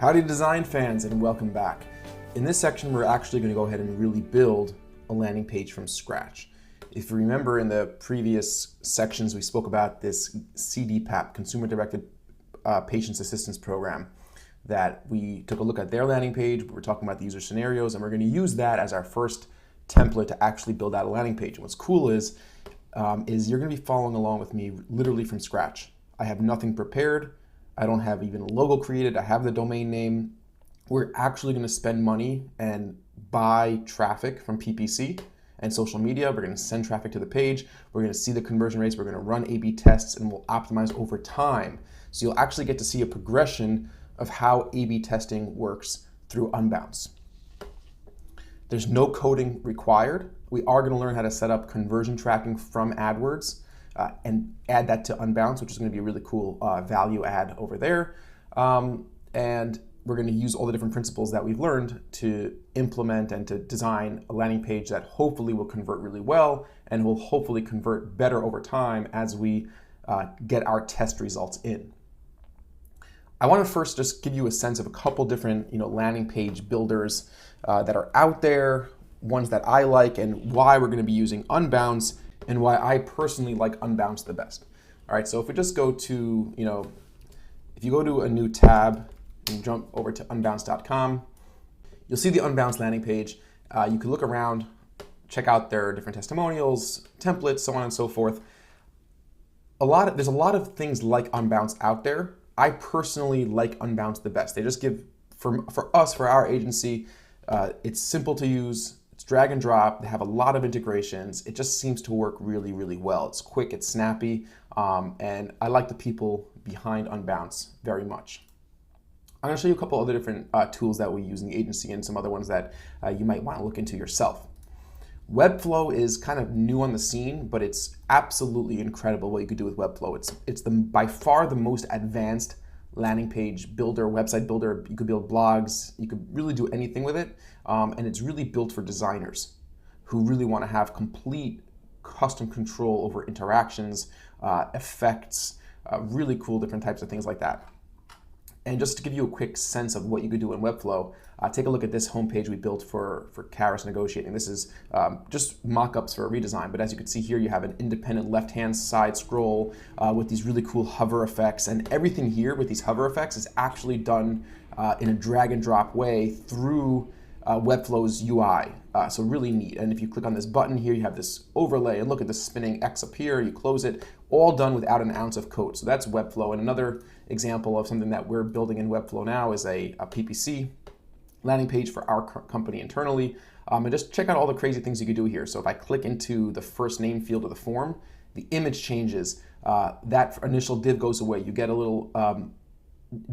Howdy design fans, and welcome back. In this section, we're actually going to go ahead and really build a landing page from scratch. If you remember in the previous sections, we spoke about this CDPAP, Consumer Directed Patients Assistance Program, that we took a look at their landing page. We were talking about the user scenarios, and we're going to use that as our first template to actually build out a landing page. And what's cool is you're going to be following along with me literally from scratch. I have nothing prepared. I don't have even a logo created. I have the domain name. We're actually going to spend money and buy traffic from PPC and social media. We're going to send traffic to the page. We're going to see the conversion rates. We're going to run A/B tests, and we'll optimize over time. So you'll actually get to see a progression of how A/B testing works through Unbounce. There's no coding required. We are going to learn how to set up conversion tracking from AdWords and add that to Unbounce, which is going to be a really cool value add over there. And we're going to use all the different principles that we've learned to implement and to design a landing page that hopefully will convert really well and will hopefully convert better over time as we get our test results in. I want to first just give you a sense of a couple different landing page builders that are out there, ones that I like, and why we're going to be using Unbounce and why I personally like Unbounce the best. All right, so if we just go to, if you go to a new tab and jump over to unbounce.com, you'll see the Unbounce landing page. You can look around, check out their different testimonials, templates, so on and so forth. There's a lot of things like Unbounce out there. I personally like Unbounce the best. They just give, for us, for our agency, it's simple to use. It's drag and drop. They have a lot of integrations. It just seems to work really, really well. It's quick, it's snappy, and I like the people behind Unbounce very much. I'm going to show you a couple other different tools that we use in the agency and some other ones that you might want to look into yourself. Webflow is kind of new on the scene, but it's absolutely incredible what you could do with Webflow. It's by far the most advanced landing page builder, website builder. You could build blogs, you could really do anything with it, and it's really built for designers who really want to have complete custom control over interactions, effects, really cool different types of things like that. And just to give you a quick sense of what you could do in Webflow, take a look at this homepage we built for Caris Negotiating. This is just mock-ups for a redesign, but as you can see here, you have an independent left-hand side scroll with these really cool hover effects, and everything here with these hover effects is actually done in a drag-and-drop way through Webflow's UI. So really neat. And if you click on this button here, you have this overlay, and look at this spinning X up here, you close it, all done without an ounce of code. So that's Webflow. And another example of something that we're building in Webflow now is a PPC landing page for our company internally. And just check out all the crazy things you could do here. So if I click into the first name field of the form, the image changes. That initial div goes away. You get a little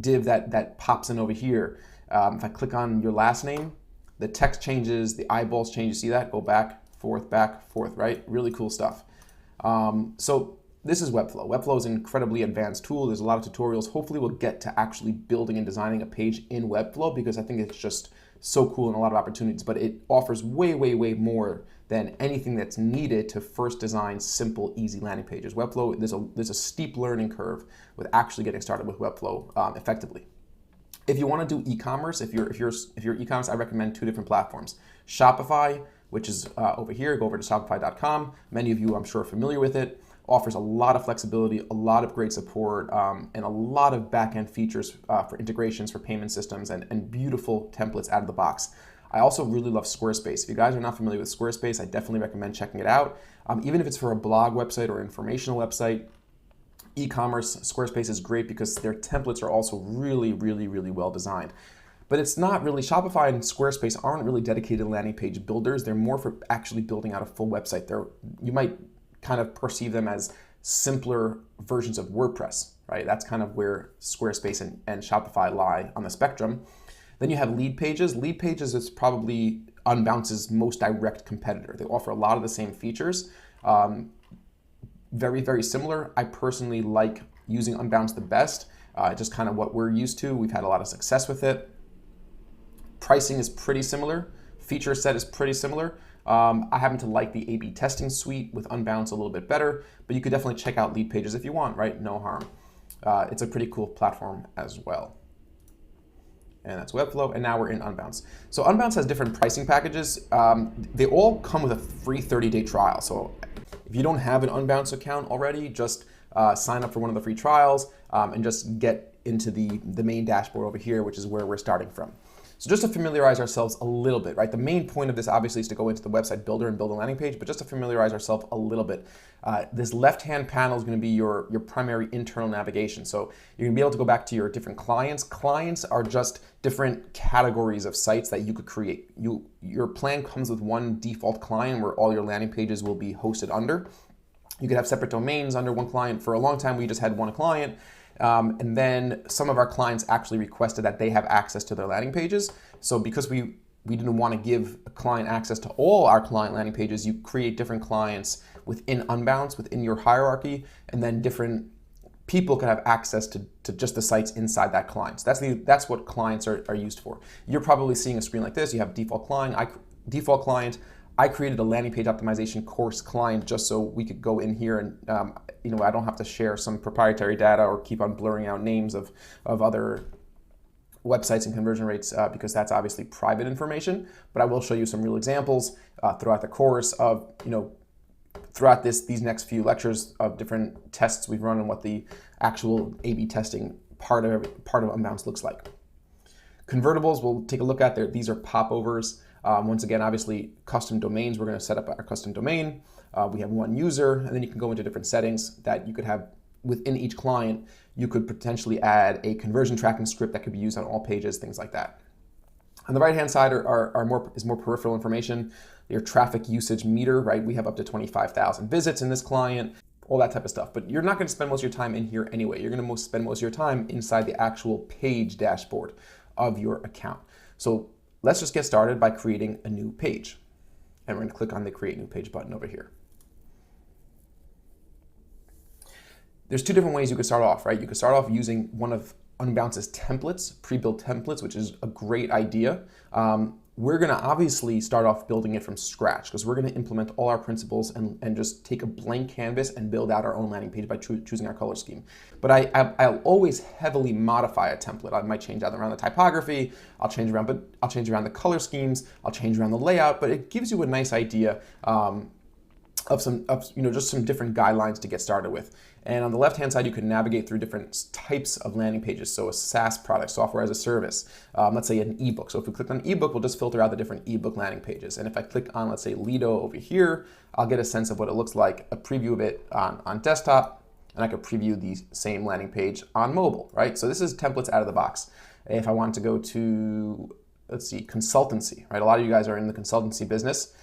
div that pops in over here. If I click on your last name, the text changes, the eyeballs change. You see that? Go back, forth, right? Really cool stuff. So this is Webflow. Webflow is an incredibly advanced tool. There's a lot of tutorials. Hopefully we'll get to actually building and designing a page in Webflow because I think it's just so cool and a lot of opportunities, but it offers way, way, way more than anything that's needed to first design simple, easy landing pages. Webflow, there's a steep learning curve with actually getting started with Webflow effectively. If you want to do e-commerce, if you're e-commerce, I recommend two different platforms. Shopify, which is over here. Go over to shopify.com. Many of you, I'm sure, are familiar with it. Offers a lot of flexibility, a lot of great support, and a lot of back-end features for integrations, for payment systems, and beautiful templates out of the box. I also really love Squarespace. If you guys are not familiar with Squarespace, I definitely recommend checking it out. Even if it's for a blog website or informational website, e-commerce, Squarespace is great because their templates are also really, really, really well designed. But it's not really, Shopify and Squarespace aren't really dedicated landing page builders. They're more for actually building out a full website. You might kind of perceive them as simpler versions of WordPress, right? That's kind of where Squarespace and Shopify lie on the spectrum. Then you have Lead Pages. Lead Pages is probably Unbounce's most direct competitor. They offer a lot of the same features. Very, very similar. I personally like using Unbounce the best. Just kind of what we're used to. We've had a lot of success with it. Pricing is pretty similar. Feature set is pretty similar. I happen to like the A/B testing suite with Unbounce a little bit better, but you could definitely check out Lead Pages if you want, right? No harm. It's a pretty cool platform as well. and that's Webflow, and now we're in Unbounce. So Unbounce has different pricing packages. They all come with a free 30-day trial. So if you don't have an Unbounce account already, just sign up for one of the free trials and just get into the main dashboard over here, which is where we're starting from. So just to familiarize ourselves a little bit, right? The main point of this obviously is to go into the website builder and build a landing page, but just to familiarize ourselves a little bit, this left-hand panel is going to be your primary internal navigation. So you're going to be able to go back to your different clients. Clients are just different categories of sites that you could create. Your plan comes with one default client where all your landing pages will be hosted under. You could have separate domains under one client. For a long time, we just had one client. And then some of our clients actually requested that they have access to their landing pages. So because we didn't want to give a client access to all our client landing pages, you create different clients within Unbounce, within your hierarchy, and then different people can have access to just the sites inside that client. So that's what clients are used for. You're probably seeing a screen like this. You have default client. I created a landing page optimization course client just so we could go in here and I don't have to share some proprietary data or keep on blurring out names of other websites and conversion rates because that's obviously private information. But I will show you some real examples throughout the course of throughout these next few lectures of different tests we've run and what the actual A/B testing part of Unbounce looks like. Convertibles we'll take a look at there. These are popovers. Once again, obviously, custom domains, we're going to set up our custom domain. We have one user, and then you can go into different settings that you could have within each client. You could potentially add a conversion tracking script that could be used on all pages, things like that. On the right-hand side is more peripheral information. Your traffic usage meter, right? We have up to 25,000 visits in this client, all that type of stuff. But you're not going to spend most of your time in here anyway. You're going to spend most of your time inside the actual page dashboard of your account. So let's just get started by creating a new page. And we're going to click on the Create New Page button over here. There's two different ways you could start off, right? You could start off using one of Unbounce's templates, pre-built templates, which is a great idea. We're going to obviously start off building it from scratch because we're going to implement all our principles and just take a blank canvas and build out our own landing page by choosing our color scheme. But I'll always heavily modify a template. I might change out around the typography, I'll change around the color schemes, I'll change around the layout, but it gives you a nice idea of just some different guidelines to get started with. And on the left-hand side, you can navigate through different types of landing pages. So a SaaS product, software as a service, let's say an ebook. So if we click on ebook, we'll just filter out the different ebook landing pages. And if I click on, let's say, Lido over here, I'll get a sense of what it looks like, a preview of it on desktop, and I could preview the same landing page on mobile, right? So this is templates out of the box. If I want to go to, let's see, consultancy, right? A lot of you guys are in the consultancy business.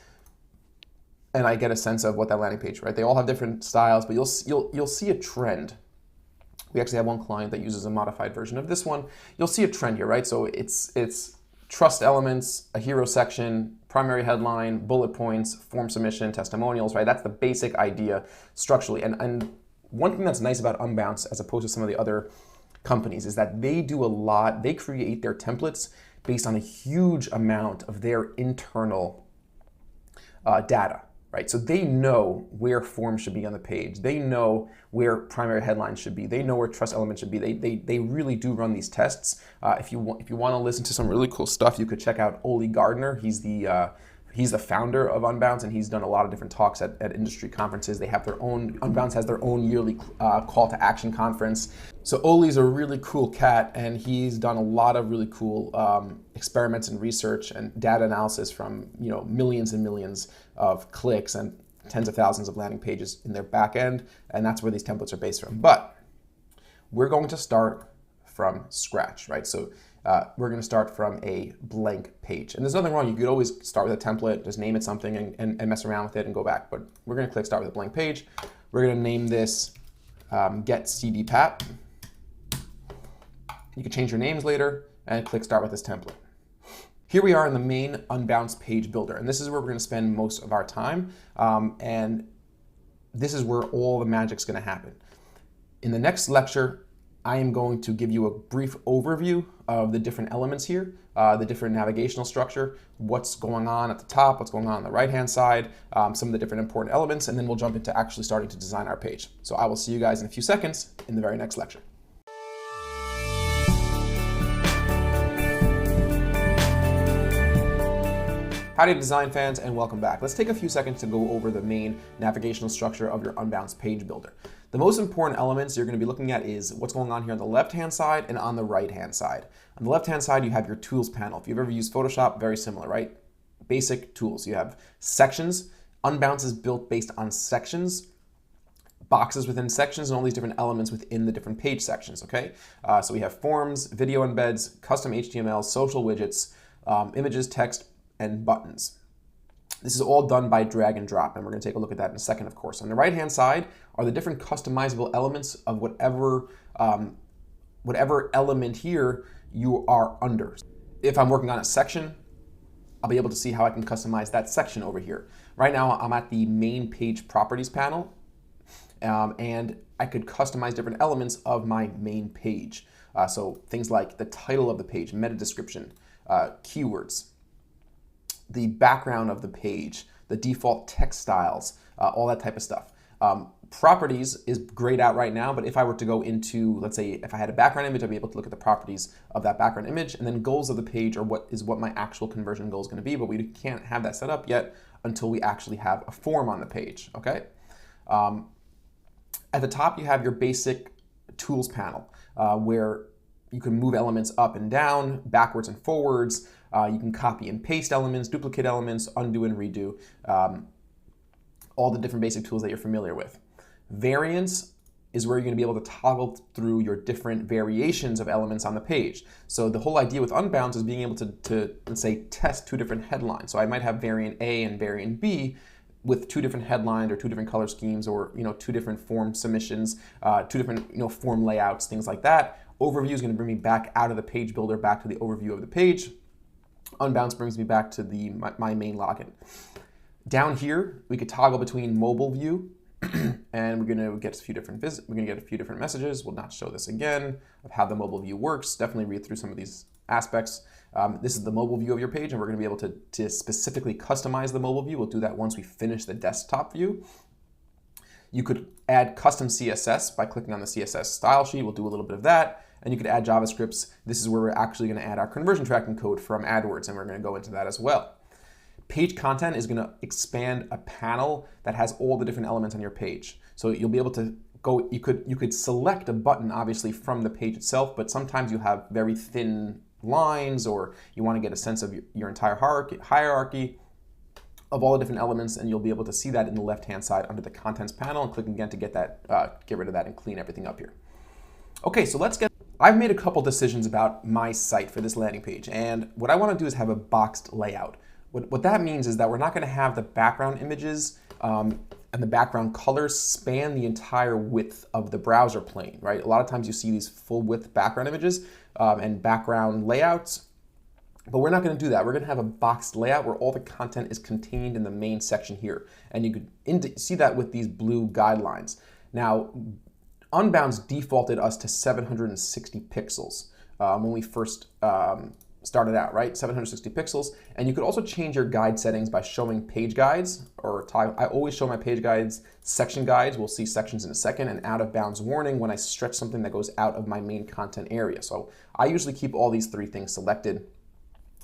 And I get a sense of what that landing page, right? They all have different styles, but you'll see a trend. We actually have one client that uses a modified version of this one. You'll see a trend here, right? So it's trust elements, a hero section, primary headline, bullet points, form submission, testimonials, right? That's the basic idea structurally. And one thing that's nice about Unbounce as opposed to some of the other companies is that they do a lot. They create their templates based on a huge amount of their internal data. Right, so they know where forms should be on the page. They know where primary headlines should be. They know where trust elements should be. They really do run these tests. If you want to listen to some really cool stuff, you could check out Ole Gardner. He's the founder of Unbounce, and he's done a lot of different talks at industry conferences. They have their own, Unbounce has their own yearly call to action conference. So Ole's a really cool cat, and he's done a lot of really cool experiments and research and data analysis from millions and millions of clicks and tens of thousands of landing pages in their back end, and that's where these templates are based from. But we're going to start from scratch, right? So we're going to start from a blank page. And there's nothing wrong. You could always start with a template, just name it something and mess around with it and go back. But we're going to click start with a blank page. We're going to name this Get CDPAT. You can change your names later and click start with this template. Here we are in the main Unbounce page builder. And this is where we're going to spend most of our time. And this is where all the magic's going to happen. In the next lecture, I am going to give you a brief overview of the different elements here, the different navigational structure, what's going on at the top, what's going on the right-hand side, some of the different important elements, and then we'll jump into actually starting to design our page. So I will see you guys in a few seconds in the very next lecture. Howdy design fans, and welcome back. Let's take a few seconds to go over the main navigational structure of your Unbounce page builder. The most important elements you're going to be looking at is what's going on here on the left-hand side and on the right-hand side. On the left-hand side, you have your tools panel. If you've ever used Photoshop, very similar, right? Basic tools. You have sections. Unbounce is built based on sections, boxes within sections, and all these different elements within the different page sections, okay? So we have forms, video embeds, custom HTML, social widgets, images, text, and buttons. This is all done by drag and drop, and we're going to take a look at that in a second, of course. On the right-hand side are the different customizable elements of whatever element here you are under. If I'm working on a section, I'll be able to see how I can customize that section over here. Right now, I'm at the main page properties panel, and I could customize different elements of my main page. So things like the title of the page, meta description, keywords, the background of the page, the default text styles, all that type of stuff. Properties is grayed out right now, but if I were to go into, let's say, if I had a background image, I'd be able to look at the properties of that background image, and then goals of the page are what my actual conversion goal is going to be, but we can't have that set up yet until we actually have a form on the page, okay? At the top, you have your basic tools panel, where you can move elements up and down, backwards and forwards. You can copy and paste elements, duplicate elements, undo and redo, all the different basic tools that you're familiar with. Variants is where you're going to be able to toggle through your different variations of elements on the page. So the whole idea with Unbounce is being able to let's say, test two different headlines. So I might have variant A and variant B with two different headlines or two different color schemes, or two different form submissions, two different form layouts, things like that. Overview is going to bring me back out of the page builder, back to the overview of the page. Unbounce brings me back to my main login. Down here, we could toggle between mobile view, and we're going to get a few different messages. We'll not show this again of how the mobile view works. Definitely read through some of these aspects. This is the mobile view of your page, and we're going to be able to specifically customize the mobile view. We'll do that once we finish the desktop view. You could add custom CSS by clicking on the CSS style sheet. We'll do a little bit of that. And you could add JavaScripts. This is where we're actually going to add our conversion tracking code from AdWords, and we're going to go into that as well. Page content is going to expand a panel that has all the different elements on your page. So you'll be able to go, you could select a button obviously from the page itself, but sometimes you have very thin lines, or you want to get a sense of your entire hierarchy of all the different elements, and you'll be able to see that in the left-hand side under the contents panel, and click again to get rid of that and clean everything up here. Okay, so I've made a couple decisions about my site for this landing page, and what I want to do is have a boxed layout. What that means is that we're not going to have the background images and the background colors span the entire width of the browser plane, right? A lot of times you see these full width background images and background layouts, but we're not going to do that. We're going to have a boxed layout where all the content is contained in the main section here, and you could see that with these blue guidelines. Now, Unbounce defaulted us to 760 pixels when we first started out, right? 760 pixels. And you could also change your guide settings by showing page guides, or I always show my page guides, section guides. We'll see sections in a second, and out of bounds warning when I stretch something that goes out of my main content area. So I usually keep all these three things selected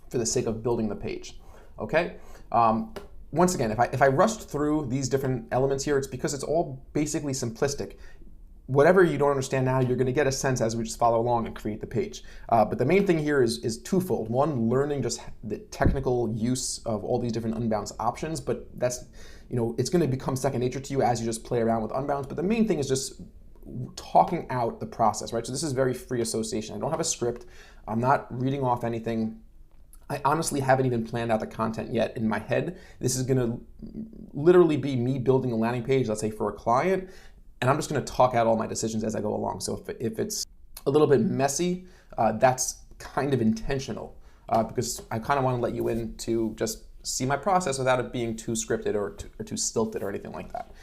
for the sake of building the page, okay? Once again, if I rushed through these different elements here, it's because it's all basically simplistic. Whatever you don't understand now, you're going to get a sense as we just follow along and create the page. But the main thing here is twofold. One, learning just the technical use of all these different Unbounce options, but that's, it's going to become second nature to you as you just play around with Unbounce. But the main thing is just talking out the process, right? So this is very free association. I don't have a script. I'm not reading off anything. I honestly haven't even planned out the content yet in my head. This is going to literally be me building a landing page, let's say for a client, and I'm just going to talk out all my decisions as I go along. So if it's a little bit messy, that's kind of intentional because I kind of want to let you in to just see my process without it being too scripted or too stilted or anything like that.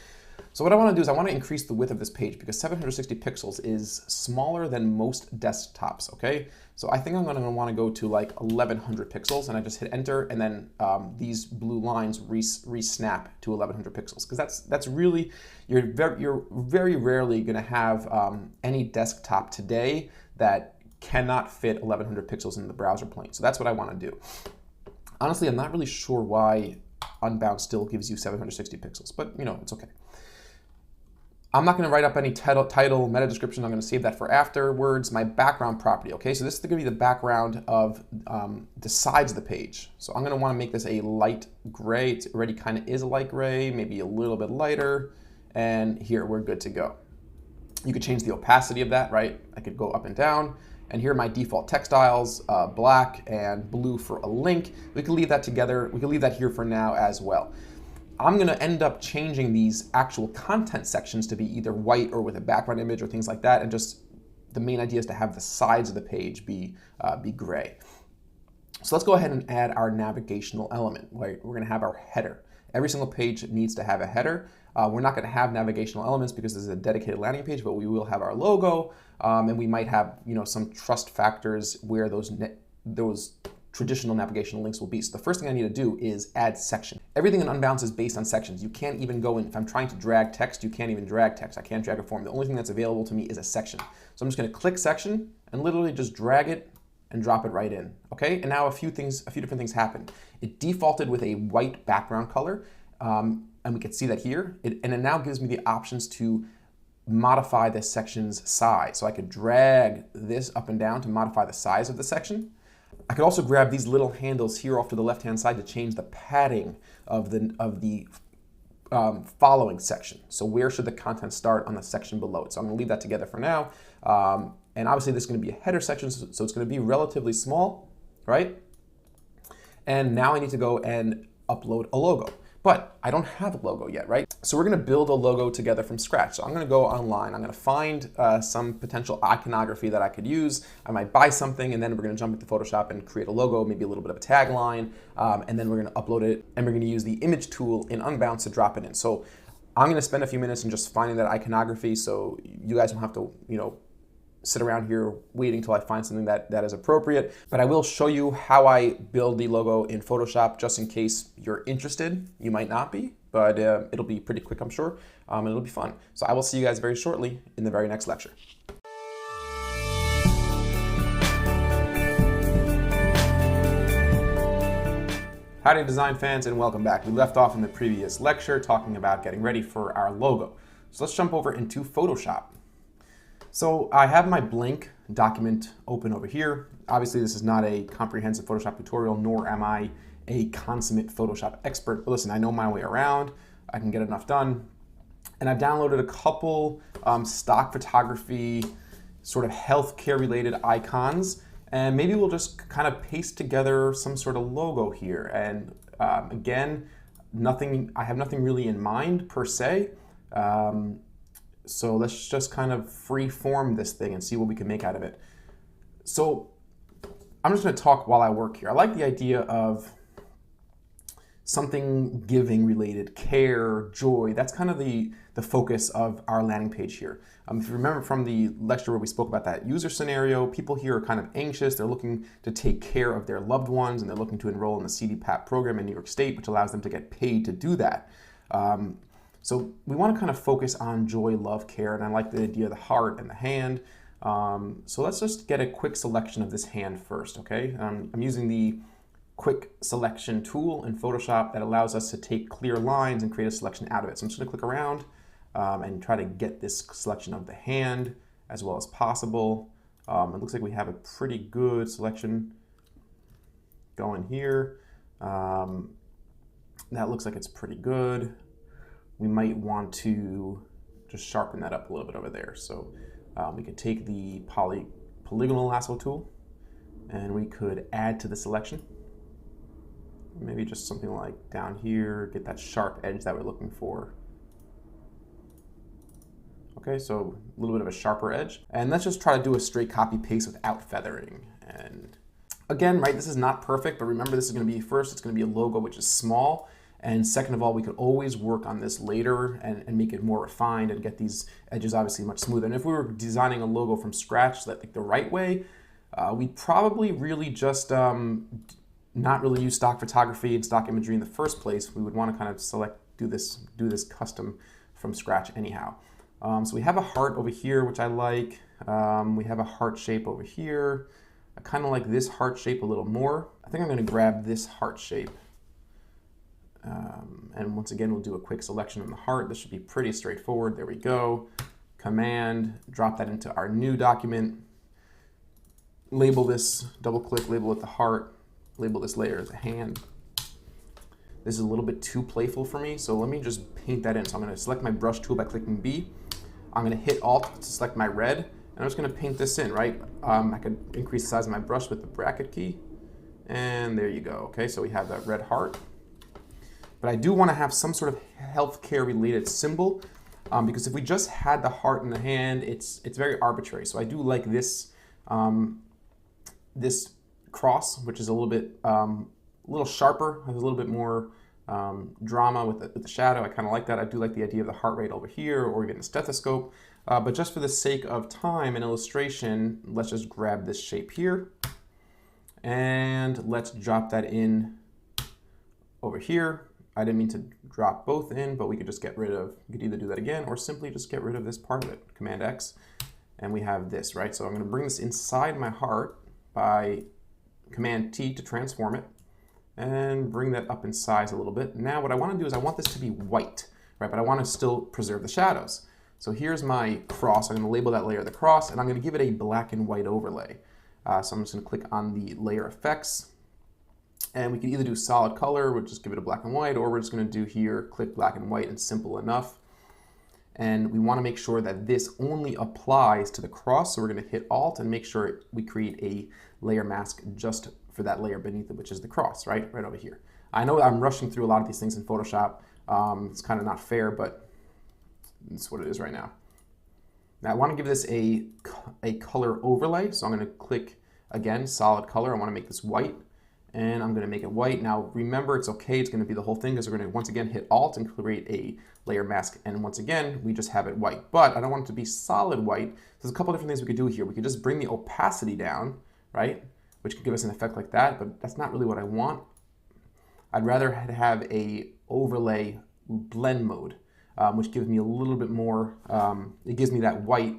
So what I want to do is I want to increase the width of this page because 760 pixels is smaller than most desktops, okay? So I think I'm going to want to go to like 1100 pixels, and I just hit enter, and then these blue lines re-snap to 1100 pixels, because that's really, you're very rarely going to have any desktop today that cannot fit 1100 pixels in the browser plane. So that's what I want to do. Honestly, I'm not really sure why unbound still gives you 760 pixels, but it's okay. I'm not going to write up any title, meta description. I'm going to save that for afterwards. My background property, okay? So this is going to be the background of the sides of the page. So I'm going to want to make this a light gray. It already kind of is a light gray, maybe a little bit lighter. And here, we're good to go. You could change the opacity of that, right? I could go up and down. And here are my default textiles, black and blue for a link. We could leave that together. We could leave that here for now as well. I'm going to end up changing these actual content sections to be either white or with a background image or things like that. And just the main idea is to have the sides of the page be gray. So let's go ahead and add our navigational element. Right? We're going to have our header. Every single page needs to have a header. We're not going to have navigational elements because this is a dedicated landing page, but we will have our logo, and we might have some trust factors where those traditional navigational links will be. So the first thing I need to do is add section. Everything in Unbounce is based on sections. You can't even go in, if I'm trying to drag text, you can't even drag text. I can't drag a form. The only thing that's available to me is a section. So I'm just going to click section and literally just drag it and drop it right in. Okay, and now a few different things happened. It defaulted with a white background color, and we can see that here. And it now gives me the options to modify this section's size. So I could drag this up and down to modify the size of the section. I could also grab these little handles here off to the left-hand side to change the padding of the following section. So where should the content start on the section below it? So I'm going to leave that together for now. And obviously this is going to be a header section, so it's going to be relatively small, right? And now I need to go and upload a logo. But I don't have a logo yet, right? So we're going to build a logo together from scratch. So I'm going to go online. I'm going to find some potential iconography that I could use. I might buy something, and then we're going to jump into Photoshop and create a logo, maybe a little bit of a tagline, and then we're going to upload it, and we're going to use the image tool in Unbounce to drop it in. So I'm going to spend a few minutes in just finding that iconography, so you guys don't have to, sit around here waiting until I find something that is appropriate. But I will show you how I build the logo in Photoshop just in case you're interested. You might not be, but it'll be pretty quick, I'm sure, and it'll be fun. So I will see you guys very shortly in the very next lecture. Howdy design fans, and welcome back. We left off in the previous lecture talking about getting ready for our logo. So let's jump over into Photoshop. So I have my blank document open over here. Obviously this is not a comprehensive Photoshop tutorial, nor am I a consummate Photoshop expert, but listen, I know my way around. I can get enough done. And I've downloaded a couple stock photography, sort of healthcare related icons, and maybe we'll just kind of paste together some sort of logo here. And again, I have nothing really in mind per se. So let's just kind of free form this thing and see what we can make out of it. So I'm just going to talk while I work here. I like the idea of something giving related, care, joy. That's kind of the focus of our landing page here. If you remember from the lecture where we spoke about that user scenario, people here are kind of anxious. They're looking to take care of their loved ones, and they're looking to enroll in the CDPAP program in New York State, which allows them to get paid to do that. So we want to kind of focus on joy, love, care, and I like the idea of the heart and the hand. So let's just get a quick selection of this hand first, okay? I'm using the quick selection tool in Photoshop that allows us to take clear lines and create a selection out of it. So I'm just going to click around and try to get this selection of the hand as well as possible. It looks like we have a pretty good selection going here. That looks like it's pretty good. We might want to just sharpen that up a little bit over there. So we could take the polygonal lasso tool and we could add to the selection. Maybe just something like down here, get that sharp edge that we're looking for. Okay, so a little bit of a sharper edge. And let's just try to do a straight copy paste without feathering. And again, right, this is not perfect, but remember this is going to be first, it's going to be a logo which is small. And second of all, we could always work on this later and make it more refined and get these edges obviously much smoother. And if we were designing a logo from scratch, like the right way, we'd probably really just not really use stock photography and stock imagery in the first place. We would want to kind of do this custom from scratch anyhow. So we have a heart over here, which I like. We have a heart shape over here. I kind of like this heart shape a little more. I think I'm going to grab this heart shape. And once again, we'll do a quick selection on the heart. This should be pretty straightforward. There we go. Command, drop that into our new document. Label this, double click, label it the heart. Label this layer as a hand. This is a little bit too playful for me, so let me just paint that in. So I'm going to select my brush tool by clicking B. I'm going to hit Alt to select my red, and I'm just going to paint this in, right? I could increase the size of my brush with the bracket key, and there you go. Okay, so we have that red heart. But I do want to have some sort of healthcare related symbol, because if we just had the heart in the hand, it's very arbitrary. So I do like this this cross, which is a little sharper, has a little bit more drama with the shadow. I kind of like that. I do like the idea of the heart rate over here, or even a stethoscope. But just for the sake of time and illustration, let's just grab this shape here, and let's drop that in over here. I didn't mean to drop both in, but we could just get rid of, you could either do that again or simply just get rid of this part of it, Command X, and we have this, right? So I'm going to bring this inside my heart by Command T to transform it, and bring that up in size a little bit. Now what I want to do is I want this to be white, right? But I want to still preserve the shadows. So here's my cross. I'm going to label that layer the cross, and I'm going to give it a black and white overlay. So I'm just going to click on the layer effects. And we can either do solid color, we'll just give it a black and white, or we're just going to do here, click black and white, and simple enough. And we want to make sure that this only applies to the cross, so we're going to hit Alt and make sure we create a layer mask just for that layer beneath it, which is the cross, right over here. I know I'm rushing through a lot of these things in Photoshop. It's kind of not fair, but it's what it is right now. Now I want to give this a color overlay, so I'm going to click, again, solid color. I want to make this white. And I'm going to make it white. Now remember, it's okay, it's going to be the whole thing, because we're going to once again hit Alt and create a layer mask, and once again we just have it white. But I don't want it to be solid white. There's a couple different things we could do here. We could just bring the opacity down, right, which could give us an effect like that, but that's not really what I want. I'd rather have a overlay blend mode, which gives me a little bit more, it gives me that white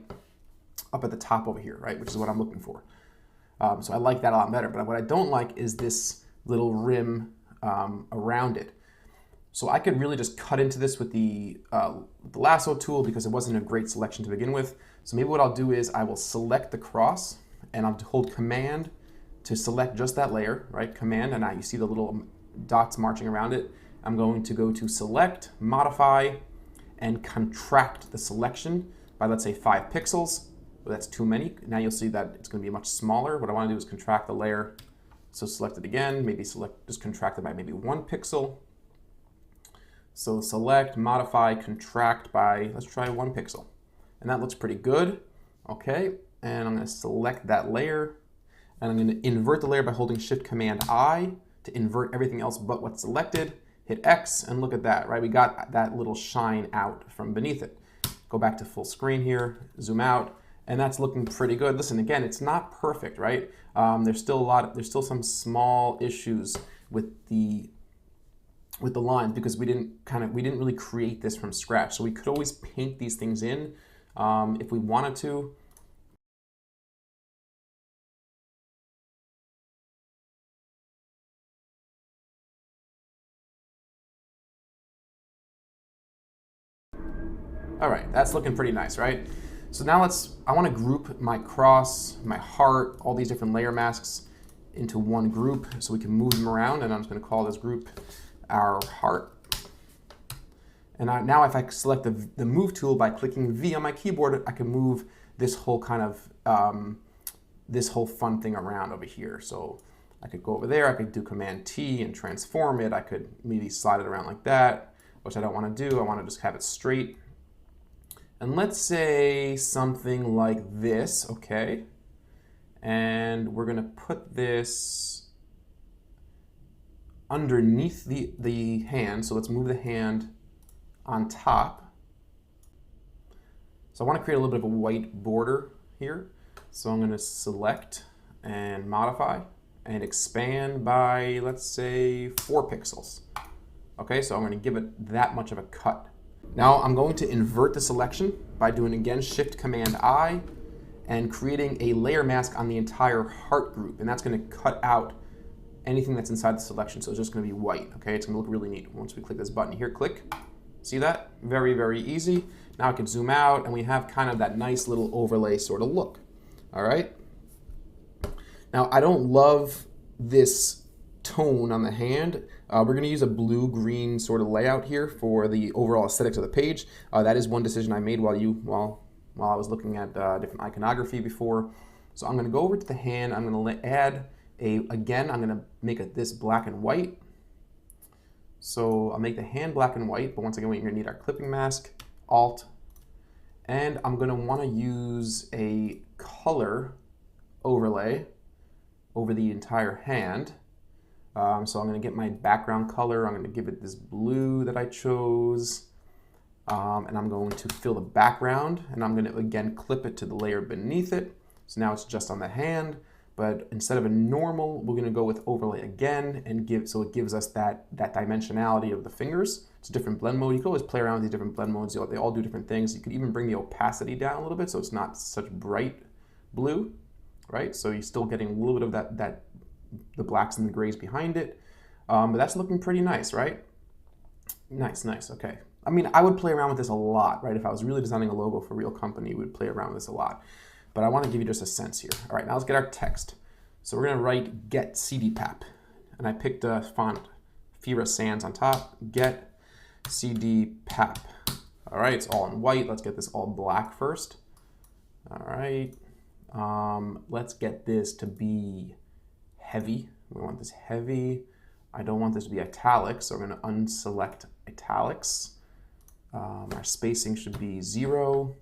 up at the top over here, right, which is what I'm looking for. So I like that a lot better, but what I don't like is this little rim around it. So I could really just cut into this with the lasso tool, because it wasn't a great selection to begin with. So maybe what I'll do is I will select the cross, and I'll hold Command to select just that layer, right? Command, and now you see the little dots marching around it. I'm going to go to Select, Modify, and contract the selection by, let's say, 5 pixels. Well, that's too many. Now you'll see that it's going to be much smaller. What I want to do is contract the layer. So select it again, maybe just contract it by maybe 1 pixel. So select, modify, contract by, let's try 1 pixel. And that looks pretty good. Okay, and I'm going to select that layer, and I'm going to invert the layer by holding Shift Command I to invert everything else but what's selected. Hit X, and look at that, right? We got that little shine out from beneath it. Go back to full screen here, zoom out. And that's looking pretty good. Listen, again, it's not perfect, right? There's still some small issues with the lines, because we didn't really create this from scratch. So we could always paint these things in if we wanted to. All right, that's looking pretty nice, right? So now I want to group my cross, my heart, all these different layer masks into one group so we can move them around, and I'm just going to call this group our heart. And now if I select the move tool by clicking V on my keyboard, I can move this whole kind of, this whole fun thing around over here. So I could go over there, I could do Command T and transform it. I could maybe slide it around like that, which I don't want to do. I want to just have it straight. And let's say something like this, okay? And we're gonna put this underneath the hand. So let's move the hand on top. So I wanna create a little bit of a white border here. So I'm gonna select and modify and expand by, let's say, 4 pixels. Okay, so I'm gonna give it that much of a cut. Now I'm going to invert the selection by doing, again, Shift Command I and creating a layer mask on the entire heart group. And that's going to cut out anything that's inside the selection. So it's just going to be white, okay? It's going to look really neat. Once we click this button here, click. See that? Very, very easy. Now I can zoom out and we have kind of that nice little overlay sort of look, all right? Now I don't love this tone on the hand. We're going to use a blue-green sort of layout here for the overall aesthetics of the page. That is one decision I made while I was looking at different iconography before. So I'm going to go over to the hand. I'm going to add again, I'm going to make this black and white. So I'll make the hand black and white, but once again, we're going to need our clipping mask, Alt, and I'm going to want to use a color overlay over the entire hand. So I'm going to get my background color. I'm going to give it this blue that I chose, and I'm going to fill the background, and I'm going to again clip it to the layer beneath it. So now it's just on the hand. But instead of a normal, we're going to go with overlay again and so it gives us that dimensionality of the fingers. It's a different blend mode. You can always play around with these different blend modes. They all do different things. You could even bring the opacity down a little bit so it's not such bright blue, right? So you're still getting a little bit of the blacks and the grays behind it. But that's looking pretty nice, right? Nice, okay. I mean, I would play around with this a lot, right? If I was really designing a logo for a real company, we would play around with this a lot. But I want to give you just a sense here. All right, now let's get our text. So we're going to write get CDPAP. And I picked a font, Fira Sans on top, get CDPAP. All right, it's all in white. Let's get this all black first. All right, let's get this to be heavy. We want this heavy. I don't want this to be italics, so we're going to unselect italics. Our spacing should be 0.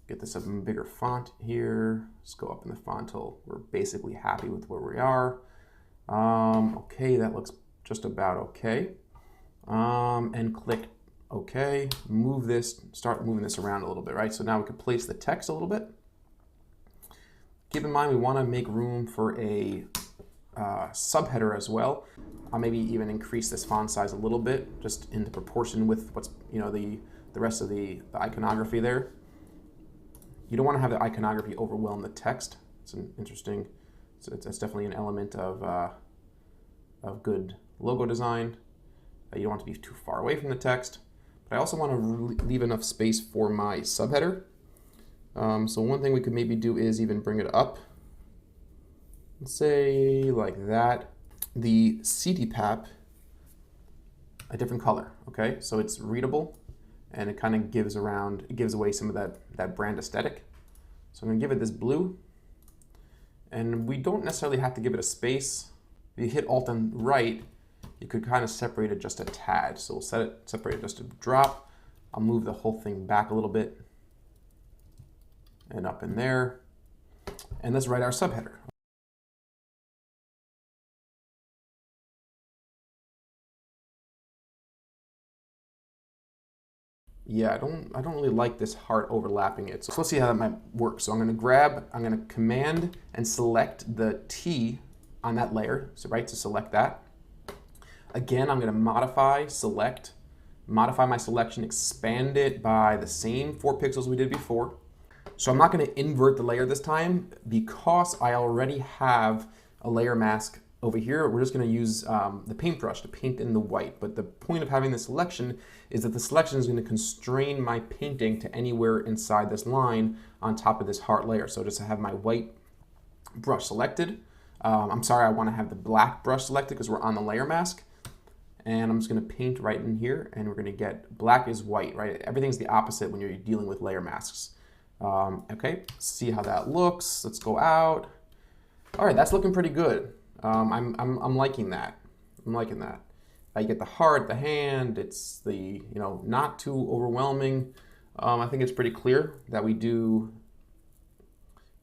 Get this up in a bigger font here. Let's go up in the font till we're basically happy with where we are. Okay, that looks just about okay. And click OK. Move this, start moving this around a little bit, right? So now we can place the text a little bit. Keep in mind we want to make room for a subheader as well. I'll maybe even increase this font size a little bit, just in proportion with what's the rest of the iconography there. You don't want to have the iconography overwhelm the text. It's an interesting, so it's definitely an element of good logo design. You don't want to be too far away from the text, but I also want to leave enough space for my subheader. So one thing we could maybe do is even bring it up. Let's say like that. The CDPAP, a different color, okay? So it's readable. And it kind of gives away some of that brand aesthetic. So I'm going to give it this blue. And we don't necessarily have to give it a space. If you hit Alt and right, you could kind of separate it just a tad. So we'll separate it just a drop. I'll move the whole thing back a little bit and up in there. And let's write our subheader. Yeah, I don't really like this heart overlapping it. So let's see how that might work. So I'm going to command and select the T on that layer. So right, to select that. Again, I'm going to modify my selection, expand it by the same 4 pixels we did before. So I'm not going to invert the layer this time because I already have a layer mask over here. We're just going to use the paintbrush to paint in the white. But the point of having the selection is that the selection is going to constrain my painting to anywhere inside this line on top of this heart layer. So just to have my white brush selected. I'm sorry, I want to have the black brush selected because we're on the layer mask. And I'm just going to paint right in here, and we're going to get black is white, right? Everything's the opposite when you're dealing with layer masks. Okay, see how that looks. Let's go out. All right, that's looking pretty good. I'm liking that. I'm liking that. You get the heart, the hand. It's the not too overwhelming. I think it's pretty clear that we do.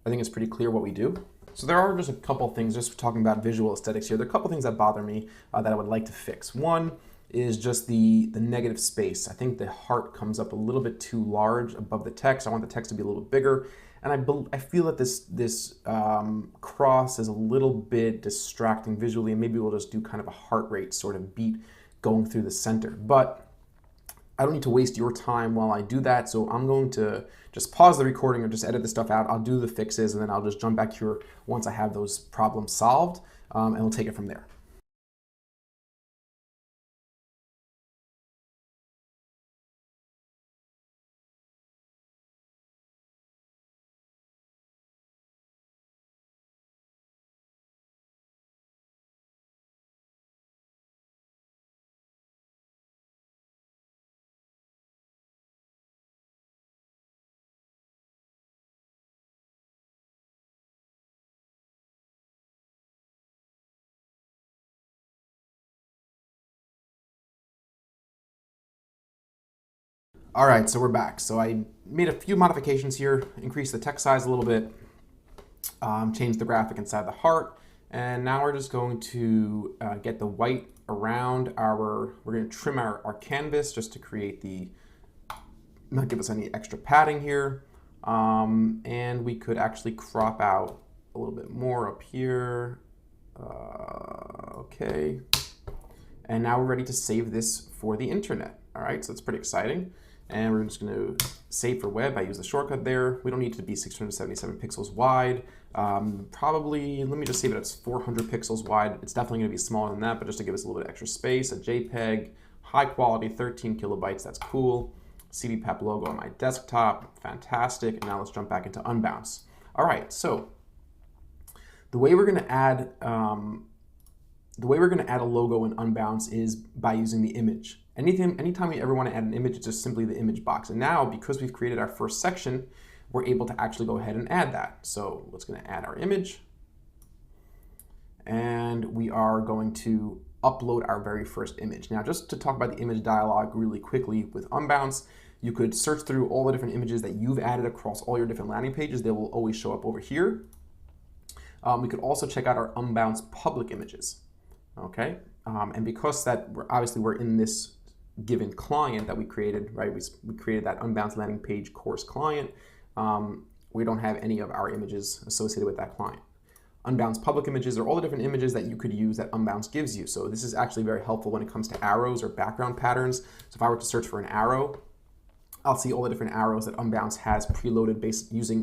I think it's pretty clear what we do. So there are just a couple things, just talking about visual aesthetics here. There are a couple things that bother me that I would like to fix. One is just the negative space. I think the heart comes up a little bit too large above the text. I want the text to be a little bigger. And I feel that this cross is a little bit distracting visually, and maybe we'll just do kind of a heart rate sort of beat going through the center. But I don't need to waste your time while I do that, so I'm going to just pause the recording or just edit the stuff out. I'll do the fixes, and then I'll just jump back here once I have those problems solved, and we'll take it from there. All right, so we're back. So I made a few modifications here, increased the text size a little bit, changed the graphic inside the heart, and now we're just going to get the white around we're going to trim our canvas just to create not give us any extra padding here. And we could actually crop out a little bit more up here. Okay. And now we're ready to save this for the internet. All right, so it's pretty exciting. And we're just going to save for web. I use the shortcut there. We don't need it to be 677 pixels wide. Probably, let me just save it as 400 pixels wide. It's definitely going to be smaller than that, but just to give us a little bit extra space. A JPEG, high quality, 13 kilobytes. That's cool. CDPAP logo on my desktop. Fantastic. And now let's jump back into Unbounce. All right, so the way we're going to add a logo in Unbounce is by using the image. Anytime we ever want to add an image, it's just simply the image box. And now, because we've created our first section, we're able to actually go ahead and add that. So let's going to add our image. And we are going to upload our very first image. Now, just to talk about the image dialog really quickly with Unbounce, you could search through all the different images that you've added across all your different landing pages. They will always show up over here. We could also check out our Unbounce public images. Okay, and because we're in this given client that we created, right? We created that Unbounce landing page course client. We don't have any of our images associated with that client. Unbounce public images are all the different images that you could use that Unbounce gives you. So this is actually very helpful when it comes to arrows or background patterns. So if I were to search for an arrow, I'll see all the different arrows that Unbounce has preloaded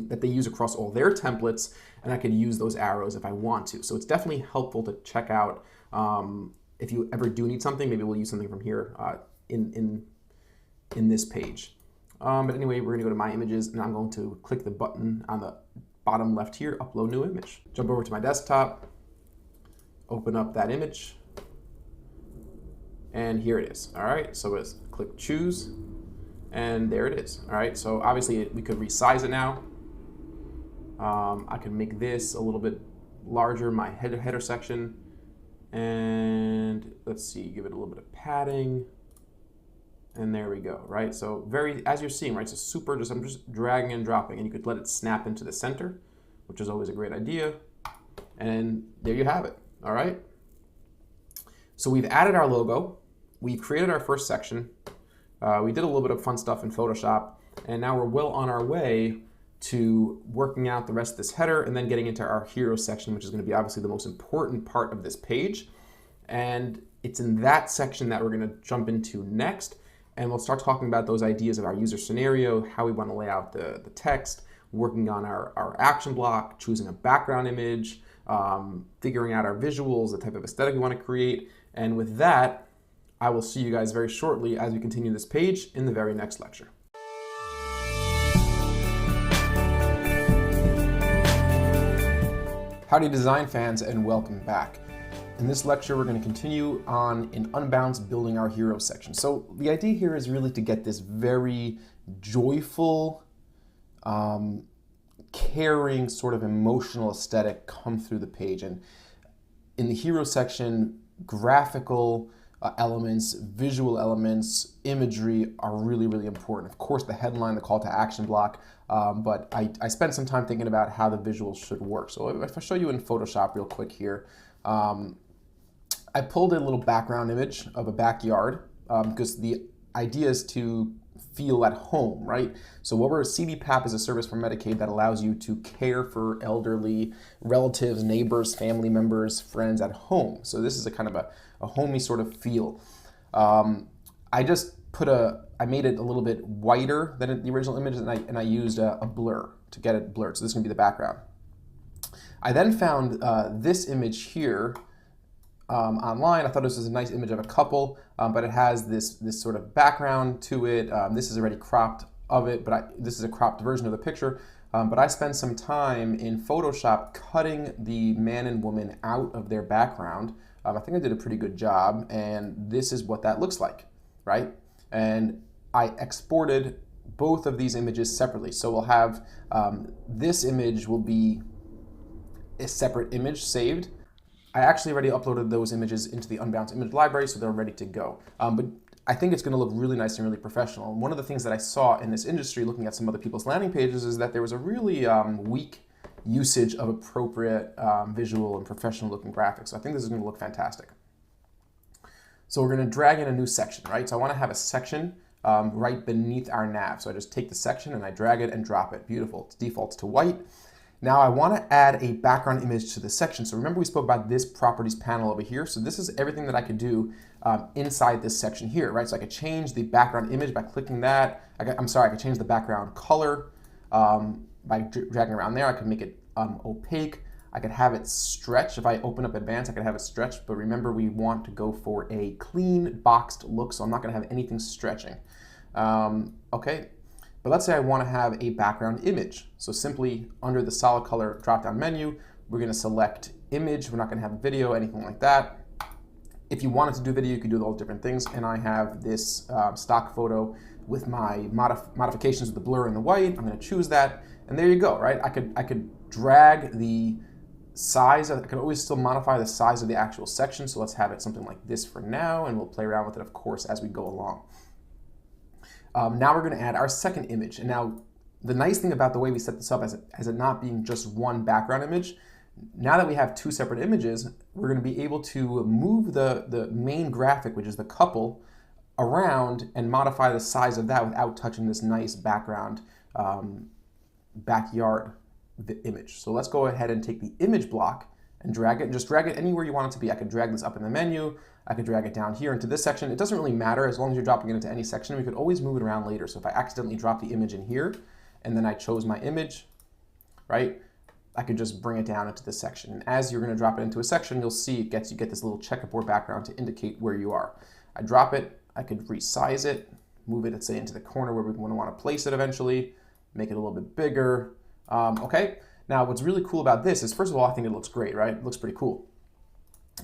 that they use across all their templates, and I could use those arrows if I want to. So it's definitely helpful to check out. If you ever do need something, maybe we'll use something from here in this page. But anyway, we're gonna go to My Images, and I'm going to click the button on the bottom left here, Upload New Image. Jump over to my desktop, open up that image, and here it is. All right, so let's click Choose, and there it is. All right, so obviously we could resize it now. I can make this a little bit larger, my header section. And let's see, give it a little bit of padding, and there we go, right? So as you're seeing, right, so I'm just dragging and dropping, and you could let it snap into the center, which is always a great idea. And there you have it, all right? So we've added our logo, we've created our first section, we did a little bit of fun stuff in Photoshop, and now we're well on our way to working out the rest of this header and then getting into our hero section, which is going to be obviously the most important part of this page. And it's in that section that we're going to jump into next. And we'll start talking about those ideas of our user scenario, how we want to lay out the text, working on our action block, choosing a background image, figuring out our visuals, the type of aesthetic we want to create. And with that, I will see you guys very shortly as we continue this page in the very next lecture. Howdy design fans, and welcome back. In this lecture, we're going to continue on in Unbounce building our hero section. So the idea here is really to get this very joyful, caring, sort of emotional aesthetic come through the page. And in the hero section, graphical elements, visual elements, imagery are really, really important. Of course, the headline, the call to action block, but I spent some time thinking about how the visuals should work. So if I show you in Photoshop real quick here, I pulled a little background image of a backyard because the idea is to feel at home, right? So CDPAP is a service from Medicaid that allows you to care for elderly relatives, neighbors, family members, friends at home. So this is a kind of a homey sort of feel. I just I made it a little bit whiter than the original image, and I used a blur to get it blurred. So this is gonna be the background. I then found this image here online. I thought this was a nice image of a couple, but it has this sort of background to it. This is already cropped of it, but this is a cropped version of the picture. But I spent some time in Photoshop cutting the man and woman out of their background. I think I did a pretty good job, and this is what that looks like, right? And I exported both of these images separately. So we'll have this image will be a separate image saved. I actually already uploaded those images into the Unbounce image library, so they're ready to go. But I think it's going to look really nice and really professional. And one of the things that I saw in this industry, looking at some other people's landing pages, is that there was a really weak usage of appropriate visual and professional looking graphics. So I think this is going to look fantastic. So we're going to drag in a new section, right? So I want to have a section right beneath our nav. So I just take the section and I drag it and drop it. Beautiful. It defaults to white. Now I want to add a background image to the section. So remember we spoke about this properties panel over here. So this is everything that I could do inside this section here, right? So I could change the background image by clicking that. I could change the background color by dragging around there. I could make it opaque. I could have it stretch. If I open up advanced, I could have it stretch. But remember, we want to go for a clean boxed look, so I'm not going to have anything stretching. Okay. But let's say I want to have a background image. So simply under the solid color drop-down menu, we're going to select image. We're not going to have a video, anything like that. If you wanted to do video, you could do all different things. And I have this stock photo with my modifications of the blur and the white. I'm going to choose that. And there you go, right? I could drag the size. I can always still modify the size of the actual section. So let's have it something like this for now. And we'll play around with it, of course, as we go along. Now we're going to add our second image. And now the nice thing about the way we set this up as it not being just one background image, now that we have two separate images, we're going to be able to move the main graphic, which is the couple, around and modify the size of that without touching this nice background backyard image. So let's go ahead and take the image block and drag it, and just drag it anywhere you want it to be. I could drag this up in the menu. I could drag it down here into this section. It doesn't really matter as long as you're dropping it into any section. We could always move it around later. So if I accidentally drop the image in here and then I chose my image, right, I could just bring it down into this section. And as you're going to drop it into a section, you'll see you get this little checkerboard background to indicate where you are. I drop it. I could resize it, move it, let's say, into the corner where we want to place it eventually, make it a little bit bigger. Okay. Now, what's really cool about this is, first of all, I think it looks great, right? It looks pretty cool.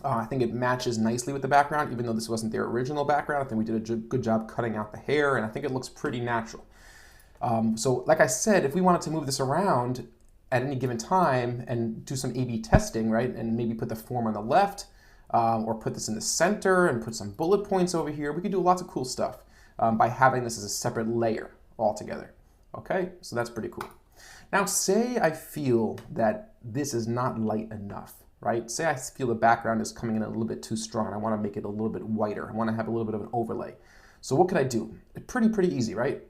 I think it matches nicely with the background, even though this wasn't their original background. I think we did a good job cutting out the hair, and I think it looks pretty natural. So like I said, if we wanted to move this around at any given time and do some A/B testing, right, and maybe put the form on the left, or put this in the center and put some bullet points over here, we could do lots of cool stuff by having this as a separate layer altogether. Okay, so that's pretty cool. Now, say I feel that this is not light enough, right? Say I feel the background is coming in a little bit too strong and I want to make it a little bit whiter. I want to have a little bit of an overlay. So what could I do? Pretty easy, right?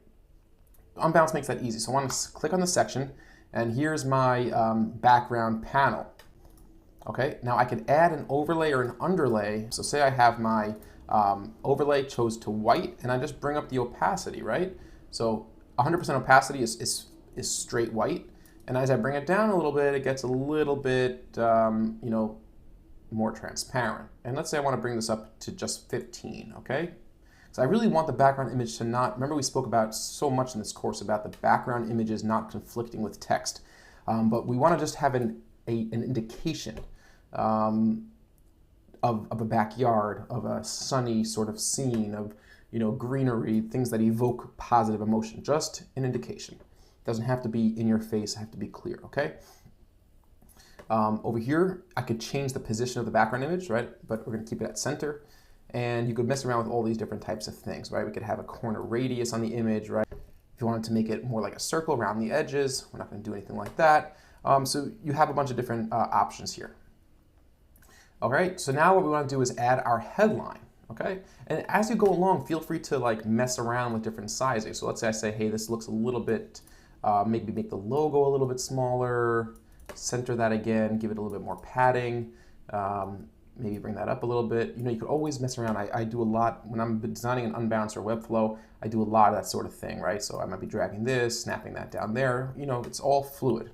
Unbounce makes that easy. So I want to click on the section, and here's my background panel. Okay, now I could add an overlay or an underlay. So say I have my overlay chose to white, and I just bring up the opacity, right? So 100% opacity is straight white, and as I bring it down a little bit, it gets a little bit, more transparent. And let's say I want to bring this up to just 15, okay? So I really want the background image to not, remember we spoke about so much in this course about the background images not conflicting with text, but we want to just have an indication of a backyard, of a sunny sort of scene, of greenery, things that evoke positive emotion, just an indication. Doesn't have to be in your face, it have to be clear, okay? Over here, I could change the position of the background image, right? But we're gonna keep it at center. And you could mess around with all these different types of things, right? We could have a corner radius on the image, right? If you wanted to make it more like a circle around the edges, we're not gonna do anything like that. So you have a bunch of different options here. All right, so now what we wanna do is add our headline. Okay, and as you go along, feel free to like mess around with different sizing. So let's say I say, hey, this looks a little bit, maybe make the logo a little bit smaller, center that again, give it a little bit more padding, maybe bring that up a little bit. You could always mess around. I do a lot, when I'm designing an Unbounce or Webflow, I do a lot of that sort of thing, right? So I might be dragging this, snapping that down there, it's all fluid.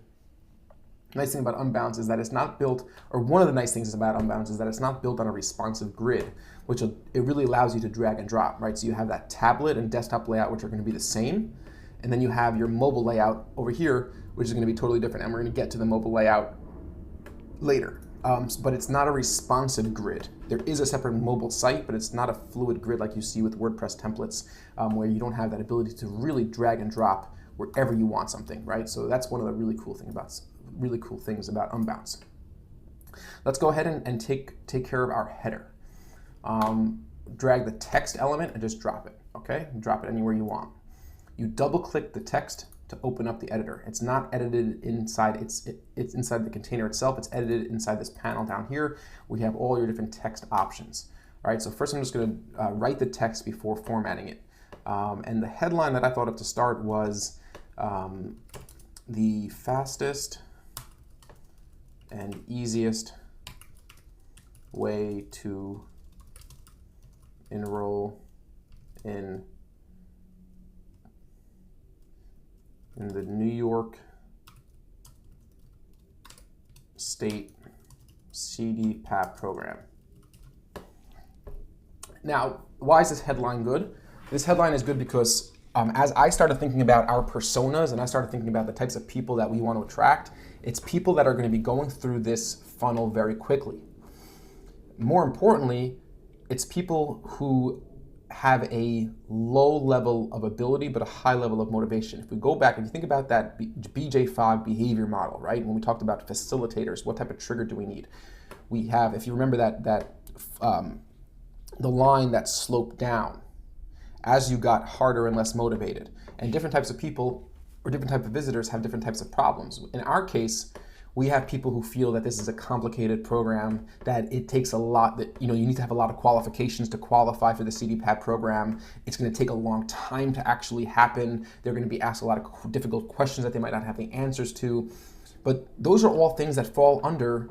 The nice thing about Unbounce is that it's not built, or one of the nice things about Unbounce is that it's not built on a responsive grid, which it really allows you to drag and drop, right? So you have that tablet and desktop layout, which are going to be the same. And then you have your mobile layout over here, which is going to be totally different. And we're going to get to the mobile layout later. But it's not a responsive grid. There is a separate mobile site, but it's not a fluid grid like you see with WordPress templates, where you don't have that ability to really drag and drop wherever you want something, right? So that's one of the really cool things about Unbounce. Let's go ahead and take care of our header. drag the text element and just drop it, okay? Drop it anywhere you want. You double click the text to open up the editor. It's not edited inside, it's inside the container itself. It's edited inside this panel down here. We have all your different text options. All right, so first I'm just gonna write the text before formatting it. And the headline that I thought of to start was the fastest and easiest way to enroll in the New York State CDPAP program. Now, why is this headline good? This headline is good because as I started thinking about our personas and I started thinking about the types of people that we want to attract, it's people that are going to be going through this funnel very quickly. More importantly, it's people who have a low level of ability but a high level of motivation. If we go back, if you think about that BJ Fogg behavior model, right? When we talked about facilitators, what type of trigger do we need? We have, if you remember the line that sloped down as you got harder and less motivated. And different types of people or different types of visitors have different types of problems. In our case, we have people who feel that this is a complicated program, that it takes a lot, that you need to have a lot of qualifications to qualify for the CDPAP program. It's going to take a long time to actually happen. They're going to be asked a lot of difficult questions that they might not have the answers to. But those are all things that fall under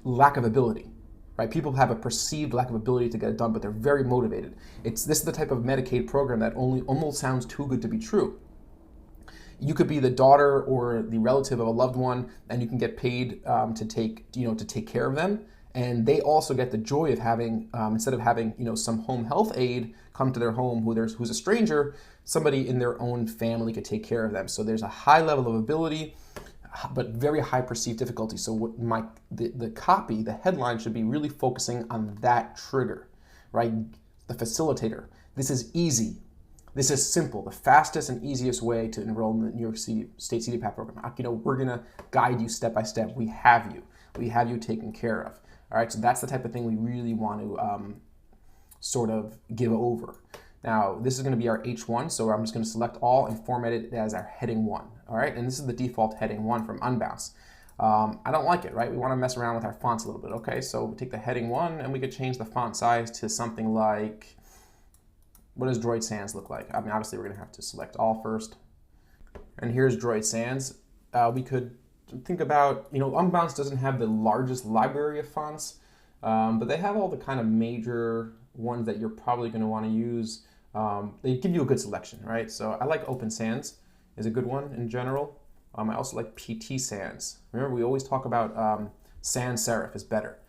lack of ability. Right? People have a perceived lack of ability to get it done, but they're very motivated. This is the type of Medicaid program that almost sounds too good to be true. You could be the daughter or the relative of a loved one, and you can get paid to take care of them. And they also get the joy of having, instead of having some home health aide come to their home who's a stranger, somebody in their own family could take care of them. So there's a high level of ability, but very high perceived difficulty. So what the copy, the headline should be really focusing on that trigger, right? The facilitator. This is easy. This is simple. The fastest and easiest way to enroll in the New York State CDPAP program. We're gonna guide you step by step. We have you taken care of. All right. So that's the type of thing we really want to sort of give over. Now, this is going to be our H1, so I'm just going to select all and format it as our heading 1, all right? And this is the default heading 1 from Unbounce. I don't like it, right? We want to mess around with our fonts a little bit, okay? So we take the heading 1 and we could change the font size to something like, what does Droid Sans look like? I mean, obviously we're going to have to select all first. And here's Droid Sans. We could think about, Unbounce doesn't have the largest library of fonts, but they have all the kind of major ones that you're probably going to want to use. They give you a good selection, right? So I like Open Sans is a good one in general. I also like PT Sans. Remember, we always talk about sans serif is better.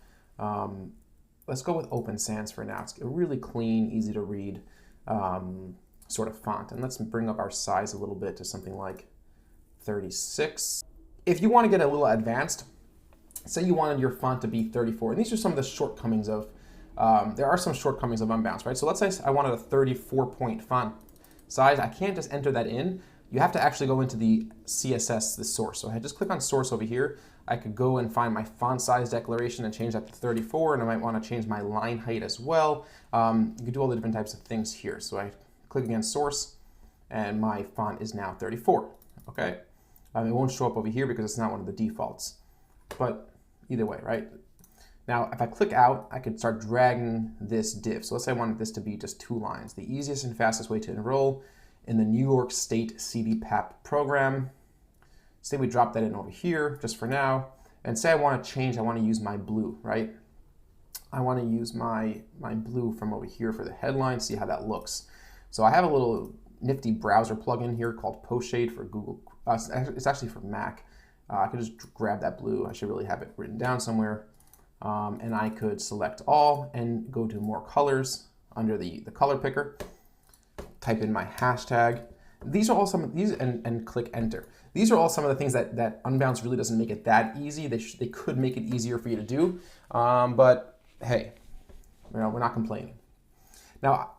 Let's go with Open Sans for now. It's a really clean, easy to read sort of font. And let's bring up our size a little bit to something like 36. If you want to get a little advanced, say you wanted your font to be 34, and these are some of the shortcomings of there are some shortcomings of Unbounce, right? So let's say I wanted a 34-point font size. I can't just enter that in. You have to actually go into the CSS, the source. So I just click on source over here. I could go and find my font size declaration and change that to 34, and I might want to change my line height as well. You can do all the different types of things here. So I click again source, and my font is now 34, okay? It won't show up over here because it's not one of the defaults, but either way, right? Now, if I click out, I could start dragging this div. So let's say I wanted this to be just 2 lines. The easiest and fastest way to enroll in the New York State CDPAP program. Say we drop that in over here just for now. And say I want to use my blue, right? I want to use my blue from over here for the headline, see how that looks. So I have a little nifty browser plugin here called Postshade for Google. It's actually for Mac. I could just grab that blue. I should really have it written down somewhere. And I could select all and go to more colors under the color picker, type in my hashtag. These are all some of these and click enter. These are all some of the things that Unbounce really doesn't make it that easy. They could make it easier for you to do, but hey, we're not complaining. Now,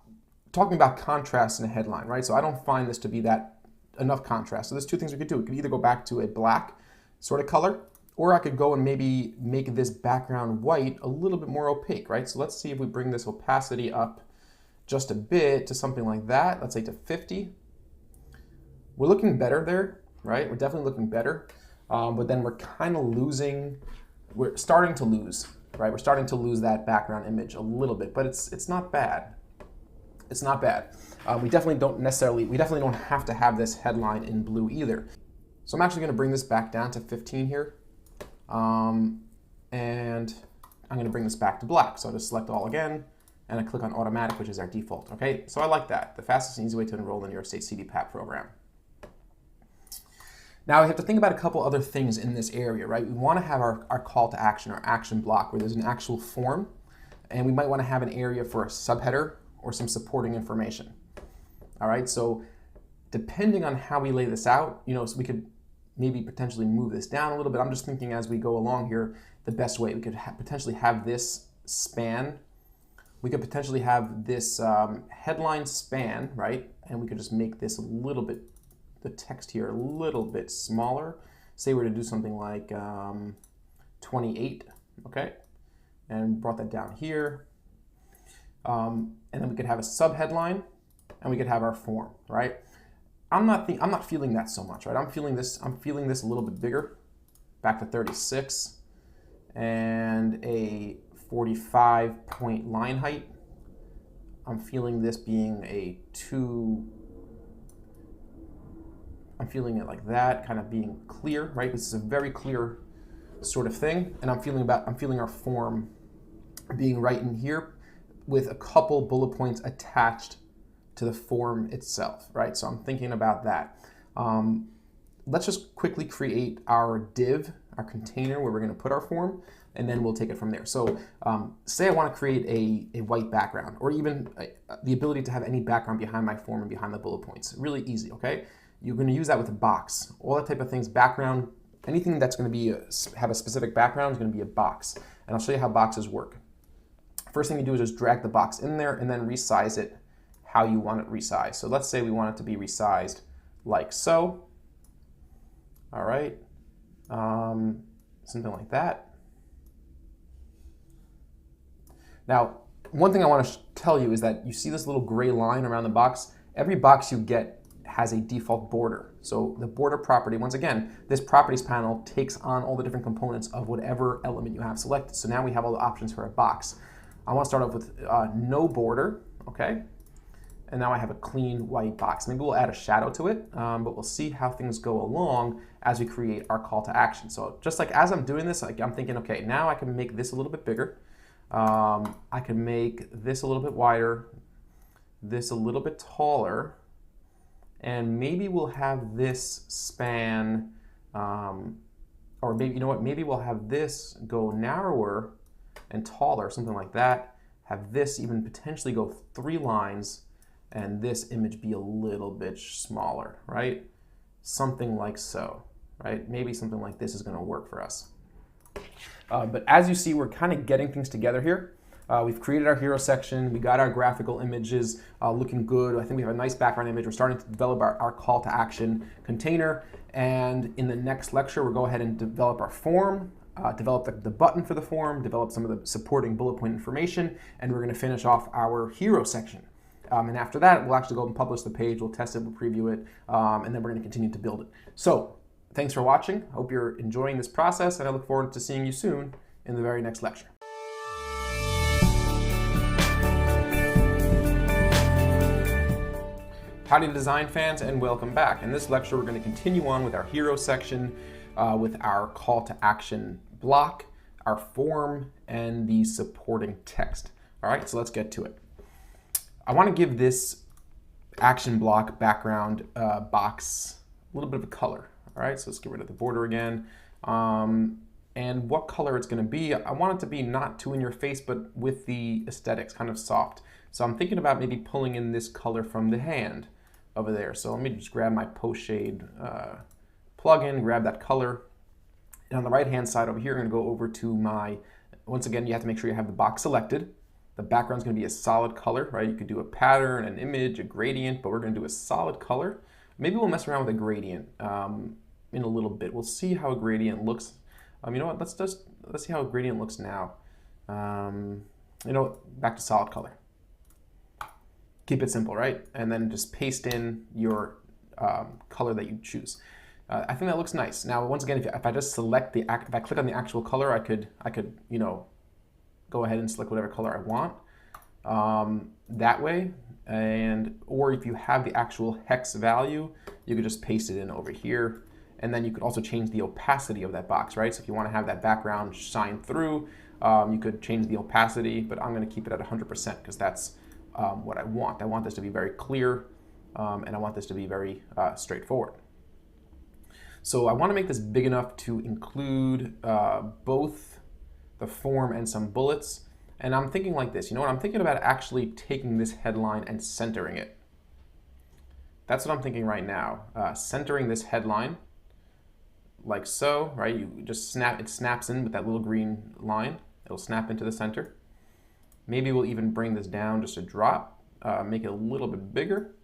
talking about contrast in a headline, right? So I don't find this to be that enough contrast. So there's 2 things we could do. We could either go back to a black sort of color, or I could go and maybe make this background white a little bit more opaque, right? So let's see if we bring this opacity up just a bit to something like that, let's say to 50. We're looking better there, right? We're definitely looking better, but then we're kind of losing, we're starting to lose, right? We're starting to lose that background image a little bit, but it's not bad. It's not bad. We definitely don't have to have this headline in blue either. So I'm actually going to bring this back down to 15 here, and I'm going to bring this back to black. So I'll just select all again, and I click on automatic, which is our default. Okay, so I like that. The fastest and easy way to enroll in the New York State CDPAP program. Now we have to think about a couple other things in this area, right? We want to have our call to action, our action block, where there's an actual form, and we might want to have an area for a subheader or some supporting information. All right, so depending on how we lay this out, so we could maybe potentially move this down a little bit. I'm just thinking as we go along here, the best way we could potentially have this span. We could potentially have this headline span, right? And we could just make this a little bit, the text here a little bit smaller. Say we're to do something like 28, okay? And brought that down here. And then we could have a subheadline, and we could have our form, right? I'm not feeling that so much, right? I'm feeling this a little bit bigger, back to 36, and a 45-point line height. I'm feeling this being a 2. I'm feeling it like that, kind of being clear, right? This is a very clear sort of thing, and I'm feeling our form being right in here with a couple bullet points attached to the form itself, right? So I'm thinking about that. Let's just quickly create our div, our container where we're going to put our form, and then we'll take it from there. So say I want to create a white background, or even the ability to have any background behind my form and behind the bullet points. Really easy, okay? You're going to use that with a box. All that type of things, background, anything that's going to have a specific background is going to be a box. And I'll show you how boxes work. First thing you do is just drag the box in there and then resize it how you want it resized. So let's say we want it to be resized like so. All right, something like that. Now, one thing I want to tell you is that you see this little gray line around the box. Every box you get has a default border. So the border property, once again, this properties panel takes on all the different components of whatever element you have selected. So now we have all the options for a box. I want to start off with no border, okay? And now I have a clean white box. Maybe we'll add a shadow to it, but we'll see how things go along as we create our call to action. So just like as I'm doing this, I'm thinking, okay, now I can make this a little bit bigger. I can make this a little bit wider, this a little bit taller, and maybe we'll have this span, or maybe, you know what, maybe we'll have this go narrower and taller, something like that. Have this even potentially go 3 lines, and this image be a little bit smaller, right? Something like so, right? Maybe something like this is going to work for us. But as you see, we're kind of getting things together here. We've created our hero section. We got our graphical images looking good. I think we have a nice background image. We're starting to develop our call to action container. And in the next lecture, we'll go ahead and develop our form, develop the button for the form, develop some of the supporting bullet point information, and we're going to finish off our hero section. And after that, we'll actually go and publish the page. We'll test it, we'll preview it, and then we're going to continue to build it. So thanks for watching. I hope you're enjoying this process, and I look forward to seeing you soon in the very next lecture. Howdy design fans, and welcome back. In this lecture, we're going to continue on with our hero section, with our call to action block, our form, and the supporting text. All right, so let's get to it. I want to give this action block background box a little bit of a color. All right, so let's get rid of the border again. And what color it's going to be, I want it to be not too in your face, but with the aesthetics, kind of soft. So I'm thinking about maybe pulling in this color from the hand over there. So let me just grab my post shade plugin, grab that color. And on the right hand side over here, I'm going to go over to my, once again, you have to make sure you have the box selected. The background's going to be a solid color, right? You could do a pattern, an image, a gradient, but we're going to do a solid color. Maybe we'll mess around with a gradient in a little bit. We'll see how a gradient looks. You know what? Let's see how a gradient looks now. You know, back to solid color. Keep it simple, right? And then just paste in your color that you choose. I think that looks nice. Now, once again, if I just select if I click on the actual color, I could go ahead and select whatever color I want that way. Or if you have the actual hex value, you could just paste it in over here. And then you could also change the opacity of that box, right? So if you want to have that background shine through, you could change the opacity, but I'm going to keep it at 100% because that's what I want. I want this to be very clear, and I want this to be very straightforward. So I want to make this big enough to include both the form and some bullets. And I'm thinking like this, I'm thinking about actually taking this headline and centering it. That's what I'm thinking right now. Centering this headline like so, right? You just it snaps in with that little green line. It'll snap into the center. Maybe we'll even bring this down just a drop, make it a little bit bigger.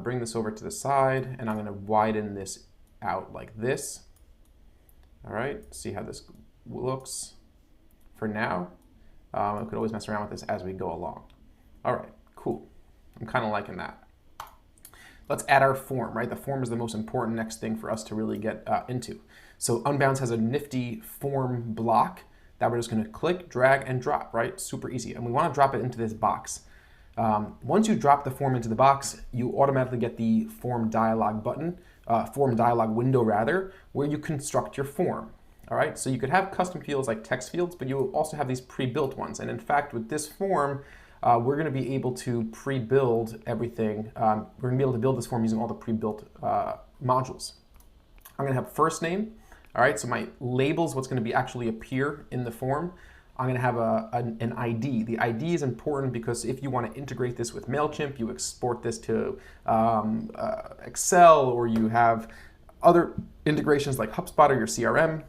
Bring this over to the side, and I'm going to widen this out like this. All right, see how this looks for now. I could always mess around with this as we go along. All right, cool. I'm kind of liking that. Let's add our form, right? The form is the most important next thing for us to really get into. So Unbounce has a nifty form block that we're just going to click, drag, and drop, right? Super easy. And we want to drop it into this box. Once you drop the form into the box, you automatically get the form dialog button, form dialog window rather, where you construct your form. All right, so you could have custom fields like text fields, but you will also have these pre-built ones. And in fact, with this form, we're going to be able to pre-build everything. We're going to be able to build this form using all the pre-built modules. I'm going to have first name. All right, so my label is what's going to be actually appear in the form. I'm going to have an ID. The ID is important because if you want to integrate this with MailChimp, you export this to Excel, or you have other integrations like HubSpot or your CRM,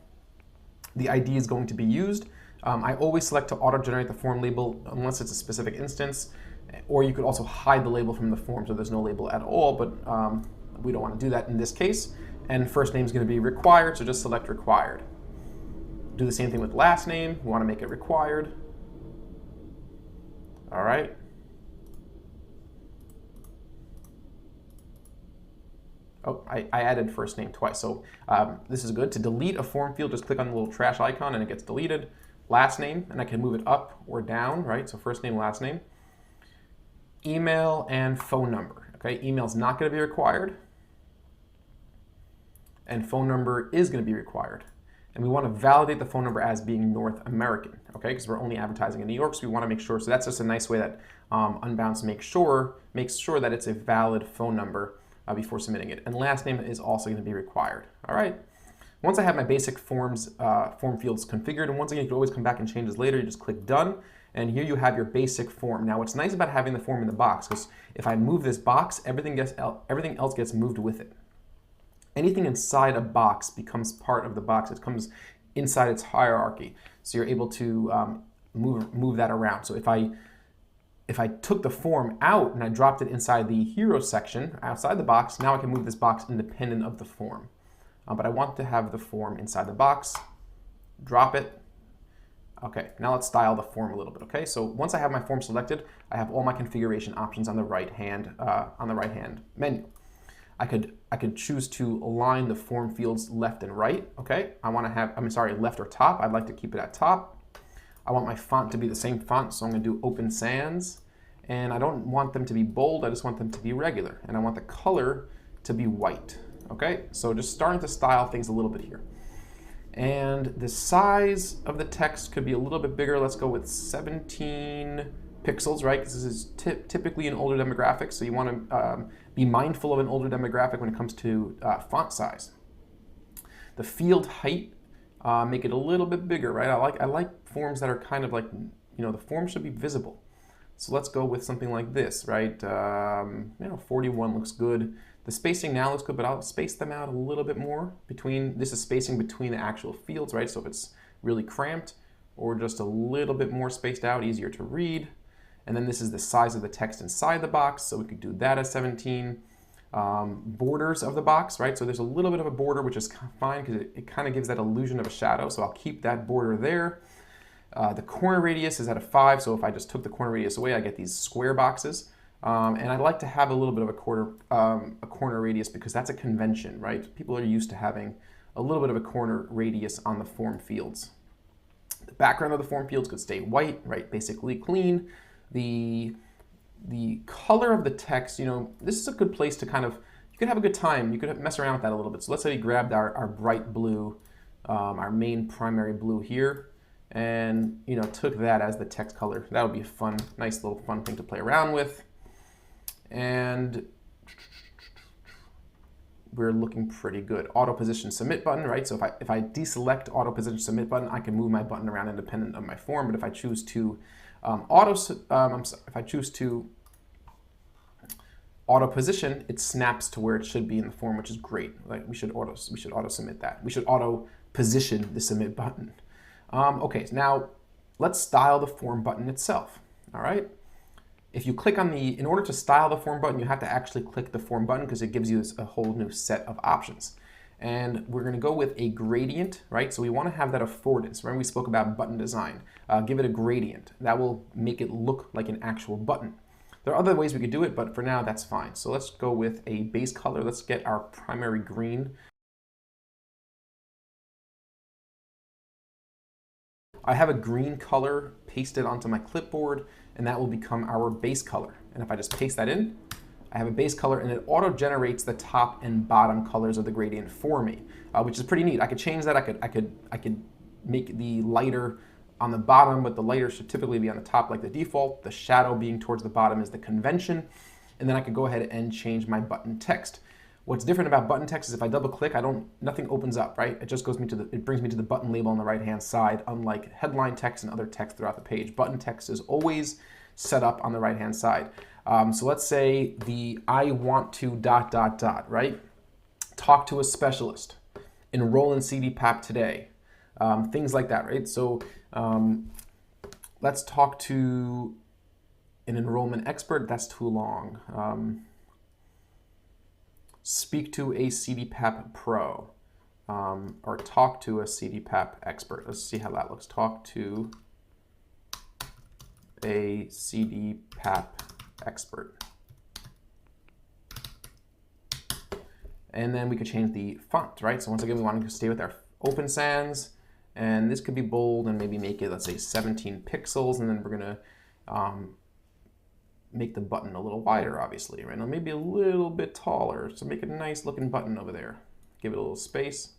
the ID is going to be used. I always select to auto-generate the form label unless it's a specific instance, or you could also hide the label from the form so there's no label at all, but we don't want to do that in this case. And first name is going to be required, so just select required. Do the same thing with last name. We want to make it required. All right. Oh, I added first name twice, so this is good. To delete a form field, just click on the little trash icon and it gets deleted. Last name, and I can move it up or down, right? So first name, last name. Email and phone number, okay? Email is not going to be required, and phone number is going to be required. And we want to validate the phone number as being North American, okay? Because we're only advertising in New York, so we want to make sure. So that's just a nice way that Unbounce makes sure that it's a valid phone number before submitting it. And last name is also going to be required. All right. Once I have my basic form fields configured, and once again, you can always come back and change this later. You just click done, and here you have your basic form. Now, what's nice about having the form in the box, because if I move this box, everything else gets moved with it. Anything inside a box becomes part of the box. It comes inside its hierarchy, so you're able to move that around. So if I took the form out and I dropped it inside the hero section outside the box, now I can move this box independent of the form. But I want to have the form inside the box. Drop it. Okay, now let's style the form a little bit. Okay, so once I have my form selected, I have all my configuration options on the right hand menu. I could choose to align the form fields left and right. Okay, left or top. I'd like to keep it at top. I want my font to be the same font, so I'm going to do Open Sans. And I don't want them to be bold, I just want them to be regular. And I want the color to be white. Okay, so just starting to style things a little bit here. And the size of the text could be a little bit bigger. Let's go with 17 pixels, right? Because this is typically an older demographic, so you want to be mindful of an older demographic when it comes to font size. The field height, make it a little bit bigger, right? I like forms that are kind of like, the form should be visible. So let's go with something like this, right? 41 looks good. The spacing now looks good, but I'll space them out a little bit more this is spacing between the actual fields, right? So if it's really cramped or just a little bit more spaced out, easier to read. And then this is the size of the text inside the box, so we could do that as 17. Borders of the box, right? So there's a little bit of a border, which is fine because it kind of gives that illusion of a shadow, so I'll keep that border there. The corner radius is at a 5, so if I just took the corner radius away, I get these square boxes. And I like to have a little bit of a corner radius because that's a convention, right? People are used to having a little bit of a corner radius on the form fields. The background of the form fields could stay white, right? Basically clean. The color of the text, this is a good place to kind of, you could have a good time. You could mess around with that a little bit. So let's say we grabbed our bright blue, our main primary blue here, and took that as the text color. That would be a fun, nice little fun thing to play around with. And we're looking pretty good. Auto position submit button, right? So if I deselect auto position submit button, I can move my button around independent of my form. But if I choose to auto position, it snaps to where it should be in the form, which is great. Like we should auto submit that. We should auto position the submit button. Okay, so now let's style the form button itself. All right. If you click on in order to style the form button, you have to actually click the form button because it gives you a whole new set of options. And we're going to go with a gradient, right? So we want to have that affordance. Remember we spoke about button design. Give it a gradient. That will make it look like an actual button. There are other ways we could do it, but for now that's fine. So let's go with a base color. Let's get our primary green. I have a green color pasted onto my clipboard, and that will become our base color. And if I just paste that in, I have a base color, and it auto-generates the top and bottom colors of the gradient for me, which is pretty neat. I could change that. I could make the lighter on the bottom, but the lighter should typically be on the top like the default. The shadow being towards the bottom is the convention. And then I could go ahead and change my button text. What's different about button text is if I double click, nothing opens up, right? It just it brings me to the button label on the right-hand side, unlike headline text and other text throughout the page. Button text is always set up on the right-hand side. So let's say I want to ... right? Talk to a specialist, enroll in CDPAP today, things like that, right? So let's talk to an enrollment expert. That's too long. Speak to a CDPAP pro, or talk to a CDPAP expert. Let's see how that looks. Talk to a CDPAP expert. And then we could change the font, right? So once again, we want to stay with our open sans, and this could be bold and maybe make it, let's say 17 pixels, and then we're gonna make the button a little wider, obviously, right? Now maybe a little bit taller, so make it a nice looking button over there. Give it a little space.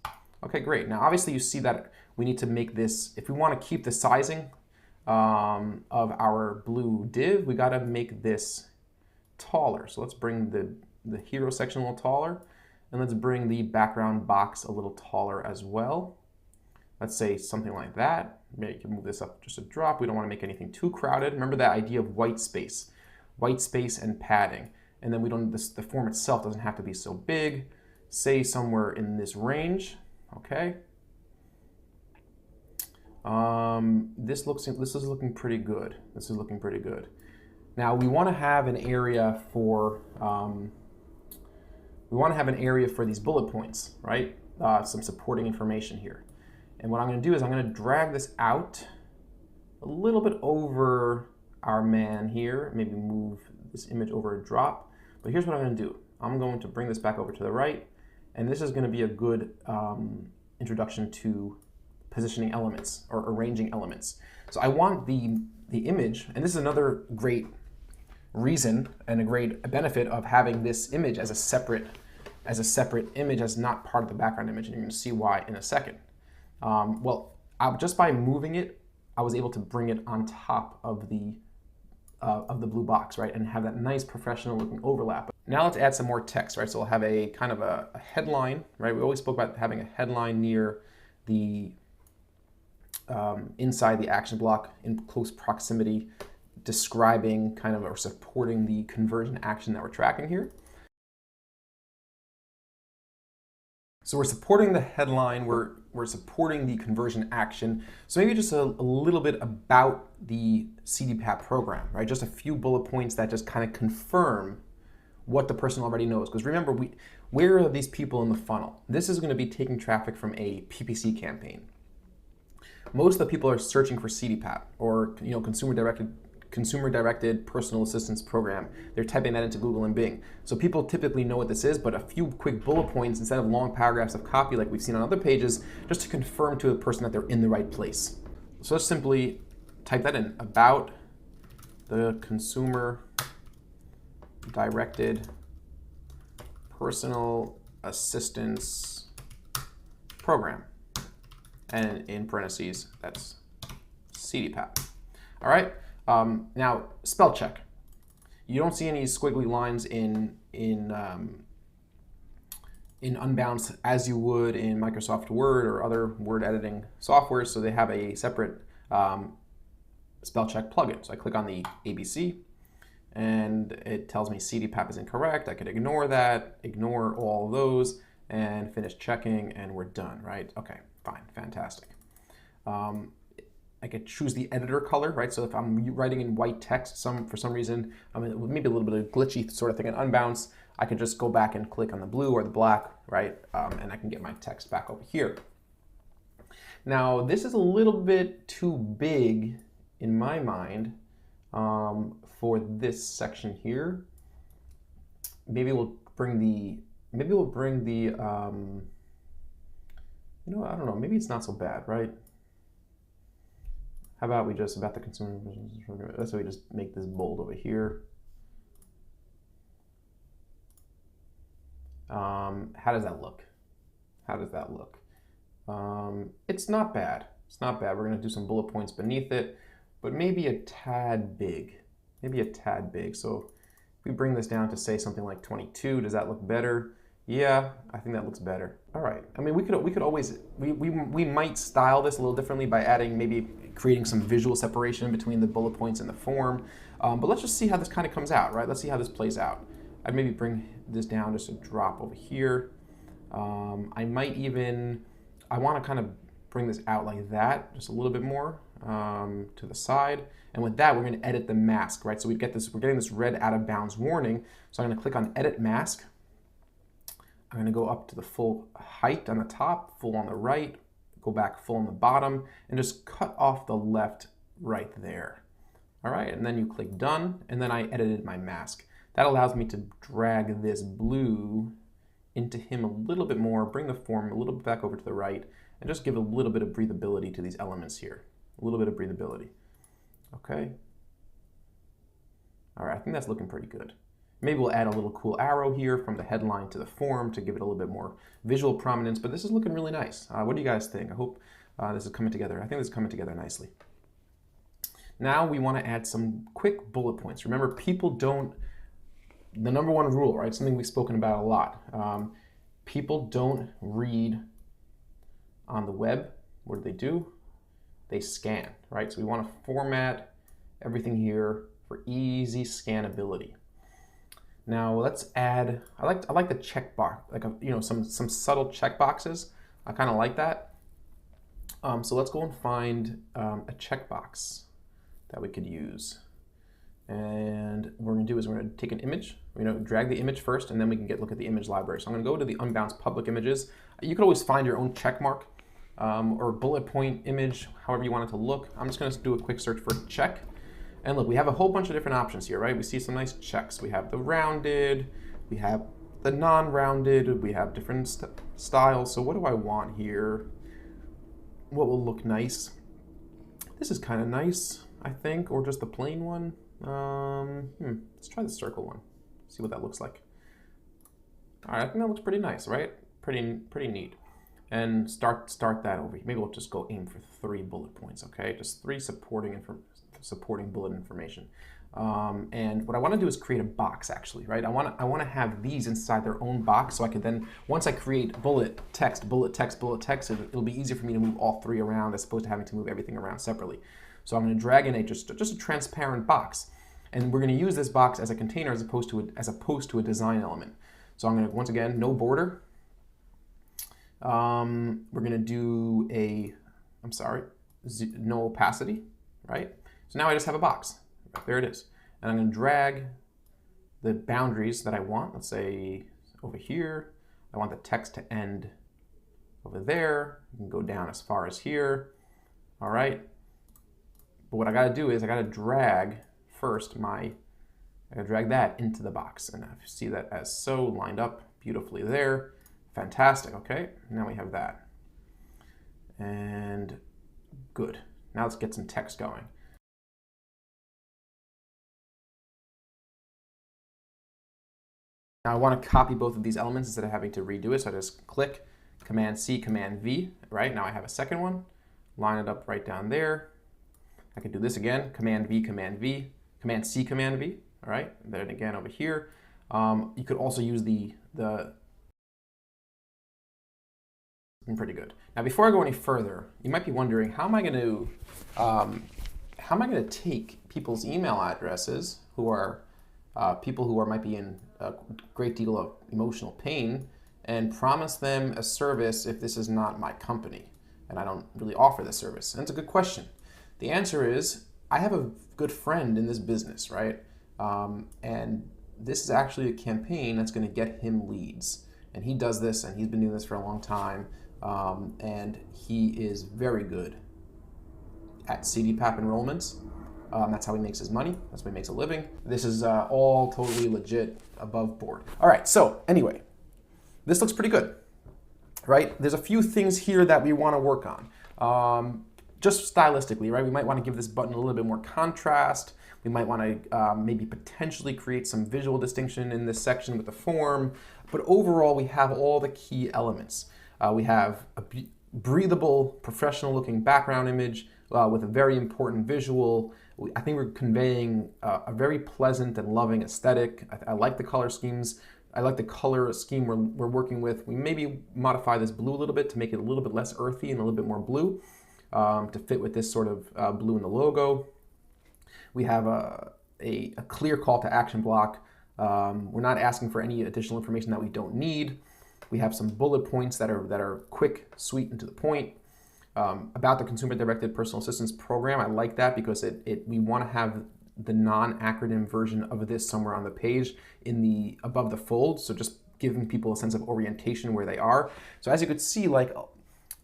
Okay, great. Now obviously you see that we need to make this, if we want to keep the sizing of our blue div, we got to make this taller. So let's bring the hero section a little taller, and let's bring the background box a little taller as well. Let's say something like that. Maybe you can move this up just a drop. We don't want to make anything too crowded. Remember that idea of white space and padding. And then the form itself doesn't have to be so big. Say somewhere in this range, okay? This is looking pretty good. This is looking pretty good. Now we want to have an area for these bullet points, right? Some supporting information here. And what I'm going to do is I'm going to drag this out a little bit over our man here, maybe move this image over a drop. But here's what I'm going to do. I'm going to bring this back over to the right, and this is going to be a good introduction to positioning elements or arranging elements. So I want the image, and this is another great reason and a great benefit of having this image as a separate image, as not part of the background image, and you're going to see why in a second. Just by moving it, I was able to bring it on top of the blue box, right, and have that nice professional looking overlap. Now let's add some more text, right? So we'll have a kind of a headline, right? We always spoke about having a headline near the inside the action block in close proximity, describing kind of or supporting the conversion action that we're tracking here. So we're supporting the headline, we're supporting the conversion action. So maybe just a little bit about the CDPAP program, right? Just a few bullet points that just kind of confirm what the person already knows. Because remember, where are these people in the funnel? This is going to be taking traffic from a PPC campaign. Most of the people are searching for CDPAP or consumer directed consumer-directed personal assistance program. They're typing that into Google and Bing. So people typically know what this is, but a few quick bullet points instead of long paragraphs of copy like we've seen on other pages, just to confirm to a person that they're in the right place. So let's simply type that in, about the consumer-directed personal assistance program. And in parentheses, that's CDPAP. All right, now spell check. You don't see any squiggly lines in Unbounce as you would in Microsoft Word or other word editing software, so they have a separate spell check plugin. So I click on the ABC, and it tells me CDPAP is incorrect. I could ignore that, ignore all those, and finish checking, and we're done, right? Okay, fine, fantastic. I could choose the editor color, right? So if I'm writing in white text, for some reason, maybe a little bit of glitchy sort of thing in Unbounce, I could just go back and click on the blue or the black, right? And I can get my text back over here. Now, this is a little bit too big in my mind for this section here. Maybe we'll bring the, I don't know, maybe it's not so bad, right? How about we just, about the consumer, let's say we just make this bold over here. How does that look? How does that look? It's not bad. It's not bad. We're going to do some bullet points beneath it, but maybe a tad big. Maybe a tad big. So if we bring this down to say something like 22, does that look better? Yeah, I think that looks better. All right. I mean, we could always, we might style this a little differently by adding, maybe creating some visual separation between the bullet points and the form. But let's just see how this kind of comes out, right? Let's see how this plays out. I'd maybe bring this down just a drop over here. I might even, I want to kind of bring this out like that, just a little bit more to the side. And with that, we're going to edit the mask, right? So we get this, we're getting this red out of bounds warning. So I'm going to click on Edit Mask. I'm going to go up to the full height on the top, full on the right, go back full on the bottom, and just cut off the left right there. All right, and then you click Done, and then I edited my mask. That allows me to drag this blue into him a little bit more, bring the form a little bit back over to the right, and just give a little bit of breathability to these elements here. A little bit of breathability. Okay. All right, I think that's looking pretty good. Maybe we'll add a little cool arrow here from the headline to the form to give it a little bit more visual prominence, but this is looking really nice. What do you guys think? I hope this is coming together. I think this is coming together nicely. Now we want to add some quick bullet points. Remember, people don't, the number one rule, right? Something we've spoken about a lot. People don't read on the web. What do? They scan, right? So we want to format everything here for easy scannability. Now let's add, I like the check box, like some subtle check boxes. I kind of like that. So let's go and find a checkbox that we could use. And what we're going to do is we're going to take an image. We're going to drag the image first, and then we can look at the image library. So I'm going to go to the Unbounce public images. You could always find your own check mark or bullet point image, however you want it to look. I'm just going to do a quick search for check. And look, we have a whole bunch of different options here, right? We see some nice checks. We have the rounded, we have the non-rounded, we have different styles. So what do I want here? What will look nice? This is kind of nice, I think, or just the plain one. Let's try the circle one. See what that looks like. All right, I think that looks pretty nice, right? Pretty neat. And start that over here. Maybe we'll just go aim for 3 bullet points, okay? Just 3 supporting bullet information. And what I want to do is create a box, actually, right? I want to have these inside their own box, so I can then, once I create bullet text, it'll be easier for me to move all 3 around as opposed to having to move everything around separately. So I'm going to drag in just a transparent box, and we're going to use this box as a container as opposed to a design element. So I'm going to, once again, no border. We're going to do no opacity, right? So now I just have a box. There it is. And I'm going to drag the boundaries that I want. Let's say over here, I want the text to end over there. You can go down as far as here. All right. But what I got to do is I got to drag first I gotta drag that into the box, and I see that as so lined up beautifully there. Fantastic, okay, now we have that. And good. Now let's get some text going. Now I want to copy both of these elements instead of having to redo it, so I just click, Command-C, Command-V, right? Now I have a second one, line it up right down there. I can do this again, Command-V, Command-V, Command-C, Command-V, all right? Then again over here. You could also use the pretty good. Now before I go any further, you might be wondering, how am I going to take people's email addresses who are people who might be in a great deal of emotional pain and promise them a service if this is not my company and I don't really offer this service? And it's a good question. The answer is, I have a good friend in this business, right? And this is actually a campaign that's going to get him leads. And he does this, and he's been doing this for a long time, and he is very good at CDPAP enrollments. That's how he makes his money. That's how he makes a living. This is all totally legit, above board. All right, so anyway, this looks pretty good, right? There's a few things here that we want to work on. Just stylistically, right? We might want to give this button a little bit more contrast. We might want to maybe potentially create some visual distinction in this section with the form. But overall, we have all the key elements. We have a breathable, professional-looking background image with a very important visual. I think we're conveying a very pleasant and loving aesthetic. I like the color schemes. I like the color scheme we're working with. We maybe modify this blue a little bit to make it a little bit less earthy and a little bit more blue to fit with this sort of blue in the logo. We have a clear call to action block. We're not asking for any additional information that we don't need. We have some bullet points that are quick, sweet, and to the point. About the consumer-directed personal assistance program, I like that because we want to have the non-acronym version of this somewhere on the page above the fold, so just giving people a sense of orientation where they are. So as you could see, like,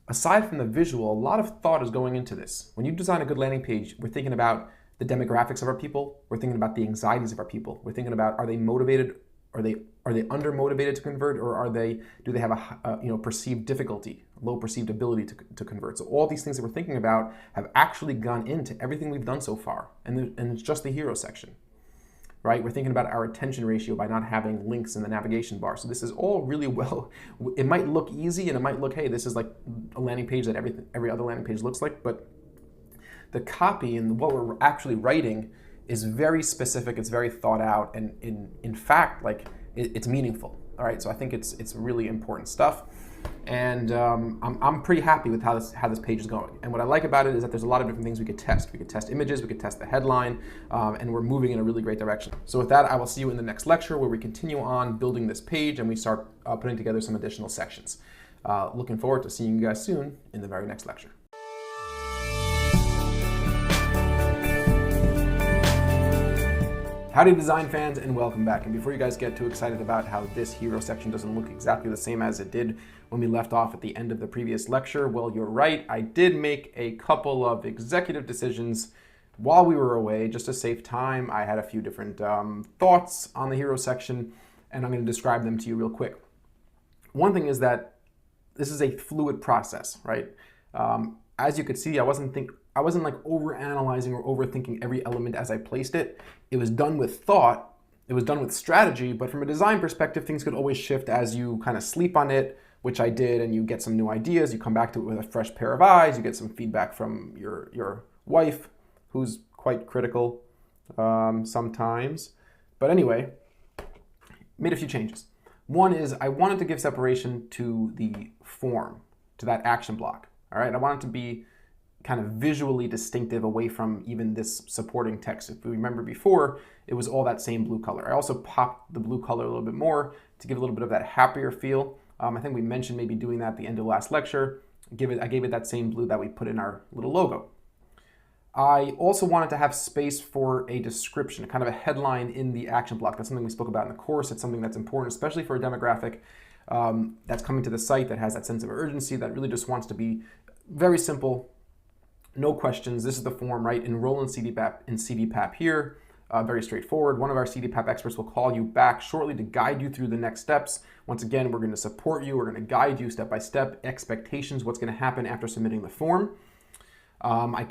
aside from the visual, a lot of thought is going into this. When you design a good landing page, we're thinking about the demographics of our people. We're thinking about the anxieties of our people. We're thinking about, are they motivated? Are they under motivated to convert, or do they have a perceived difficulty, low perceived ability to convert? So all these things that we're thinking about have actually gone into everything we've done so far, and it's just the hero section, right? We're thinking about our attention ratio by not having links in the navigation bar. So this is all really well. It might look easy, and it might look, hey, this is like a landing page that every other landing page looks like, but the copy and what we're actually writing is very specific, it's very thought out, and in fact, like, it's meaningful. All right, so I think it's really important stuff, and I'm pretty happy with how this page is going. And what I like about it is that there's a lot of different things we could test. We could test images, we could test the headline, and we're moving in a really great direction. So with that, I will see you in the next lecture where we continue on building this page and we start putting together some additional sections. Looking forward to seeing you guys soon in the very next lecture. Howdy design fans, and welcome back. And before you guys get too excited about how this hero section doesn't look exactly the same as it did when we left off at the end of the previous lecture, well, you're right. I did make a couple of executive decisions while we were away just to save time. I had a few different thoughts on the hero section, and I'm going to describe them to you real quick. One thing is that this is a fluid process, right? As you could see, I wasn't like over-analyzing or overthinking every element as I placed it. It was done with thought, it was done with strategy, but from a design perspective, things could always shift as you kind of sleep on it, which I did, and you get some new ideas, you come back to it with a fresh pair of eyes, you get some feedback from your wife, who's quite critical sometimes. But anyway, made a few changes. One is I wanted to give separation to the form, to that action block, all right? I wanted to be kind of visually distinctive away from even this supporting text. If we remember before, it was all that same blue color. I also popped the blue color a little bit more to give a little bit of that happier feel. I think we mentioned maybe doing that at the end of last lecture. I gave it that same blue that we put in our little logo. I also wanted to have space for a description, kind of a headline in the action block. That's something we spoke about in the course. It's something that's important, especially for a demographic that's coming to the site that has that sense of urgency, that really just wants to be very simple. No questions. This is the form, right? Enroll in CDPAP here. very straightforward. One of our CDPAP experts will call you back shortly to guide you through the next steps. Once again, we're going to support you. We're going to guide you step by step, expectations, what's going to happen after submitting the form. I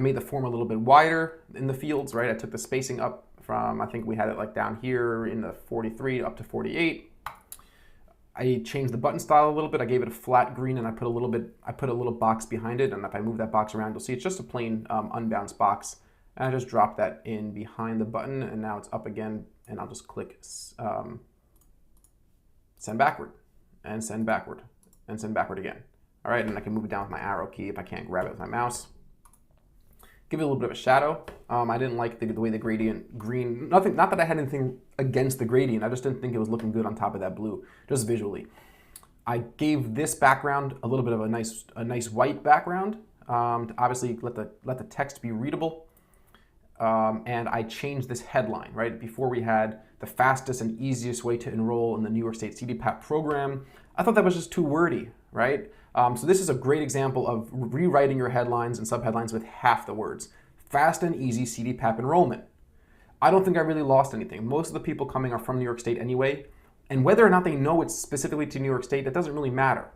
made the form a little bit wider in the fields, right? I took the spacing up from, I think we had it like down here in the 43 up to 48. I changed the button style a little bit. I gave it a flat green and I put a little box behind it. And if I move that box around, you'll see it's just a plain unbounced box. And I just dropped that in behind the button and now it's up again. And I'll just click send backward and send backward and send backward again. All right, and I can move it down with my arrow key if I can't grab it with my mouse. Give it a little bit of a shadow. I didn't like the way the gradient green, not that I had anything against the gradient, I just didn't think it was looking good on top of that blue, just visually. I gave this background a little bit of a nice white background to obviously let the text be readable. And I changed this headline, right? Before we had the fastest and easiest way to enroll in the New York State CDPAP program. I thought that was just too wordy, right? So this is a great example of rewriting your headlines and subheadlines with half the words. Fast and easy CDPAP enrollment. I don't think I really lost anything. Most of the people coming are from New York State anyway, and whether or not they know it's specifically to New York State, that doesn't really matter,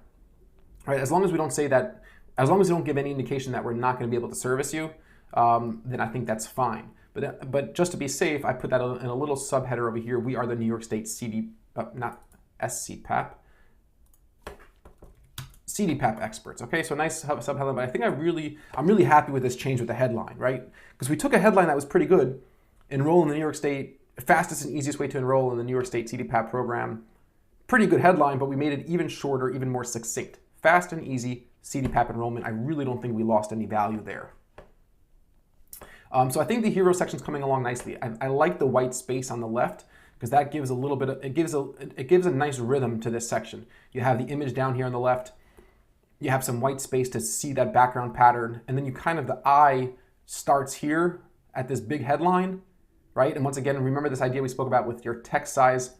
right? As long as we don't say that, as long as we don't give any indication that we're not going to be able to service you, then I think that's fine. But just to be safe, I put that in a little subheader over here. We are the New York State SCPAP experts. Okay, so nice subheadline, but I think I'm really happy with this change with the headline, right? Because we took a headline that was pretty good, enroll in the New York State, fastest and easiest way to enroll in the New York State CDPAP program. Pretty good headline, but we made it even shorter, even more succinct. Fast and easy CDPAP enrollment. I really don't think we lost any value there. So I think the hero section's coming along nicely. I like the white space on the left because that gives a little bit of, it gives a nice rhythm to this section. You have the image down here on the left. You have some white space to see that background pattern. And then you the eye starts here at this big headline, right? And once again, remember this idea we spoke about with your text size.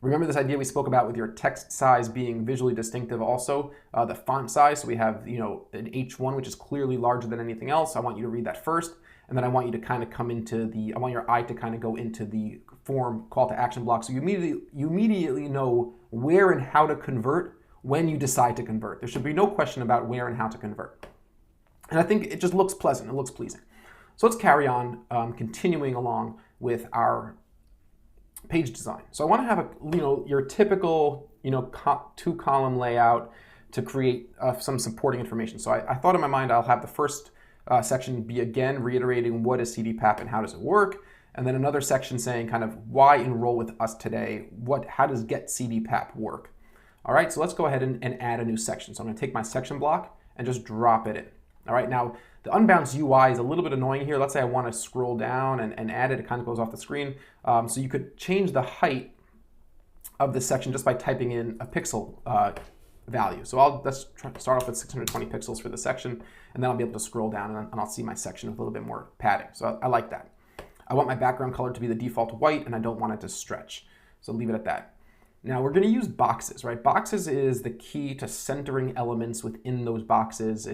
Remember this idea we spoke about with your text size being visually distinctive also. The font size, so we have an H1, which is clearly larger than anything else. I want you to read that first. And then I want you to kind of come into I want your eye to kind of go into the form call to action block. So you immediately know where and how to convert when you decide to convert. There should be no question about where and how to convert. And I think it just looks pleasant, it looks pleasing. So let's carry on, continuing along with our page design. So I want to have your typical, two-column layout to create some supporting information. So I thought in my mind I'll have the first section be again reiterating what is CDPAP and how does it work, and then another section saying kind of why enroll with us today, how does Get CDPAP work. All right, so let's go ahead and add a new section. So I'm going to take my section block and just drop it in. All right, now the unbounced UI is a little bit annoying here. Let's say I want to scroll down and add it. It kind of goes off the screen. So you could change the height of this section just by typing in a pixel value. So let's start off with 620 pixels for the section, and then I'll be able to scroll down and I'll see my section with a little bit more padding. So I like that. I want my background color to be the default white, and I don't want it to stretch. So leave it at that. Now we're going to use boxes, right? Boxes is the key to centering elements within those boxes.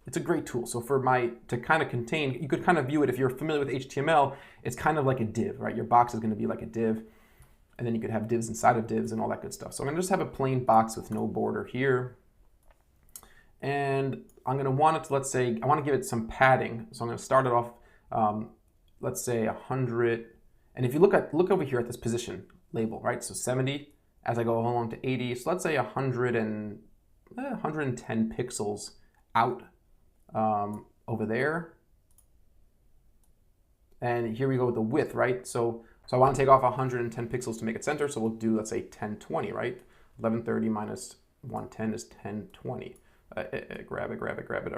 It's a great tool. So to kind of contain, you could kind of view it, if you're familiar with HTML, it's kind of like a div, right? Your box is going to be like a div, and then you could have divs inside of divs and all that good stuff. So I'm going to just have a plain box with no border here. And I'm going to want it to, let's say, I want to give it some padding. So I'm going to start it off, let's say 100. And if you look over here at this position label, right? So 70 as I go along to 80. So let's say 110 pixels out over there. And here we go with the width, right? So I want to take off 110 pixels to make it center. So we'll do, let's say 1020, right? 1130 minus 110 is 1020. Grab it. All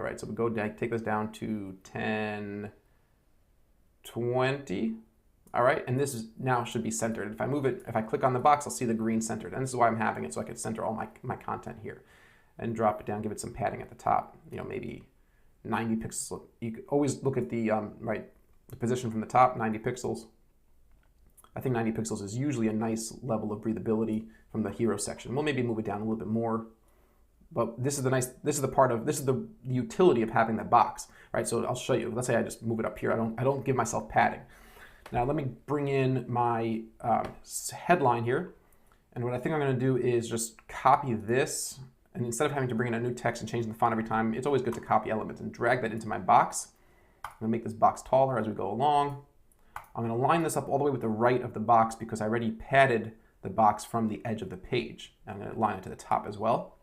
right, so we go down, take this down to 1020. All right, and this now should be centered. If I move it, if I click on the box, I'll see the green centered. And this is why I'm having it, so I can center all my content here. And drop it down, give it some padding at the top, maybe 90 pixels. You could always look at the the position from the top, 90 pixels. I think 90 pixels is usually a nice level of breathability from the hero section. We'll maybe move it down a little bit more, But this is the utility of having that box, right? So I'll show you. Let's say I just move it up here. I don't give myself padding. Now let me bring in my headline here. And what I think I'm going to do is just copy this. And instead of having to bring in a new text and change the font every time, it's always good to copy elements and drag that into my box. I'm going to make this box taller as we go along. I'm going to line this up all the way with the right of the box because I already padded the box from the edge of the page. I'm going to line it to the top as well.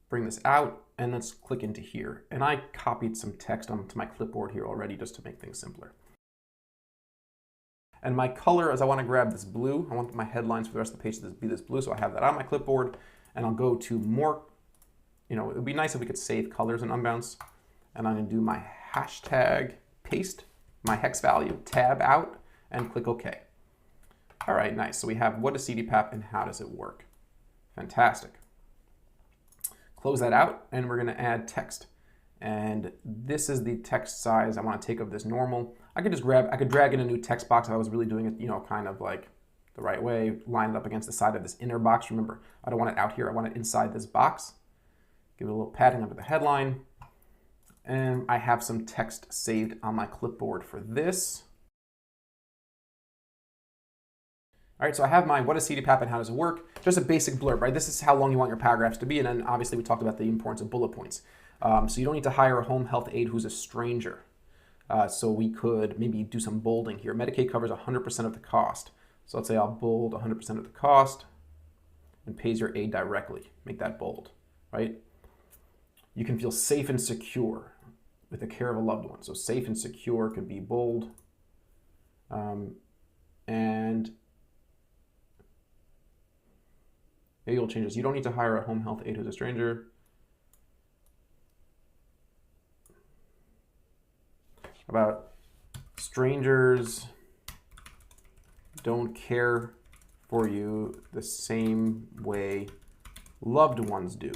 Bring this out and let's click into here. And I copied some text onto my clipboard here already just to make things simpler. And my color is I want to grab this blue. I want my headlines for the rest of the page to be this blue, so I have that on my clipboard. And I'll go to more, it would be nice if we could save colors in Unbounce. And I'm going to do my hashtag paste, my hex value, tab out, and click OK. All right, nice. So we have what is CDPAP and how does it work? Fantastic. Close that out, and we're going to add text. And this is the text size I want to take of this normal. I could drag in a new text box if I was really doing it, kind of like the right way, line it up against the side of this inner box. Remember, I don't want it out here. I want it inside this box. Give it a little padding under the headline. And I have some text saved on my clipboard for this. All right, so I have my what is CDPAP and how does it work? Just a basic blurb, right? This is how long you want your paragraphs to be. And then obviously we talked about the importance of bullet points. So you don't need to hire a home health aide who's a stranger. So we could maybe do some bolding here. Medicaid covers 100% of the cost. So let's say I'll bold 100% of the cost and pays your aide directly. Make that bold, right? You can feel safe and secure with the care of a loved one. So safe and secure could be bold. And maybe you'll change this. You don't need to hire a home health aide who's a stranger. About strangers don't care for you the same way loved ones do.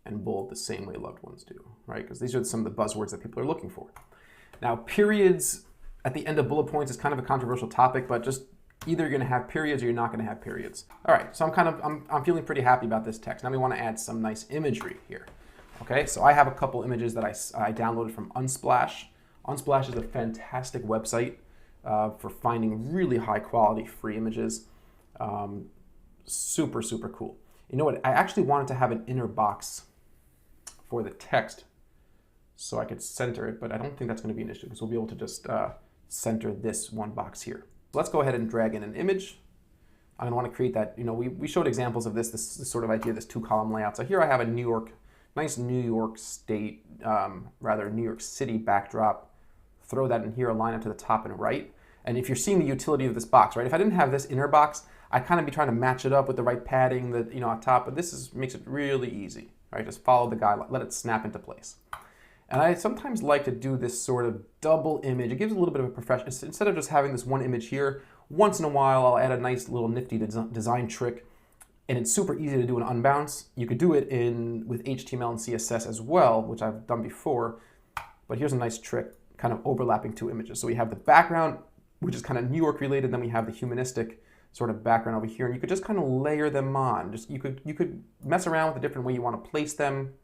And bold the same way loved ones do, right? Because these are some of the buzzwords that people are looking for. Now, periods at the end of bullet points is kind of a controversial topic, but just either you're going to have periods or you're not going to have periods. All right, so I'm feeling pretty happy about this text. Now we want to add some nice imagery here. Okay, so I have a couple images that I downloaded from Unsplash. Unsplash is a fantastic website for finding really high quality free images. Super, super cool. You know what? I actually wanted to have an inner box for the text so I could center it, but I don't think that's going to be an issue because we'll be able to just center this one box here. Let's go ahead and drag in an image. I'm going to want to create that, we showed examples of this sort of idea, this two-column layout. So here I have a nice New York State, New York City backdrop. Throw that in here, align it to the top and right. And if you're seeing the utility of this box, right? If I didn't have this inner box, I'd kind of be trying to match it up with the right padding that, on top, but this makes it really easy, right? Just follow the guideline, let it snap into place. And I sometimes like to do this sort of double image. It gives a little bit of a profession. Instead of just having this one image here, once in a while I'll add a nice little nifty design trick. And it's super easy to do in Unbounce. You could do it with HTML and CSS as well, which I've done before. But here's a nice trick, kind of overlapping two images. So we have the background, which is kind of New York related. Then we have the humanistic sort of background over here. And you could just kind of layer them on. You could mess around with the different way you want to place them.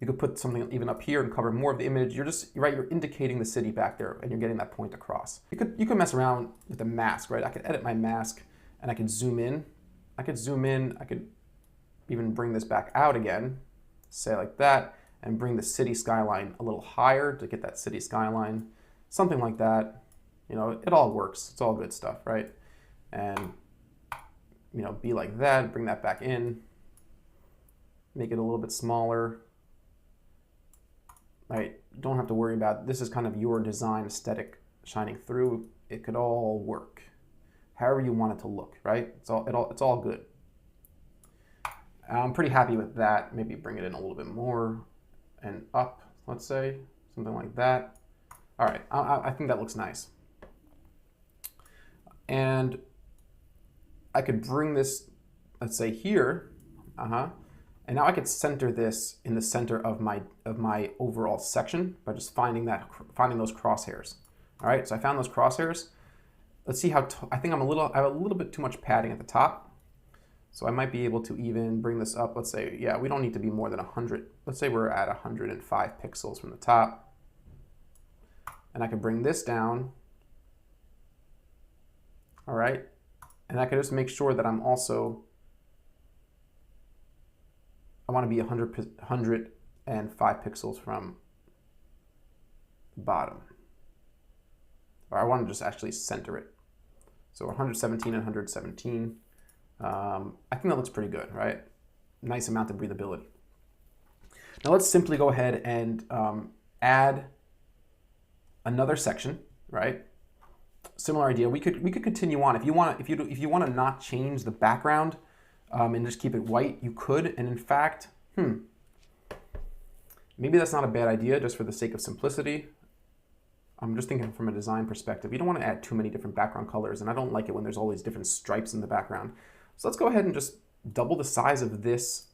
You could put something even up here and cover more of the image. You're indicating the city back there and you're getting that point across. You could mess around with the mask, right? I could edit my mask and I could zoom in. I could even bring this back out again, say like that, and bring the city skyline a little higher to get that city skyline, something like that. It all works. It's all good stuff, right? And, be like that, bring that back in, make it a little bit smaller. Right, don't have to worry about, this is kind of your design aesthetic shining through. It could all work however you want it to look, right? It's all good. I'm pretty happy with that. Maybe bring it in a little bit more and up, let's say, something like that. All right, I think that looks nice. And I could bring this, let's say here, and now I could center this in the center of my overall section by just finding those crosshairs. All right, so I found those crosshairs. Let's see how, I think I have a little bit too much padding at the top. So I might be able to even bring this up. Let's say, yeah, we don't need to be more than 100. Let's say we're at 105 pixels from the top. And I can bring this down. All right. And I can just make sure that I'm also, I want to be 105 pixels from the bottom. Or I want to just actually center it. So 117 and 117. I think that looks pretty good, right? Nice amount of breathability. Now let's simply go ahead and add another section, right? Similar idea. We could continue on if you want to not change the background and just keep it white. You could, and in fact, maybe that's not a bad idea just for the sake of simplicity. I'm just thinking from a design perspective. You don't want to add too many different background colors, and I don't like it when there's all these different stripes in the background. So let's go ahead and just double the size of this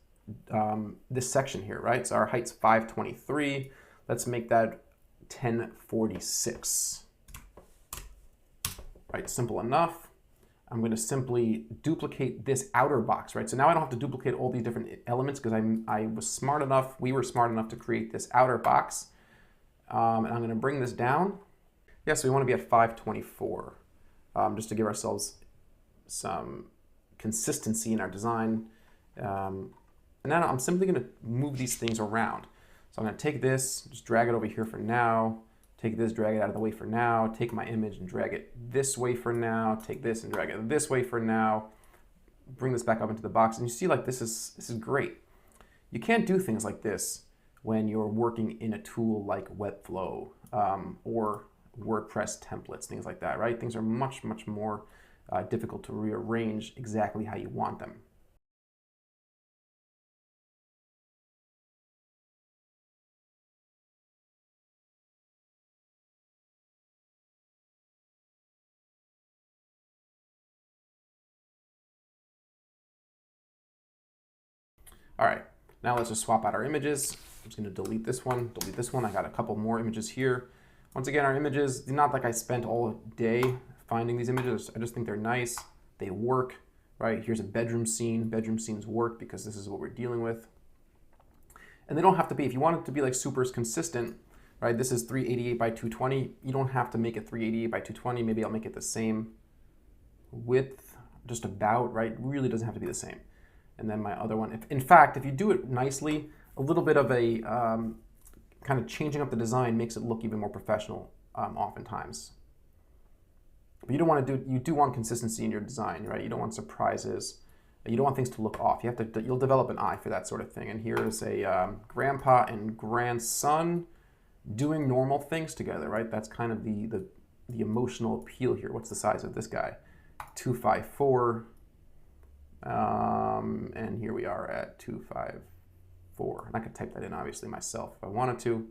this section here, right? So our height's 523. Let's make that 1046. Right, simple enough. I'm going to simply duplicate this outer box, right? So now I don't have to duplicate all these different elements because I was smart enough, we were smart enough to create this outer box. And I'm going to bring this down. Yeah, so we want to be at 524, just to give ourselves some consistency in our design. And now I'm simply going to move these things around. So I'm going to take this, just drag it over here for now. Take this, drag it out of the way for now. Take my image and drag it this way for now. Take this and drag it this way for now. Bring this back up into the box. And you see, like, this is great. You can't do things like this when you're working in a tool like Webflow or WordPress templates, things like that, right? Things are much, much more difficult to rearrange exactly how you want them. All right, now let's just swap out our images. I'm just gonna delete this one, I got a couple more images here. Once again, our images, not like I spent all day finding these images. I just think they're nice, they work, right? Here's a bedroom scene. Bedroom scenes work because this is what we're dealing with. And they don't have to be, if you want it to be like super consistent, right? This is 388 by 220. You don't have to make it 388 by 220. Maybe I'll make it the same width, just about, right? Really doesn't have to be the same. And then my other one, in fact, if you do it nicely, a little bit of a kind of changing up the design makes it look even more professional oftentimes. But you don't want to you do want consistency in your design, right? You don't want surprises. You don't want things to look off. You'll develop an eye for that sort of thing. And here is a grandpa and grandson doing normal things together, right? That's kind of the emotional appeal here. What's the size of this guy? 254. And here we are at 254. And I could type that in obviously myself if I wanted to.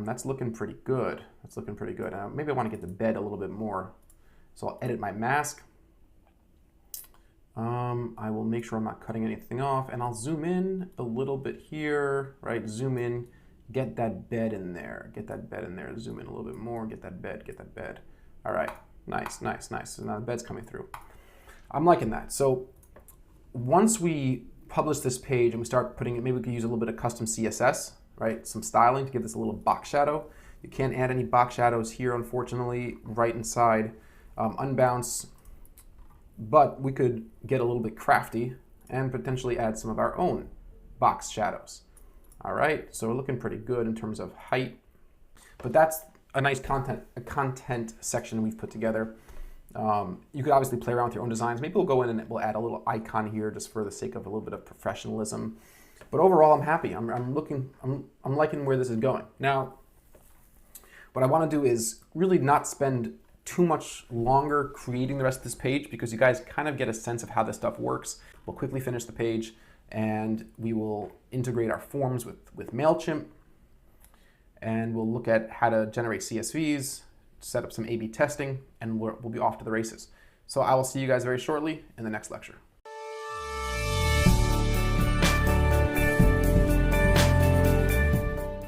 That's looking pretty good. That's looking pretty good. Maybe I want to get the bed a little bit more. So I'll edit my mask. I will make sure I'm not cutting anything off, and I'll zoom in a little bit here, right? Zoom in, get that bed in there. Get that bed in there. Zoom in a little bit more, get that bed, get that bed. All right, nice, nice, nice. So now the bed's coming through. I'm liking that. So once we publish this page and we start putting it, maybe we could use a little bit of custom CSS, right? Some styling to give this a little box shadow. You can't add any box shadows here, unfortunately, right inside Unbounce, but we could get a little bit crafty and potentially add some of our own box shadows. All right, so we're looking pretty good in terms of height, but that's a nice content section we've put together. You could obviously play around with your own designs. Maybe we'll go in and we'll add a little icon here just for the sake of a little bit of professionalism. But overall, I'm happy. I'm liking where this is going. Now, what I want to do is really not spend too much longer creating the rest of this page because you guys kind of get a sense of how this stuff works. We'll quickly finish the page and we will integrate our forms with MailChimp, and we'll look at how to generate CSVs, set up some A/B testing, and we'll be off to the races. So I will see you guys very shortly in the next lecture.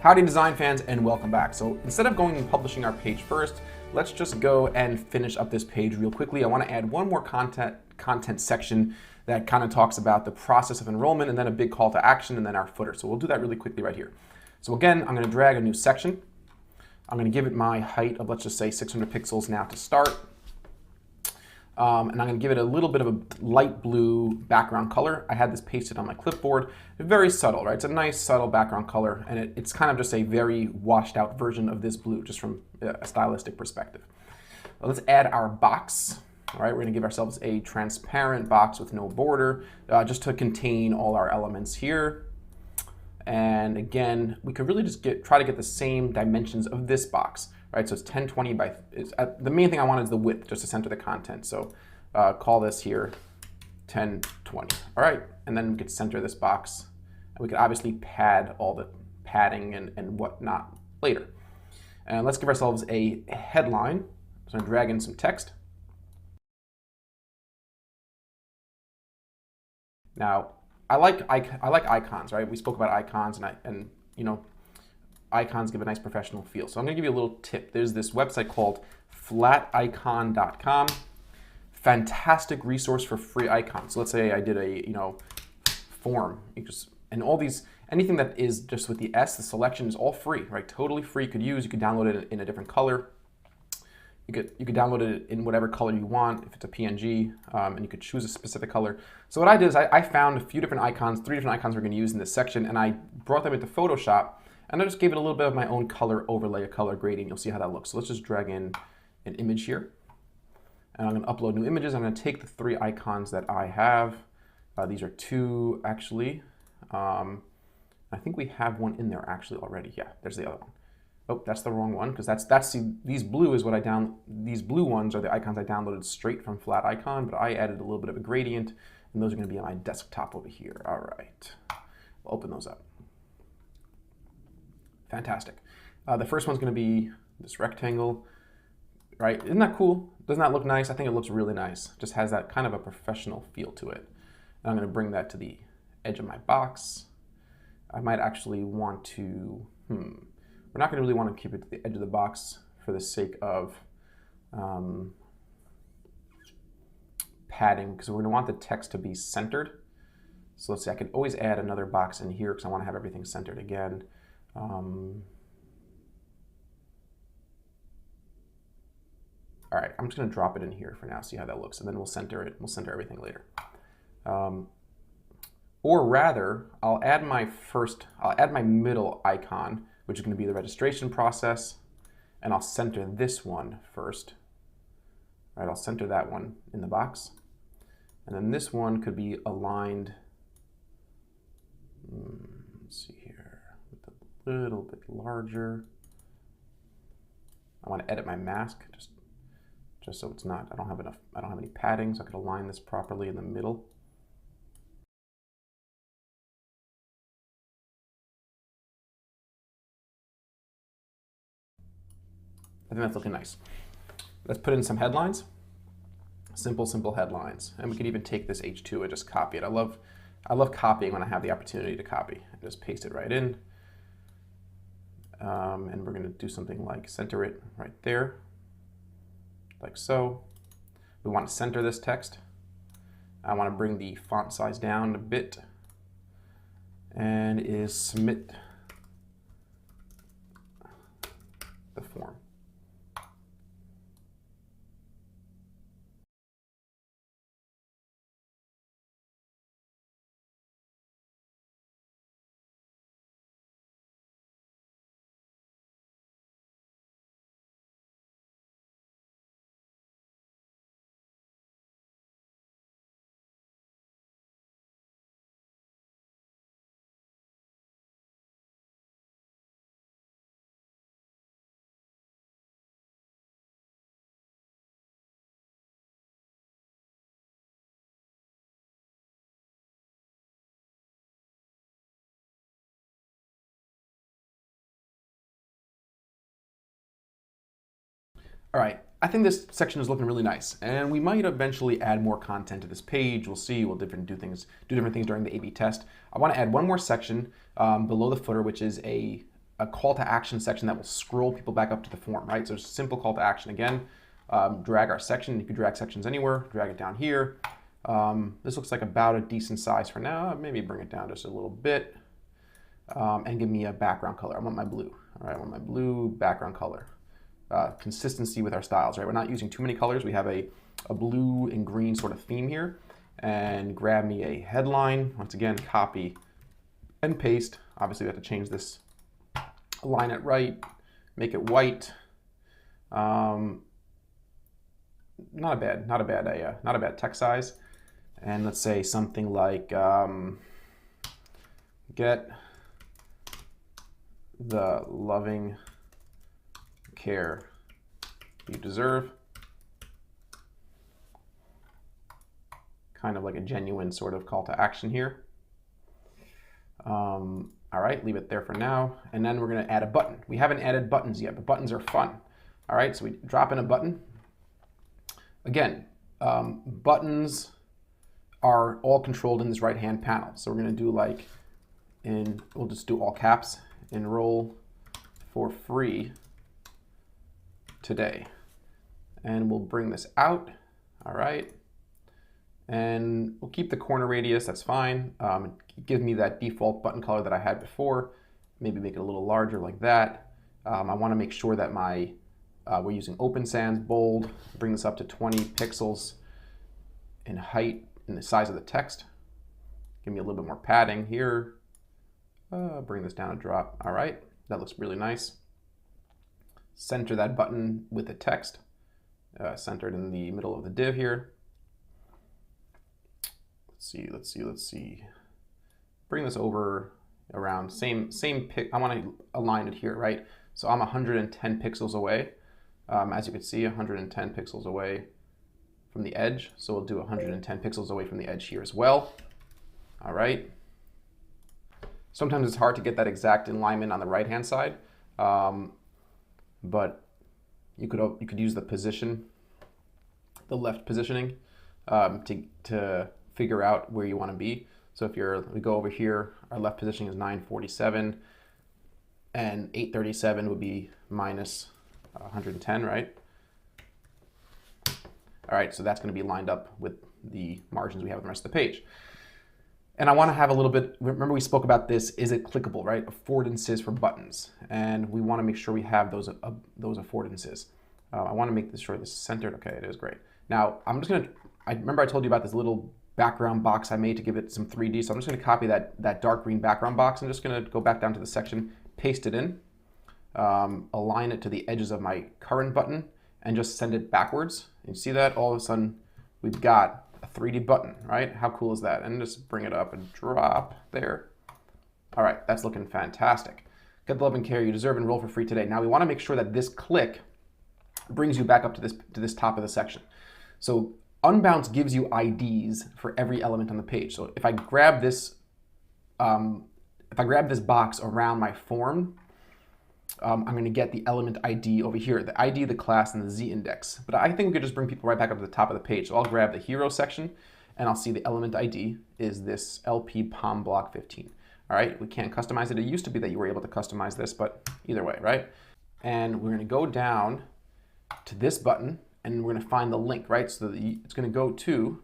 Howdy design fans, and welcome back. So instead of going and publishing our page first, let's just go and finish up this page real quickly. I want to add one more content section that kind of talks about the process of enrollment, and then a big call to action, and then our footer. So we'll do that really quickly right here. So again, I'm going to drag a new section. I'm going to give it my height of, let's just say, 600 pixels now to start. And I'm going to give it a little bit of a light blue background color. I had this pasted on my clipboard. Very subtle, right? It's a nice subtle background color, and it's kind of just a very washed out version of this blue, just from a stylistic perspective. Let's add our box. All right, we're going to give ourselves a transparent box with no border, just to contain all our elements here. And again, we could really just try to get the same dimensions of this box. Right, so it's 1020 by, the main thing I want is the width, just to center the content. So call this here 1020. All right, and then we could center this box. And we could obviously pad all the padding and whatnot later. And let's give ourselves a headline. So I'm gonna drag in some text. Now, I like icons, right? We spoke about icons, and you know, icons give a nice professional feel. So I'm going to give you a little tip. There's this website called flaticon.com. Fantastic resource for free icons. So let's say I did a form. And all these, anything that is just with the S, the selection is all free, right? Totally free. You could download it in a different color. You could download it in whatever color you want, if it's a PNG, and you could choose a specific color. So what I did is I found a few different icons, 3 different icons we're going to use in this section, and I brought them into Photoshop. And I just gave it a little bit of my own color overlay, a color grading. You'll see how that looks. So let's just drag in an image here. And I'm going to upload new images. I'm going to take the 3 icons that I have. These are 2, actually. I think we have one in there actually already. Yeah, there's the other one. Oh, that's the wrong one, because these blue ones are the icons I downloaded straight from Flaticon, but I added a little bit of a gradient, and those are going to be on my desktop over here. All right, we'll open those up. Fantastic. The first one's going to be this rectangle, right? Isn't that cool? Doesn't that look nice? I think it looks really nice. Just has that kind of a professional feel to it. And I'm going to bring that to the edge of my box. I might actually want to, we're not going to really want to keep it to the edge of the box for the sake of padding, because we're going to want the text to be centered. So let's see, I could always add another box in here because I want to have everything centered again. All right, I'm just going to drop it in here for now, see how that looks, and then we'll center it. We'll center everything later. Or rather, I'll add my middle icon, which is going to be the registration process, and I'll center this one first. All right, I'll center that one in the box, and then this one could be aligned. Let's see here. A little bit larger. I want to edit my mask just so it's not, I don't have any padding, so I could align this properly in the middle. I think that's looking nice. Let's put in some headlines. Simple headlines. And we could even take this H2 and just copy it. I love copying when I have the opportunity to copy. And just paste it right in. And we're going to do something like center it right there, like so. We want to center this text. I want to bring the font size down a bit, and is submit the form. All right, I think this section is looking really nice, and we might eventually add more content to this page. We'll see. We'll do different things during the A/B test. I want to add one more section below the footer, which is a a call to action section that will scroll people back up to the form, right? So it's a simple call to action. Again, drag our section. You can drag sections anywhere, drag it down here. This looks like about a decent size for now. Maybe bring it down just a little bit and give me a background color. I want my blue. All right, I want my blue background color. Consistency with our styles, right? We're not using too many colors. We have a blue and green sort of theme here. And grab me a headline. Once again, copy and paste. Obviously, we have to change this, align it right, make it white. Not a bad text size. And let's say something like get the loving care you deserve. Kind of like a genuine sort of call to action here. All right, leave it there for now. And then we're going to add a button. We haven't added buttons yet, but buttons are fun. All right, so we drop in a button. Again, buttons are all controlled in this right-hand panel. So we're going to do like we'll just do all caps, enroll for free today. And we'll bring this out. All right. And we'll keep the corner radius, that's fine. Give me that default button color that I had before. Maybe make it a little larger like that. I want to make sure that we're using Open Sans bold. Bring this up to 20 pixels in height and the size of the text. Give me a little bit more padding here. Bring this down a drop. All right, that looks really nice. Center that button with the text, centered in the middle of the div here. Let's see. Bring this over around same pic. I want to align it here, right? So I'm 110 pixels away. As you can see, 110 pixels away from the edge. So we'll do 110 pixels away from the edge here as well. All right. Sometimes it's hard to get that exact alignment on the right-hand side, but you could use the position, the left positioning, to figure out where you want to be. So if we go over here, our left positioning is 947 and 837 would be minus 110, right? All right, so that's going to be lined up with the margins we have on the rest of the page. And I want to have a little bit, remember we spoke about this, is it clickable, right? Affordances for buttons. And we want to make sure we have those affordances. I want to make sure this is centered. Okay, it is great. Now, I'm just going to, remember I told you about this little background box I made to give it some 3D. So I'm just going to copy that dark green background box. I'm just going to go back down to the section, paste it in, align it to the edges of my current button, and just send it backwards. And you see that? All of a sudden, we've got a 3D button, right? How cool is that? And just bring it up and drop there. All right, that's looking fantastic. Get the love and care you deserve, enroll for free today. Now we want to make sure that this click brings you back up to this top of the section. So Unbounce gives you IDs for every element on the page. So if I grab this box around my form, I'm going to get the element ID over here, the ID, the class, and the Z index. But I think we could just bring people right back up to the top of the page. So I'll grab the hero section, and I'll see the element ID is this LP Palm Block 15. All right, we can't customize it. It used to be that you were able to customize this, but either way, right? And we're going to go down to this button, and we're going to find the link, right? So that it's going to go to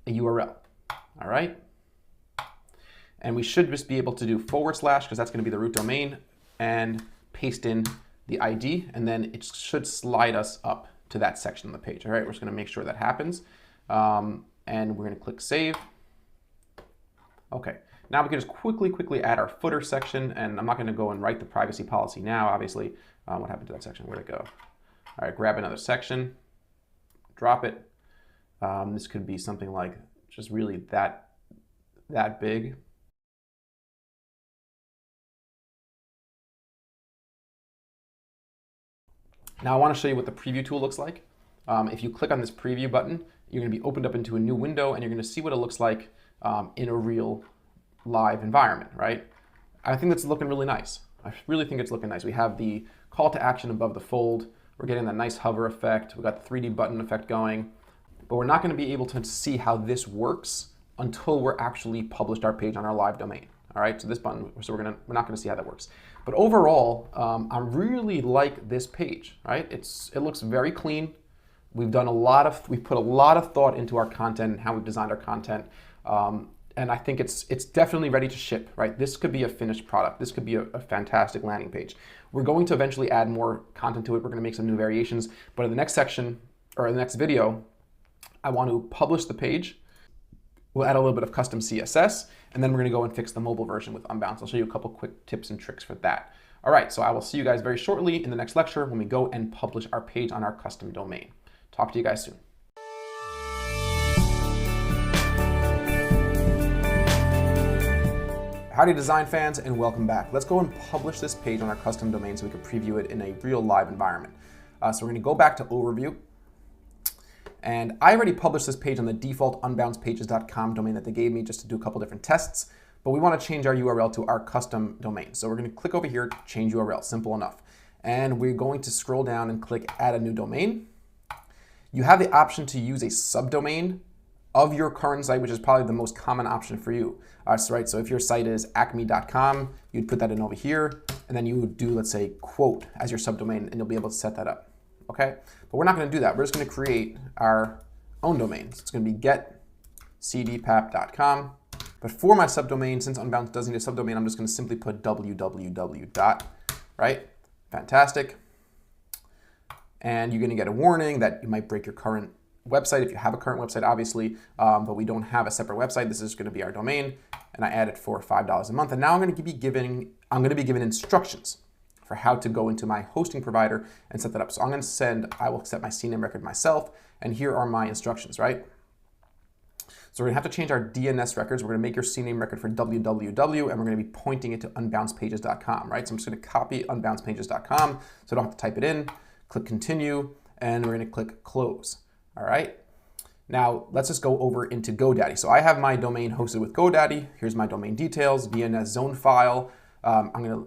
a URL. All right? And we should just be able to do / because that's going to be the root domain, and paste in the ID, and then it should slide us up to that section of the page. All right, we're just going to make sure that happens. And we're going to click Save. Okay, now we can just quickly add our footer section, and I'm not going to go and write the privacy policy now, obviously. What happened to that section? Where'd it go? All right, grab another section, drop it. This could be something like just really that big. Now I want to show you what the preview tool looks like. If you click on this preview button, you're going to be opened up into a new window, and you're going to see what it looks like in a real live environment, right? I think that's looking really nice. I really think it's looking nice. We have the call to action above the fold. We're getting that nice hover effect. We've got the 3D button effect going, but we're not going to be able to see how this works until we're actually published our page on our live domain. All right, so this button, so we're not gonna see how that works. But overall, I really like this page, right? It looks very clean. We've put a lot of thought into our content and how we've designed our content. And I think it's definitely ready to ship, right? This could be a finished product. This could be a fantastic landing page. We're going to eventually add more content to it. We're gonna make some new variations, but in the next section, or in the next video, I want to publish the page. We'll add a little bit of custom CSS, and then we're gonna go and fix the mobile version with Unbounce. I'll show you a couple quick tips and tricks for that. All right, so I will see you guys very shortly in the next lecture when we go and publish our page on our custom domain. Talk to you guys soon. Howdy design fans, and welcome back. Let's go and publish this page on our custom domain so we can preview it in a real live environment. So we're gonna go back to overview. And I already published this page on the default unbouncepages.com domain that they gave me just to do a couple different tests, but we wanna change our URL to our custom domain. So we're gonna click over here, change URL, simple enough. And we're going to scroll down and click add a new domain. You have the option to use a subdomain of your current site, which is probably the most common option for you. So if your site is acme.com, you'd put that in over here, and then you would do, let's say, quote as your subdomain, and you'll be able to set that up, okay? But we're not gonna do that. We're just gonna create our own domain. So it's gonna be getcdpap.com. But for my subdomain, since Unbounce doesn't need a subdomain, I'm just gonna simply put www. Right? Fantastic. And you're gonna get a warning that you might break your current website if you have a current website, obviously, but we don't have a separate website. This is going to be our domain, and I add it for $5 a month. And now I'm going to be given instructions for how to go into my hosting provider and set that up. So I will set my CNAME record myself, and here are my instructions, right? So we're going to have to change our DNS records. We're going to make your CNAME record for www, and we're going to be pointing it to unbouncepages.com, right? So I'm just going to copy unbouncepages.com, so I don't have to type it in. Click continue, and we're going to click close. All right, now let's just go over into GoDaddy. So I have my domain hosted with GoDaddy. Here's my domain details, DNS zone file. I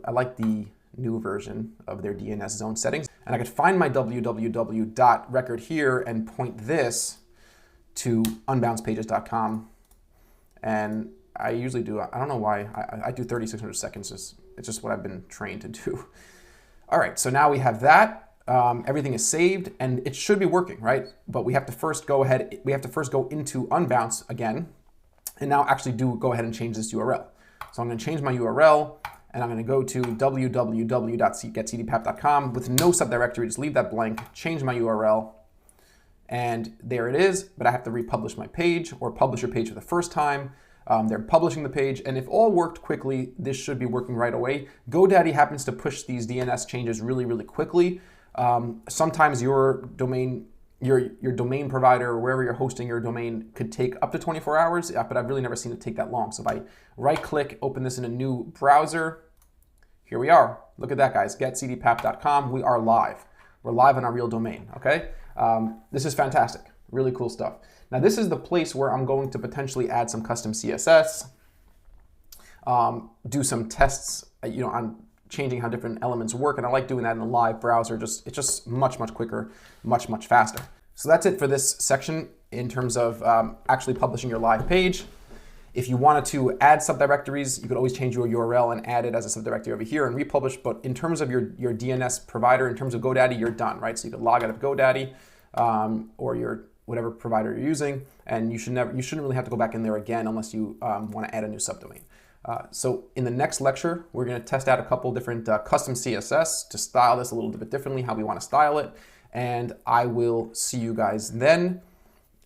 like the new version of their DNS zone settings. And I could find my www record here and point this to unbouncepages.com. And I usually do, I don't know why, I do 3,600 seconds. It's just what I've been trained to do. All right, so now we have that. Everything is saved and it should be working, right? But we have to first go into Unbounce again, and now actually go ahead and change this URL. So I'm going to change my URL, and I'm going to go to www.getcdpap.com with no subdirectory. Just leave that blank, change my URL, and there it is. But I have to republish my page or publish your page for the first time. They're publishing the page, and if all worked quickly, this should be working right away. GoDaddy happens to push these DNS changes really, really quickly. Sometimes your domain provider or wherever you're hosting your domain could take up to 24 hours, but I've really never seen it take that long. So if I right click, open this in a new browser, here we are. Look at that, guys, getcdpap.com. We are live. We're live on our real domain, okay? This is fantastic, really cool stuff. Now this is the place where I'm going to potentially add some custom CSS, do some tests, on changing how different elements work, and I like doing that in a live browser. It's just much, much quicker, much, much faster. So that's it for this section in terms of actually publishing your live page. If you wanted to add subdirectories, you could always change your URL and add it as a subdirectory over here and republish, but in terms of your DNS provider, in terms of GoDaddy, you're done, right? So you could log out of GoDaddy or your whatever provider you're using, and you shouldn't really have to go back in there again unless you want to add a new subdomain. So in the next lecture, we're going to test out a couple different custom CSS to style this a little bit differently, how we want to style it. And I will see you guys then,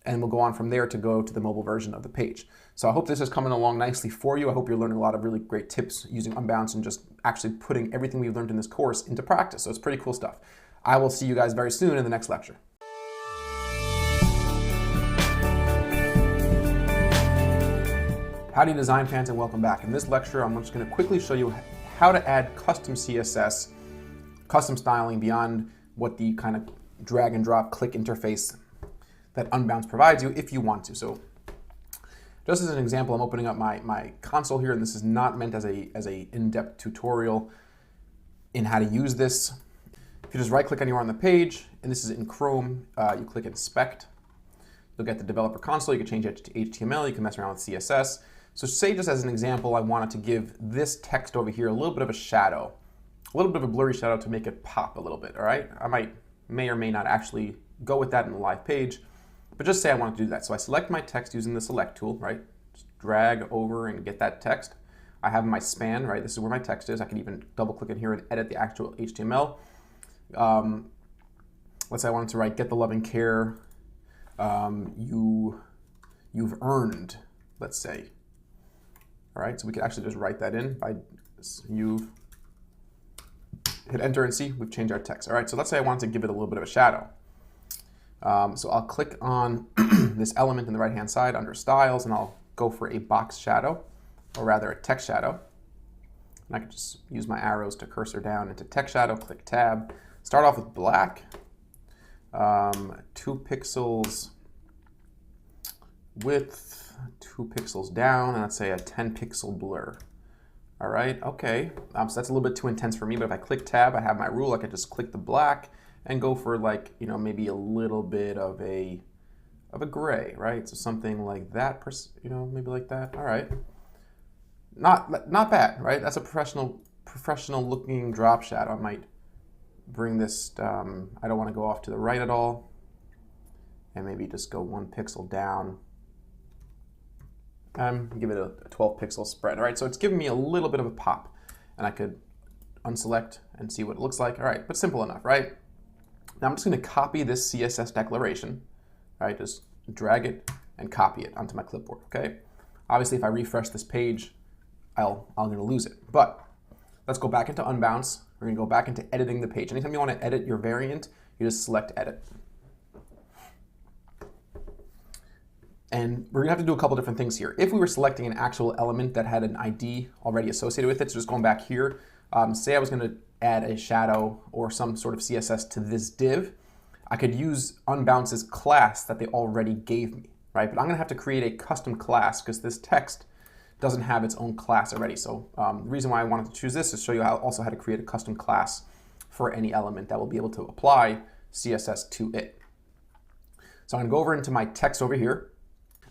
and we'll go on from there to go to the mobile version of the page. So I hope this is coming along nicely for you. I hope you're learning a lot of really great tips using Unbounce and just actually putting everything we've learned in this course into practice. So it's pretty cool stuff. I will see you guys very soon in the next lecture. Howdy design fans, and welcome back. In this lecture, I'm just going to quickly show you how to add custom CSS, custom styling beyond what the kind of drag and drop click interface that Unbounce provides you if you want to. So just as an example, I'm opening up my console here, and this is not meant as a in-depth tutorial in how to use this. If you just right click anywhere on the page, and this is in Chrome, you click inspect. You'll get the developer console. You can change it to HTML. You can mess around with CSS. So say just as an example, I wanted to give this text over here a little bit of a shadow, a little bit of a blurry shadow to make it pop a little bit, all right? I may or may not actually go with that in the live page, but just say I want to do that. So I select my text using the select tool, right? Just drag over and get that text. I have my span, right? This is where my text is. I can even double click in here and edit the actual HTML. Let's say I wanted to write, get the love and care you've earned, let's say. All right, so we could actually just write that in by you've hit enter and see we've changed our text. All right, so let's say I want to give it a little bit of a shadow. So I'll click on this element in the right hand side under styles, and I'll go for a box shadow, or rather a text shadow. And I can just use my arrows to cursor down into text shadow, click tab, start off with black, 2 pixels width, 2 pixels down, and let's say a 10 pixel blur. All right, okay, so that's a little bit too intense for me, but if I click tab, I have my rule, I can just click the black and go for, like, you know, maybe a little bit of a gray, right? So something like that, you know, maybe like that. All right, not bad, right? That's a professional looking drop shadow. I might bring this, I don't want to go off to the right at all, and maybe just go 1 pixel down. Give it a 12 pixel spread. All right, so it's giving me a little bit of a pop, and I could unselect and see what it looks like. All right, but simple enough, right? Now I'm just going to copy this CSS declaration. All right, just drag it and copy it onto my clipboard. Okay. Obviously, if I refresh this page, I'm going to lose it. But let's go back into Unbounce. We're going to go back into editing the page. Anytime you want to edit your variant, you just select edit. And we're going to have to do a couple different things here. If we were selecting an actual element that had an ID already associated with it, so just going back here, say I was going to add a shadow or some sort of CSS to this div, I could use Unbounce's class that they already gave me, right? But I'm going to have to create a custom class because this text doesn't have its own class already. So the reason why I wanted to choose this is to show you also how to create a custom class for any element that will be able to apply CSS to it. So I'm going to go over into my text over here.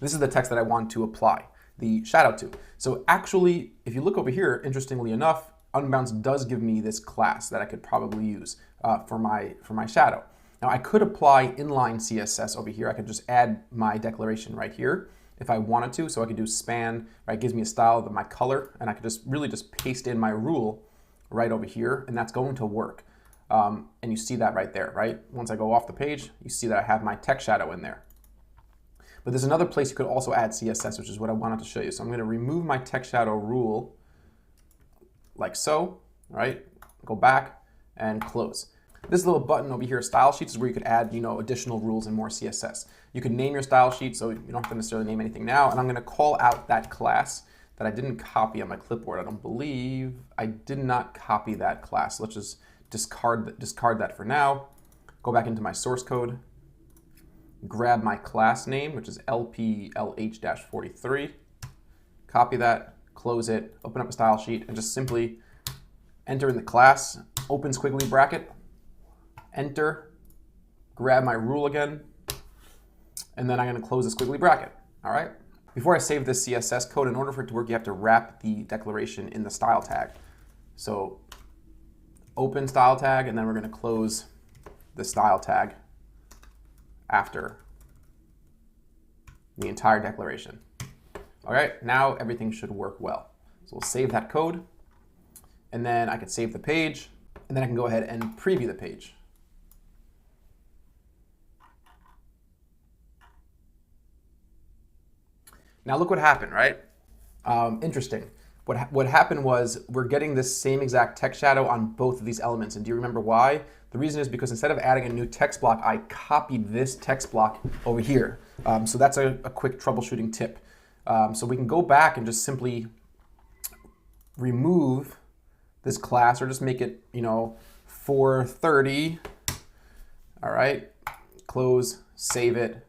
This is the text that I want to apply the shadow to. So actually, if you look over here, interestingly enough, Unbounce does give me this class that I could probably use for my shadow. Now I could apply inline CSS over here. I could just add my declaration right here if I wanted to. So I could do span, right? It gives me a style of my color, and I could just really just paste in my rule right over here, and that's going to work. And you see that right there, right? Once I go off the page, you see that I have my text shadow in there. But there's another place you could also add CSS, which is what I wanted to show you. So I'm going to remove my text shadow rule like so, right? Go back and close. This little button over here, Style Sheets, is where you could add, you know, additional rules and more CSS. You can name your style sheet, so you don't have to necessarily name anything now. And I'm going to call out that class that I didn't copy on my clipboard. I don't believe I did not copy that class. Let's just discard that for now. Go back into my source code. Grab my class name, which is LPLH-43, copy that, close it, open up a style sheet, and just simply enter in the class, open squiggly bracket, enter, grab my rule again, and then I'm going to close the squiggly bracket. All right. Before I save this CSS code, in order for it to work, you have to wrap the declaration in the style tag. So open style tag, and then we're going to close the style tag after the entire declaration. All right, now everything should work well. So we'll save that code, and then I can save the page, and then I can go ahead and preview the page. Now look what happened, right? Interesting. What happened was we're getting this same exact text shadow on both of these elements. And do you remember why? The reason is because instead of adding a new text block, I copied this text block over here. So that's a quick troubleshooting tip. So we can go back and just simply remove this class, or just make it, you know, 430. All right, close, save it,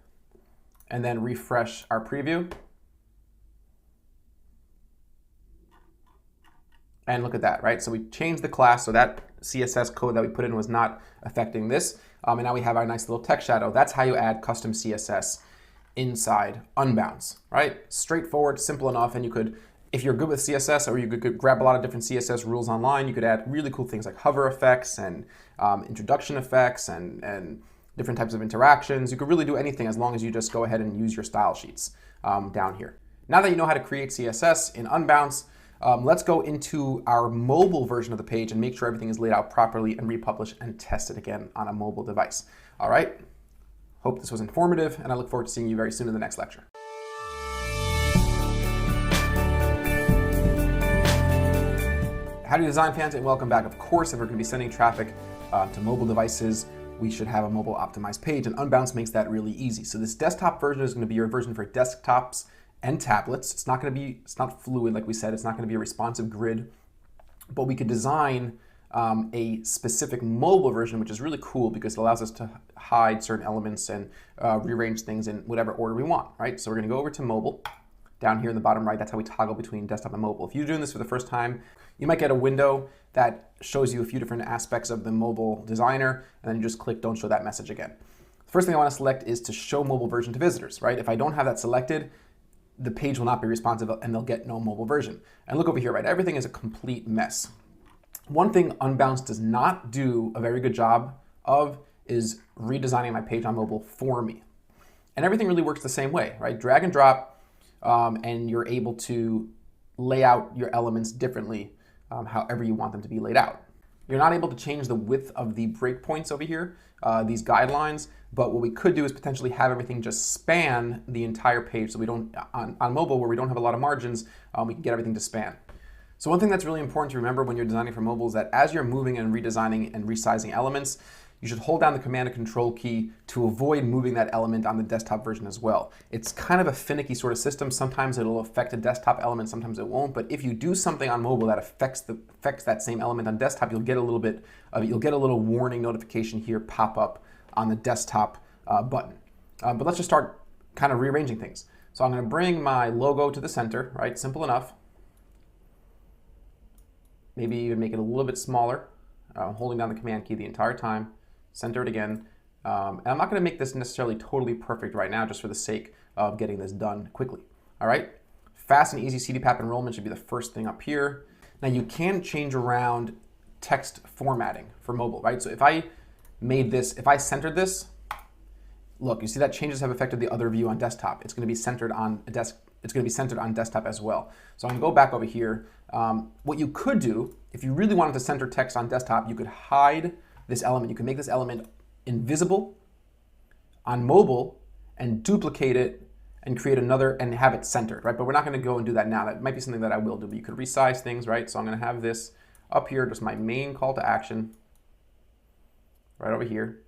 and then refresh our preview. And look at that, right? So we changed the class so that CSS code that we put in was not affecting this. And now we have our nice little text shadow. That's how you add custom CSS inside Unbounce, right? Straightforward, simple enough, and you could, if you're good with CSS, or you could grab a lot of different CSS rules online, you could add really cool things like hover effects and introduction effects and different types of interactions. You could really do anything as long as you just go ahead and use your style sheets down here. Now that you know how to create CSS in Unbounce, let's go into our mobile version of the page and make sure everything is laid out properly and republish and test it again on a mobile device. All right? Hope this was informative, and I look forward to seeing you very soon in the next lecture. Howdy design fans, and welcome back. Of course, if we're going to be sending traffic to mobile devices, we should have a mobile optimized page, and Unbounce makes that really easy. So this desktop version is going to be your version for desktops and tablets. It's not fluid like we said. It's not going to be a responsive grid, but we could design a specific mobile version, which is really cool because it allows us to hide certain elements and rearrange things in whatever order we want, right? So we're going to go over to mobile. Down here in the bottom right, that's how we toggle between desktop and mobile. If you're doing this for the first time, you might get a window that shows you a few different aspects of the mobile designer, and then you just click Don't Show That Message again. The first thing I want to select is to show mobile version to visitors, right? If I don't have that selected, the page will not be responsive and they'll get no mobile version. And look over here, right? Everything is a complete mess. One thing Unbounce does not do a very good job of is redesigning my page on mobile for me. And everything really works the same way, right? Drag and drop, and you're able to lay out your elements differently however you want them to be laid out. You're not able to change the width of the breakpoints over here, these guidelines, but what we could do is potentially have everything just span the entire page, so we don't, on mobile where we don't have a lot of margins, we can get everything to span. So one thing that's really important to remember when you're designing for mobile is that as you're moving and redesigning and resizing elements, you should hold down the Command and Control key to avoid moving that element on the desktop version as well. It's kind of a finicky sort of system. Sometimes it'll affect a desktop element, sometimes it won't. But if you do something on mobile that affects that same element on desktop, you'll get a little warning notification here pop up on the desktop button. But let's just start kind of rearranging things. So I'm going to bring my logo to the center, right? Simple enough. Maybe even make it a little bit smaller, holding down the Command key the entire time. Center it again. And I'm not going to make this necessarily totally perfect right now, just for the sake of getting this done quickly. All right. Fast and easy CDPAP enrollment should be the first thing up here. Now you can change around text formatting for mobile, right? So if I centered this, look, you see that changes have affected the other view on desktop. It's going to be centered on It's going to be centered on desktop as well. So I'm going to go back over here. What you could do, if you really wanted to center text on desktop, you could hide this element. You can make this element invisible on mobile and duplicate it and create another and have it centered, right? But we're not going to go and do that now. That might be something that I will do, but you could resize things, right? So I'm going to have this up here, just my main call to action, right over here.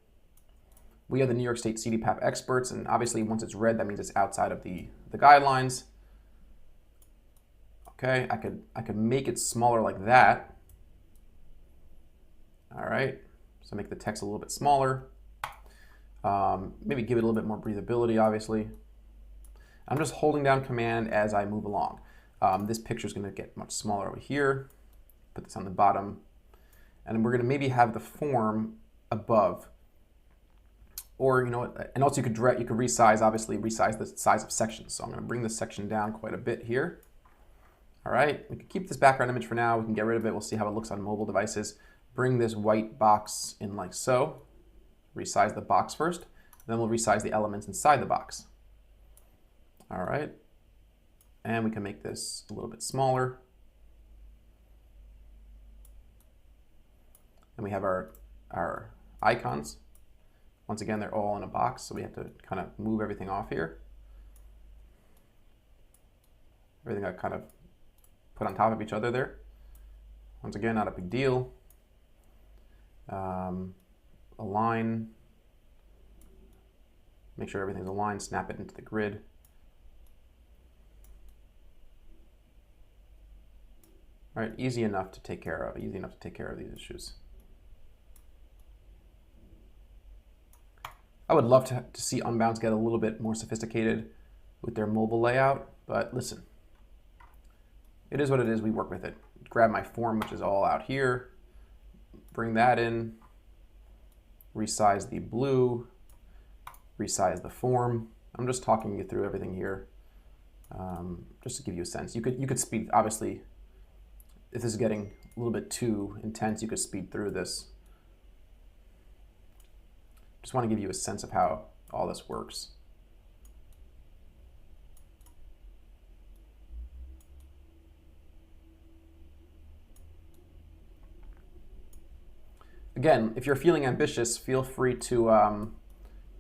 We are the New York State CDPAP experts, and obviously once it's red, that means it's outside of the guidelines. Okay, I could make it smaller like that. All right, so make the text a little bit smaller. Maybe give it a little bit more breathability, obviously. I'm just holding down Command as I move along. This picture is going to get much smaller over here. Put this on the bottom. And we're going to maybe have the form above. Or, you know what, and also you could resize, obviously, resize the size of sections. So I'm going to bring this section down quite a bit here. All right, we can keep this background image for now. We can get rid of it. We'll see how it looks on mobile devices. Bring this white box in like so. Resize the box first. Then we'll resize the elements inside the box. All right, and we can make this a little bit smaller. And we have our icons. Once again, they're all in a box, so we have to kind of move everything off here. Everything got kind of put on top of each other there. Once again, not a big deal. Align. Make sure everything's aligned, snap it into the grid. All right, easy enough to take care of these issues. I would love to see Unbounce get a little bit more sophisticated with their mobile layout, but listen, it is what it is. We work with it. Grab my form, which is all out here, bring that in, resize the blue, resize the form, I'm just talking you through everything here, just to give you a sense. You could speed, obviously, if this is getting a little bit too intense, you could speed through this. Just want to give you a sense of how all this works. Again, if you're feeling ambitious, feel free to,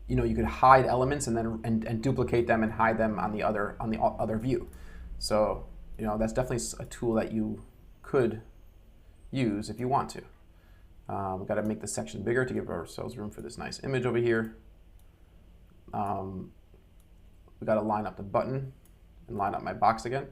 you could hide elements and then and duplicate them and hide them on the other view. So, that's definitely a tool that you could use if you want to. We've got to make the section bigger to give ourselves room for this nice image over here. We've got to line up the button and line up my box again.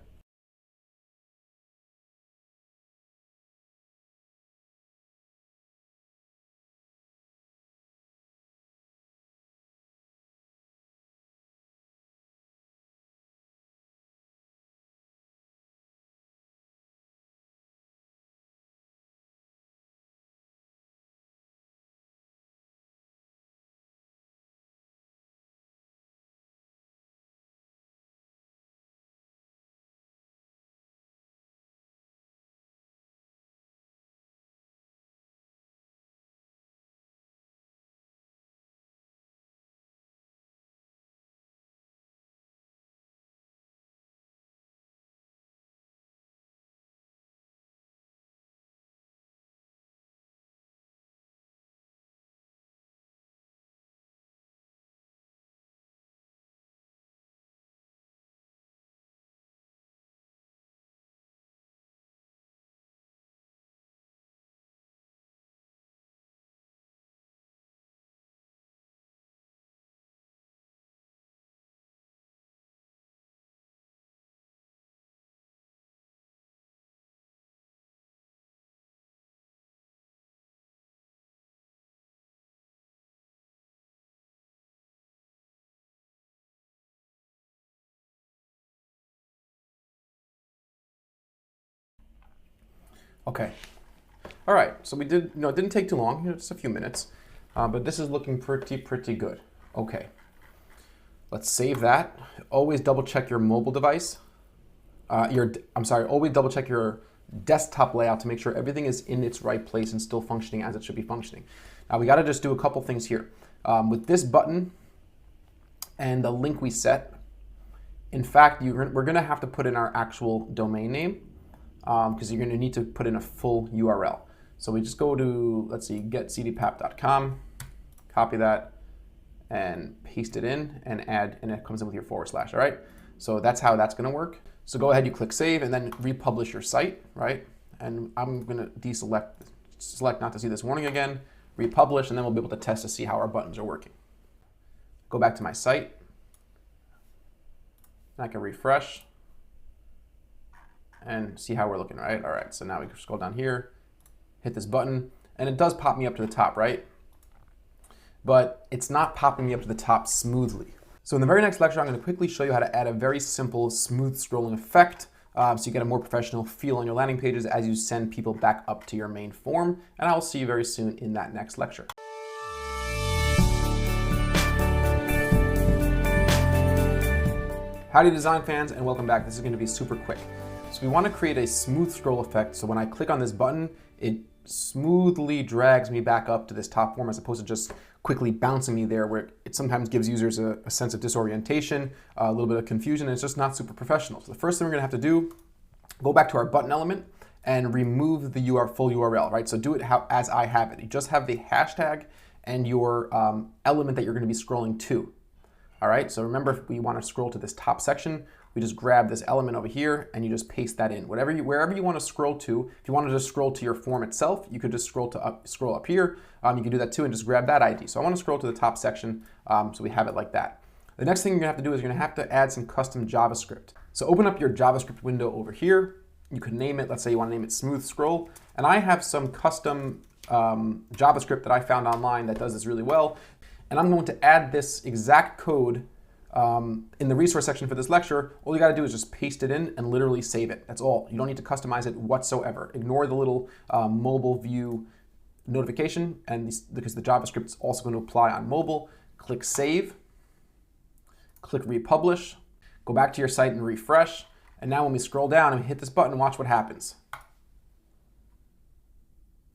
Okay. All right. So we did. It didn't take too long. Just a few minutes, but this is looking pretty good. Okay. Let's save that. Always double check your mobile device. Always double check your desktop layout to make sure everything is in its right place and still functioning as it should be functioning. Now we got to just do a couple things here. With this button and the link we set, in fact, we're going to have to put in our actual domain name because you're going to need to put in a full URL. So we just go to, let's see, getcdpap.com, copy that, and paste it in and add, and it comes in with your /. All right. So that's how that's going to work. So go ahead, you click save, and then republish your site, right? And I'm going to select not to see this warning again, republish, and then we'll be able to test to see how our buttons are working. Go back to my site. I can refresh and see how we're looking, right? All right, so now we can scroll down here, hit this button, and it does pop me up to the top, right? But it's not popping me up to the top smoothly. So in the very next lecture, I'm going to quickly show you how to add a very simple smooth scrolling effect so you get a more professional feel on your landing pages as you send people back up to your main form. And I will see you very soon in that next lecture. Howdy design fans, and welcome back. This is going to be super quick. So we want to create a smooth scroll effect. So when I click on this button, it smoothly drags me back up to this top form as opposed to just quickly bouncing me there, where it sometimes gives users a sense of disorientation, a little bit of confusion, and it's just not super professional. So the first thing we're gonna have to do, go back to our button element and remove the full URL, right? So do it as I have it. You just have the hashtag and your element that you're gonna be scrolling to. All right, so remember, if we wanna scroll to this top section, we just grab this element over here and you just paste that in. Wherever you want to scroll to, if you want to just scroll to your form itself, you could just scroll up here. You can do that too and just grab that ID. So I want to scroll to the top section, so we have it like that. The next thing you're gonna have to do is you're gonna have to add some custom JavaScript. So open up your JavaScript window over here. You could name it, let's say you want to name it Smooth Scroll. And I have some custom JavaScript that I found online that does this really well. And I'm going to add this exact code in the resource section for this lecture. All you got to do is just paste it in and literally save it. That's all. You don't need to customize it whatsoever. Ignore the little mobile view notification, and because the JavaScript is also going to apply on mobile. Click save. click republish, go back to your site and refresh. And now when we scroll down and hit this button, watch what happens.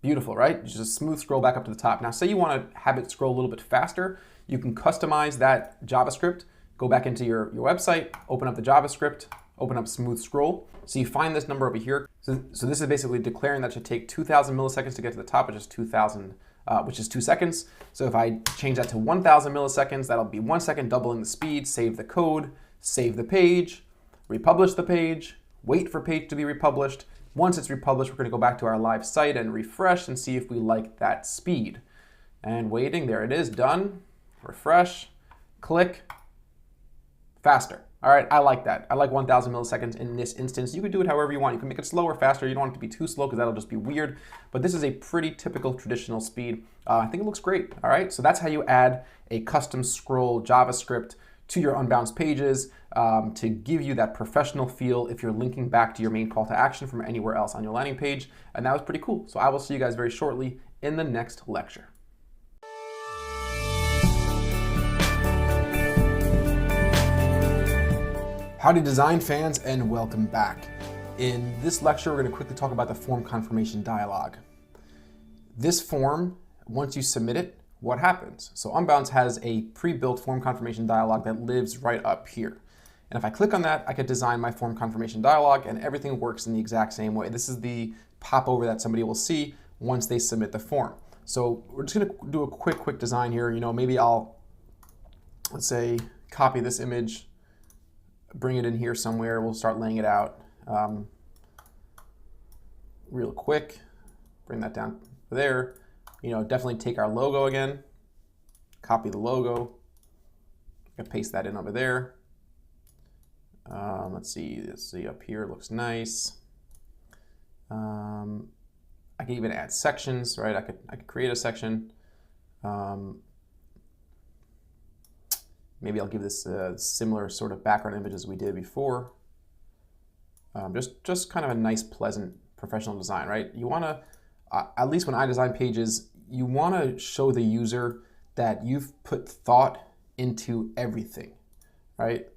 Beautiful, right? Just a smooth scroll back up to the top. Now say you want to have it scroll a little bit faster, you can customize that JavaScript, go back into your website, open up the JavaScript, open up smooth scroll. So you find this number over here. So this is basically declaring that it should take 2,000 milliseconds to get to the top, which is 2 seconds. So if I change that to 1,000 milliseconds, that'll be 1 second, doubling the speed, save the code, save the page, republish the page, wait for page to be republished. Once it's republished, we're going to go back to our live site and refresh and see if we like that speed. And waiting, there it is, done. Refresh, click, faster. All right, I like that. I like 1,000 milliseconds in this instance. You can do it however you want. You can make it slower, faster. You don't want it to be too slow because that'll just be weird. But this is a pretty typical traditional speed. I think it looks great. All right, so that's how you add a custom scroll JavaScript to your Unbounce pages to give you that professional feel if you're linking back to your main call to action from anywhere else on your landing page. And that was pretty cool. So I will see you guys very shortly in the next lecture. Howdy design fans, and welcome back. In this lecture, we're going to quickly talk about the form confirmation dialog. This form, once you submit it, what happens? So Unbounce has a pre-built form confirmation dialog that lives right up here. And if I click on that, I could design my form confirmation dialog and everything works in the exact same way. This is the popover that somebody will see once they submit the form. So we're just going to do a quick design here. You know, maybe let's say, copy this image, bring it in here somewhere. We'll start laying it out real quick. Bring that down there. You know, definitely take our logo again, copy the logo, and paste that in over there. Let's see up here, looks nice. I can even add sections, right? I could create a section. Maybe I'll give this a similar sort of background image as we did before. Just kind of a nice, pleasant, professional design, right? You want to, at least when I design pages, you want to show the user that you've put thought into everything, right?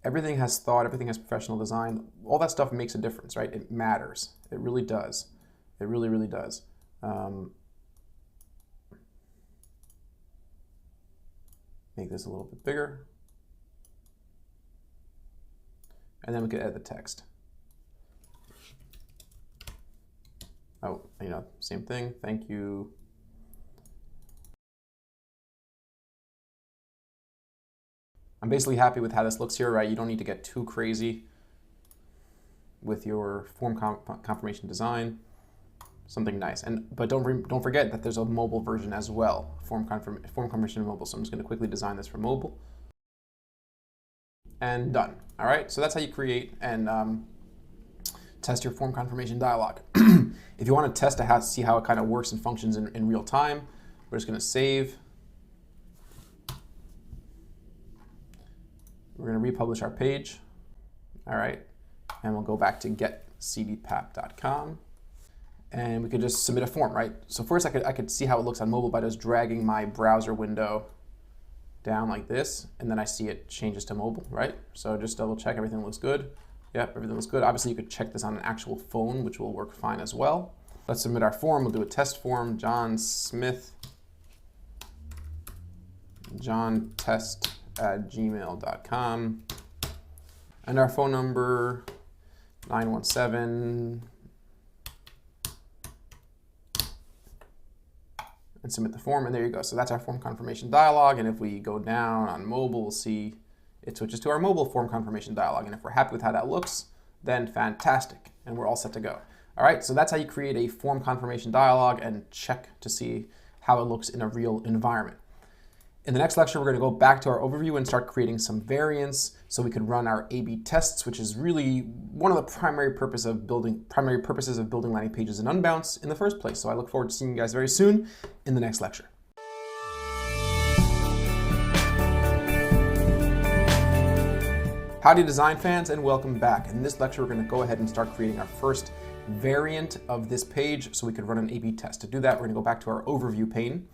Everything has thought, everything has professional design. All that stuff makes a difference, right? It matters. It really does. It really, really does. Make this a little bit bigger. And then we could add the text. Oh, you know, same thing. Thank you. I'm basically happy with how this looks here, right? You don't need to get too crazy with your form confirmation design. Something nice. But don't forget that there's a mobile version as well. Form confirmation mobile. So I'm just going to quickly design this for mobile. And done. All right. So that's how you create and test your form confirmation dialog. If you want to test to see how it kind of works and functions in real time, we're just going to save. We're going to republish our page. All right. And we'll go back to getcdpap.com. And we could just submit a form, right? So first I could see how it looks on mobile by just dragging my browser window down like this, and then I see it changes to mobile, right? So just double check everything looks good. Yep, everything looks good. Obviously you could check this on an actual phone, which will work fine as well. Let's submit our form. We'll do a test form, John Smith, johntest@gmail.com. And our phone number, 917, and submit the form, and there you go. So that's our form confirmation dialog, and if we go down on mobile, we'll see it switches to our mobile form confirmation dialog, and if we're happy with how that looks, then fantastic, and we're all set to go. All right, so that's how you create a form confirmation dialog and check to see how it looks in a real environment. In the next lecture, we're going to go back to our overview and start creating some variants so we could run our A/B tests, which is really one of the primary purposes of building landing pages in Unbounce in the first place. So I look forward to seeing you guys very soon in the next lecture. Howdy design fans, and welcome back. In this lecture, we're going to go ahead and start creating our first variant of this page so we could run an A/B test. To do that, we're going to go back to our overview pane.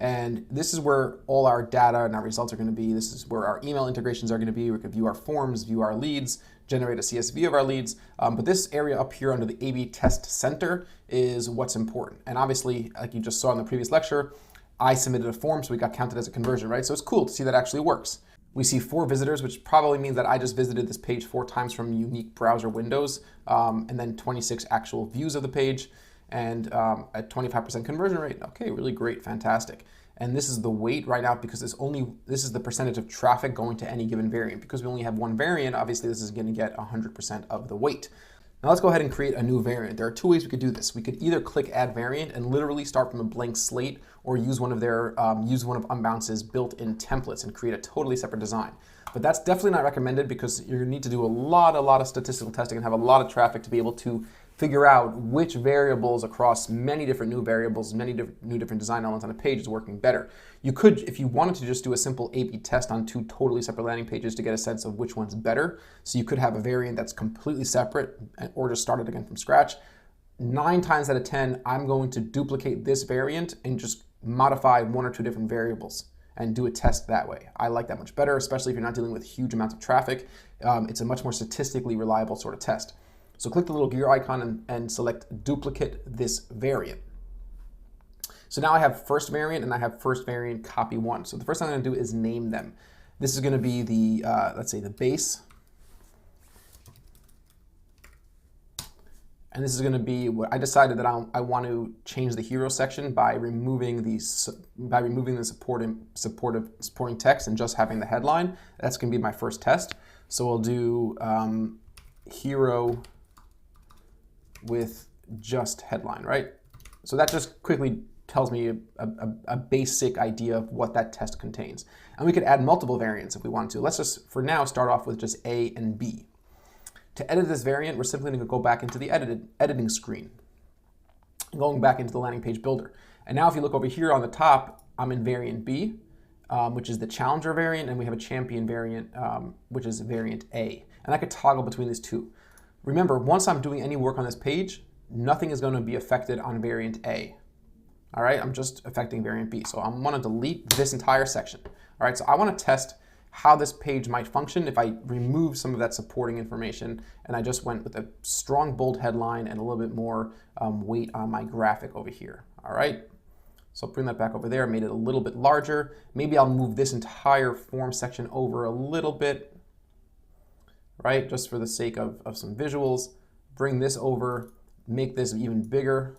And this is where all our data and our results are going to be. This is where our email integrations are going to be. We can view our forms, view our leads, generate a CSV of our leads. But this area up here under the A/B Test Center is what's important. And obviously, like you just saw in the previous lecture, I submitted a form, so we got counted as a conversion, right? So it's cool to see that actually works. We see 4 visitors, which probably means that I just visited this page 4 times from unique browser windows, and then 26 actual views of the page, and a 25% conversion rate. Okay, really great, fantastic. And this is the weight right now because this is the percentage of traffic going to any given variant. Because we only have one variant, obviously this is going to get 100% of the weight. Now let's go ahead and create a new variant. There are 2 ways we could do this. We could either click Add Variant and literally start from a blank slate, or use one of Unbounce's built-in templates and create a totally separate design. But that's definitely not recommended because you need to do a lot of statistical testing and have a lot of traffic to be able to figure out which variables across many different new variables, many different design elements on a page is working better. You could, if you wanted to, just do a simple A/B test on 2 totally separate landing pages to get a sense of which one's better. So you could have a variant that's completely separate or just start it again from scratch. 9 times out of 10, I'm going to duplicate this variant and just modify 1 or 2 different variables and do a test that way. I like that much better, especially if you're not dealing with huge amounts of traffic. It's a much more statistically reliable sort of test. So click the little gear icon and select duplicate this variant. So now I have first variant and I have first variant copy 1. So the first thing I'm going to do is name them. This is going to be the, let's say the base. And this is going to be what I decided that I want to change the hero section by removing the supporting text and just having the headline. That's going to be my first test. So we'll do hero with just headline, right? So that just quickly tells me a basic idea of what that test contains. And we could add multiple variants if we want to. Let's just, for now, start off with just A and B. To edit this variant, we're simply going to go back into the editing screen, going back into the landing page builder. And now if you look over here on the top, I'm in variant B, which is the challenger variant, and we have a champion variant, which is variant A. And I could toggle between these 2. Remember, once I'm doing any work on this page, nothing is going to be affected on variant A. All right, I'm just affecting variant B. So I want to delete this entire section. All right, so I want to test how this page might function if I remove some of that supporting information and I just went with a strong bold headline and a little bit more weight on my graphic over here. All right, so bring that back over there, made it a little bit larger. Maybe I'll move this entire form section over a little bit, right, just for the sake of some visuals. Bring this over, make this even bigger.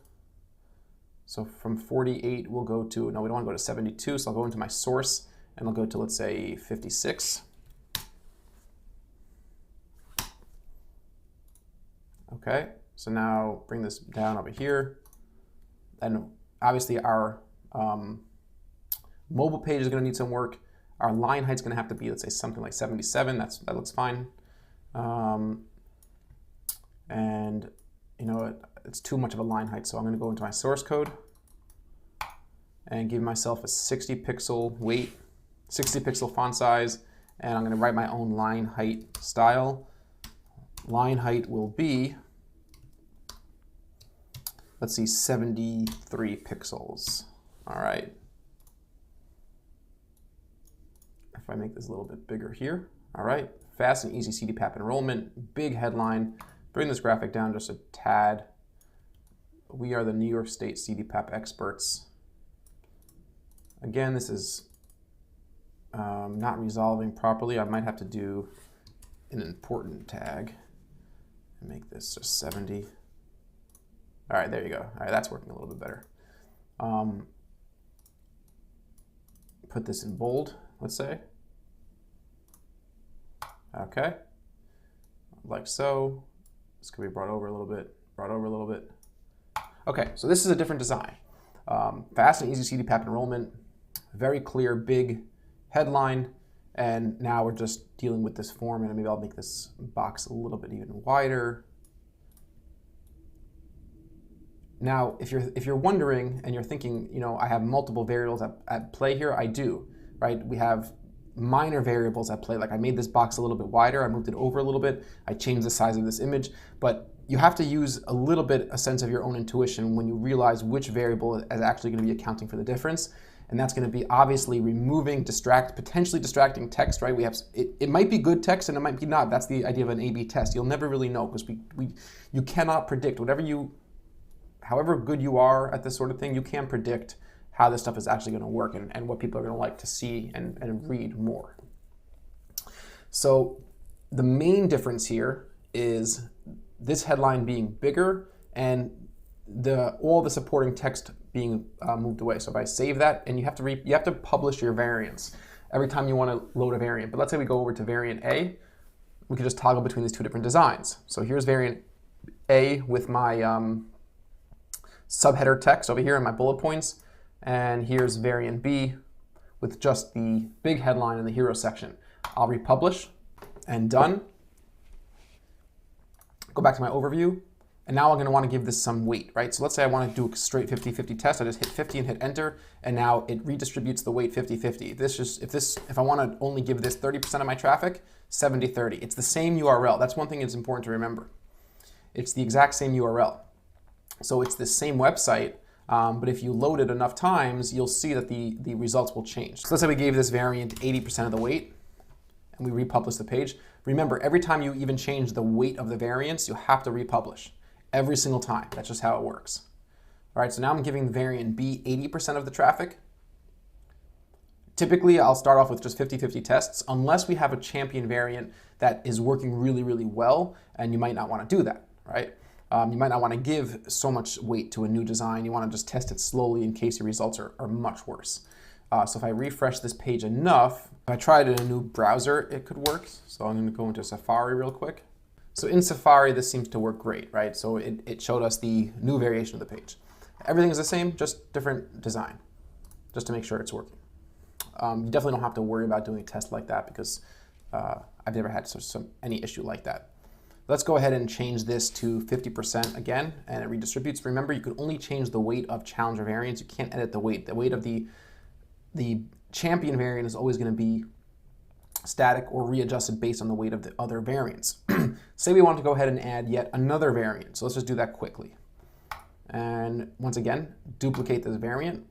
So from 48, we'll go to, no, we don't want to go to 72, so I'll go into my source and I'll go to, let's say, 56. Okay, so now bring this down over here. And obviously our mobile page is going to need some work. Our line height's going to have to be, let's say, something like 77. That looks fine. And you know what? It's too much of a line height, so I'm going to go into my source code and give myself a 60 pixel weight, 60 pixel font size, and I'm going to write my own line height style. Line height will be, let's see, 73 pixels. All right. If I make this a little bit bigger here. All right. Fast and easy CDPAP enrollment, big headline. Bring this graphic down just a tad. We are the New York State CDPAP experts. Again, this is not resolving properly. I might have to do an important tag and make this just 70. All right, there you go. All right, that's working a little bit better. Put this in bold, let's say. Okay, like so. This could be brought over a little bit, brought over a little bit. Okay, so this is a different design. Fast and easy CDPAP enrollment, very clear, big headline, and now we're just dealing with this form, and maybe I'll make this box a little bit even wider. Now, if you're wondering and you're thinking, you know, I have multiple variables at play here, I do, right? We have minor variables at play. Like I made this box a little bit wider, I moved it over a little bit, I changed the size of this image, but you have to use a little bit a sense of your own intuition when you realize which variable is actually going to be accounting for the difference. And that's going to be obviously removing potentially distracting text, right? It might be good text and it might be not. That's the idea of an A/B test. You'll never really know because you cannot predict however good you are at this sort of thing, you can't predict how this stuff is actually going to work and what people are going to like to see and read more. So the main difference here is this headline being bigger and all the supporting text being moved away. So if I save that, and you have to publish your variants every time you want to load a variant. But let's say we go over to variant A, we could just toggle between these two different designs. So here's variant A with my subheader text over here and my bullet points, and here's variant B with just the big headline in the hero section. I'll republish and done. Go back to my overview. And now I'm going to want to give this some weight, right? So let's say I want to do a straight 50-50 test. I just hit 50 and hit enter, and now it redistributes the weight 50-50. If I want to only give this 30% of my traffic, 70-30. It's the same URL. That's one thing that's important to remember. It's the exact same URL. So it's the same website, but if you load it enough times, you'll see that the results will change. So let's say we gave this variant 80% of the weight, and we republish the page. Remember, every time you even change the weight of the variants, you'll have to republish. Every single time. That's just how it works. All right, so now I'm giving the variant B 80% of the traffic. Typically, I'll start off with just 50-50 tests, unless we have a champion variant that is working really, really well, and you might not want to do that, right? You might not want to give so much weight to a new design. You want to just test it slowly in case your results are much worse. So if I refresh this page enough, if I tried it in a new browser, it could work. So I'm going to go into Safari real quick. So in Safari, this seems to work great, right? So it showed us the new variation of the page. Everything is the same, just different design, just to make sure it's working. You definitely don't have to worry about doing a test like that because I've never had any issue like that. Let's go ahead and change this to 50% again, and it redistributes. Remember, you can only change the weight of challenger variants. You can't edit the weight. The weight of the champion variant is always going to be static or readjusted based on the weight of the other variants. Say we want to go ahead and add yet another variant. So let's just do that quickly. And once again, duplicate this variant.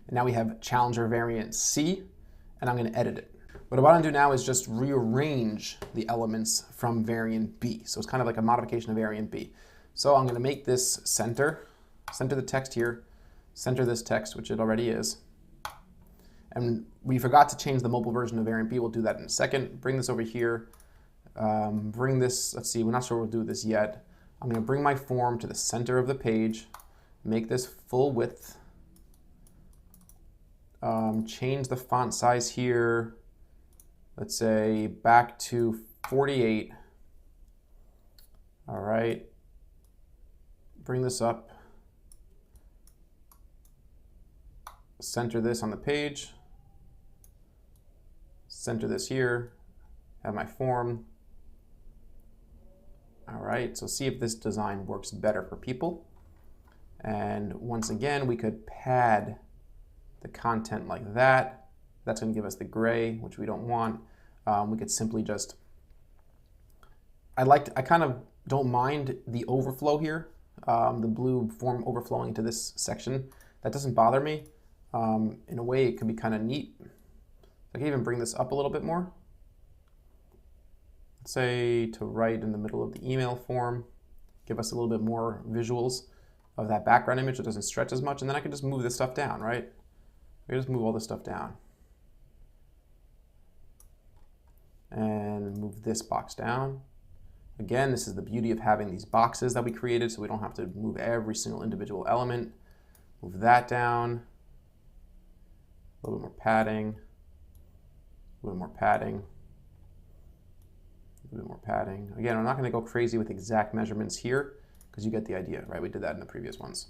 And now we have challenger variant C, and I'm going to edit it. What I want to do now is just rearrange the elements from variant B. So it's kind of like a modification of variant B. So I'm going to make this center the text here, center this text, which it already is. And we forgot to change the mobile version of variant B. We'll do that in a second. Bring this over here. Bring this, let's see, we're not sure we'll do this yet. I'm going to bring my form to the center of the page, make this full width, change the font size here, let's say back to 48. All right, bring this up, center this on the page, center this here, have my form. All right, so see if this design works better for people. And once again, we could pad the content like that. That's going to give us the gray, which we don't want. We could simply just, I kind of don't mind the overflow here, the blue form overflowing to this section. That doesn't bother me. In a way, it could be kind of neat. I can even bring this up a little bit more. Let's say to right in the middle of the email form, give us a little bit more visuals of that background image. It doesn't stretch as much, and then I can just move this stuff down, right? I can just move all this stuff down. And move this box down. Again, this is the beauty of having these boxes that we created, so we don't have to move every single individual element. Move that down. A little bit more padding. A little more padding. A bit more padding. Again, I'm not going to go crazy with exact measurements here because you get the idea, right? We did that in the previous ones.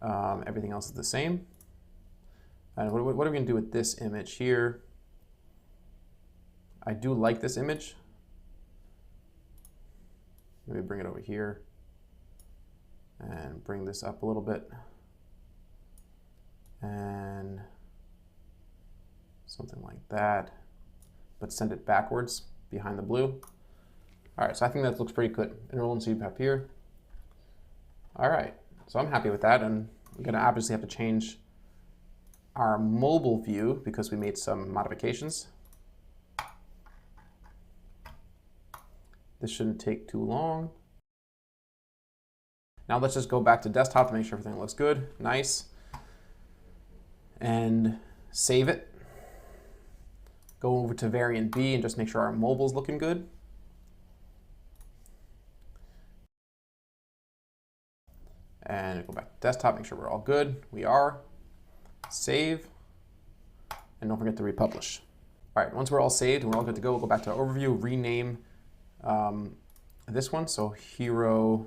Everything else is the same. And what are we going to do with this image here? I do like this image. Maybe bring it over here and bring this up a little bit. And something like that, but send it backwards behind the blue. All right, so I think that looks pretty good. Enroll and see up here. All right, so I'm happy with that, and we're gonna obviously have to change our mobile view because we made some modifications. This shouldn't take too long. Now let's just go back to desktop to make sure everything looks good. Nice. And save it. Go over to variant B and just make sure our mobile's looking good. And go back to desktop, make sure we're all good. We are. Save. And don't forget to republish. All right, once we're all saved and we're all good to go, we'll go back to our overview, rename this one. So hero,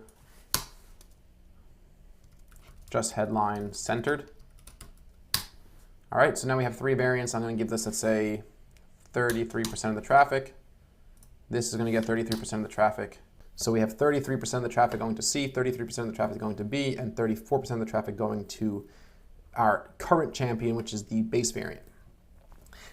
just headline centered. All right, so now we have 3 variants. I'm going to give this, let's say, 33% of the traffic. This is going to get 33% of the traffic. So we have 33% of the traffic going to C, 33% of the traffic going to B, and 34% of the traffic going to our current champion, which is the base variant.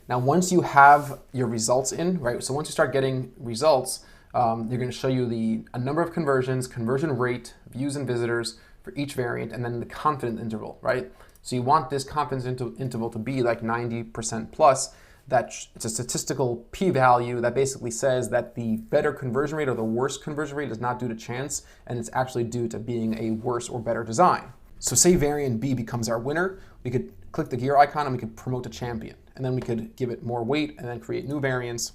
Now, once you have your results in, right? So once you start getting results, they're going to show you a number of conversions, conversion rate, views and visitors for each variant, and then the confidence interval, right? So you want this confidence interval to be like 90% plus. It's a statistical p-value that basically says that the better conversion rate or the worse conversion rate is not due to chance, and it's actually due to being a worse or better design. So say variant B becomes our winner, we could click the gear icon and we could promote to champion, and then we could give it more weight and then create new variants,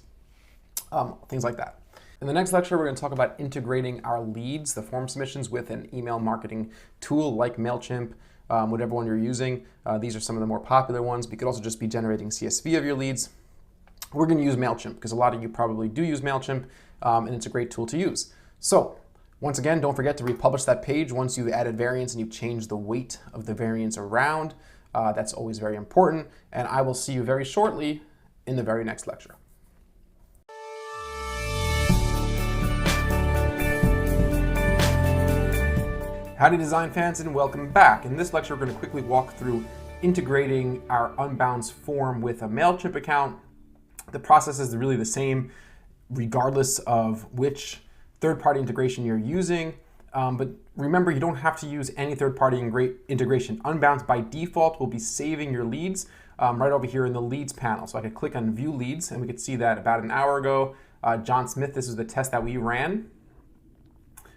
things like that. In the next lecture, we're going to talk about integrating our leads, the form submissions, with an email marketing tool like MailChimp, whatever one you're using. These are some of the more popular ones. We could also just be generating CSV of your leads. We're going to use MailChimp because a lot of you probably do use MailChimp, and it's a great tool to use. So once again, don't forget to republish that page once you've added variants and you've changed the weight of the variants around. That's always very important. And I will see you very shortly in the very next lecture. Howdy design fans, and welcome back. In this lecture, we're going to quickly walk through integrating our Unbounce form with a MailChimp account. The process is really the same regardless of which third-party integration you're using. But remember, you don't have to use any third-party integration. Unbounce by default will be saving your leads right over here in the leads panel. So I could click on view leads and we could see that about an hour ago, John Smith, this is the test that we ran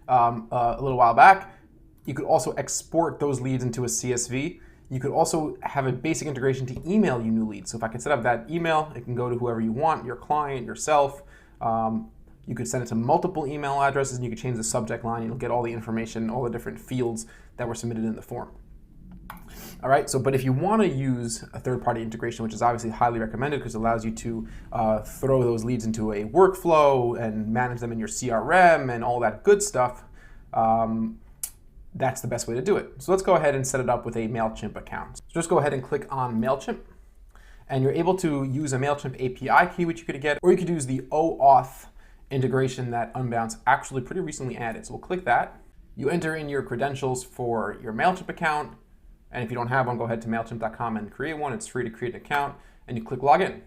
a little while back. You could also export those leads into a CSV. You could also have a basic integration to email you new leads. So if I could set up that email, it can go to whoever you want, your client, yourself. You could send it to multiple email addresses and you could change the subject line. You'll get all the information, all the different fields that were submitted in the form. All right, but if you want to use a third-party integration, which is obviously highly recommended because it allows you to throw those leads into a workflow and manage them in your CRM and all that good stuff, that's the best way to do it. So let's go ahead and set it up with a MailChimp account. So just go ahead and click on MailChimp, and you're able to use a MailChimp API key, which you could get, or you could use the OAuth integration that Unbounce actually pretty recently added. So we'll click that. You enter in your credentials for your MailChimp account, and if you don't have one, go ahead to MailChimp.com and create one. It's free to create an account, and you click Login.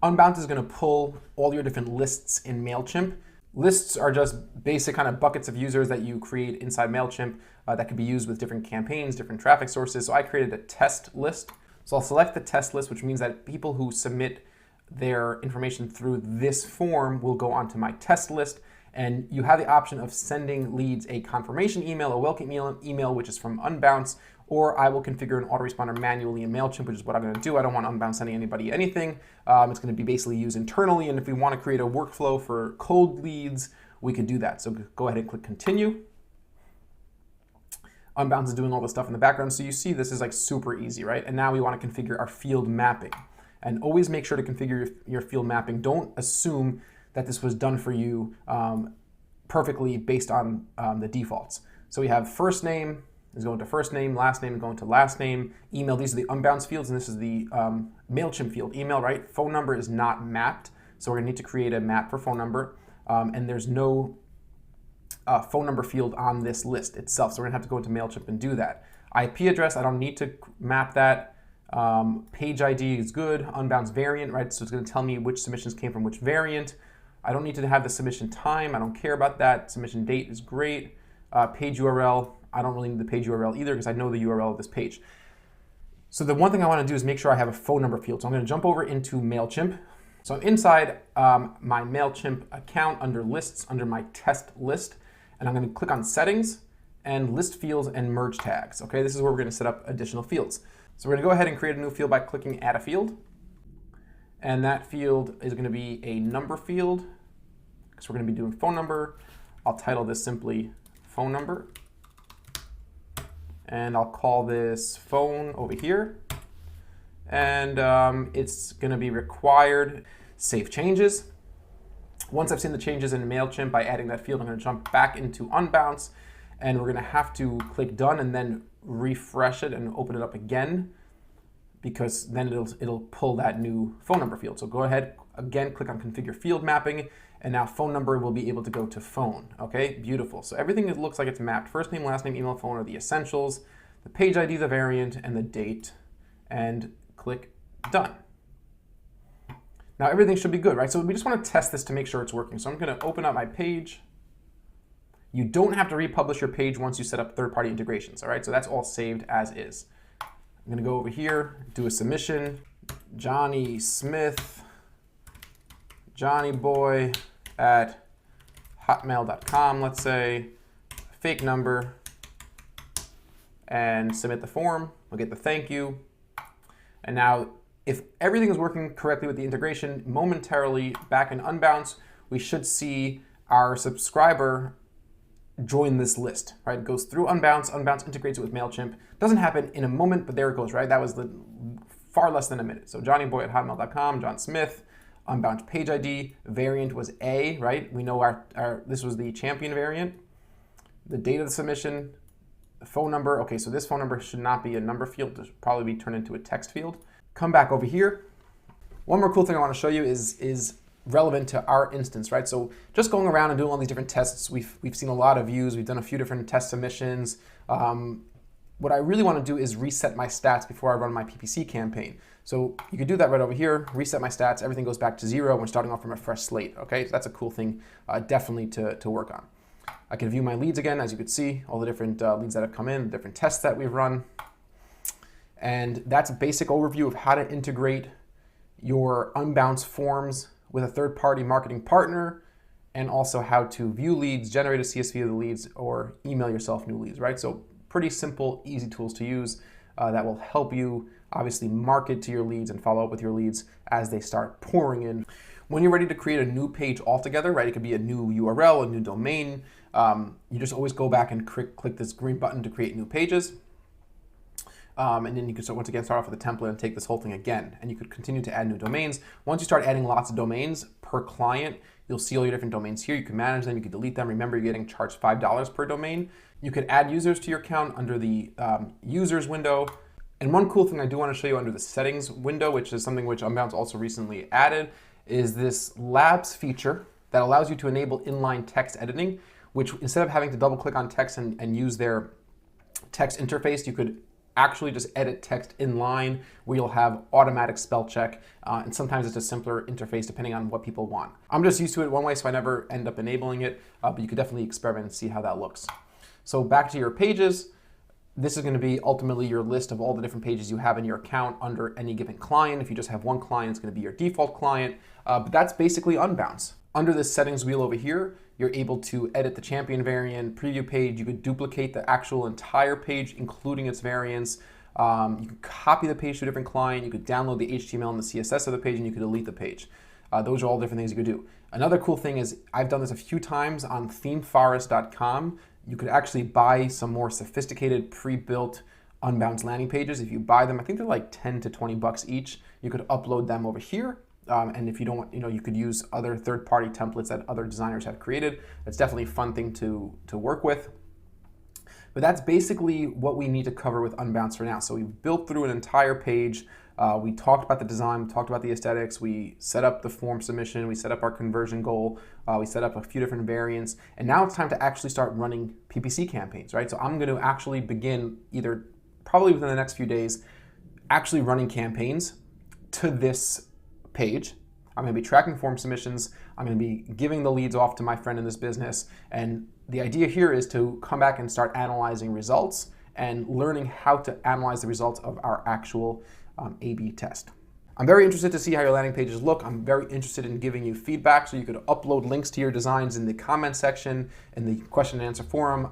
Unbounce is going to pull all your different lists in MailChimp. Lists are just basic kind of buckets of users that you create inside MailChimp that could be used with different campaigns, different traffic sources. So I created a test list. So I'll select the test list, which means that people who submit their information through this form will go onto my test list. And you have the option of sending leads a confirmation email, a welcome email, which is from Unbounce, or I will configure an autoresponder manually in MailChimp, which is what I'm going to do. I don't want Unbounce sending anybody anything. It's going to be basically used internally, and if we want to create a workflow for cold leads, we could do that. So go ahead and click Continue. Unbounce is doing all the stuff in the background, so you see this is like super easy, right? And now we want to configure our field mapping. And always make sure to configure your field mapping. Don't assume that this was done for you perfectly based on the defaults. So we have first name is going to first name, last name is going to last name, email, these are the Unbounce fields, and this is the MailChimp field, email, right? Phone number is not mapped, so we're gonna need to create a map for phone number, and there's no phone number field on this list itself, so we're gonna have to go into MailChimp and do that. IP address, I don't need to map that. Page ID is good, Unbounce variant, right? So it's gonna tell me which submissions came from which variant. I don't need to have the submission time, I don't care about that. Submission date is great. Page URL, I don't really need the page URL either because I know the URL of this page. So the one thing I want to do is make sure I have a phone number field. So I'm going to jump over into MailChimp. So I'm inside my MailChimp account under lists, under my test list, and I'm going to click on settings and list fields and merge tags. Okay, this is where we're going to set up additional fields. So we're going to go ahead and create a new field by clicking add a field. And that field is going to be a number field because we're going to be doing phone number. I'll title this simply phone number. And I'll call this phone over here. And it's going to be required. Save changes. Once I've seen the changes in MailChimp by adding that field, I'm going to jump back into Unbounce. And we're going to have to click done and then refresh it and open it up again, because then it'll pull that new phone number field. So go ahead, again, click on configure field mapping, and now phone number will be able to go to phone. Okay, beautiful. So everything looks like it's mapped. First name, last name, email, phone are the essentials, the page ID, the variant, and the date, and click done. Now everything should be good, right? So we just want to test this to make sure it's working. So I'm going to open up my page. You don't have to republish your page once you set up third-party integrations, all right? So that's all saved as is. I'm going to go over here, do a submission, Johnny Smith, Johnny Boy at hotmail.com, let's say, fake number, and submit the form. We'll get the thank you. And now, if everything is working correctly with the integration, momentarily back in Unbounce, we should see our subscriber join this list, right? It goes through Unbounce, Unbounce integrates it with MailChimp. Doesn't happen in a moment, but there it goes, right? That was the far less than a minute. So johnnyboy at hotmail.com, John Smith, Unbounce page ID, variant was A, right? We know this was the champion variant. The date of the submission, the phone number. Okay, so this phone number should not be a number field. It should probably be turned into a text field. Come back over here. One more cool thing I want to show you is relevant to our instance, right? So just going around and doing all these different tests, we've seen a lot of views. We've done a few different test submissions. What I really want to do is reset my stats before I run my PPC campaign. So you could do that right over here, reset my stats, everything goes back to 0. We're starting off from a fresh slate, okay? So that's a cool thing definitely to work on. I can view my leads again, as you could see, all the different leads that have come in, the different tests that we've run. And that's a basic overview of how to integrate your Unbounce forms with a third-party marketing partner, and also how to view leads, generate a CSV of the leads, or email yourself new leads, right? So pretty simple, easy tools to use that will help you obviously market to your leads and follow up with your leads as they start pouring in. When you're ready to create a new page altogether, right? It could be a new URL, a new domain. You just always go back and click this green button to create new pages. And then you can once again start off with a template and take this whole thing again. And you could continue to add new domains. Once you start adding lots of domains per client, you'll see all your different domains here. You can manage them, you can delete them. Remember, you're getting charged $5 per domain. You could add users to your account under the users window. And one cool thing I do want to show you under the settings window, which is something which Unbounce also recently added, is this labs feature that allows you to enable inline text editing, which instead of having to double click on text and use their text interface, you could actually just edit text in line where you'll have automatic spell check. And sometimes it's a simpler interface depending on what people want. I'm just used to it one way, so I never end up enabling it, but you could definitely experiment and see how that looks. So back to your pages. This is going to be ultimately your list of all the different pages you have in your account under any given client. If you just have one client, it's going to be your default client, but that's basically Unbounce. Under this settings wheel over here, you're able to edit the champion variant, preview page. You could duplicate the actual entire page, including its variants. You could copy the page to a different client. You could download the HTML and the CSS of the page, and you could delete the page. Those are all different things you could do. Another cool thing is I've done this a few times on themeforest.com. You could actually buy some more sophisticated pre-built Unbounce landing pages. If you buy them, I think they're like 10 to 20 bucks each. You could upload them over here. And if you don't want, you could use other third-party templates that other designers have created. That's definitely a fun thing to work with. But that's basically what we need to cover with Unbounce for now. So we've built through an entire page. We talked about the design, we talked about the aesthetics, we set up the form submission, we set up our conversion goal, we set up a few different variants, and now it's time to actually start running PPC campaigns, right? So I'm going to actually begin either probably within the next few days actually running campaigns to this page. I'm going to be tracking form submissions. I'm going to be giving the leads off to my friend in this business. And the idea here is to come back and start analyzing results and learning how to analyze the results of our actual A/B test. I'm very interested to see how your landing pages look. I'm very interested in giving you feedback, so you could upload links to your designs in the comment section, in the question and answer forum.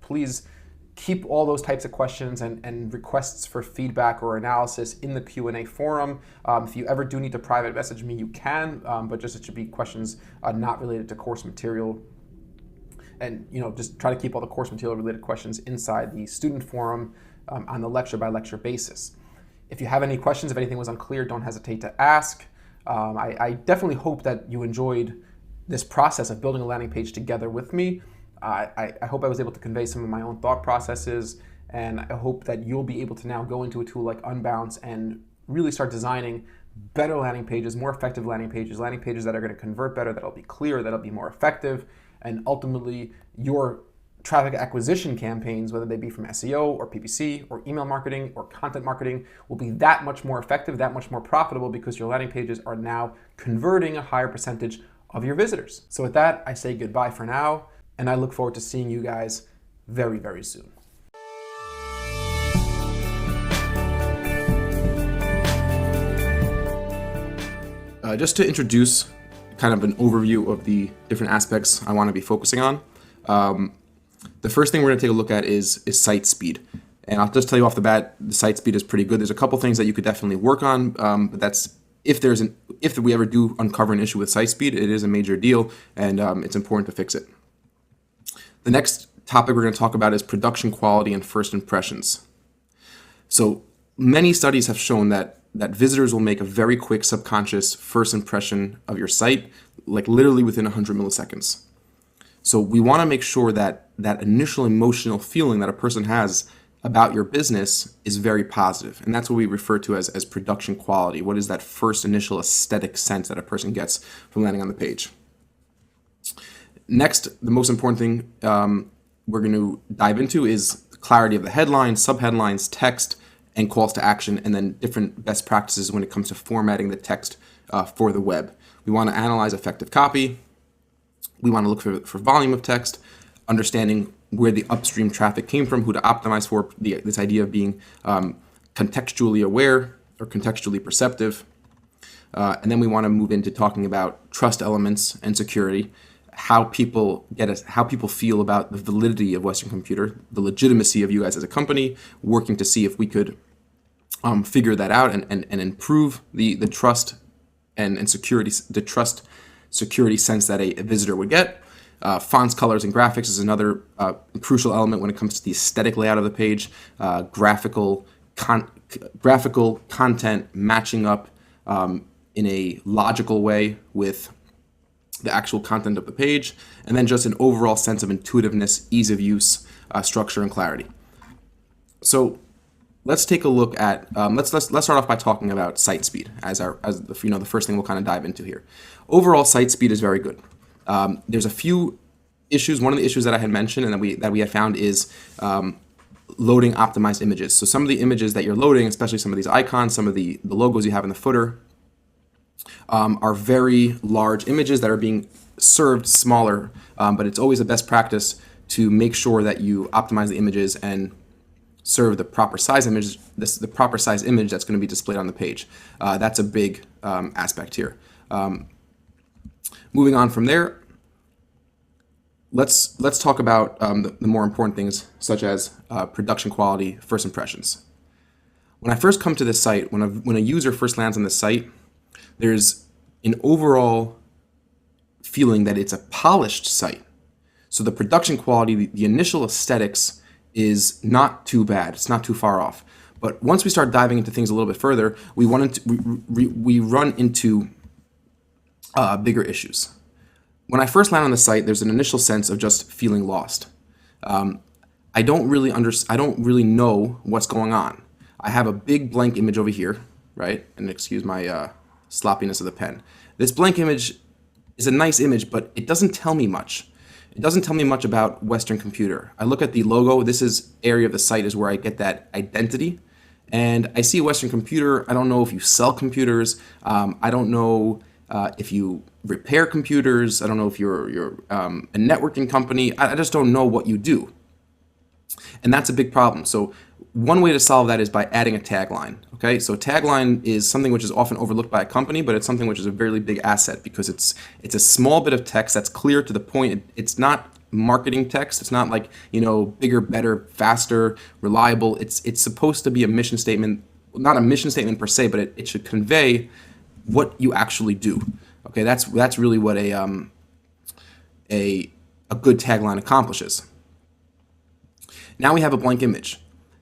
Please keep all those types of questions and requests for feedback or analysis in the Q&A forum. If you ever do need to private message me, you can, but just it should be questions not related to course material. And just try to keep all the course material related questions inside the student forum on the lecture by lecture basis. If you have any questions, if anything was unclear, don't hesitate to ask. I definitely hope that you enjoyed this process of building a landing page together with me. I hope I was able to convey some of my own thought processes, and I hope that you'll be able to now go into a tool like Unbounce and really start designing better landing pages, more effective landing pages that are going to convert better, that'll be clearer, that'll be more effective, and ultimately your traffic acquisition campaigns, whether they be from SEO or PPC or email marketing or content marketing, will be that much more effective, that much more profitable, because your landing pages are now converting a higher percentage of your visitors. So with that, I say goodbye for now, and I look forward to seeing you guys very, very soon. Just to introduce kind of an overview of the different aspects I want to be focusing on. The first thing we're going to take a look at is site speed. And I'll just tell you off the bat, the site speed is pretty good. There's a couple things that you could definitely work on, but that's if we ever do uncover an issue with site speed, it is a major deal, and it's important to fix it. The next topic we're going to talk about is production quality and first impressions. So many studies have shown that visitors will make a very quick subconscious first impression of your site, like literally within 100 milliseconds. So we want to make sure that that initial emotional feeling that a person has about your business is very positive. And that's what we refer to as production quality. What is that first initial aesthetic sense that a person gets from landing on the page? Next, the most important thing we're going to dive into is clarity of the headlines, subheadlines, text, and calls to action, and then different best practices when it comes to formatting the text for the web. We want to analyze effective copy. We want to look for volume of text, understanding where the upstream traffic came from, who to optimize for, this idea of being contextually aware or contextually perceptive. And then we want to move into talking about trust elements and security, how people feel about the validity of Western Computer, the legitimacy of you guys as a company, working to see if we could figure that out and improve the trust and security, the trust security sense that a visitor would get. Fonts, colors, and graphics is another crucial element when it comes to the aesthetic layout of the page. Graphical content matching up in a logical way with the actual content of the page, and then just an overall sense of intuitiveness, ease of use, structure, and clarity. So let's take a look at let's start off by talking about site speed as the first thing we'll kind of dive into here. Overall, site speed is very good. There's a few issues. One of the issues that I had mentioned and that we had found is loading optimized images. So some of the images that you're loading, especially some of these icons, some of the logos you have in the footer, are very large images that are being served smaller, but it's always a best practice to make sure that you optimize the images and serve the proper size image, the proper size image that's going to be displayed on the page. That's a big aspect here. Moving on from there, let's talk about the more important things, such as production quality, first impressions. When I first come to this site, when a user first lands on the site, there's an overall feeling that it's a polished site. So the production quality, the initial aesthetics is not too bad. It's not too far off. But once we start diving into things a little bit further, we run into bigger issues. When I first land on the site, there's an initial sense of just feeling lost. I don't really know what's going on. I have a big blank image over here, right? And excuse my sloppiness of the pen. This blank image is a nice image, but it doesn't tell me much. It doesn't tell me much about Western Computer. I look at the logo. This is area of the site is where I get that identity. And I see Western Computer. I don't know if you sell computers. I don't know if you repair computers. I don't know if you're a networking company. I just don't know what you do. And that's a big problem. So one way to solve that is by adding a tagline. Okay, so tagline is something which is often overlooked by a company, but it's something which is a very big asset because it's a small bit of text that's clear to the point. It's not marketing text. It's not like, bigger, better, faster, reliable. It's supposed to be a mission statement, not a mission statement per se, but it should convey what you actually do. Okay, that's really what a good tagline accomplishes. Now we have a blank image.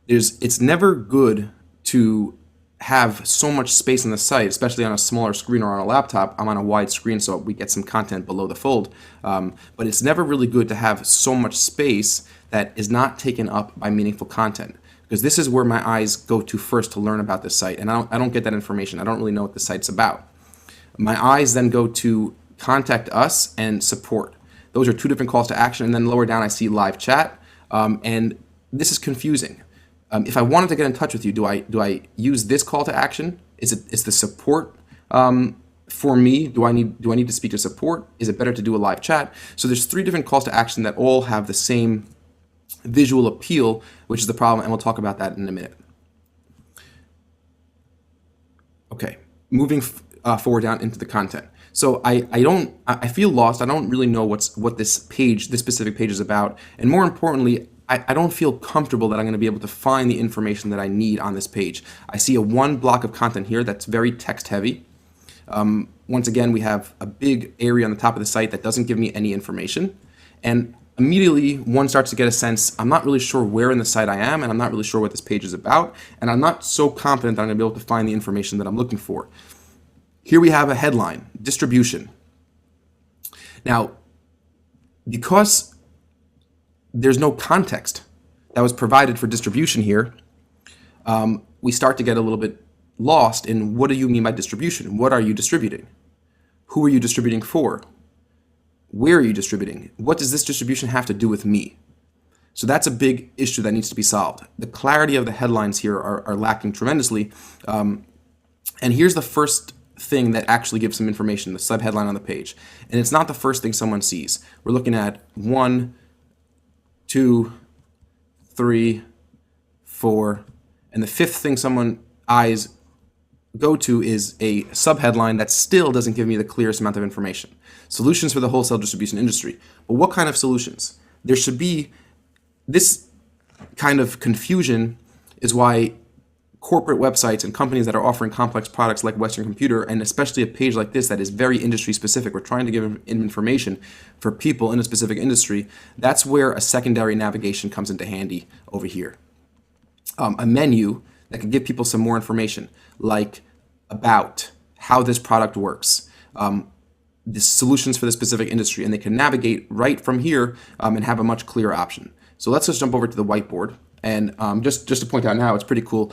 It's never good to have so much space on the site, especially on a smaller screen or on a laptop. I'm on a wide screen, so we get some content below the fold. But it's never really good to have so much space that is not taken up by meaningful content, because this is where my eyes go to first to learn about this site, and I don't get that information. I don't really know what the site's about. My eyes then go to contact us and support. Those are two different calls to action, and then lower down I see live chat, and this is confusing. If I wanted to get in touch with you, do I use this call to action? Is the support for me? Do I need to speak to support? Is it better to do a live chat? So there's three different calls to action that all have the same visual appeal, which is the problem, and we'll talk about that in a minute. Okay, moving forward down into the content. So I feel lost. I don't really know what this specific page is about, and more importantly, I don't feel comfortable that I'm going to be able to find the information that I need on this page. I see one block of content here that's very text heavy. Once again, we have a big area on the top of the site that doesn't give me any information. And immediately one starts to get a sense, I'm not really sure where in the site I am, and I'm not really sure what this page is about, and I'm not so confident that I'm going to be able to find the information that I'm looking for. Here we have a headline, distribution. Now, because there's no context that was provided for distribution here, we start to get a little bit lost in what do you mean by distribution? What are you distributing? Who are you distributing for? Where are you distributing? What does this distribution have to do with me? So that's a big issue that needs to be solved. The clarity of the headlines here are lacking tremendously. And here's the first thing that actually gives some information, the subheadline on the page. And it's not the first thing someone sees. We're looking at 1, 2, 3, 4, and the fifth thing someone's eyes go to is a subheadline that still doesn't give me the clearest amount of information. Solutions for the wholesale distribution industry. But what kind of solutions? There should be this kind of confusion is why corporate websites and companies that are offering complex products like Western Computer, and especially a page like this that is very industry specific, we're trying to give information for people in a specific industry, that's where a secondary navigation comes into handy over here. A menu that can give people some more information, like about how this product works, the solutions for the specific industry, and they can navigate right from here and have a much clearer option. So let's just jump over to the whiteboard. And just to point out now, it's pretty cool.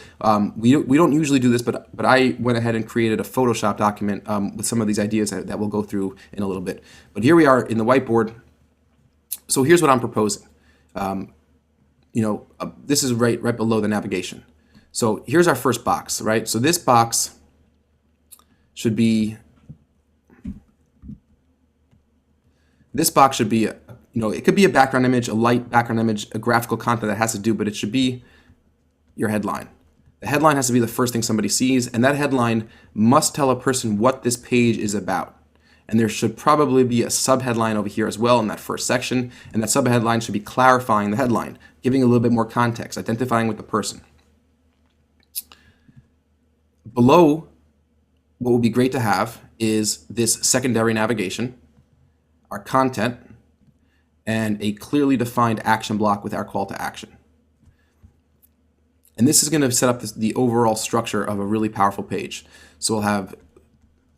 We don't usually do this, but I went ahead and created a Photoshop document with some of these ideas that we'll go through in a little bit. But here we are in the whiteboard. So here's what I'm proposing. This is right below the navigation. So here's our first box, right? So this box should be. It could be a background image, a light background image, a graphical content that has to do, but it should be your headline. The headline has to be the first thing somebody sees, and that headline must tell a person what this page is about. And there should probably be a subheadline over here as well in that first section, and that subheadline should be clarifying the headline, giving a little bit more context, identifying with the person. Below, what would be great to have is this secondary navigation, our content, and a clearly defined action block with our call to action. And this is going to set up the overall structure of a really powerful page. So we'll have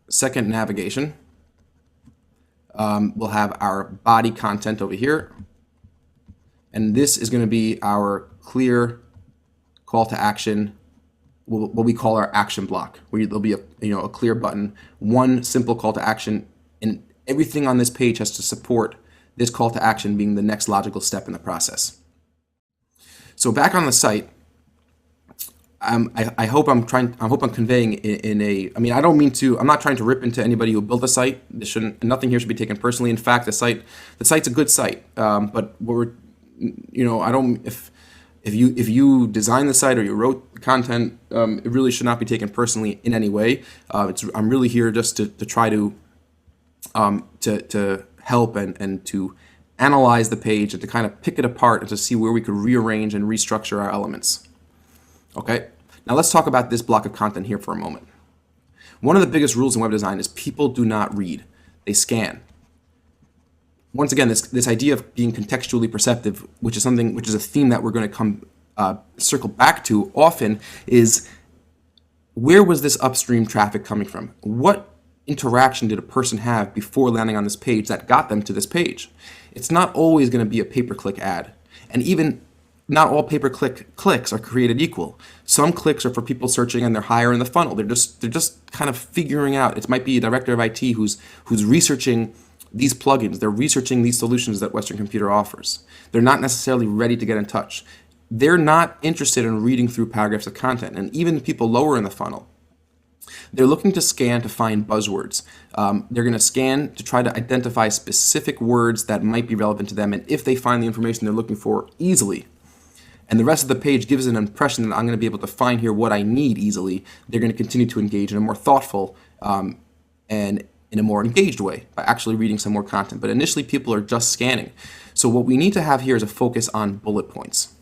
second navigation. We'll have our body content over here. And this is going to be our clear call to action, what we call our action block, where there'll be a clear button, one simple call to action, and everything on this page has to support this call to action being the next logical step in the process. So back on the site, I hope I'm conveying I'm not trying to rip into anybody who built the site. Nothing here should be taken personally. In fact, the site's a good site. But If you design the site or you wrote content, it really should not be taken personally in any way. I'm really here just to try to help and to analyze the page and to kind of pick it apart and to see where we could rearrange and restructure our elements. Okay, now let's talk about this block of content here for a moment. One of the biggest rules in web design is people do not read, they scan. Once again, this idea of being contextually perceptive, which is a theme that we're going to come circle back to often, is where was this upstream traffic coming from? What interaction did a person have before landing on this page that got them to this page? It's not always going to be a pay-per-click ad, and even not all pay-per-click clicks are created equal. Some clicks are for people searching and they're higher in the funnel. They're just kind of figuring out. It might be a director of IT who's researching these plugins. They're researching these solutions that Western Computer offers. They're not necessarily ready to get in touch. They're not interested in reading through paragraphs of content. And even the people lower in the funnel, they're looking to scan to find buzzwords. They're going to scan to try to identify specific words that might be relevant to them. And if they find the information they're looking for easily, and the rest of the page gives an impression that I'm going to be able to find here what I need easily, they're going to continue to engage in a more thoughtful and in a more engaged way by actually reading some more content. But initially, people are just scanning. So what we need to have here is a focus on bullet points.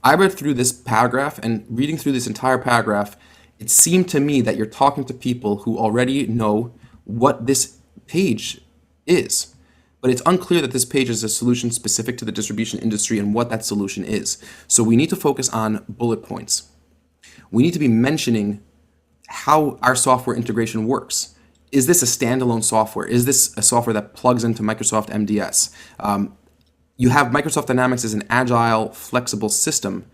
I read through this paragraph, and reading through this entire paragraph, it seemed to me that you're talking to people who already know what this page is. But it's unclear that this page is a solution specific to the distribution industry and what that solution is. So we need to focus on bullet points. We need to be mentioning how our software integration works. Is this a standalone software? Is this a software that plugs into Microsoft MDS? You have Microsoft Dynamics as an agile, flexible system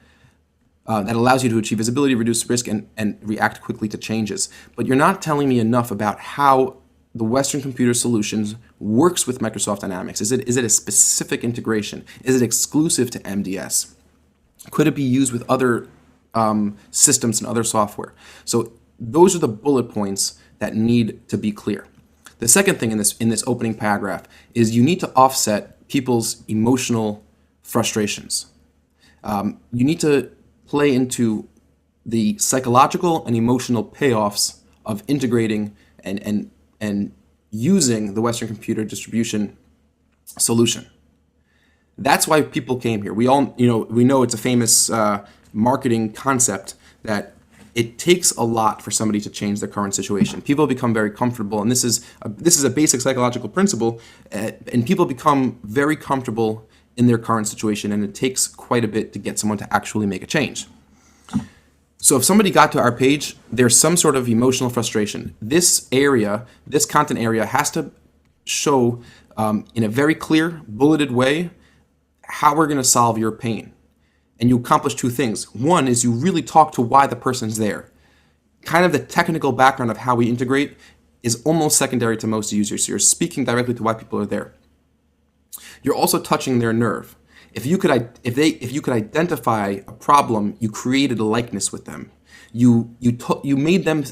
that allows you to achieve visibility, reduce risk, and react quickly to changes. But you're not telling me enough about how the Western Computer Solutions works with Microsoft Dynamics. Is it a specific integration? Is it exclusive to MDS? Could it be used with other systems and other software? So those are the bullet points that need to be clear. The second thing in this opening paragraph is you need to offset people's emotional frustrations. You need to play into the psychological and emotional payoffs of integrating and using the Western Computer distribution solution. That's why people came here. We know it's a famous marketing concept that it takes a lot for somebody to change their current situation. People become very comfortable, and this is a basic psychological principle, and people become very comfortable in their current situation, and it takes quite a bit to get someone to actually make a change. So if somebody got to our page, there's some sort of emotional frustration. This content area has to show in a very clear, bulleted way how we're going to solve your pain. And you accomplish two things. One is you really talk to why the person's there. Kind of the technical background of how we integrate is almost secondary to most users. So you're speaking directly to why people are there. You're also touching their nerve. If you could identify a problem, you created a likeness with them. You made them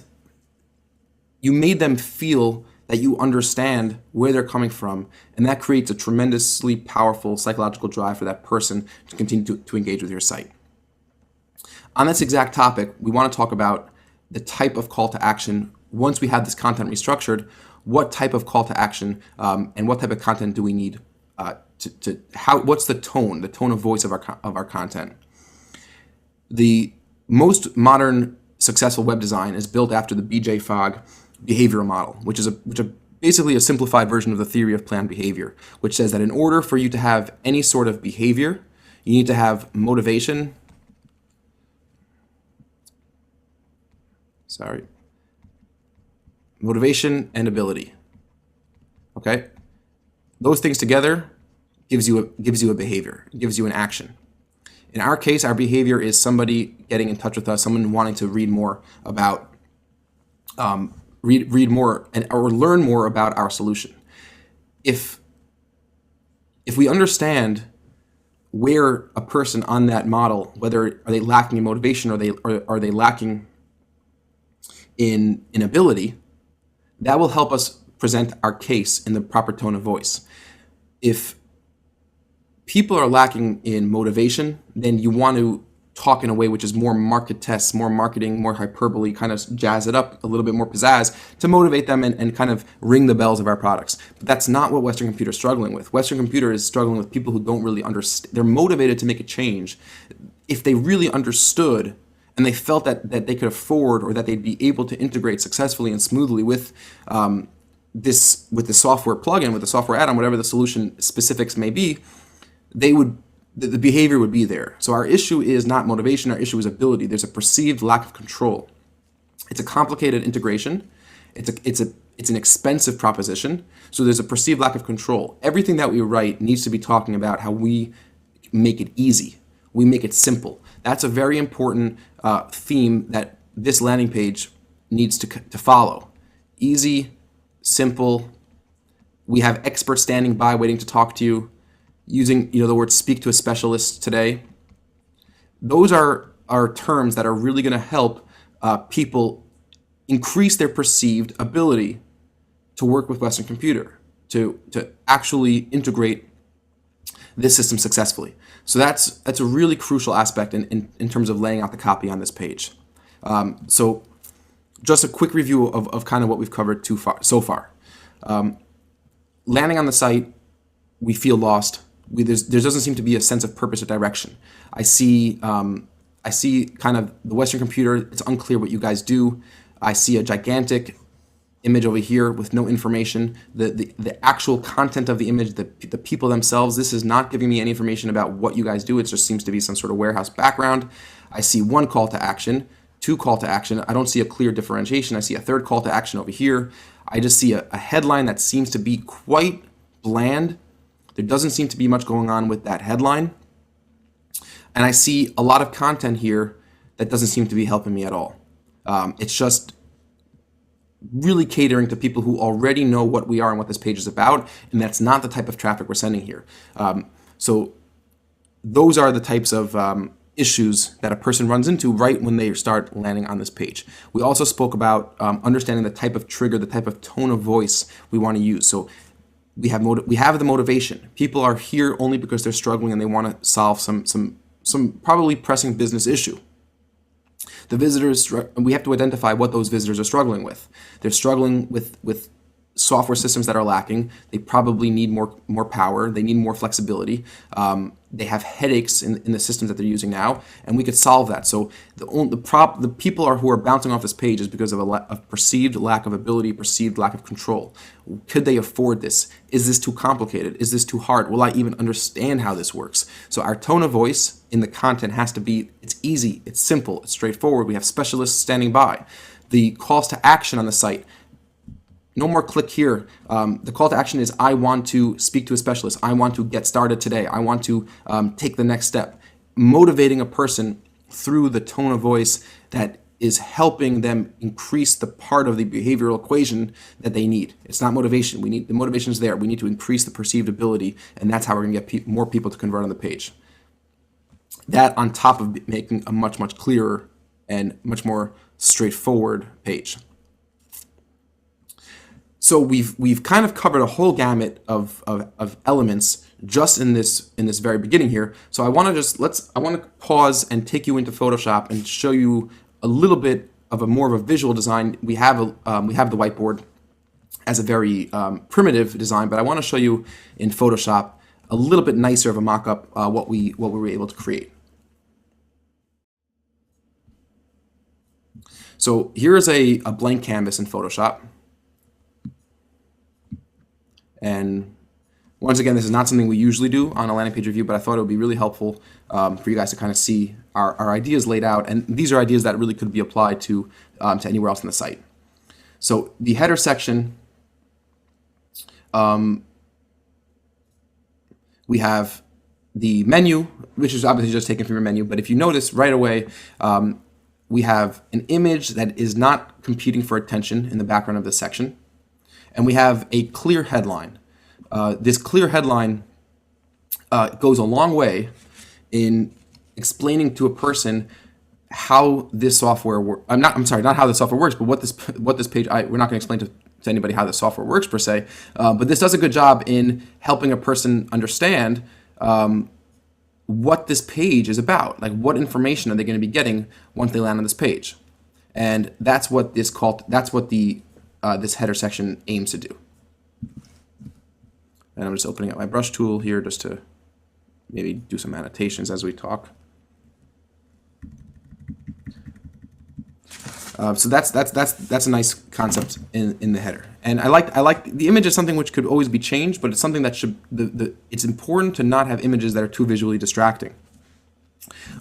feel that you understand where they're coming from, and that creates a tremendously powerful psychological drive for that person to continue to engage with your site. On this exact topic, we want to talk about the type of call to action. Once we have this content restructured, what type of call to action and what type of content do we need? What's the tone of voice of our content? The most modern successful web design is built after the B.J. Fogg behavioral model, which is basically a simplified version of the theory of planned behavior, which says that in order for you to have any sort of behavior, you need to have motivation. Motivation and ability. Okay, those things together gives you a behavior, gives you an action. In our case, our behavior is somebody getting in touch with us, someone wanting to read more about, read more or learn more about our solution. If we understand where a person on that model, whether are they lacking in motivation or are they lacking in ability, that will help us present our case in the proper tone of voice. If people are lacking in motivation, then you want to talk in a way which is more market tests, more marketing, more hyperbole, kind of jazz it up a little bit more pizzazz to motivate them and kind of ring the bells of our products. But that's not what Western Computer is struggling with. Western Computer is struggling with people who don't really understand. They're motivated to make a change. If they really understood and they felt that they could afford or that they'd be able to integrate successfully and smoothly with the software plugin, with the software add-on, whatever the solution specifics may be, the behavior would be there. So our issue is not motivation, our issue is ability. There's a perceived lack of control. It's a complicated integration. It's an expensive proposition. So there's a perceived lack of control. Everything that we write needs to be talking about how we make it easy. We make it simple. That's a very important theme that this landing page needs to follow. Easy, simple. We have experts standing by waiting to talk to you. Using the word speak to a specialist today. Those are terms that are really going to help people increase their perceived ability to work with Western Computer, to actually integrate this system successfully. So that's a really crucial aspect in terms of laying out the copy on this page. So just a quick review of kind of what we've covered so far. Landing on the site, we feel lost. There doesn't seem to be a sense of purpose or direction. I see kind of the Western Computer. It's unclear what you guys do. I see a gigantic image over here with no information. The actual content of the image, the people themselves, this is not giving me any information about what you guys do. It just seems to be some sort of warehouse background. I see one call to action, two call to action. I don't see a clear differentiation. I see a third call to action over here. I just see a headline that seems to be quite bland. There doesn't seem to be much going on with that headline. And I see a lot of content here that doesn't seem to be helping me at all. It's just really catering to people who already know what we are and what this page is about, and that's not the type of traffic we're sending here. So those are the types of issues that a person runs into right when they start landing on this page. We also spoke about understanding the type of trigger, the type of tone of voice we want to use. So we have the motivation. People are here only because they're struggling and they want to solve some probably pressing business issue. The visitors, we have to identify what those visitors are struggling with. They're struggling with software systems that are lacking. They probably need more power. They need more flexibility. They have headaches in the systems that they're using now, and we could solve that. So the people who are bouncing off this page is because of a perceived lack of ability, perceived lack of control. Could they afford this? Is this too complicated? Is this too hard? Will I even understand how this works? So our tone of voice in the content has to be, it's easy, it's simple, it's straightforward. We have specialists standing by. The calls to action on the site, no more click here. The call to action is, I want to speak to a specialist. I want to get started today. I want to take the next step. Motivating a person through the tone of voice that is helping them increase the part of the behavioral equation that they need. It's not motivation. The motivation is there. We need to increase the perceived ability, and that's how we're going to get more people to convert on the page. That on top of making a much, much clearer and much more straightforward page. So we've kind of covered a whole gamut of elements just in this very beginning here. So I want to pause and take you into Photoshop and show you a little bit of more of a visual design. We have the whiteboard as a very primitive design, but I want to show you in Photoshop a little bit nicer of a mock-up what we were able to create. So here is a blank canvas in Photoshop. And once again, this is not something we usually do on a landing page review, but I thought it would be really helpful for you guys to kind of see our ideas laid out. And these are ideas that really could be applied to anywhere else on the site. So the header section, we have the menu, which is obviously just taken from your menu. But if you notice right away, we have an image that is not competing for attention in the background of this section. And we have a clear headline. This clear headline goes a long way in explaining to a person how this software works. Not how the software works, but what this page. We're not going to explain to anybody how the software works per se, but this does a good job in helping a person understand what this page is about. Like, what information are they going to be getting once they land on this page? And that's what this this header section aims to do. And I'm just opening up my brush tool here just to maybe do some annotations as we talk. So that's a nice concept in the header, and I like the image is something which could always be changed, but it's something that should it's important to not have images that are too visually distracting.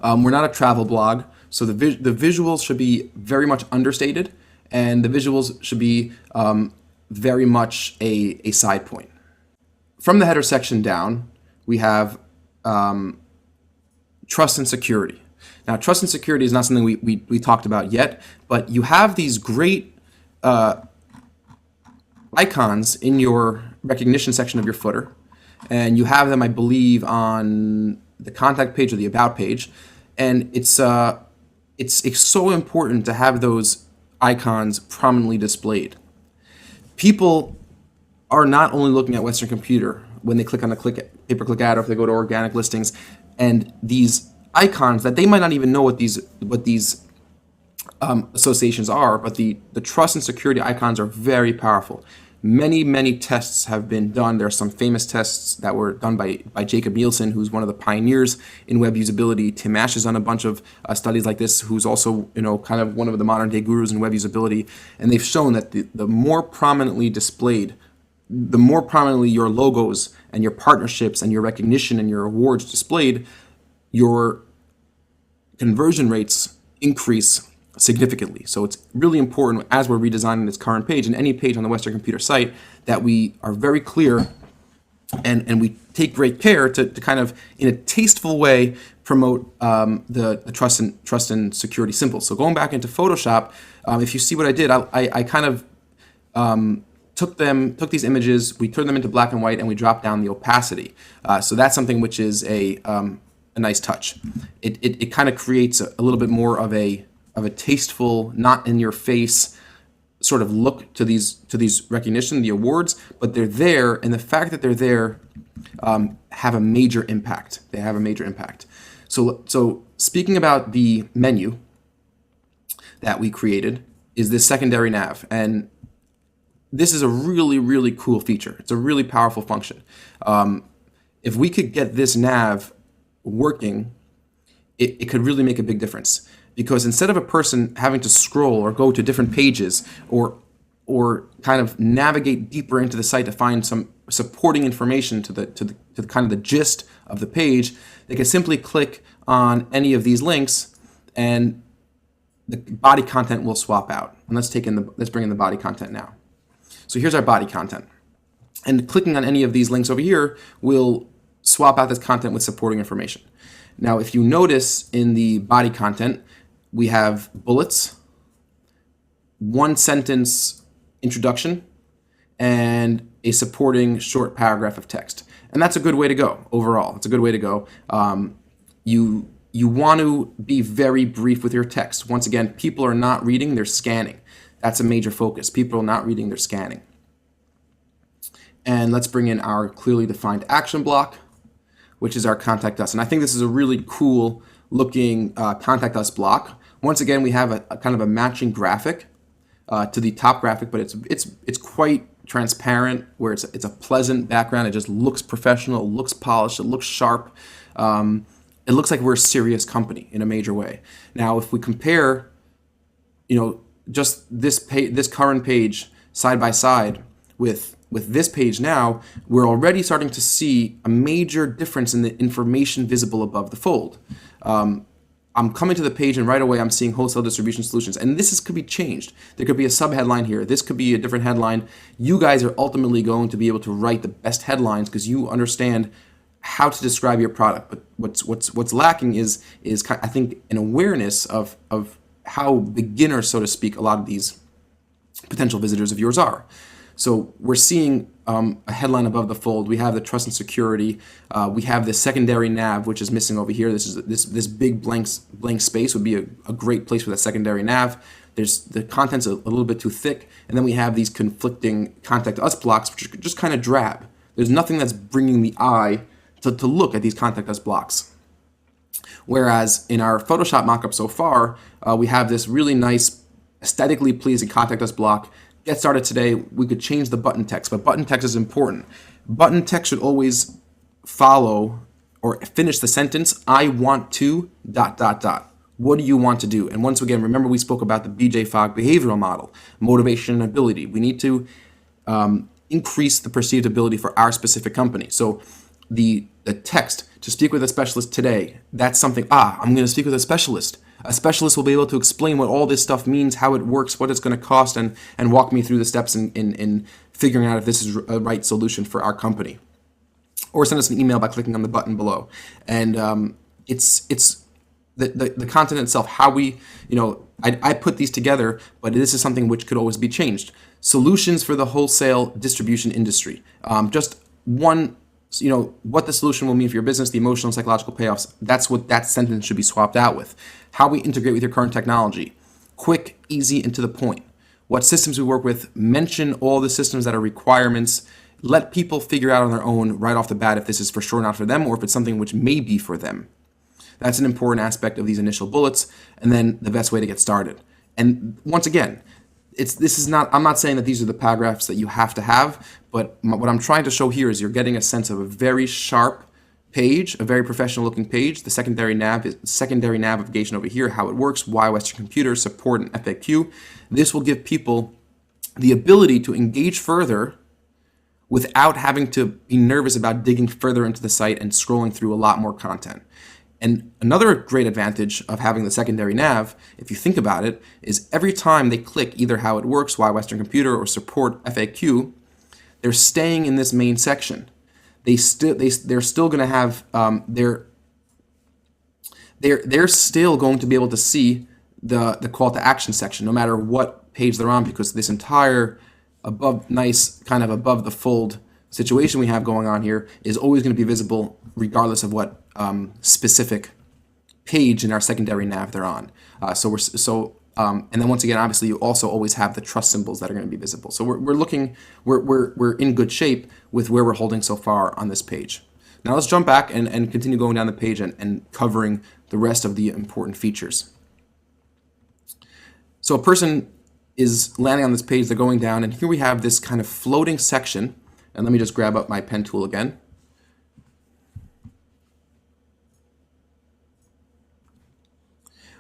We're not a travel blog, so the visuals should be very much understated, and the visuals should be very much a side point. From the header section down, we have trust and security. Now, trust and security is not something we talked about yet, but you have these great icons in your recognition section of your footer, and you have them, I believe, on the contact page or the about page, and it's so important to have those icons prominently displayed. People are not only looking at Western Computer when they click on a pay-per-click ad, or if they go to organic listings, and these icons that they might not even know what these associations are, but the trust and security icons are very powerful. Many tests have been done. There are some famous tests that were done by Jacob Nielsen, who's one of the pioneers in web usability. Tim Ash has done a bunch of studies like this, who's also kind of one of the modern day gurus in web usability, and they've shown that the more prominently displayed, the more prominently your logos and your partnerships and your recognition and your awards displayed, your conversion rates increase significantly. So it's really important as we're redesigning this current page and any page on the Western Computer site that we are very clear and we take great care to kind of, in a tasteful way, promote the trust and security symbols. So going back into Photoshop, if you see what I did, I kind of took these images, we turned them into black and white, and we dropped down the opacity. So that's something which is a nice touch. It kind of creates a little bit more of a tasteful, not in your face sort of look to these recognition, the awards, but they're there, and the fact that they're there have a major impact. They have a major impact. So speaking about the menu that we created is this secondary nav, and this is a really cool feature. It's a really powerful function. If we could get this nav working, it could really make a big difference, because instead of a person having to scroll or go to different pages or kind of navigate deeper into the site to find some supporting information to the kind of the gist of the page, they can simply click on any of these links and the body content will swap out. And let's bring in the body content now. So here's our body content. And clicking on any of these links over here will swap out this content with supporting information. Now, if you notice in the body content, we have bullets, one sentence introduction, and a supporting short paragraph of text. And that's a good way to go overall. It's a good way to go. You want to be very brief with your text. Once again, people are not reading, they're scanning. That's a major focus. People are not reading, they're scanning. And let's bring in our clearly defined action block, which is our Contact Us. And I think this is a really cool looking Contact Us block. Once again, we have a kind of a matching graphic to the top graphic, but it's quite transparent, where it's a pleasant background. It just looks professional, it looks polished, it looks sharp. It looks like we're a serious company in a major way. Now, if we compare, just this current page side by side with this page now, we're already starting to see a major difference in the information visible above the fold. I'm coming to the page and right away I'm seeing wholesale distribution solutions, and could be changed. There could be a sub-headline here. This could be a different headline. You guys are ultimately going to be able to write the best headlines because you understand how to describe your product. But what's lacking is I think an awareness of how beginner, so to speak, a lot of these potential visitors of yours are. So we're seeing a headline above the fold. We have the trust and security. We have the secondary nav, which is missing over here. This big blank space would be a great place for that secondary nav. The content's a little bit too thick, and then we have these conflicting Contact Us blocks, which are just kind of drab. There's nothing that's bringing the eye to look at these contact us blocks. Whereas in our Photoshop mockup so far, we have this really nice, aesthetically pleasing contact us block. Get started today. We could change the button text, but button text is important. Button text should always follow or finish the sentence, I want to ... What do you want to do? And once again, remember we spoke about the BJ Fogg behavioral model, motivation and ability. We need to increase the perceived ability for our specific company. So the text, to speak with a specialist today, that's something, I'm going to speak with a specialist. A specialist will be able to explain what all this stuff means, how it works, what it's going to cost, and walk me through the steps in figuring out if this is a right solution for our company. Or send us an email by clicking on the button below. And it's the content itself, how we, I put these together, but this is something which could always be changed. Solutions for the wholesale distribution industry. Just one, what the solution will mean for your business, the emotional and psychological payoffs. That's what that sentence should be swapped out with. How we integrate with your current technology. Quick, easy, and to the point. What systems we work with. Mention all the systems that are requirements. Let people figure out on their own right off the bat if this is for sure not for them or if it's something which may be for them. That's an important aspect of these initial bullets, and then the best way to get started. And once again, I'm not saying that these are the paragraphs that you have to have, but what I'm trying to show here is you're getting a sense of a very sharp page, a very professional looking page. The secondary navigation over here, how it works, why Western Computer, support, and FAQ. This will give people the ability to engage further without having to be nervous about digging further into the site and scrolling through a lot more content. And another great advantage of having the secondary nav, if you think about it, is every time they click either how it works, why Western Computer, or support FAQ, they're staying in this main section. They're still going to have they're still going to be able to see the call to action section no matter what page they're on, because this entire above the fold situation we have going on here is always going to be visible regardless of what specific page in our secondary nav they're on. And then once again, obviously, you also always have the trust symbols that are going to be visible. So we're in good shape with where we're holding so far on this page. Now let's jump back and continue going down the page and covering the rest of the important features. So a person is landing on this page, they're going down, and here we have this kind of floating section. And let me just grab up my pen tool again.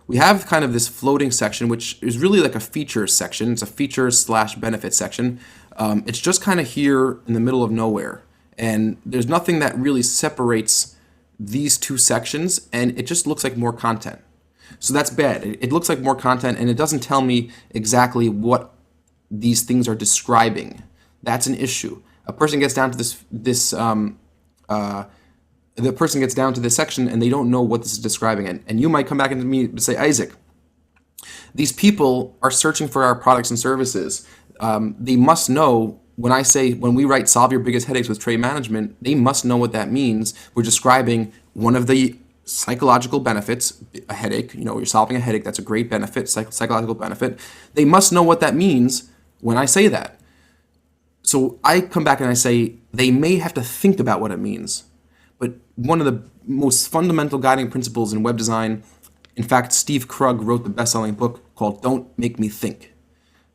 We have kind of this floating section, which is really like a features section. It's a features/benefit section. It's just kind of here in the middle of nowhere. And there's nothing that really separates these two sections, and it just looks like more content. So that's bad. It looks like more content, and it doesn't tell me exactly what these things are describing. That's an issue. A person gets down to the person gets down to this section and they don't know what this is describing. And you might come back into me and say, Isaac, these people are searching for our products and services. They must know when we write solve your biggest headaches with trade management, they must know what that means. We're describing one of the psychological benefits, a headache. You're solving a headache. That's a great benefit, psychological benefit. They must know what that means when I say that. So I come back and I say, they may have to think about what it means. But one of the most fundamental guiding principles in web design, in fact, Steve Krug wrote the best-selling book called Don't Make Me Think,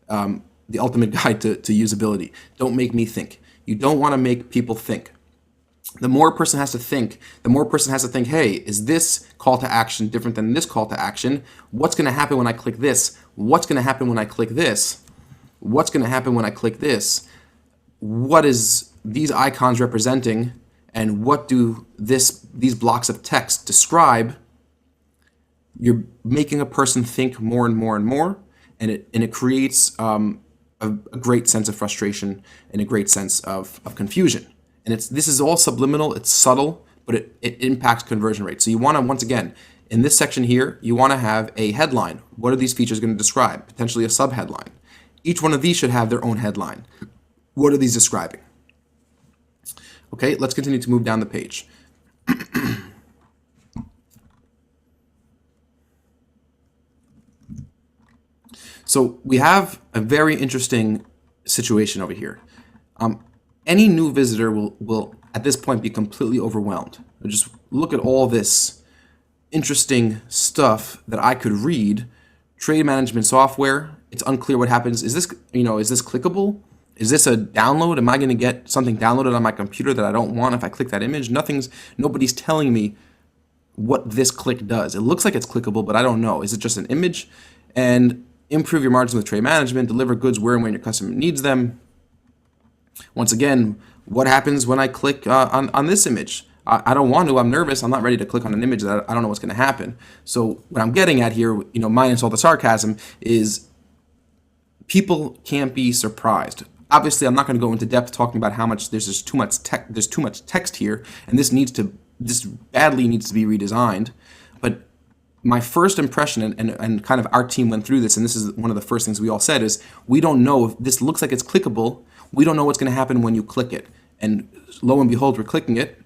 the ultimate guide to usability. Don't make me think. You don't want to make people think. The more a person has to think, hey, is this call to action different than this call to action? What's going to happen when I click this? What's going to happen when I click this? What's going to happen when I click this? What is these icons representing? And what do these blocks of text describe? You're making a person think more and more and more, and it creates a great sense of frustration and a great sense of confusion. And this is all subliminal, it's subtle, but it impacts conversion rate. So you want to, once again, in this section here, you want to have a headline. What are these features going to describe? Potentially a subheadline. Each one of these should have their own headline. What are these describing? Okay, let's continue to move down the page. So we have a very interesting situation over here. any new visitor will at this point be completely overwhelmed. Just look at all this interesting stuff that I could read. Trade management software. It's unclear what happens. Is this clickable? Is this a download? Am I going to get something downloaded on my computer that I don't want if I click that image? Nobody's telling me what this click does. It looks like it's clickable, but I don't know. Is it just an image? And improve your margins with trade management, deliver goods where and when your customer needs them. Once again, what happens when I click on this image? I don't want to. I'm nervous. I'm not ready to click on an image that I don't know what's going to happen. So what I'm getting at here, minus all the sarcasm, is people can't be surprised. Obviously, I'm not going to go into depth talking about how much there's too much text here, and this badly needs to be redesigned. But my first impression, and kind of our team went through this, and this is one of the first things we all said, is we don't know if this looks like it's clickable. We don't know what's going to happen when you click it. And lo and behold, we're clicking it.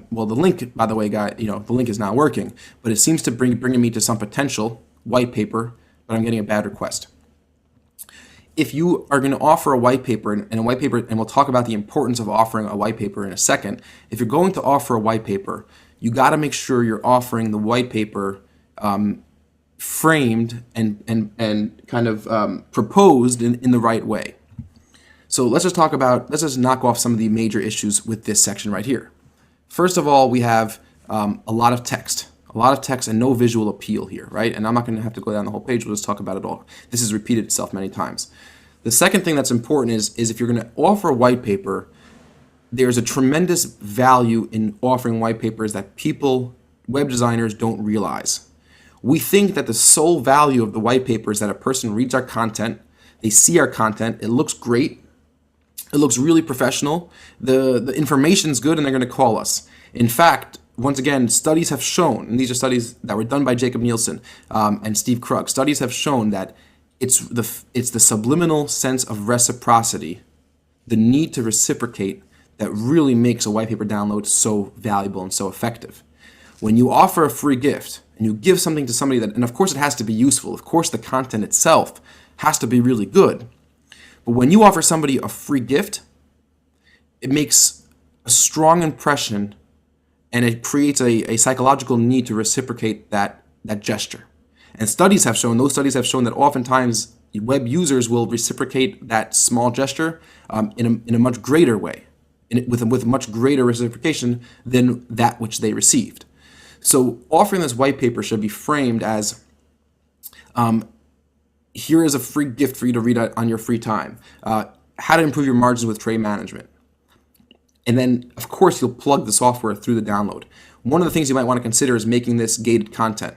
Well, the link, by the way, the link is not working, but it seems to bringing me to some potential white paper, but I'm getting a bad request. If you are going to offer a white paper, and we'll talk about the importance of offering a white paper in a second. If you're going to offer a white paper, you got to make sure you're offering the white paper framed and kind of proposed in the right way. So let's just knock off some of the major issues with this section right here. First of all, we have a lot of text and no visual appeal here, right? And I'm not going to have to go down the whole page. We'll just talk about it all. This has repeated itself many times. The second thing that's important is if you're going to offer a white paper, there's a tremendous value in offering white papers that web designers don't realize. We think that the sole value of the white paper is that a person reads our content, they see our content, it looks great, it looks really professional, the information's good, and they're going to call us. In fact, once again, studies have shown, and these are studies that were done by Jacob Nielsen and Steve Krug, studies have shown that it's the subliminal sense of reciprocity, the need to reciprocate, that really makes a white paper download so valuable and so effective. When you offer a free gift and you give something to somebody and of course it has to be useful, of course the content itself has to be really good, but when you offer somebody a free gift, it makes a strong impression and it creates a psychological need to reciprocate that gesture. And those studies have shown that oftentimes web users will reciprocate that small gesture in a much greater way, with much greater reciprocation than that which they received. So offering this white paper should be framed as, here is a free gift for you to read on your free time. How to improve your margins with trade management. And then, of course, you'll plug the software through the download. One of the things you might want to consider is making this gated content.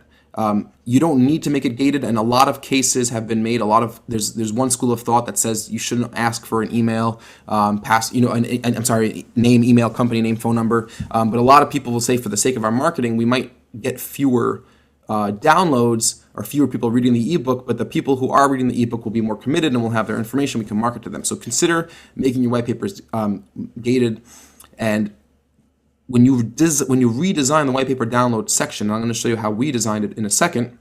You don't need to make it gated, and a lot of cases have been made. There's one school of thought that says you shouldn't ask for an email, name, email, company name, phone number. But a lot of people will say, for the sake of our marketing, we might get fewer downloads or fewer people reading the ebook, but the people who are reading the ebook will be more committed and will have their information. We can market to them. So consider making your white papers gated. And when you redesign the white paper download section, I'm going to show you how we designed it in a second.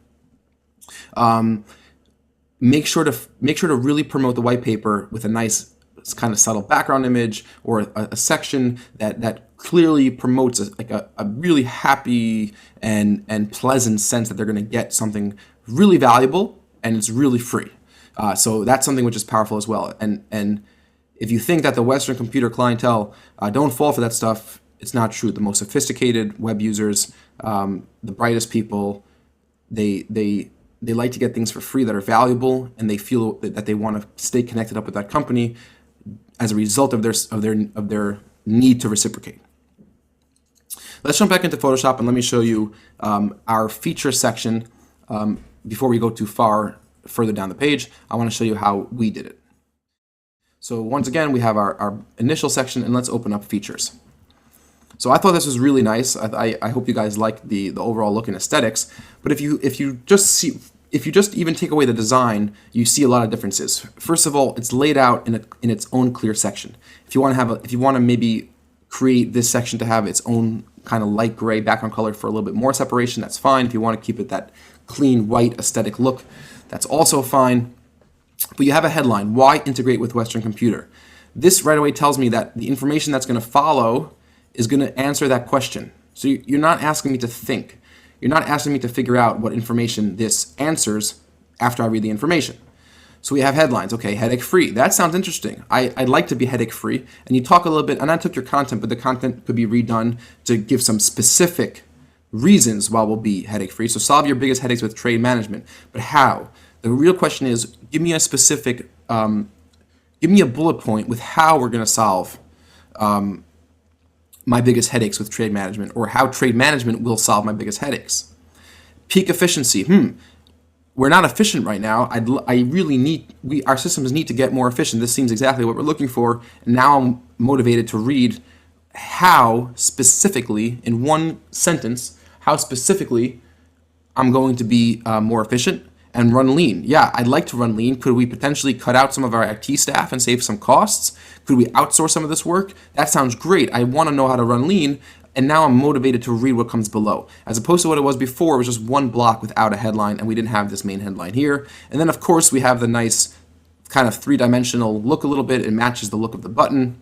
Make sure to really promote the white paper with a nice kind of subtle background image or a section that clearly promotes a really happy and pleasant sense that they're going to get something really valuable and it's really free. So that's something which is powerful as well. And if you think that the Western computer clientele don't fall for that stuff, it's not true. The most sophisticated web users, the brightest people, they like to get things for free that are valuable, and they feel that they want to stay connected up with that company as a result of their need to reciprocate. Let's jump back into Photoshop and let me show you our feature section. Before we go too further down the page, I want to show you how we did it. So once again, we have our initial section, and let's open up features. So I thought this was really nice. I hope you guys like the overall look and aesthetics. But if you just even take away the design, you see a lot of differences. First of all, it's laid out in its own clear section. If you want to maybe create this section to have its own kind of light gray background color for a little bit more separation, that's fine. If you want to keep it that clean white aesthetic look, that's also fine. But you have a headline: why integrate with Western Computer? This right away tells me that the information that's going to follow is going to answer that question. So you're not asking me to think. You're not asking me to figure out what information this answers after I read the information. So we have headlines. Okay, headache-free. That sounds interesting. I'd like to be headache-free. And you talk a little bit, and I took your content, but the content could be redone to give some specific reasons why we'll be headache-free. So solve your biggest headaches with trade management. But how? The real question is, give me a specific, give me a bullet point with how we're going to solve my biggest headaches with trade management, or how trade management will solve my biggest headaches. Peak efficiency. We're not efficient right now. I really need, our systems need to get more efficient. This seems exactly what we're looking for. And now I'm motivated to read how specifically, in one sentence, how specifically I'm going to be more efficient and run lean. Yeah, I'd like to run lean. Could we potentially cut out some of our IT staff and save some costs? Could we outsource some of this work? That sounds great. I want to know how to run lean. And now I'm motivated to read what comes below. As opposed to what it was before, it was just one block without a headline, and we didn't have this main headline here. And then, of course, we have the nice kind of three-dimensional look a little bit. It matches the look of the button.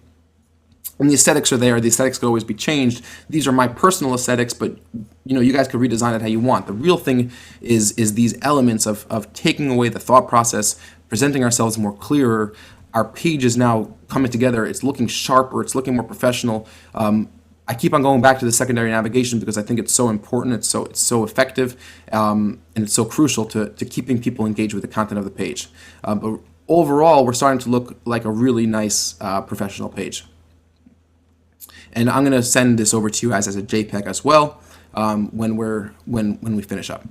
And the aesthetics are there. The aesthetics could always be changed. These are my personal aesthetics, but you guys could redesign it how you want. The real thing is these elements of taking away the thought process, presenting ourselves more clearer. Our page is now coming together. It's looking sharper. It's looking more professional. I keep on going back to the secondary navigation because I think it's so important. It's so effective, and it's so crucial to keeping people engaged with the content of the page. But overall, we're starting to look like a really nice professional page. And I'm going to send this over to you guys as a JPEG as well when we finish up.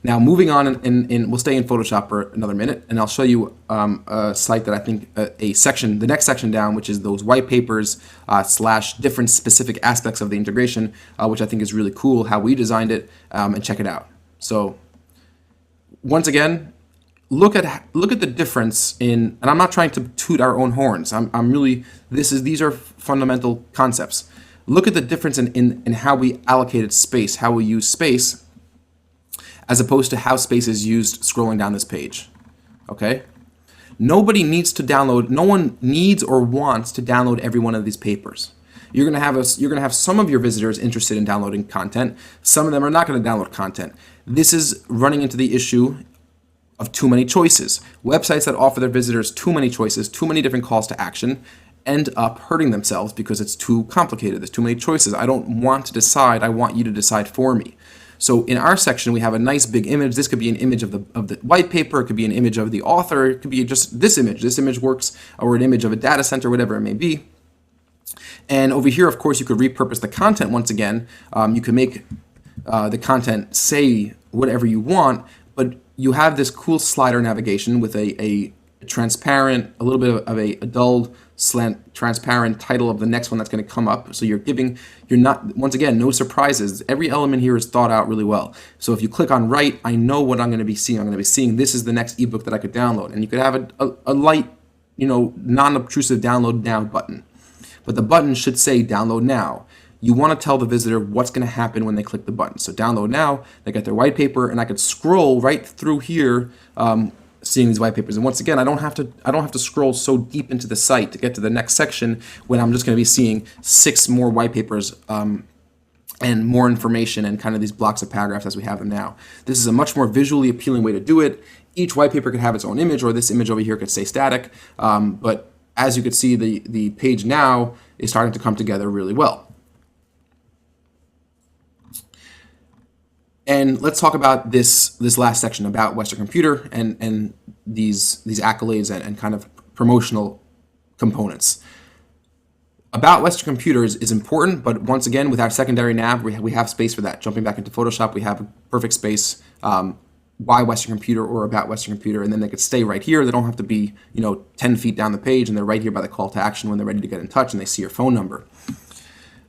Now, moving on, and we'll stay in Photoshop for another minute, and I'll show you a site that I think the next section down, which is those white papers / different specific aspects of the integration, which I think is really cool how we designed it, and check it out. So, once again, look at the difference in, and I'm not trying to toot our own horns. I'm really, these are fundamental concepts. Look at the difference in how we allocated space, how we use space, as opposed to how space is used scrolling down this page. Okay? Nobody needs to download, no one needs or wants to download every one of these papers. You're gonna have some of your visitors interested in downloading content. Some of them are not gonna download content. This is running into the issue of too many choices. Websites that offer their visitors too many choices, too many different calls to action, end up hurting themselves because it's too complicated. There's too many choices. I don't want to decide. I want you to decide for me. So in our section, we have a nice big image. This could be an image of the white paper. It could be an image of the author. It could be just this image. This image works, or an image of a data center, whatever it may be. And over here, of course, you could repurpose the content once again. You can make the content say whatever you want, but you have this cool slider navigation with a transparent, a little bit of a dulled slant transparent title of the next one that's going to come up. So you're not, once again, no surprises. Every element here is thought out really well. So if you click on write, I know what I'm going to be seeing. I'm going to be seeing this is the next ebook that I could download. And you could have a light, non-obtrusive download now button. But the button should say download now. You want to tell the visitor what's going to happen when they click the button. So download now, they get their white paper, and I could scroll right through here, seeing these white papers. And once again, I don't have to scroll so deep into the site to get to the next section when I'm just going to be seeing 6 more white papers and more information and kind of these blocks of paragraphs as we have them now. This is a much more visually appealing way to do it. Each white paper could have its own image, or this image over here could stay static. But as you can see, the page now is starting to come together really well. And let's talk about this last section about Western Computer and these accolades and kind of promotional components. About Western Computer is important, but once again, with our secondary nav, we have space for that. Jumping back into Photoshop, we have a perfect space. Why Western Computer or about Western Computer, and then they could stay right here. They don't have to be 10 feet down the page, and they're right here by the call to action when they're ready to get in touch and they see your phone number.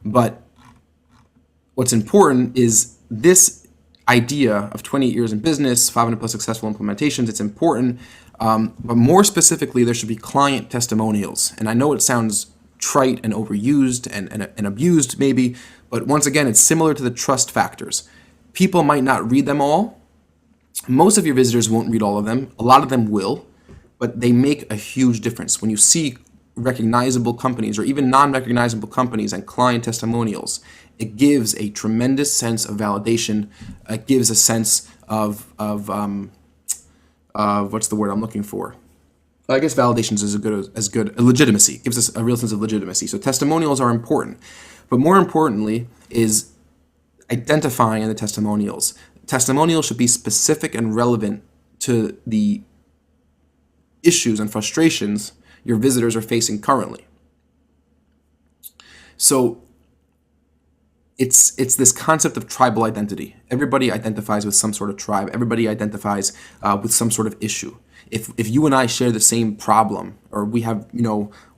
But what's important is this idea of 28 years in business, 500 plus successful implementations. It's important, but more specifically, there should be client testimonials. And I know it sounds trite and overused and abused maybe, but once again, it's similar to the trust factors. People might not read them all. Most of your visitors won't read all of them. A lot of them will, but they make a huge difference. When you see recognizable companies or even non-recognizable companies and client testimonials, it gives a tremendous sense of validation. It gives a sense of what's the word I'm looking for? I guess validation is as good legitimacy. It gives us a real sense of legitimacy. So testimonials are important, but more importantly is identifying in the testimonials. Testimonials should be specific and relevant to the issues and frustrations your visitors are facing currently. So it's this concept of tribal identity. Everybody identifies with some sort of tribe. Everybody identifies with some sort of issue. If you and I share the same problem, or we have,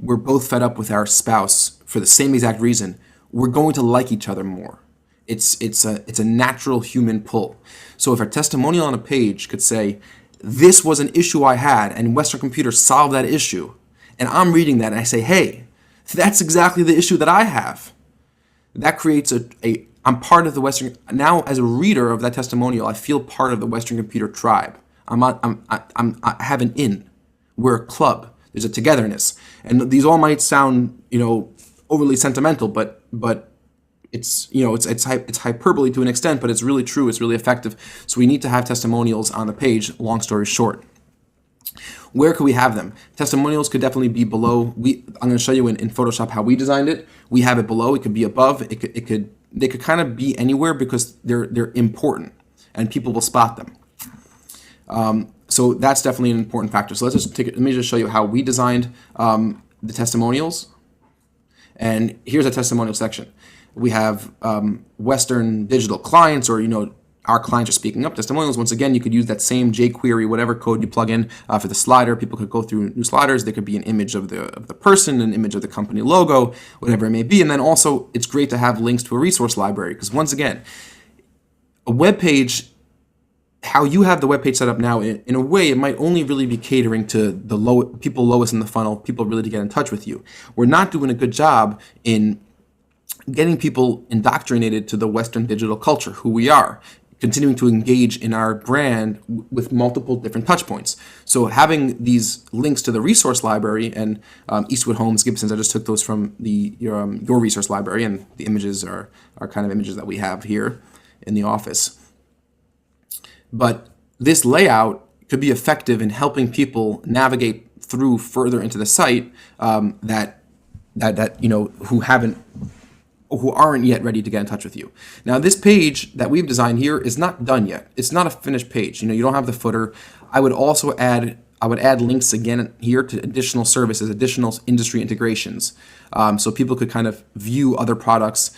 we're both fed up with our spouse for the same exact reason, we're going to like each other more. It's a natural human pull. So if a testimonial on a page could say, this was an issue I had and Western Computer solved that issue, and I'm reading that and I say, hey, that's exactly the issue that I have. That creates I'm part of the Western, now as a reader of that testimonial, I feel part of the Western Computer tribe. I have an in. We're a club. There's a togetherness. And these all might sound, overly sentimental, but it's hyperbole to an extent, but it's really true. It's really effective. So we need to have testimonials on the page, long story short. Where could we have them? Testimonials could definitely be below. I'm going to show you in Photoshop how we designed it. We have it below. It could be above. They could kind of be anywhere because they're important and people will spot them. So that's definitely an important factor. So let me just show you how we designed the testimonials. And here's a testimonial section. We have Western digital clients, or our clients are speaking up. Testimonials, once again, you could use that same jQuery, whatever code you plug in for the slider. People could go through new sliders. There could be an image of the person, an image of the company logo, whatever it may be. And then also, it's great to have links to a resource library, because once again, a web page, how you have the web page set up now, in a way, it might only really be catering to the people lowest in the funnel, people really to get in touch with you. We're not doing a good job in getting people indoctrinated to the Western digital culture, who we are, continuing to engage in our brand with multiple different touch points. So having these links to the resource library and Eastwood Homes, Gibson's, I just took those from your resource library, and the images are kind of images that we have here in the office. But this layout could be effective in helping people navigate through further into the site who aren't yet ready to get in touch with you. Now, this page that we've designed here is not done yet. It's not a finished page. You don't have the footer. I would add links again here to additional services, additional industry integrations, so people could kind of view other products,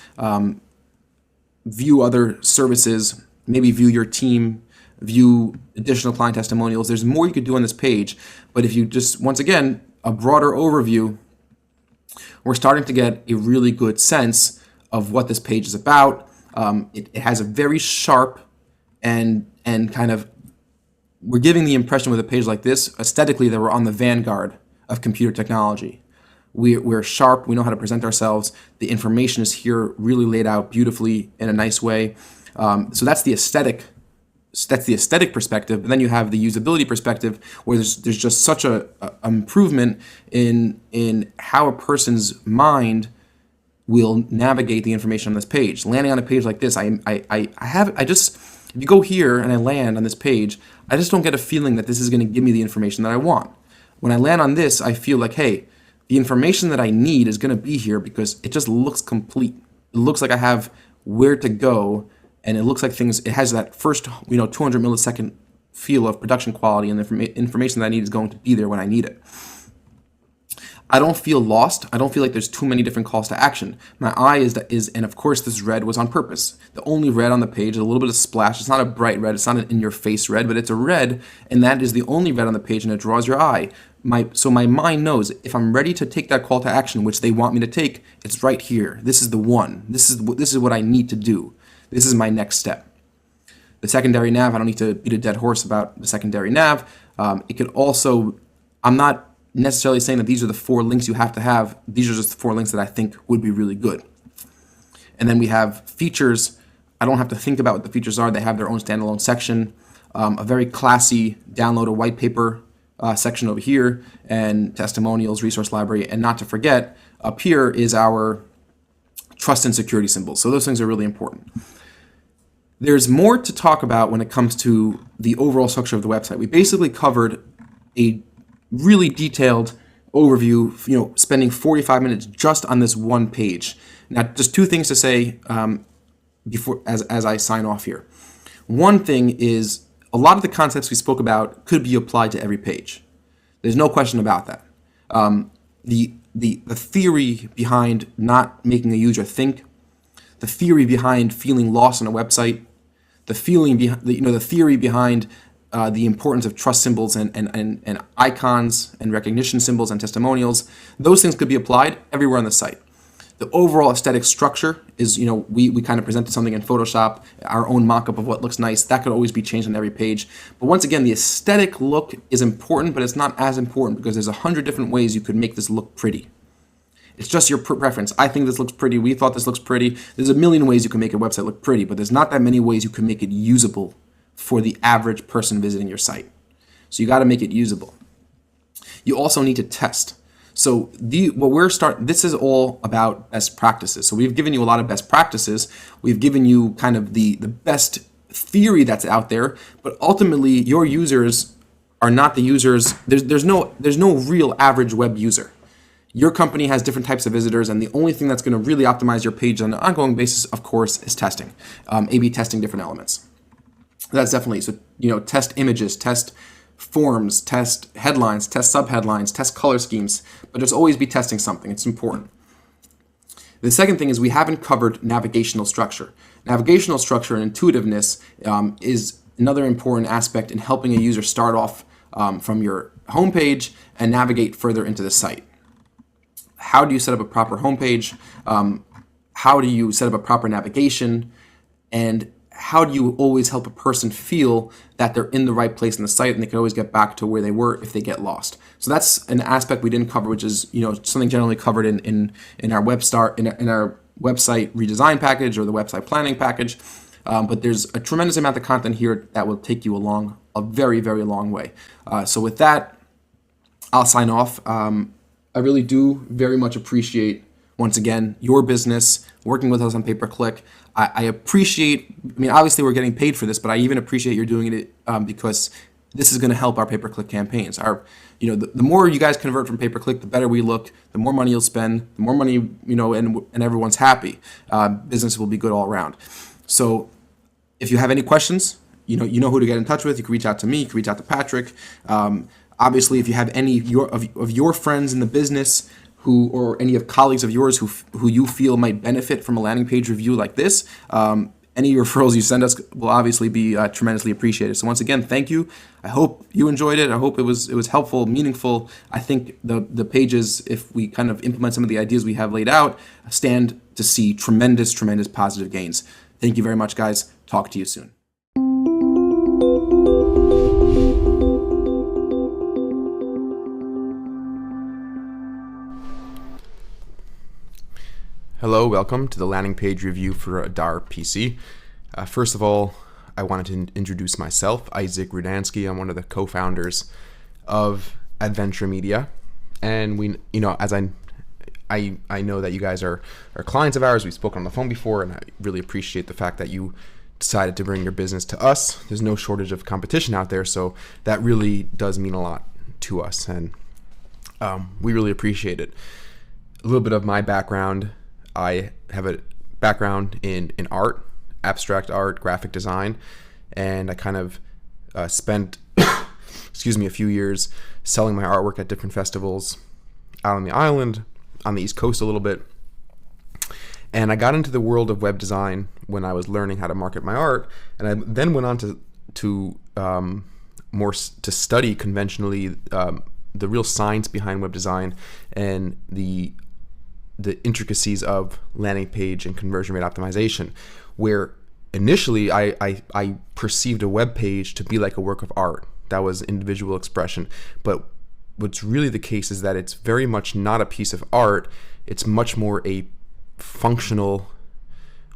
view other services, maybe view your team, view additional client testimonials. There's more you could do on this page, but if you just, once again, a broader overview, we're starting to get a really good sense of what this page is about. It has a very sharp and kind of, we're giving the impression with a page like this, aesthetically, that we're on the vanguard of computer technology. We're sharp, we know how to present ourselves. The information is here really laid out beautifully in a nice way. So that's the aesthetic perspective, but then you have the usability perspective, where there's just such a improvement in how a person's mind will navigate the information on this page. Landing on a page like this, if you go here and I land on this page, I just don't get a feeling that this is going to give me the information that I want. When I land on this, I feel like, hey, the information that I need is going to be here because it just looks complete. It looks like I have where to go. And it looks like it has that first, 200 millisecond feel of production quality, and the information that I need is going to be there when I need it. I don't feel lost. I don't feel like there's too many different calls to action. My eye is, and of course this red was on purpose. The only red on the page is a little bit of splash. It's not a bright red. It's not an in-your-face red, but it's a red, and that is the only red on the page, and it draws your eye. So my mind knows if I'm ready to take that call to action, which they want me to take, it's right here. This is the one. This is what I need to do. This is my next step. The secondary nav, I don't need to beat a dead horse about the secondary nav. It could also, I'm not necessarily saying that these are the 4 links you have to have. These are just the 4 links that I think would be really good. And then we have features. I don't have to think about what the features are. They have their own standalone section. A very classy download a white paper section over here, and testimonials, resource library, and not to forget, up here is our trust and security symbols. So those things are really important. There's more to talk about when it comes to the overall structure of the website. We basically covered a really detailed overview, spending 45 minutes just on this one page. Now, just two things to say before as I sign off here. One thing is a lot of the concepts we spoke about could be applied to every page. There's no question about that. The theory behind not making a user think, the theory behind feeling lost on a website, the theory behind the importance of trust symbols and icons and recognition symbols and testimonials, those things could be applied everywhere on the site. The overall aesthetic structure is, we kind of presented something in Photoshop, our own mock-up of what looks nice. That could always be changed on every page. But once again, the aesthetic look is important, but it's not as important because there's 100 different ways you could make this look pretty. It's just your preference. I think this looks pretty. We thought this looks pretty. There's a million ways you can make a website look pretty, but there's not that many ways you can make it usable for the average person visiting your site. So you got to make it usable. You also need to test. So this is all about best practices. So we've given you a lot of best practices. We've given you kind of the best theory that's out there, but ultimately your users are not the users. There's no real average web user. Your company has different types of visitors, and the only thing that's going to really optimize your page on an ongoing basis, of course, is testing, A/B testing different elements. That's definitely, so, test images, test forms, test headlines, test subheadlines, test color schemes, but just always be testing something. It's important. The second thing is we haven't covered navigational structure. Navigational structure and intuitiveness is another important aspect in helping a user start off from your homepage and navigate further into the site. How do you set up a proper homepage? How do you set up a proper navigation? And how do you always help a person feel that they're in the right place in the site and they can always get back to where they were if they get lost? So that's an aspect we didn't cover, which is something generally covered in our in our website redesign package or the website planning package. But there's a tremendous amount of content here that will take you along a very, very long way. So with that, I'll sign off. I really do very much appreciate, once again, your business, working with us on pay-per-click. I appreciate, obviously we're getting paid for this, but I even appreciate you're doing it because this is going to help our pay-per-click campaigns. The more you guys convert from pay-per-click, the better we look, the more money you'll spend, the more money, and everyone's happy. Business will be good all around. So if you have any questions, you know who to get in touch with. You can reach out to me, you can reach out to Patrick. Obviously, if you have any of your friends in the business or any of colleagues of yours who you feel might benefit from a landing page review like this, any referrals you send us will obviously be tremendously appreciated. So once again, thank you. I hope you enjoyed it. I hope it was helpful, meaningful. I think the pages, if we kind of implement some of the ideas we have laid out, stand to see tremendous positive gains. Thank you very much, guys. Talk to you soon. Hello, welcome to the landing page review for Adar PC. First of all, I wanted to introduce myself, Isaac Rudansky. I'm one of the co-founders of Adventure Media, and we, as I know that you guys are clients of ours. We've spoken on the phone before, and I really appreciate the fact that you decided to bring your business to us. There's no shortage of competition out there, so that really does mean a lot to us, and we really appreciate it. A little bit of my background. I have a background in art, abstract art, graphic design, and I kind of spent, a few years selling my artwork at different festivals out on the island, on the East Coast a little bit. And I got into the world of web design when I was learning how to market my art, and I then went on to study conventionally the real science behind web design and the intricacies of landing page and conversion rate optimization, where initially I perceived a web page to be like a work of art. That was individual expression. But what's really the case is that it's very much not a piece of art. It's much more a functional,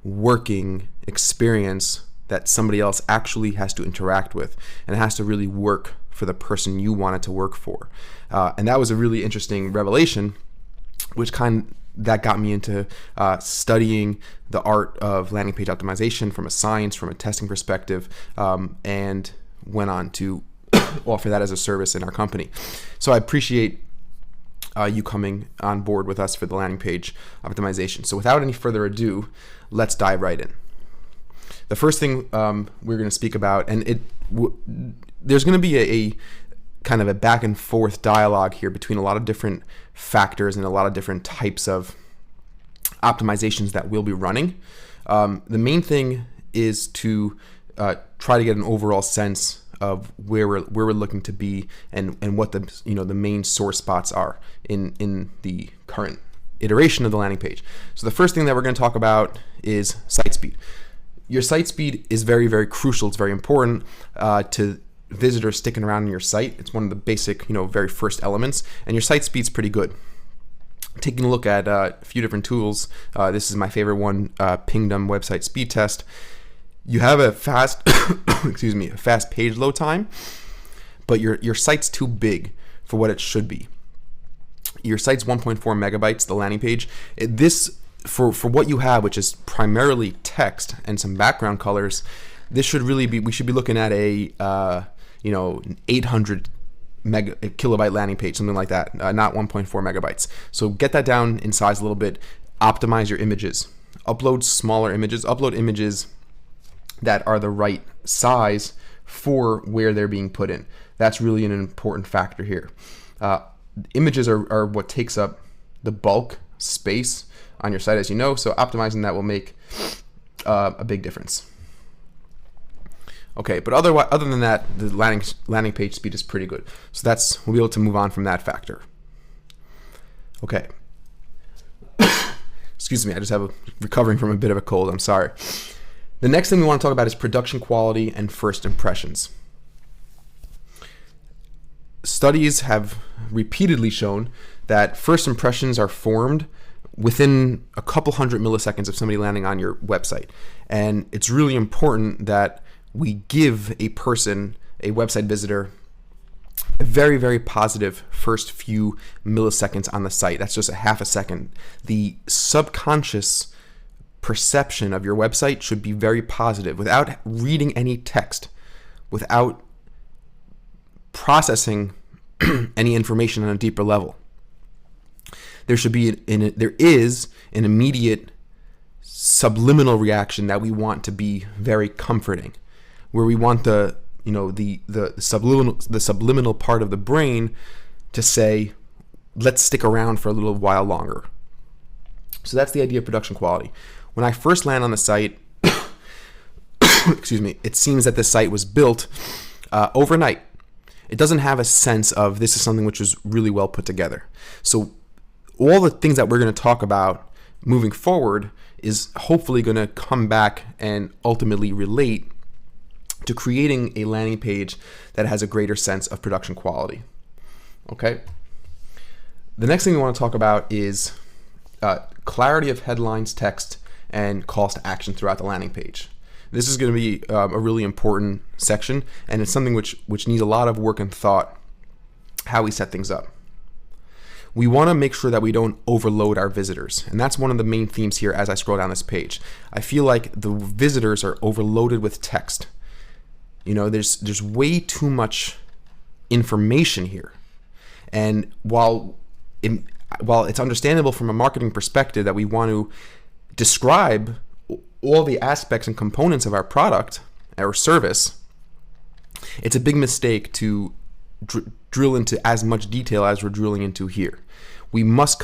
working experience that somebody else actually has to interact with, and it has to really work for the person you wanted to work for. And that was a really interesting revelation, which that got me into studying the art of landing page optimization from a science, from a testing perspective, and went on to offer that as a service in our company. So I appreciate you coming on board with us for the landing page optimization. So without any further ado, let's dive right in. The first thing we're going to speak about, and there's going to be a kind of a back and forth dialogue here between a lot of different factors and a lot of different types of optimizations that we'll be running. The main thing is to try to get an overall sense of where we're looking to be and what the main sore spots are in the current iteration of the landing page. So the first thing that we're going to talk about is site speed. Your site speed is very, very crucial. It's very important to visitors sticking around on your site. It's one of the basic, very first elements, and your site speed's pretty good. Taking a look at a few different tools, this is my favorite one, Pingdom website speed test. You have a fast, a fast page load time, but your site's too big for what it should be. Your site's 1.4 megabytes, the landing page. For what you have, which is primarily text and some background colors, we should be looking at a 800 kilobyte landing page, something like that, not 1.4 megabytes. So get that down in size a little bit. Optimize your images. Upload smaller images. Upload images that are the right size for where they're being put in. That's really an important factor here. Images are what takes up the bulk space on your site, as you know, so optimizing that will make a big difference. Okay, but other than that, the landing page speed is pretty good. So we'll be able to move on from that factor. Okay. Excuse me, I just recovering from a bit of a cold, I'm sorry. The next thing we want to talk about is production quality and first impressions. Studies have repeatedly shown that first impressions are formed within a couple hundred milliseconds of somebody landing on your website. And it's really important that we give a person, a website visitor, a very, very positive first few milliseconds on the site. That's just a half a second. The subconscious perception of your website should be very positive without reading any text, without processing any information on a deeper level. There is an immediate subliminal reaction that we want to be very comforting, where we want the subliminal part of the brain to say, let's stick around for a little while longer. So that's the idea of production quality. When I first land on the site, it seems that the site was built overnight. It doesn't have a sense of this is something which was really well put together. So all the things that we're going to talk about moving forward is hopefully going to come back and ultimately relate to creating a landing page that has a greater sense of production quality. Okay. The next thing we want to talk about is clarity of headlines, text, and calls to action throughout the landing page. This is going to be a really important section, and it's something which needs a lot of work and thought, how we set things up. We want to make sure that we don't overload our visitors, and that's one of the main themes here as I scroll down this page. I feel like the visitors are overloaded with text. There's way too much information here, and while it's understandable from a marketing perspective that we want to describe all the aspects and components of our product or service, it's a big mistake to drill into as much detail as we're drilling into here. We must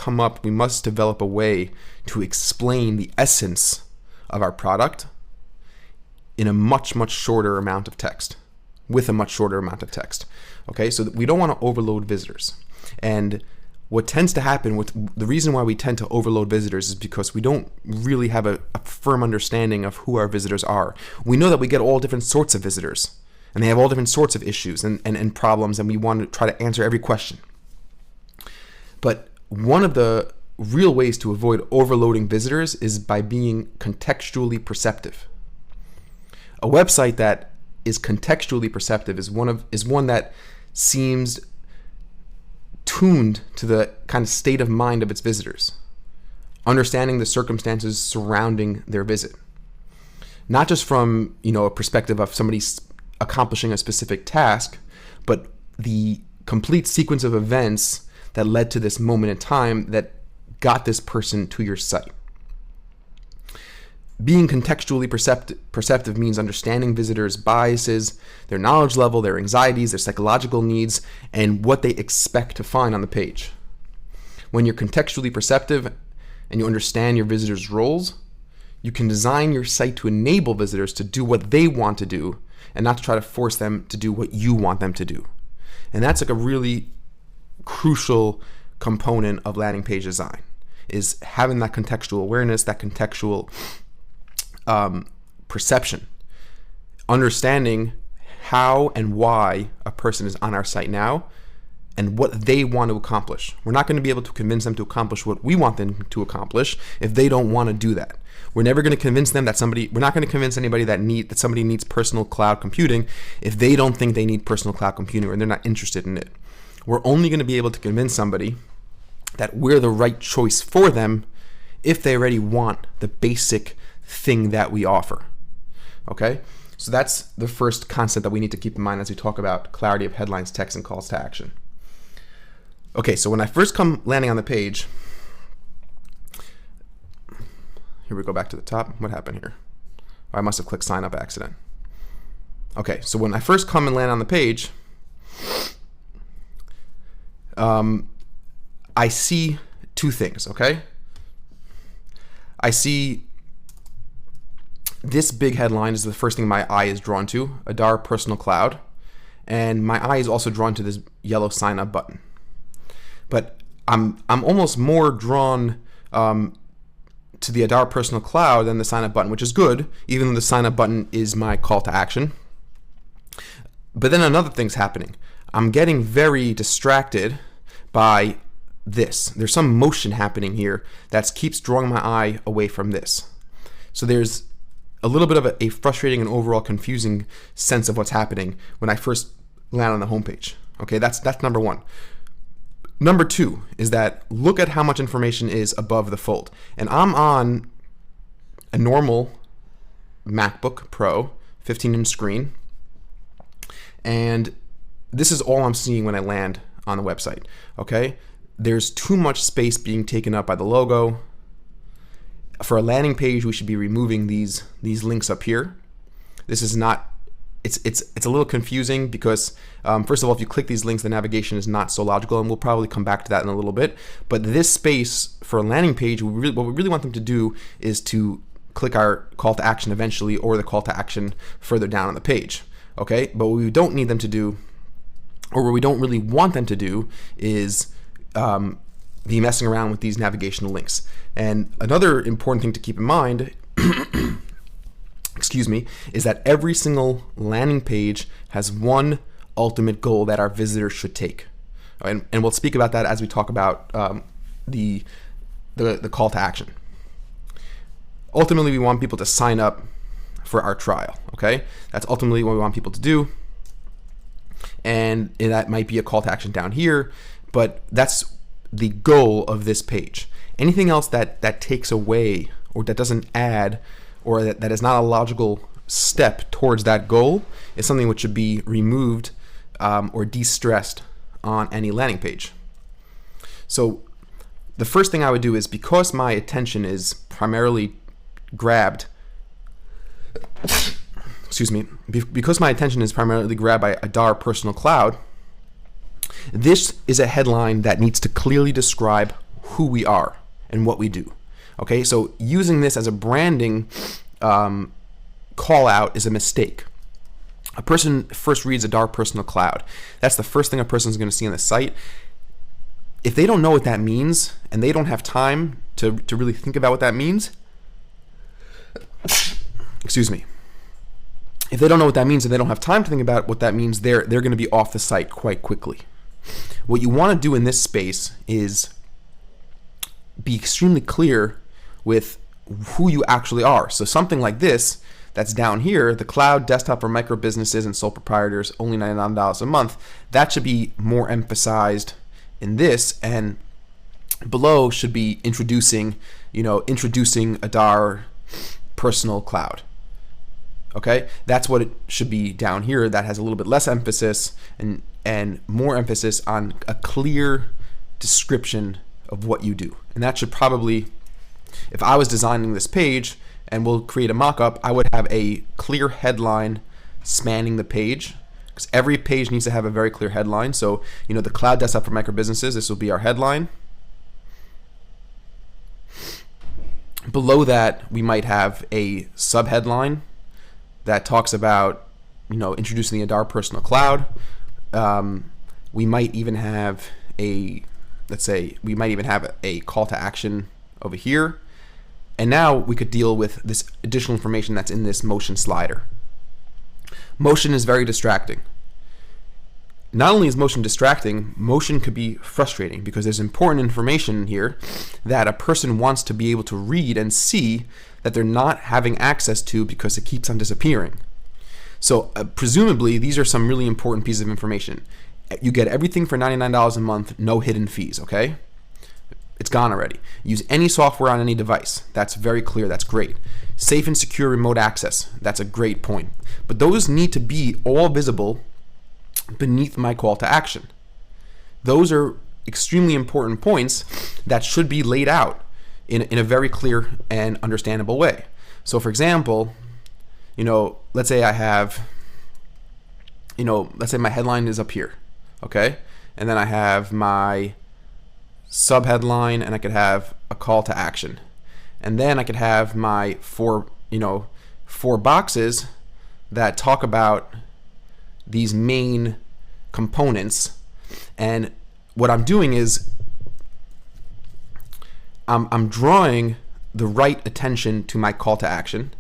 develop a way to explain the essence of our product in a much, much shorter amount of text, with a much shorter amount of text. Okay, so we don't want to overload visitors. And what tends to happen the reason why we tend to overload visitors is because we don't really have a firm understanding of who our visitors are. We know that we get all different sorts of visitors, and they have all different sorts of issues and problems, and we want to try to answer every question. But one of the real ways to avoid overloading visitors is by being contextually perceptive. A website that is contextually perceptive is one that seems tuned to the kind of state of mind of its visitors, understanding the circumstances surrounding their visit. Not just from, a perspective of somebody accomplishing a specific task, but the complete sequence of events that led to this moment in time that got this person to your site. Being contextually perceptive means understanding visitors' biases, their knowledge level, their anxieties, their psychological needs, and what they expect to find on the page. When you're contextually perceptive and you understand your visitors' roles, you can design your site to enable visitors to do what they want to do and not to try to force them to do what you want them to do. And that's like a really crucial component of landing page design, is having that contextual awareness, that contextual perception, understanding how and why a person is on our site now and what they want to accomplish. We're not going to be able to convince them to accomplish what we want them to accomplish if they don't want to do that. We're never going to convince them that we're not going to convince anybody that somebody needs personal cloud computing if they don't think they need personal cloud computing or they're not interested in it. We're only going to be able to convince somebody that we're the right choice for them if they already want the basic thing that we offer. Okay? So that's the first concept that we need to keep in mind as we talk about clarity of headlines, text, and calls to action. Okay, so when I first come landing on the page, here we go back to the top. What happened here? Oh, I must have clicked sign up accident. Okay, so when I first come and land on the page, I see two things, okay? I see this big headline is the first thing my eye is drawn to, Adar Personal Cloud, and my eye is also drawn to this yellow sign up button. But I'm almost more drawn to the Adar Personal Cloud than the sign up button, which is good, even though the sign up button is my call to action. But then another thing's happening. I'm getting very distracted by this. There's some motion happening here that keeps drawing my eye away from this. So there's a little bit of a frustrating and overall confusing sense of what's happening when I first land on the homepage. Okay, that's number one. Number two is that look at how much information is above the fold. And I'm on a normal MacBook Pro 15-inch screen, and this is all I'm seeing when I land on the website. Okay, there's too much space being taken up by the logo. For a landing page, we should be removing these links up here. This is not. It's a little confusing because first of all, if you click these links, the navigation is not so logical, and we'll probably come back to that in a little bit. But this space for a landing page, what we really want them to do is to click our call to action eventually, or the call to action further down on the page. Okay, but what we don't need them to do, or what we don't really want them to do, is be messing around with these navigational links. And another important thing to keep in mind is that every single landing page has one ultimate goal that our visitors should take. And we'll speak about that as we talk about the call to action. Ultimately, we want people to sign up for our trial, okay? That's ultimately what we want people to do. And that might be a call to action down here, but that's the goal of this page. Anything else that takes away or that doesn't add or that is not a logical step towards that goal is something which should be removed or de-stressed on any landing page. So the first thing I would do is, because my attention is primarily grabbed, because my attention is primarily grabbed by Adar Personal Cloud, this is a headline that needs to clearly describe who we are and what we do. Okay, so using this as a branding call out is a mistake. A person first reads Adar Personal Cloud. That's the first thing a person is going to see on the site. If they don't know what that means and they don't have time to really think about what that means, if they don't know what that means and they don't have time to think about what that means, they're going to be off the site quite quickly. What you want to do in this space is be extremely clear with who you actually are. So something like this, that's down here, the cloud, desktop for micro businesses and sole proprietors, only $99 a month, that should be more emphasized in this, and below should be introducing Adar personal cloud. Okay, that's what it should be down here. That has a little bit less emphasis and more emphasis on a clear description of what you do. And that should probably, if I was designing this page and we'll create a mock-up, I would have a clear headline spanning the page, because every page needs to have a very clear headline. So, the cloud desktop for micro businesses, this will be our headline. Below that, we might have a sub-headline that talks about, introducing the Adar personal cloud. We might even have a call to action over here. And now we could deal with this additional information that's in this motion slider. Motion is very distracting. Not only is motion distracting, motion could be frustrating, because there's important information here that a person wants to be able to read and see that they're not having access to because it keeps on disappearing. So presumably these are some really important pieces of information. You get everything for $99 a month, no hidden fees, okay? It's gone already. Use any software on any device. That's very clear, that's great. Safe and secure remote access, that's a great point. But those need to be all visible beneath my call to action. Those are extremely important points that should be laid out in a very clear and understandable way. So for example, let's say I have, let's say my headline is up here, okay? And then I have my subheadline, and I could have a call to action. And then I could have my four boxes that talk about these main components. And what I'm doing is I'm drawing the right attention to my call to action.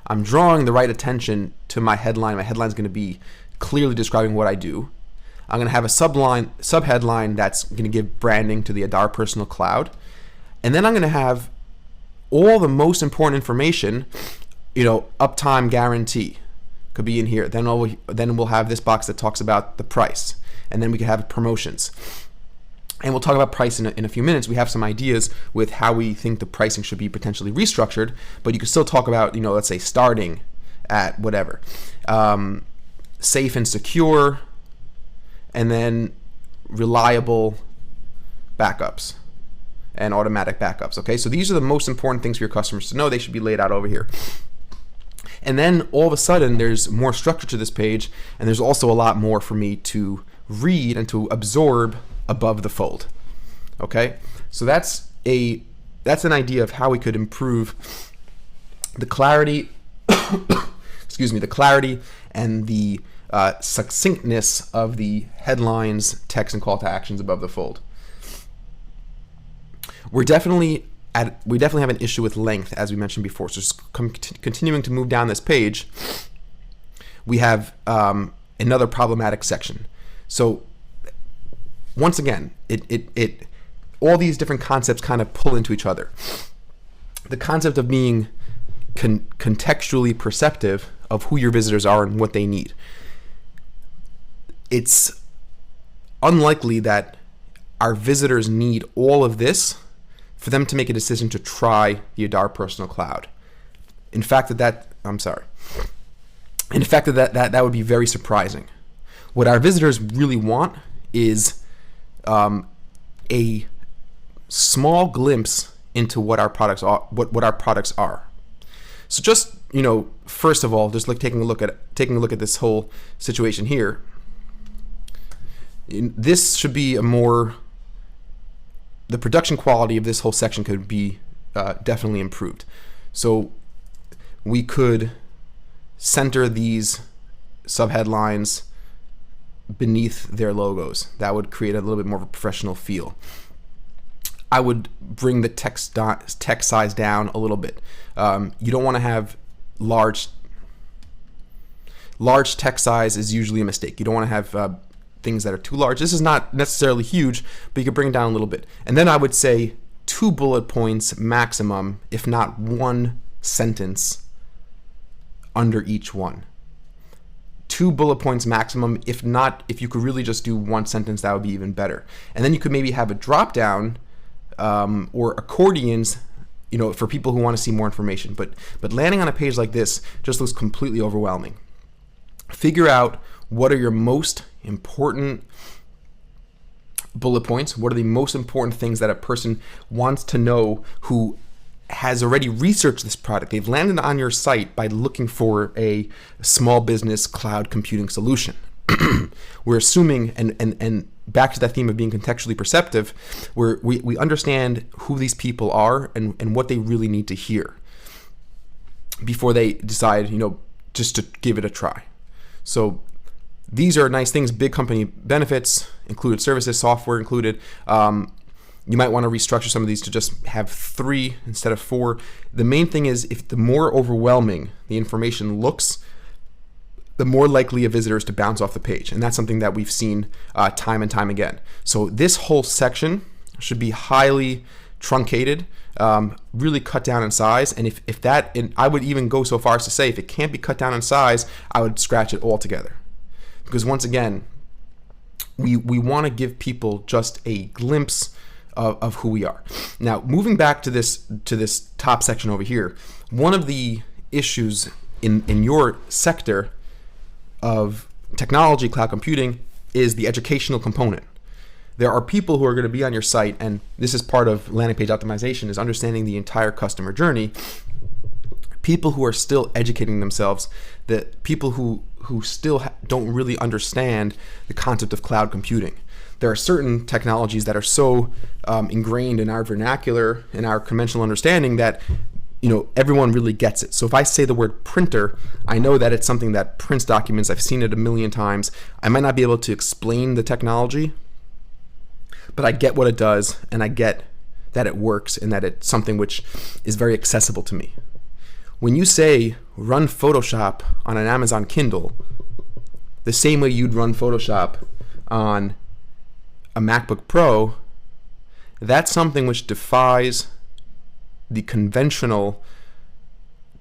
I'm drawing the right attention to my headline. My headline is going to be clearly describing what I do. I'm going to have a subheadline that's going to give branding to the Adar personal cloud. And then I'm going to have all the most important information, uptime guarantee could be in here. Then we'll have this box that talks about the price. And then we could have promotions. And we'll talk about price in a few minutes. We have some ideas with how we think the pricing should be potentially restructured, but you can still talk about, let's say starting at whatever. Safe and secure, and then reliable backups and automatic backups, okay? So these are the most important things for your customers to know. They should be laid out over here. And then all of a sudden, there's more structure to this page, and there's also a lot more for me to read and to absorb above the fold. Okay, so that's an idea of how we could improve the clarity, the clarity and the succinctness of the headlines, text, and call to actions above the fold. We definitely have an issue with length, as we mentioned before. So just continuing to move down this page, we have another problematic section. So once again, it all these different concepts kind of pull into each other. The concept of being contextually perceptive of who your visitors are and what they need. It's unlikely that our visitors need all of this for them to make a decision to try the Adar personal cloud. In fact, that would be very surprising. What our visitors really want is a small glimpse into what our products are. What our products are. So just first of all, just like taking a look at this whole situation here. This should be the production quality of this whole section could be definitely improved. So we could center these subheadlines beneath their logos. That would create a little bit more of a professional feel. I would bring the text size down a little bit. You don't want to have large text size is usually a mistake. You don't want to have things that are too large. This is not necessarily huge, but you can bring it down a little bit. And then I would say 2 bullet points maximum, if not 1 sentence under each one. 2 bullet points maximum. If not, if you could really just do 1 sentence, that would be even better. And then you could maybe have a drop down or accordions, for people who want to see more information. But landing on a page like this just looks completely overwhelming. Figure out what are your most important bullet points. What are the most important things that a person wants to know who has already researched this product? They've landed on your site by looking for a small business cloud computing solution. We're assuming, and back to that theme of being contextually perceptive, where we understand who these people are and what they really need to hear before they decide, just to give it a try. So these are nice things. Big company benefits, included services, software included. You might want to restructure some of these to just have 3 instead of 4. The main thing is, if the more overwhelming the information looks, the more likely a visitor is to bounce off the page. And that's something that we've seen time and time again. So this whole section should be highly truncated, really cut down in size. And if that, and I would even go so far as to say, if it can't be cut down in size, I would scratch it altogether. Because once again, we want to give people just a glimpse of who we are. Now, moving back to this top section over here, one of the issues in your sector of technology, cloud computing, is the educational component. There are people who are going to be on your site, and this is part of landing page optimization, is understanding the entire customer journey. People who are still educating themselves, the people who still don't really understand the concept of cloud computing. There are certain technologies that are so ingrained in our vernacular, in our conventional understanding, that everyone really gets it. So if I say the word printer, I know that it's something that prints documents. I've seen it a million times. I might not be able to explain the technology, but I get what it does, and I get that it works, and that it's something which is very accessible to me. When you say run Photoshop on an Amazon Kindle, the same way you'd run Photoshop on a MacBook Pro, that's something which defies the conventional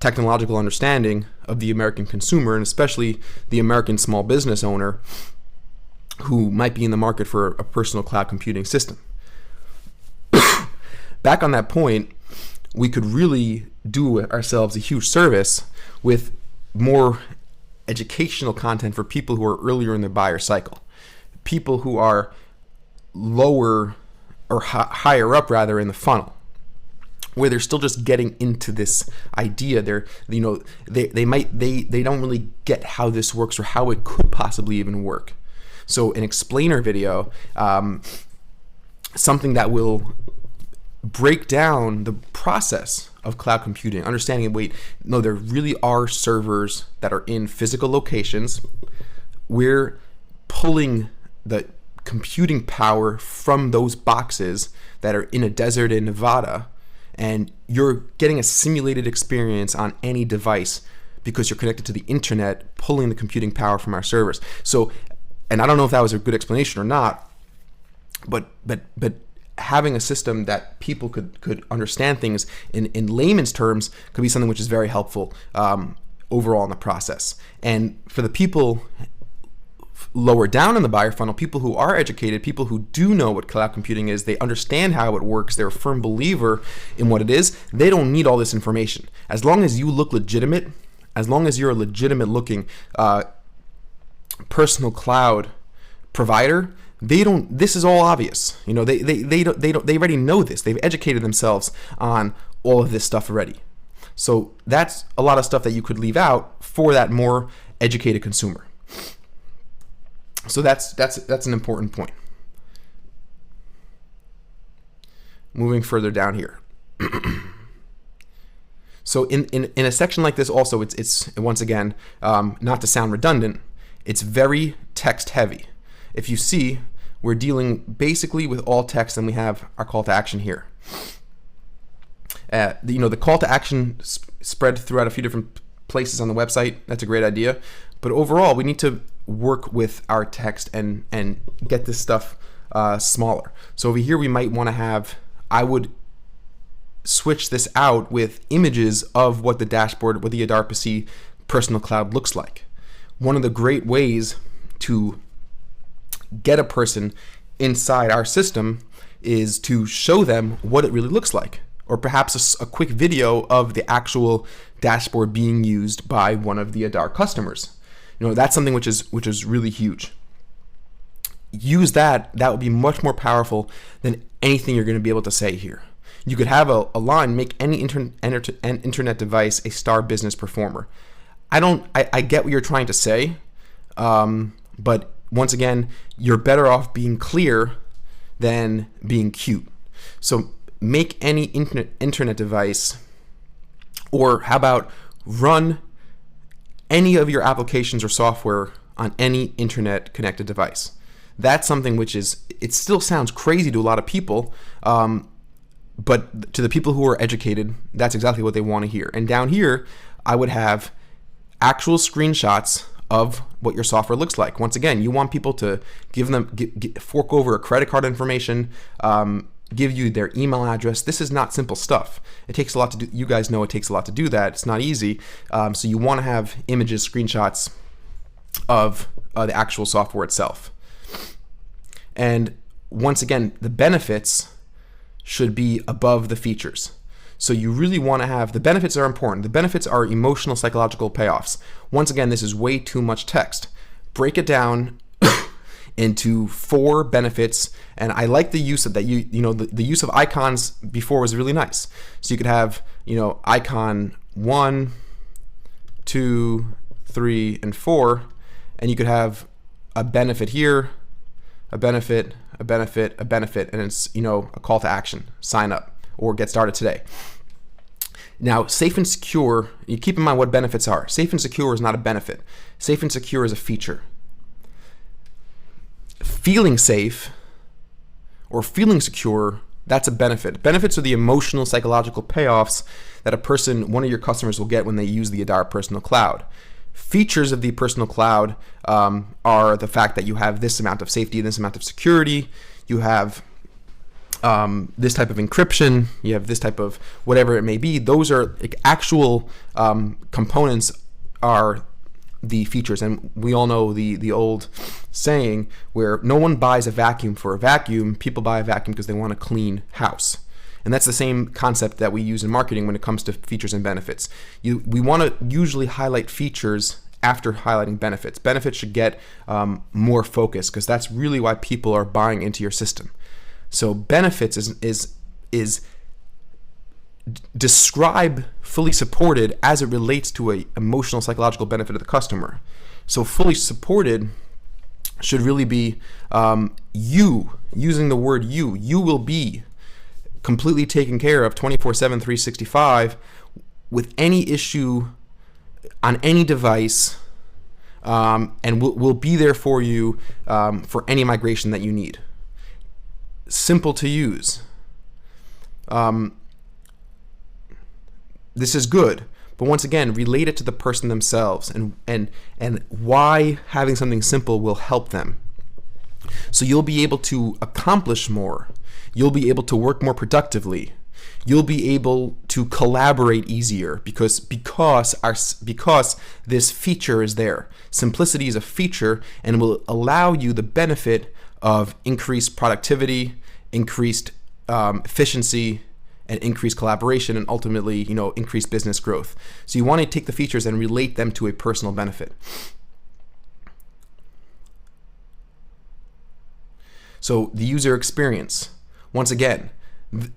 technological understanding of the American consumer, and especially the American small business owner who might be in the market for a personal cloud computing system. Back on that point, we could really do ourselves a huge service with more educational content for people who are earlier in their buyer cycle. People who are lower or higher up rather in the funnel, where they're still just getting into this idea. They don't really get how this works or how it could possibly even work. So an explainer video, something that will break down the process of cloud computing, understanding, there really are servers that are in physical locations. We're pulling the computing power from those boxes that are in a desert in Nevada, and you're getting a simulated experience on any device because you're connected to the internet, pulling the computing power from our servers. So, and I don't know if that was a good explanation or not, but having a system that people could understand things in layman's terms could be something which is very helpful overall in the process. And for the people lower down in the buyer funnel, people who are educated, people who do know what cloud computing is, they understand how it works, they're a firm believer in what it is, they don't need all this information. As long as you look legitimate, as long as you're a legitimate looking personal cloud provider, this is all obvious. They already know this. They've educated themselves on all of this stuff already. So that's a lot of stuff that you could leave out for that more educated consumer. So that's an important point. Moving further down here. So in a section like this also, it's once again, not to sound redundant, it's very text heavy. If you see, we're dealing basically with all text, and we have our call to action here. The call to action spread throughout a few different places on the website. That's a great idea. But overall, we need to work with our text and get this stuff smaller. So over here, we might want to have, I would switch this out with images of what the dashboard, what the Adarpasi personal cloud looks like. One of the great ways to get a person inside our system is to show them what it really looks like, or perhaps a quick video of the actual dashboard being used by one of the Adar customers. That's something which is really huge. Use that would be much more powerful than anything you're going to be able to say here. You could have a line, make any internet device a star business performer. I get what you're trying to say, but once again, you're better off being clear than being cute. So make any internet device, or how about run any of your applications or software on any internet connected device. That's something which it still sounds crazy to a lot of people, but to the people who are educated, that's exactly what they want to hear. And down here, I would have actual screenshots of what your software looks like. Once again, you want people to fork over a credit card information, give you their email address. This is not simple stuff. It takes a lot to do. You guys know it takes a lot to do that. It's not easy. So you want to have images, screenshots of the actual software itself. And once again, the benefits should be above the features. So you really want to have, the benefits are important. The benefits are emotional, psychological payoffs. Once again, this is way too much text. Break it down into 4 benefits. And I like the use of that. The use of icons before was really nice. So you could have, icon 1, 2, 3, and 4, and you could have a benefit here, a benefit, a benefit, a benefit, and it's, a call to action, sign up or get started today. Now, safe and secure, you keep in mind what benefits are. Safe and secure is not a benefit. Safe and secure is a feature. Feeling safe or feeling secure, that's a benefit. Benefits are the emotional, psychological payoffs that one of your customers will get when they use the Adar Personal Cloud. Features of the personal cloud are the fact that you have this amount of safety, this amount of security, you have this type of encryption, you have this type of whatever it may be. Those are actual components are the features. And we all know the old saying where no one buys a vacuum for a vacuum, people buy a vacuum because they want a clean house. And that's the same concept that we use in marketing when it comes to features and benefits. We want to usually highlight features after highlighting benefits. Benefits should get more focus because that's really why people are buying into your system. So benefits is describe fully supported as it relates to a emotional, psychological benefit of the customer. So fully supported should really be you, using the word you will be completely taken care of 24/7, 365 with any issue on any device, and we'll be there for you for any migration that you need. Simple to use. This is good, but once again, relate it to the person themselves and why having something simple will help them. So you'll be able to accomplish more. You'll be able to work more productively. You'll be able to collaborate easier because this feature is there. Simplicity is a feature and will allow you the benefit of increased productivity, increased efficiency, and increased collaboration, and ultimately, increased business growth. So you want to take the features and relate them to a personal benefit. So the user experience. Once again,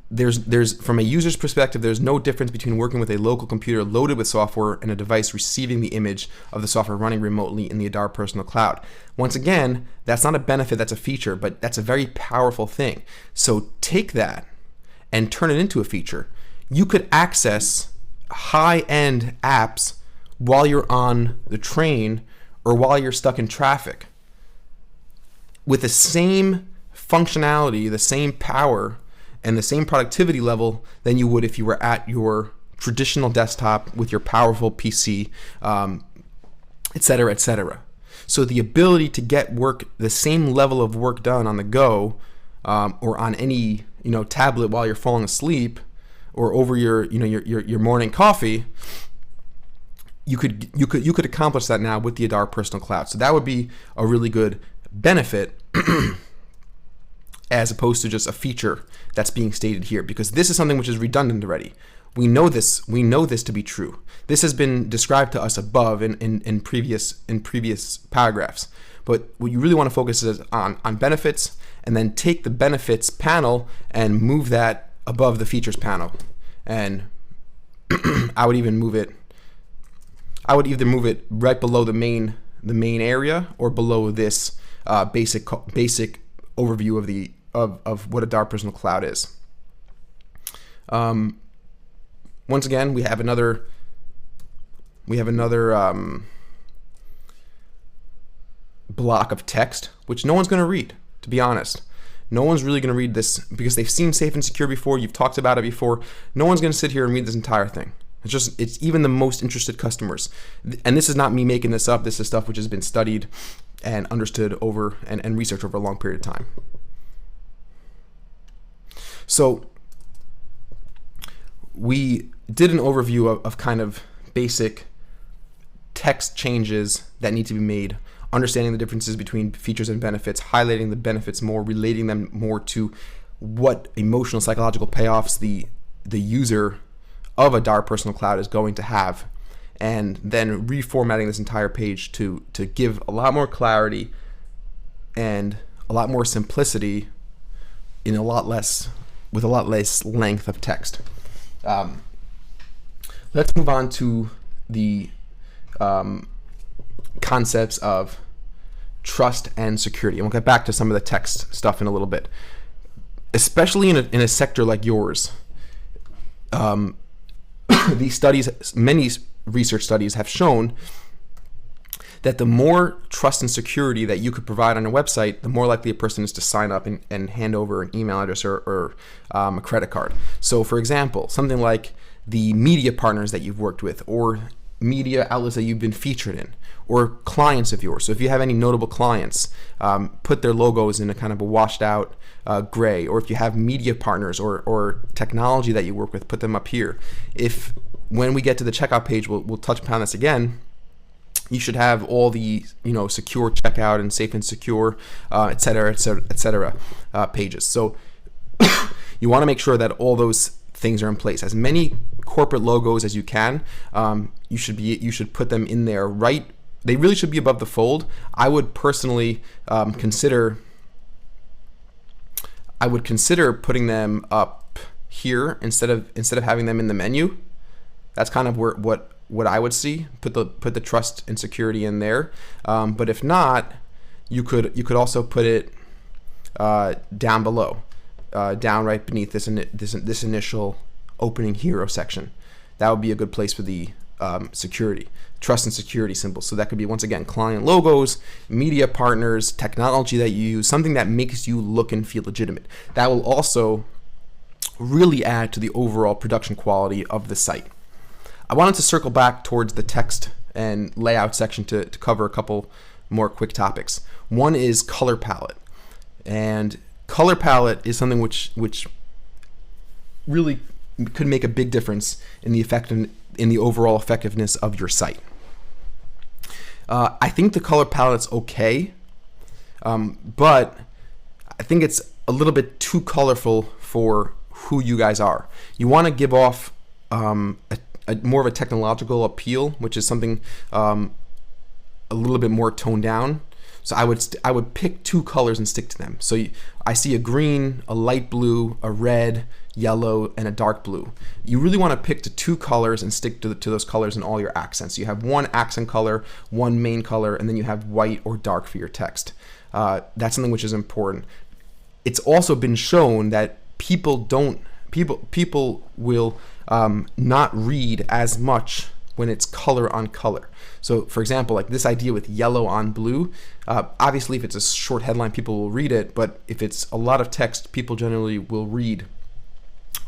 there's from a user's perspective, there's no difference between working with a local computer loaded with software and a device receiving the image of the software running remotely in the Adar Personal Cloud. Once again, that's not a benefit, that's a feature, but that's a very powerful thing. So take that and turn it into a feature. You could access high-end apps while you're on the train or while you're stuck in traffic with the same functionality, the same power, and the same productivity level than you would if you were at your traditional desktop with your powerful PC, et cetera, et cetera. So the ability to get work, the same level of work done on the go, or on any tablet while you're falling asleep, or over your morning coffee, you could accomplish that now with the Adara Personal Cloud. So that would be a really good benefit as opposed to just a feature that's being stated here, because this is something which is redundant already. We know this to be true. This has been described to us above in previous paragraphs. But what you really want to focus is on benefits, and then take the benefits panel and move that above the features panel. And I would either move it right below the main area, or below this basic overview of what a Adara Personal Cloud is. Once again, we have another block of text which no one's going to read. To be honest, no one's really going to read this because they've seen Safe and Secure before. You've talked about it before. No one's going to sit here and read this entire thing. It's even the most interested customers. And this is not me making this up. This is stuff which has been studied and understood over and researched over a long period of time. So we did an overview of kind of basic text changes that need to be made, understanding the differences between features and benefits, highlighting the benefits more, relating them more to what emotional psychological payoffs the user of a Adara Personal Cloud is going to have, and then reformatting this entire page to give a lot more clarity and a lot more simplicity with a lot less length of text. Let's move on to the concepts of trust and security. And we'll get back to some of the text stuff in a little bit. Especially in a sector like yours, these studies, many research studies have shown that the more trust and security that you could provide on your website, the more likely a person is to sign up and hand over an email address or a credit card. So for example, something like the media partners that you've worked with, or media outlets that you've been featured in, or clients of yours. So if you have any notable clients, put their logos in a kind of a washed out gray, or if you have media partners or technology that you work with, put them up here. If when we get to the checkout page, we'll touch upon this again, you should have all the secure checkout and safe and secure, et cetera, pages. So you want to make sure that all those things are in place. As many corporate logos as you can, you should put them in there. Right, they really should be above the fold. I would personally consider putting them up here instead of having them in the menu. That's kind of what I would see. Put the trust and security in there. But if not, you could also put it down below, down right beneath this initial opening hero section. That would be a good place for the security, trust and security symbols. So that could be, once again, client logos, media partners, technology that you use, something that makes you look and feel legitimate. That will also really add to the overall production quality of the site. I wanted to circle back towards the text and layout section to cover a couple more quick topics. One is color palette. And color palette is something which really could make a big difference in the overall effectiveness of your site. I think the color palette's okay, but I think it's a little bit too colorful for who you guys are. You want to give off more of a technological appeal, which is something a little bit more toned down. So I would pick two colors and stick to them. So I see a green, a light blue, a red, yellow, and a dark blue. You really want to pick the two colors and stick to those colors in all your accents. You have one accent color, one main color, and then you have white or dark for your text. That's something which is important. It's also been shown that people will not read as much when it's color on color. So for example, like this idea with yellow on blue, obviously if it's a short headline, people will read it, but if it's a lot of text, people generally will read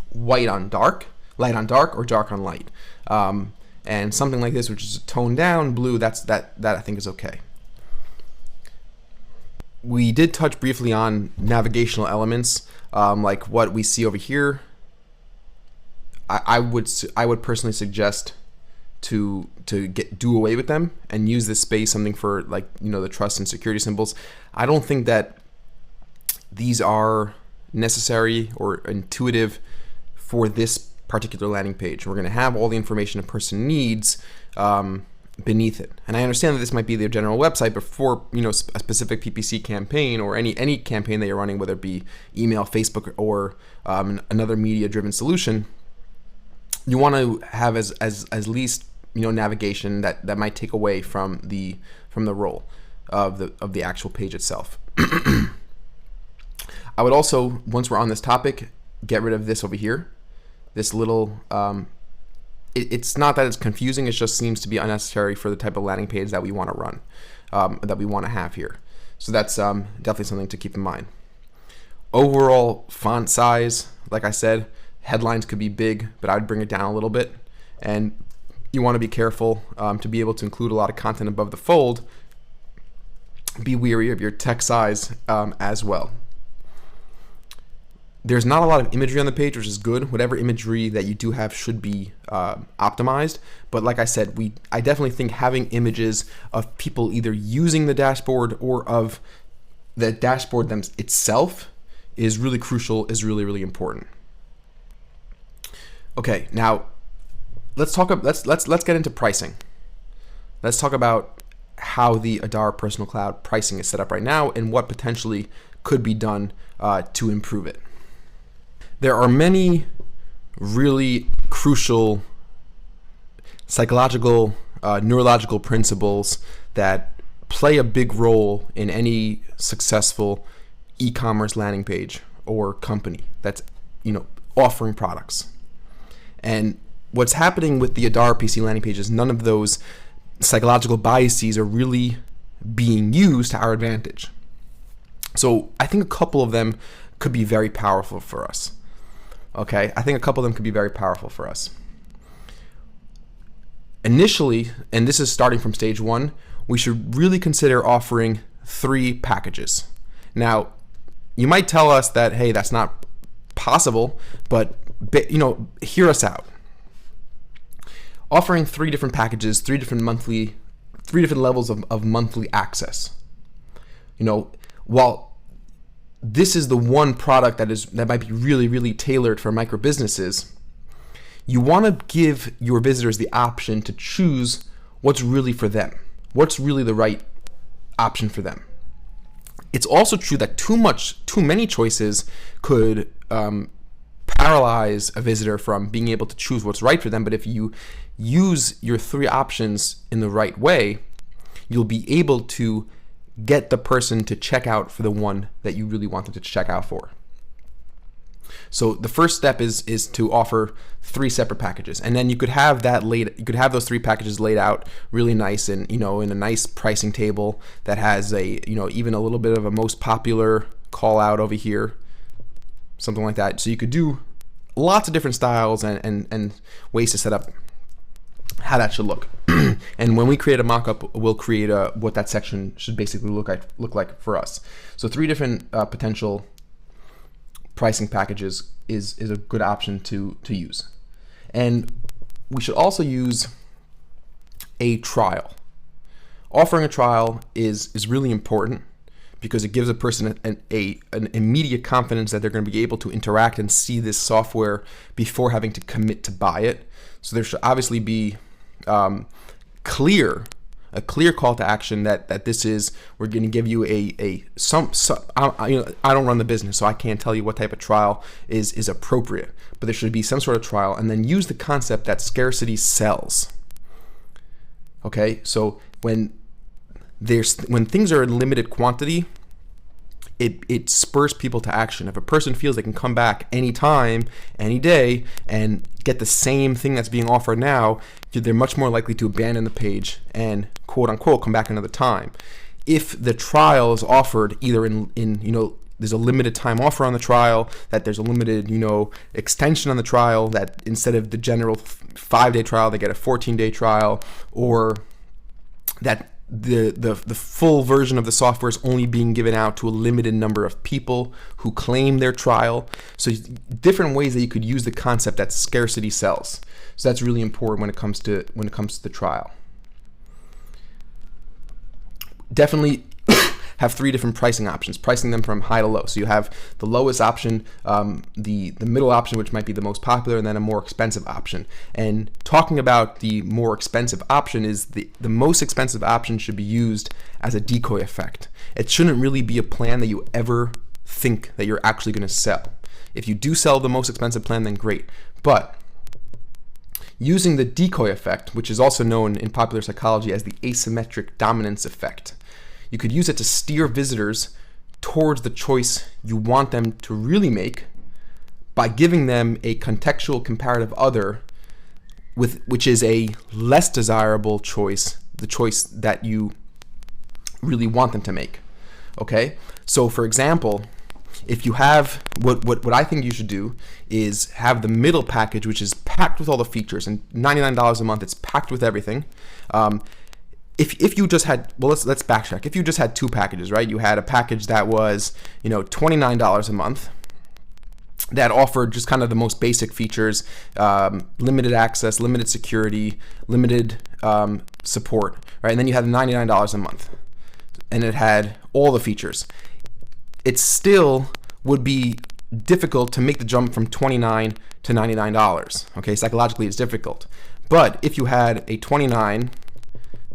white on dark, light on dark, or dark on light. And something like this, which is toned down blue, that I think is okay. We did touch briefly on navigational elements, like what we see over here. I would personally suggest to do away with them and use this space something for like, the trust and security symbols. I don't think that these are necessary or intuitive for this particular landing page. We're going to have all the information a person needs beneath it. And I understand that this might be the general website, but for a specific PPC campaign or any campaign that you're running, whether it be email, Facebook, or another media-driven solution, you want to have as least navigation that might take away from the role of the actual page itself. I would also, once we're on this topic, get rid of this over here. This little, it's not that it's confusing, it just seems to be unnecessary for the type of landing page that we want to run, that we want to have here. So that's definitely something to keep in mind. Overall font size, like I said, headlines could be big, but I would bring it down a little bit. And you want to be careful to be able to include a lot of content above the fold. Be wary of your text size as well. There's not a lot of imagery on the page, which is good. Whatever imagery that you do have should be optimized. But like I said, I definitely think having images of people either using the dashboard or of the dashboard itself is really crucial, is really, really important. Okay, now let's get into pricing. Let's talk about how the Adara Personal Cloud pricing is set up right now and what potentially could be done to improve it. There are many really crucial psychological, neurological principles that play a big role in any successful e-commerce landing page or company that's offering products. And what's happening with the Adara PC landing page is none of those psychological biases are really being used to our advantage. So I think a couple of them could be very powerful for us. Okay, I think a couple of them could be very powerful for us. Initially, and this is starting from stage one, we should really consider offering 3 packages. Now, you might tell us that, hey, that's not possible, but hear us out. Offering 3 different packages, 3 different levels of monthly access. While this is the one product that might be really, really tailored for micro businesses, you want to give your visitors the option to choose what's really for them, what's really the right option for them. It's also true that too many choices could paralyze a visitor from being able to choose what's right for them. But if you use your 3 options in the right way, you'll be able to get the person to check out for the one that you really want them to check out for. So the first step is to offer 3 separate packages, and then you could have those 3 packages laid out really nice and in a nice pricing table that has even a little bit of a most popular call out over here, something like that. So you could do lots of different styles and ways to set up how that should look. And when we create a mock-up, we'll create what that section should basically look like for us. So 3 different potential pricing packages is a good option to use. And we should also use a trial. Offering a trial is really important because it gives a person an immediate confidence that they're going to be able to interact and see this software before having to commit to buy it. So there should obviously be a clear call to action that this is, we're going to give you I don't run the business, so I can't tell you what type of trial is appropriate, but there should be some sort of trial, and then use the concept that scarcity sells. Okay, so when things are in limited quantity, it spurs people to action. If a person feels they can come back anytime, any day, and get the same thing that's being offered now, they're much more likely to abandon the page and quote unquote come back another time. If the trial is offered either in there's a limited time offer on the trial, that there's a limited extension on the trial, that instead of the general 5-day trial they get a 14-day trial, or that the full version of the software is only being given out to a limited number of people who claim their trial. So different ways that you could use the concept that scarcity sells. So that's really important when it comes to the trial. Definitely have 3 different pricing options, pricing them from high to low. So you have the lowest option, the middle option, which might be the most popular, and then a more expensive option. And talking about the more expensive option is the most expensive option should be used as a decoy effect. It shouldn't really be a plan that you ever think that you're actually going to sell. If you do sell the most expensive plan, then great. But using the decoy effect, which is also known in popular psychology as the asymmetric dominance effect, you could use it to steer visitors towards the choice you want them to really make by giving them a contextual comparative other, which is a less desirable choice, the choice that you really want them to make. Okay? So for example, if you have, what I think you should do is have the middle package, which is packed with all the features, and $99 a month, it's packed with everything. If you just had, well, let's backtrack. If you just had 2 packages, right? You had a package that was, $29 a month, that offered just kind of the most basic features, limited access, limited security, limited support, right? And then you had $99 a month, and it had all the features. It still would be difficult to make the jump from $29 to $99. Okay, psychologically it's difficult. But if you had a $29,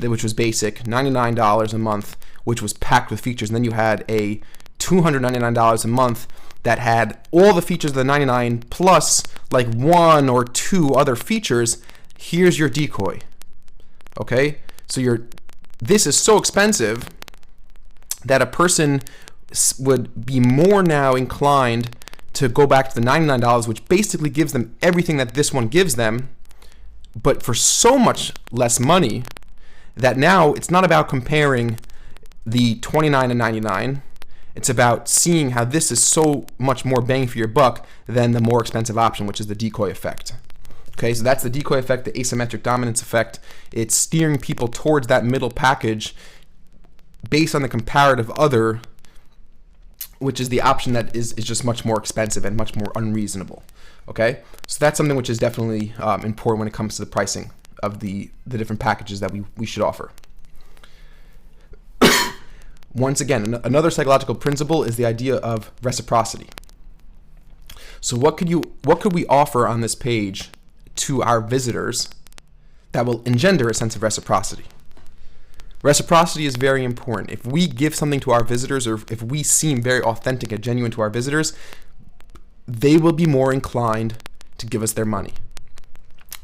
which was basic, $99 a month, which was packed with features, and then you had a $299 a month that had all the features of the 99 plus like 1 or 2 other features, here's your decoy. Okay? So this is so expensive that a person would be more now inclined to go back to the $99, which basically gives them everything that this one gives them, but for so much less money that now it's not about comparing the 29 and 99. It's about seeing how this is so much more bang for your buck than the more expensive option, which is the decoy effect. Okay, so that's the decoy effect, the asymmetric dominance effect. It's steering people towards that middle package based on the comparative other, which is the option that is just much more expensive and much more unreasonable. Okay, so that's something which is definitely important when it comes to the pricing of the different packages that we should offer. Once again, another psychological principle is the idea of reciprocity. So what could we offer on this page to our visitors that will engender a sense of reciprocity? Reciprocity is very important. If we give something to our visitors, or if we seem very authentic and genuine to our visitors, they will be more inclined to give us their money.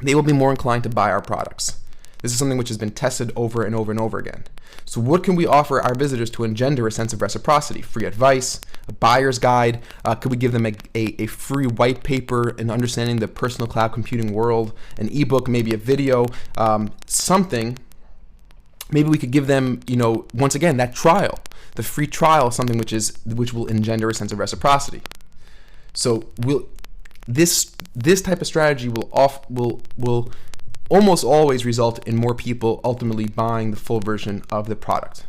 They will be more inclined to buy our products. This is something which has been tested over and over and over again. So what can we offer our visitors to engender a sense of reciprocity? Free advice, a buyer's guide. Could we give them a free white paper in understanding the personal cloud computing world, an ebook, maybe a video, something. Maybe we could give them, once again, that trial, the free trial, something which will engender a sense of reciprocity. So this type of strategy will almost always result in more people ultimately buying the full version of the product.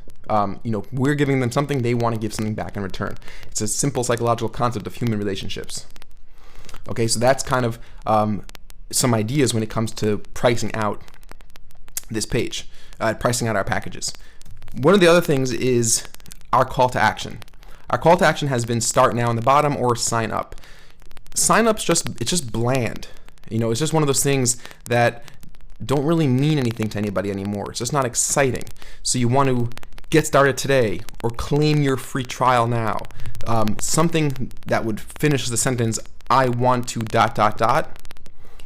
We're giving them something, they want to give something back in return. It's a simple psychological concept of human relationships. Okay, so that's kind of some ideas when it comes to pricing out this page, pricing out our packages. One of the other things is our call to action. Our call to action has been start now on the bottom or sign up. Sign up's just bland. It's just one of those things that don't really mean anything to anybody anymore. It's just not exciting. So you want to get started today or claim your free trial now. Something that would finish the sentence, I want to ...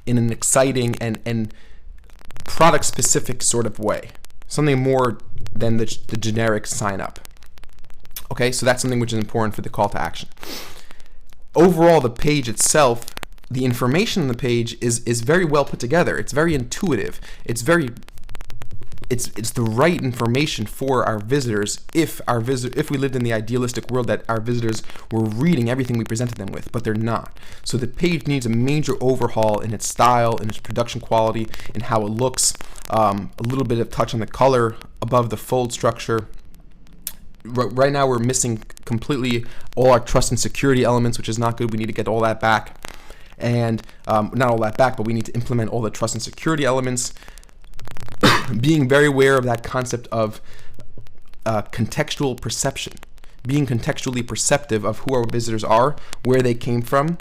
in an exciting and product specific sort of way. Something more than the generic sign up. Okay, so that's something which is important for the call to action. Overall, the page itself, the information on the page is very well put together. It's very intuitive. It's the right information for our visitors if we lived in the idealistic world that our visitors were reading everything we presented them with, but they're not. So the page needs a major overhaul in its style, in its production quality, in how it looks, a little bit of touch on the color above the fold structure. Right now we're missing completely all our trust and security elements, which is not good. We need to get all that back. and not all that back, but we need to implement all the trust and security elements, being very aware of that concept of contextual perception, being contextually perceptive of who our visitors are, where they came from,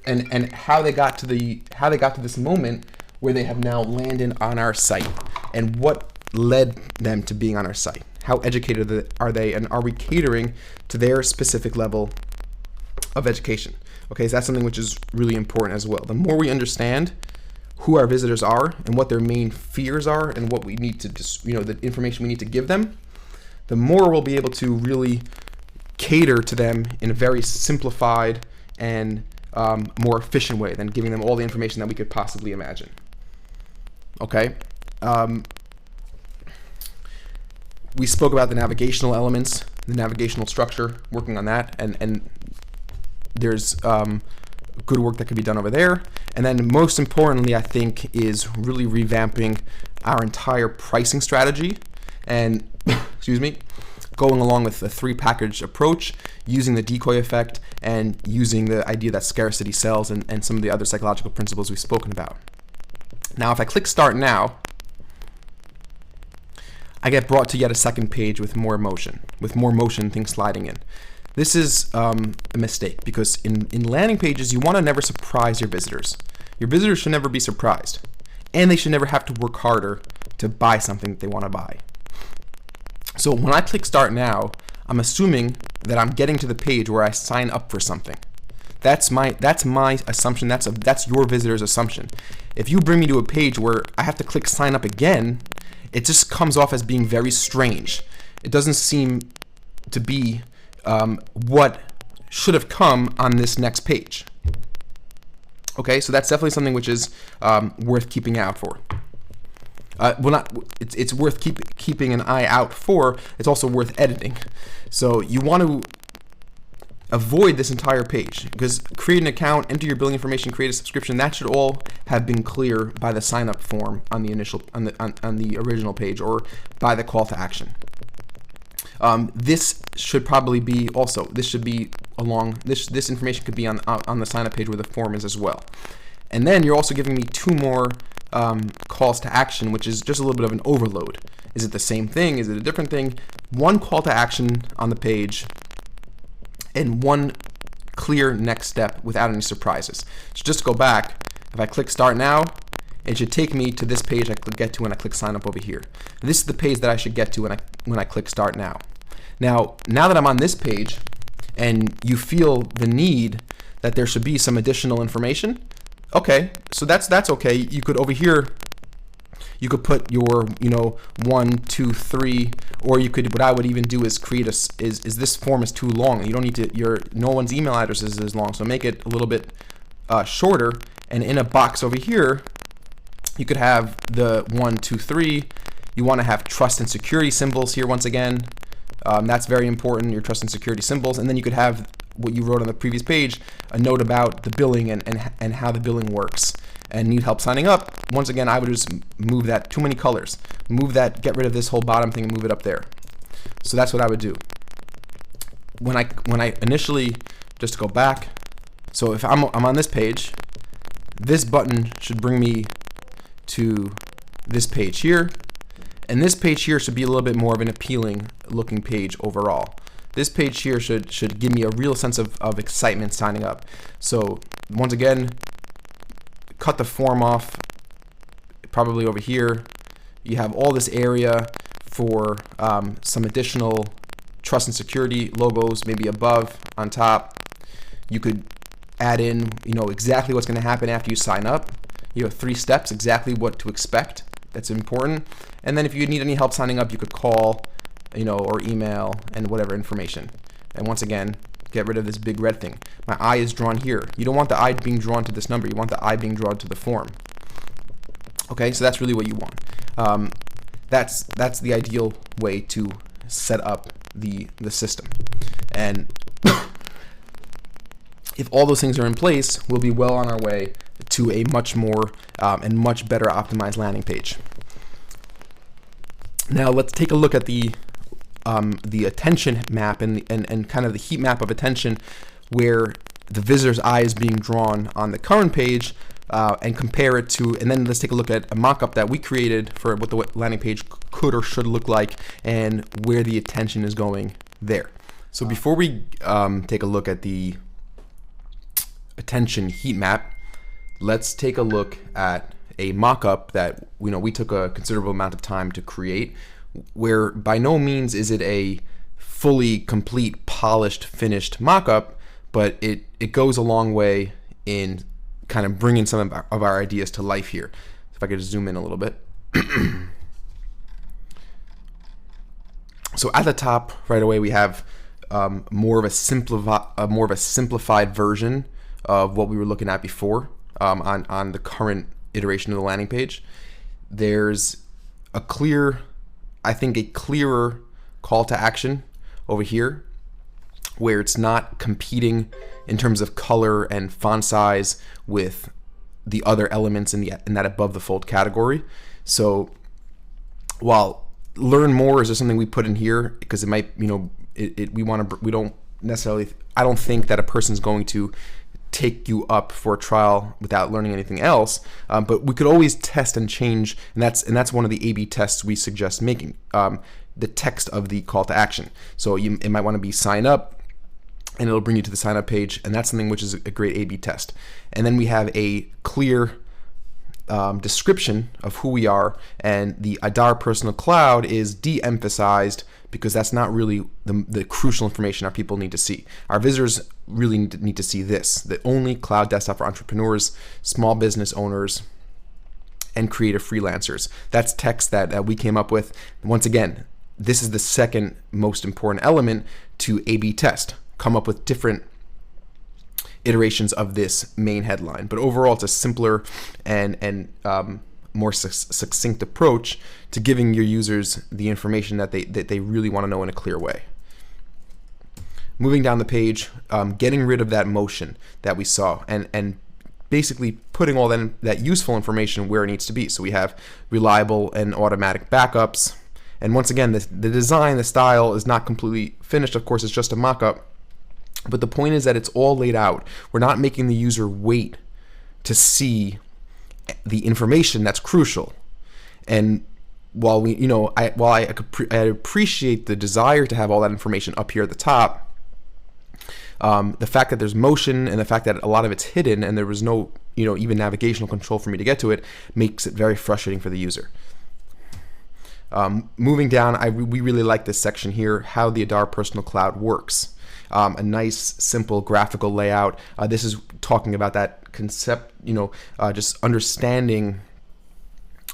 and how they got to this moment where they have now landed on our site, and what led them to being on our site. How educated are they, and are we catering to their specific level of education? Okay, so that's something which is really important as well. The more we understand who our visitors are and what their main fears are and what we need to the information we need to give them, the more we'll be able to really cater to them in a very simplified and more efficient way than giving them all the information that we could possibly imagine. Okay. We spoke about the navigational elements, the navigational structure, working on that, and there's good work that could be done over there. And then most importantly, I think, is really revamping our entire pricing strategy and, going along with the 3-package approach, using the decoy effect and using the idea that scarcity sells and some of the other psychological principles we've spoken about. Now, if I click Start Now, I get brought to yet a second page with more motion, things sliding in. This is a mistake, because in landing pages, you want to never surprise your visitors. Your visitors should never be surprised, and they should never have to work harder to buy something that they want to buy. So when I click Start Now, I'm assuming that I'm getting to the page where I sign up for something. That's my assumption. That's your visitor's assumption. If you bring me to a page where I have to click Sign Up again, it just comes off as being very strange. It doesn't seem to be what should have come on this next page. Okay, so that's definitely something which is worth keeping out for. It's worth keeping an eye out for. It's also worth editing. So you want to avoid this entire page, because create an account, enter your billing information, create a subscription, that should all have been clear by the sign up form on the original page, or by the call to action. This should probably be also, this information could be on the sign up page where the form is as well. And then you're also giving me 2 more calls to action, which is just a little bit of an overload. Is it the same thing? Is it a different thing? 1 call to action on the page and 1 clear next step without any surprises. So just to go back, if I click Start Now, it should take me to this page I get to when I click Sign Up over here. This is the page that I should get to when I click Start Now. Now that I'm on this page and you feel the need that there should be some additional information, okay, so that's okay. You could over here, you could put your 1, 2, 3, or you could, what I would even do is create is this form is too long. You don't need to, no one's email address is as long, so make it a little bit shorter, and in a box over here you could have the 1, 2, 3. You want to have trust and security symbols here once again. That's very important, your trust and security symbols. And then you could have what you wrote on the previous page, a note about the billing and how the billing works. And need help signing up, once again, I would just move that, too many colors. Move that, get rid of this whole bottom thing and move it up there. So that's what I would do. When I initially, just to go back, so if I'm on this page, this button should bring me to this page here. And this page here should be a little bit more of an appealing looking page overall. This page here should give me a real sense of excitement signing up. So once again, cut the form off, probably over here. You have all this area for some additional trust and security logos, maybe above, on top. You could add in, exactly what's going to happen after you sign up. You have 3 steps, exactly what to expect. That's important. And then if you need any help signing up, you could call, or email and whatever information. And once again, get rid of this big red thing. My eye is drawn here. You don't want the eye being drawn to this number. You want the eye being drawn to the form. Okay, so that's really what you want. That's the ideal way to set up the system. And if all those things are in place, we'll be well on our way to a much more and much better optimized landing page. Now let's take a look at the attention map and kind of the heat map of attention, where the visitor's eye is being drawn on the current page, and compare it to, and then let's take a look at a mock-up that we created for what the landing page could or should look like and where the attention is going there. So before we take a look at the attention heat map, let's take a look at a mock-up that we took a considerable amount of time to create, where by no means is it a fully complete, polished, finished mock-up, but it goes a long way in kind of bringing some of our ideas to life here. If I could just zoom in a little bit. So at the top right away we have more of a simplified version of what we were looking at before on the current iteration of the landing page. There's a clearer call to action over here, where it's not competing in terms of color and font size with the other elements in that above the fold category. So while learn more is just something we put in here because it might, I don't think that a person's going to take you up for a trial without learning anything else, but we could always test and change, and that's one of the A/B tests we suggest making, the text of the call to action. So it might want to be sign up, and it'll bring you to the sign up page, and that's something which is a great A/B test. And then we have a clear description of who we are, and the Adar Personal Cloud is de-emphasized because that's not really the crucial information our people need to see. Our visitors really need to see this: the only cloud desktop for entrepreneurs, small business owners, and creative freelancers. That's text that we came up with. Once again, this is the second most important element to A/B test. Come up with different iterations of this main headline, but overall it's a simpler and more succinct approach to giving your users the information that they really want to know in a clear way. Moving down the page, getting rid of that motion that we saw and basically putting all that useful information where it needs to be. So we have reliable and automatic backups, and once again the design, the style is not completely finished. Of course, it's just a mock-up. But the point is that it's all laid out. We're not making the user wait to see the information that's crucial. And while I appreciate the desire to have all that information up here at the top, the fact that there's motion and the fact that a lot of it's hidden and there was no even navigational control for me to get to it makes it very frustrating for the user. Moving down, we really like this section here, how the Adar Personal Cloud works. A nice, simple graphical layout. This is talking about that concept, just understanding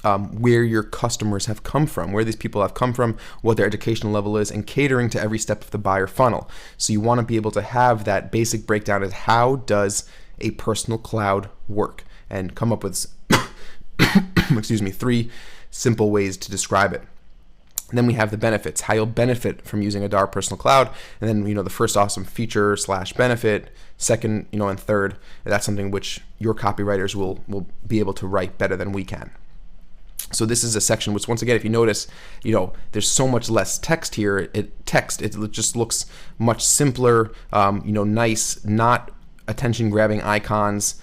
where your customers have come from, where these people have come from, what their educational level is, and catering to every step of the buyer funnel. So you want to be able to have that basic breakdown of how does a personal cloud work, and come up with three simple ways to describe it. And then we have the benefits, how you'll benefit from using Adar Personal Cloud. And then, the first awesome feature / benefit, second, and third. That's something which your copywriters will be able to write better than we can. So this is a section which, once again, if you notice, there's so much less text here. It just looks much simpler, nice, not attention-grabbing icons,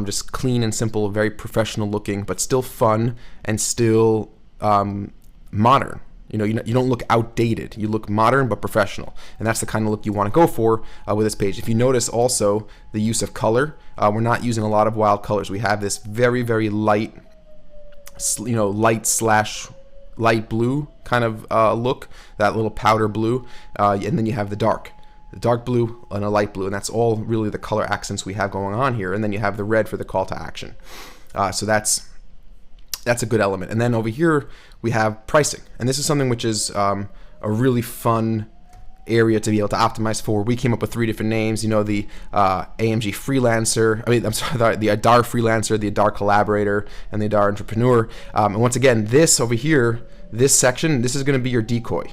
just clean and simple, very professional looking, but still fun and still modern. You don't look outdated. You look modern but professional, and that's the kind of look you want to go for with this page. If you notice also the use of color, we're not using a lot of wild colors. We have this very, very light, light blue kind of look, that little powder blue, and then you have the dark blue and a light blue, and that's all really the color accents we have going on here. And then you have the red for the call to action. So that's a good element. And then over here we have pricing, and this is something which is a really fun area to be able to optimize for. We came up with 3 different names, the AMG freelancer, the Adar freelancer, the Adar collaborator, and the Adar entrepreneur. And once again, this over here, this section, this is going to be your decoy.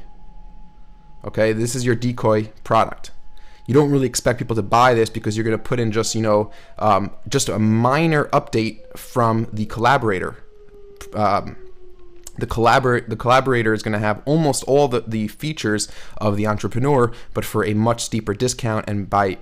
Okay, this is your decoy product. You don't really expect people to buy this because you're going to put in just just a minor update from the collaborator. The collaborator is going to have almost all the features of the entrepreneur, but for a much steeper discount and by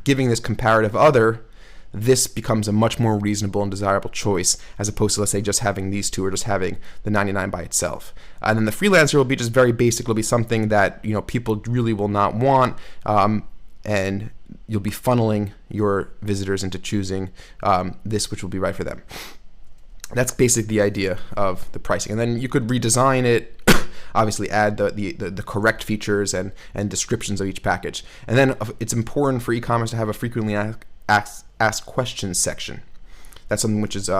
giving this comparative other, this becomes a much more reasonable and desirable choice as opposed to, let's say, just having these two or just having the 99 by itself. And then the freelancer will be just very basic. It'll be something that people really will not want, and you'll be funneling your visitors into choosing this which will be right for them. That's basically the idea of the pricing. And then you could redesign it, obviously add the correct features and descriptions of each package. And then it's important for e-commerce to have a frequently asked questions section. That's something which is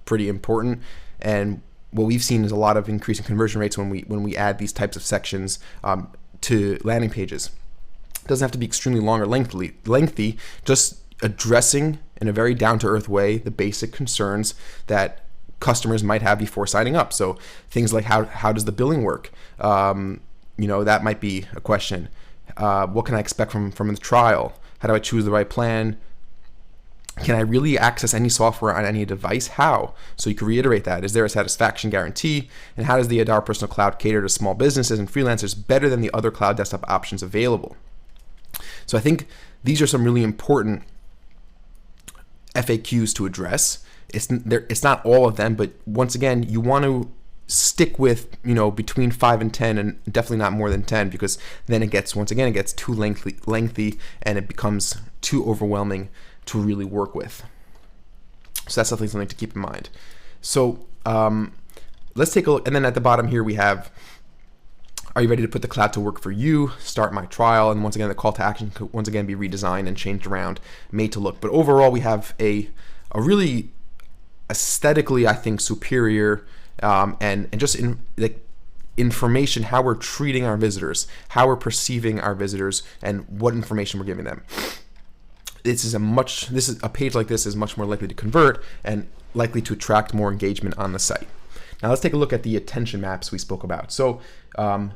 pretty important, and what we've seen is a lot of increasing conversion rates when we add these types of sections to landing pages. It doesn't have to be extremely long or lengthy, just addressing in a very down-to-earth way the basic concerns that customers might have before signing up. So things like how does the billing work? That might be a question. What can I expect from the trial? How do I choose the right plan? Can I really access any software on any device? How? So you can reiterate that. Is there a satisfaction guarantee? And how does the Adara Personal Cloud cater to small businesses and freelancers better than the other cloud desktop options available? So I think these are some really important FAQs to address. It's not all of them, but once again, you want to stick with between 5 and 10, and definitely not more than 10, because then it gets too lengthy and it becomes too overwhelming to really work with. So that's definitely something to keep in mind. So let's take a look. And then at the bottom here we have, are you ready to put the cloud to work for you? Start my trial. And once again, the call to action could once again be redesigned and changed around, made to look. But overall, we have a really aesthetically, I think, superior and just information, how we're treating our visitors, how we're perceiving our visitors, and what information we're giving them. A page like this is much more likely to convert and likely to attract more engagement on the site. Now let's take a look at the attention maps we spoke about. So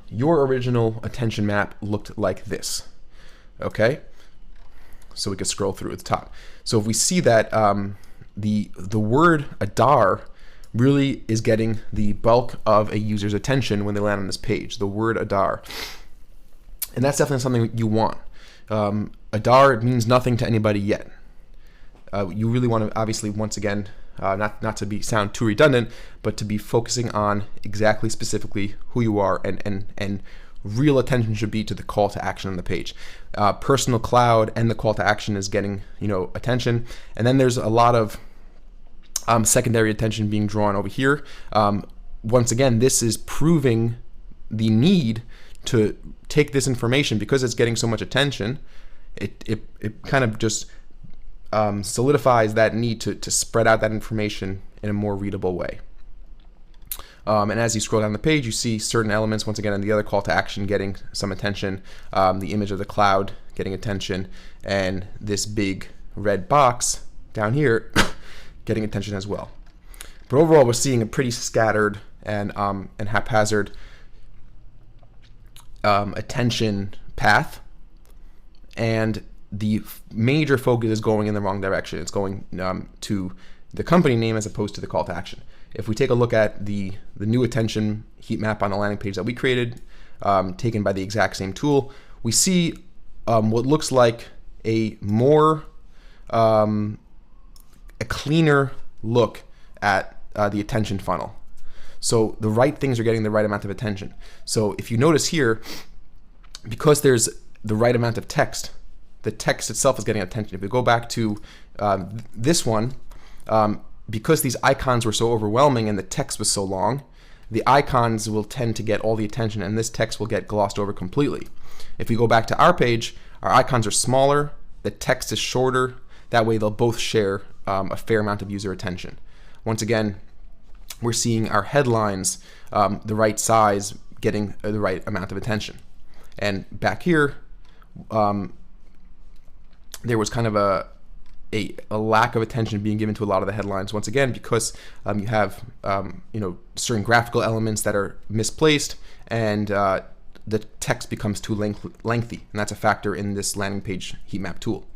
your original attention map looked like this. Okay, so we can scroll through at the top. So if we see that the word Adar really is getting the bulk of a user's attention when they land on this page, the word Adar, and that's definitely something you want. Adar means nothing to anybody yet. You really want to, obviously, once again, not to sound too redundant, but to be focusing on exactly specifically who you are, and real attention should be to the call to action on the page. Personal Cloud and the call to action is getting attention, and then there's a lot of secondary attention being drawn over here. Once again, this is proving the need to take this information, because it's getting so much attention. It kind of just solidifies that need to spread out that information in a more readable way. And as you scroll down the page, you see certain elements, once again, in the other call to action getting some attention, the image of the cloud getting attention, and this big red box down here getting attention as well. But overall, we're seeing a pretty scattered and haphazard attention path, and the major focus is going in the wrong direction. It's going to the company name as opposed to the call to action. If we take a look at the new attention heat map on the landing page that we created, taken by the exact same tool, we see what looks like a more a cleaner look at the attention funnel. So the right things are getting the right amount of attention. So if you notice here, because there's the right amount of text, the text itself is getting attention. If we go back to this one, because these icons were so overwhelming and the text was so long, the icons will tend to get all the attention and this text will get glossed over completely. If we go back to our page, our icons are smaller, the text is shorter. That way they'll both share a fair amount of user attention. Once again, we're seeing our headlines, the right size, getting the right amount of attention. And back here, there was kind of a lack of attention being given to a lot of the headlines. Once again, because you have certain graphical elements that are misplaced, and the text becomes too lengthy, and that's a factor in this landing page heat map tool.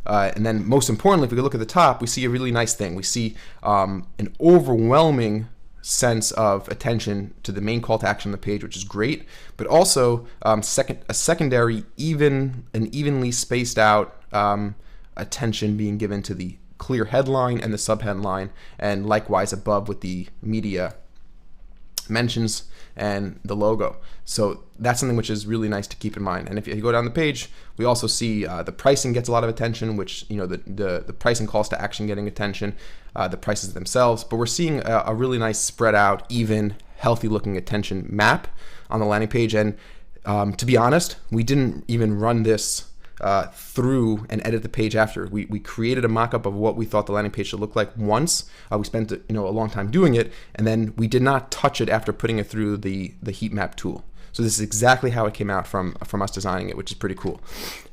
And then most importantly, if we look at the top, we see a really nice thing. We see an overwhelming sense of attention to the main call to action on the page, which is great, but also a secondary, evenly spaced out attention being given to the clear headline and the subheadline, and likewise above with the media mentions and the logo. So that's something which is really nice to keep in mind. And if you go down the page, we also see the pricing gets a lot of attention, which, the pricing calls to action getting attention, the prices themselves, but we're seeing a really nice spread out, even healthy looking attention map on the landing page. And to be honest, we didn't even run this through and edit the page after. We created a mock-up of what we thought the landing page should look like once. We spent a long time doing it, and then we did not touch it after putting it through the heat map tool. So this is exactly how it came out from us designing it, which is pretty cool.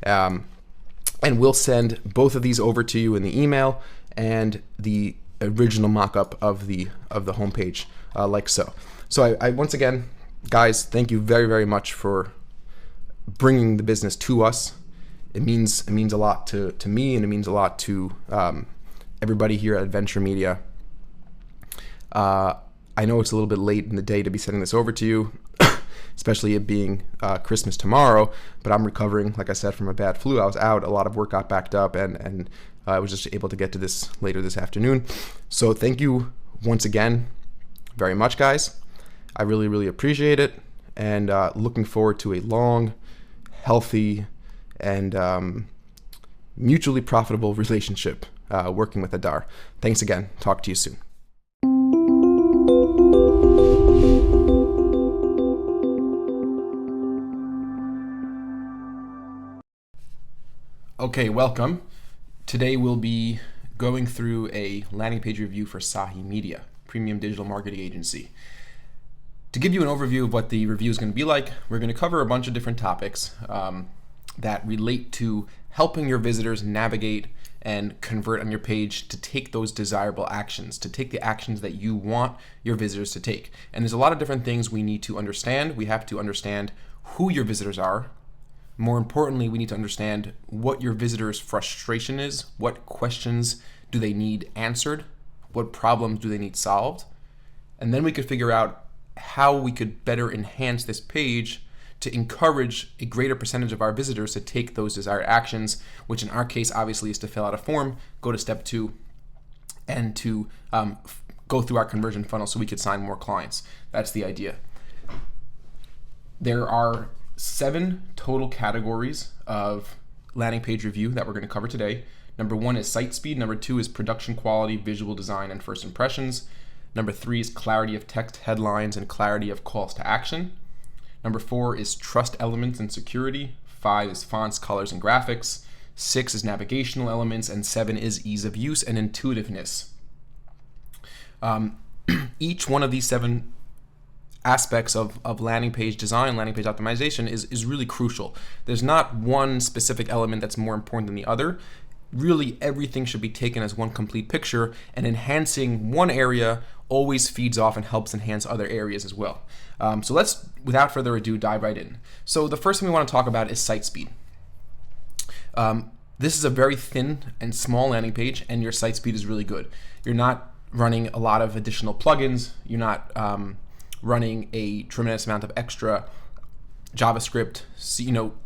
And we'll send both of these over to you in the email and the original mock-up of the homepage, like so. So I once again, guys, thank you very, very much for bringing the business to us. It means a lot to me, and it means a lot to everybody here at Adventure Media. I know it's a little bit late in the day to be sending this over to you, especially it being Christmas tomorrow, but I'm recovering, like I said, from a bad flu. I was out, a lot of work got backed up, and I was just able to get to this later this afternoon. So thank you once again very much, guys. I really, really appreciate it, and looking forward to a long, healthy, and mutually profitable relationship working with Adar. Thanks again. Talk to you soon. Okay, welcome. Today we'll be going through a landing page review for Sahi Media, premium digital marketing agency. To give you an overview of what the review is going to be like, we're going to cover a bunch of different topics that relate to helping your visitors navigate and convert on your page to take those desirable actions, to take the actions that you want your visitors to take. And there's a lot of different things we need to understand. We have to understand who your visitors are. More importantly, we need to understand what your visitors' frustration is, what questions do they need answered, what problems do they need solved, and then we could figure out how we could better enhance this page to encourage a greater percentage of our visitors to take those desired actions, which in our case obviously is to fill out a form, go to step 2, and to go through our conversion funnel so we could sign more clients. That's the idea. There are 7 total categories of landing page review that we're going to cover today. Number 1 is site speed. Number 2 is production quality, visual design, and first impressions. Number 3 is clarity of text headlines and clarity of calls to action. Number 4 is trust elements and security. 5 is fonts, colors, and graphics. 6 is navigational elements, and 7 is ease of use and intuitiveness. Each one of these 7 aspects of landing page design, landing page optimization is really crucial. There's not one specific element that's more important than the other. Really, everything should be taken as one complete picture, and enhancing one area always feeds off and helps enhance other areas as well. So let's, without further ado, dive right in. So the first thing we want to talk about is site speed. This is a very thin and small landing page, and your site speed is really good. You're not running a lot of additional plugins. You're not running a tremendous amount of extra JavaScript,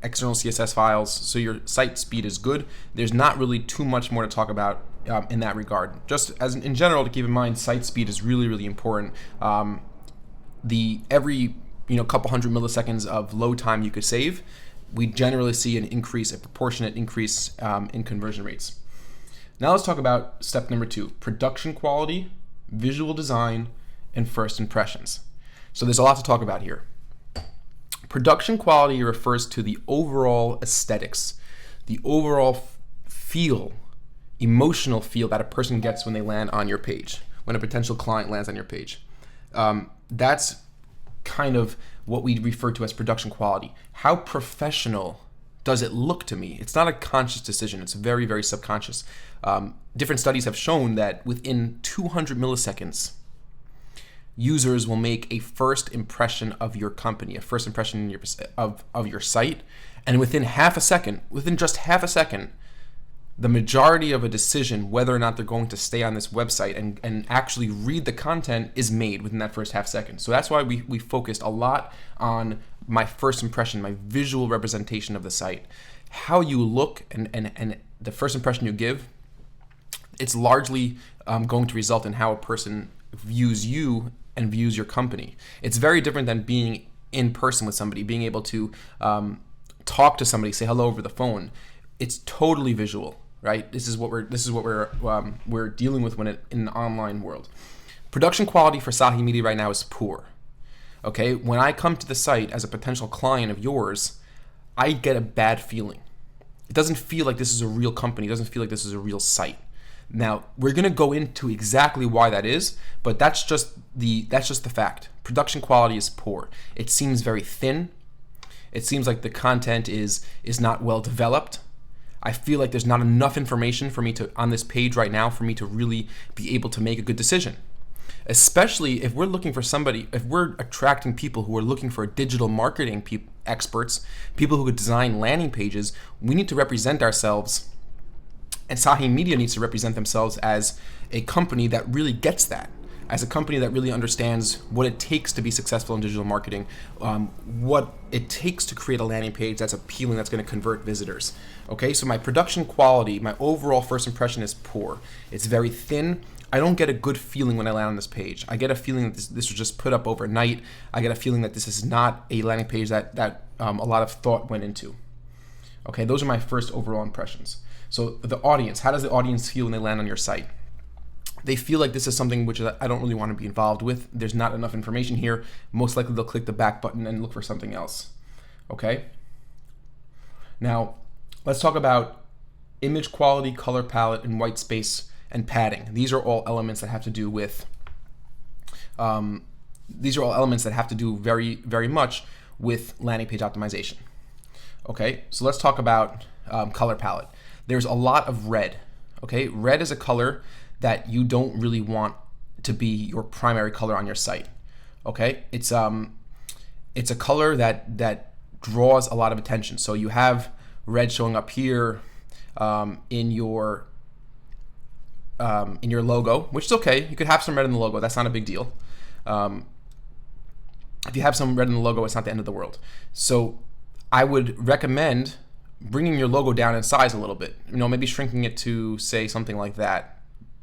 external CSS files, so your site speed is good. There's not really too much more to talk about in that regard. Just as in general, to keep in mind, site speed is really, really important. Every couple hundred milliseconds of load time you could save, we generally see a proportionate increase in conversion rates. Now let's talk about step number 2, production quality, visual design, and first impressions. So there's a lot to talk about here. Production quality refers to the overall aesthetics, the overall feel, emotional feel that a person gets when they land on your page, when a potential client lands on your page. That's kind of what we refer to as production quality. How professional does it look to me? It's not a conscious decision. It's very, very subconscious. Different studies have shown that within 200 milliseconds, users will make a first impression of your company, a first impression of your site, and within just half a second, the majority of a decision whether or not they're going to stay on this website and actually read the content is made within that first half second. So that's why we focused a lot on my first impression, my visual representation of the site. How you look and the first impression you give, it's largely going to result in how a person views you and views your company. It's very different than being in person with somebody, being able to talk to somebody, say hello over the phone. It's totally visual, right? This is what we're dealing with in an online world. Production quality for Sahi Media right now is poor. Okay, when I come to the site as a potential client of yours, I get a bad feeling. It doesn't feel like this is a real company. It doesn't feel like this is a real site. Now, we're going to go into exactly why that is, but that's just the fact. Production quality is poor. It seems very thin. It seems like the content is not well developed. I feel like there's not enough information for me to on this page right now for me to really be able to make a good decision. Especially if we're looking for somebody, if we're attracting people who are looking for digital marketing experts, people who could design landing pages, we need to represent ourselves, and Sahi Media needs to represent themselves as a company that really gets that, as a company that really understands what it takes to be successful in digital marketing, what it takes to create a landing page that's appealing, that's going to convert visitors. Okay, so my production quality, my overall first impression is poor. It's very thin. I don't get a good feeling when I land on this page. I get a feeling that this was just put up overnight. I get a feeling that this is not a landing page that a lot of thought went into. Okay, those are my first overall impressions. So the audience, how does the audience feel when they land on your site? They feel like this is something which I don't really want to be involved with. There's not enough information here. Most likely they'll click the back button and look for something else. Okay? Now, let's talk about image quality, color palette, and white space and padding. These are all elements that have to do with very, very much with landing page optimization. Okay, so let's talk about color palette. There's a lot of red. Okay, red is a color that you don't really want to be your primary color on your site. Okay, it's a color that draws a lot of attention. So you have red showing up here in your logo, which is okay. You could have some red in the logo. That's not a big deal. If you have some red in the logo, it's not the end of the world. So I would recommend bringing your logo down in size a little bit. Maybe shrinking it to, say, something like that.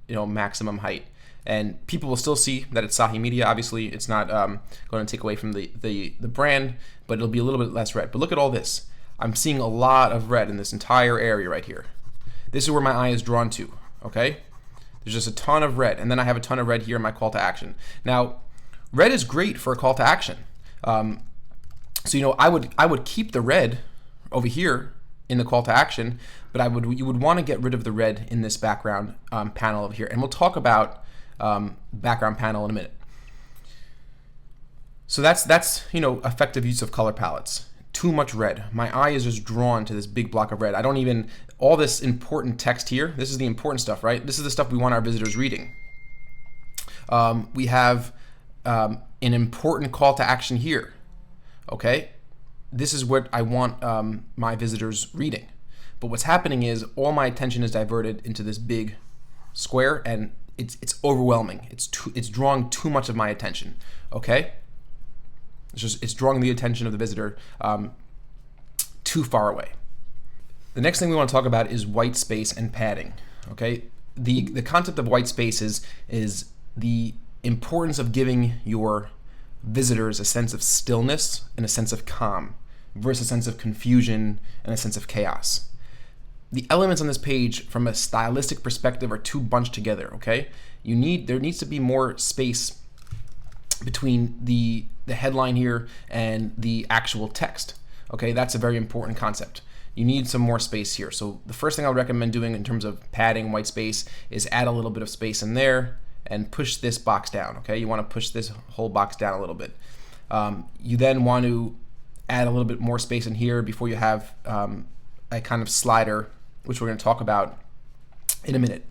Maximum height, and people will still see that it's Sahi Media. Obviously, it's not going to take away from the brand, but it'll be a little bit less red. But look at all this. I'm seeing a lot of red in this entire area right here. This is where my eye is drawn to. Okay, there's just a ton of red, and then I have a ton of red here in my call to action. Now, red is great for a call to action. So I would keep the red over here in the call to action, but you would want to get rid of the red in this background panel over here, and we'll talk about background panel in a minute. So that's effective use of color palettes. Too much red. My eye is just drawn to this big block of red. All this important text here, this is the important stuff, right? This is the stuff we want our visitors reading. We have an important call to action here. Okay, this is what I want my visitors reading. But what's happening is all my attention is diverted into this big square, and it's overwhelming. It's drawing too much of my attention. Okay, it's drawing the attention of the visitor too far away. The next thing we want to talk about is white space and padding. Okay, the concept of white space is the importance of giving your visitors a sense of stillness and a sense of calm versus a sense of confusion and a sense of chaos. The elements on this page from a stylistic perspective are too bunched together, okay? There needs to be more space between the headline here and the actual text, okay? That's a very important concept. You need some more space here. So the first thing I would recommend doing in terms of padding white space is add a little bit of space in there and push this box down, okay? You want to push this whole box down a little bit. You then want to add a little bit more space in here before you have a kind of slider, which we're going to talk about in a minute.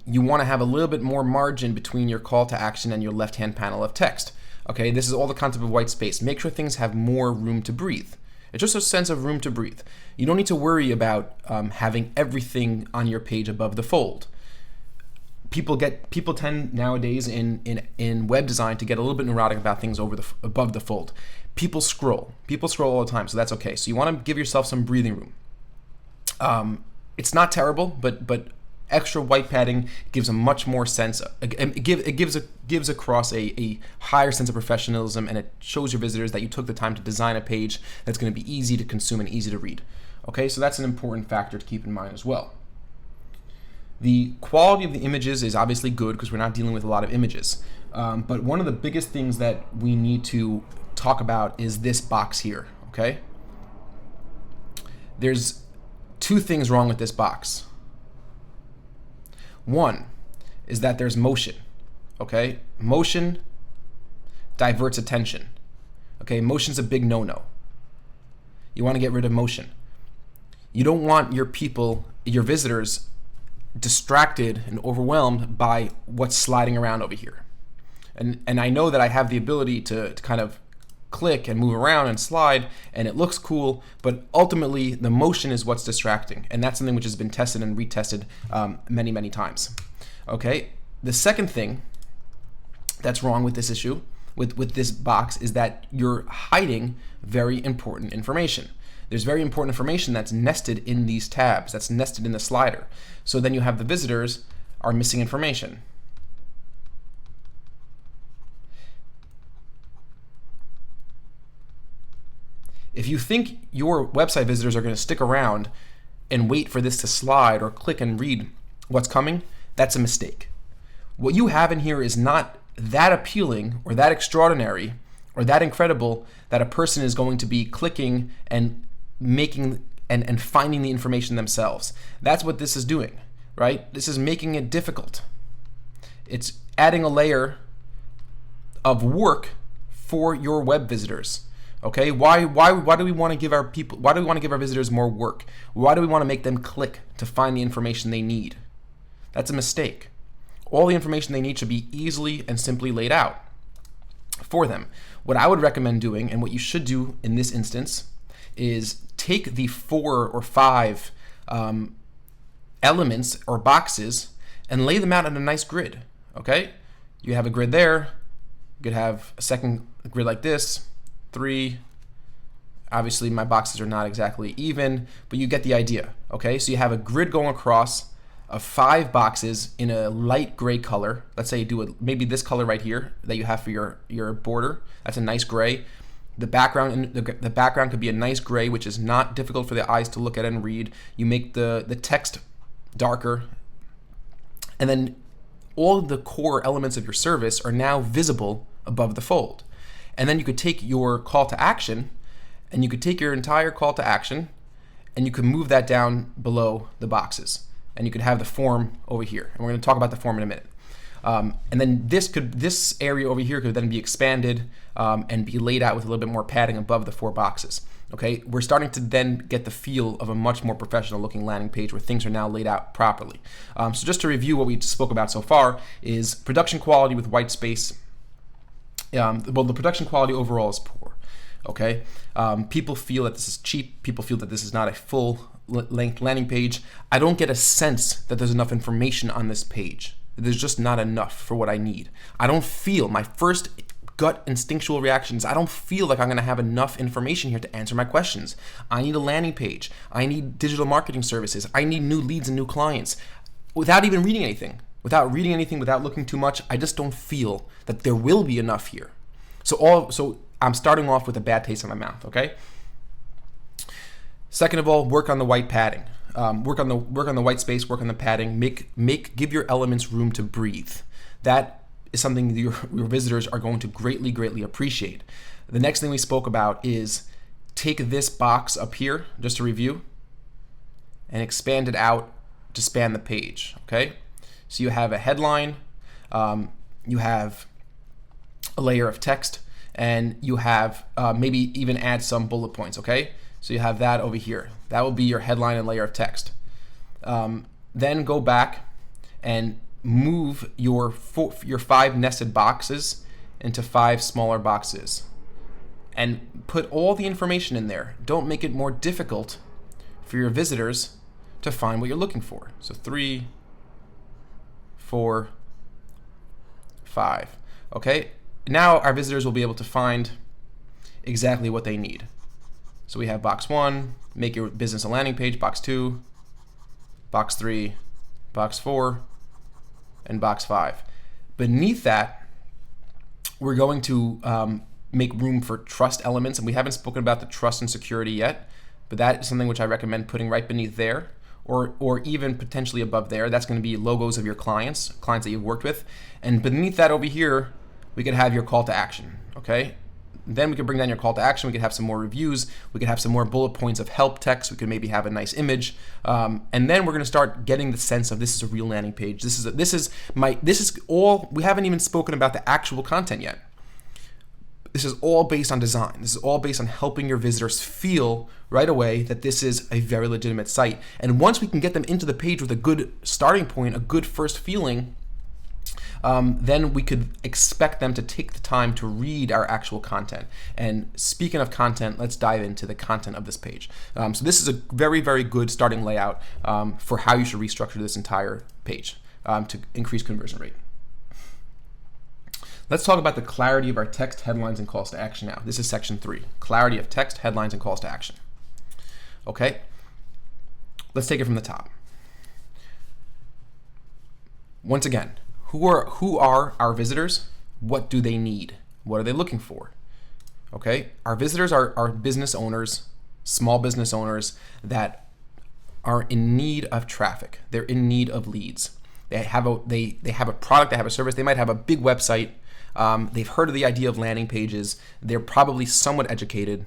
You want to have a little bit more margin between your call to action and your left-hand panel of text. Okay, this is all the concept of white space. Make sure things have more room to breathe. It's just a sense of room to breathe. You don't need to worry about having everything on your page above the fold. People tend nowadays in web design to get a little bit neurotic about things above the fold. People scroll all the time, so that's okay. So you want to give yourself some breathing room. It's not terrible, but extra white padding gives a much more sense. It gives across a higher sense of professionalism, and it shows your visitors that you took the time to design a page that's going to be easy to consume and easy to read. Okay, so that's an important factor to keep in mind as well. The quality of the images is obviously good because we're not dealing with a lot of images. But one of the biggest things that we need to talk about is this box here. Okay, there's two things wrong with this box. One is that there's motion, okay? Motion diverts attention, okay? Motion's a big no-no. You want to get rid of motion. You don't want your visitors, distracted and overwhelmed by what's sliding around over here. And I know that I have the ability to kind of click and move around and slide, and it looks cool, but ultimately the motion is what's distracting, and that's something which has been tested and retested many times. Okay, the second thing that's wrong with this issue, with this box, is that you're hiding very important information. There's very important information that's nested in these tabs, that's nested in the slider. So then you have the visitors are missing information. If you think your website visitors are going to stick around and wait for this to slide or click and read what's coming, that's a mistake. What you have in here is not that appealing or that extraordinary or that incredible that a person is going to be clicking and making and finding the information themselves. That's what this is doing, right? This is making it difficult. It's adding a layer of work for your web visitors. Okay, why do we want to give our visitors more work? Why do we want to make them click to find the information they need? That's a mistake. All the information they need should be easily and simply laid out for them. What I would recommend doing, and what you should do in this instance, is take the 4 or 5 elements or boxes and lay them out on a nice grid. Okay, you have a grid there. You could have a second grid like this. 3. Obviously my boxes are not exactly even, but you get the idea. Okay, so you have a grid going across of 5 boxes in a light gray color. Let's say you do maybe this color right here that you have for your border. That's a nice gray. The background could be a nice gray, which is not difficult for the eyes to look at and read. You make the text darker, and then all the core elements of your service are now visible above the fold. And then you could take your call to action, and you could take your entire call to action, and you could move that down below the boxes. And you could have the form over here. And we're going to talk about the form in a minute. And then this area over here could then be expanded and be laid out with a little bit more padding above the 4 boxes. Okay, we're starting to then get the feel of a much more professional looking landing page where things are now laid out properly. So just to review what we spoke about so far is production quality with white space. The production quality overall is poor. Okay, people feel that this is cheap. People feel that this is not a full-length landing page. I don't get a sense that there's enough information on this page. There's just not enough for what I need. I don't feel, my first gut instinctual reactions, I don't feel like I'm going to have enough information here to answer my questions. I need a landing page. I need digital marketing services. I need new leads and new clients. Without even reading anything. Without looking too much, I just don't feel that there will be enough here. So I'm starting off with a bad taste in my mouth, okay? Second of all, work on the white padding. Work on the white space, work on the padding. Give your elements room to breathe. That is something your visitors are going to greatly appreciate. The next thing we spoke about is take this box up here, just to review, and expand it out to span the page, okay? So you have a headline, you have a layer of text, and you have maybe even add some bullet points, okay? So you have that over here. That will be your headline and layer of text. Then go back and move your 5 nested boxes into 5 smaller boxes. and put all the information in there. Don't make it more difficult for your visitors to find what you're looking for. So 3, 4, 5. Okay, now our visitors will be able to find exactly what they need. So we have box 1, make your business a landing page, box 2, box 3, box 4, and box 5. Beneath that, we're going to make room for trust elements, and we haven't spoken about the trust and security yet, but that is something which I recommend putting right beneath there, or even potentially above there. That's going to be logos of your clients that you've worked with, and beneath that over here, we could have your call to action, okay? Then we could bring down your call to action. We could have some more reviews. We could have some more bullet points of help text. We could maybe have a nice image, and then we're going to start getting the sense of this is a real landing page. This is all. We haven't even spoken about the actual content yet. This is all based on design. This is all based on helping your visitors feel right away that this is a very legitimate site. And once we can get them into the page with a good starting point, a good first feeling, then we could expect them to take the time to read our actual content. And speaking of content, let's dive into the content of this page. So this is a very, very good starting layout for how you should restructure this entire page to increase conversion rate. Let's talk about the clarity of our text, headlines, and calls to action now. This is section 3, clarity of text, headlines, and calls to action. Okay, let's take it from the top. Once again, who are our visitors? What do they need? What are they looking for? Okay, our visitors are business owners, small business owners that are in need of traffic. They're in need of leads. They have a product, they have a service, they might have a big website. They've heard of the idea of landing pages. They're probably somewhat educated,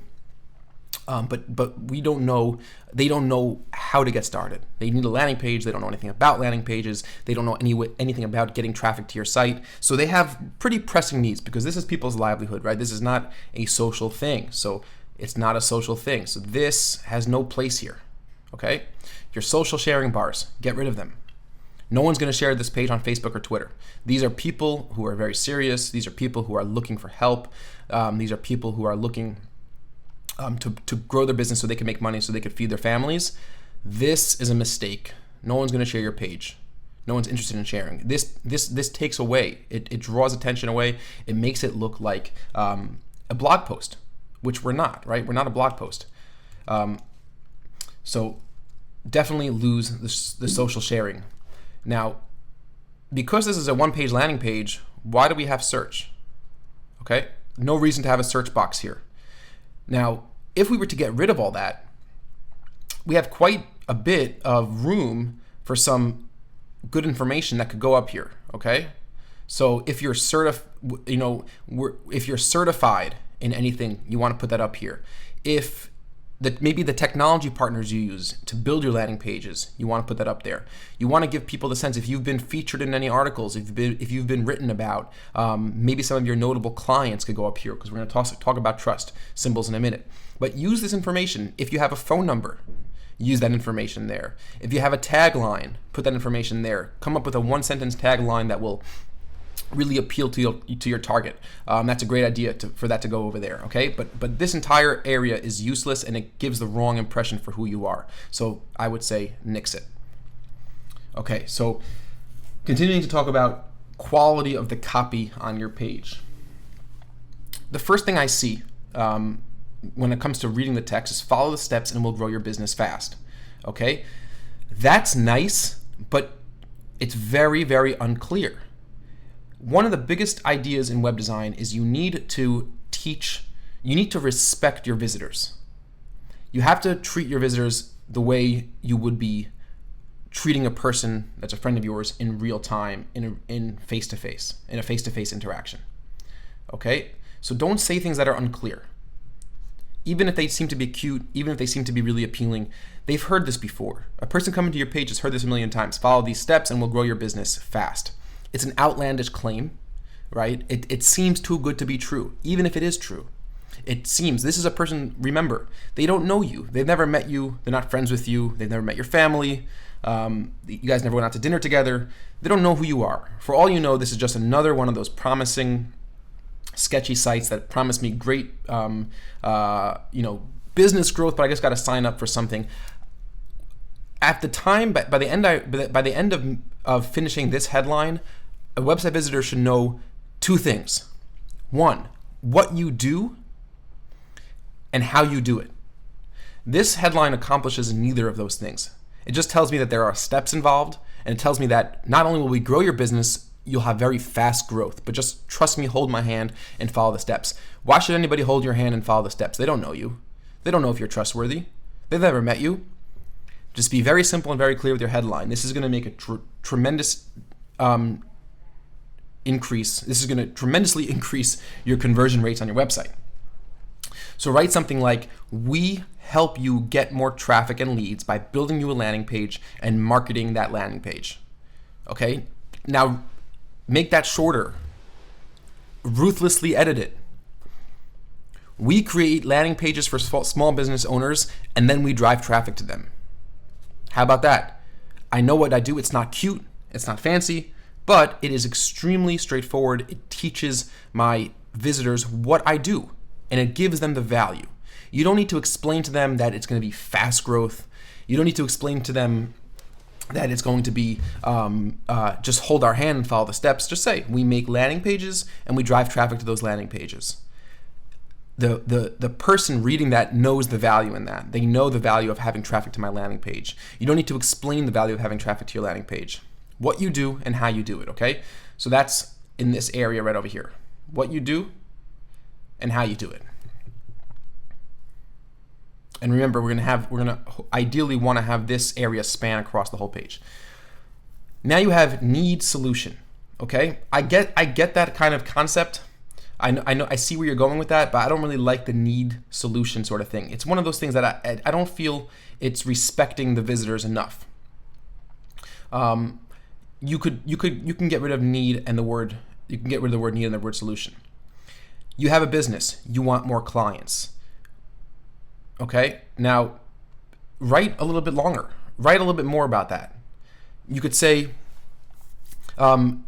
but we don't know. They don't know how to get started. They need a landing page. They don't know anything about landing pages. They don't know anything about getting traffic to your site. So they have pretty pressing needs because this is people's livelihood, right? This is not a social thing. So it's not a social thing. So this has no place here. Okay, your social sharing bars, get rid of them. No one's going to share this page on Facebook or Twitter. These are people who are very serious. These are people who are looking for help. These are people who are looking to grow their business so they can make money, so they can feed their families. This is a mistake. No one's going to share your page. No one's interested in sharing. This takes away. It draws attention away. It makes it look like a blog post, which we're not, right? We're not a blog post. So definitely lose the social sharing. Now, because this is a one-page landing page, why do we have search? Okay, no reason to have a search box here. Now, if we were to get rid of all that, we have quite a bit of room for some good information that could go up here. Okay, so if you're if you're certified in anything, you want to put that up here. If maybe the technology partners you use to build your landing pages, you want to put that up there. You want to give people the sense, if you've been featured in any articles, if you've been written about, maybe some of your notable clients could go up here because we're going to talk about trust symbols in a minute. But use this information. If you have a phone number, use that information there. If you have a tagline, put that information there. Come up with a one-sentence tagline that will really appeal to your target. That's a great idea for that to go over there, okay? But this entire area is useless and it gives the wrong impression for who you are. So I would say nix it. Okay, so continuing to talk about quality of the copy on your page. The first thing I see when it comes to reading the text is follow the steps and we'll grow your business fast, okay? That's nice, but it's very, very unclear. One of the biggest ideas in web design is you need to respect your visitors. You have to treat your visitors the way you would be treating a person that's a friend of yours in real time, in face-to-face, in a face-to-face interaction. Okay? So don't say things that are unclear. Even if they seem to be cute, even if they seem to be really appealing, they've heard this before. A person coming to your page has heard this a million times. Follow these steps and we'll grow your business fast. It's an outlandish claim, right? It seems too good to be true, even if it is true. It seems, this is a person, remember, they don't know you. They've never met you. They're not friends with you. They've never met your family. You guys never went out to dinner together. They don't know who you are. For all you know, this is just another one of those promising sketchy sites that promise me great, business growth, but I just got to sign up for something. At the time, by the end of finishing this headline, a website visitor should know two things. One, what you do and how you do it. This headline accomplishes neither of those things. It just tells me that there are steps involved, and it tells me that not only will we grow your business, you'll have very fast growth, but just trust me, hold my hand, and follow the steps. Why should anybody hold your hand and follow the steps? They don't know you. They don't know if you're trustworthy. They've never met you. Just be very simple and very clear with your headline. This is going to make a tremendous increase. This is going to tremendously increase your conversion rates on your website. So write something like, we help you get more traffic and leads by building you a landing page and marketing that landing page. Okay? Now, make that shorter. Ruthlessly edit it. We create landing pages for small business owners, and then we drive traffic to them. How about that? I know what I do. It's not cute. It's not fancy, but it is extremely straightforward. It teaches my visitors what I do, and it gives them the value. You don't need to explain to them that it's going to be fast growth. You don't need to explain to them that it's going to be just hold our hand and follow the steps. Just say, we make landing pages and we drive traffic to those landing pages. The person reading that knows the value in that. They know the value of having traffic to my landing page. You don't need to explain the value of having traffic to your landing page. What you do and how you do it, okay? So that's in this area right over here. What you do and how you do it. And remember, we're gonna ideally want to have this area span across the whole page. Now you have need solution, okay? I get that kind of concept. I know I see where you're going with that, but I don't really like the need solution sort of thing. It's one of those things that I don't feel it's respecting the visitors enough. You can get rid of need and the word. You can get rid of the word need and the word solution. You have a business. You want more clients. Okay, now write a little bit longer. Write a little bit more about that. You could say, in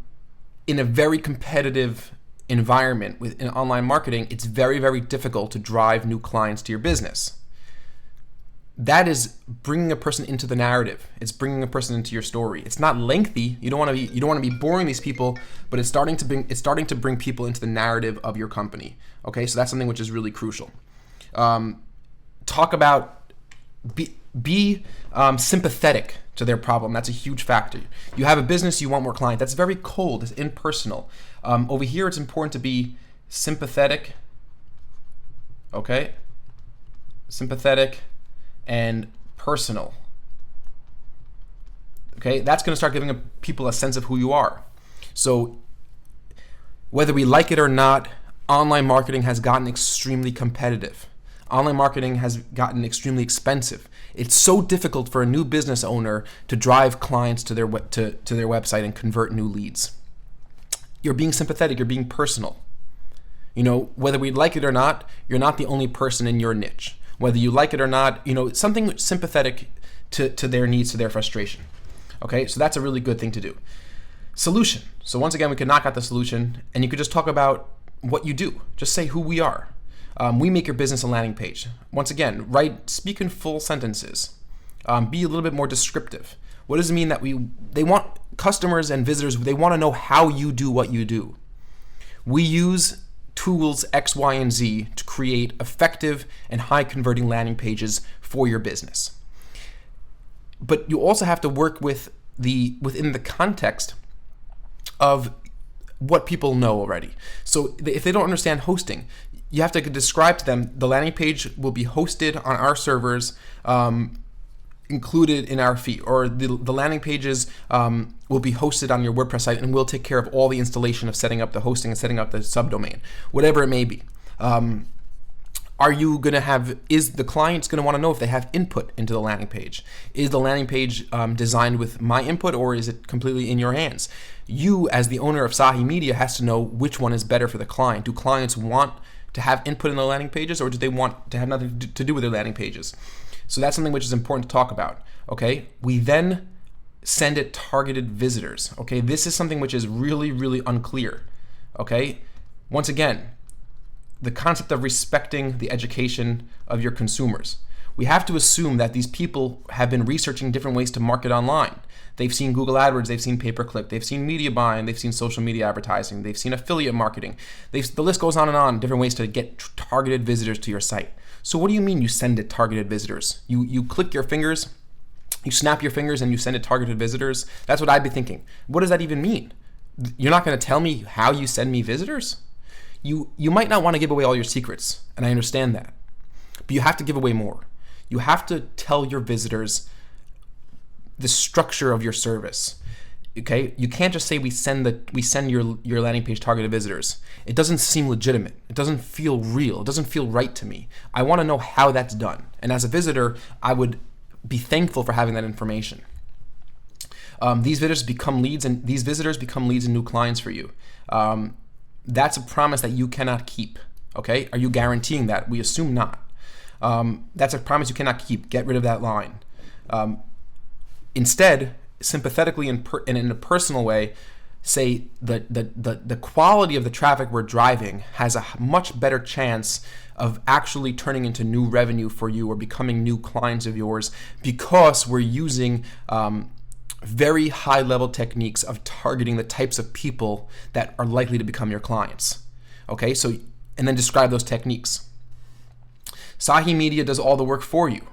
a very competitive environment in online marketing, it's very, very difficult to drive new clients to your business. That is bringing a person into the narrative. It's bringing a person into your story. It's not lengthy. You don't want to be boring these people, but it's starting to bring people into the narrative of your company. Okay, so that's something which is really crucial. Talk about be sympathetic to their problem. That's a huge factor. You have a business, you want more clients. That's very cold. It's impersonal. Over here, it's important to be sympathetic. Okay, sympathetic and personal. Okay, that's going to start giving people a sense of who you are. So whether we like it or not, online marketing has gotten extremely competitive. Online marketing has gotten extremely expensive. It's so difficult for a new business owner to drive clients to their website and convert new leads. You're being sympathetic, you're being personal. Whether we like it or not, you're not the only person in your niche. Whether you like it or not, something sympathetic to their needs, to their frustration. Okay, so that's a really good thing to do. Solution. So once again, we could knock out the solution, and you could just talk about what you do. Just say who we are. We make your business a landing page. Once again, speak in full sentences. Be a little bit more descriptive. What does it mean that they want customers and visitors, they want to know how you do what you do. We use tools X, Y, and Z to create effective and high converting landing pages for your business. But you also have to work within the context of what people know already. So if they don't understand hosting, you have to describe to them the landing page will be hosted on our servers, included in our fee, or the landing pages will be hosted on your WordPress site, and we'll take care of all the installation of setting up the hosting and setting up the subdomain, whatever it may be. Is the client's going to want to know if they have input into the landing page? Is the landing page designed with my input, or is it completely in your hands? You, as the owner of Sahi Media, has to know which one is better for the client. Do clients want to have input in the landing pages, or do they want to have nothing to do with their landing pages? So that's something which is important to talk about. Okay, we then send it targeted visitors. Okay, this is something which is really, really unclear. Okay, Once again, the concept of respecting the education of your consumers. We have to assume that these people have been researching different ways to market online. They've seen Google AdWords, they've seen pay-per-click, they've seen media buying, they've seen social media advertising, they've seen affiliate marketing. The list goes on, different ways to get targeted visitors to your site. So what do you mean you send it targeted visitors? You click your fingers, you snap your fingers and you send it targeted visitors? That's what I'd be thinking. What does that even mean? You're not going to tell me how you send me visitors? You might not want to give away all your secrets, and I understand that. But you have to give away more. You have to tell your visitors the structure of your service. Okay? You can't just say we send your landing page targeted visitors. It doesn't seem legitimate. It doesn't feel real. It doesn't feel right to me. I want to know how that's done. And as a visitor, I would be thankful for having that information. These visitors become leads, and new clients for you. That's a promise that you cannot keep. Okay? Are you guaranteeing that? We assume not. That's a promise you cannot keep. Get rid of that line. Instead, sympathetically and in a personal way, say the quality of the traffic we're driving has a much better chance of actually turning into new revenue for you or becoming new clients of yours because we're using very high level techniques of targeting the types of people that are likely to become your clients. Okay, so, and then describe those techniques. Sahi Media does all the work for you.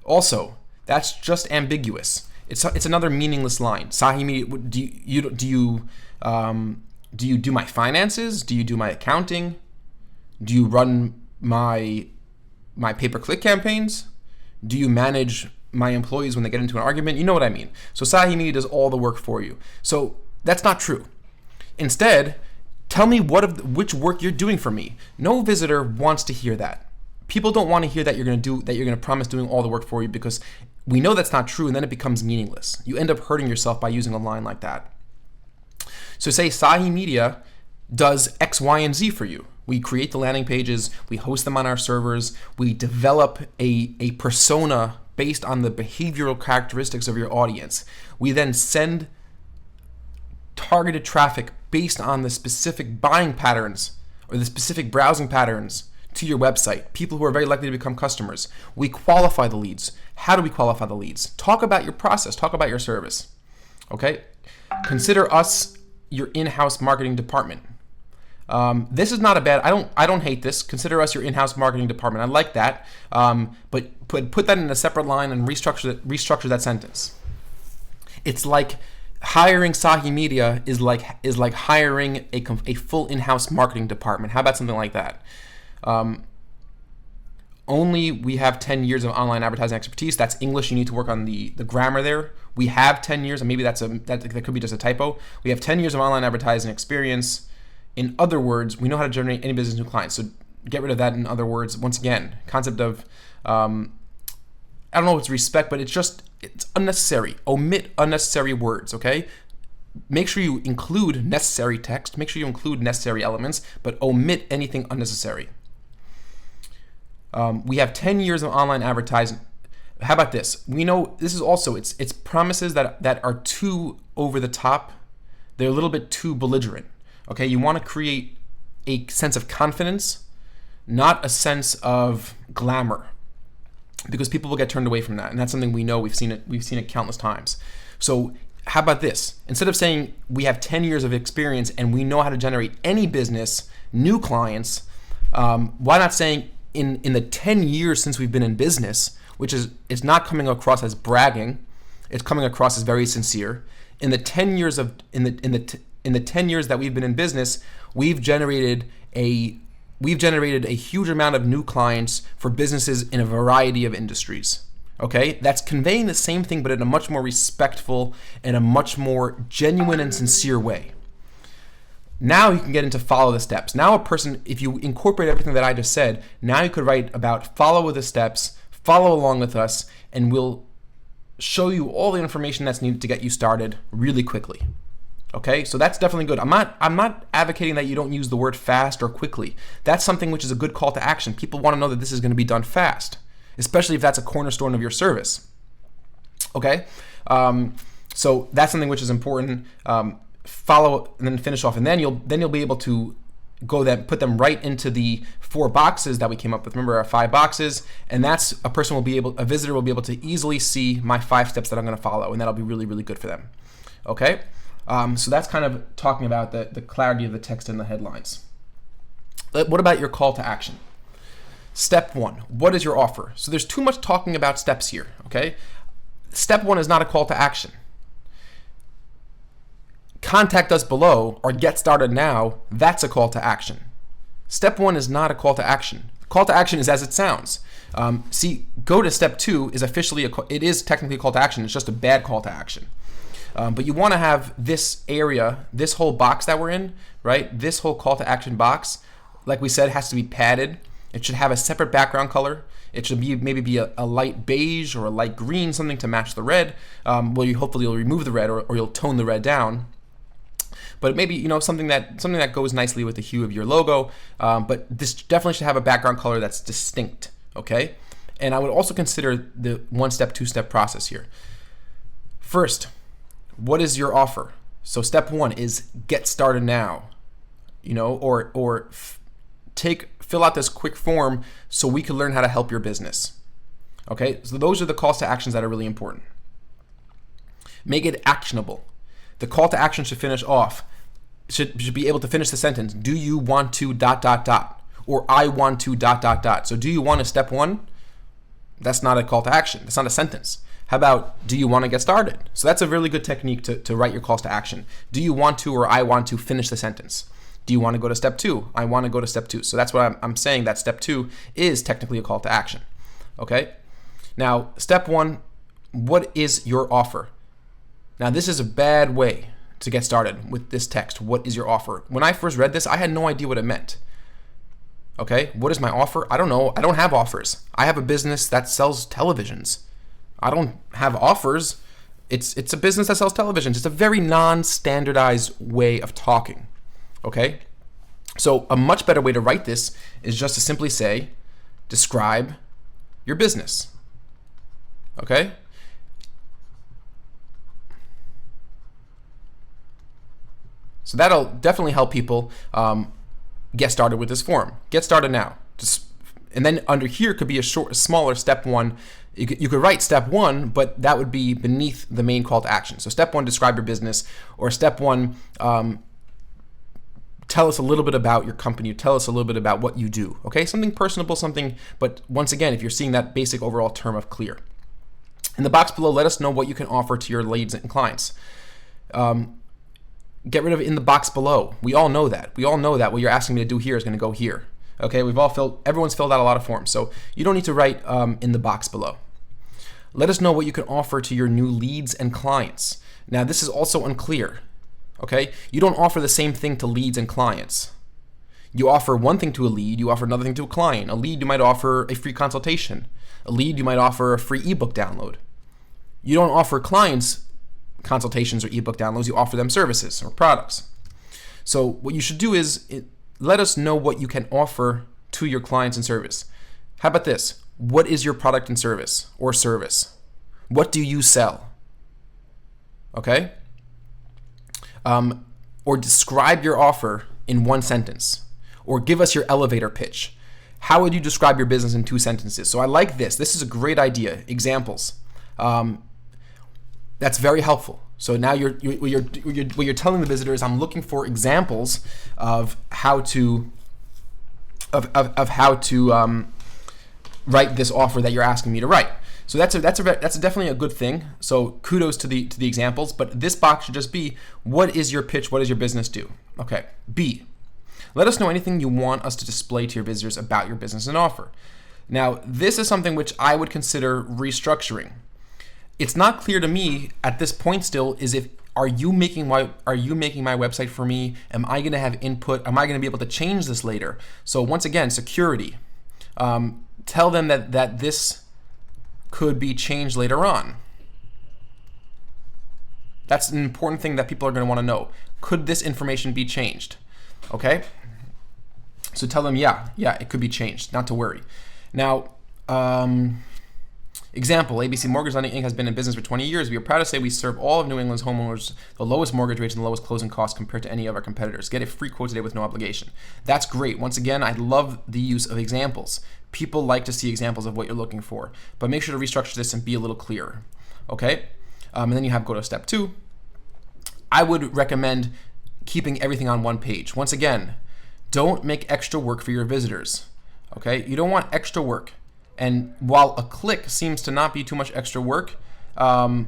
Also, that's just ambiguous. It's another meaningless line. Sahi Media, do you do my finances? Do you do my accounting? Do you run my pay-per-click campaigns? Do you manage my employees when they get into an argument? You know what I mean. So Sahi Media does all the work for you. So that's not true. Instead, tell me which work you're doing for me. No visitor wants to hear that. People don't want to hear that you're going to promise doing all the work for you, because we know that's not true, and then it becomes meaningless. You end up hurting yourself by using a line like that. So say Sahi Media does X, Y, and Z for you. We create the landing pages, we host them on our servers, we develop a persona based on the behavioral characteristics of your audience. We then send targeted traffic based on the specific buying patterns or the specific browsing patterns to your website, people who are very likely to become customers. We qualify the leads. How do we qualify the leads? Talk about your process, talk about your service. Okay? Consider us your in-house marketing department. This is not a bad, I don't hate this. Consider us your in-house marketing department. I like that. But put that in a separate line and restructure that sentence. It's like hiring Sahi Media is like hiring a full in-house marketing department. How about something like that? Only we have 10 years of online advertising expertise. That's English. You need to work on the grammar there. We have 10 years, and maybe that could be just a typo. We have 10 years of online advertising experience. In other words, we know how to generate any business new clients. So get rid of that. In other words, once again, concept of, I don't know if it's respect, but it's unnecessary. Omit unnecessary words, okay? Make sure you include necessary text. Make sure you include necessary elements, but omit anything unnecessary. We have 10 years of online advertising. How about this? We know this is also, it's promises that are too over the top. They're a little bit too belligerent. Okay, you want to create a sense of confidence, not a sense of glamour, because people will get turned away from that, and that's something we know. We've seen it countless times. So how about this? Instead of saying we have 10 years of experience and we know how to generate any business, new clients, why not saying in the 10 years since we've been in business, which is, it's not coming across as bragging, it's coming across as very sincere. In the 10 years that we've been in business, we've generated a huge amount of new clients for businesses in a variety of industries. Okay, that's conveying the same thing, but in a much more respectful and a much more genuine and sincere way. Now you can get into follow the steps. Now a person, if you incorporate everything that I just said, now you could write about follow the steps, follow along with us, and we'll show you all the information that's needed to get you started really quickly. Okay, so that's definitely good. I'm not advocating that you don't use the word fast or quickly. That's something which is a good call to action. People want to know that this is going to be done fast, especially if that's a cornerstone of your service. Okay, so that's something which is important. Follow and then finish off, and then you'll be able to put them right into the 4 boxes that we came up with. Remember our 5 boxes, and that's a visitor will be able to easily see my 5 steps that I'm going to follow, and that'll be really, really good for them. Okay, so that's kind of talking about the clarity of the text in the headlines. What about your call to action? Step 1, what is your offer? So there's too much talking about steps here. Okay, step 1 is not a call to action. Contact us below or get started now, that's a call to action. Step 1 is not a call to action. Call to action is as it sounds. Go to step 2 is it is technically a call to action. It's just a bad call to action. But you want to have this area, this whole box that we're in, right? This whole call to action box, like we said, has to be padded. It should have a separate background color. It should maybe be a light beige or a light green, something to match the red. Hopefully you'll remove the red or you'll tone the red down. But maybe something that goes nicely with the hue of your logo. But this definitely should have a background color that's distinct. Okay, and I would also consider the 1-step, 2-step process here. First, what is your offer? So step 1 is get started now. Fill out this quick form so we can learn how to help your business. Okay, so those are the calls to actions that are really important. Make it actionable. The call to action should should be able to finish the sentence. Do you want to ... or I want to ... So do you want to step 1? That's not a call to action. That's not a sentence. How about do you want to get started? So that's a really good technique to write your calls to action. Do you want to or I want to finish the sentence? Do you want to go to step 2? I want to go to step 2. So that's what I'm saying, that step 2 is technically a call to action. Okay? Now, step 1, what is your offer? Now, this is a bad way to get started with this text. What is your offer? When I first read this, I had no idea what it meant. Okay, what is my offer? I don't know. I don't have offers. I have a business that sells televisions. I don't have offers. It's a business that sells televisions. It's a very non-standardized way of talking. Okay, so a much better way to write this is just to simply say, describe your business. Okay. So that'll definitely help people get started with this form. Get started now. And then under here could be a smaller step 1. You could write step 1, but that would be beneath the main call to action. So step 1, describe your business, or step 1, tell us a little bit about your company. Tell us a little bit about what you do. Okay, something personable, but once again, if you're seeing that basic overall term of clear. In the box below, let us know what you can offer to your leads and clients. Get rid of in the box below. We all know that. What you're asking me to do here is going to go here. Okay, everyone's filled out a lot of forms, so you don't need to write in the box below. Let us know what you can offer to your new leads and clients. Now, this is also unclear. Okay, you don't offer the same thing to leads and clients. You offer one thing to a lead, you offer another thing to a client. A lead, you might offer a free consultation. A lead, you might offer a free ebook download. You don't offer clients consultations or ebook downloads, you offer them services or products. So what you should do is let us know what you can offer to your clients and service. How about this? What is your product and service or service? What do you sell? Okay? Or describe your offer in 1 sentence, or give us your elevator pitch. How would you describe your business in 2 sentences? So I like this. This is a great idea. Examples. That's very helpful. So now what you're telling the visitor is I'm looking for examples of how to write this offer that you're asking me to write. So that's definitely a good thing. So kudos to the examples. But this box should just be, what is your pitch? What does your business do? Okay. B, let us know anything you want us to display to your visitors about your business and offer. Now, this is something which I would consider restructuring. It's not clear to me at this point still are you making my website for me? Am I going to have input? Am I going to be able to change this later? So once again, security. Tell them that this could be changed later on. That's an important thing that people are going to want to know. Could this information be changed? Okay? So tell them, yeah, it could be changed, not to worry. Now, Example, ABC Mortgage Lending Inc. has been in business for 20 years. We are proud to say we serve all of New England's homeowners the lowest mortgage rates and the lowest closing costs compared to any of our competitors. Get a free quote today with no obligation. That's great. Once again, I love the use of examples. People like to see examples of what you're looking for, but make sure to restructure this and be a little clearer. Okay? And then you have go to step 2. I would recommend keeping everything on one page. Once again, don't make extra work for your visitors. Okay? You don't want extra work. And while a click seems to not be too much extra work, it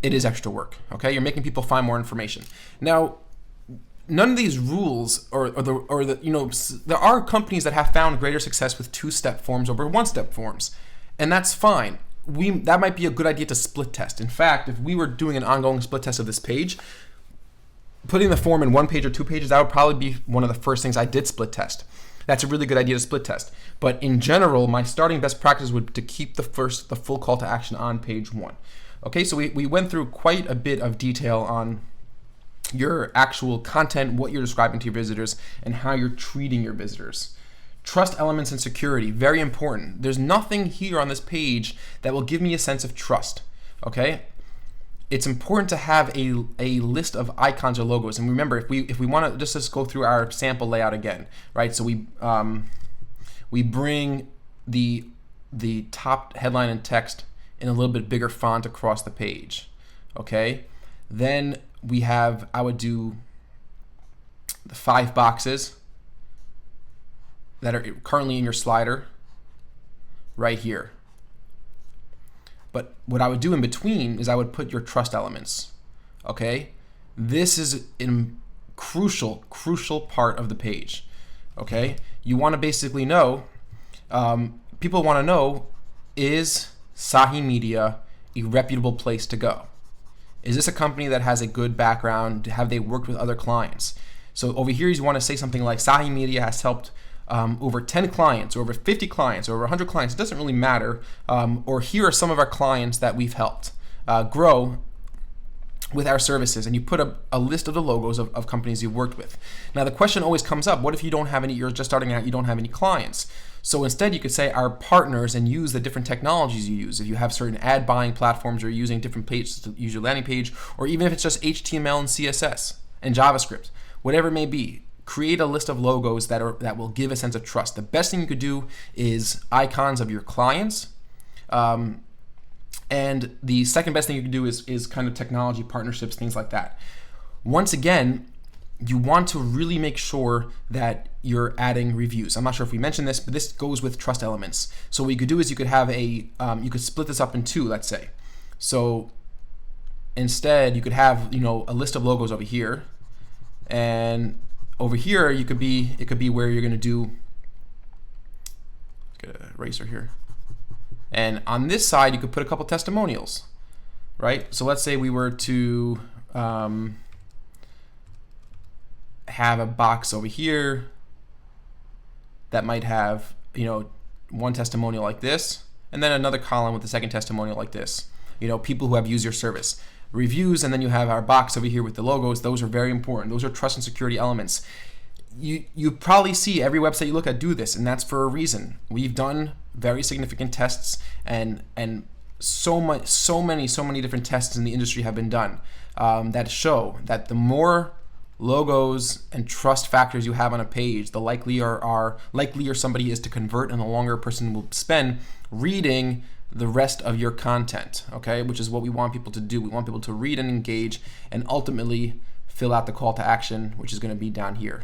is extra work. Okay, you're making people find more information. Now, none of these rules, or there are companies that have found greater success with 2-step forms over 1-step forms, and that's fine. That might be a good idea to split test. In fact, if we were doing an ongoing split test of this page, putting the form in 1 page or 2 pages, that would probably be one of the first things I did split test. That's a really good idea to split test. But in general, my starting best practice would be to keep the full call to action on page 1. Okay, so we went through quite a bit of detail on your actual content, what you're describing to your visitors, and how you're treating your visitors. Trust elements and security, very important. There's nothing here on this page that will give me a sense of trust. Okay? It's important to have a list of icons or logos. And remember, if we want to just go through our sample layout again, right? So we bring the top headline and text in a little bit bigger font across the page, okay? Then I would do the 5 boxes that are currently in your slider right here. But what I would do in between is I would put your trust elements, okay? This is a crucial part of the page, okay? You want to basically know, people want to know, is Sahi Media a reputable place to go? Is this a company that has a good background? Have they worked with other clients? So over here, you want to say something like Sahi Media has helped over 10 clients, or over 50 clients, or over 100 clients. It doesn't really matter. Or here are some of our clients that we've helped grow with our services, and you put a list of the logos of companies you've worked with. Now the question always comes up, what if you don't have any, you're just starting out, you don't have any clients? So instead you could say our partners and use the different technologies you use. If you have certain ad buying platforms or you're using different pages to use your landing page, or even if it's just HTML and CSS and JavaScript, whatever it may be, create a list of logos that will give a sense of trust. The best thing you could do is icons of your clients. And the second best thing you can do is kind of technology partnerships, things like that. Once again, you want to really make sure that you're adding reviews. I'm not sure if we mentioned this, but this goes with trust elements. So what you could do is you could have you could split this up in 2, let's say. So instead, you could have a list of logos over here, and over here it could be where you're going to do. Let's get an eraser here. And on this side, you could put a couple testimonials, right? So let's say we were to have a box over here that might have, one testimonial like this, and then another column with the second testimonial like this. People who have used your service. Reviews, and then you have our box over here with the logos. Those are very important. Those are trust and security elements. You probably see every website you look at do this, and that's for a reason. We've done very significant tests, and so many different tests in the industry have been done that show that the more logos and trust factors you have on a page, the likelier somebody is to convert, and the longer a person will spend reading the rest of your content, okay? Which is what we want people to do. We want people to read and engage and ultimately fill out the call to action, which is going to be down here.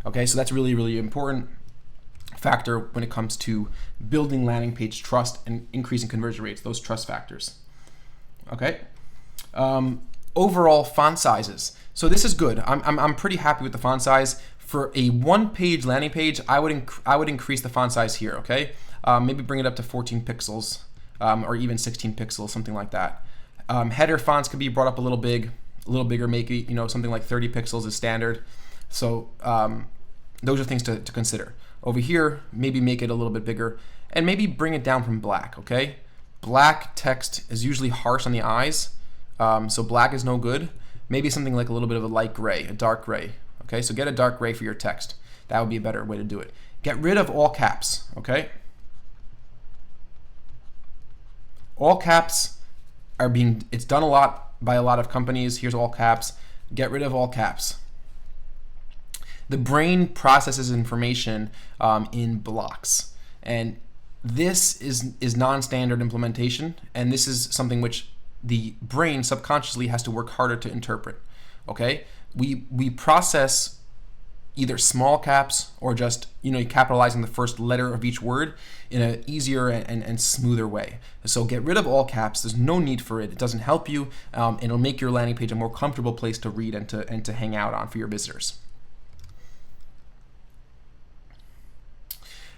Okay, so that's really, really important factor when it comes to building landing page trust and increasing conversion rates, those trust factors. Okay. Overall font sizes. So this is good. I'm pretty happy with the font size. For a 1-page landing page, I would increase the font size here, okay? Maybe bring it up to 14 pixels or even 16 pixels, something like that. Header fonts could be brought up a little bigger, make it, something like 30 pixels is standard. So those are things to consider. Over here, maybe make it a little bit bigger and maybe bring it down from black, okay? Black text is usually harsh on the eyes, so black is no good. Maybe something like a little bit of a light gray, a dark gray, okay? So get a dark gray for your text. That would be a better way to do it. Get rid of all caps, okay? All caps it's done a lot by a lot of companies. Here's all caps. Get rid of all caps. The brain processes information in blocks, and this is non-standard implementation, and this is something which the brain subconsciously has to work harder to interpret. Okay, we process either small caps or just capitalizing the first letter of each word in an easier and smoother way. So get rid of all caps. There's no need for it. It doesn't help you. It'll make your landing page a more comfortable place to read and to hang out on for your visitors.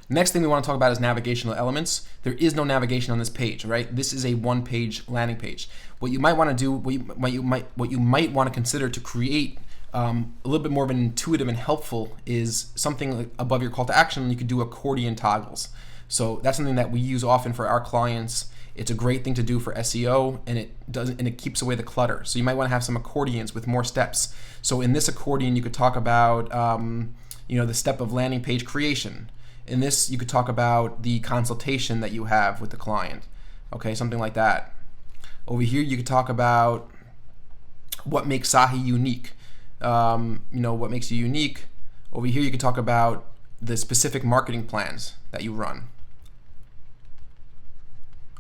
Next thing we want to talk about is navigational elements. There is no navigation on this page, right? This is a one-page landing page. What you might want to do, what you might want to consider to create a little bit more of an intuitive and helpful is something like above your call to action. You could do accordion toggles. So that's something that we use often for our clients. It's a great thing to do for SEO, and it keeps away the clutter. So you might want to have some accordions with more steps. So in this accordion, you could talk about the step of landing page creation. In this, you could talk about the consultation that you have with the client. Okay, something like that. Over here, you could talk about what makes Sahi unique. What makes you unique. Over here, you could talk about the specific marketing plans that you run.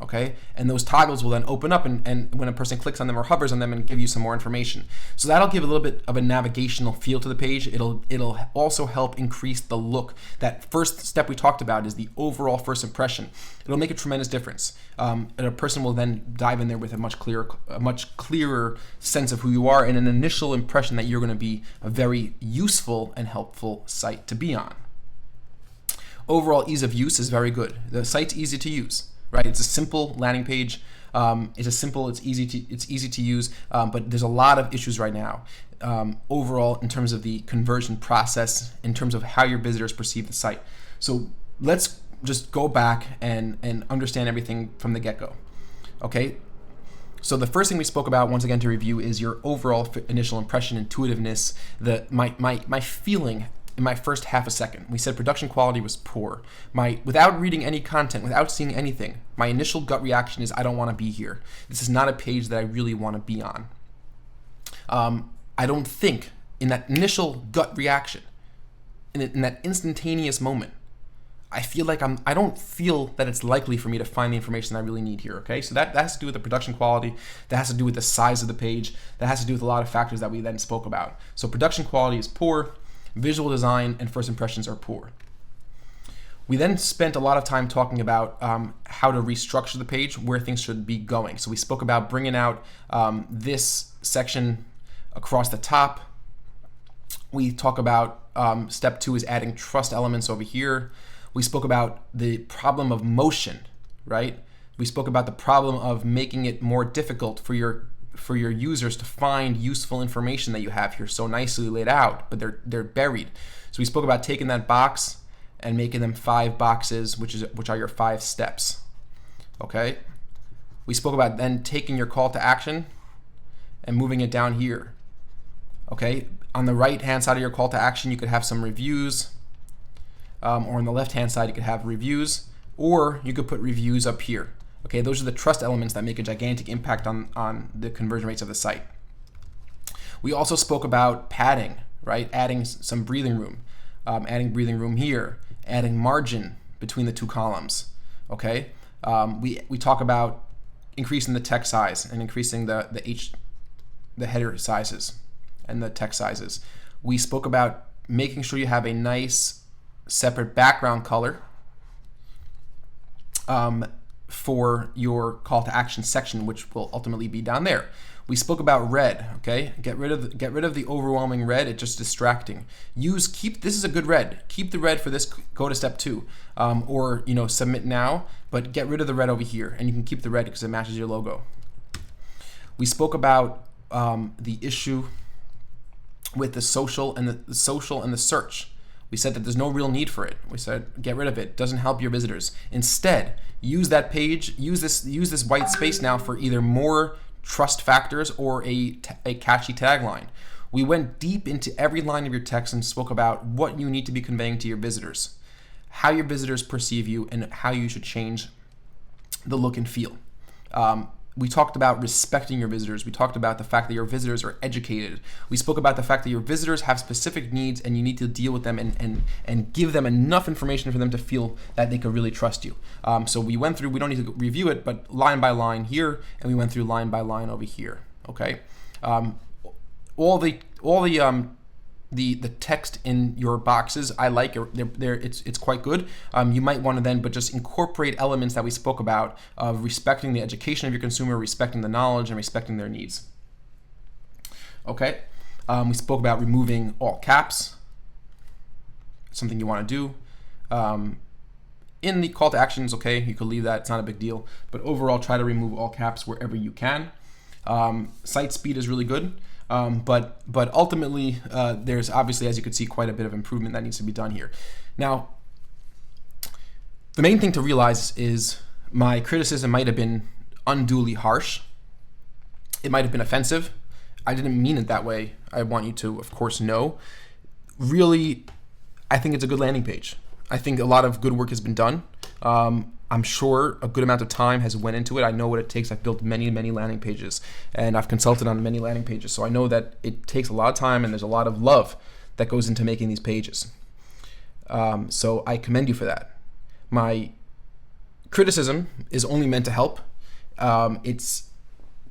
Okay, and those toggles will then open up and when a person clicks on them or hovers on them and give you some more information. So that'll give a little bit of a navigational feel to the page. It'll also help increase the look. That first step we talked about is the overall first impression. It'll make a tremendous difference. And a person will then dive in there with a much clearer sense of who you are and an initial impression that you're going to be a very useful and helpful site to be on. Overall ease of use is very good. The site's easy to use. Right, it's a simple landing page. It's easy to use, but there's a lot of issues right now. Overall, in terms of the conversion process, in terms of how your visitors perceive the site. So let's just go back and understand everything from the get-go. Okay. So the first thing we spoke about, once again to review, is your overall initial impression, intuitiveness, my feeling. In my first half a second, we said production quality was poor. Without reading any content, without seeing anything, my initial gut reaction is I don't want to be here. This is not a page that I really want to be on. I don't think in that initial gut reaction, in that instantaneous moment, I don't feel that it's likely for me to find the information I really need here. Okay, so that has to do with the production quality. That has to do with the size of the page. That has to do with a lot of factors that we then spoke about. So production quality is poor. Visual design and first impressions are poor. We then spent a lot of time talking about how to restructure the page, where things should be going. So we spoke about bringing out this section across the top. We talk about step 2 is adding trust elements over here. We spoke about the problem of motion, right? We spoke about the problem of making it more difficult for your users to find useful information that you have here so nicely laid out, but they're buried. So we spoke about taking that box and making them 5 boxes, which are your 5 steps. Okay. We spoke about then taking your call to action and moving it down here. Okay. On the right hand side of your call to action, you could have some reviews, or on the left hand side, you could have reviews, or you could put reviews up here. Okay, those are the trust elements that make a gigantic impact on the conversion rates of the site. We also spoke about padding, right? Adding some breathing room, adding breathing room here, adding margin between the 2 columns. Okay, we talk about increasing the text size and increasing the header sizes and the text sizes. We spoke about making sure you have a nice separate background color. For your call to action section, which will ultimately be down there. We spoke about red. Okay, get rid of the overwhelming red. It's just distracting. This is a good red. Keep the red for this. Go to step 2, or submit now. But get rid of the red over here, and you can keep the red because it matches your logo. We spoke about the issue with the social and the search. We said that there's no real need for it. We said get rid of it. It doesn't help your visitors. Instead, use that page. Use this white space now for either more trust factors or a catchy tagline. We went deep into every line of your text and spoke about what you need to be conveying to your visitors, how your visitors perceive you, and how you should change the look and feel. We talked about respecting your visitors. We talked about the fact that your visitors are educated. We spoke about the fact that your visitors have specific needs and you need to deal with them and give them enough information for them to feel that they could really trust you. So we went through, we don't need to review it, but line by line here, and we went through line by line over here. Okay. All the text in your boxes, I like it. It's quite good. You might want to then, but just incorporate elements that we spoke about of respecting the education of your consumer, respecting the knowledge, and respecting their needs. Okay. We spoke about removing all caps. Something you want to do. In the call to actions, okay, you could leave that. It's not a big deal. But overall, try to remove all caps wherever you can. Site speed is really good. But ultimately, there's obviously, as you can see, quite a bit of improvement that needs to be done here. Now, the main thing to realize is my criticism might have been unduly harsh. It might have been offensive. I didn't mean it that way. I want you to, of course, know. Really, I think it's a good landing page. I think a lot of good work has been done. I'm sure a good amount of time has went into it. I know what it takes. I've built many, many landing pages, and I've consulted on many landing pages. So I know that it takes a lot of time, and there's a lot of love that goes into making these pages. So I commend you for that. My criticism is only meant to help. It's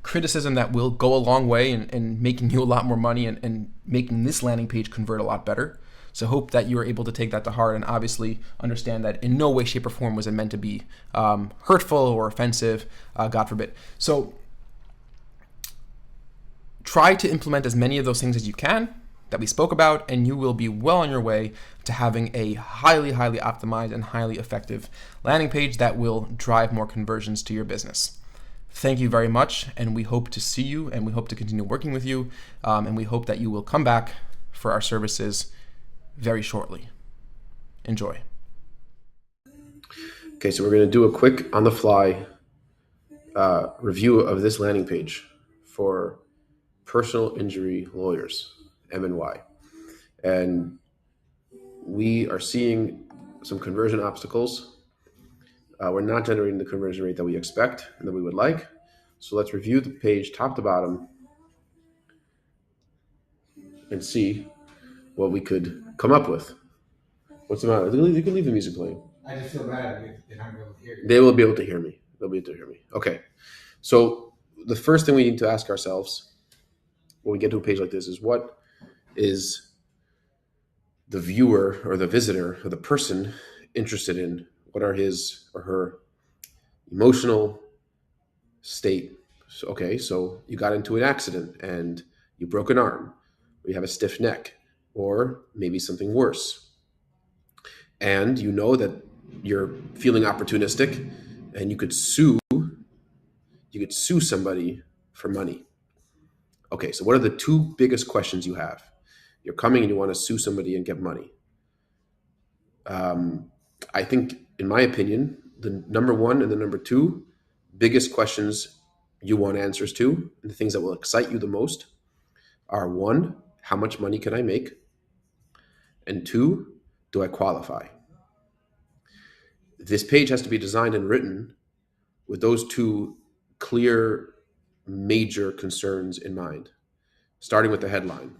criticism that will go a long way in making you a lot more money and making this landing page convert a lot better. So hope that you are able to take that to heart and obviously understand that in no way, shape, or form was it meant to be hurtful or offensive, God forbid. So try to implement as many of those things as you can that we spoke about, and you will be well on your way to having a highly, highly optimized and highly effective landing page that will drive more conversions to your business. Thank you very much, and we hope to see you, and we hope to continue working with you, and we hope that you will come back for our services very shortly. Enjoy. Okay, so we're going to do a quick on-the-fly review of this landing page for personal injury lawyers, M&Y. And we are seeing some conversion obstacles. We're not generating the conversion rate that we expect and that we would like. So let's review the page top to bottom and see what we could come up with. What's the matter? You can leave the music playing. I just feel bad if I'm able to hear you. They will be able to hear me. They'll be able to hear me. Okay. So the first thing we need to ask ourselves when we get to a page like this is, what is the viewer or the visitor or the person interested in? What are his or her emotional state? So you got into an accident and you broke an arm, or you have a stiff neck, or maybe something worse. And you know that you're feeling opportunistic and you could sue somebody for money. Okay, so what are the two biggest questions you have? You're coming and you want to sue somebody and get money. I think, in my opinion, the number one and the number two biggest questions you want answers to, and the things that will excite you the most, are: one, how much money can I make? And two, do I qualify? This page has to be designed and written with those two clear major concerns in mind, starting with the headline.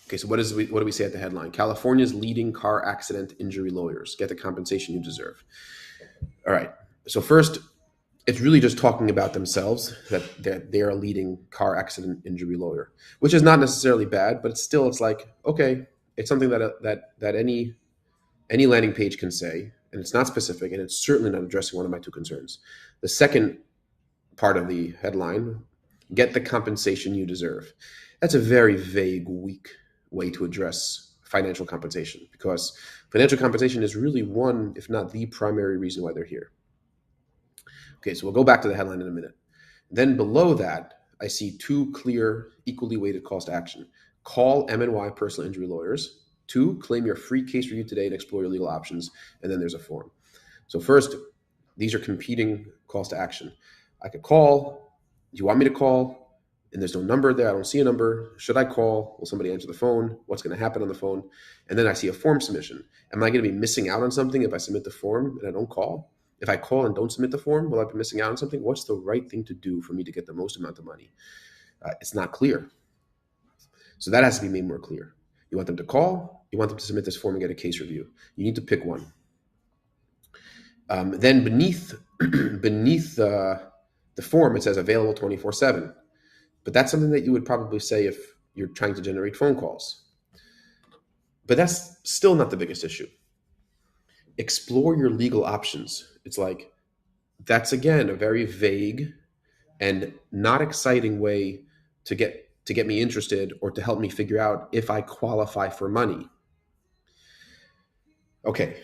Okay, so what do we say at the headline? California's leading car accident injury lawyers get the compensation you deserve. All right, so first, it's really just talking about themselves, that they are a leading car accident injury lawyer, which is not necessarily bad, but it's like, okay, it's something that any landing page can say, and it's not specific, and it's certainly not addressing one of my two concerns. The second part of the headline, get the compensation you deserve. That's a very vague, weak way to address financial compensation, because financial compensation is really one, if not the primary reason why they're here. Okay, so we'll go back to the headline in a minute. Then below that, I see two clear, equally weighted calls to action. Call M&Y personal injury lawyers. 2, claim your free case review today and explore your legal options. And then there's a form. So first, these are competing calls to action. I could call. Do you want me to call? And there's no number there. I don't see a number. Should I call? Will somebody answer the phone? What's going to happen on the phone? And then I see a form submission. Am I going to be missing out on something if I submit the form and I don't call? If I call and don't submit the form, will I be missing out on something? What's the right thing to do for me to get the most amount of money? It's not clear. So that has to be made more clear. You want them to call, you want them to submit this form and get a case review. You need to pick one. Then beneath the form, it says available 24/7. But that's something that you would probably say if you're trying to generate phone calls. But that's still not the biggest issue. Explore your legal options. It's like, that's again a very vague and not exciting way to get me interested or to help me figure out if I qualify for money. Okay,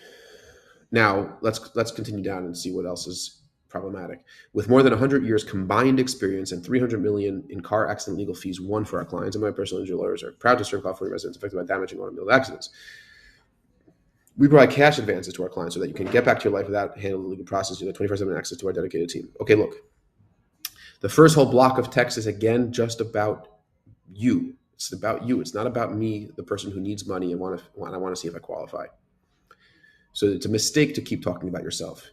now let's continue down and see what else is problematic. With more than 100 years combined experience and 300 million in car accident legal fees won for our clients, and my personal injury lawyers are proud to serve California residents affected by damaging automobile accidents. We provide cash advances to our clients so that you can get back to your life without handling the legal process. You have 24/7 access to our dedicated team. Okay, look. The first whole block of text is again just about you. It's about you. It's not about me, the person who needs money and I want to see if I qualify. So it's a mistake to keep talking about yourself.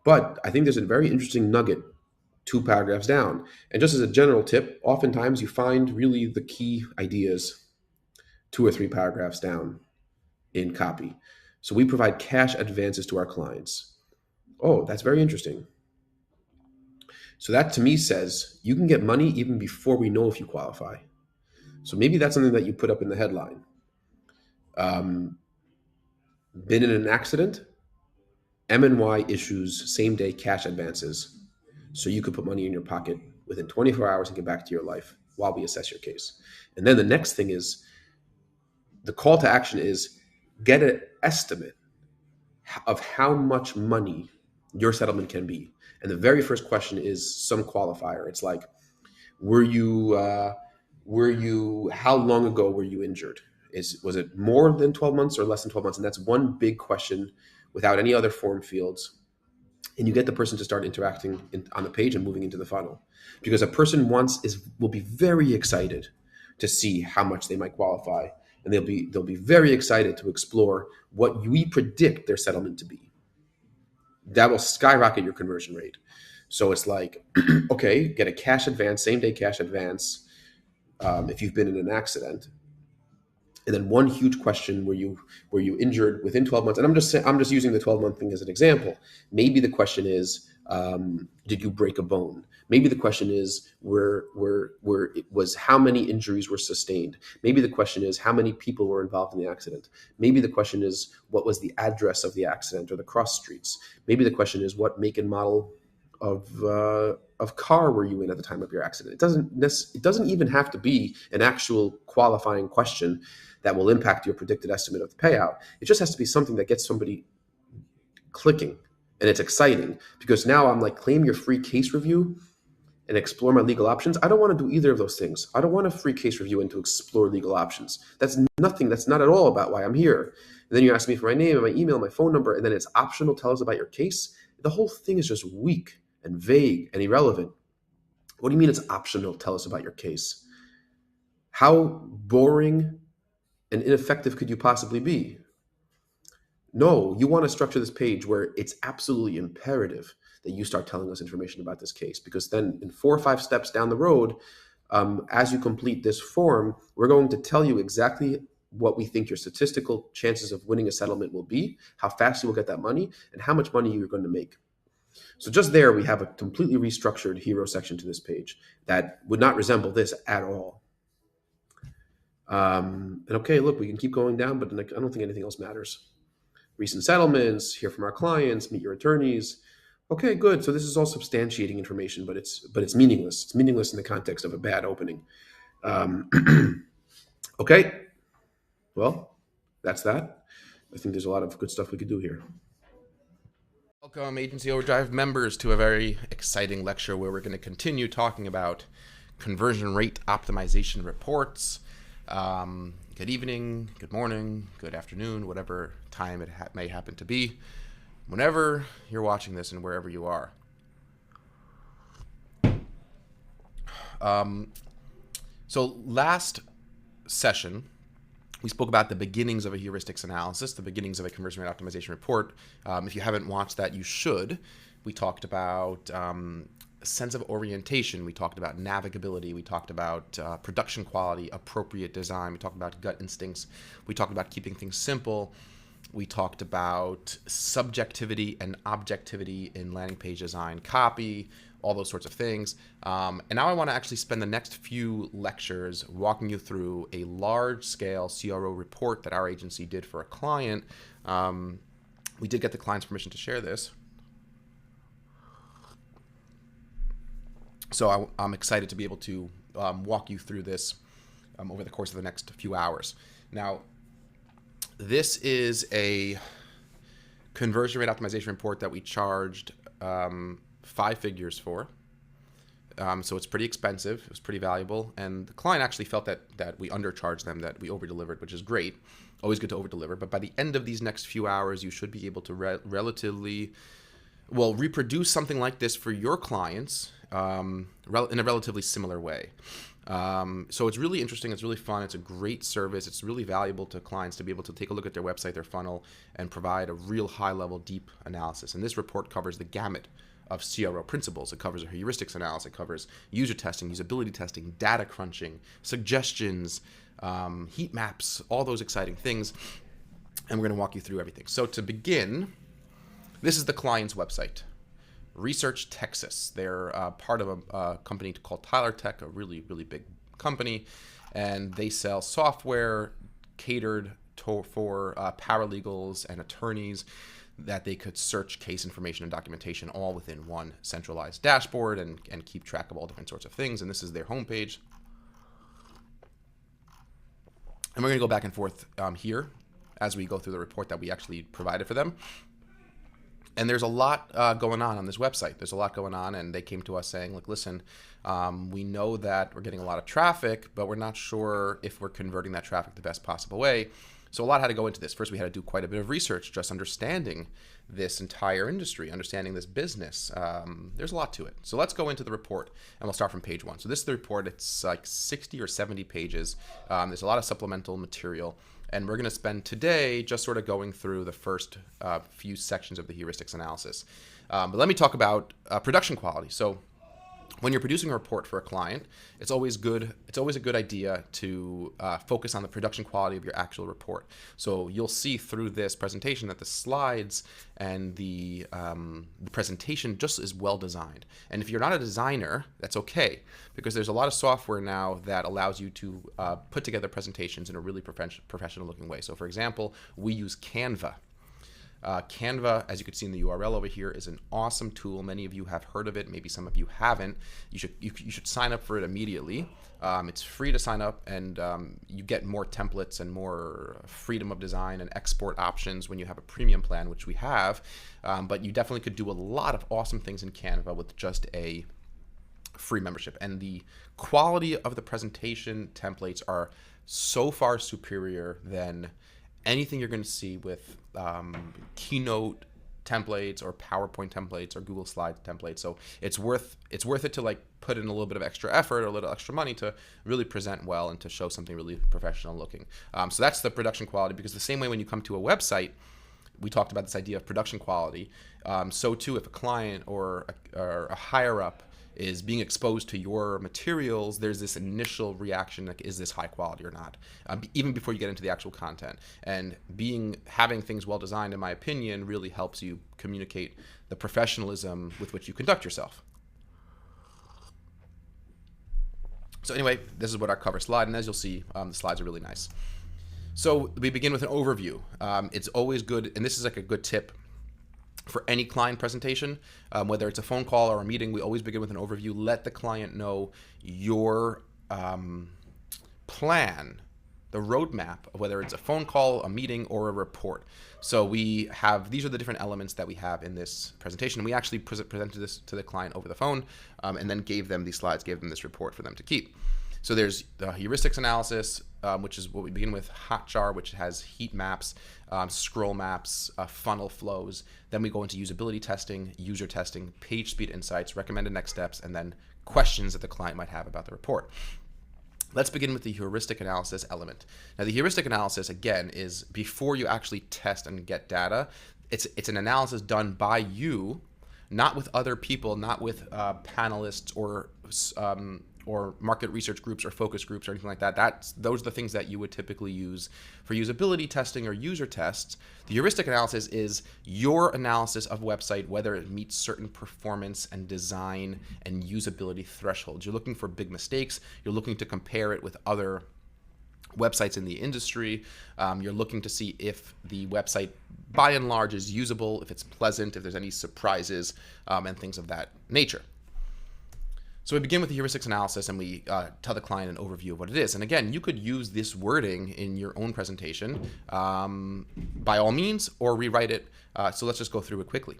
But I think there's a very interesting nugget 2 paragraphs down. And just as a general tip, oftentimes you find really the key ideas 2 or 3 paragraphs down in copy. So we provide cash advances to our clients. Oh, that's very interesting. So that to me says you can get money even before we know if you qualify. So maybe that's something that you put up in the headline. Been in an accident? M&Y issues same-day cash advances so you could put money in your pocket within 24 hours and get back to your life while we assess your case. And then the next thing is, the call to action is get an estimate of how much money your settlement can be. And the very first question is some qualifier. It's like, how long ago were you injured? Was it more than 12 months or less than 12 months? And that's one big question without any other form fields. And you get the person to start interacting on the page and moving into the funnel, because a person will be very excited to see how much they might qualify, and they'll be very excited to explore what we predict their settlement to be. That will skyrocket your conversion rate. So it's like, okay, get a cash advance, same day cash advance, if you've been in an accident. And then one huge question: were you injured within 12 months? And I'm just using the 12-month thing as an example. Maybe the question is, did you break a bone? Maybe the question is, how many injuries were sustained? Maybe the question is, how many people were involved in the accident? Maybe the question is, what was the address of the accident or the cross streets? Maybe the question is, what make and model of car were you in at the time of your accident? It doesn't even have to be an actual qualifying question that will impact your predicted estimate of the payout. It just has to be something that gets somebody clicking, and it's exciting, because now I'm like, claim your free case review and explore my legal options. I don't want to do either of those things. I don't want a free case review and to explore legal options. That's not at all about why I'm here. And then you ask me for my name and my email, my phone number, and then it's optional, tell us about your case. The whole thing is just weak and vague and irrelevant. What do you mean it's optional, tell us about your case? How boring and ineffective could you possibly be? No, you want to structure this page where it's absolutely imperative that you start telling us information about this case, because then in 4 or 5 steps down the road, as you complete this form, we're going to tell you exactly what we think your statistical chances of winning a settlement will be, how fast you will get that money, and how much money you're going to make. So just there, we have a completely restructured hero section to this page that would not resemble this at all. And okay, look, we can keep going down, but I don't think anything else matters. Recent settlements, hear from our clients, meet your attorneys. Okay, good. So this is all substantiating information, but it's meaningless. It's meaningless in the context of a bad opening. Okay, well, that's that. I think there's a lot of good stuff we could do here. Welcome, Agency Overdrive members, to a very exciting lecture where we're going to continue talking about conversion rate optimization reports. Good evening, good morning, good afternoon, whatever time it may happen to be, whenever you're watching this and wherever you are. So last session, we spoke about the beginnings of a heuristics analysis, the beginnings of a conversion rate optimization report. If you haven't watched that, you should. We talked about sense of orientation. We talked about navigability. We talked about production quality, appropriate design. We talked about gut instincts. We talked about keeping things simple. We talked about subjectivity and objectivity in landing page design, copy, all those sorts of things. And now I want to actually spend the next few lectures walking you through a large-scale CRO report that our agency did for a client. We did get the client's permission to share this. So I'm excited to be able to walk you through this over the course of the next few hours. Now, this is a conversion rate optimization report that we charged 5 figures for. So it's pretty expensive. It was pretty valuable. And the client actually felt that we undercharged them, that we over-delivered, which is great. Always good to over-deliver. But by the end of these next few hours, you should be able to reproduce something like this for your clients in a relatively similar way. So it's really interesting. It's really fun. It's a great service. It's really valuable to clients to be able to take a look at their website, their funnel, and provide a real high-level, deep analysis. And this report covers the gamut of CRO principles. It covers a heuristics analysis. It covers user testing, usability testing, data crunching, suggestions, heat maps, all those exciting things. And we're going to walk you through everything. So to begin, this is the client's website. Research Texas. They're part of a company called Tyler Tech, a really, really big company, and they sell software catered for paralegals and attorneys that they could search case information and documentation all within one centralized dashboard and keep track of all different sorts of things. And this is their homepage. And we're going to go back and forth here as we go through the report that we actually provided for them. And there's a lot going on this website. There's a lot going on, and they came to us saying, look, listen, we know that we're getting a lot of traffic, but we're not sure if we're converting that traffic the best possible way. So a lot had to go into this. First, we had to do quite a bit of research, just understanding this entire industry, understanding this business. There's a lot to it. So let's go into the report, and we'll start from page 1. So this is the report. It's like 60 or 70 pages. There's a lot of supplemental material. And we're going to spend today just sort of going through the first few sections of the heuristics analysis. But let me talk about production quality. So when you're producing a report for a client, it's always a good idea to focus on the production quality of your actual report. So you'll see through this presentation that the slides and the presentation just is well designed. And if you're not a designer, that's okay, because there's a lot of software now that allows you to put together presentations in a really professional looking way. So for example, we use Canva. Canva, as you can see in the URL over here, is an awesome tool. Many of you have heard of it. Maybe some of you haven't. You should sign up for it immediately. It's free to sign up, and you get more templates and more freedom of design and export options when you have a premium plan, which we have. But you definitely could do a lot of awesome things in Canva with just a free membership. And the quality of the presentation templates are so far superior than anything you're going to see with Keynote templates or PowerPoint templates or Google Slides templates. So it's worth it to like put in a little bit of extra effort or a little extra money to really present well and to show something really professional looking. So that's the production quality, because the same way when you come to a website, we talked about this idea of production quality. So too, if a client or a higher up is being exposed to your materials, there's this initial reaction, like, is this high quality or not? Even before you get into the actual content. And having things well designed, in my opinion, really helps you communicate the professionalism with which you conduct yourself. So anyway, this is what our cover slide, and as you'll see, the slides are really nice. So we begin with an overview. It's always good, and this is like a good tip for any client presentation, whether it's a phone call or a meeting, we always begin with an overview. Let the client know your plan, the roadmap of whether it's a phone call, a meeting, or a report. So these are the different elements that we have in this presentation. We actually presented this to the client over the phone, and then gave them these slides, gave them this report for them to keep. So there's the heuristics analysis, which is what we begin with, Hotjar, which has heat maps, scroll maps, funnel flows. Then we go into usability testing, user testing, page speed insights, recommended next steps, and then questions that the client might have about the report. Let's begin with the heuristic analysis element. Now, the heuristic analysis, again, is before you actually test and get data. It's an analysis done by you, not with other people, not with panelists or market research groups or focus groups or anything like that. Those are the things that you would typically use for usability testing or user tests. The heuristic analysis is your analysis of a website, whether it meets certain performance and design and usability thresholds. You're looking for big mistakes. You're looking to compare it with other websites in the industry. You're looking to see if the website, by and large, is usable, if it's pleasant, if there's any surprises, and things of that nature. So we begin with the heuristics analysis, and we tell the client an overview of what it is. And again, you could use this wording in your own presentation by all means, or rewrite it. So let's just go through it quickly.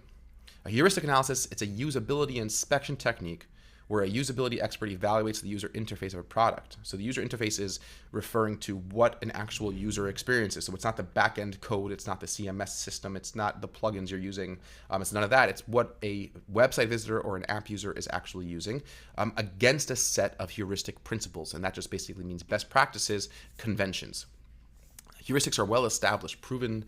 A heuristic analysis, it's a usability inspection technique where a usability expert evaluates the user interface of a product. So the user interface is referring to what an actual user experiences. So it's not the back-end code, it's not the CMS system, it's not the plugins you're using, it's none of that. It's what a website visitor or an app user is actually using against a set of heuristic principles. And that just basically means best practices, conventions. Heuristics are well-established, proven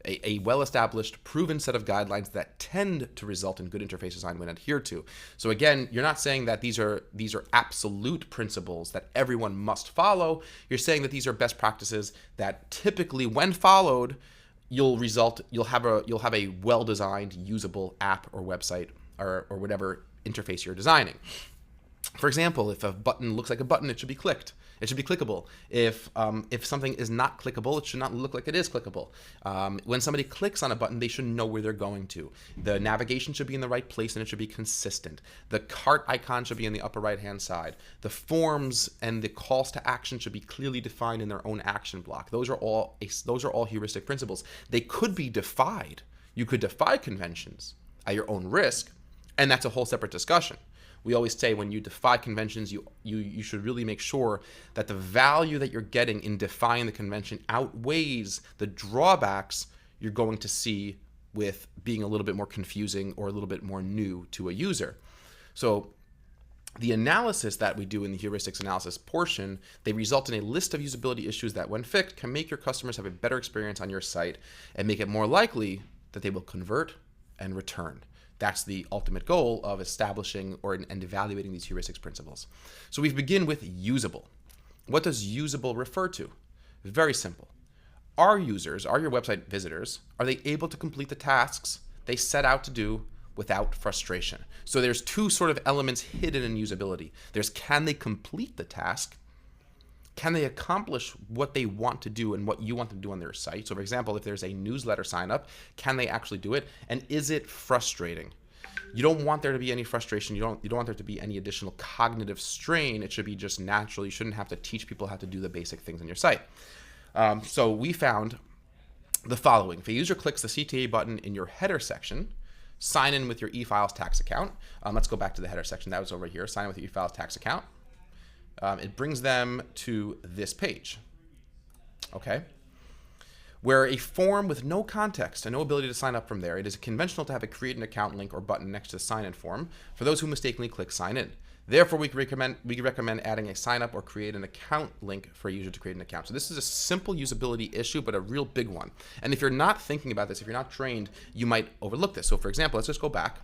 a well-established, proven set of guidelines that tend to result in good interface design when adhered to. So again, you're not saying that these are absolute principles that everyone must follow. You're saying that these are best practices that typically, when followed, you'll have a well-designed, usable app or website or whatever interface you're designing. For example, if a button looks like a button, it should be clicked. It should be clickable. If something is not clickable, it should not look like it is clickable. When somebody clicks on a button, they should know where they're going to. The navigation should be in the right place and it should be consistent. The cart icon should be in the upper right-hand side. The forms and the calls to action should be clearly defined in their own action block. Those are all heuristic principles. They could be defied. You could defy conventions at your own risk, and that's a whole separate discussion. We always say when you defy conventions, you should really make sure that the value that you're getting in defying the convention outweighs the drawbacks you're going to see with being a little bit more confusing or a little bit more new to a user. So the analysis that we do in the heuristics analysis portion, they result in a list of usability issues that, when fixed, can make your customers have a better experience on your site and make it more likely that they will convert and return. That's the ultimate goal of establishing and evaluating these heuristics principles. So we begin with usable. What does usable refer to? Very simple. Are your website visitors, are they able to complete the tasks they set out to do without frustration? So there's two sort of elements hidden in usability. There's, can they complete the task? Can they accomplish what they want to do and what you want them to do on their site? So for example, if there's a newsletter sign up, can they actually do it? And is it frustrating? You don't want there to be any frustration. You don't want there to be any additional cognitive strain. It should be just natural. You shouldn't have to teach people how to do the basic things on your site. So we found the following. If a user clicks the CTA button in your header section, sign in with your eFiles tax account. Let's go back to the header section. That was over here. Sign in with your eFiles tax account. It brings them to this page, okay, where a form with no context and no ability to sign up from there. It is conventional to have a create an account link or button next to the sign in form for those who mistakenly click sign in. Therefore, we recommend adding a sign up or create an account link for a user to create an account. So this is a simple usability issue, but a real big one. And if you're not thinking about this, if you're not trained, you might overlook this. So for example, let's just go back.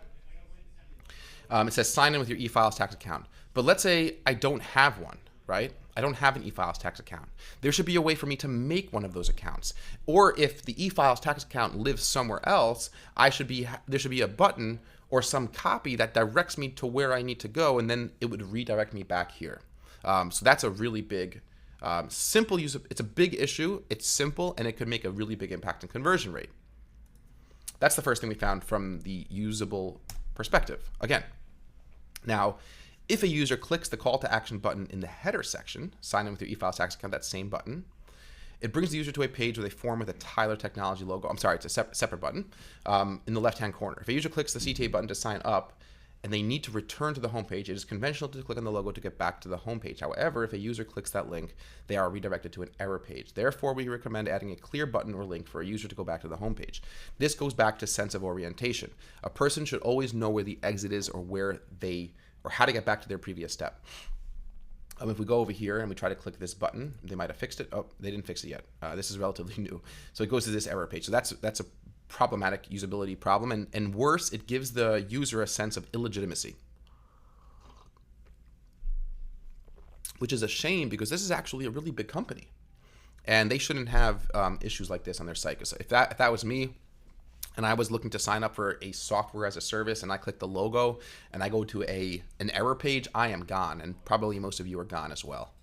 It says sign in with your eFiles tax account. But let's say I don't have one, right? I don't have an eFiles tax account. There should be a way for me to make one of those accounts. Or if the eFiles tax account lives somewhere else, there should be a button or some copy that directs me to where I need to go, and then it would redirect me back here. So that's a really big, simple use. It's a big issue. It's simple, and it could make a really big impact in conversion rate. That's the first thing we found from the usable perspective. Again, now, if a user clicks the call to action button in the header section, sign in with your eFiles tax account, that same button, it brings the user to a page with a form with a Tyler Technology logo. I'm sorry, it's a separate button in the left-hand corner. If a user clicks the CTA button to sign up and they need to return to the homepage, it is conventional to click on the logo to get back to the homepage. However, if a user clicks that link, they are redirected to an error page. Therefore, we recommend adding a clear button or link for a user to go back to the homepage. This goes back to sense of orientation. A person should always know where the exit is or how to get back to their previous step. If we go over here and we try to click this button, they might have fixed it. Oh, they didn't fix it yet. This is relatively new. So it goes to this error page. So that's a problematic usability problem. And worse, it gives the user a sense of illegitimacy, which is a shame because this is actually a really big company. And they shouldn't have issues like this on their site. Because if that was me, and I was looking to sign up for a software as a service, and I click the logo, and I go to an error page, I am gone, and probably most of you are gone as well.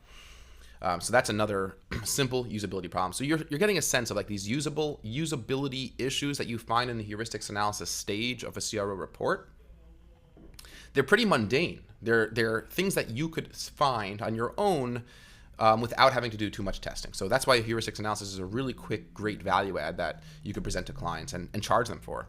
So that's another simple usability problem. So you're getting a sense of like these usability issues that you find in the heuristics analysis stage of a CRO report. They're pretty mundane. They're things that you could find on your own without having to do too much testing. So that's why heuristics analysis is a really quick, great value add that you could present to clients and charge them for.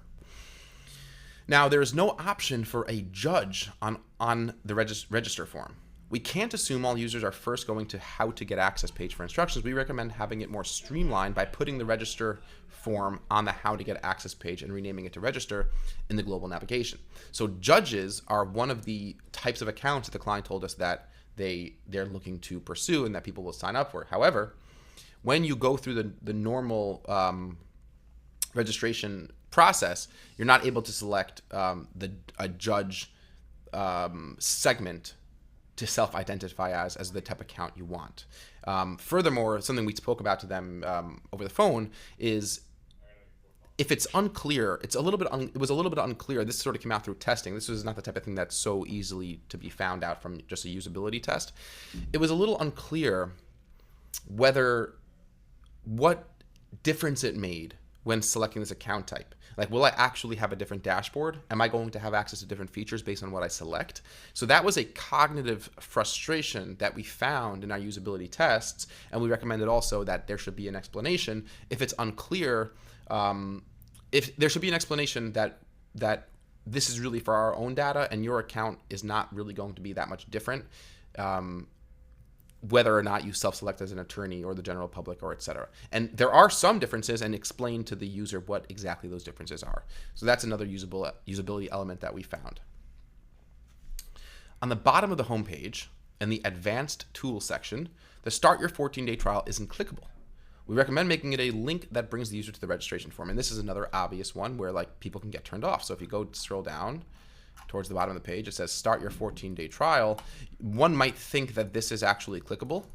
Now, there is no option for a judge on the register form. We can't assume all users are first going to how to get access page for instructions. We recommend having it more streamlined by putting the register form on the how to get access page and renaming it to register in the global navigation. So judges are one of the types of accounts that the client told us that they're looking to pursue and that people will sign up for. However, when you go through the normal registration process, you're not able to select a judge segment to self-identify as the type of account you want. Furthermore, something we spoke about to them over the phone is if it's unclear, it was a little bit unclear. This sort of came out through testing. This was not the type of thing that's so easily to be found out from just a usability test. It was a little unclear what difference it made when selecting this account type. Like, will I actually have a different dashboard? Am I going to have access to different features based on what I select? So that was a cognitive frustration that we found in our usability tests, and we recommended also that there should be an explanation. If it's unclear, if there should be an explanation that this is really for our own data and your account is not really going to be that much different, whether or not you self-select as an attorney or the general public or etc. And there are some differences, and explain to the user what exactly those differences are. So that's another usability element that we found. On the bottom of the homepage, in the advanced tools section, the start your 14-day trial isn't clickable. We recommend making it a link that brings the user to the registration form. And this is another obvious one where like people can get turned off. So if you go scroll down towards the bottom of the page, it says start your 14-day trial. One might think that this is actually clickable.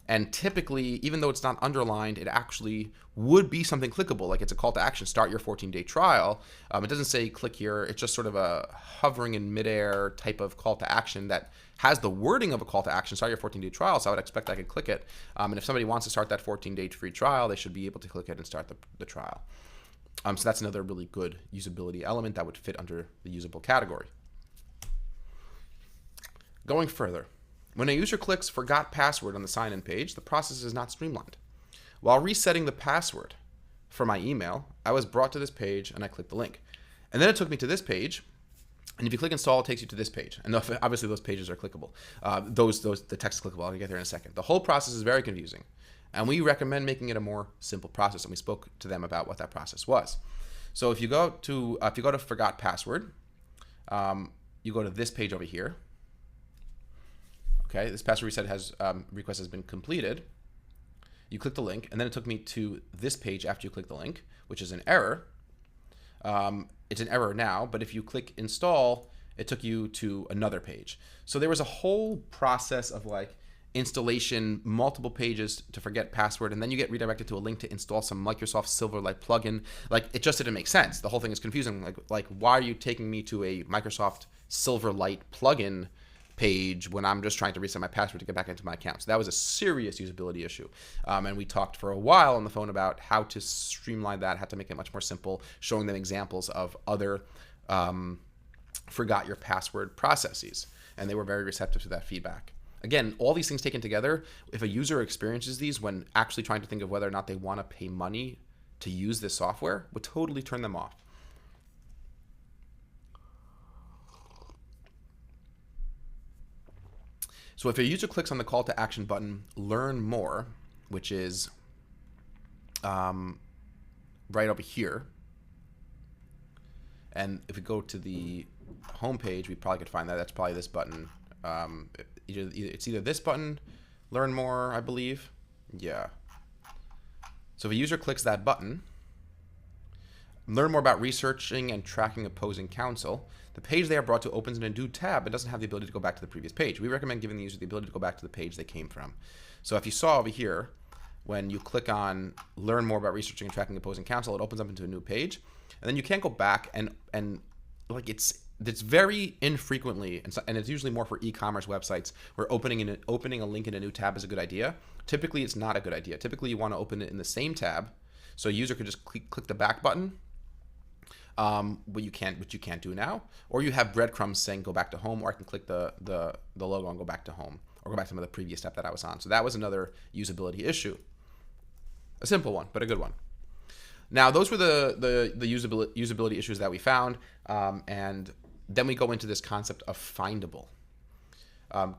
And typically, even though it's not underlined, it actually would be something clickable. Like it's a call to action, start your 14-day trial. It doesn't say click here. It's just sort of a hovering in midair type of call to action that has the wording of a call to action, start your 14-day trial. So I would expect I could click it. And if somebody wants to start that 14-day free trial, they should be able to click it and start the trial. So that's another really good usability element that would fit under the usable category. Going further, when a user clicks forgot password on the sign-in page, the process is not streamlined. While resetting the password for my email, I was brought to this page and I clicked the link. And then it took me to this page, and if you click install, it takes you to this page. And obviously those pages are clickable. The text is clickable. I'll get there in a second. The whole process is very confusing. And we recommend making it a more simple process. And we spoke to them about what that process was. So if you go to forgot password, you go to this page over here. Okay, this password reset request has been completed. You click the link, and then it took me to this page after you click the link, which is an error. It's an error now, but if you click install, it took you to another page. So there was a whole process of like installation, multiple pages to forget password, and then you get redirected to a link to install some Microsoft Silverlight plugin. Like it just didn't make sense. The whole thing is confusing. Like why are you taking me to a Microsoft Silverlight plugin page when I'm just trying to reset my password to get back into my account? So that was a serious usability issue. And we talked for a while on the phone about how to streamline that, how to make it much more simple, showing them examples of other forgot your password processes. And they were very receptive to that feedback. Again, all these things taken together, if a user experiences these when actually trying to think of whether or not they want to pay money to use this software, would totally turn them off. So if a user clicks on the call to action button, learn more, which is right over here, and if we go to the home page, we probably could find that. That's probably this button. it's either this button, learn more, I believe. Yeah. So if a user clicks that button, learn more about researching and tracking opposing counsel, the page they are brought to opens in a new tab and doesn't have the ability to go back to the previous page. We recommend giving the user the ability to go back to the page they came from. So if you saw over here, when you click on learn more about researching and tracking opposing counsel, it opens up into a new page, and then you can't go back and like it's very infrequently, and it's usually more for e-commerce websites where opening a link in a new tab is a good idea. Typically, it's not a good idea. Typically, you want to open it in the same tab, so a user could just click the back button, which you can't do now, or you have breadcrumbs saying go back to home, or I can click the logo and go back to home, or go back to the previous tab that I was on. So that was another usability issue. A simple one, but a good one. Now, those were the usability issues that we found, and then we go into this concept of findable.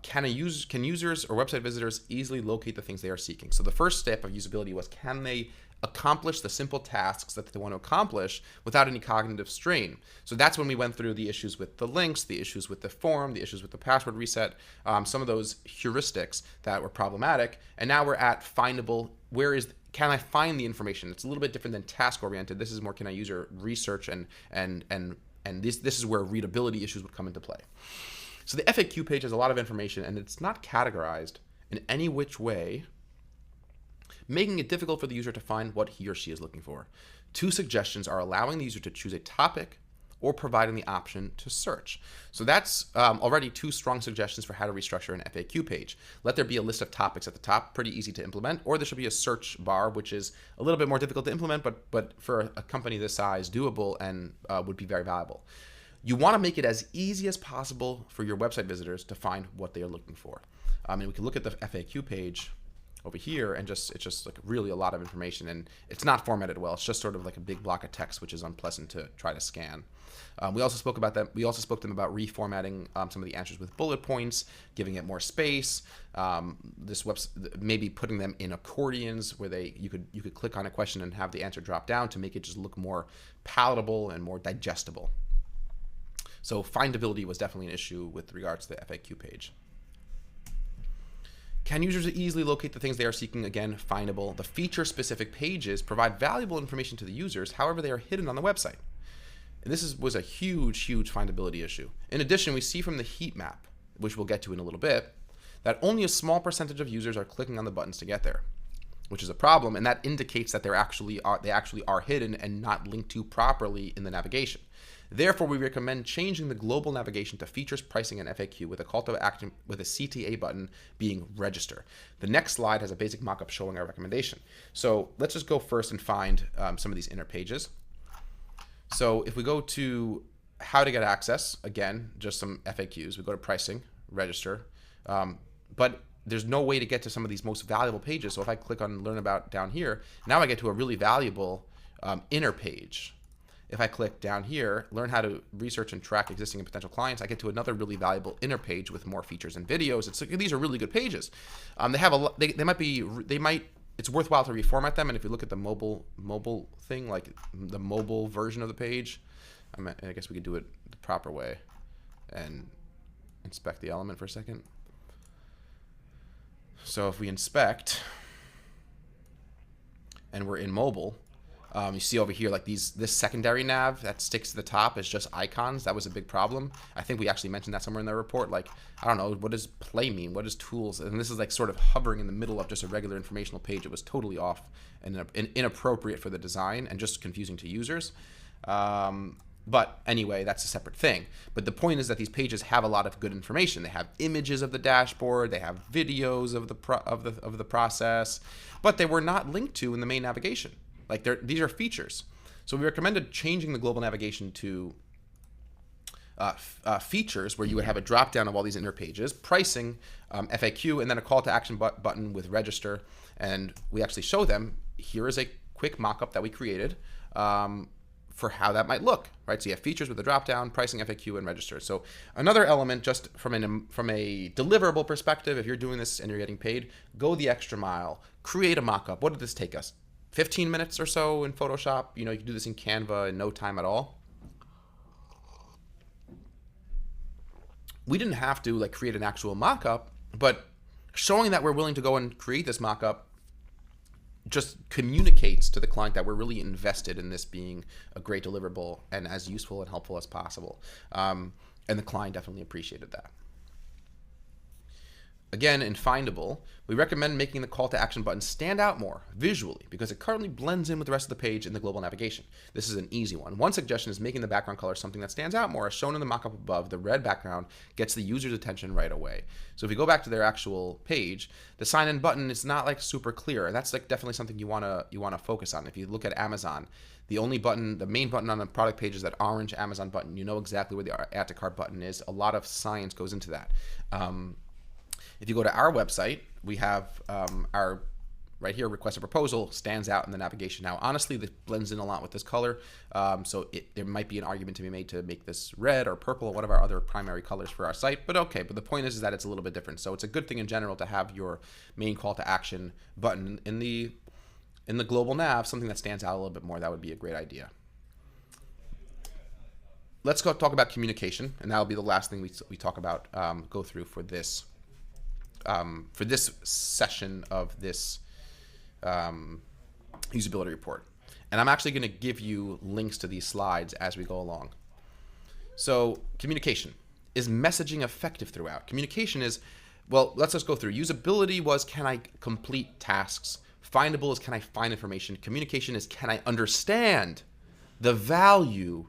Can users or website visitors easily locate the things they are seeking? So the first step of usability was, can they accomplish the simple tasks that they want to accomplish without any cognitive strain? So that's when we went through the issues with the links, the issues with the form, the issues with the password reset, some of those heuristics that were problematic. And now we're at findable. Can I find the information? It's a little bit different than task oriented. This is more, can I user research, and this is where readability issues would come into play. So the FAQ page has a lot of information, and it's not categorized in any which way, making it difficult for the user to find what he or she is looking for. Two suggestions are allowing the user to choose a topic or providing the option to search. So that's already two strong suggestions for how to restructure an FAQ page. Let there be a list of topics at the top, pretty easy to implement, or there should be a search bar, which is a little bit more difficult to implement, but for a company this size, doable and would be very valuable. You want to make it as easy as possible for your website visitors to find what they are looking for. And we can look at the FAQ page over here, and it's just like really a lot of information, and it's not formatted well. It's just sort of like a big block of text, which is unpleasant to try to scan. We also spoke about that. We also spoke to them about reformatting some of the answers with bullet points, giving it more space. This website, maybe putting them in accordions where you could click on a question and have the answer drop down to make it just look more palatable and more digestible. So findability was definitely an issue with regards to the FAQ page. Can users easily locate the things they are seeking? Again, findable. The feature-specific pages provide valuable information to the users, however they are hidden on the website. And this was a huge findability issue. In addition, we see from the heat map, which we'll get to in a little bit, that only a small percentage of users are clicking on the buttons to get there, which is a problem, and that indicates that they actually are hidden and not linked to properly in the navigation. Therefore, we recommend changing the global navigation to features, pricing, and FAQ with a call to action with a CTA button being register. The next slide has a basic mock-up showing our recommendation. So let's just go first and find some of these inner pages. So if we go to how to get access, again, just some FAQs. We go to pricing, register, but there's no way to get to some of these most valuable pages. So if I click on learn about down here, now I get to a really valuable inner page. If I click down here, learn how to research and track existing and potential clients, I get to another really valuable inner page with more features and videos. These are really good pages. They have it's worthwhile to reformat them. And if you look at the mobile thing, like the mobile version of the page, I guess we could do it the proper way and inspect the element for a second. So if we inspect and we're in mobile, you see over here, like this secondary nav that sticks to the top is just icons. That was a big problem. I think we actually mentioned that somewhere in the report. Like, I don't know, what does play mean? What does tools? And this is like sort of hovering in the middle of just a regular informational page. It was totally off and inappropriate for the design and just confusing to users. But anyway, that's a separate thing. But the point is that these pages have a lot of good information. They have images of the dashboard, they have videos of the process, but they were not linked to in the main navigation. Like these are features. So we recommended changing the global navigation to features, where you would have a drop down of all these inner pages, pricing, FAQ, and then a call to action button with register. And we actually show them, here is a quick mock-up that we created for how that might look, right? So you have features with a drop down, pricing, FAQ, and register. So another element, just from a deliverable perspective, if you're doing this and you're getting paid, go the extra mile, create a mock-up. What did this take us? 15 minutes or so in Photoshop. You can do this in Canva in no time at all. We didn't have to create an actual mock-up But showing that we're willing to go and create this mock-up just communicates to the client that we're really invested in this being a great deliverable and as useful and helpful as possible. And the client definitely appreciated that. Again, in Findable, we recommend making the call to action button stand out more visually because it currently blends in with the rest of the page in the global navigation. This is an easy one. One suggestion is making the background color something that stands out more. As shown in the mockup above, the red background gets the user's attention right away. So if we go back to their actual page, the sign in button is not like super clear, and that's like definitely something you wanna focus on. If you look at Amazon, the only button, the main button on the product page is that orange Amazon button. You know exactly where the add to cart button is. A lot of science goes into that. If you go to our website, we have our, right here, request a proposal stands out in the navigation. Now, honestly, this blends in a lot with this color, so there might be an argument to be made to make this red or purple or one of our other primary colors for our site, but okay. But the point is that it's a little bit different. So it's a good thing in general to have your main call to action button in the global nav, something that stands out a little bit more. That would be a great idea. Let's go talk about communication, and that'll be the last thing we talk about, go through for this session of this usability report. And I'm actually going to give you links to these slides as we go along. So communication. Is messaging effective throughout? Communication is, well, let's just go through. Usability was, can I complete tasks? Findable is, can I find information? Communication is, can I understand the value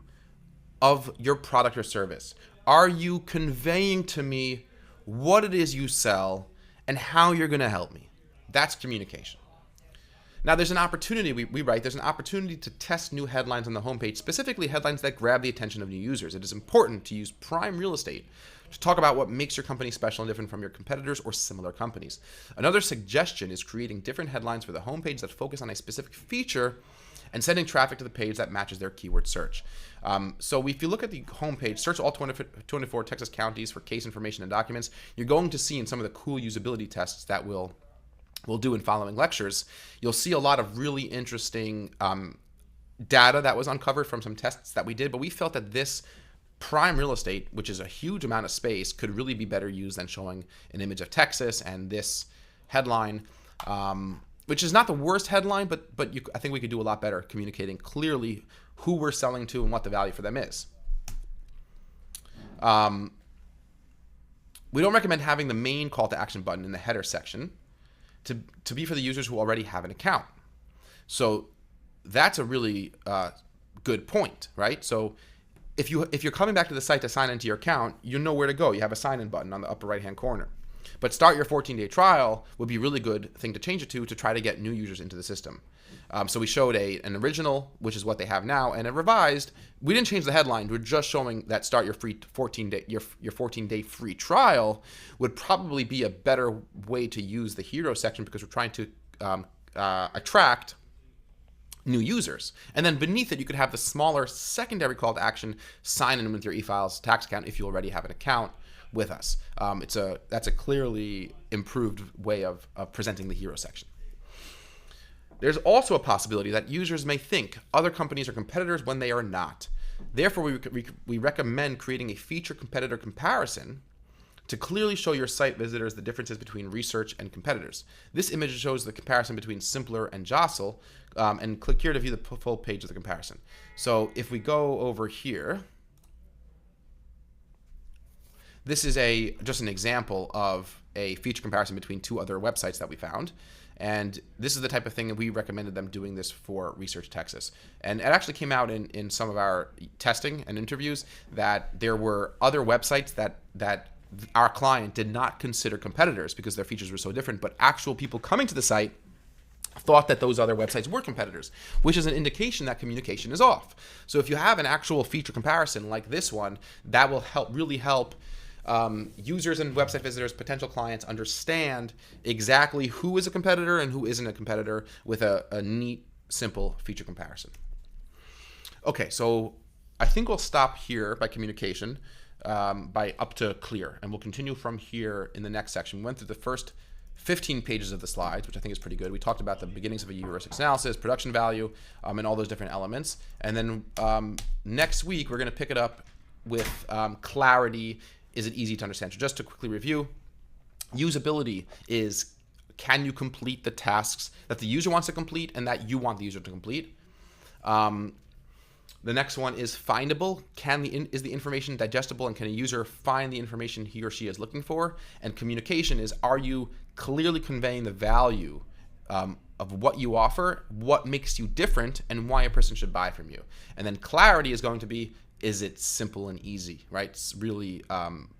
of your product or service? Are you conveying to me what it is you sell and how you're going to help me? That's communication. Now, there's an opportunity, we write, there's an opportunity to test new headlines on the homepage, specifically headlines that grab the attention of new users. It is important to use prime real estate to talk about what makes your company special and different from your competitors or similar companies. Another suggestion is creating different headlines for the homepage that focus on a specific feature and sending traffic to the page that matches their keyword search. So if you look at the homepage, search all 24 Texas counties for case information and documents, you're going to see in some of the cool usability tests that we'll do in following lectures, you'll see a lot of really interesting data that was uncovered from some tests that we did, but we felt that this prime real estate, which is a huge amount of space, could really be better used than showing an image of Texas and this headline, which is not the worst headline, but I think we could do a lot better communicating clearly who we're selling to and what the value for them is. We don't recommend having the main call to action button in the header section to be for the users who already have an account. So that's a really good point, right? So if you're coming back to the site to sign into your account, you know where to go. You have a sign-in button on the upper right-hand corner. But start your 14-day trial would be a really good thing to change it to try to get new users into the system. So we showed an original, which is what they have now, and a revised. We didn't change the headline. We're just showing that start your free 14-day free trial would probably be a better way to use the hero section because we're trying to attract new users. And then beneath it, you could have the smaller secondary call to action, sign in with your eFiles tax account if you already have an account with us. That's a clearly improved way of presenting the hero section. There's also a possibility that users may think other companies are competitors when they are not. Therefore, we recommend creating a feature competitor comparison to clearly show your site visitors the differences between research and competitors. This image shows the comparison between Simpler and Jostle, and click here to view the full page of the comparison. So if we go over here, this is just an example of a feature comparison between two other websites that we found. And this is the type of thing that we recommended them doing this for Research Texas. And it actually came out in some of our testing and interviews that there were other websites that our client did not consider competitors because their features were so different, but actual people coming to the site thought that those other websites were competitors, which is an indication that communication is off. So if you have an actual feature comparison like this one, that will really help users and website visitors, potential clients, understand exactly who is a competitor and who isn't a competitor with a neat, simple feature comparison. Okay, so I think we'll stop here by communication, by up to clear, and we'll continue from here in the next section. We went through the first 15 pages of the slides, which I think is pretty good. We talked about the beginnings of a heuristic analysis, production value, and all those different elements. And then next week, we're going to pick it up with clarity. Is it easy to understand? So just to quickly review, Usability is, can you complete the tasks that the user wants to complete and that you want the user to complete? The next one is findable. Is the information digestible, and can a user find the information he or she is looking for? And communication is, are you clearly conveying the value of what you offer, what makes you different, and why a person should buy from you? And then clarity is going to be, is it simple and easy, right? It's really,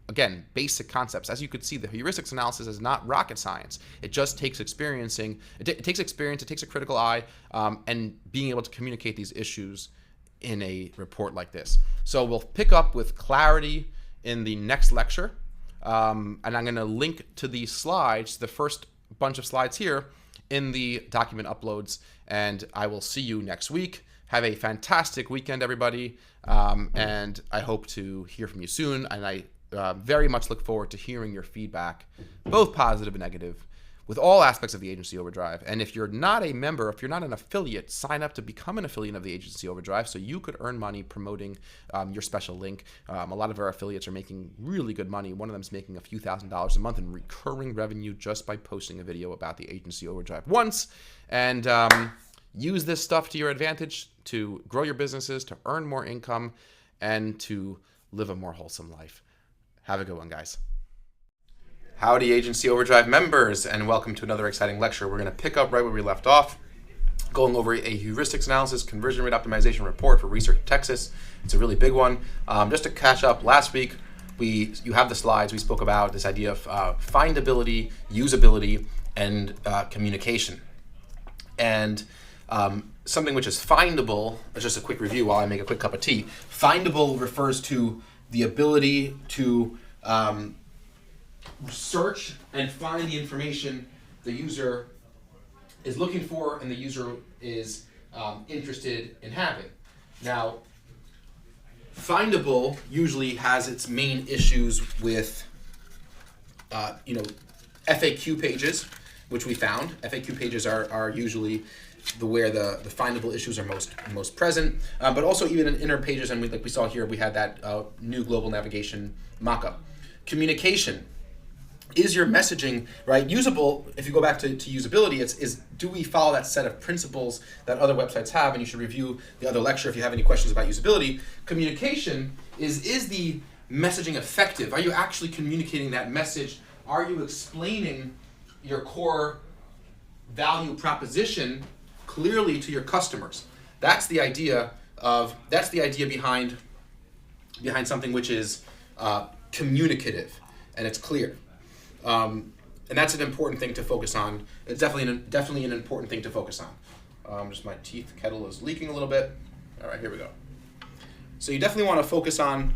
again, basic concepts. As you could see, the heuristics analysis is not rocket science. It just takes experiencing. It takes experience, it takes a critical eye, and being able to communicate these issues in a report like this. So we'll pick up with clarity in the next lecture. And I'm going to link to these slides, the first bunch of slides here, in the document uploads. And I will see you next week. Have a fantastic weekend, everybody. And I hope to hear from you soon. And I very much look forward to hearing your feedback, both positive and negative, with all aspects of the Agency Overdrive. And if you're not a member, if you're not an affiliate, sign up to become an affiliate of the Agency Overdrive so you could earn money promoting your special link. A lot of our affiliates are making really good money. One of them is making a few $1,000s a month in recurring revenue just by posting a video about the Agency Overdrive once. And use this stuff to your advantage to grow your businesses, to earn more income, and to live a more wholesome life. Have a good one, guys. Howdy, Agency Overdrive members, and welcome to another exciting lecture. We're going to pick up right where we left off, going over a heuristics analysis conversion rate optimization report for Research Texas. It's a really big one. Just to catch up, last week, you have the slides. We spoke about this idea of findability, usability, and communication. And something which is findable, just a quick review while I make a quick cup of tea. Findable refers to the ability to search and find the information the user is looking for and the user is interested in having. Now, findable usually has its main issues with FAQ pages, which we found. FAQ pages are usually where the findable issues are most present, but also even in inner pages, and like we saw here, we had that new global navigation mock-up. Communication. Is your messaging, right, usable? If you go back to usability, is do we follow that set of principles that other websites have? And you should review the other lecture if you have any questions about usability. Communication is the messaging effective? Are you actually communicating that message? Are you explaining your core value proposition clearly to your customers? That's the idea behind something which is communicative and it's clear. And that's an important thing to focus on. It's definitely an important thing to focus on. Just my teeth kettle is leaking a little bit. All right, here we go. So you definitely want to focus on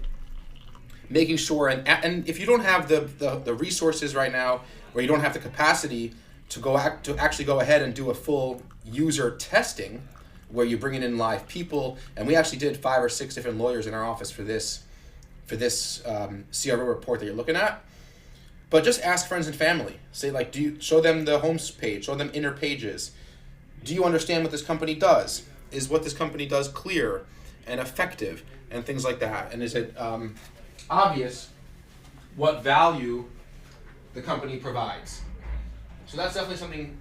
making sure, and if you don't have the resources right now, or you don't have the capacity to actually go ahead and do a full user testing, where you're bringing in live people, and we actually did 5 or 6 different lawyers in our office for this CRO report that you're looking at. But just ask friends and family. Say, like, show them the home page, show them inner pages. Do you understand what this company does? Is what this company does clear and effective, and things like that? And is it obvious what value the company provides? So that's definitely something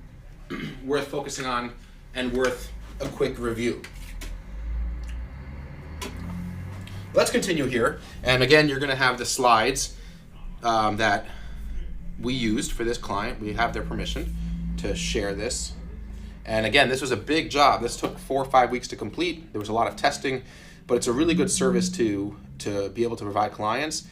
worth focusing on and worth a quick review. Let's continue here. And again, you're going to have the slides that we used for this client. We have their permission to share this. And again, this was a big job. This took 4 or 5 weeks to complete. There was a lot of testing, but it's a really good service to be able to provide clients.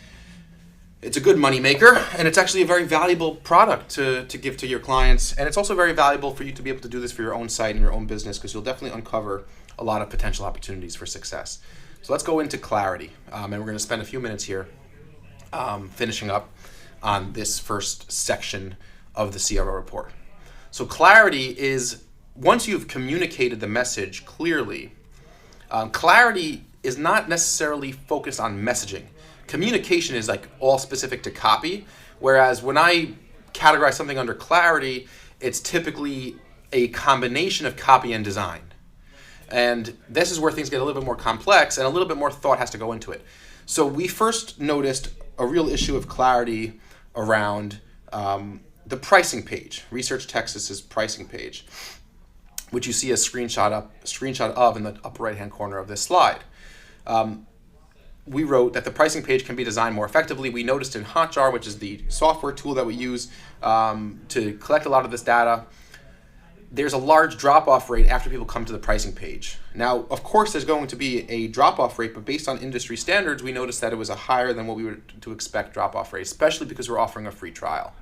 It's a good money maker, and it's actually a very valuable product to give to your clients. And it's also very valuable for you to be able to do this for your own site and your own business, because you'll definitely uncover a lot of potential opportunities for success. So let's go into clarity. And we're going to spend a few minutes here finishing up on this first section of the CRO report. So clarity is, once you've communicated the message clearly, clarity is not necessarily focused on messaging. Communication is like all specific to copy, whereas when I categorize something under clarity, it's typically a combination of copy and design. And this is where things get a little bit more complex and a little bit more thought has to go into it. So we first noticed a real issue of clarity around the pricing page, Research Texas's pricing page, which you see a screenshot of in the upper right-hand corner of this slide. We wrote that the pricing page can be designed more effectively. We noticed in Hotjar, which is the software tool that we use to collect a lot of this data, there's a large drop-off rate after people come to the pricing page. Now, of course, there's going to be a drop-off rate, but based on industry standards, we noticed that it was a higher than what we were to expect drop-off rate, especially because we're offering a free trial.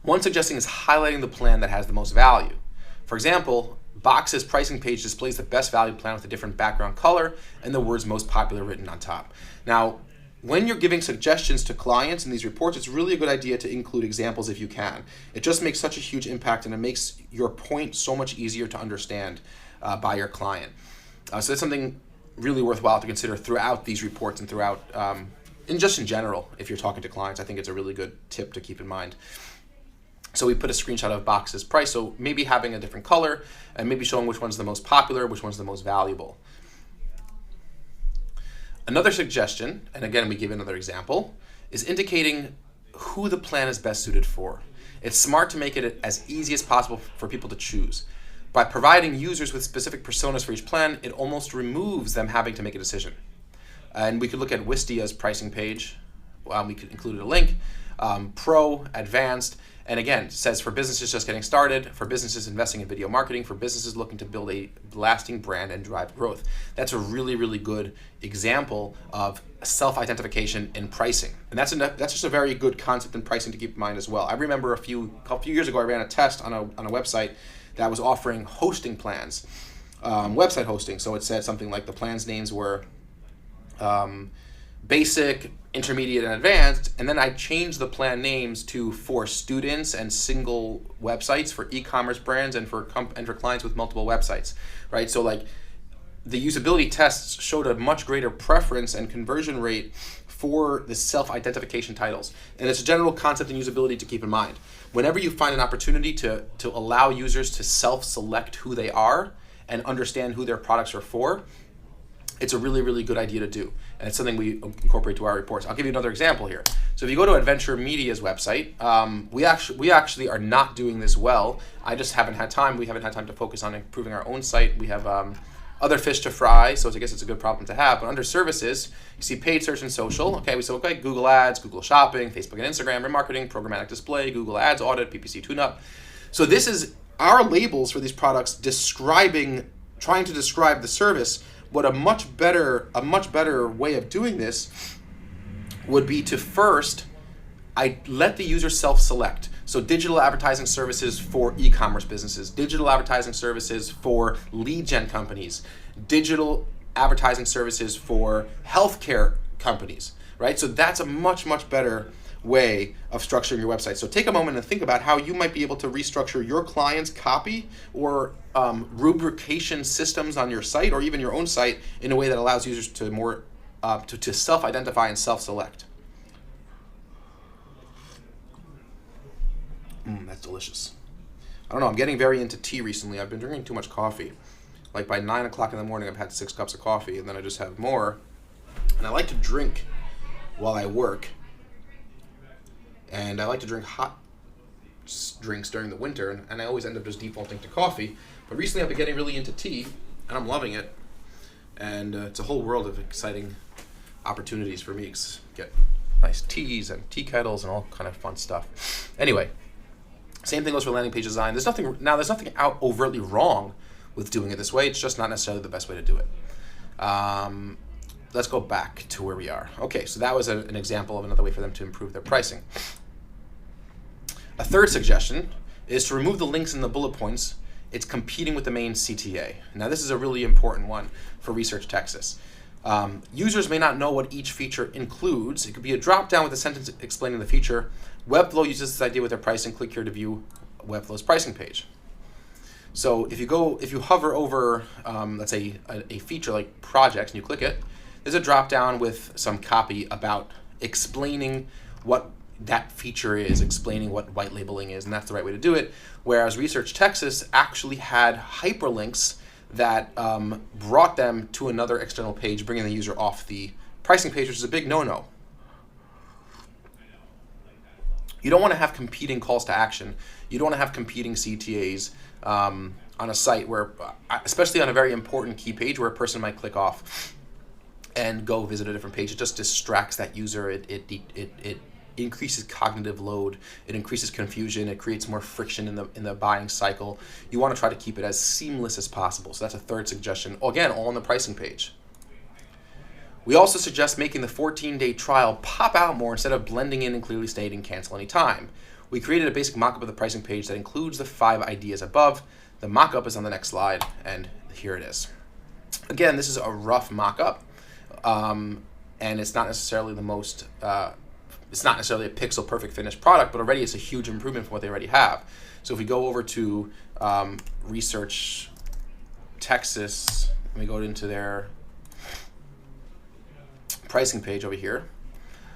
One suggestion is highlighting the plan that has the most value. For example, Box's pricing page displays the best value plan with a different background color and the words most popular written on top. Now, when you're giving suggestions to clients in these reports, it's really a good idea to include examples if you can. It just makes such a huge impact, and it makes your point so much easier to understand by your client. So that's something really worthwhile to consider throughout these reports and throughout, and just in general, if you're talking to clients. I think it's a really good tip to keep in mind. So we put a screenshot of Box's price, so maybe having a different color and maybe showing which one's the most popular, which one's the most valuable. Another suggestion, and again we give another example, is indicating who the plan is best suited for. It's smart to make it as easy as possible for people to choose. By providing users with specific personas for each plan, it almost removes them having to make a decision. And we could look at Wistia's pricing page. We could include a link, Pro, Advanced, and again, it says for businesses just getting started, for businesses investing in video marketing, for businesses looking to build a lasting brand and drive growth. That's a really, really good example of self-identification in pricing. And that's just a very good concept in pricing to keep in mind as well. I remember a few years ago, I ran a test on a website that was offering hosting plans, website hosting. So it said something like the plan's names were basic, intermediate, and advanced, and then I changed the plan names to for students and single websites, for e-commerce brands, and for clients with multiple websites, right? So like the usability tests showed a much greater preference and conversion rate for the self-identification titles. And it's a general concept in usability to keep in mind. Whenever you find an opportunity to allow users to self-select who they are and understand who their products are for, it's a really, really good idea to do. And it's something we incorporate to our reports. I'll give you another example here. So if you go to Adventure Media's website, we actually are not doing this well. I just haven't had time. We haven't had time to focus on improving our own site. We have other fish to fry, so I guess it's a good problem to have. But under services, you see paid search and social. Okay, so Google Ads, Google Shopping, Facebook and Instagram, remarketing, programmatic display, Google Ads, audit, PPC tune-up. So this is our labels for these products trying to describe the service. What a much better way of doing this would be to first, I let the user self-select. So digital advertising services for e-commerce businesses, digital advertising services for lead gen companies, digital advertising services for healthcare companies, right? So that's a much, much better way of structuring your website. So take a moment and think about how you might be able to restructure your client's copy or rubrication systems on your site or even your own site in a way that allows users to self-identify and self-select. That's delicious. I don't know, I'm getting very into tea recently. I've been drinking too much coffee. Like by 9 o'clock in the morning, I've had 6 cups of coffee, and then I just have more. And I like to drink while I work. And I like to drink hot drinks during the winter, and I always end up just defaulting to coffee. But recently I've been getting really into tea, and I'm loving it. And it's a whole world of exciting opportunities for me to get nice teas and tea kettles and all kind of fun stuff. Anyway, same thing goes for landing page design. There's nothing overtly wrong with doing it this way. It's just not necessarily the best way to do it. Let's go back to where we are. Okay, so that was an example of another way for them to improve their pricing. A third suggestion is to remove the links in the bullet points. It's competing with the main CTA. Now this is a really important one for Research Texas. Users may not know what each feature includes. It could be a drop-down with a sentence explaining the feature. Webflow uses this idea with their pricing. Click here to view Webflow's pricing page. So if you hover over, let's say, a feature like projects and you click it, there's a drop-down with some copy about explaining what that feature is, explaining what white labeling is, and that's the right way to do it. Whereas Research Texas actually had hyperlinks that brought them to another external page, bringing the user off the pricing page, which is a big no-no. You don't want to have competing calls to action. You don't want to have competing CTAs on a site where, especially on a very important key page where a person might click off and go visit a different page. It just distracts that user. It increases cognitive load. It increases confusion. It creates more friction in the buying cycle. You want to try to keep it as seamless as possible. So that's a third suggestion. Again, all on the pricing page. We also suggest making the 14-day trial pop out more instead of blending in and clearly stating cancel anytime. We created a basic mock-up of the pricing page that includes the 5 ideas above. The mock-up is on the next slide, and here it is. Again, this is a rough mock-up, and it's not necessarily the most, it's not necessarily a pixel perfect finished product, but already it's a huge improvement from what they already have. So if we go over to Research Texas, and we go into their pricing page over here,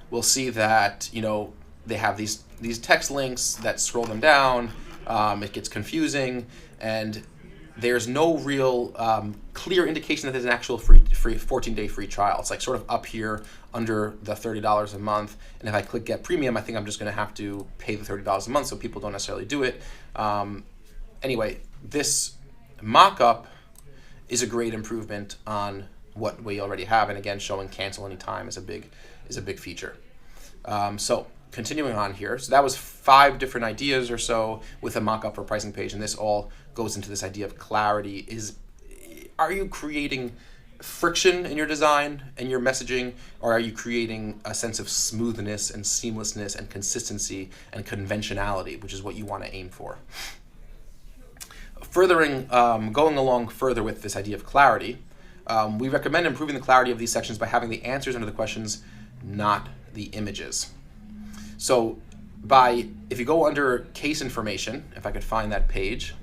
we'll see that, you know, they have these text links that scroll them down. It gets confusing, and there's no real clear indication that there's an actual free 14-day free trial. It's like sort of up here under the $30 a month, and if I click Get Premium, I think I'm just going to have to pay the $30 a month, so people don't necessarily do it. Anyway, this mock-up is a great improvement on what we already have, and again, showing cancel anytime is a big feature. So continuing on here, so that was 5 different ideas or so with a mock-up for pricing page, and this all goes into this idea of clarity. Are you creating friction in your design and your messaging, or are you creating a sense of smoothness and seamlessness and consistency and conventionality, which is what you want to aim for? Going along further with this idea of clarity, we recommend improving the clarity of these sections by having the answers under the questions, not the images. So if you go under case information, if I could find that page,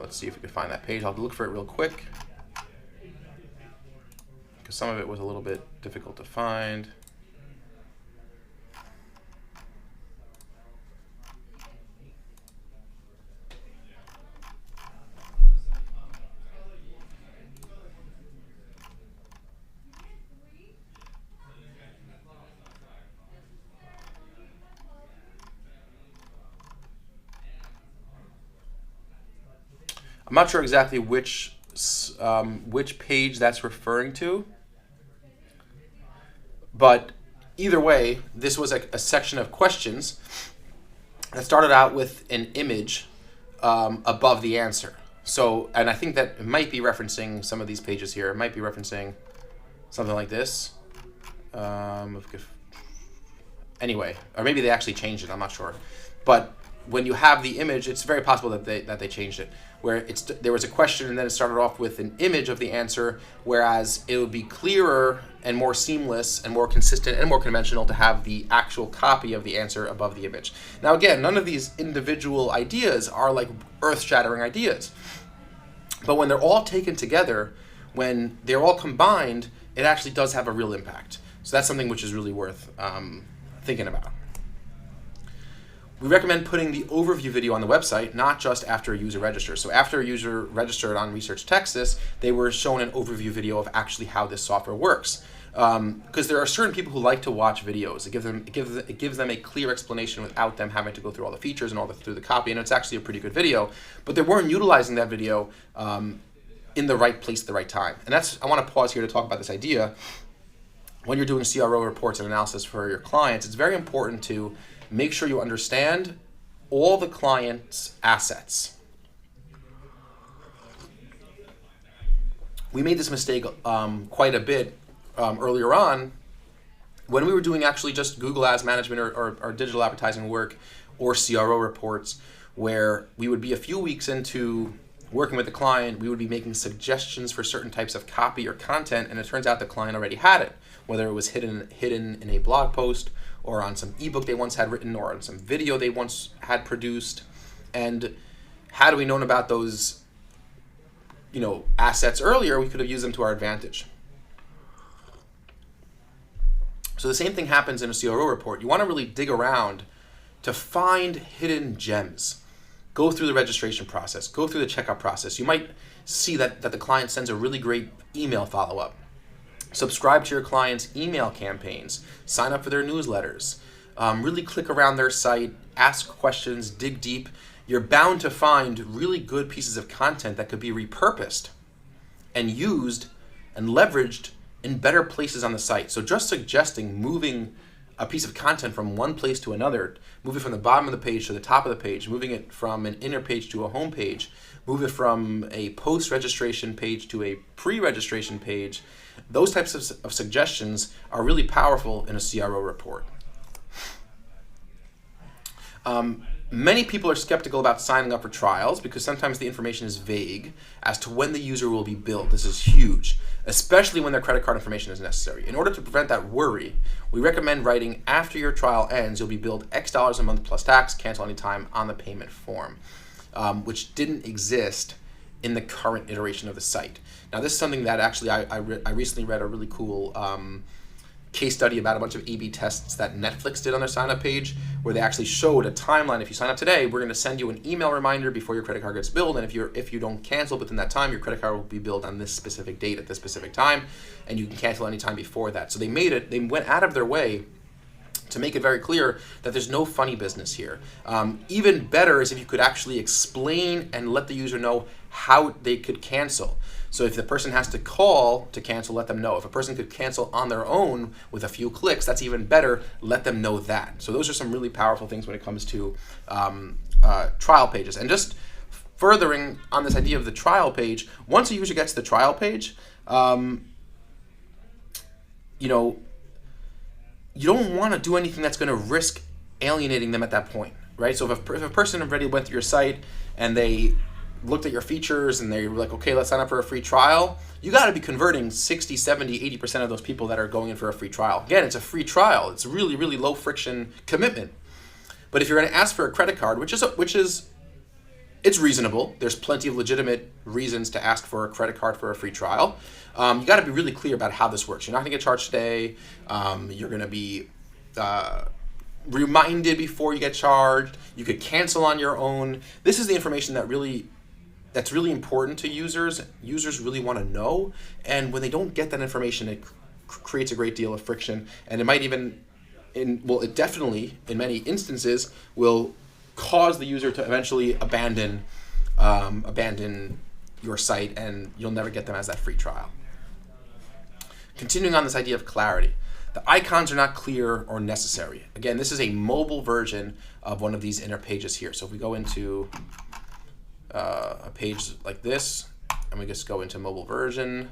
let's see if we can find that page. I'll look for it real quick because some of it was a little bit difficult to find. I'm not sure exactly which page that's referring to, but either way, this was a section of questions that started out with an image above the answer. So, and I think that it might be referencing some of these pages here. It might be referencing something like this. Anyway, or maybe they actually changed it. I'm not sure, but when you have the image, it's very possible that they changed it, where there was a question and then it started off with an image of the answer, whereas it would be clearer and more seamless and more consistent and more conventional to have the actual copy of the answer above the image. Now again, none of these individual ideas are like earth-shattering ideas, but when they're all taken together, when they're all combined, it actually does have a real impact. So that's something which is really worth thinking about. We recommend putting the overview video on the website, not just after a user registers. So after a user registered on Research Texas, they were shown an overview video of actually how this software works. Because there are certain people who like to watch videos. It gives them a clear explanation without them having to go through all the features and through the copy, and it's actually a pretty good video. But they weren't utilizing that video in the right place at the right time. And I want to pause here to talk about this idea. When you're doing CRO reports and analysis for your clients, it's very important to make sure you understand all the client's assets. We made this mistake quite a bit earlier on when we were doing actually just Google Ads management or digital advertising work or CRO reports, where we would be a few weeks into working with the client, we would be making suggestions for certain types of copy or content, and it turns out the client already had it, whether it was hidden in a blog post or on some ebook they once had written or on some video they once had produced. And had we known about those assets earlier, we could have used them to our advantage. So the same thing happens in a CRO report. You want to really dig around to find hidden gems. Go through the registration process, go through the checkout process. You might see that the client sends a really great email follow-up. Subscribe to your clients' email campaigns. Sign up for their newsletters. Really click around their site, ask questions, dig deep. You're bound to find really good pieces of content that could be repurposed and used and leveraged in better places on the site. So just suggesting moving a piece of content from one place to another, moving from the bottom of the page to the top of the page, moving it from an inner page to a home page, move it from a post-registration page to a pre-registration page, those types of suggestions are really powerful in a CRO report. Many people are skeptical about signing up for trials because sometimes the information is vague as to when the user will be billed. This is huge, especially when their credit card information is necessary. In order to prevent that worry, we recommend writing after your trial ends, you'll be billed X dollars a month plus tax, cancel anytime on the payment form, which didn't exist in the current iteration of the site. Now, this is something that actually I recently read a really cool case study about a bunch of A/B tests that Netflix did on their sign-up page, where they actually showed a timeline. If you sign up today, we're going to send you an email reminder before your credit card gets billed, and if you don't cancel within that time, your credit card will be billed on this specific date at this specific time, and you can cancel any time before that. So they went out of their way to make it very clear that there's no funny business here. Even better is if you could actually explain and let the user know how they could cancel. So if the person has to call to cancel, let them know. If a person could cancel on their own with a few clicks, that's even better. Let them know that. So those are some really powerful things when it comes to trial pages. And just furthering on this idea of the trial page, once a user gets the trial page, you don't want to do anything that's going to risk alienating them at that point, right? So if a person already went through your site and they looked at your features and they were like, okay, let's sign up for a free trial, you got to be converting 60, 70, 80% of those people that are going in for a free trial. Again, it's a free trial. It's a really, really low friction commitment. But if you're going to ask for a credit card, which is it's reasonable. There's plenty of legitimate reasons to ask for a credit card for a free trial. You got to be really clear about how this works. You're not going to get charged today. You're going to be reminded before you get charged. You could cancel on your own. This is the information that's really important to users. Users really want to know, and when they don't get that information, it creates a great deal of friction, and it might even, it definitely, in many instances, will cause the user to eventually abandon your site, and you'll never get them as that free trial. Continuing on this idea of clarity, the icons are not clear or necessary. Again, this is a mobile version of one of these inner pages here. So if we go into a page like this, and we just go into mobile version.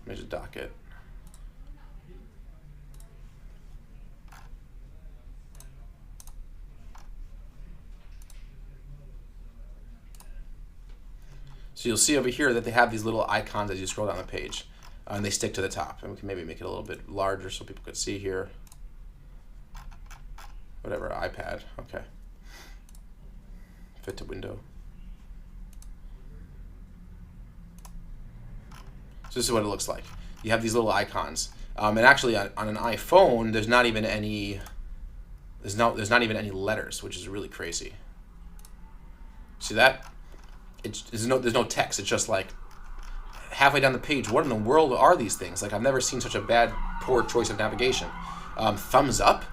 Let me just dock it. So you'll see over here that they have these little icons as you scroll down the page, and they stick to the top. And we can maybe make it a little bit larger so people could see here. Whatever, iPad, okay. Fit to window. So this is what it looks like. You have these little icons, and actually on an iPhone, there's not even any letters, which is really crazy. See that? There's no text. It's just like halfway down the page. What in the world are these things? Like, I've never seen such a poor choice of navigation. Thumbs up.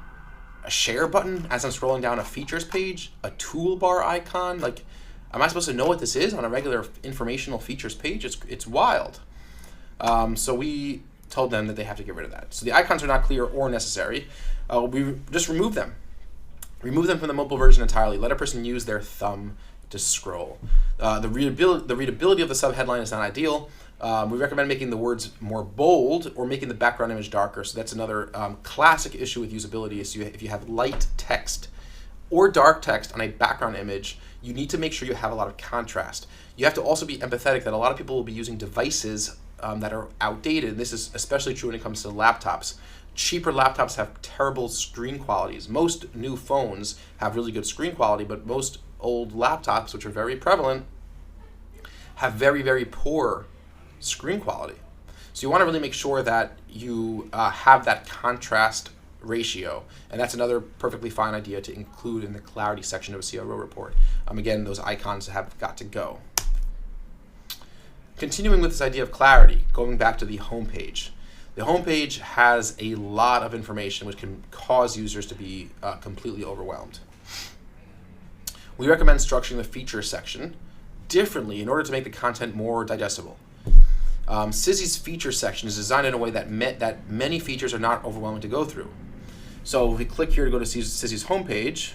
A share button as I'm scrolling down a features page, a toolbar icon. Like, am I supposed to know what this is on a regular informational features page? It's wild. So we told them that they have to get rid of that. So the icons are not clear or necessary. We just remove them. Remove them from the mobile version entirely. Let a person use their thumb to scroll. The readability of the subheadline is not ideal. We recommend making the words more bold or making the background image darker. So that's another classic issue with usability is if you have light text or dark text on a background image, you need to make sure you have a lot of contrast. You have to also be empathetic that a lot of people will be using devices that are outdated. This is especially true when it comes to laptops. Cheaper laptops have terrible screen qualities. Most new phones have really good screen quality, but most old laptops, which are very prevalent, have very, very poor screen quality. So you want to really make sure that you have that contrast ratio. And that's another perfectly fine idea to include in the clarity section of a CRO report. Again, those icons have got to go. Continuing with this idea of clarity, going back to the homepage. The homepage has a lot of information which can cause users to be completely overwhelmed. We recommend structuring the features section differently in order to make the content more digestible. CISI's feature section is designed in a way that many features are not overwhelming to go through. So if we click here to go to CISI's homepage,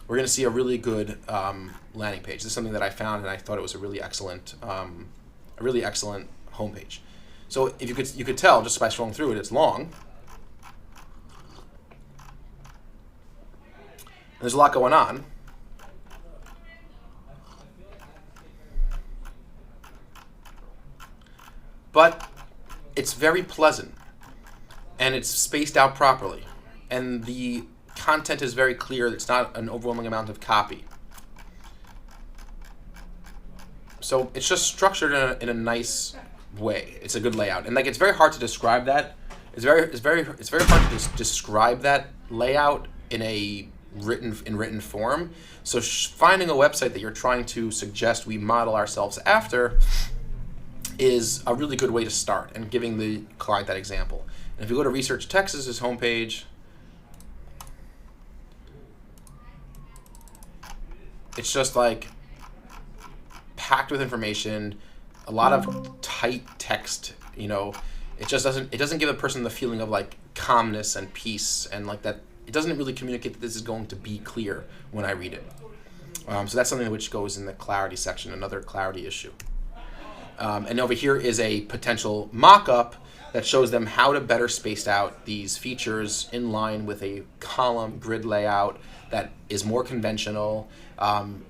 we're going to see a really good landing page. This is something that I found, and I thought it was a really excellent homepage. So if you could tell just by scrolling through it, it's long. And there's a lot going on. But it's very pleasant, and it's spaced out properly, and the content is very clear. It's not an overwhelming amount of copy. So it's just structured in a nice way. It's a good layout, and like it's very hard to describe that. It's very hard to describe that layout in written form. So finding a website that you're trying to suggest we model ourselves after is a really good way to start, and giving the client that example. And if you go to Research Texas's homepage, it's just like packed with information, a lot of tight text. It doesn't give a person the feeling of like calmness and peace, and like that. It doesn't really communicate that this is going to be clear when I read it. So that's something which goes in the clarity section, another clarity issue. And over here is a potential mock-up that shows them how to better space out these features in line with a column grid layout that is more conventional,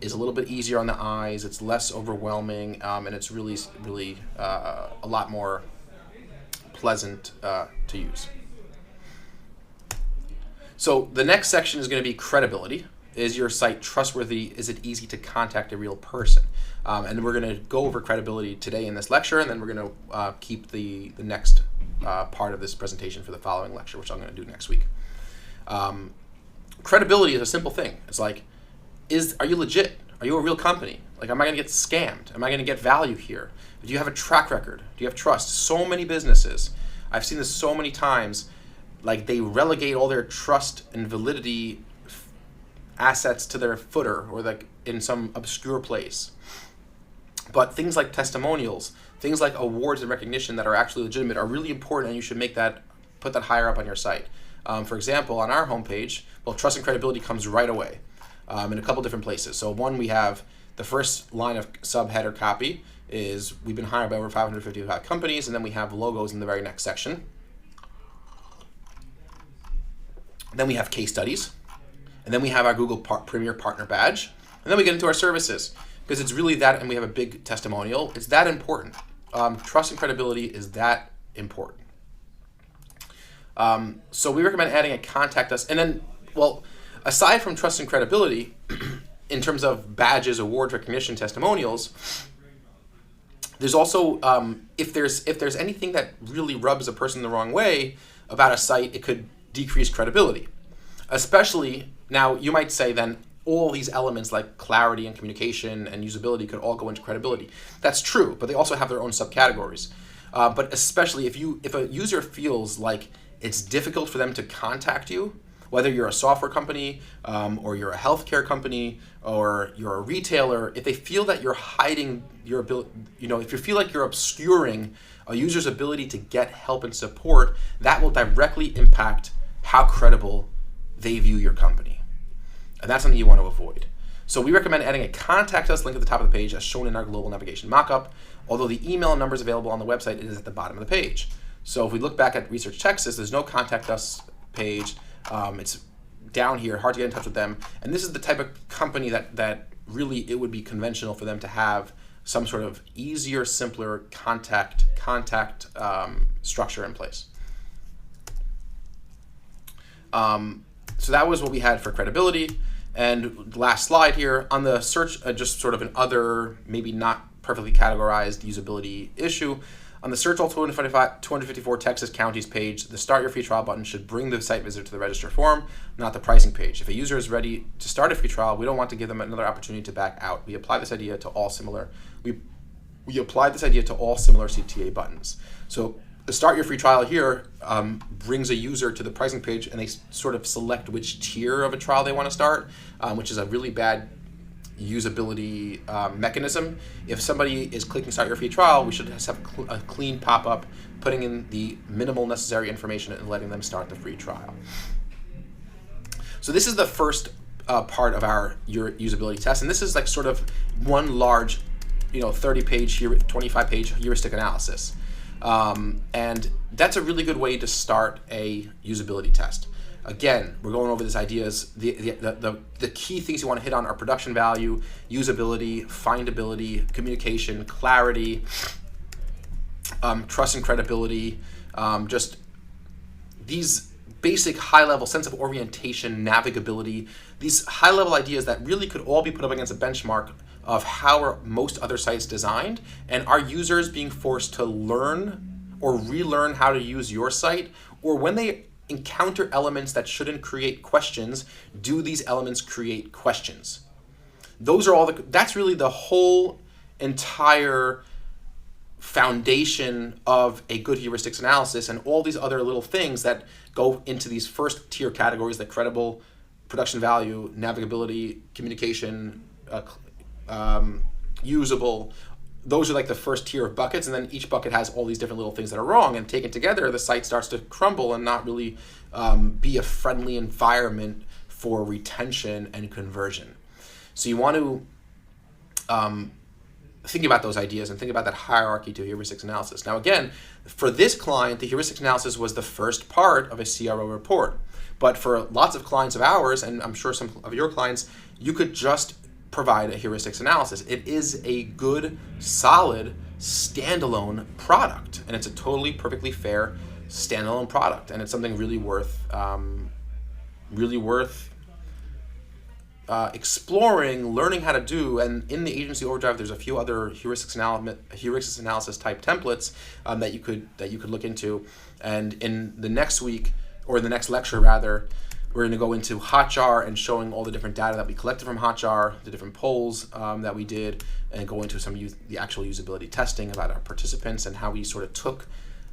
is a little bit easier on the eyes, it's less overwhelming, and it's really a lot more pleasant to use. So the next section is going to be credibility. Is your site trustworthy? Is it easy to contact a real person? And we're going to go over credibility today in this lecture, and then we're going to keep the next part of this presentation for the following lecture, which I'm going to do next week. Credibility is a simple thing. It's like, are you legit? Are you a real company? Like, am I going to get scammed? Am I going to get value here? Do you have a track record? Do you have trust? So many businesses, I've seen this so many times, like they relegate all their trust and validity assets to their footer or like in some obscure place. But things like testimonials, things like awards and recognition that are actually legitimate are really important, and you should put that higher up on your site. For example, on our homepage, trust and credibility comes right away in a couple different places. So one, we have the first line of subheader copy is we've been hired by over 555 companies, and then we have logos in the very next section. Then we have case studies, and then we have our Google Premier Partner Badge, and then we get into our services, because it's really that, and we have a big testimonial. It's that important. Trust and credibility is that important. So we recommend adding a contact us, and then, aside from trust and credibility, in terms of badges, awards, recognition, testimonials, there's also, if there's anything that really rubs a person the wrong way about a site, it could decrease credibility. Especially, now you might say then all these elements like clarity and communication and usability could all go into credibility. That's true, but they also have their own subcategories. But especially if a user feels like it's difficult for them to contact you, whether you're a software company or you're a healthcare company or you're a retailer, if they feel that you're hiding your ability, if you feel like you're obscuring a user's ability to get help and support, that will directly impact how credible they view your company. And that's something you want to avoid. So we recommend adding a contact us link at the top of the page as shown in our global navigation mockup. Although the email and numbers available on the website, it is at the bottom of the page. So if we look back at Research Texas, there's no contact us page. It's down here, hard to get in touch with them. And this is the type of company that really it would be conventional for them to have some sort of easier, simpler contact structure in place. So that was what we had for credibility. And last slide here on the search, just sort of an other, maybe not perfectly categorized usability issue. On the search all 254 Texas counties page, the Start Your Free Trial button should bring the site visitor to the register form, not the pricing page. If a user is ready to start a free trial, we don't want to give them another opportunity to back out. We apply this idea to all similar CTA buttons. So the Start Your Free Trial here brings a user to the pricing page, and they sort of select which tier of a trial they want to start, which is a really bad usability mechanism. If somebody is clicking Start Your Free Trial, we should just have a clean pop-up putting in the minimal necessary information and letting them start the free trial. So this is the first part of our usability test, and this is like sort of one large 30-page, 25-page heuristic analysis. And that's a really good way to start a usability test. Again, we're going over these ideas. The key things you want to hit on are production value, usability, findability, communication, clarity, trust and credibility, just these basic high-level sense of orientation, navigability, these high-level ideas that really could all be put up against a benchmark of how are most other sites designed, and are users being forced to learn or relearn how to use your site, or when they encounter elements that shouldn't create questions, do these elements create questions? Those are that's really the whole entire foundation of a good heuristics analysis, and all these other little things that go into these first tier categories, like credible, production value, navigability, communication, usable. Those are like the first tier of buckets, and then each bucket has all these different little things that are wrong, and taken together, the site starts to crumble and not really be a friendly environment for retention and conversion. So you want to think about those ideas and think about that hierarchy to heuristics analysis. Now again, for this client, the heuristics analysis was the first part of a CRO report. But for lots of clients of ours, and I'm sure some of your clients, you could just provide a heuristics analysis. It is a good, solid, standalone product, and it's a totally perfectly fair standalone product, and it's something really worth exploring, learning how to do. And in the Agency Overdrive, there's a few other heuristics analysis type templates that you could look into. And in the next week, or in the next lecture rather, we're going to go into Hotjar and showing all the different data that we collected from Hotjar, the different polls that we did, and go into the actual usability testing about our participants and how we sort of took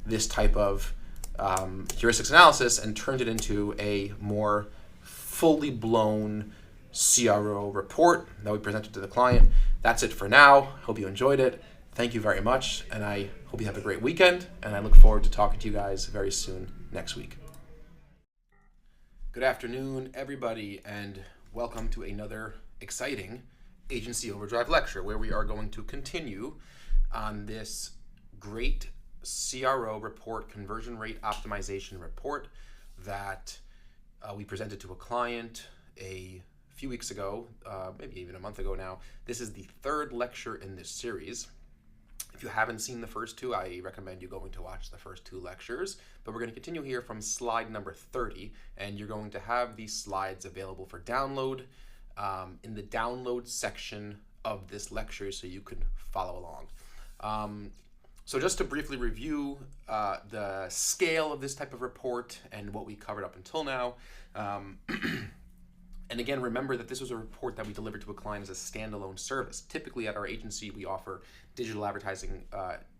this type of heuristics analysis and turned it into a more fully blown CRO report that we presented to the client. That's it for now. Hope you enjoyed it. Thank you very much, and I hope you have a great weekend, and I look forward to talking to you guys very soon next week. Good afternoon, everybody, and welcome to another exciting Agency Overdrive lecture, where we are going to continue on this great CRO report, conversion rate optimization report, that we presented to a client a few weeks ago, maybe even a month ago now. This is the third lecture in this series. If you haven't seen the first two, I recommend you going to watch the first two lectures, but we're going to continue here from slide number 30, and you're going to have these slides available for download in the download section of this lecture, so you can follow along. So just to briefly review the scale of this type of report and what we covered up until now. And again, remember that this was a report that we delivered to a client as a standalone service. Typically at our agency, we offer digital advertising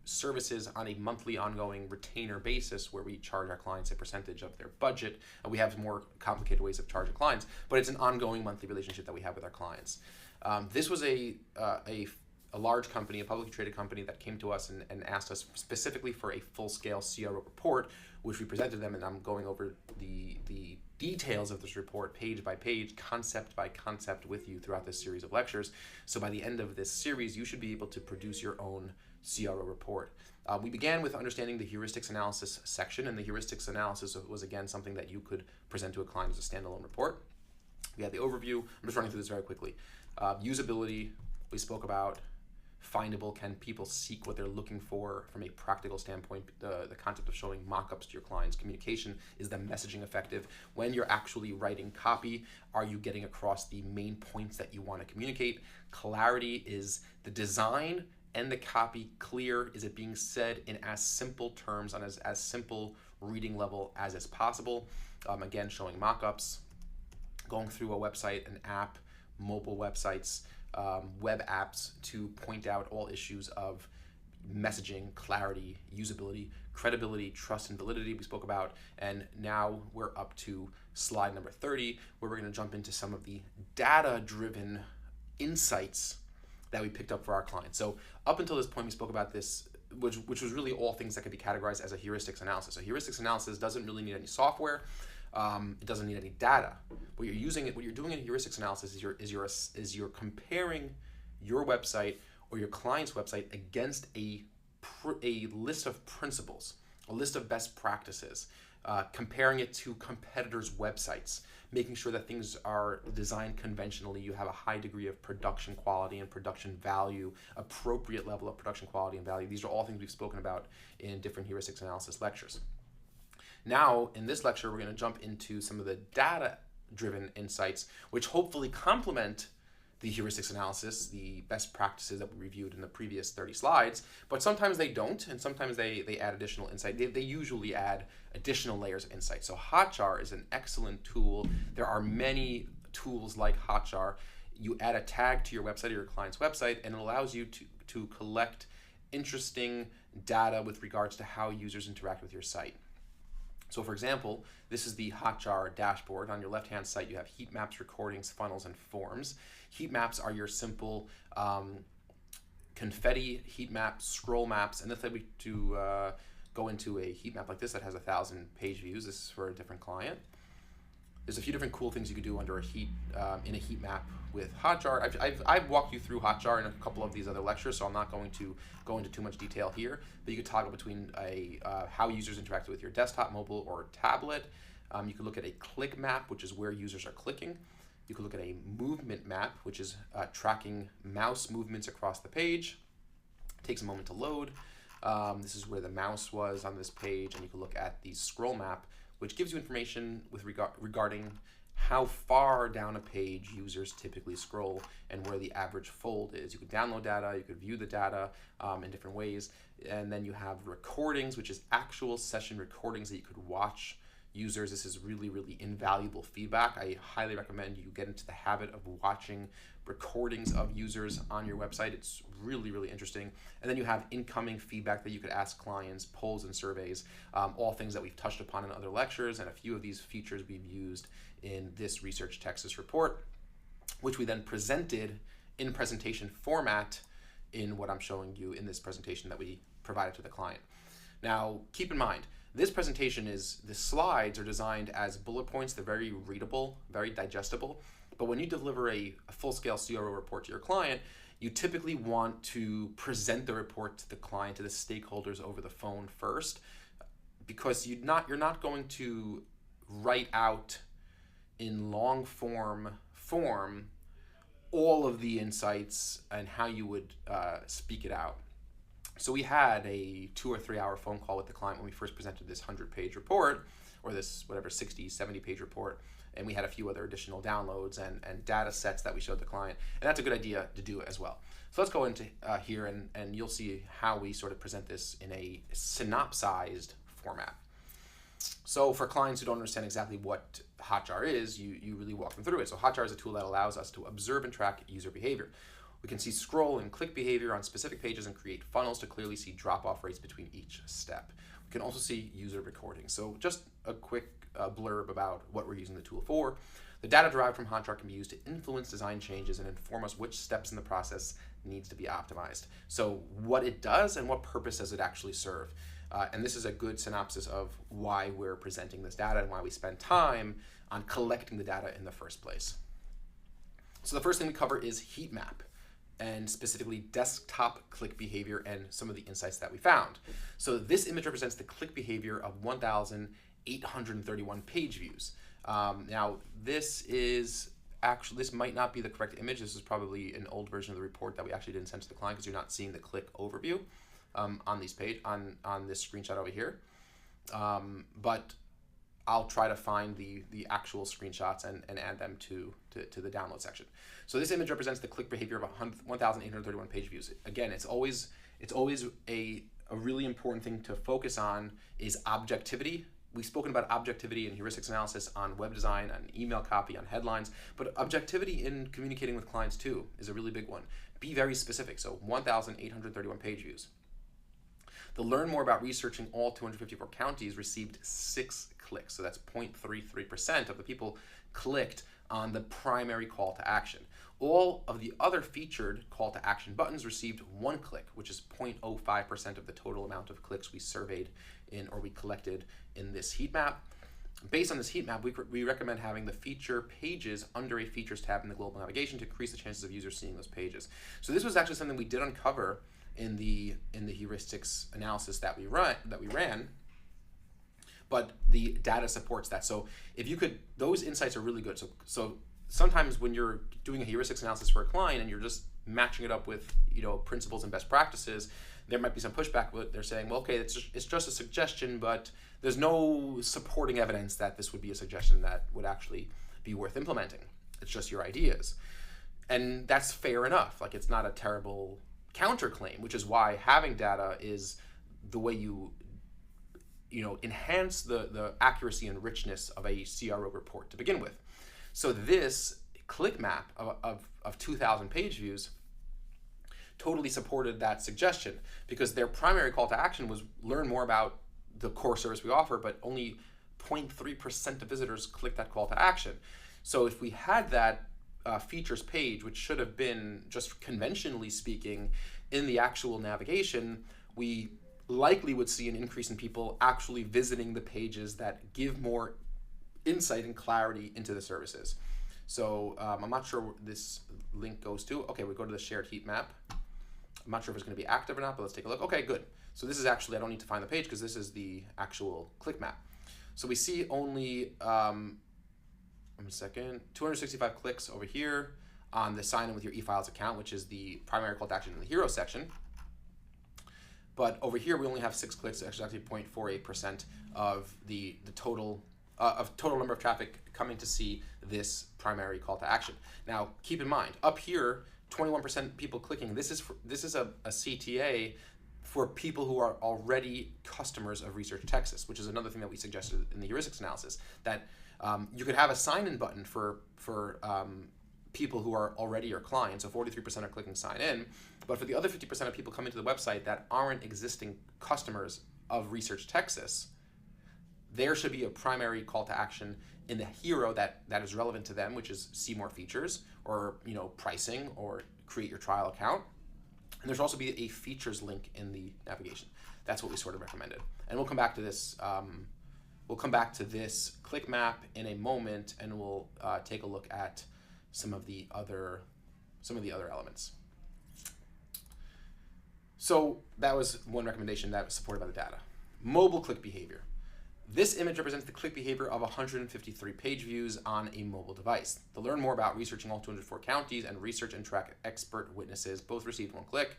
services on a monthly ongoing retainer basis, where we charge our clients a percentage of their budget. We have more complicated ways of charging clients, but it's an ongoing monthly relationship that we have with our clients. This was a large company, a publicly traded company, that came to us and asked us specifically for a full-scale CRO report, which we presented them, and I'm going over the details of this report page by page, concept by concept with you throughout this series of lectures. So by the end of this series, you should be able to produce your own CRO report. We began with understanding the heuristics analysis section, and the heuristics analysis was again something that you could present to a client as a standalone report. We had the overview. I'm just running through this very quickly. Usability, we spoke about. Findable, can people seek what they're looking for from a practical standpoint? The concept of showing mock-ups to your clients. Communication, is the messaging effective? When you're actually writing copy, are you getting across the main points that you want to communicate? Clarity, is the design and the copy clear? Is it being said in as simple terms, on as simple reading level as is possible? Again, showing mock-ups, going through a website, an app, mobile websites, web apps to point out all issues of messaging, clarity, usability, credibility, trust, and validity we spoke about. And now we're up to slide number 30, where we're going to jump into some of the data-driven insights that we picked up for our clients. So up until this point, we spoke about this, which was really all things that could be categorized as a heuristics analysis. So heuristics analysis doesn't really need any software. It doesn't need any data. What you're doing in heuristics analysis is you're comparing your website or your client's website against a list of principles, a list of best practices, comparing it to competitors' websites, making sure that things are designed conventionally. You have a high degree of production quality and production value, appropriate level of production quality and value. These are all things we've spoken about in different heuristics analysis lectures. Now, in this lecture, we're going to jump into some of the data-driven insights, which hopefully complement the heuristics analysis, the best practices that we reviewed in the previous 30 slides, but sometimes they don't, and sometimes they add additional insight. They usually add additional layers of insight. So Hotjar is an excellent tool. There are many tools like Hotjar. You add a tag to your website or your client's website, and it allows you to collect interesting data with regards to how users interact with your site. So for example, this is the Hotjar dashboard. On your left-hand side, you have heat maps, recordings, funnels, and forms. Heat maps are your simple confetti heat maps, scroll maps, and let's say we to go into a heat map like this that has 1,000 page views. This is for a different client. There's a few different cool things you could do under a heat in a heat map with Hotjar. I've walked you through Hotjar in a couple of these other lectures, so I'm not going to go into too much detail here. But you could toggle between how users interact with your desktop, mobile, or tablet. You could look at a click map, which is where users are clicking. You could look at a movement map, which is tracking mouse movements across the page. It takes a moment to load. This is where the mouse was on this page, and you can look at the scroll map, which gives you information with regarding how far down a page users typically scroll and where the average fold is. You could download data, you could view the data in different ways, and then you have recordings, which is actual session recordings that you could watch users. This is really, really invaluable feedback. I highly recommend you get into the habit of watching recordings of users on your website. It's really, really interesting. And then you have incoming feedback that you could ask clients, polls and surveys, all things that we've touched upon in other lectures, and a few of these features we've used in this Research Texas report, which we then presented in presentation format in what I'm showing you in this presentation that we provided to the client. Now, keep in mind, this presentation the slides are designed as bullet points. They're very readable, very digestible. But when you deliver a full-scale CRO report to your client, you typically want to present the report to the client, to the stakeholders over the phone first, because you're not going to write out in long form all of the insights and how you would speak it out. So we had a 2 or 3 hour phone call with the client when we first presented this 100-page report, or this 60, 70-page report, and we had a few other additional downloads and data sets that we showed the client, and that's a good idea to do as well. So let's go into here, and you'll see how we sort of present this in a synopsized format. So for clients who don't understand exactly what Hotjar is, you really walk them through it. So Hotjar is a tool that allows us to observe and track user behavior. We can see scroll and click behavior on specific pages and create funnels to clearly see drop-off rates between each step. We can also see user recordings. So just a quick blurb about what we're using the tool for. The data derived from Hotjar can be used to influence design changes and inform us which steps in the process needs to be optimized. So what it does and what purpose does it actually serve? And this is a good synopsis of why we're presenting this data and why we spend time on collecting the data in the first place. So the first thing we cover is heat map, and specifically desktop click behavior and some of the insights that we found. So this image represents the click behavior of 1,831 page views. Now this might not be the correct image. This is probably an old version of the report that we actually didn't send to the client, because you're not seeing the click overview on this screenshot over here. But I'll try to find the actual screenshots and add them to the download section. So this image represents the click behavior of 1,831 page views. Again, it's always a really important thing to focus on is objectivity. We've spoken about objectivity and heuristics analysis on web design, on email copy, on headlines, but objectivity in communicating with clients too is a really big one. Be very specific. So 1,831 page views. The learn more about researching all 254 counties received 6 clicks. So that's 0.33% of the people clicked on the primary call to action. All of the other featured call to action buttons received 1 click, which is 0.05% of the total amount of clicks we surveyed in or we collected in this heat map. Based on this heat map, we recommend having the feature pages under a features tab in the global navigation to increase the chances of users seeing those pages. So this was actually something we did uncover in the heuristics analysis that we ran, but the data supports that. So if you could, those insights are really good. So sometimes when you're doing a heuristics analysis for a client and you're just matching it up with principles and best practices, there might be some pushback. But they're saying, well, okay, it's just a suggestion, but there's no supporting evidence that this would be a suggestion that would actually be worth implementing. It's just your ideas, and that's fair enough. Like, it's not a terrible counterclaim, which is why having data is the way you enhance the accuracy and richness of a CRO report to begin with. So this click map of 2,000 page views totally supported that suggestion, because their primary call to action was learn more about the core service we offer, but only 0.3% of visitors clicked that call to action. So if we had that features page, which should have been just conventionally speaking in the actual navigation, we likely would see an increase in people actually visiting the pages that give more insight and clarity into the services. So I'm not sure where this link goes to. Okay, we go to the shared heat map. I'm not sure if it's going to be active or not, but let's take a look. Okay, good. So this is actually, I don't need to find the page because this is the actual click map. So we see only, 265 clicks over here on the sign in with your eFiles account, which is the primary call to action in the hero section. But over here, we only have 6 clicks, actually 0.48% of the total number of traffic coming to see this primary call to action. Now, keep in mind, up here, 21% people clicking. This is a CTA for people who are already customers of Research Texas, which is another thing that we suggested in the heuristics analysis, that you could have a sign-in button for people who are already your clients. So 43% are clicking sign in, but for the other 50% of people coming to the website that aren't existing customers of Research Texas, there should be a primary call to action in the hero that is relevant to them, which is see more features, or pricing, or create your trial account. And there's also be a features link in the navigation. That's what we sort of recommended. And we'll come back to this. We'll come back to this click map in a moment, and we'll take a look at some of the other elements. So that was one recommendation that was supported by the data. Mobile click behavior. This image represents the click behavior of 153 page views on a mobile device. To learn more about researching all 204 counties and research and track expert witnesses, both received 1 click.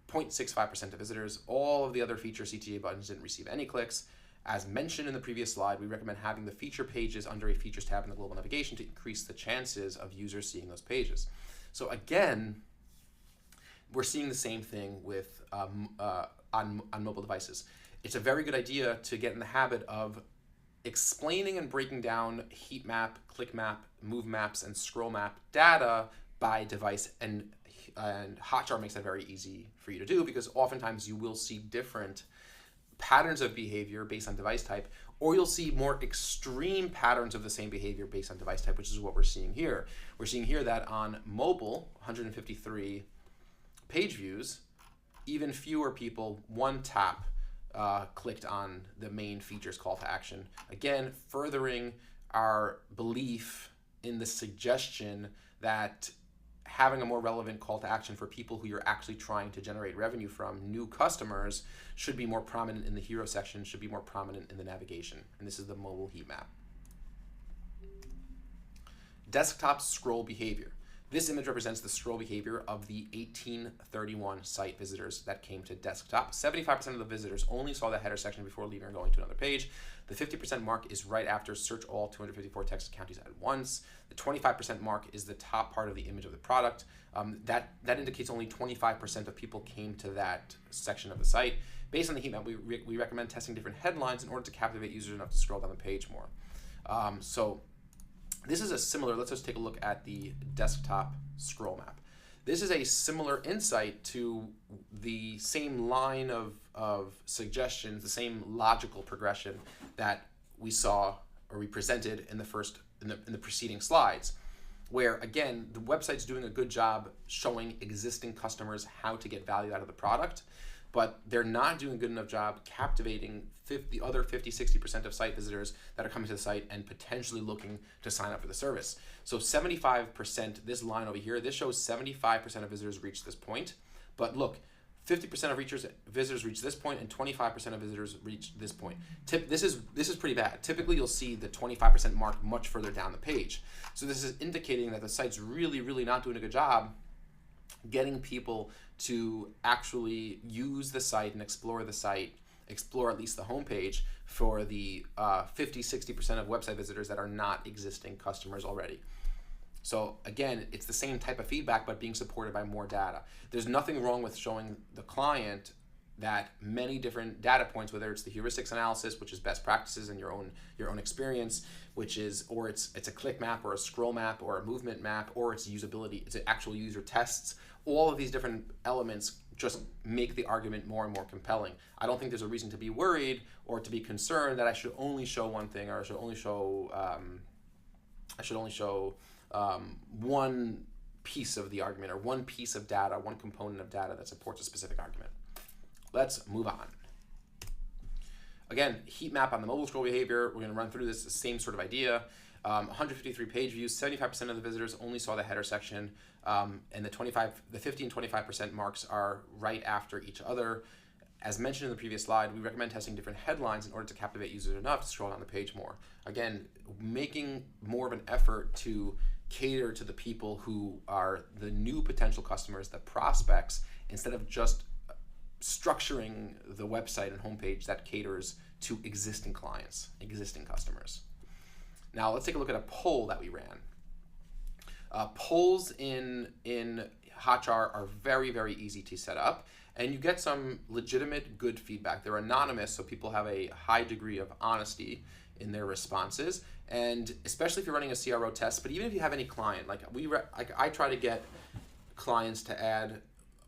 0.65% of visitors. All of the other feature CTA buttons didn't receive any clicks. As mentioned in the previous slide, we recommend having the feature pages under a features tab in the global navigation to increase the chances of users seeing those pages. So again, we're seeing the same thing with on mobile devices. It's a very good idea to get in the habit of explaining and breaking down heat map, click map, move maps, and scroll map data by device, and Hotjar makes that very easy for you to do, because oftentimes you will see different patterns of behavior based on device type, or you'll see more extreme patterns of the same behavior based on device type, which is what we're seeing here. We're seeing here that on mobile, 153 page views, even fewer people, 1 tap, clicked on the main features call to action. Again, furthering our belief in the suggestion that having a more relevant call to action for people who you're actually trying to generate revenue from, new customers, should be more prominent in the hero section, should be more prominent in the navigation. And this is the mobile heat map. Desktop scroll behavior. This image represents the scroll behavior of the 1831 site visitors that came to desktop. 75% of the visitors only saw the header section before leaving or going to another page. The 50% mark is right after search all 254 Texas counties at once. The 25% mark is the top part of the image of the product. That indicates only 25% of people came to that section of the site. Based on the heat map, we recommend testing different headlines in order to captivate users enough to scroll down the page more. So this is a similar, let's just take a look at the desktop scroll map. This is a similar insight to the same line of suggestions, the same logical progression that we saw or we presented in the preceding slides, where again, the website's doing a good job showing existing customers how to get value out of the product, but they're not doing a good enough job captivating the other 50-60% of site visitors that are coming to the site and potentially looking to sign up for the service. So 75%, this line over here, this shows 75% of visitors reach this point. But look, 50% of visitors reach this point and 25% of visitors reach this point. This is pretty bad. Typically, you'll see the 25% mark much further down the page. So this is indicating that the site's really, really not doing a good job getting people to actually use the site and explore the site, explore at least the homepage for the 50-60% of website visitors that are not existing customers already. So again, it's the same type of feedback, but being supported by more data. There's nothing wrong with showing the client that many different data points, whether it's the heuristics analysis, which is best practices in your own experience, or it's a click map or a scroll map or a movement map, or it's usability, it's actual user tests. All of these different elements just make the argument more and more compelling. I don't think there's a reason to be worried or to be concerned that I should only show one thing, or I should only show one piece of the argument, or one piece of data, one component of data that supports a specific argument. Let's move on. Again, heat map on the mobile scroll behavior. We're going to run through this same sort of idea. 153 page views, 75% of the visitors only saw the header section, and the 50 and 25% marks are right after each other. As mentioned in the previous slide, we recommend testing different headlines in order to captivate users enough to scroll down the page more. Again, making more of an effort to cater to the people who are the new potential customers, the prospects, instead of just structuring the website and homepage that caters to existing clients, existing customers. Now let's take a look at a poll that we ran. Polls in Hotjar are very, very easy to set up, and you get some legitimate good feedback. They're anonymous, so people have a high degree of honesty in their responses, and especially if you're running a CRO test, but even if you have any client, I try to get clients to add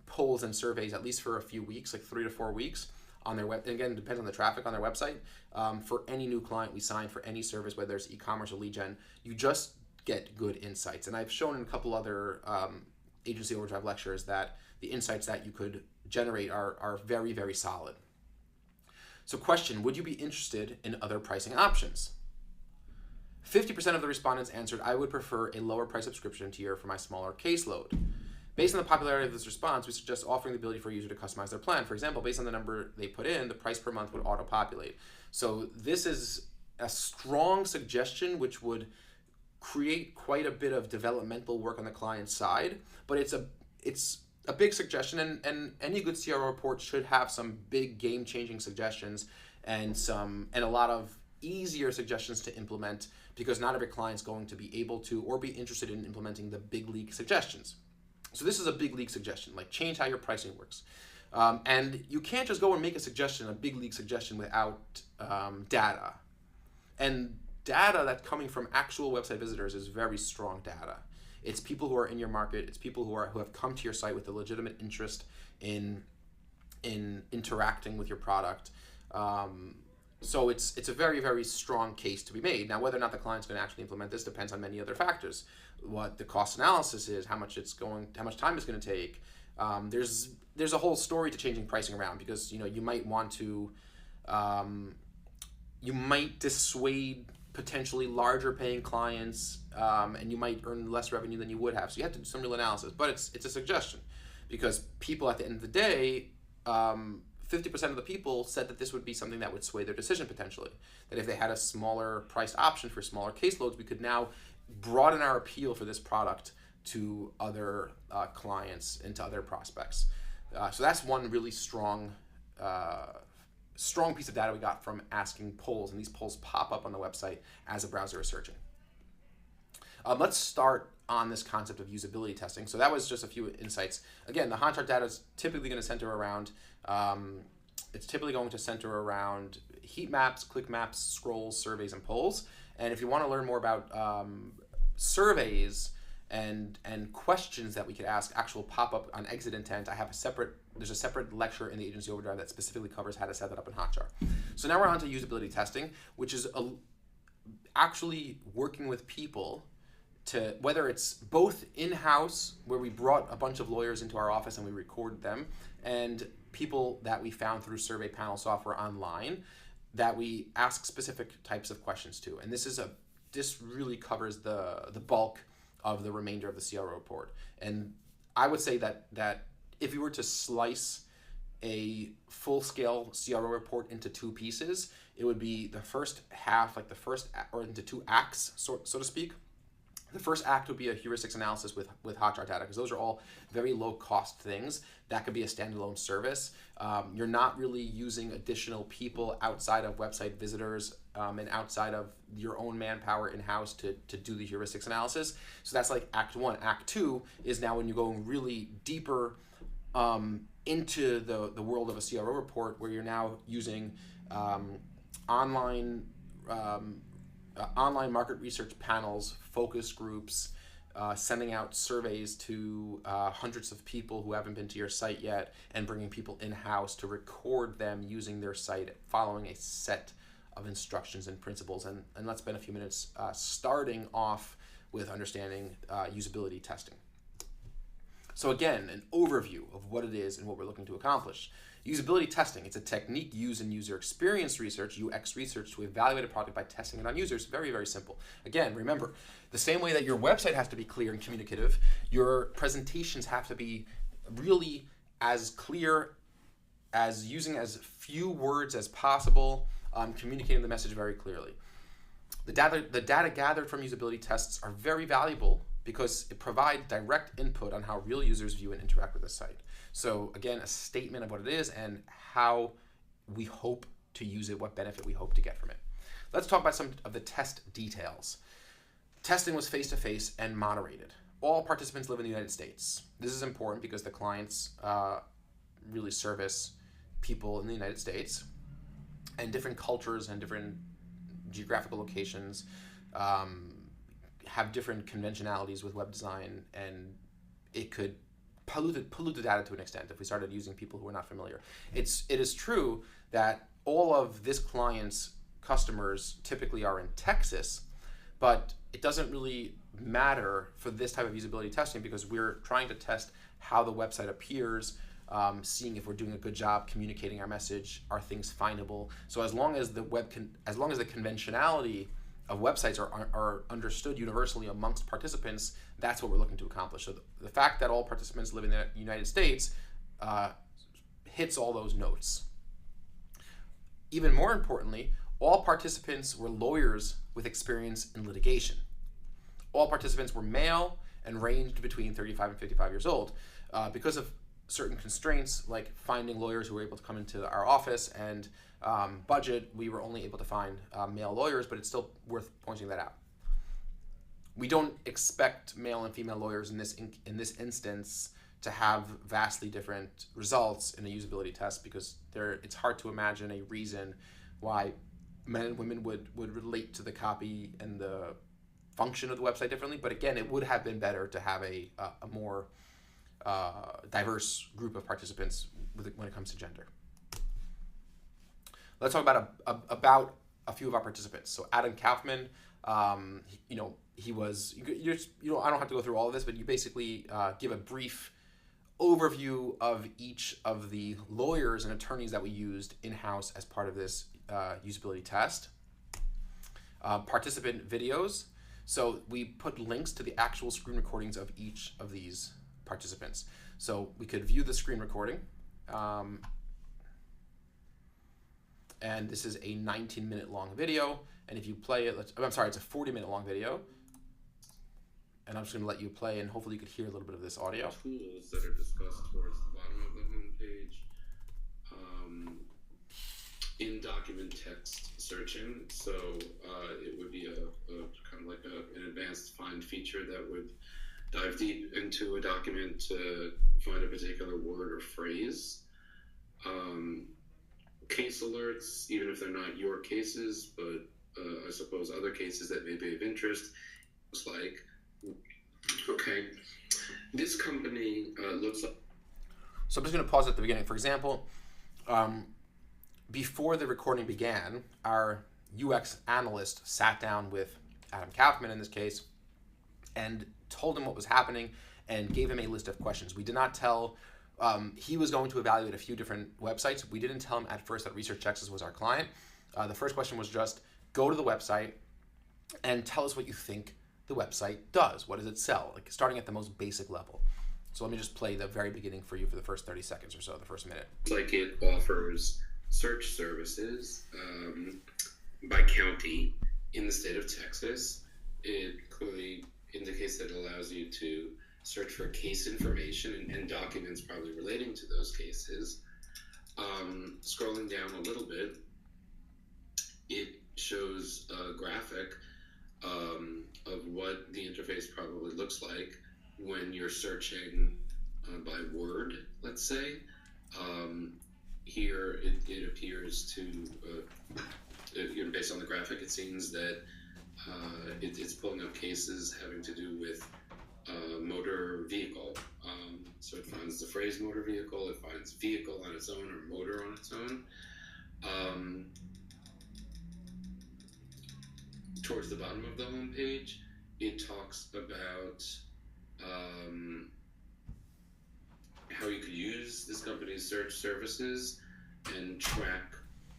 polls and surveys at least for a few weeks, like 3 to 4 weeks on their web. And again, it depends on the traffic on their website. For any new client we sign for any service, whether it's e-commerce or lead gen, you just get good insights. And I've shown in a couple other agency overdrive lectures that the insights that you could generate are very, very solid. So question, would you be interested in other pricing options? 50% of the respondents answered, I would prefer a lower price subscription tier for my smaller caseload. Based on the popularity of this response, we suggest offering the ability for a user to customize their plan. For example, based on the number they put in, the price per month would auto-populate. So this is a strong suggestion which would create quite a bit of developmental work on the client side, but it's a big suggestion, and any good CRO report should have some big game-changing suggestions and a lot of easier suggestions to implement, because not every client's going to be able to or be interested in implementing the big league suggestions. So this is a big league suggestion, like change how your pricing works. And you can't just go and make a big league suggestion without data. And data that's coming from actual website visitors is very strong data. It's people who are in your market. It's people who have come to your site with a legitimate interest in interacting with your product. So it's a very, very strong case to be made. Now, whether or not the client's going to actually implement this depends on many other factors. What the cost analysis is, how much time it's going to take. There's a whole story to changing pricing around, because you might want to you might dissuade potentially larger paying clients, and you might earn less revenue than you would have. So you have to do some real analysis, but it's a suggestion, because people at the end of the day, 50% of the people said that this would be something that would sway their decision potentially. That if they had a smaller priced option for smaller caseloads, we could now broaden our appeal for this product to other clients and to other prospects. So that's one really strong piece of data we got from asking polls, and these polls pop up on the website as a browser is searching. Let's start on this concept of usability testing. So that was just a few insights. Again, the Hotjar data is typically going to center around heat maps, click maps, scrolls, surveys, and polls. And if you want to learn more about surveys and questions that we could ask, actual pop-up on exit intent, there's a separate lecture in the Agency Overdrive that specifically covers how to set that up in Hotjar. So now we're on to usability testing, which is actually working with people to, whether it's both in-house, where we brought a bunch of lawyers into our office and we recorded them, and people that we found through survey panel software online that we ask specific types of questions to. And this really covers the bulk of the remainder of the CRO report. And I would say that if you were to slice a full-scale CRO report into two pieces, it would be the first half, or into two acts, so to speak. The first act would be a heuristics analysis with Hotjar data, because those are all very low-cost things. That could be a standalone service. You're not really using additional people outside of website visitors and outside of your own manpower in-house to do the heuristics analysis. So that's like Act 1. Act 2 is now when you're going really deeper into the world of a CRO report, where you're now using online market research panels, focus groups, sending out surveys to hundreds of people who haven't been to your site yet, and bringing people in-house to record them using their site, following a set of instructions and principles. And let's spend a few minutes starting off with understanding usability testing. So again, an overview of what it is and what we're looking to accomplish. Usability testing, it's a technique used in user experience research, UX research, to evaluate a product by testing it on users. Very, very simple. Again, remember, the same way that your website has to be clear and communicative, your presentations have to be really as clear, as using as few words as possible, communicating the message very clearly. The data gathered from usability tests are very valuable because it provides direct input on how real users view and interact with the site. So again, a statement of what it is and how we hope to use it, what benefit we hope to get from it. Let's talk about some of the test details. Testing was face-to-face and moderated. All participants live in the United States. This is important because the clients really service people in the United States, and different cultures and different geographical locations have different conventionalities with web design, and it could pollute the data to an extent if we started using people who are not familiar. It is true that all of this client's customers typically are in Texas, but it doesn't really matter for this type of usability testing, because we're trying to test how the website appears, seeing if we're doing a good job communicating our message, are things findable. So as long as the conventionality of websites are understood universally amongst participants, that's what we're looking to accomplish. So the fact that all participants live in the United States hits all those notes. Even more importantly, all participants were lawyers with experience in litigation. All participants were male and ranged between 35 and 55 years old. Because of certain constraints, like finding lawyers who were able to come into our office and budget, we were only able to find male lawyers, but it's still worth pointing that out. We don't expect male and female lawyers in this instance to have vastly different results in a usability test, because it's hard to imagine a reason why men and women would relate to the copy and the function of the website differently. But again, it would have been better to have a more diverse group of participants when it comes to gender. Let's talk about a few of our participants. So Adam Kaufman, he was, I don't have to go through all of this, but you basically give a brief overview of each of the lawyers and attorneys that we used in-house as part of this usability test. Participant videos. So we put links to the actual screen recordings of each of these participants. So we could view the screen recording. And this is a 19-minute long video. And if you play it, it's a 40-minute long video. and I'm just going to let you play, and hopefully you could hear a little bit of this audio. Tools that are discussed towards the bottom of the homepage. In document text searching, so it would be a kind of like an advanced find feature that would dive deep into a document to find a particular word or phrase. Case alerts, even if they're not your cases, but I suppose other cases that may be of interest. Looks like, okay, this company looks like. So I'm just going to pause at the beginning. For example, before the recording began, our UX analyst sat down with Adam Kaufman in this case and told him what was happening and gave him a list of questions. We did not tell, he was going to evaluate a few different websites. We didn't tell him at first that Research Texas was our client. The first question was just, go to the website and tell us what you think the website does. What does it sell? Like starting at the most basic level. So let me just play the very beginning for you for the first 30 seconds or so, the first minute. Like it offers search services by county in the state of Texas. It clearly indicates that it allows you to search for case information and documents probably relating to those cases. Scrolling down a little bit, it shows a graphic of what the interface probably looks like when you're searching by word, let's say. Here it appears to, based on the graphic, it seems that it's pulling up cases having to do with motor vehicle. So it finds the phrase motor vehicle, it finds vehicle on its own or motor on its own. Towards the bottom of the homepage, it talks about how you could use this company's search services and track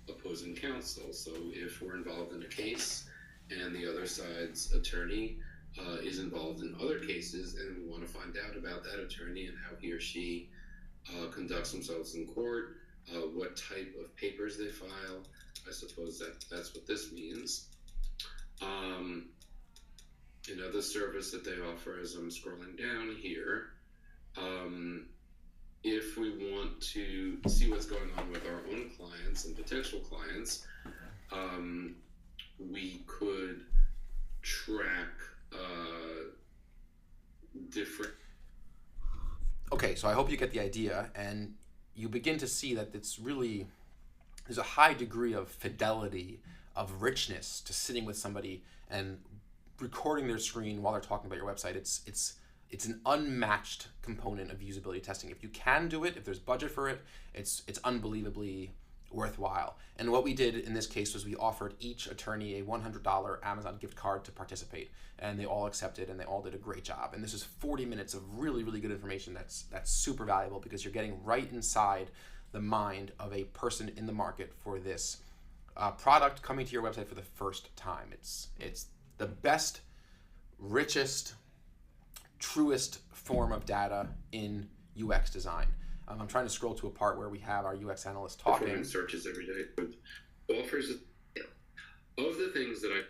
opposing counsel. So if we're involved in a case and the other side's attorney is involved in other cases and we want to find out about that attorney and how he or she conducts themselves in court, what type of papers they file, I suppose that's what this means. Another service that they offer as I'm scrolling down here, if we want to see what's going on with our own clients and potential clients, we could track different. Okay, so I hope you get the idea, and you begin to see that there's a high degree of fidelity, of richness to sitting with somebody and recording their screen while they're talking about your website. It's an unmatched component of usability testing. If you can do it, if there's budget for it, it's unbelievably worthwhile. And what we did in this case was we offered each attorney a $100 Amazon gift card to participate, and they all accepted and they all did a great job. And this is 40 minutes of really, really good information that's super valuable because you're getting right inside the mind of a person in the market for this product coming to your website for the first time. It's the best, richest, truest form of data in UX design. I'm trying to scroll to a part where we have our UX analyst talking. Performing searches every day. Offers of the things that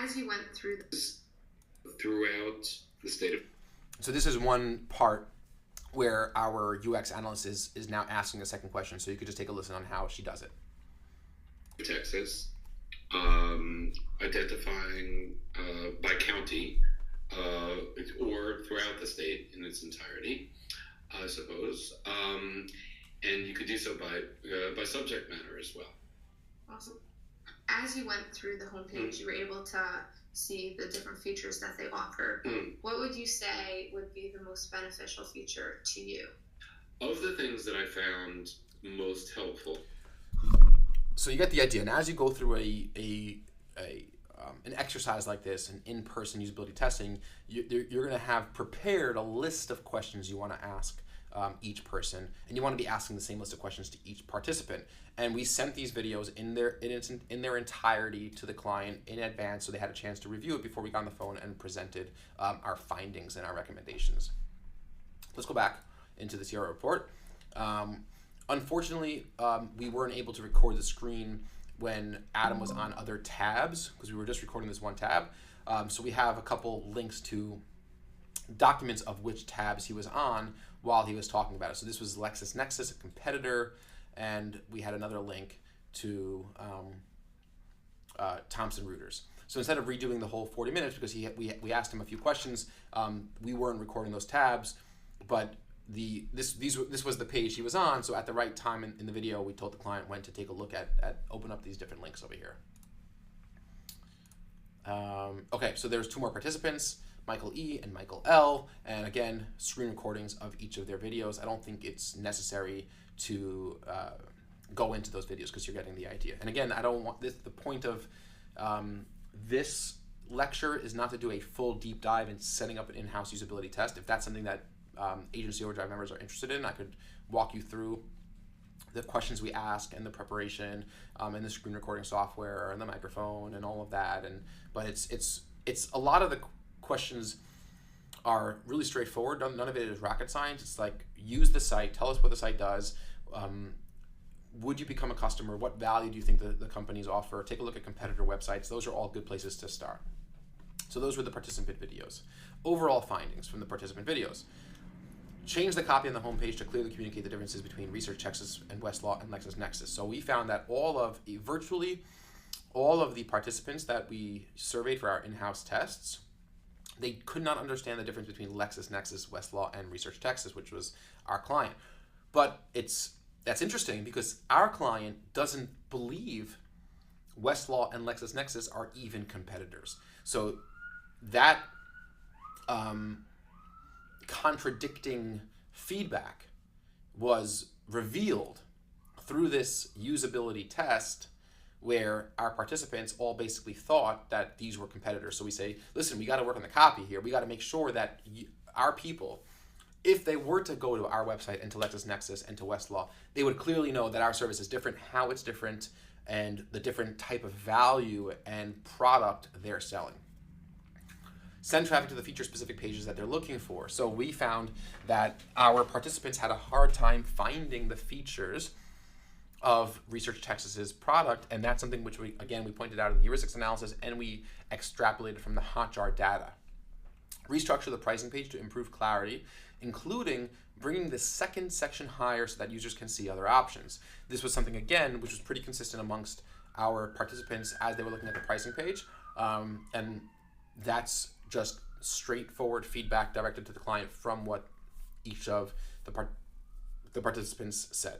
as you went through this throughout the state of. So this is one part where our UX analyst is now asking a second question. So you could just take a listen on how she does it. Texas, identifying by county or throughout the state in its entirety, I suppose, and you could do so by subject matter as well. Awesome. As you went through the homepage, you were able to see the different features that they offer. What would you say would be the most beneficial feature to you? Of the things that I found most helpful. So you get the idea. And as you go through an exercise like this, an in-person usability testing, you're going to have prepared a list of questions you want to ask each person, and you want to be asking the same list of questions to each participant. And we sent these videos in their entirety to the client in advance, so they had a chance to review it before we got on the phone and presented our findings and our recommendations. Let's go back into the CRO report. Unfortunately, we weren't able to record the screen when Adam was on other tabs because we were just recording this one tab. So we have a couple links to documents of which tabs he was on while he was talking about it. So this was LexisNexis, a competitor, and we had another link to Thomson Reuters. So instead of redoing the whole 40 minutes, because we asked him a few questions, we weren't recording those tabs, but this was the page he was on. So at the right time in the video, we told the client when to take a look at open up these different links over here. Okay, so there's 2 more participants, Michael E. and Michael L. And again, screen recordings of each of their videos. I don't think it's necessary to go into those videos because you're getting the idea. And again, I don't want this. The point of this lecture is not to do a full deep dive in setting up an in-house usability test. If that's something that Agency Overdrive members are interested in, I could walk you through the questions we ask and the preparation and the screen recording software and the microphone and all of that. But it's a lot of the questions are really straightforward. None of it is rocket science. It's like, use the site, tell us what the site does. Would you become a customer? What value do you think the companies offer? Take a look at competitor websites. Those are all good places to start. So those were the participant videos. Overall findings from the participant videos. Change the copy on the homepage to clearly communicate the differences between Research Texas and Westlaw and LexisNexis. So we found that virtually all of the participants that we surveyed for our in-house tests, they could not understand the difference between LexisNexis, Westlaw, and Research Texas, which was our client. But that's interesting because our client doesn't believe Westlaw and LexisNexis are even competitors. So that contradicting feedback was revealed through this usability test, where our participants all basically thought that these were competitors. So we say, listen, we got to work on the copy here. We got to make sure that our people, if they were to go to our website and to LexisNexis and to Westlaw, they would clearly know that our service is different, how it's different, and the different type of value and product they're selling. Send traffic to the feature-specific pages that they're looking for. So we found that our participants had a hard time finding the features of Research Texas's product, and that's something which we pointed out in the heuristics analysis, and we extrapolated from the Hotjar data. Restructure the pricing page to improve clarity, including bringing the second section higher so that users can see other options. This was something, again, which was pretty consistent amongst our participants as they were looking at the pricing page, and that's just straightforward feedback directed to the client from what each of the participants said.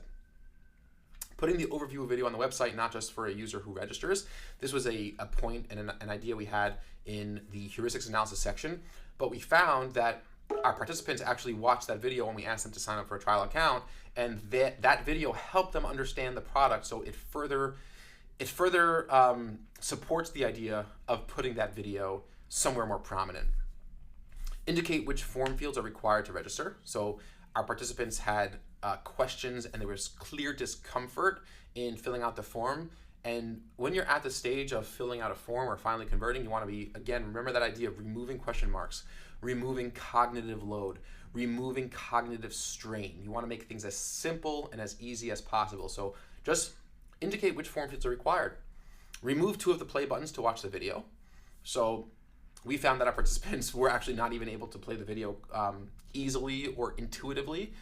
Putting the overview video on the website, not just for a user who registers. This was a point and an idea we had in the heuristics analysis section, but we found that our participants actually watched that video when we asked them to sign up for a trial account, and that video helped them understand the product, so it further supports the idea of putting that video somewhere more prominent. Indicate which form fields are required to register. So our participants had questions, and there was clear discomfort in filling out the form. And when you're at the stage of filling out a form or finally converting, you want to be, again, remember that idea of removing question marks, removing cognitive load, removing cognitive strain. You want to make things as simple and as easy as possible. So just indicate which form fields are required. Remove 2 of the play buttons to watch the video. So we found that our participants were actually not even able to play the video easily or intuitively.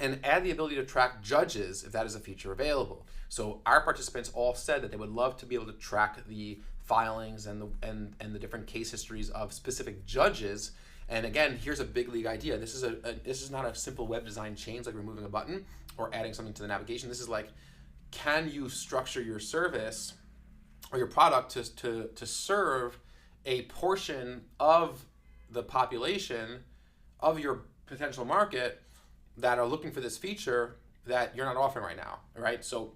And add the ability to track judges if that is a feature available. So our participants all said that they would love to be able to track the filings and the different case histories of specific judges. And again, here's a big league idea. This is not a simple web design change like removing a button or adding something to the navigation. This is like, can you structure your service or your product to serve a portion of the population of your potential market that are looking for this feature that you're not offering right now, right? So,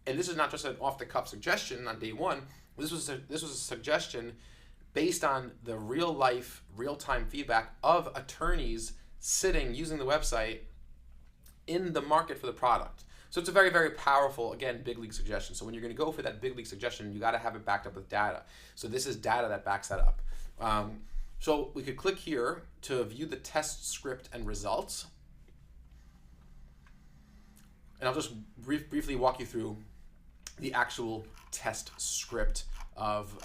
and this is not just an off-the-cuff suggestion on day one. This was a suggestion based on the real-life, real-time feedback of attorneys sitting using the website in the market for the product. So it's a very, very powerful, again, big league suggestion. So when you're going to go for that big league suggestion, you got to have it backed up with data. So this is data that backs that up. So we could click here to view the test script and results. And I'll just briefly walk you through the actual test script of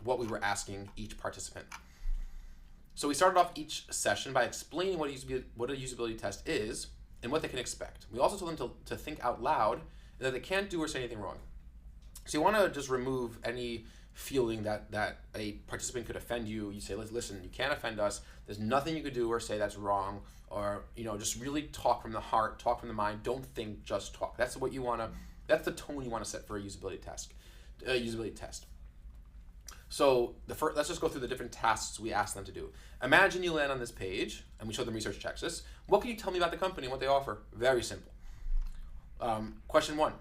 what we were asking each participant. So we started off each session by explaining what a usability test is and what they can expect. We also told them to think out loud and that they can't do or say anything wrong. So you want to just remove any feeling that a participant could offend you. You say, listen, you can't offend us. There's nothing you could do or say that's wrong, or just really talk from the heart, talk from the mind. Don't think, just talk. That's what you want to. That's the tone you want to set for a usability test. So let's just go through the different tasks we asked them to do. Imagine you land on this page, and we show them research checklist. What can you tell me about the company and what they offer? Very simple. Question 1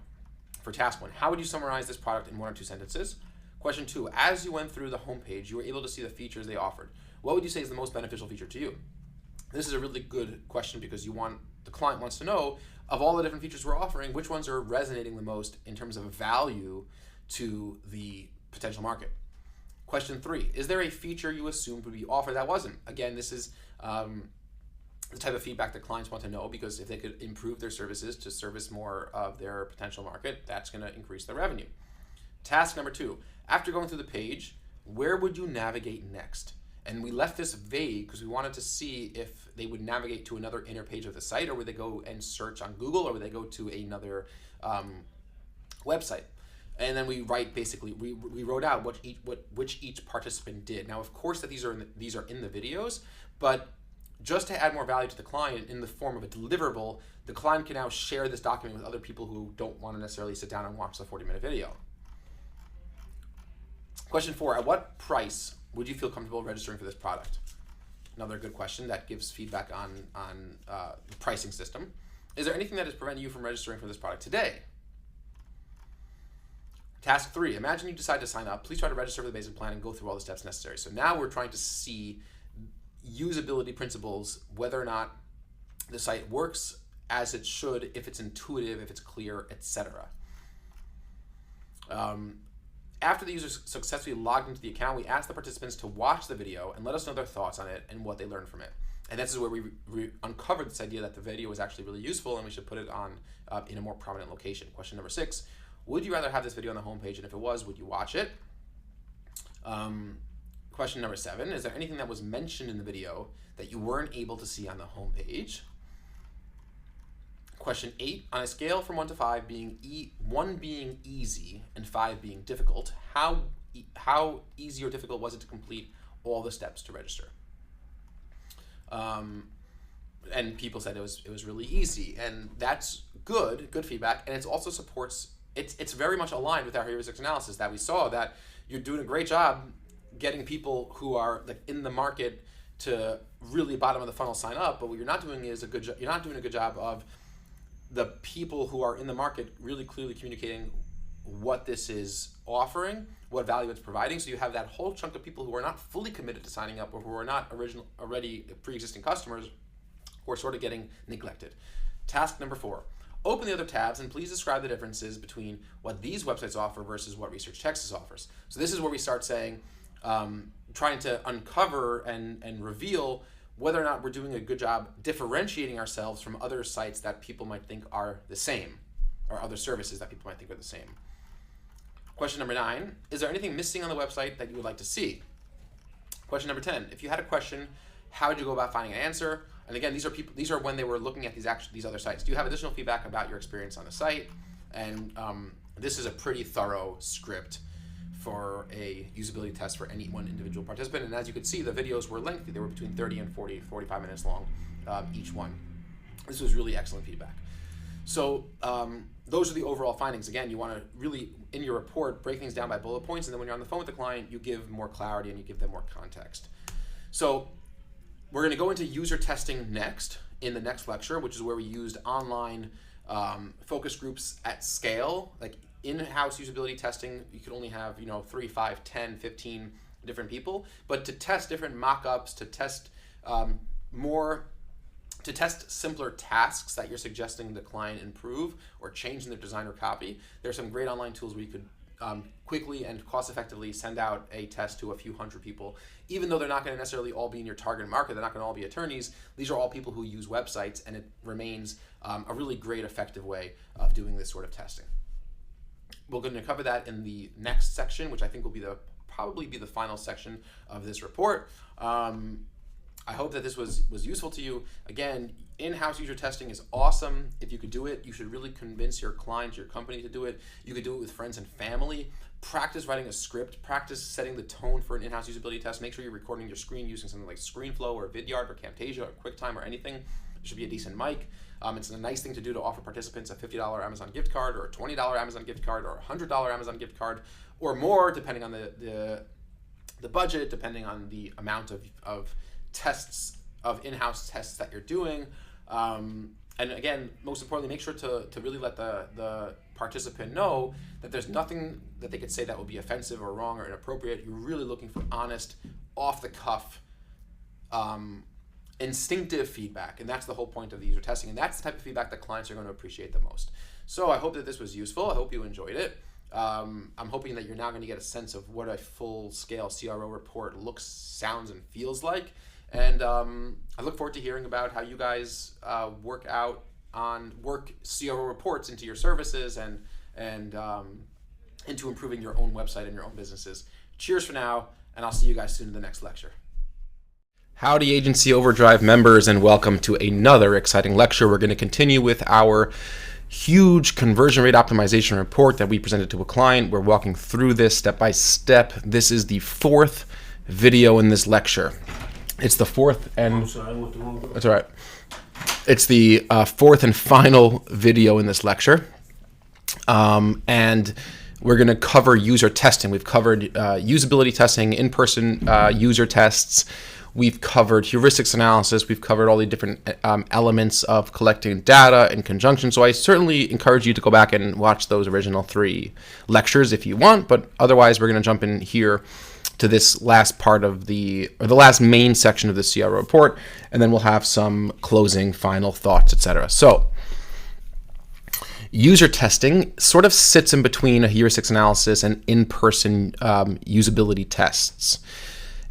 for task 1: how would you summarize this product in 1 or 2 sentences? Question 2: as you went through the homepage, you were able to see the features they offered. What would you say is the most beneficial feature to you? This is a really good question because the client wants to know, of all the different features we're offering, which ones are resonating the most in terms of value to the potential market. Question 3: is there a feature you assumed would be offered that wasn't? Again, this is the type of feedback that clients want to know, because if they could improve their services to service more of their potential market, that's going to increase their revenue. Task number 2: after going through the page, where would you navigate next? And we left this vague because we wanted to see if they would navigate to another inner page of the site, or would they go and search on Google, or would they go to another website. And then we wrote out which each participant did. Now, of course, that these are in the videos, but just to add more value to the client in the form of a deliverable, the client can now share this document with other people who don't want to necessarily sit down and watch the 40-minute video. Question 4: at what price would you feel comfortable registering for this product? Another good question that gives feedback on the pricing system. Is there anything that is preventing you from registering for this product today? Task 3: imagine you decide to sign up. Please try to register for the basic plan and go through all the steps necessary. So now we're trying to see usability principles, whether or not the site works as it should, if it's intuitive, if it's clear, etc. After the user successfully logged into the account, we asked the participants to watch the video and let us know their thoughts on it and what they learned from it. And this is where we uncovered this idea that the video was actually really useful and we should put it on in a more prominent location. Question number 6: would you rather have this video on the homepage, and if it was, would you watch it? Question number 7: is there anything that was mentioned in the video that you weren't able to see on the homepage? Question 8: on a scale from 1 to 5, 1 being easy and 5 being difficult, how easy or difficult was it to complete all the steps to register? And people said it was really easy, and that's good feedback, and it also supports. It's very much aligned with our heuristic analysis that we saw that you're doing a great job getting people who are in the market to really bottom of the funnel sign up, but what you're not doing is you're not doing a good job of the people who are in the market really clearly communicating what this is offering, what value it's providing. So you have that whole chunk of people who are not fully committed to signing up, or who are not already pre-existing customers, who are sort of getting neglected. Task number 4: open the other tabs and please describe the differences between what these websites offer versus what Research Texas offers. So this is where we start saying, trying to uncover and reveal whether or not we're doing a good job differentiating ourselves from other sites that people might think are the same, or other services that people might think are the same. Question number 9: is there anything missing on the website that you would like to see? Question number 10: if you had a question, how would you go about finding an answer? And again, these are when they were looking at these other sites. Do you have additional feedback about your experience on the site? And this is a pretty thorough script for a usability test for any one individual participant. And as you could see, the videos were lengthy. They were between 30 and 45 minutes long, each one. This was really excellent feedback. So those are the overall findings. Again, you want to really, in your report, break things down by bullet points, and then when you're on the phone with the client, you give more clarity and you give them more context. So we're going to go into user testing next in the next lecture, which is where we used online focus groups at scale. Like in-house usability testing, you could only have 3, 5, 10, 15 different people, but to test different mock-ups, to test simpler tasks that you're suggesting the client improve or change in their design or copy, there's some great online tools where you could quickly and cost-effectively send out a test to a few hundred people. Even though they're not going to necessarily all be in your target market, they're not going to all be attorneys, these are all people who use websites, and it remains a really great, effective way of doing this sort of testing. We're going to cover that in the next section, which I think will be probably the final section of this report. I hope that this was useful to you. Again, in-house user testing is awesome. If you could do it, you should really convince your clients, your company to do it. You could do it with friends and family. Practice writing a script. Practice setting the tone for an in-house usability test. Make sure you're recording your screen using something like ScreenFlow or Vidyard or Camtasia or QuickTime or anything. It should be a decent mic. It's a nice thing to do to offer participants a $50 Amazon gift card or a $20 Amazon gift card or a $100 Amazon gift card or more, depending on the budget, depending on the amount of tests, of in-house tests that you're doing. And again, most importantly, make sure to really let the participant know that there's nothing that they could say that would be offensive or wrong or inappropriate. You're really looking for honest, off-the-cuff, instinctive feedback, and that's the whole point of the user testing, and that's the type of feedback that clients are going to appreciate the most. So I hope that this was useful. I hope you enjoyed it. I'm hoping that you're now going to get a sense of what a full-scale CRO report looks, sounds, and feels like. And I look forward to hearing about how you guys work CRO reports into your services and into improving your own website and your own businesses. Cheers for now, and I'll see you guys soon in the next lecture. Howdy, Agency Overdrive members, and welcome to another exciting lecture. We're going to continue with our huge conversion rate optimization report that we presented to a client. We're walking through this step by step. This is the fourth video in this lecture. It's the fourth and that's all right. It's the fourth and final video in this lecture, and we're going to cover user testing. We've covered usability testing, in-person user tests. We've covered heuristics analysis. We've covered all the different elements of collecting data in conjunction. So I certainly encourage you to go back and watch those original 3 lectures if you want. But otherwise, we're going to jump in here to this last part of the last main section of the CRO report, and then we'll have some closing final thoughts, etc. So user testing sort of sits in between a heuristics analysis and in-person usability tests.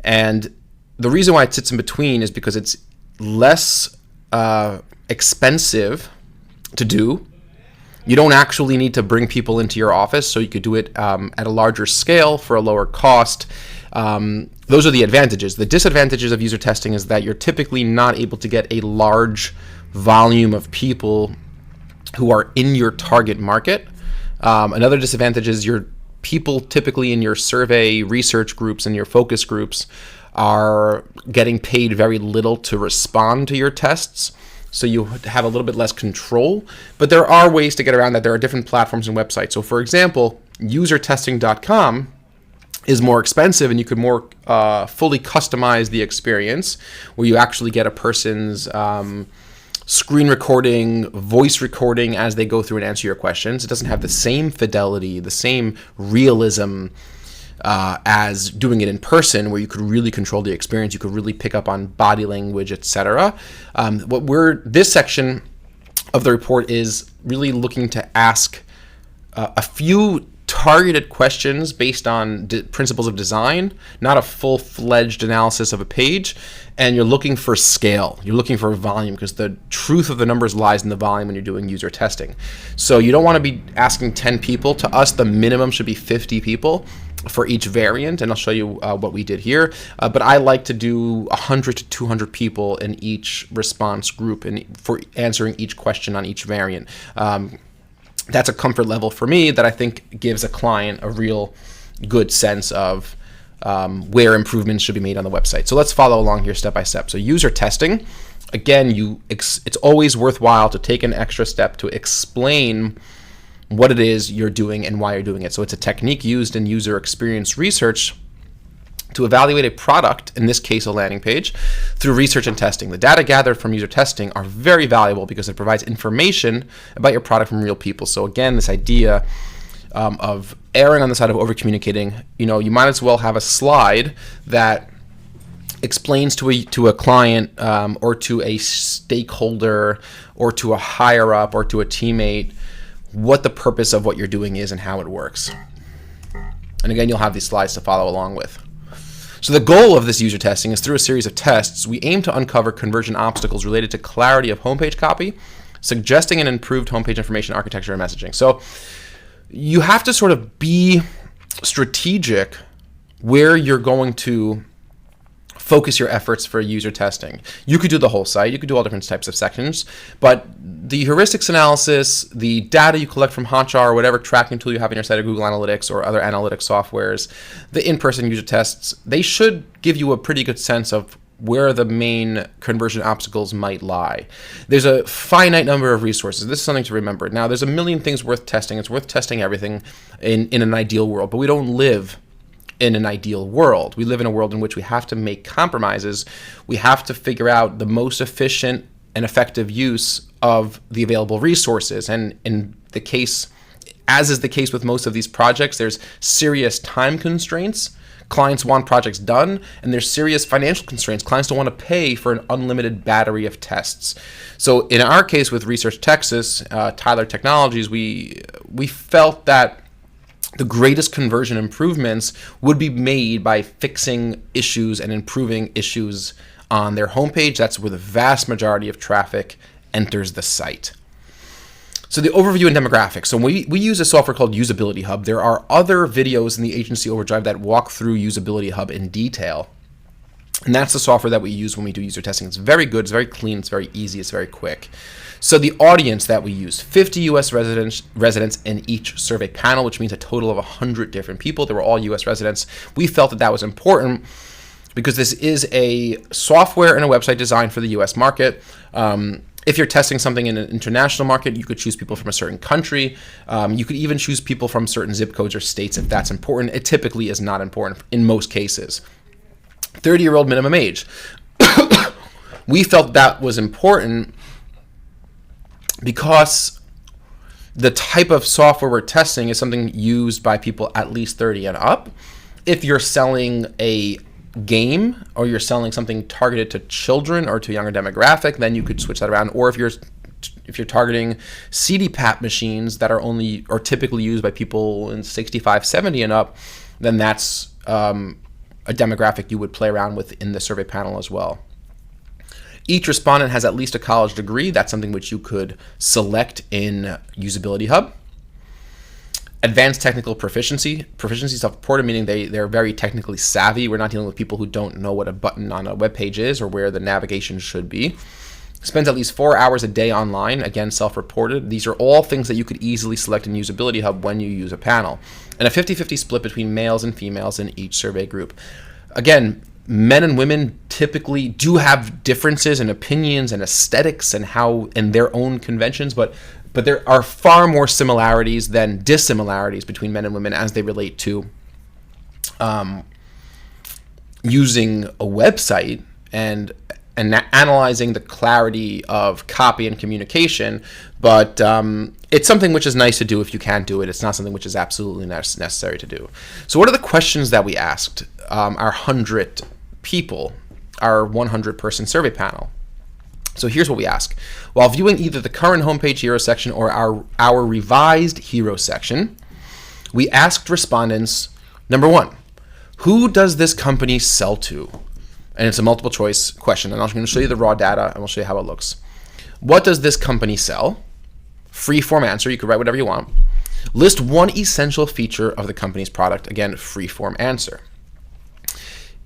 And the reason why it sits in between is because it's less expensive to do. You don't actually need to bring people into your office, so you could do it at a larger scale for a lower cost. Those are the advantages. The disadvantages of user testing is that you're typically not able to get a large volume of people who are in your target market. Another disadvantage is your people typically in your survey research groups and your focus groups are getting paid very little to respond to your tests. So you have a little bit less control, but there are ways to get around that. There are different platforms and websites. So for example, usertesting.com is more expensive, and you could more fully customize the experience where you actually get a person's screen recording, voice recording as they go through and answer your questions. It doesn't have the same fidelity, the same realism as doing it in person, where you could really control the experience. You could really pick up on body language, etc. This section of the report is really looking to ask a few targeted questions based on principles of design, not a full-fledged analysis of a page. And you're looking for scale. You're looking for volume, because the truth of the numbers lies in the volume when you're doing user testing. So you don't want to be asking 10 people. To us, the minimum should be 50 people for each variant, and I'll show you what we did here. But I like to do 100 to 200 people in each response group and for answering each question on each variant. That's a comfort level for me that I think gives a client a real good sense of where improvements should be made on the website. So let's follow along here step by step. So user testing, again, it's always worthwhile to take an extra step to explain what it is you're doing and why you're doing it. So it's a technique used in user experience research to evaluate a product, in this case a landing page, through research and testing. The data gathered from user testing are very valuable because it provides information about your product from real people. So again, this idea of erring on the side of over-communicating, you might as well have a slide that explains to a client or to a stakeholder or to a higher up or to a teammate what the purpose of what you're doing is and how it works. And again, you'll have these slides to follow along with. So the goal of this user testing is, through a series of tests, we aim to uncover conversion obstacles related to clarity of homepage copy, suggesting an improved homepage information architecture and messaging. So you have to sort of be strategic where you're going to focus your efforts for user testing. You could do the whole site, you could do all different types of sections, but the heuristics analysis, the data you collect from Hotjar or whatever tracking tool you have in your site, or Google Analytics or other analytics softwares, the in-person user tests, they should give you a pretty good sense of where the main conversion obstacles might lie. There's a finite number of resources. This is something to remember. Now, there's a million things worth testing. It's worth testing everything in an ideal world, but we don't live in an ideal world. We live in a world in which we have to make compromises. We have to figure out the most efficient and effective use of the available resources. And in the case, as is the case with most of these projects, there's serious time constraints. Clients want projects done, and there's serious financial constraints. Clients don't want to pay for an unlimited battery of tests. So in our case with Research Texas, Tyler Technologies, we felt that the greatest conversion improvements would be made by fixing issues and improving issues on their homepage. That's where the vast majority of traffic enters the site. So the overview and demographics. So we use a software called Usability Hub. There are other videos in the Agency Overdrive that walk through Usability Hub in detail. And that's the software that we use when we do user testing. It's very good, it's very clean, it's very easy, it's very quick. So the audience that we use, 50 U.S. residents in each survey panel, which means a total of 100 different people. They were all U.S. residents. We felt that was important because this is a software and a website designed for the U.S. market. If you're testing something in an international market, you could choose people from a certain country. You could even choose people from certain zip codes or states if that's important. It typically is not important in most cases. 30-year-old minimum age. We felt that was important because the type of software we're testing is something used by people at least 30 and up. If you're selling a game or you're selling something targeted to children or to a younger demographic, then you could switch that around. Or if you're targeting CDPAP machines that are typically used by people in 65, 70 and up, then that's a demographic you would play around with in the survey panel as well. Each respondent has at least a college degree. That's something which you could select in Usability Hub. Advanced technical proficiency. Proficiency self-reported, meaning they're very technically savvy. We're not dealing with people who don't know what a button on a web page is or where the navigation should be. Spends at least 4 hours a day online, again, self-reported. These are all things that you could easily select in Usability Hub when you use a panel. And a 50-50 split between males and females in each survey group. Again, men and women typically do have differences in opinions and aesthetics and their own conventions, but there are far more similarities than dissimilarities between men and women as they relate to using a website and analyzing the clarity of copy and communication. But it's something which is nice to do if you can do it. It's not something which is absolutely necessary to do. So what are the questions that we asked our 100 people, our 100-person survey panel? So here's what we ask. While viewing either the current homepage hero section or our revised hero section, we asked respondents, number one, who does this company sell to? And it's a multiple choice question. And I'm going to show you the raw data and we'll show you how it looks. What does this company sell? Free form answer. You can write whatever you want. List one essential feature of the company's product. Again, free form answer.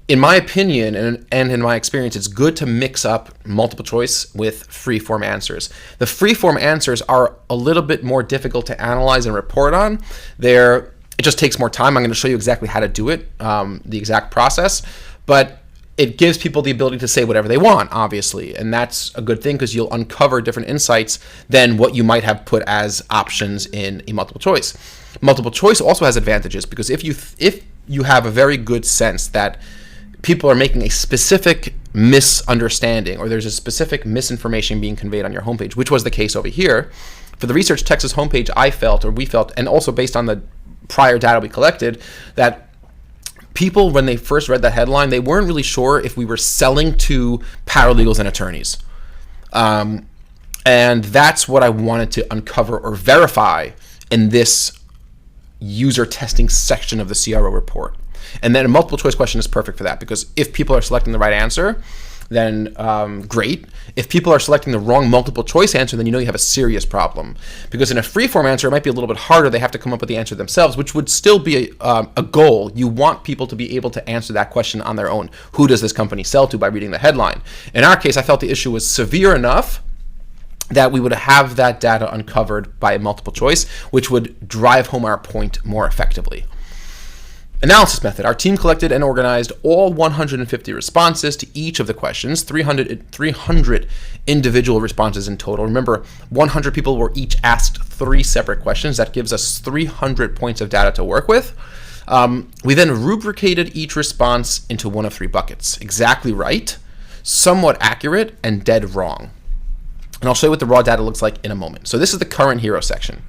In my opinion and in my experience, it's good to mix up multiple choice with free form answers. The free form answers are a little bit more difficult to analyze and report on. It just takes more time. I'm going to show you exactly how to do it, the exact process, but it gives people the ability to say whatever they want, obviously, and that's a good thing because you'll uncover different insights than what you might have put as options in a multiple choice. Multiple choice also has advantages because if you have a very good sense that people are making a specific misunderstanding or there's a specific misinformation being conveyed on your homepage, which was the case over here. For the Research Texas homepage, we felt, and also based on the prior data we collected, that people, when they first read that headline, they weren't really sure if we were selling to paralegals and attorneys. And that's what I wanted to uncover or verify in this user testing section of the CRO report. And then a multiple choice question is perfect for that because if people are selecting the right answer, then great. If people are selecting the wrong multiple choice answer, then you know you have a serious problem. Because in a free-form answer, it might be a little bit harder. They have to come up with the answer themselves, which would still be a goal. You want people to be able to answer that question on their own. Who does this company sell to by reading the headline? In our case, I felt the issue was severe enough that we would have that data uncovered by a multiple choice, which would drive home our point more effectively. Analysis method. Our team collected and organized all 150 responses to each of the questions, 300 individual responses in total. Remember, 100 people were each asked 3 separate questions. That gives us 300 points of data to work with. We then rubricated each response into one of 3 buckets: exactly right, somewhat accurate, and dead wrong. And I'll show you what the raw data looks like in a moment. So this is the current hero section.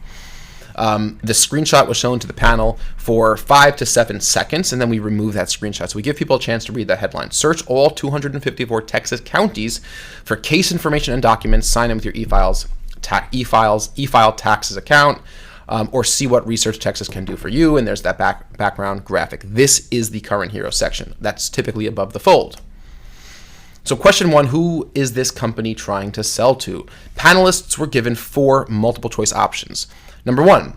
The screenshot was shown to the panel for 5 to 7 seconds, and then we remove that screenshot. So we give people a chance to read the headline. Search all 254 Texas counties for case information and documents. Sign in with your e-file taxes account, or see what Research Texas can do for you. And there's that background graphic. This is the current hero section. That's typically above the fold. So question 1, who is this company trying to sell to? Panelists were given 4 multiple choice options. Number 1,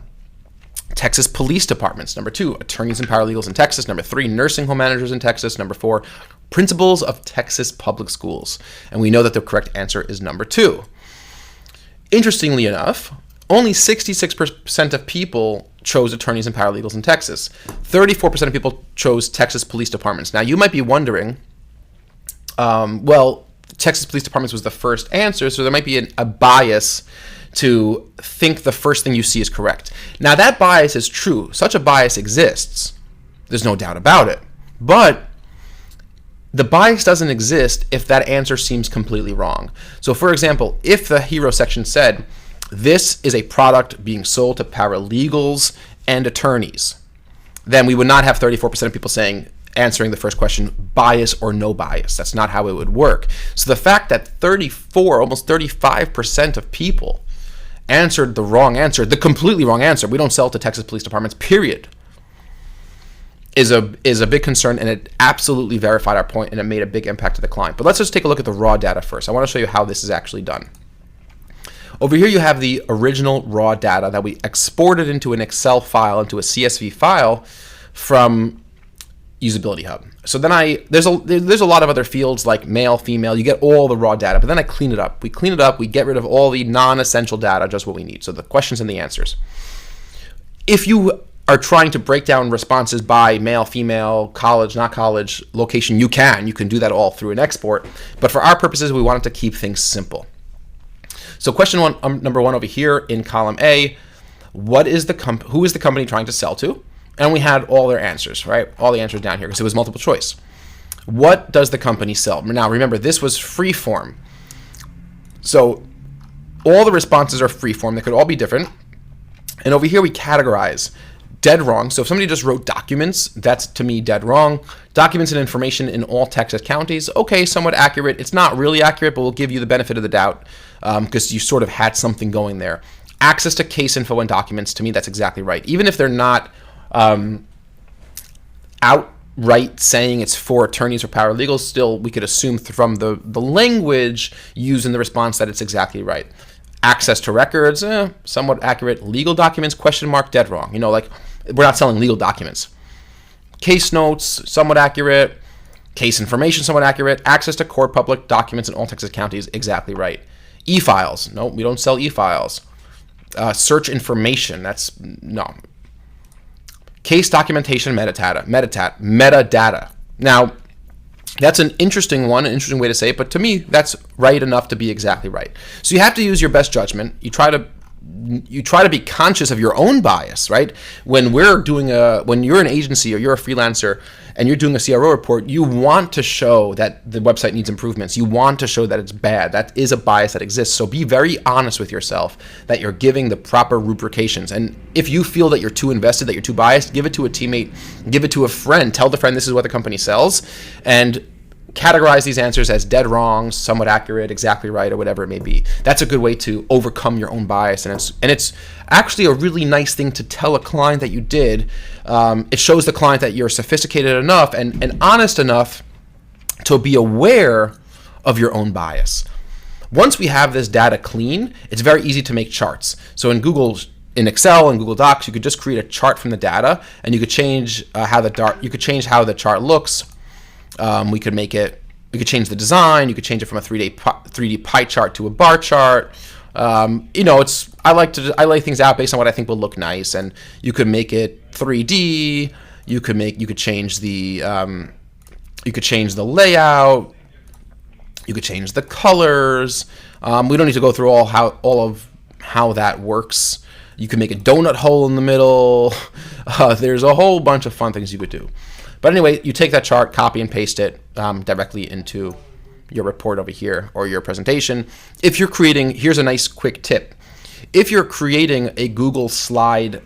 Texas police departments. Number 2, attorneys and paralegals in Texas. Number 3, nursing home managers in Texas. Number 4, principals of Texas public schools. And we know that the correct answer is number 2. Interestingly enough, only 66% of people chose attorneys and paralegals in Texas. 34% of people chose Texas police departments. Now, you might be wondering, Texas police departments was the first answer, so there might be a bias to think the first thing you see is correct. Now, that bias is true. Such a bias exists. There's no doubt about it. But the bias doesn't exist if that answer seems completely wrong. So, for example, if the hero section said, this is a product being sold to paralegals and attorneys, then we would not have 34% of people answering the first question, bias or no bias. That's not how it would work. So the fact that 34, almost 35% of people answered the wrong answer, the completely wrong answer, we don't sell to Texas police departments, period, is a big concern, and it absolutely verified our point, and it made a big impact to the client. But let's just take a look at the raw data first. I want to show you how this is actually done. Over here you have the original raw data that we exported into an Excel file, into a CSV file from Usability Hub. So then there's a lot of other fields like male, female. You get all the raw data, but then I clean it up. We clean it up. We get rid of all the non-essential data, just what we need. So the questions and the answers. If you are trying to break down responses by male, female, college, not college, location, you can do that all through an export. But for our purposes, we wanted to keep things simple. So question number 1 over here in column A, who is the company trying to sell to? And we had all their answers, right? All the answers down here because it was multiple choice. What does the company sell? Now, remember, this was free form. So all the responses are free form. They could all be different. And over here, we categorize dead wrong. So if somebody just wrote documents, that's to me dead wrong. Documents and information in all Texas counties. Okay, somewhat accurate. It's not really accurate, but we'll give you the benefit of the doubt because you sort of had something going there. Access to case info and documents, to me, that's exactly right. Even if they're not outright saying it's for attorneys or paralegals, still we could assume from the language used in the response that it's exactly right. Access to records, somewhat accurate. Legal documents, question mark, dead wrong. Like we're not selling legal documents. Case notes, somewhat accurate. Case information, somewhat accurate. Access to core public documents in all Texas counties, exactly right. E-files, no, we don't sell e-files. Search information, no. Case documentation, metadata. Now, that's an interesting way to say it, but to me, that's right enough to be exactly right. So you have to use your best judgment. You try to be conscious of your own bias, right? When you're an agency or you're a freelancer and you're doing a CRO report, you want to show that the website needs improvements. You want to show that it's bad. That is a bias that exists. So be very honest with yourself that you're giving the proper rubrications. And if you feel that you're too invested, that you're too biased, give it to a teammate, give it to a friend. Tell the friend this is what the company sells, and categorize these answers as dead wrong, somewhat accurate, exactly right, or whatever it may be. That's a good way to overcome your own bias, and it's actually a really nice thing to tell a client that you did. It shows the client that you're sophisticated enough and honest enough to be aware of your own bias. Once we have this data clean, it's very easy to make charts. So in Excel and Google Docs, you could just create a chart from the data, and you could change how the chart looks. We could change the design. You could change it from a 3D pie chart to a bar chart. I lay things out based on what I think will look nice, and you could make it 3D. You could change the layout. You could change the colors. We don't need to go through all of how that works. You can make a donut hole in the middle. There's a whole bunch of fun things you could do. But anyway, you take that chart, copy and paste it directly into your report over here or your presentation. Here's a nice quick tip. If you're creating a Google slide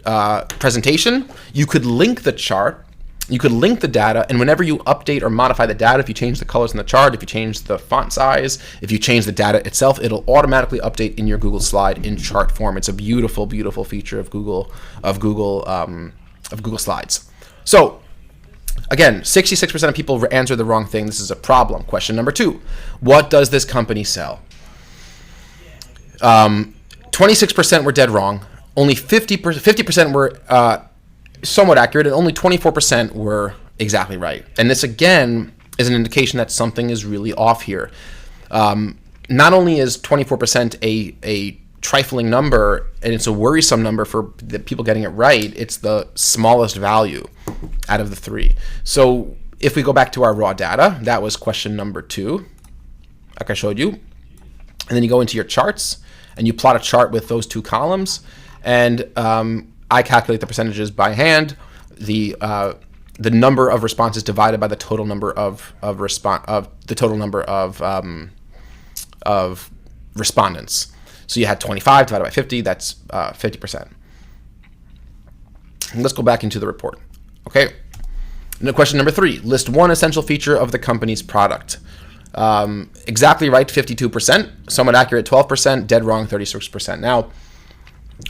presentation, you could link the chart, you could link the data, and whenever you update or modify the data, if you change the colors in the chart, if you change the font size, if you change the data itself, it'll automatically update in your Google slide in chart form. It's a beautiful, beautiful feature of Google Slides. So again, 66% of people answer the wrong thing. This is a problem. Question number 2, what does this company sell? 26% were dead wrong. Only 50% were somewhat accurate, and only 24% were exactly right. And this, again, is an indication that something is really off here. Not only is 24% a trifling number, and it's a worrisome number for the people getting it right, it's the smallest value out of the 3. So if we go back to our raw data, that was question number 2, like I showed you. And then you go into your charts, and you plot a chart with those 2 columns, and I calculate the percentages by hand. The number of responses divided by the total number of respondents. So you had 25 divided by 50. That's 50%. And let's go back into the report. Okay. Now, question number 3: list one essential feature of the company's product. Exactly right, 52%. Somewhat accurate, 12%. Dead wrong, 36%. Now,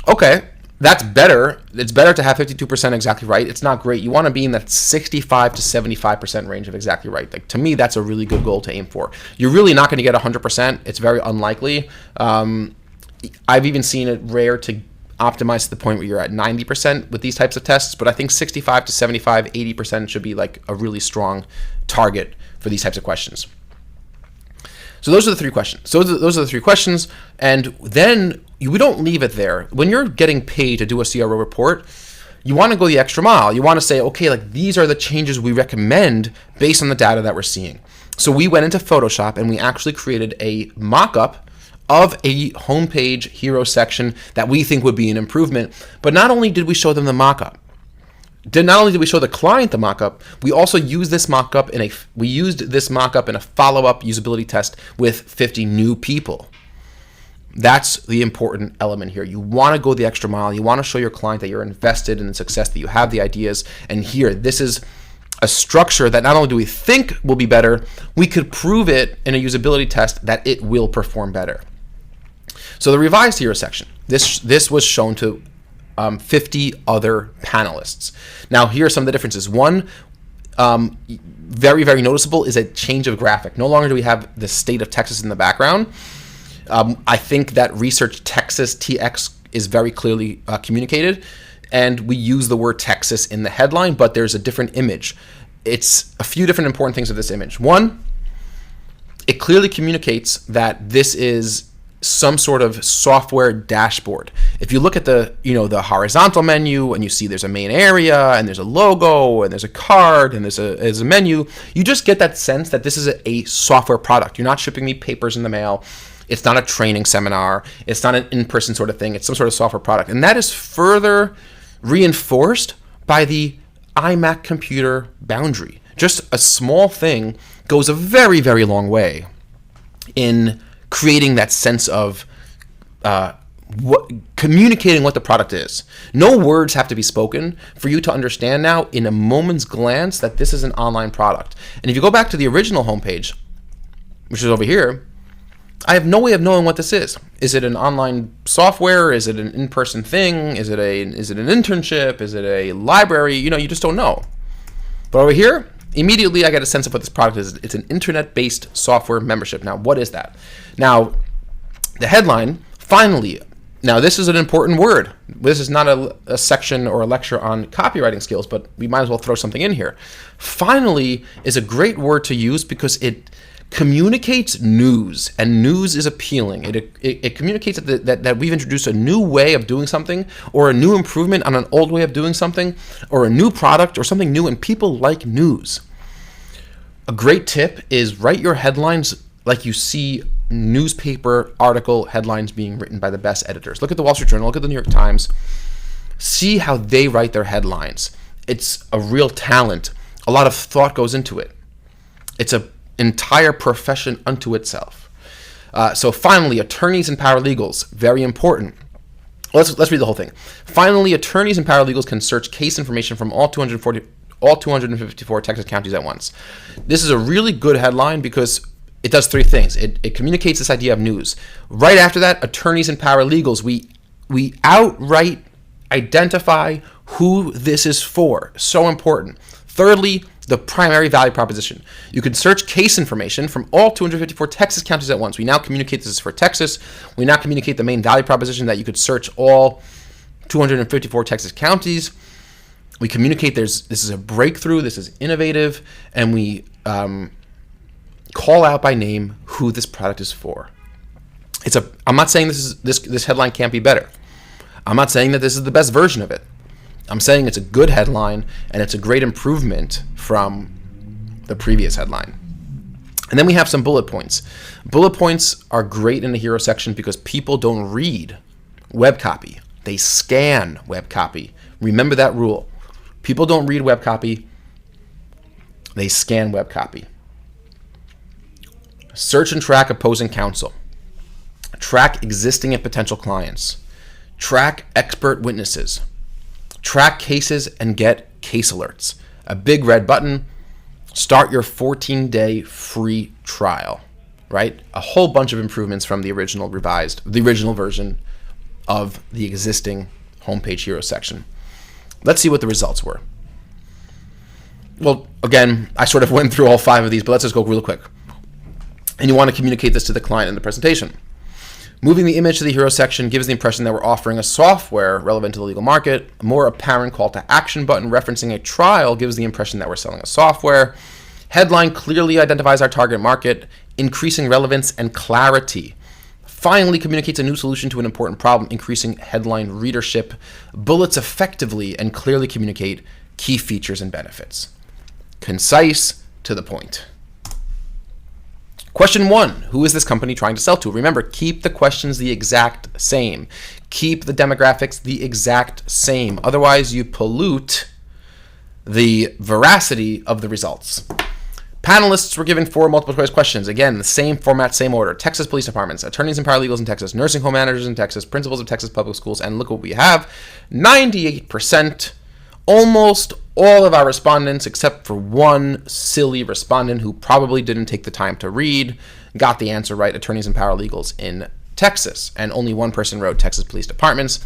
okay. That's better. It's better to have 52% exactly right. It's not great. You want to be in that 65 to 75% range of exactly right. Like, to me, that's a really good goal to aim for. You're really not going to get 100%. It's very unlikely. I've even seen it rare to optimize to the point where you're at 90% with these types of tests, but I think 65 to 75, 80% should be like a really strong target for these types of questions. So those are the 3 questions. So those are the 3 questions, and then we don't leave it there. When you're getting paid to do a CRO report, you want to go the extra mile. You want to say, okay, like these are the changes we recommend based on the data that we're seeing. So we went into Photoshop and we actually created a mock-up of a homepage hero section that we think would be an improvement. But not only did we show them the mock-up, not only did we show the client the mock-up, we also used this mock-up in a follow-up usability test with 50 new people. That's the important element here. You want to go the extra mile. You want to show your client that you're invested in the success, that you have the ideas. And here, this is a structure that not only do we think will be better, we could prove it in a usability test that it will perform better. So the revised hero section, this was shown to 50 other panelists. Now, here are some of the differences. One, very, very noticeable, is a change of graphic. No longer do we have the state of Texas in the background. I think that Research Texas TX is very clearly communicated, and we use the word Texas in the headline, but there's a different image. It's a few different important things of this image. One, it clearly communicates that this is some sort of software dashboard. If you look at the horizontal menu and you see there's a main area and there's a logo and there's a card and there's a menu, you just get that sense that this is a software product. You're not shipping me papers in the mail. It's not a training seminar. It's not an in-person sort of thing. It's some sort of software product. And that is further reinforced by the iMac computer boundary. Just a small thing goes a very, very long way in creating that sense of communicating what the product is. No words have to be spoken for you to understand now in a moment's glance that this is an online product. And if you go back to the original homepage, which is over here, I have no way of knowing what this is. Is it an online software? Is it an in-person thing? Is it an internship? Is it a library? You just don't know. But over here, Immediately, I get a sense of what this product is. It's an internet-based software membership. Now, what is that? Now, the headline, finally. Now, this is an important word. This is not a section or a lecture on copywriting skills, but we might as well throw something in here. Finally is a great word to use because it communicates news, and news is appealing. It communicates that we've introduced a new way of doing something, or a new improvement on an old way of doing something, or a new product or something new, and people like news. A great tip is write your headlines like you see newspaper article headlines being written by the best editors. Look at the Wall Street Journal, look at the New York Times. See how they write their headlines. It's a real talent. A lot of thought goes into it. It's an entire profession unto itself. So finally, attorneys and paralegals, very important. Let's read the whole thing. Finally, attorneys and paralegals can search case information from all 254 Texas counties at once. This is a really good headline because it does three things. It communicates this idea of news. Right after that, attorneys and paralegals, we outright identify who this is for. So important. Thirdly, the primary value proposition. You can search case information from all 254 Texas counties at once. We now communicate this is for Texas. We now communicate the main value proposition that you could search all 254 Texas counties. We communicate this is a breakthrough, this is innovative, and we call out by name who this product is for. I'm not saying this headline can't be better. I'm not saying that this is the best version of it. I'm saying it's a good headline and it's a great improvement from the previous headline. And then we have some bullet points. Bullet points are great in the hero section because people don't read web copy. They scan web copy. Remember that rule. People don't read web copy. They scan web copy. Search and track opposing counsel. Track existing and potential clients. Track expert witnesses. Track cases and get case alerts. A big red button. Start your 14-day free trial, right? A whole bunch of improvements from the original version of the existing homepage hero section. Let's see what the results were. Well, again, I sort of went through all 5 of these, but let's just go real quick. And you want to communicate this to the client in the presentation. Moving the image to the hero section gives the impression that we're offering a software relevant to the legal market. A more apparent call to action button referencing a trial gives the impression that we're selling a software. Headline clearly identifies our target market, increasing relevance and clarity. Finally communicates a new solution to an important problem, increasing headline readership. Bullets effectively and clearly communicate key features and benefits. Concise, to the point. Question 1, who is this company trying to sell to? Remember, keep the questions the exact same. Keep the demographics the exact same. Otherwise, you pollute the veracity of the results. Panelists were given 4 multiple choice questions. Again, the same format, same order. Texas police departments, attorneys and paralegals in Texas, nursing home managers in Texas, principals of Texas public schools, and look what we have. 98%, almost all of our respondents, except for one silly respondent who probably didn't take the time to read, got the answer right, attorneys and paralegals in Texas. And only one person wrote Texas police departments.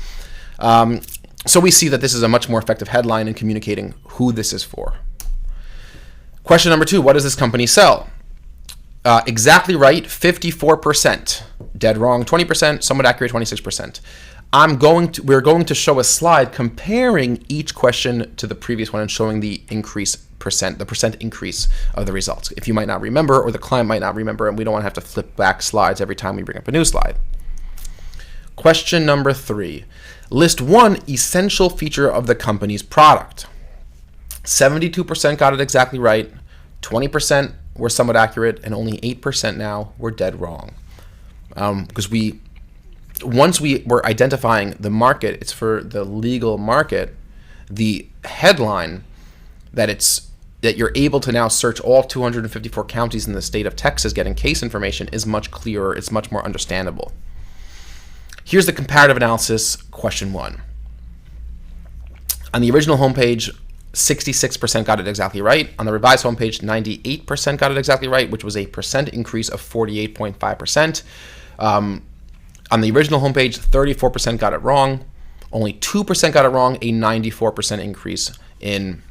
So we see that this is a much more effective headline in communicating who this is for. Question number 2, what does this company sell? Exactly right, 54%. Dead wrong, 20%. Somewhat accurate, 26%. We're going to show a slide comparing each question to the previous one and showing the percent increase of the results. If you might not remember, or the client might not remember, and we don't want to have to flip back slides every time we bring up a new slide. Question number 3. List one essential feature of the company's product. 72% got it exactly right, 20% were somewhat accurate, and only 8% now were dead wrong. Because once we were identifying the market, it's for the legal market, the headline that you're able to now search all 254 counties in the state of Texas getting case information is much clearer, it's much more understandable. Here's the comparative analysis, question 1. On the original homepage, 66% got it exactly right. On the revised homepage, 98% got it exactly right, which was a percent increase of 48.5%. On the original homepage, 34% got it wrong. Only 2% got it wrong, a 94% increase in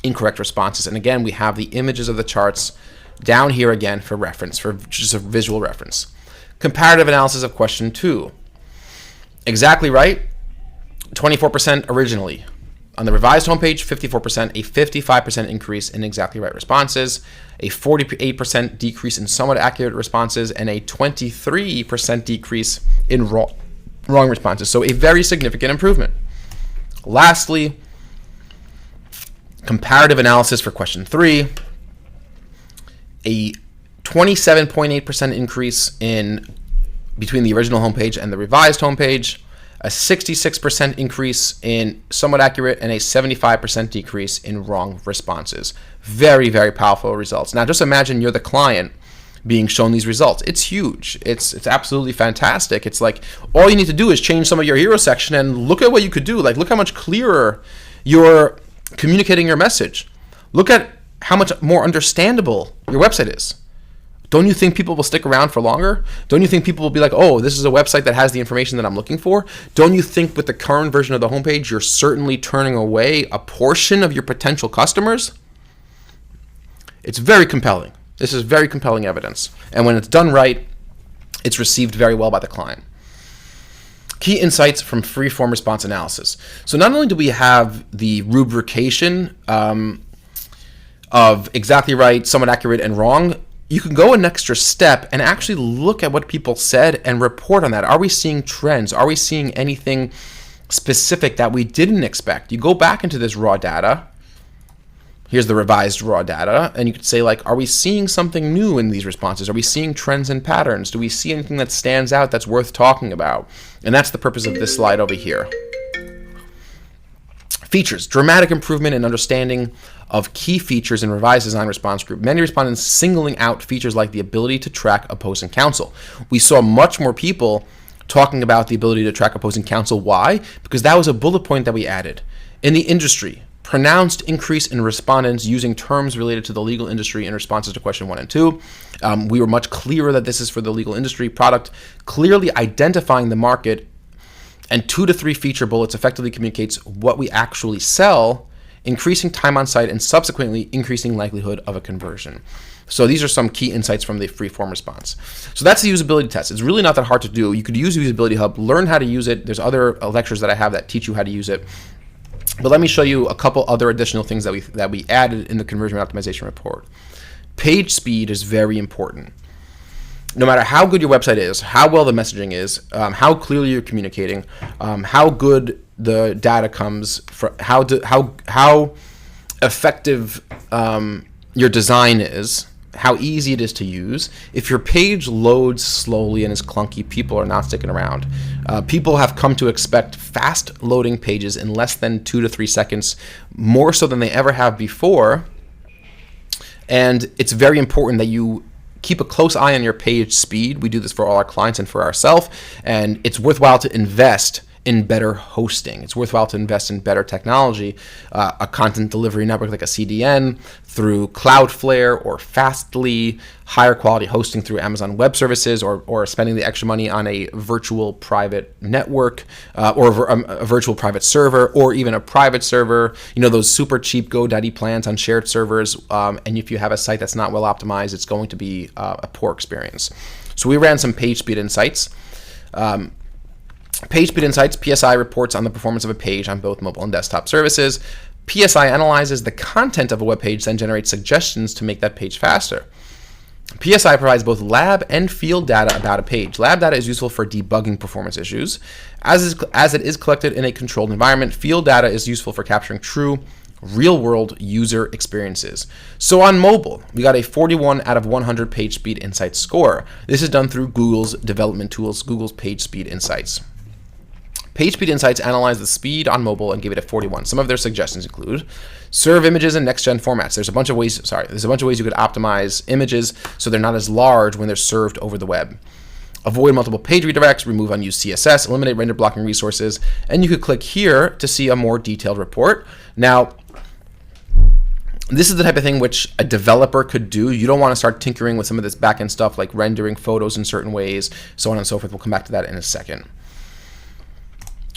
incorrect responses. And again, we have the images of the charts down here again for reference, for just a visual reference. Comparative analysis of question 2. Exactly right, 24% originally. On the revised homepage, 54%, a 55% increase in exactly right responses, a 48% decrease in somewhat accurate responses, and a 23% decrease in wrong responses. So a very significant improvement. Lastly, comparative analysis for question 3, a 27.8% increase in between the original homepage and the revised homepage, a 66% increase in somewhat accurate, and a 75% decrease in wrong responses. Very, very powerful results. Now, just imagine you're the client being shown these results. It's huge. It's absolutely fantastic. It's like all you need to do is change some of your hero section and look at what you could do. Like, look how much clearer you're communicating your message. Look at how much more understandable your website is. Don't you think people will stick around for longer? Don't you think people will be like, oh, this is a website that has the information that I'm looking for? Don't you think with the current version of the homepage, you're certainly turning away a portion of your potential customers? It's very compelling. This is very compelling evidence. And when it's done right, it's received very well by the client. Key insights from free-form response analysis. So not only do we have the rubrication of exactly right, somewhat accurate, and wrong, you can go an extra step and actually look at what people said and report on that. Are we seeing trends? Are we seeing anything specific that we didn't expect? You go back into this raw data. Here's the revised raw data. And you could say, like, are we seeing something new in these responses? Are we seeing trends and patterns? Do we see anything that stands out that's worth talking about? And that's the purpose of this slide over here. Features. Dramatic improvement in understanding of key features in revised design response group. Many respondents singling out features like the ability to track opposing counsel. We saw much more people talking about the ability to track opposing counsel. Why? Because that was a bullet point that we added. In the industry, pronounced increase in respondents using terms related to the legal industry in responses to question 1 and 2. We were much clearer that this is for the legal industry product, clearly identifying the market, and 2 to 3 feature bullets effectively communicates what we actually sell, increasing time on site, and subsequently increasing likelihood of a conversion. So these are some key insights from the free-form response. So that's the usability test. It's really not that hard to do. You could use Usability Hub, learn how to use it. There's other lectures that I have that teach you how to use it. But let me show you a couple other additional things that we added in the conversion optimization report. Page speed is very important. No matter how good your website is, how well the messaging is, how clearly you're communicating, how good the data comes, how effective your design is, how easy it is to use. If your page loads slowly and is clunky, people are not sticking around. People have come to expect fast loading pages in less than 2 to 3 seconds, more so than they ever have before. And it's very important that you keep a close eye on your page speed. We do this for all our clients and for ourselves. And it's worthwhile to invest in better hosting. It's worthwhile to invest in better technology, a content delivery network like a CDN, through Cloudflare or Fastly, higher quality hosting through Amazon Web Services, or spending the extra money on a virtual private network, or a virtual private server, or even a private server. You know, those super cheap GoDaddy plans on shared servers. And if you have a site that's not well optimized, it's going to be a poor experience. So we ran some page speed insights. Page speed insights, PSI reports on the performance of a page on both mobile and desktop services. PSI analyzes the content of a web page, then generates suggestions to make that page faster. PSI provides both lab and field data about a page. Lab data is useful for debugging performance issues. As it is collected in a controlled environment, field data is useful for capturing true real-world user experiences. So on mobile, we got a 41 out of 100 page speed insights score. This is done through Google's development tools, Google's Page Speed Insights. Page Speed Insights analyzed the speed on mobile and gave it a 41. Some of their suggestions include serve images in next-gen formats. There's a bunch of ways you could optimize images so they're not as large when they're served over the web. Avoid multiple page redirects, remove unused CSS, eliminate render blocking resources, and you could click here to see a more detailed report. Now, this is the type of thing which a developer could do. You don't want to start tinkering with some of this back-end stuff like rendering photos in certain ways, so on and so forth. We'll come back to that in a second.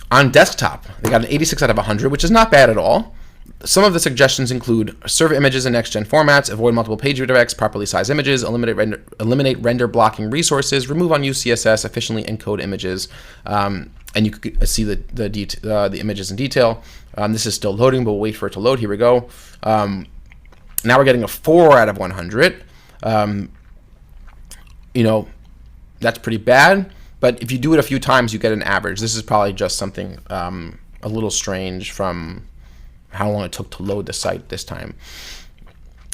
On desktop, they got an 86 out of 100, which is not bad at all. Some of the suggestions include serve images in next-gen formats, avoid multiple page redirects, properly size images, eliminate render blocking resources, remove unused CSS, efficiently encode images, and you can see the images in detail. This is still loading, but we'll wait for it to load. Here we go. Now we're getting a 4 out of 100. That's pretty bad, but if you do it a few times, you get an average. This is probably just something a little strange from how long it took to load the site this time.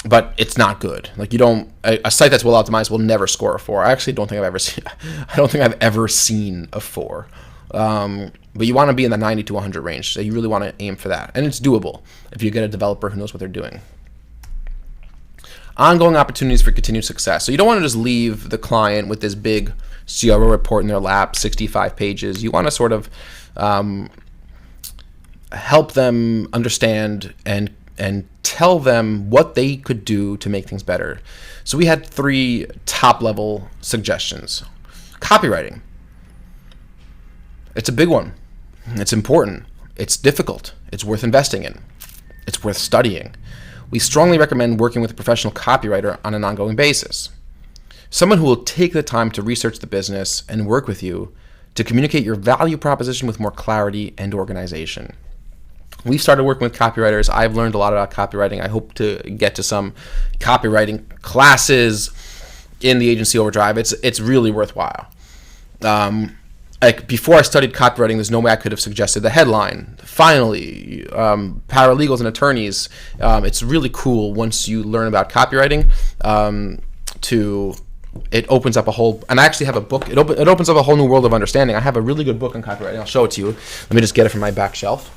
But it's not good. Like a site that's well optimized will never score a 4. I actually don't think I've ever seen a 4. But you want to be in the 90 to 100 range, so you really want to aim for that. And it's doable if you get a developer who knows what they're doing. Ongoing opportunities for continued success. So you don't want to just leave the client with this big CRO report in their lap, 65 pages. You want to sort of help them understand and tell them what they could do to make things better. So we had 3 top-level suggestions. Copywriting. It's a big one. It's important. It's difficult. It's worth investing in. It's worth studying. We strongly recommend working with a professional copywriter on an ongoing basis. Someone who will take the time to research the business and work with you to communicate your value proposition with more clarity and organization. We've started working with copywriters. I've learned a lot about copywriting. I hope to get to some copywriting classes in the Agency Overdrive. It's really worthwhile. Before I studied copywriting, there's no way I could have suggested the headline. Finally, paralegals and attorneys. It's really cool once you learn about copywriting. It opens up a whole, and I actually have a book. It opens up a whole new world of understanding. I have a really good book on copywriting. I'll show it to you. Let me just get it from my back shelf.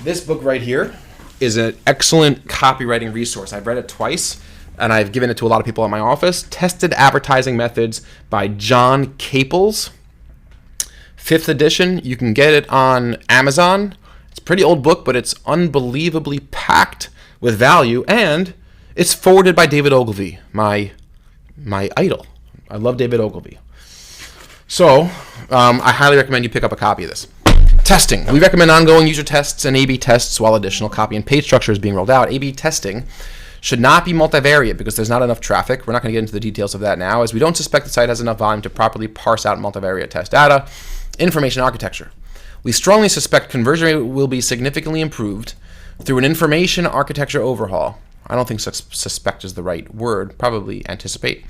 This book right here is an excellent copywriting resource. I've read it twice, and I've given it to a lot of people in my office. Tested Advertising Methods by John Caples. 5th edition. You can get it on Amazon. It's a pretty old book, but it's unbelievably packed with value, and it's forwarded by David Ogilvy, my idol. I love David Ogilvy. So I highly recommend you pick up a copy of this. Testing. We recommend ongoing user tests and A/B tests while additional copy and page structure is being rolled out. A/B testing should not be multivariate because there's not enough traffic. We're not going to get into the details of that now, as we don't suspect the site has enough volume to properly parse out multivariate test data. Information architecture. We strongly suspect conversion rate will be significantly improved through an information architecture overhaul. I don't think suspect is the right word, probably anticipate.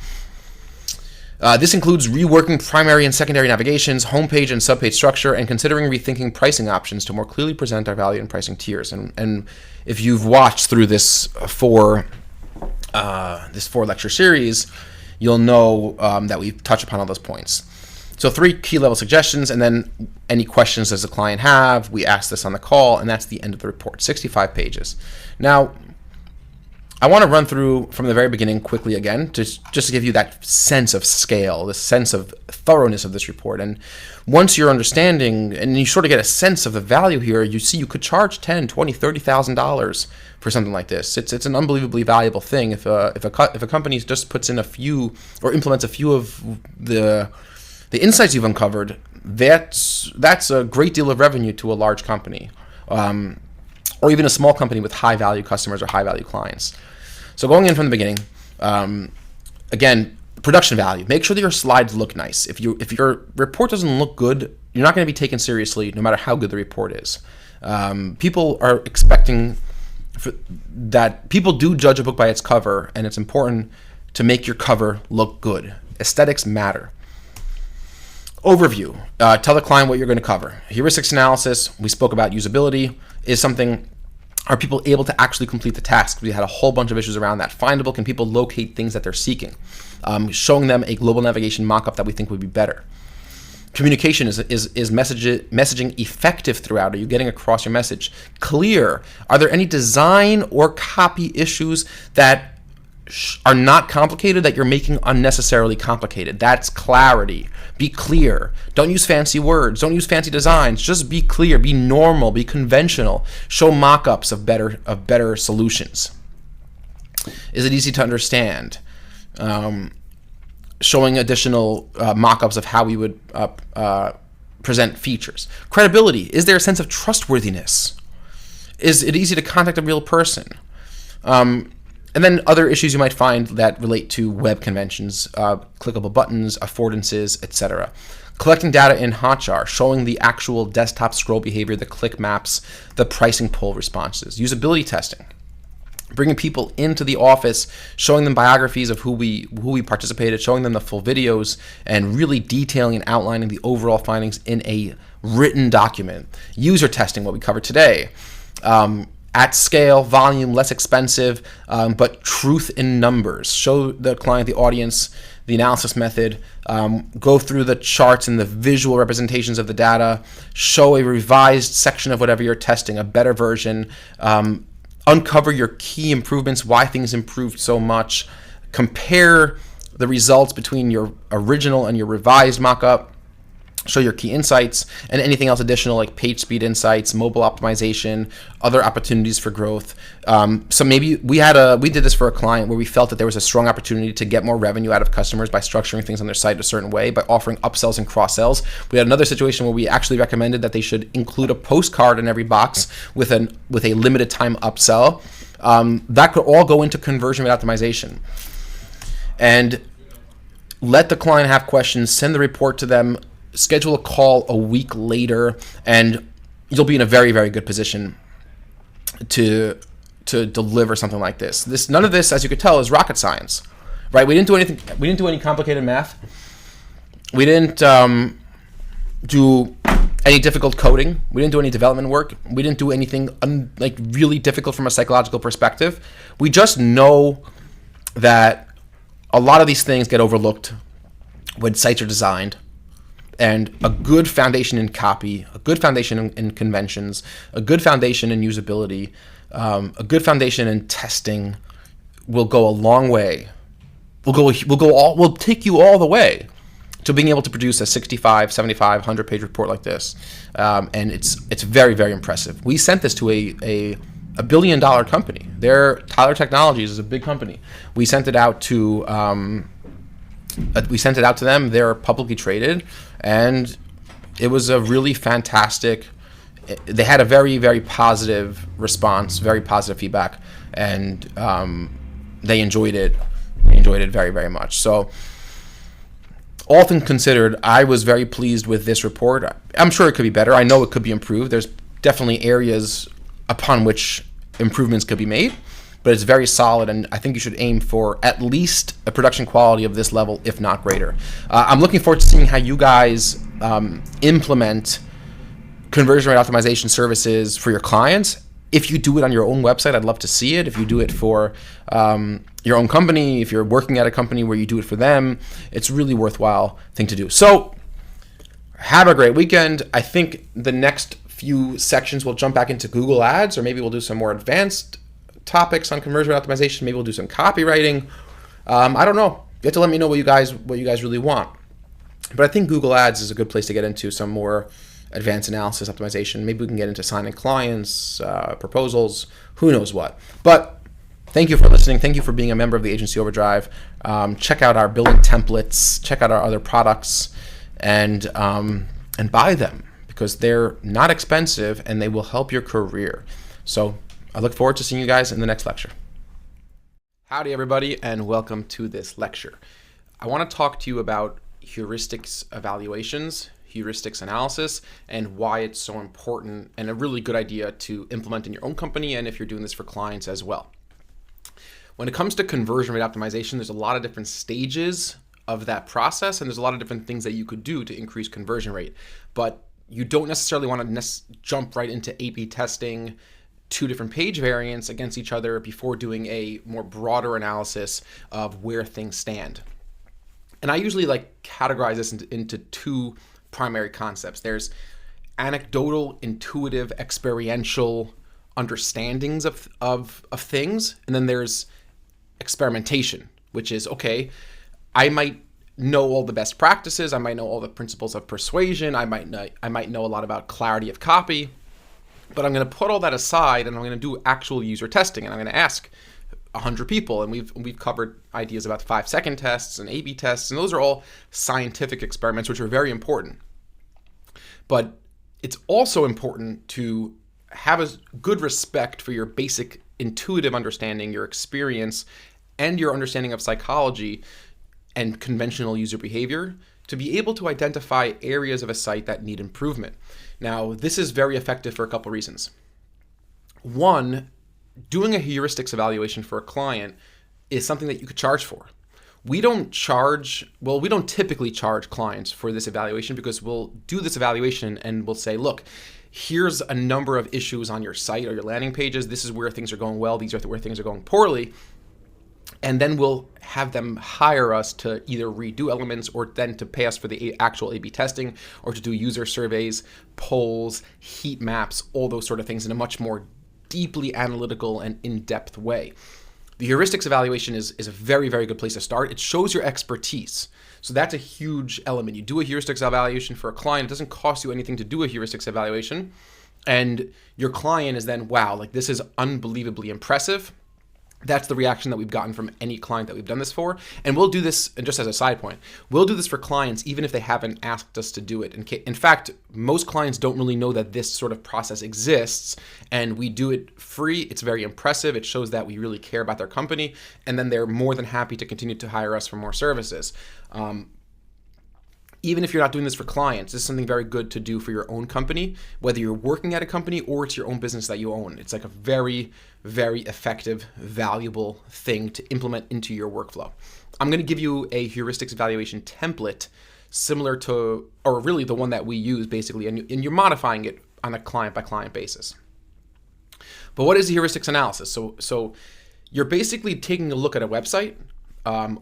This includes reworking primary and secondary navigations, homepage and subpage structure, and considering rethinking pricing options to more clearly present our value and pricing tiers. And if you've watched through this four lecture series, you'll know that we've touched upon all those points. So 3 key level suggestions, and then any questions does the client have? We ask this on the call, and that's the end of the report, 65 pages. Now, I want to run through from the very beginning quickly again, just to give you that sense of scale, the sense of thoroughness of this report. And once you're understanding, and you sort of get a sense of the value here, you see you could charge $10,000, $20,000, $30,000 for something like this. It's an unbelievably valuable thing. If a company just puts in a few or implements a few of the insights you've uncovered, that's a great deal of revenue to a large company, or even a small company with high value customers or high value clients. So going in from the beginning, again, production value. Make sure that your slides look nice. If your report doesn't look good, you're not going to be taken seriously, no matter how good the report is. People are expecting that people do judge a book by its cover, and it's important to make your cover look good. Aesthetics matter. Overview. Tell the client what you're going to cover. Heuristics analysis. We spoke about usability. Are people able to actually complete the task? We had a whole bunch of issues around that. Findable. Can people locate things that they're seeking? Showing them a global navigation mockup that we think would be better. Communication is messaging effective throughout? Are you getting across your message? Clear. Are there any design or copy issues that are not complicated that you're making unnecessarily complicated? That's clarity. Be clear. Don't use fancy words. Don't use fancy designs. Just be clear. Be normal. Be conventional. Show mock-ups of better solutions. Is it easy to understand? showing additional mock-ups of how we would present features. Credibility. Is there a sense of trustworthiness? Is it easy to contact a real person? And then other issues you might find that relate to web conventions, clickable buttons, affordances, etc. Collecting data in Hotjar, showing the actual desktop scroll behavior, the click maps, the pricing poll responses. Usability testing. Bringing people into the office, showing them biographies of who we participated, showing them the full videos, and really detailing and outlining the overall findings in a written document. User testing, what we covered today. At scale, volume, less expensive, but truth in numbers. Show the client, the audience, the analysis method, go through the charts and the visual representations of the data, show a revised section of whatever you're testing, a better version, uncover your key improvements, why things improved so much, compare the results between your original and your revised mockup, show your key insights, and anything else additional like page speed insights, mobile optimization, other opportunities for growth. So maybe we did this for a client where we felt that there was a strong opportunity to get more revenue out of customers by structuring things on their site a certain way, by offering upsells and cross-sells. We had another situation where we actually recommended that they should include a postcard in every box with a limited time upsell. That could all go into conversion rate optimization. And let the client have questions, send the report to them, schedule a call a week later, and you'll be in a very, very good position to deliver something like this. None of this, as you could tell, is rocket science, right? We didn't do anything. We didn't do any complicated math. We didn't do any difficult coding. We didn't do any development work. We didn't do anything really difficult from a psychological perspective. We just know that a lot of these things get overlooked when sites are designed. And a good foundation in copy, a good foundation in conventions, a good foundation in usability, a good foundation in testing will go a long way. Will take you all the way to being able to produce a 65, 75, 100 page report like this. And it's very, very impressive. We sent this to a $1 billion company. Tyler Technologies is a big company. We sent it out to them. They're publicly traded, and it was a really fantastic. They had a very, very positive response, very positive feedback, and they enjoyed it. They enjoyed it very, very much. So, all things considered, I was very pleased with this report. I'm sure it could be better. I know it could be improved. There's definitely areas upon which improvements could be made, but it's very solid, and I think you should aim for at least a production quality of this level, if not greater. I'm looking forward to seeing how you guys implement conversion rate optimization services for your clients. If you do it on your own website, I'd love to see it. If you do it for your own company, if you're working at a company where you do it for them, it's a really worthwhile thing to do. So have a great weekend. I think the next few sections we'll jump back into Google Ads, or maybe we'll do some more advanced topics on conversion rate optimization. Maybe we'll do some copywriting. I don't know. You have to let me know what you guys really want. But I think Google Ads is a good place to get into some more advanced analysis optimization. Maybe we can get into signing clients, proposals, who knows what. But thank you for listening. Thank you for being a member of the Agency Overdrive. Check out our building templates. Check out our other products, and buy them because they're not expensive and they will help your career. So I look forward to seeing you guys in the next lecture. Howdy, everybody, and welcome to this lecture. I want to talk to you about heuristics evaluations, heuristics analysis, and why it's so important and a really good idea to implement in your own company and if you're doing this for clients as well. When it comes to conversion rate optimization, there's a lot of different stages of that process, and there's a lot of different things that you could do to increase conversion rate. But you don't necessarily want to jump right into A/B testing two different page variants against each other before doing a more broader analysis of where things stand. And I usually categorize this into two primary concepts. There's anecdotal, intuitive, experiential understandings of things, and then there's experimentation, which is, okay, I might know all the best practices, I might know all the principles of persuasion, I might know a lot about clarity of copy, but I'm going to put all that aside and I'm going to do actual user testing, and I'm going to ask 100 people, and we've covered ideas about 5-second tests and A/B tests, and those are all scientific experiments, which are very important. But it's also important to have a good respect for your basic intuitive understanding, your experience, and your understanding of psychology and conventional user behavior to be able to identify areas of a site that need improvement. Now, this is very effective for a couple reasons. One, doing a heuristics evaluation for a client is something that you could charge for. We don't typically charge clients for this evaluation because we'll do this evaluation and we'll say, look, here's a number of issues on your site or your landing pages. This is where things are going well. These are where things are going poorly. And then we'll have them hire us to either redo elements or then to pay us for the actual A/B testing or to do user surveys, polls, heat maps, all those sort of things in a much more deeply analytical and in-depth way. The heuristics evaluation is a very, very good place to start. It shows your expertise. So that's a huge element. You do a heuristics evaluation for a client. It doesn't cost you anything to do a heuristics evaluation. And your client is then, wow, like this is unbelievably impressive. That's the reaction that we've gotten from any client that we've done this for. And we'll do this, and just as a side point, we'll do this for clients even if they haven't asked us to do it. In fact, most clients don't really know that this sort of process exists, and we do it free. It's very impressive. It shows that we really care about their company, and then they're more than happy to continue to hire us for more services. Even if you're not doing this for clients, this is something very good to do for your own company, whether you're working at a company or it's your own business that you own. It's like a very, very effective, valuable thing to implement into your workflow. I'm going to give you a heuristics evaluation template similar to, or really the one that we use basically, and you're modifying it on a client-by-client basis. But what is the heuristics analysis? So you're basically taking a look at a website,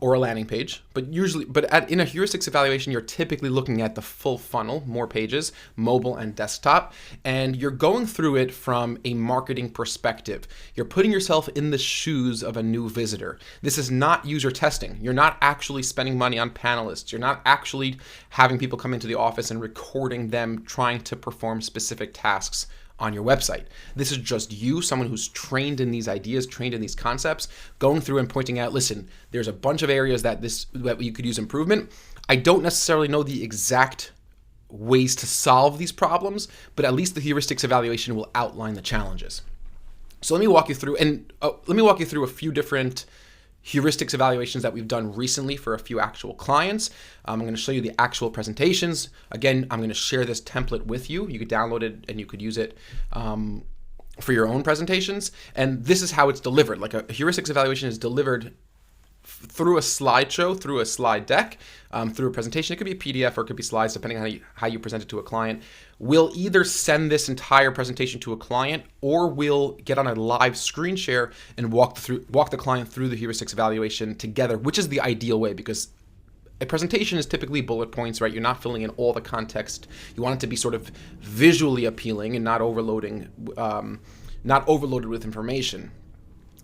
or a landing page, but in a heuristics evaluation, you're typically looking at the full funnel, more pages, mobile and desktop, and you're going through it from a marketing perspective. You're putting yourself in the shoes of a new visitor. This is not user testing. You're not actually spending money on panelists. You're not actually having people come into the office and recording them trying to perform specific tasks on your website. This is just you, someone who's trained in these ideas, trained in these concepts, going through and pointing out, listen, there's a bunch of areas that you could use improvement. I don't necessarily know the exact ways to solve these problems, but at least the heuristics evaluation will outline the challenges. So let me walk you through a few different heuristics evaluations that we've done recently for a few actual clients. I'm going to show you the actual presentations. Again, I'm going to share this template with you. You could download it and you could use it for your own presentations. And this is how it's delivered. Like a heuristics evaluation is delivered through a slideshow, through a slide deck, through a presentation. It could be a PDF or it could be slides, depending on how you present it to a client. We'll either send this entire presentation to a client or we'll get on a live screen share and walk the client through the heuristics evaluation together, which is the ideal way because a presentation is typically bullet points, right? You're not filling in all the context. You want it to be sort of visually appealing and not overloaded with information.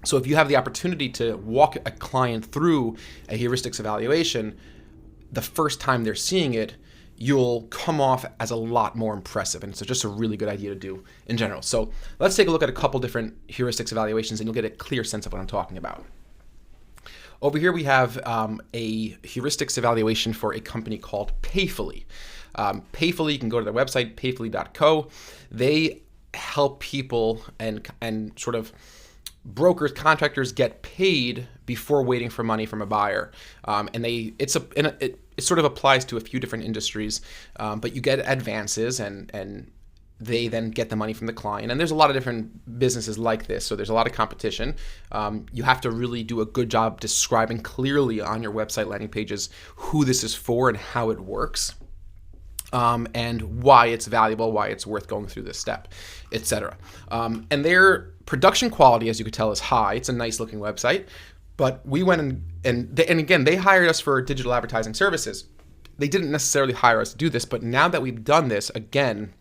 So if you have the opportunity to walk a client through a heuristics evaluation, the first time they're seeing it, you'll come off as a lot more impressive. And it's just a really good idea to do in general. So let's take a look at a couple different heuristics evaluations and you'll get a clear sense of what I'm talking about. Over here we have a heuristics evaluation for a company called Payfully. Payfully, you can go to their website, payfully.co. They help people and sort of brokers, contractors get paid before waiting for money from a buyer, it sort of applies to a few different industries, but you get advances and they then get the money from the client. And there's a lot of different businesses like this, so there's a lot of competition. You have to really do a good job describing clearly on your website landing pages who this is for and how it works. And why it's valuable, why it's worth going through this step, etc. And their production quality, as you could tell, is high. It's a nice looking website, but we went and again, they hired us for digital advertising services. They didn't necessarily hire us to do this, but now that we've done this, again,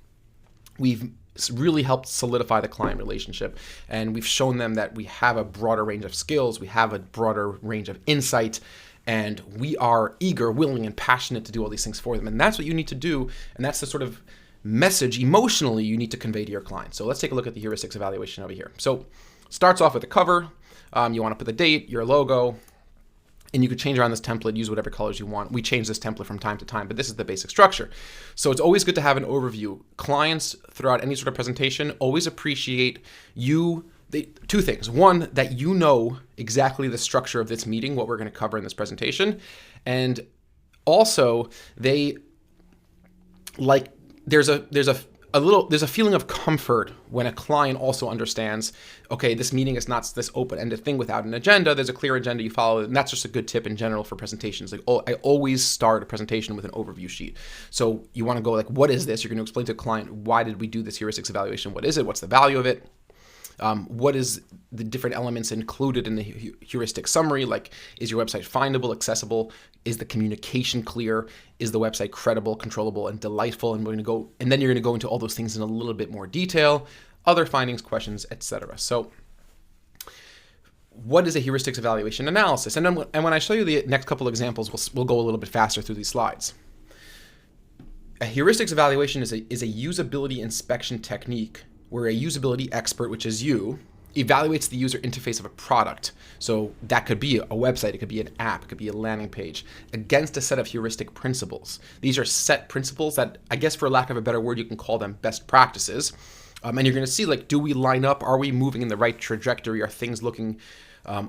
we've really helped solidify the client relationship, and we've shown them that we have a broader range of skills, we have a broader range of insight, and we are eager, willing, and passionate to do all these things for them. And that's what you need to do, and that's the sort of message emotionally you need to convey to your clients. So let's take a look at the heuristics evaluation over here. So starts off with a cover. You want to put the date, your logo, and you could change around this template, use whatever colors you want. We change this template from time to time, but this is the basic structure. So it's always good to have an overview. Clients throughout any sort of presentation always appreciate two things. One, that you know exactly the structure of this meeting, what we're going to cover in this presentation. And also there's a feeling of comfort when a client also understands, okay, this meeting is not this open-ended thing without an agenda. There's a clear agenda you follow, and that's just a good tip in general for presentations. Like, I always start a presentation with an overview sheet. So you want to go like, what is this? You're going to explain to the client, why did we do this heuristics evaluation? What is it? What's the value of it? What is the different elements included in the heuristic summary? Like, is your website findable, accessible? Is the communication clear? Is the website credible, controllable, and delightful? And then you're going to go into all those things in a little bit more detail, other findings, questions, etc. So what is a heuristics evaluation analysis? And when I show you the next couple of examples, we'll go a little bit faster through these slides. A heuristics evaluation is a usability inspection technique where a usability expert, which is you, evaluates the user interface of a product. So that could be a website, it could be an app, it could be a landing page, against a set of heuristic principles. These are set principles that, I guess for lack of a better word, you can call them best practices. And you're going to see, like, do we line up? Are we moving in the right trajectory? Are things looking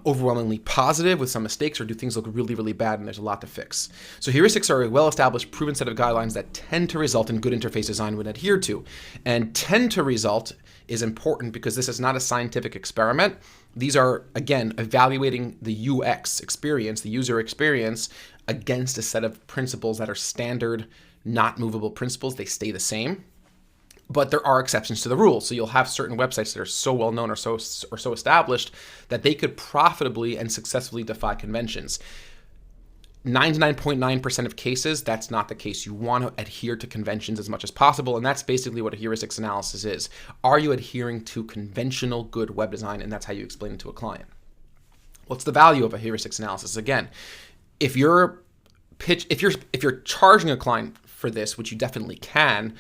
overwhelmingly positive with some mistakes, or do things look really, really bad and there's a lot to fix? So heuristics are a well-established, proven set of guidelines that tend to result in good interface design when adhered to. And tend to result is important because this is not a scientific experiment. These are, again, evaluating the UX experience, the user experience, against a set of principles that are standard, not movable principles. They stay the same. But there are exceptions to the rule. So you'll have certain websites that are so well known or so established that they could profitably and successfully defy conventions. 99.9% of cases, that's not the case. You want to adhere to conventions as much as possible, and that's basically what a heuristics analysis is. Are you adhering to conventional good web design? And that's how you explain it to a client. What's the value of a heuristics analysis? Again, if you're charging a client for this, which you definitely can,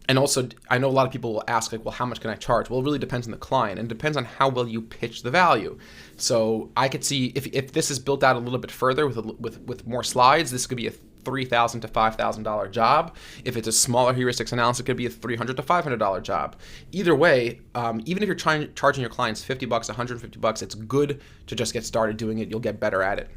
and also, I know a lot of people will ask, like, well, how much can I charge? Well, it really depends on the client, and it depends on how well you pitch the value. So I could see if this is built out a little bit further with more slides, this could be a $3,000 to $5,000 job. If it's a smaller heuristics analysis, it could be a $300 to $500 job. Either way, even if you're charging your clients $50, $150, it's good to just get started doing it. You'll get better at it.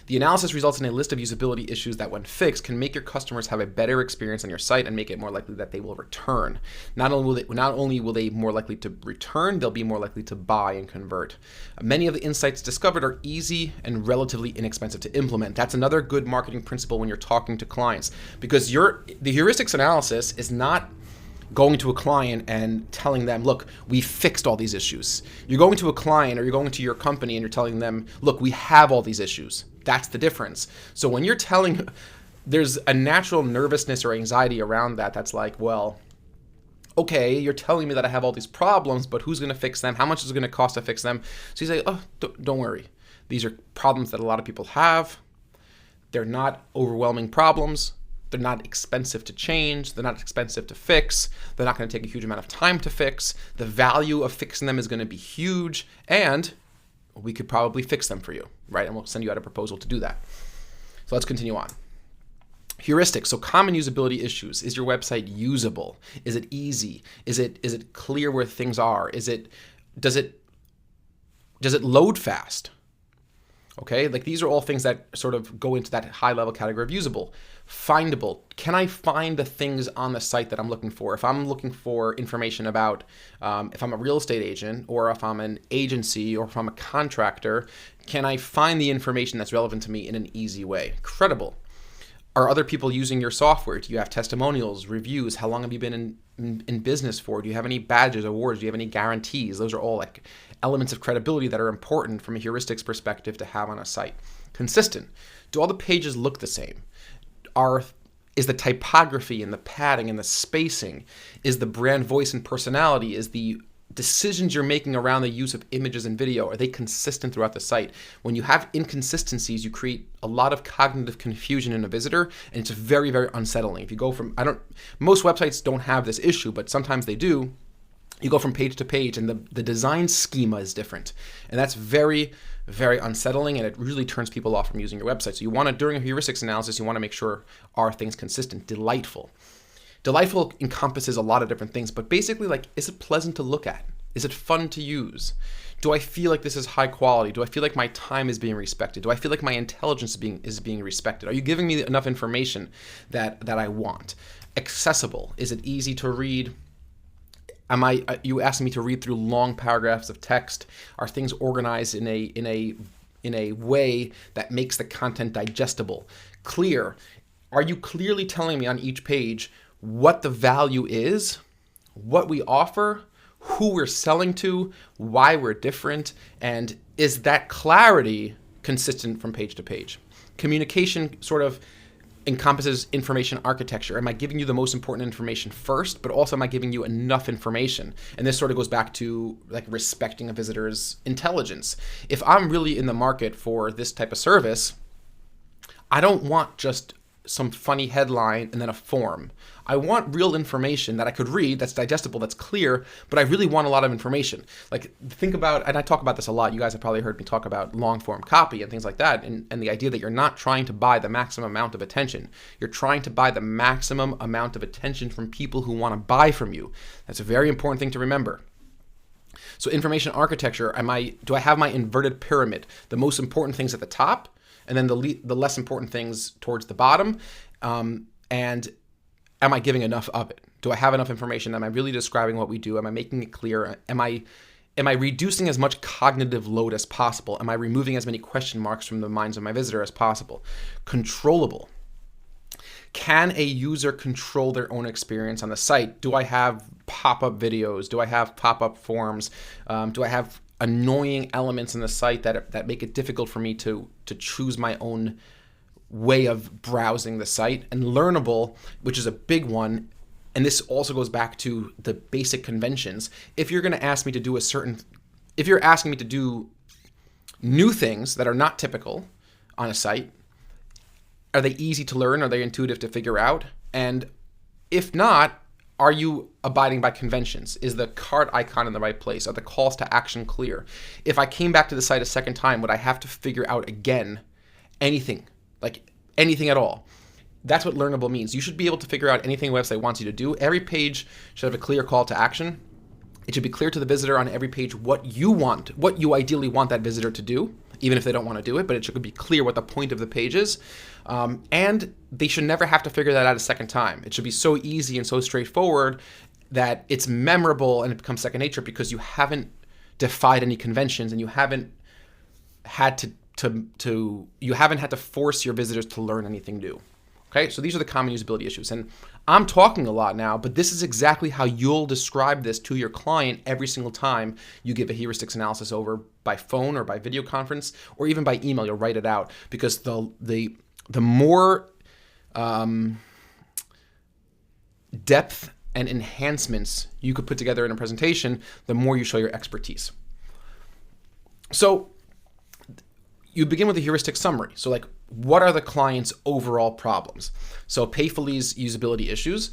The analysis results in a list of usability issues that, when fixed, can make your customers have a better experience on your site and make it more likely that they will return. Not only will they more likely to return, they'll be more likely to buy and convert. Many of the insights discovered are easy and relatively inexpensive to implement. That's another good marketing principle when you're talking to clients, because the heuristics analysis is not going to a client and telling them, look, we fixed all these issues. You're going to a client, or you're going to your company and you're telling them, look, we have all these issues. That's the difference. So when you're there's a natural nervousness or anxiety around that. That's like, well, okay, you're telling me that I have all these problems, but who's going to fix them? How much is it going to cost to fix them? So you say, oh, don't worry. These are problems that a lot of people have. They're not overwhelming problems. They're not expensive to change. They're not expensive to fix. They're not going to take a huge amount of time to fix. The value of fixing them is going to be huge, and we could probably fix them for you, right? And we'll send you out a proposal to do that. So let's continue on. Heuristics, so common usability issues. Is your website usable? Is it easy? Is it clear where things are? Does it load fast? Okay, like these are all things that sort of go into that high level category of usable. Findable. Can I find the things on the site that I'm looking for? If I'm looking for information about if I'm a real estate agent, or if I'm an agency, or if I'm a contractor, can I find the information that's relevant to me in an easy way? Credible. Are other people using your software? Do you have testimonials, reviews? How long have you been in business for? Do you have any badges, awards? Do you have any guarantees? Those are all like elements of credibility that are important from a heuristics perspective to have on a site. Consistent. Do all the pages look the same? Is the typography and the padding and the spacing, is the brand voice and personality, is the decisions you're making around the use of images and video, are they consistent throughout the site? When you have inconsistencies, you create a lot of cognitive confusion in a visitor, and it's very, very unsettling. If you go from, most websites don't have this issue, but sometimes they do. you go from page to page and the design schema is different. And that's very, very unsettling, and it really turns people off from using your website. So you want to, during a heuristics analysis, you want to make sure, are things consistent? Delightful. Delightful encompasses a lot of different things, but basically, like, is it pleasant to look at? Is it fun to use? Do I feel like this is high quality? Do I feel like my time is being respected? Do I feel like my intelligence is being respected? Are you giving me enough information that I want? Accessible. Is it easy to read? Are you asking me to read through long paragraphs of text? Are things organized in a way that makes the content digestible? Clear. Are you clearly telling me on each page what the value is, what we offer, who we're selling to, why we're different, and is that clarity consistent from page to page? Communication sort of encompasses information architecture. Am I giving you the most important information first, but also am I giving you enough information? And this sort of goes back to like respecting a visitor's intelligence. If I'm really in the market for this type of service, I don't want just some funny headline and then a form. I want real information that I could read, that's digestible, that's clear, but I really want a lot of information. Like, think about, and I talk about this a lot, you guys have probably heard me talk about long form copy and things like that, and the idea that you're not trying to buy the maximum amount of attention. You're trying to buy the maximum amount of attention from people who want to buy from you. That's a very important thing to remember. So information architecture, do I have my inverted pyramid? The most important things at the top, and then the less important things towards the bottom, and am I giving enough of it? Do I have enough information? Am I really describing what we do? Am I making it clear? Am I reducing as much cognitive load as possible? Am I removing as many question marks from the minds of my visitor as possible? Controllable. Can a user control their own experience on the site? Do I have pop-up videos? Do I have pop-up forms? Do I have annoying elements in the site that make it difficult for me to choose my own way of browsing the site? And learnable, which is a big one, and this also goes back to the basic conventions. If you're going to ask me to do if you're asking me to do new things that are not typical on a site, are they easy to learn? Are they intuitive to figure out? And if not, are you abiding by conventions? Is the cart icon in the right place? Are the calls to action clear? If I came back to the site a second time, would I have to figure out again anything at all? That's what learnable means. You should be able to figure out anything a website wants you to do. Every page should have a clear call to action. It should be clear to the visitor on every page what you ideally want that visitor to do, even if they don't want to do it, but it should be clear what the point of the page is. And they should never have to figure that out a second time. It should be so easy and so straightforward that it's memorable and it becomes second nature because you haven't defied any conventions and you haven't had to force your visitors to learn anything new. Okay, so these are the common usability issues. And I'm talking a lot now, but this is exactly how you'll describe this to your client every single time you give a heuristics analysis over by phone or by video conference or even by email. You'll write it out because the more depth and enhancements you could put together in a presentation, the more you show your expertise. So you begin with a heuristic summary. So like, what are the client's overall problems? So Payfully's usability issues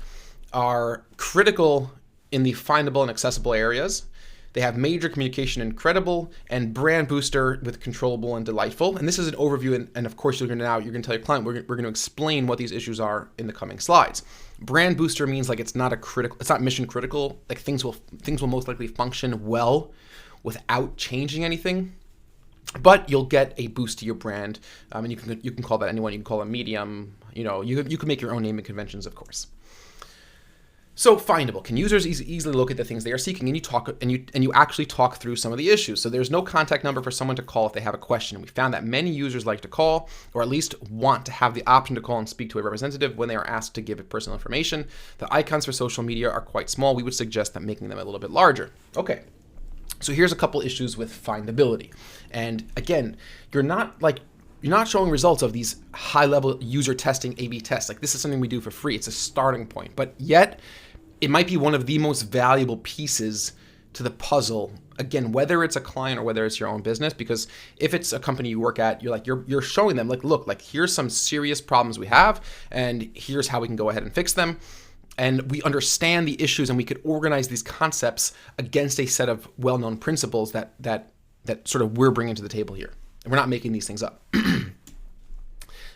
are critical in the findable and accessible areas. They have major communication and credible, and brand booster with controllable and delightful. And this is an overview, and of course you're going to tell your client, we're going to explain what these issues are in the coming slides. Brand booster means like it's not mission critical. Like things will most likely function well without changing anything. But you'll get a boost to your brand, and you can call that anyone. You can call it medium. You can make your own naming conventions, of course. So findable. Can users easily locate the things they are seeking? And you actually talk through some of the issues. So there's no contact number for someone to call if they have a question. We found that many users like to call, or at least want to have the option to call and speak to a representative when they are asked to give personal information. The icons for social media are quite small. We would suggest that making them a little bit larger. Okay. So here's a couple issues with findability. And again, you're not showing results of these high-level user testing A/B tests. Like this is something we do for free. It's a starting point. But yet, it might be one of the most valuable pieces to the puzzle. Again, whether it's a client or whether it's your own business, because if it's a company you work at, you're showing them like, look, like here's some serious problems we have, and here's how we can go ahead and fix them. and we understand the issues, and we could organize these concepts against a set of well-known principles that sort of we're bringing to the table here. And we're not making these things up.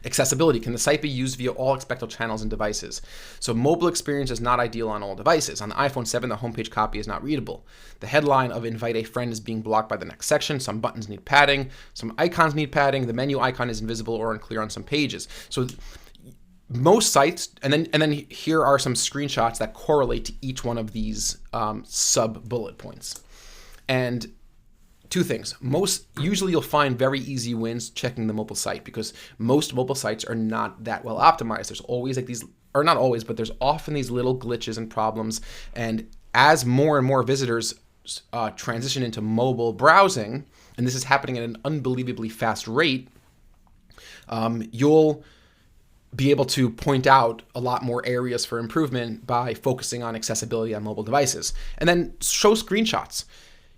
Accessibility. Can the site be used via all expected channels and devices? So mobile experience is not ideal on all devices. On the iPhone 7, the homepage copy is not readable. The headline of invite a friend is being blocked by the next section. Some buttons need padding. Some icons need padding. The menu icon is invisible or unclear on some pages. So most sites, and then here are some screenshots that correlate to each one of these sub bullet points. And two things. Usually you'll find very easy wins checking the mobile site, because most mobile sites are not that well optimized. There's always like these, or not always, but there's often these little glitches and problems. And as more and more visitors transition into mobile browsing, and this is happening at an unbelievably fast rate, you'll be able to point out a lot more areas for improvement by focusing on accessibility on mobile devices. And then show screenshots.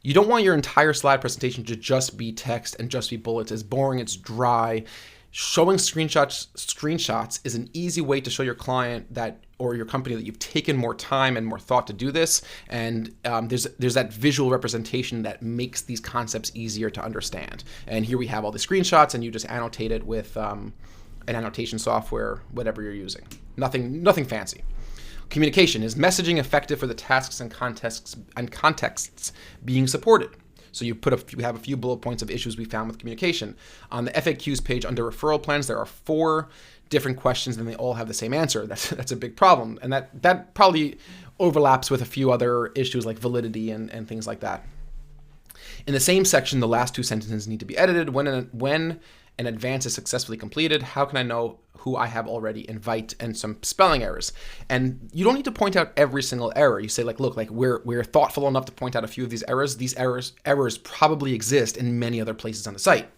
You don't want your entire slide presentation to just be text and just be bullets. It's boring, it's dry. Showing screenshots is an easy way to show your client that, or your company, that you've taken more time and more thought to do this. And there's that visual representation that makes these concepts easier to understand. And here we have all the screenshots, and you just annotate it with an annotation software, whatever you're using. Nothing fancy. Communication. Is messaging effective for the tasks and contexts being supported? So you have a few bullet points of issues we found with communication. On the FAQs page under referral plans, there are 4 different questions, and they all have the same answer. That's a big problem, and that probably overlaps with a few other issues like validity and things like that. In the same section, the last 2 sentences need to be edited. When an advance is successfully completed, how can I know who I have already invite, and some spelling errors. And you don't need to point out every single error. You say look, we're thoughtful enough to point out a few of these errors. These errors probably exist in many other places on the site.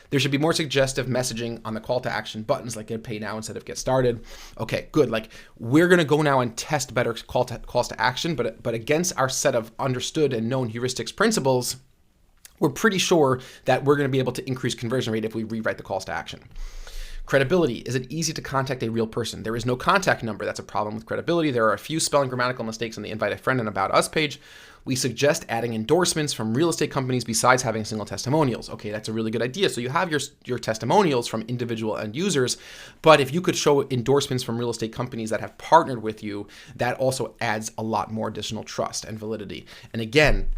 There should be more suggestive messaging on the call to action buttons, like get paid now instead of get started. Okay, good. We're going to go now and test better calls to action, but against our set of understood and known heuristics principles, we're pretty sure that we're going to be able to increase conversion rate if we rewrite the calls to action. Credibility. Is it easy to contact a real person? There is no contact number. That's a problem with credibility. There are a few spelling grammatical mistakes on the invite a friend and about us page. We suggest adding endorsements from real estate companies besides having single testimonials. Okay, that's a really good idea. So you have your testimonials from individual end users, but if you could show endorsements from real estate companies that have partnered with you, that also adds a lot more additional trust and validity. And again,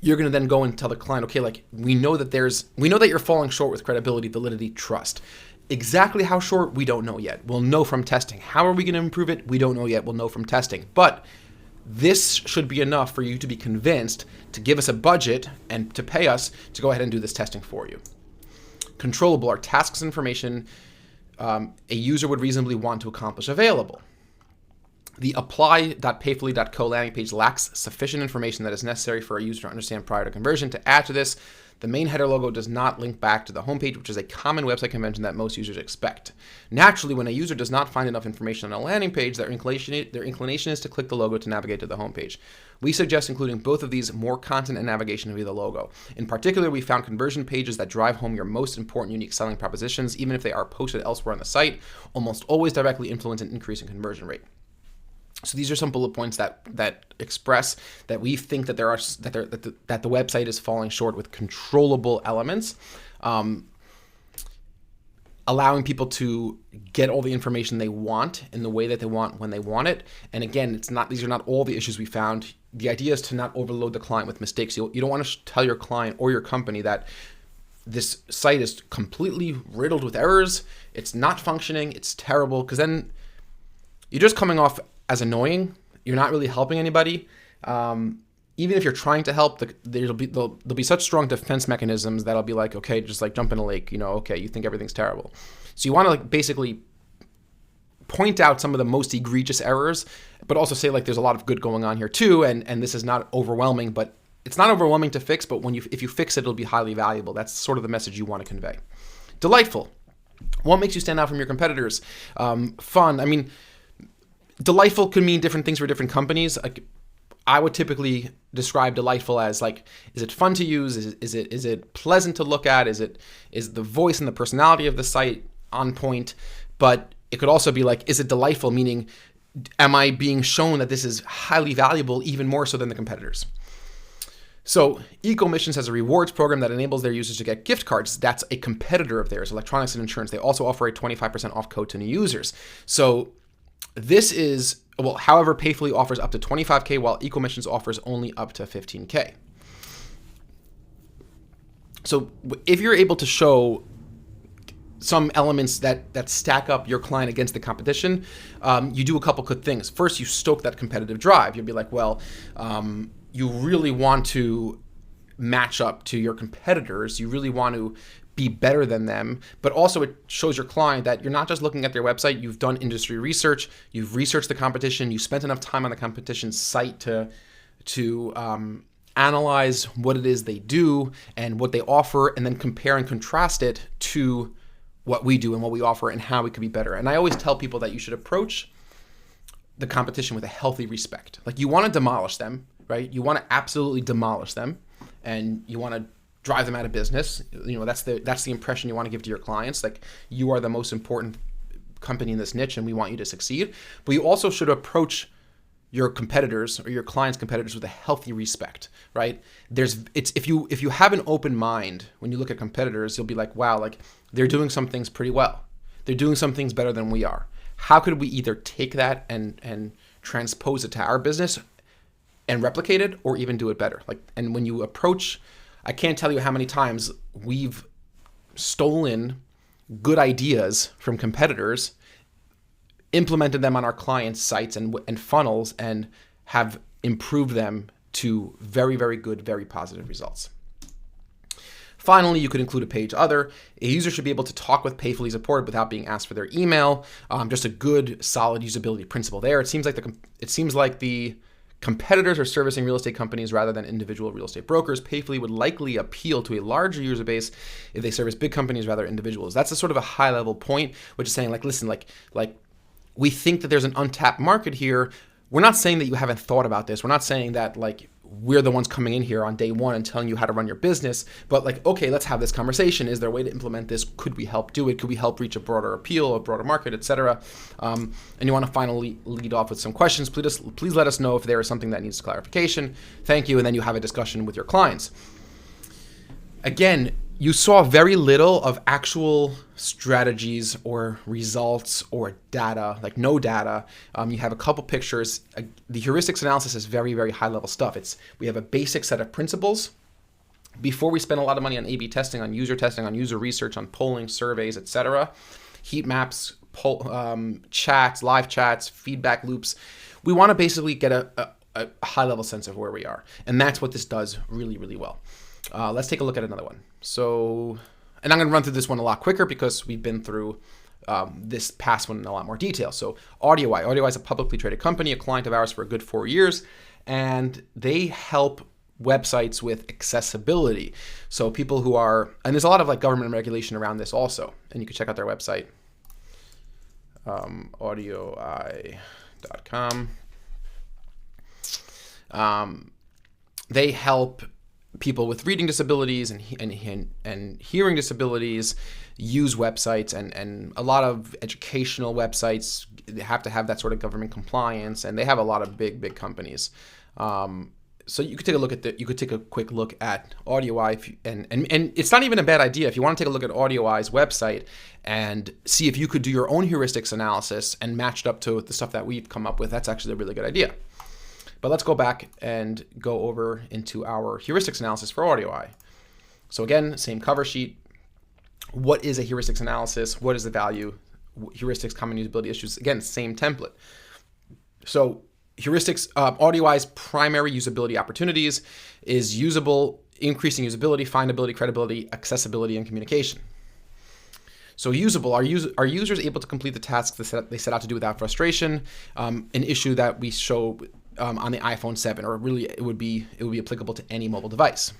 you're going to then go and tell the client, okay, we know that you're falling short with credibility, validity, trust. Exactly how short, we don't know yet. We'll know from testing. How are we going to improve it? We don't know yet. We'll know from testing. But this should be enough for you to be convinced to give us a budget and to pay us to go ahead and do this testing for you. Controllable are tasks and information a user would reasonably want to accomplish available. The apply.payfully.co landing page lacks sufficient information that is necessary for a user to understand prior to conversion. To add to this, the main header logo does not link back to the homepage, which is a common website convention that most users expect. Naturally, when a user does not find enough information on a landing page, their inclination is to click the logo to navigate to the homepage. We suggest including both of these, more content and navigation via the logo. In particular, we found conversion pages that drive home your most important unique selling propositions, even if they are posted elsewhere on the site, almost always directly influence an increase in conversion rate. So these are some bullet points that express that we think that that the website is falling short with controllable elements, allowing people to get all the information they want in the way that they want when they want it. And again, these are not all the issues we found. The idea is to not overload the client with mistakes. You don't want to tell your client or your company that this site is completely riddled with errors, it's not functioning, it's terrible, because then you're just coming off as annoying. You're not really helping anybody. Even if you're trying to help, there'll be such strong defense mechanisms that'll be like, okay, just jump in a lake, okay, you think everything's terrible. So you want to basically point out some of the most egregious errors, but also say there's a lot of good going on here too, and this is not overwhelming, but it's not overwhelming to fix, but if you fix it, it'll be highly valuable. That's sort of the message you want to convey. Delightful. What makes you stand out from your competitors? Fun. Delightful could mean different things for different companies. I would typically describe delightful as is it fun to use? Is it pleasant to look at? Is the voice and the personality of the site on point? But it could also be is it delightful, meaning am I being shown that this is highly valuable, even more so than the competitors? So EcoMissions has a rewards program that enables their users to get gift cards. That's a competitor of theirs, electronics and insurance. They also offer a 25% off code to new users. So this is, well, however, Payfully offers up to 25K while EcoMissions offers only up to 15K. So if you're able to show some elements that stack up your client against the competition, you do a couple good things. First, you stoke that competitive drive. You'll be like, well, you really want to match up to your competitors. You really want to be better than them. But also it shows your client that you're not just looking at their website. You've done industry research. You've researched the competition. You spent enough time on the competition's site to analyze what it is they do and what they offer, and then compare and contrast it to what we do and what we offer and how we could be better. And I always tell people that you should approach the competition with a healthy respect. Like, you want to demolish them, right? You want to absolutely demolish them, and you want to drive them out of business. You know, that's the impression you want to give to your clients. Like, you are the most important company in this niche and we want you to succeed. But you also should approach your competitors or your clients' competitors with a healthy respect, right? If you have an open mind when you look at competitors, you'll be like, wow, like, they're doing some things pretty well. They're doing some things better than we are. How could we either take that and transpose it to our business and replicate it, or even do it better? Like, and when you approach, I can't tell you how many times we've stolen good ideas from competitors, implemented them on our clients' sites and funnels, and have improved them to very, very good, very positive results. Finally, you could include a page other. A user should be able to talk with Payfully support without being asked for their email. Just a good, solid usability principle there. It seems like the competitors are servicing real estate companies rather than individual real estate brokers. Payfully would likely appeal to a larger user base if they service big companies rather than individuals. That's a sort of a high level point, which is saying, like, listen, like we think that there's an untapped market here. We're not saying that you haven't thought about this. We're not saying that, like, we're the ones coming in here on day one and telling you how to run your business, but, like, okay, let's have this conversation. Is there a way to implement this? Could we help do it? Could we help reach a broader appeal, a broader market, etc.? And you want to finally lead off with some questions. Please let us know if there is something that needs clarification. Thank you. And then you have a discussion with your clients. Again, you saw very little of actual strategies or results or data, like no data. You have a couple pictures. The heuristics analysis is very, very high level stuff. We have a basic set of principles. Before we spend a lot of money on A/B testing, on user research, on polling, surveys, etc., heat maps, chats, live chats, feedback loops, we want to basically get a high level sense of where we are. And that's what this does really, really well. Let's take a look at another one. So, and I'm going to run through this one a lot quicker because we've been through this past one in a lot more detail. So AudioEye. AudioEye is a publicly traded company, a client of ours for a good 4 years, and they help websites with accessibility. So people who are, and there's a lot of, like, government regulation around this also, and you can check out their website, audioeye.com. They help people with reading disabilities and hearing disabilities use websites, and a lot of educational websites have to have that sort of government compliance, and they have a lot of big companies. So you could take a quick look at AudioEye, and it's not even a bad idea if you want to take a look at AudioEye's website and see if you could do your own heuristics analysis and match it up to the stuff that we've come up with. That's actually a really good idea. But let's go back and go over into our heuristics analysis for AudioEye. So again, same cover sheet. What is a heuristics analysis? What is the value? Heuristics, common usability issues. Again, same template. So heuristics, AudioEye's primary usability opportunities is increasing usability, findability, credibility, accessibility, and communication. So usable, are users able to complete the tasks they set out to do without frustration? An issue that we show on the iPhone 7, or really it would be applicable to any mobile device.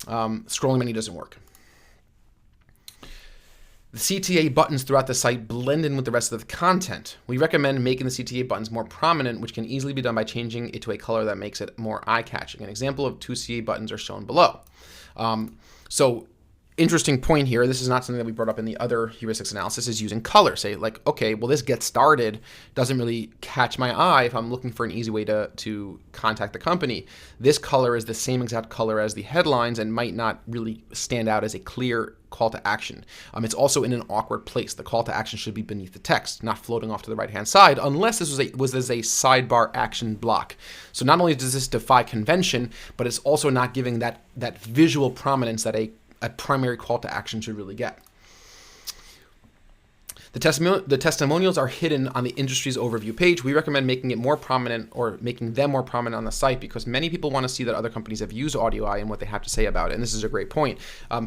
Scrolling menu doesn't work. The CTA buttons throughout the site blend in with the rest of the content. We recommend making the CTA buttons more prominent, which can easily be done by changing it to a color that makes it more eye-catching. An example of 2 CTA buttons are shown below. So interesting point here, this is not something that we brought up in the other heuristics analysis, is using color. Say like, okay, well, this get started doesn't really catch my eye if I'm looking for an easy way to contact the company. This color is the same exact color as the headlines and might not really stand out as a clear call to action. It's also in an awkward place. The call to action should be beneath the text, not floating off to the right-hand side, unless this was as a sidebar action block. So not only does this defy convention, but it's also not giving that visual prominence that a primary call to action should really get. The testimonials are hidden on the industry's overview page. We recommend making it more prominent or making them more prominent on the site because many people want to see that other companies have used AudioEye and what they have to say about it. And this is a great point.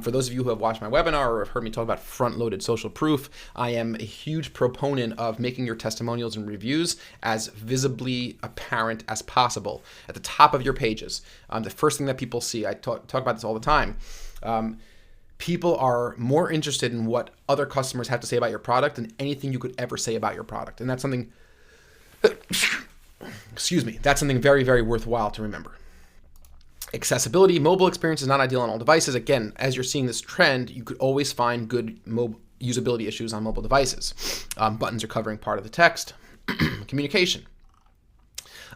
For those of you who have watched my webinar or have heard me talk about front-loaded social proof, I am a huge proponent of making your testimonials and reviews as visibly apparent as possible at the top of your pages. The first thing that people see, I talk about this all the time. People are more interested in what other customers have to say about your product than anything you could ever say about your product. And that's something, that's something very, very worthwhile to remember. Accessibility, mobile experience is not ideal on all devices. Again, as you're seeing this trend, you could always find good usability issues on mobile devices. Buttons are covering part of the text. Communication.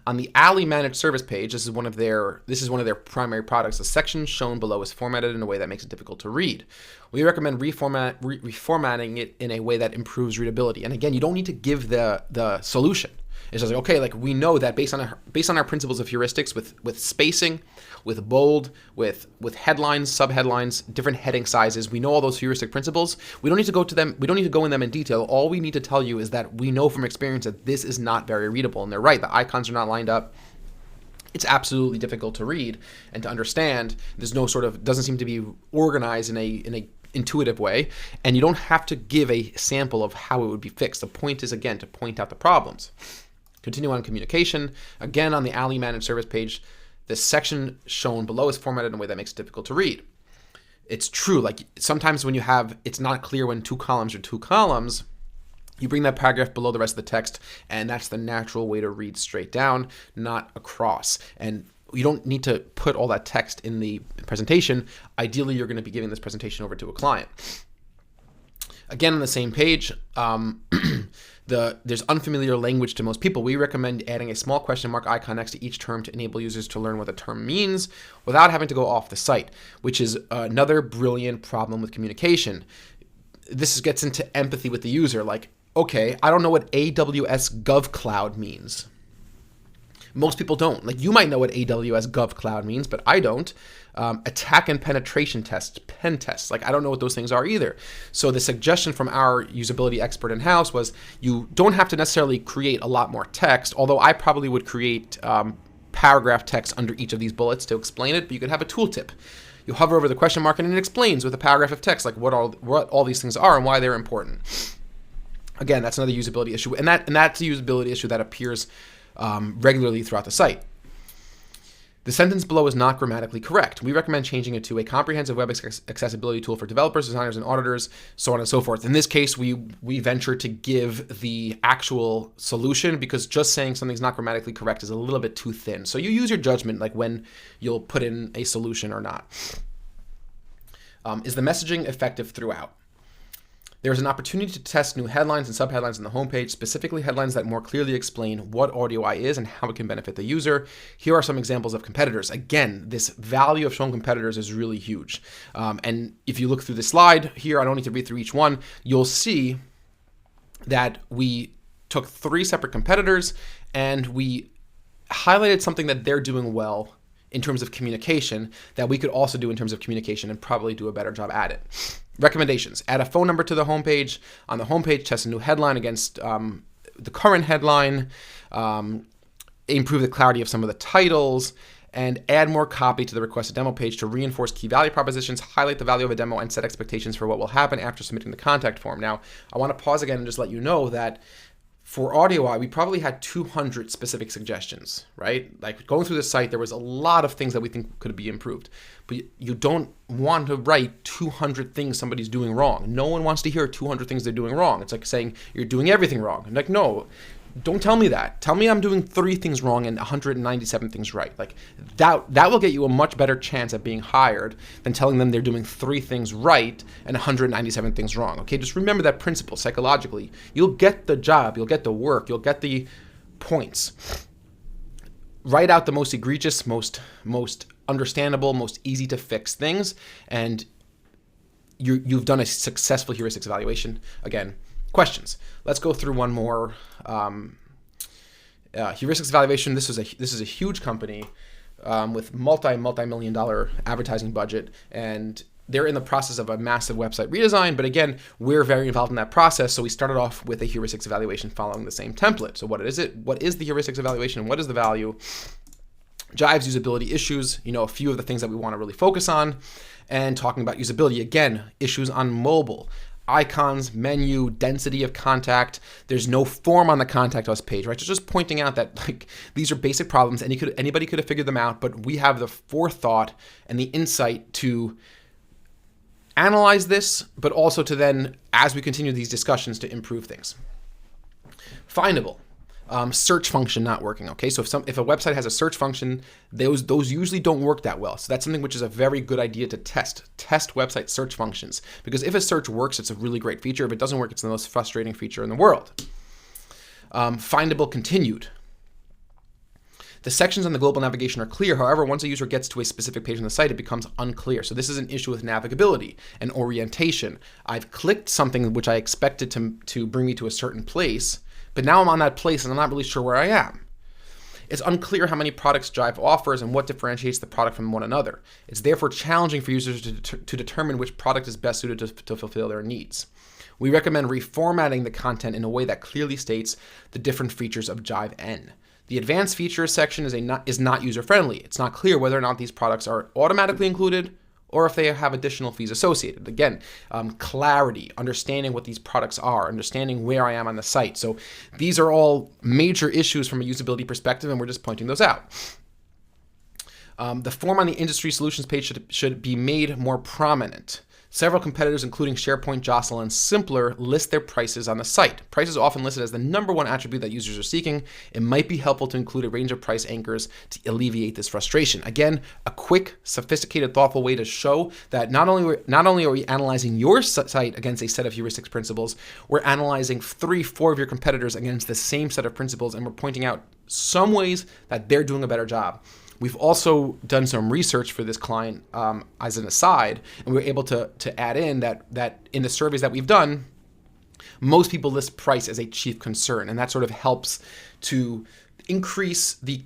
On the Alley managed service page, this is one of their primary products. The section shown below is formatted in a way that makes it difficult to read. We recommend reformatting it in a way that improves readability. And again, you don't need to give the solution. It's just like, okay, like we know that based on our principles of heuristics with spacing, with bold, with headlines, subheadlines, different heading sizes, we know all those heuristic principles. We don't need to go to them. We don't need to go in them in detail. All we need to tell you is that we know from experience that this is not very readable. And they're right. The icons are not lined up. It's absolutely difficult to read and to understand. There's no doesn't seem to be organized in a intuitive way. And you don't have to give a sample of how it would be fixed. The point is, again, to point out the problems. Continue on communication. Again, on the Alley managed service page, the section shown below is formatted in a way that makes it difficult to read. It's true, like sometimes when it's not clear when two columns are two columns, you bring that paragraph below the rest of the text, and that's the natural way to read straight down, not across. And you don't need to put all that text in the presentation. Ideally, you're going to be giving this presentation over to a client. Again, on the same page, there's unfamiliar language to most people. We recommend adding a small question mark icon next to each term to enable users to learn what the term means without having to go off the site, which is another brilliant problem with communication. This gets into empathy with the user. Like, okay, I don't know what AWS GovCloud means. Most people don't. Like, you might know what AWS GovCloud means, but I don't. Attack and penetration tests, pen tests. Like, I don't know what those things are either. So the suggestion from our usability expert in-house was you don't have to necessarily create a lot more text, although I probably would create paragraph text under each of these bullets to explain it, but you could have a tooltip. You hover over the question mark and it explains with a paragraph of text like what all these things are and why they're important. Again, that's another usability issue, and that's a usability issue that appears regularly throughout the site. The sentence below is not grammatically correct. We recommend changing it to a comprehensive web accessibility tool for developers, designers, and auditors, so on and so forth. In this case, we venture to give the actual solution because just saying something's not grammatically correct is a little bit too thin. So you use your judgment, like when you'll put in a solution or not. Is the messaging effective throughout? There's an opportunity to test new headlines and subheadlines on the homepage, specifically headlines that more clearly explain what AudioEye is and how it can benefit the user. Here are some examples of competitors. Again, this value of showing competitors is really huge. And if you look through the slide here, I don't need to read through each one, you'll see that we took 3 separate competitors and we highlighted something that they're doing well in terms of communication that we could also do in terms of communication and probably do a better job at it. Recommendations: add a phone number to the homepage. On the homepage, test a new headline against the current headline, improve the clarity of some of the titles, and add more copy to the requested demo page to reinforce key value propositions, highlight the value of a demo, and set expectations for what will happen after submitting the contact form. Now, I want to pause again and just let you know that for AudioEye, we probably had 200 specific suggestions, right? Like going through the site, there was a lot of things that we think could be improved. But you don't want to write 200 things somebody's doing wrong. No one wants to hear 200 things they're doing wrong. It's like saying you're doing everything wrong. I'm like, no, Don't tell me that. Tell me I'm doing 3 things wrong and 197 things right. Like that will get you a much better chance at being hired than telling them they're doing 3 things right and 197 things wrong. Okay, just remember that principle psychologically. You'll get the job, you'll get the work, you'll get the points. Write out the most egregious, most understandable, most easy to fix things, and you've done a successful heuristics evaluation. Again, questions. Let's go through one more. Heuristics evaluation. This is a huge company with multi-million dollar advertising budget, and they're in the process of a massive website redesign. But again, we're very involved in that process. So we started off with a heuristics evaluation following the same template. So what is it? What is the heuristics evaluation and what is the value? Jive's usability issues, a few of the things that we want to really focus on, and talking about usability. Again, issues on mobile. Icons, menu, density of contact. There's no form on the contact us page, right? So just pointing out that these are basic problems and anybody could have figured them out, but we have the forethought and the insight to analyze this, but also to then, as we continue these discussions, to improve things. Findable. Search function not working. Okay, so if a website has a search function, those usually don't work that well. So that's something which is a very good idea to test. Test website search functions, because if a search works, it's a really great feature. If it doesn't work, it's the most frustrating feature in the world. Findable continued. The sections on the global navigation are clear. However, once a user gets to a specific page on the site, it becomes unclear. So this is an issue with navigability and orientation. I've clicked something which I expected to bring me to a certain place, but now I'm on that place and I'm not really sure where I am. It's unclear how many products Jive offers and what differentiates the product from one another. It's therefore challenging for users to determine which product is best suited to fulfill their needs. We recommend reformatting the content in a way that clearly states the different features of Jive N. The advanced features section is not user-friendly. It's not clear whether or not these products are automatically included or if they have additional fees associated. Again, clarity, understanding what these products are, understanding where I am on the site. So these are all major issues from a usability perspective, and we're just pointing those out. The form on the industry solutions page should be made more prominent. Several competitors, including SharePoint, Jostle, and Simpler, list their prices on the site. Price is often listed as the number one attribute that users are seeking. It might be helpful to include a range of price anchors to alleviate this frustration. Again, a quick, sophisticated, thoughtful way to show that not only are we analyzing your site against a set of heuristics principles, we're analyzing 3-4 of your competitors against the same set of principles, and we're pointing out some ways that they're doing a better job. We've also done some research for this client as an aside, and we were able to add in that in the surveys that we've done, most people list price as a chief concern, and that sort of helps to increase the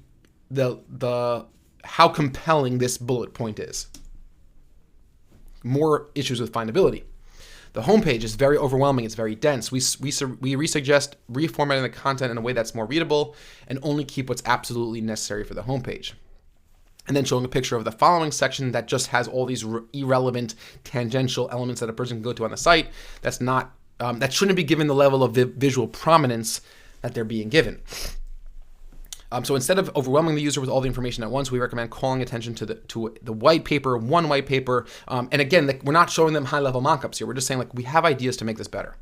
how compelling this bullet point is. More issues with findability. The homepage is very overwhelming. It's very dense. We suggest reformatting the content in a way that's more readable and only keep what's absolutely necessary for the homepage. And then showing a picture of the following section that just has all these irrelevant tangential elements that a person can go to on the site. That's not that shouldn't be given the level of visual prominence that they're being given. So instead of overwhelming the user with all the information at once, we recommend calling attention to the white paper, one white paper. And again, we're not showing them high-level mockups here. We're just saying we have ideas to make this better.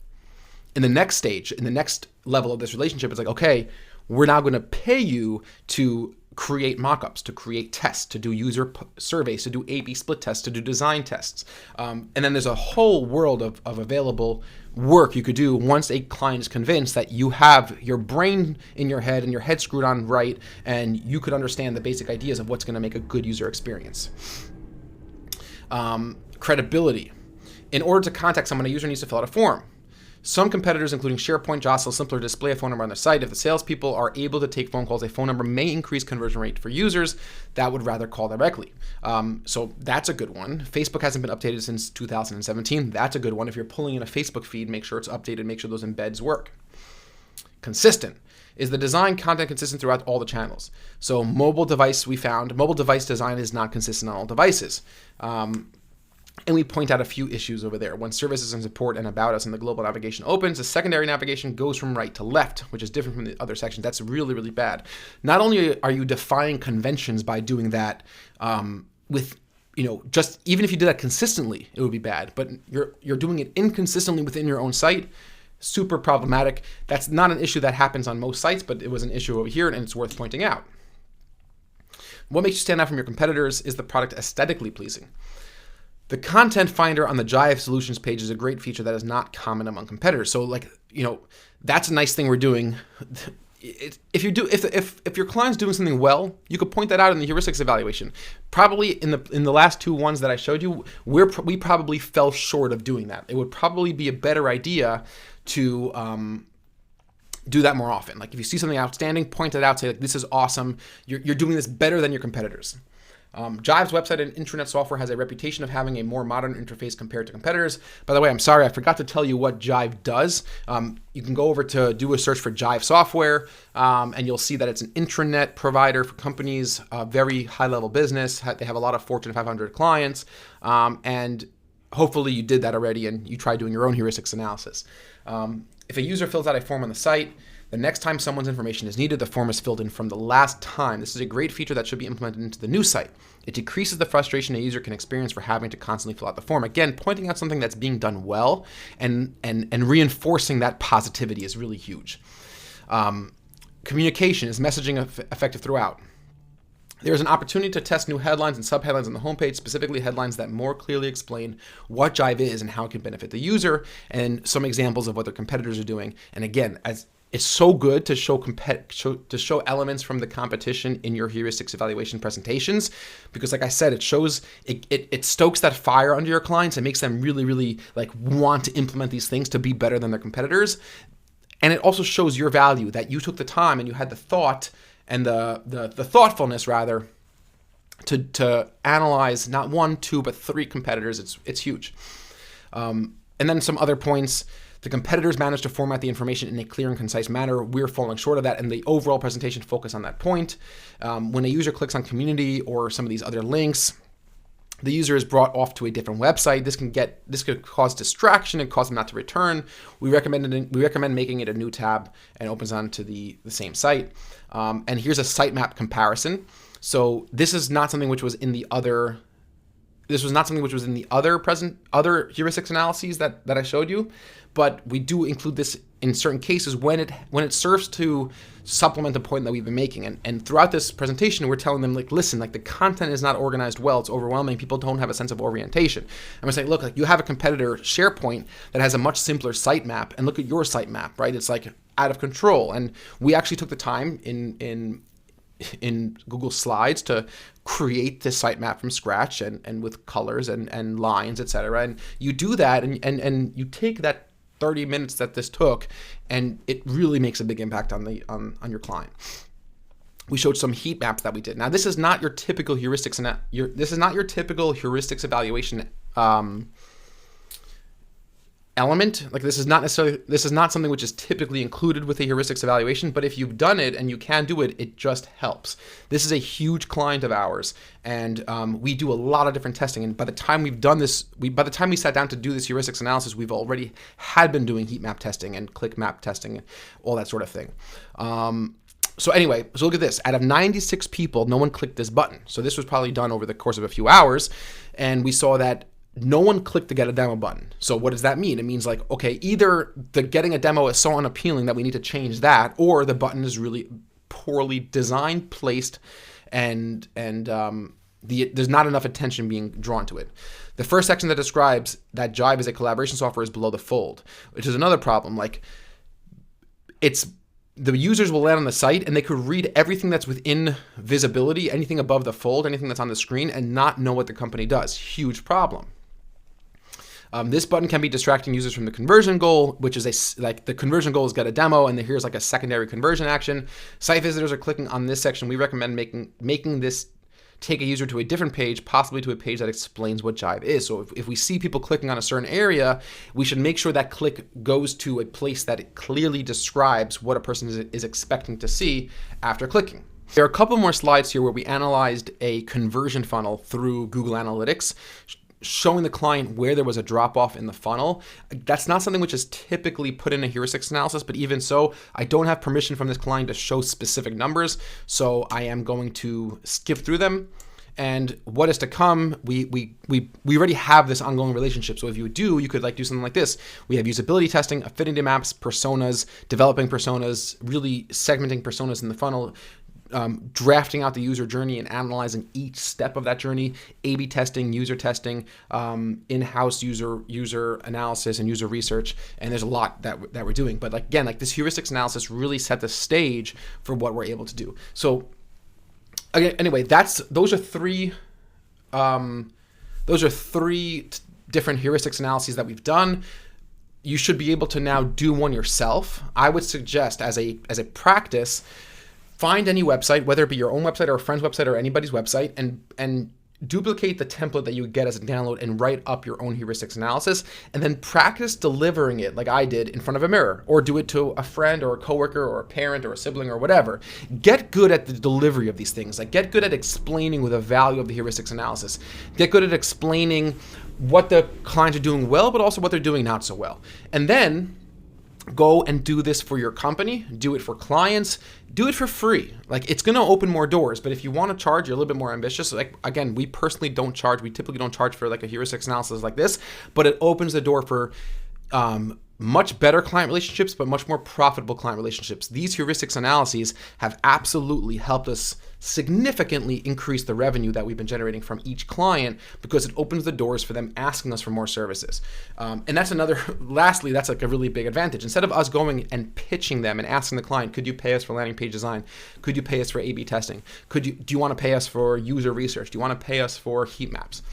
In the next stage, in the next level of this relationship, it's okay, we're now going to pay you to create mockups, to create tests, to do user surveys, to do A/B split tests, to do design tests. And then there's a whole world of available work you could do once a client is convinced that you have your brain in your head and your head screwed on right, and you could understand the basic ideas of what's going to make a good user experience. Credibility. In order to contact someone, a user needs to fill out a form. Some competitors, including SharePoint, Jostle, Simpler, display a phone number on their site. If the salespeople are able to take phone calls, a phone number may increase conversion rate for users that would rather call directly. So that's a good one. Facebook hasn't been updated since 2017. That's a good one. If you're pulling in a Facebook feed, make sure it's updated, make sure those embeds work. Consistent. Is the design content consistent throughout all the channels? So mobile device, we found, mobile device design is not consistent on all devices. And we point out a few issues over there. When services and support and about us in the global navigation opens, the secondary navigation goes from right to left, which is different from the other sections. That's really, really bad. Not only are you defying conventions by doing that just even if you did that consistently, it would be bad, but you're doing it inconsistently within your own site. super problematic. That's not an issue that happens on most sites, but it was an issue over here, and it's worth pointing out. What makes you stand out from your competitors is the product aesthetically pleasing. The content finder on the Jive Solutions page is a great feature that is not common among competitors. So that's a nice thing we're doing. If your client's doing something well, you could point that out in the heuristics evaluation. Probably in the last two ones that I showed you, we probably fell short of doing that. It would probably be a better idea to do that more often. Like if you see something outstanding, point it out, say like, this is awesome. You're doing this better than your competitors. Jive's website and intranet software has a reputation of having a more modern interface compared to competitors. By the way, I'm sorry, I forgot to tell you what Jive does. You can go over to do a search for Jive software, and you'll see that it's an intranet provider for companies, very high-level business. They have a lot of Fortune 500 clients, and hopefully you did that already and you tried doing your own heuristics analysis. If a user fills out a form on the site, the next time someone's information is needed, the form is filled in from the last time. This is a great feature that should be implemented into the new site. It decreases the frustration a user can experience for having to constantly fill out the form. Again, pointing out something that's being done well and reinforcing that positivity is really huge. Communication is messaging effective throughout. There's an opportunity to test new headlines and subheadlines on the homepage, specifically headlines that more clearly explain what Jive is and how it can benefit the user, and some examples of what their competitors are doing. And again, it's so good to show elements from the competition in your heuristics evaluation presentations, because like I said, it stokes that fire under your clients and makes them really, really want to implement these things to be better than their competitors. And it also shows your value, that you took the time and you had the thought and the thoughtfulness rather to analyze not one, two, but three competitors. It's huge. And then some other points. The competitors managed to format the information in a clear and concise manner. We're falling short of that, and the overall presentation focus on that point. When a user clicks on community or some of these other links, the user is brought off to a different website. This could cause distraction and cause them not to return. We recommend making it a new tab and opens on to the same site. And here's a sitemap comparison. So this is not something which was in the other. This was not something which was in the other heuristics analyses that I showed you, but we do include this in certain cases when it serves to supplement the point that we've been making. And throughout this presentation, we're telling them, listen, the content is not organized well. It's overwhelming. People don't have a sense of orientation. And we're saying, look, you have a competitor, SharePoint, that has a much simpler sitemap, and look at your sitemap, right? It's out of control. And we actually took the time in Google Slides to create this sitemap from scratch and with colors and lines, etc. And you do that and you take that 30 minutes that this took, and it really makes a big impact on your client. We showed some heat maps that we did. Now, this is not your typical heuristics evaluation element. This is not something which is typically included with a heuristics evaluation, but if you've done it and you can do it, it just helps. This is a huge client of ours, and we do a lot of different testing. And by the time we've done this, by the time we sat down to do this heuristics analysis, we've already had been doing heat map testing and click map testing and all that sort of thing. So look at this. Out of 96 people, no one clicked this button. So this was probably done over the course of a few hours, and we saw that no one clicked the get a demo button. So what does that mean? It means either the getting a demo is so unappealing that we need to change that, or the button is really poorly designed, placed, and there's not enough attention being drawn to it. The first section that describes that Jive is a collaboration software is below the fold, which is another problem. The users will land on the site and they could read everything that's within visibility, anything above the fold, anything that's on the screen, and not know what the company does. Huge problem. This button can be distracting users from the conversion goal, which is the conversion goal is get a demo, and here's a secondary conversion action. Site visitors are clicking on this section. We recommend making this take a user to a different page, possibly to a page that explains what Jive is. So if we see people clicking on a certain area, we should make sure that click goes to a place that it clearly describes what a person is expecting to see after clicking. There are a couple more slides here where we analyzed a conversion funnel through Google Analytics, showing the client where there was a drop-off in the funnel. That's not something which is typically put in a heuristics analysis, but even so, I don't have permission from this client to show specific numbers, so I am going to skip through them and what is to come, we already have this ongoing relationship. So if you could like do something like this. We have usability testing, affinity maps, personas, developing personas, really segmenting personas in the funnel, drafting out the user journey and analyzing each step of that journey, A/B testing, user testing, in-house user analysis and user research, and there's a lot that we're doing. But like, again, like this heuristics analysis really set the stage for what we're able to do. So again, anyway, those are three different heuristics analyses that we've done. You should be able to now do one yourself. I would suggest as a practice, find any website, whether it be your own website or a friend's website or anybody's website, and duplicate the template that you would get as a download and write up your own heuristics analysis, and then practice delivering it like I did in front of a mirror, or do it to a friend or a coworker or a parent or a sibling or whatever. Get good at the delivery of these things. Like, get good at explaining the value of the heuristics analysis. Get good at explaining what the clients are doing well, but also what they're doing not so well. And then go and do this for your company, do it for clients, do it for free. Like, it's going to open more doors, but if you want to charge, you're a little bit more ambitious. Like, again, we personally don't charge. We typically don't charge for like a heuristics analysis like this, but it opens the door for much better client relationships, but much more profitable client relationships. These heuristics analyses have absolutely helped us significantly increase the revenue that we've been generating from each client, because it opens the doors for them asking us for more services. And that's lastly, that's like a really big advantage. Instead of us going and pitching them and asking the client, could you pay us for landing page design? Could you pay us for A/B testing? Do you want to pay us for user research? Do you want to pay us for heat maps?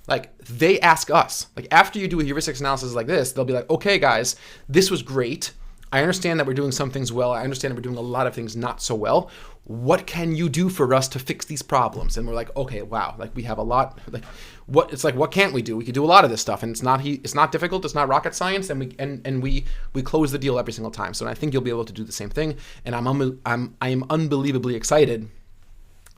Like, they ask us. Like, after you do a heuristics analysis like this, they'll be like, okay, guys, this was great. I understand that we're doing some things well. I understand that we're doing a lot of things not so well. What can you do for us to fix these problems? And we're like, okay, wow, like we have a lot. Like, what can't we do? We could do a lot of this stuff, and it's not difficult. It's not rocket science, and we close the deal every single time. So I think you'll be able to do the same thing. And I am unbelievably excited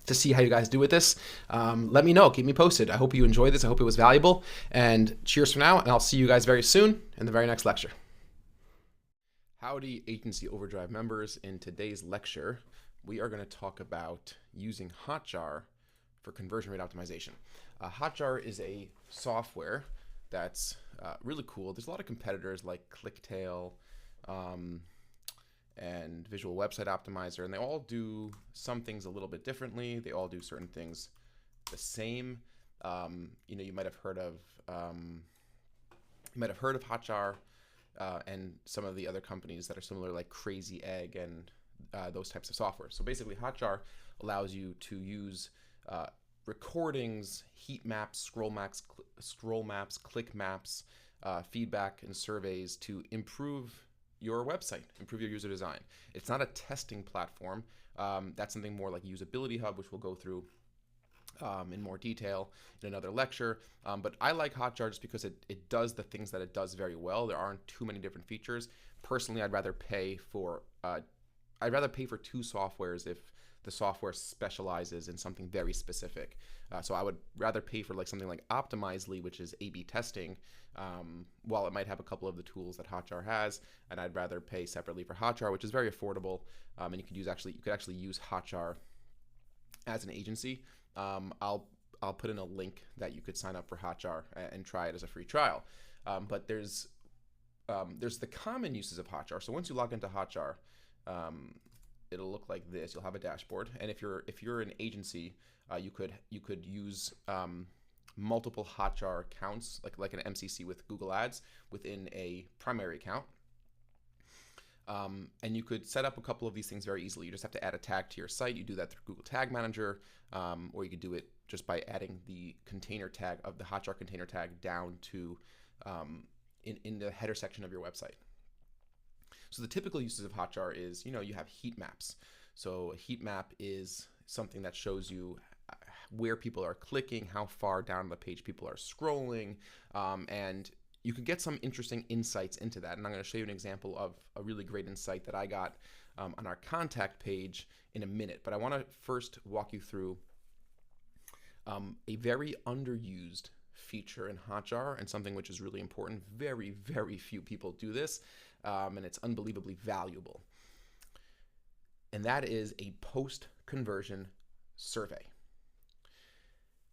to see how you guys do with this. Let me know. Keep me posted. I hope you enjoyed this. I hope it was valuable. And cheers for now. And I'll see you guys very soon in the very next lecture. Howdy, Agency Overdrive members. In today's lecture, we are going to talk about using Hotjar for conversion rate optimization. Hotjar is a software that's really cool. There's a lot of competitors like ClickTail, and Visual Website Optimizer, and they all do some things a little bit differently. They all do certain things the same. You might have heard of Hotjar and some of the other companies that are similar, like Crazy Egg and those types of software. So basically, Hotjar allows you to use recordings, heat maps, scroll maps, click maps, feedback, and surveys to improve your website, improve your user design. It's not a testing platform. That's something more like Usability Hub, which we'll go through in more detail in another lecture. But I like Hotjar just because it does the things that it does very well. There aren't too many different features. Personally, I'd rather pay for two softwares if the software specializes in something very specific. So I would rather pay for like something like Optimizely, which is A/B testing, while it might have a couple of the tools that Hotjar has, and I'd rather pay separately for Hotjar, which is very affordable, and you could actually use Hotjar as an agency. I'll put in a link that you could sign up for Hotjar and try it as a free trial. But there's the common uses of Hotjar. So once you log into Hotjar, it'll look like this. You'll have a dashboard, and if you're an agency, you could use multiple Hotjar accounts, like an MCC with Google Ads within a primary account. And you could set up a couple of these things very easily. You just have to add a tag to your site. You do that through Google Tag Manager, or you could do it just by adding the container tag of the Hotjar container tag down to in the header section of your website. So the typical uses of Hotjar is, you have heat maps. So a heat map is something that shows you where people are clicking, how far down the page people are scrolling, and you can get some interesting insights into that. And I'm going to show you an example of a really great insight that I got on our contact page in a minute. But I want to first walk you through a very underused feature in Hotjar, and something which is really important. Very, very few people do this, and it's unbelievably valuable. And that is a post-conversion survey.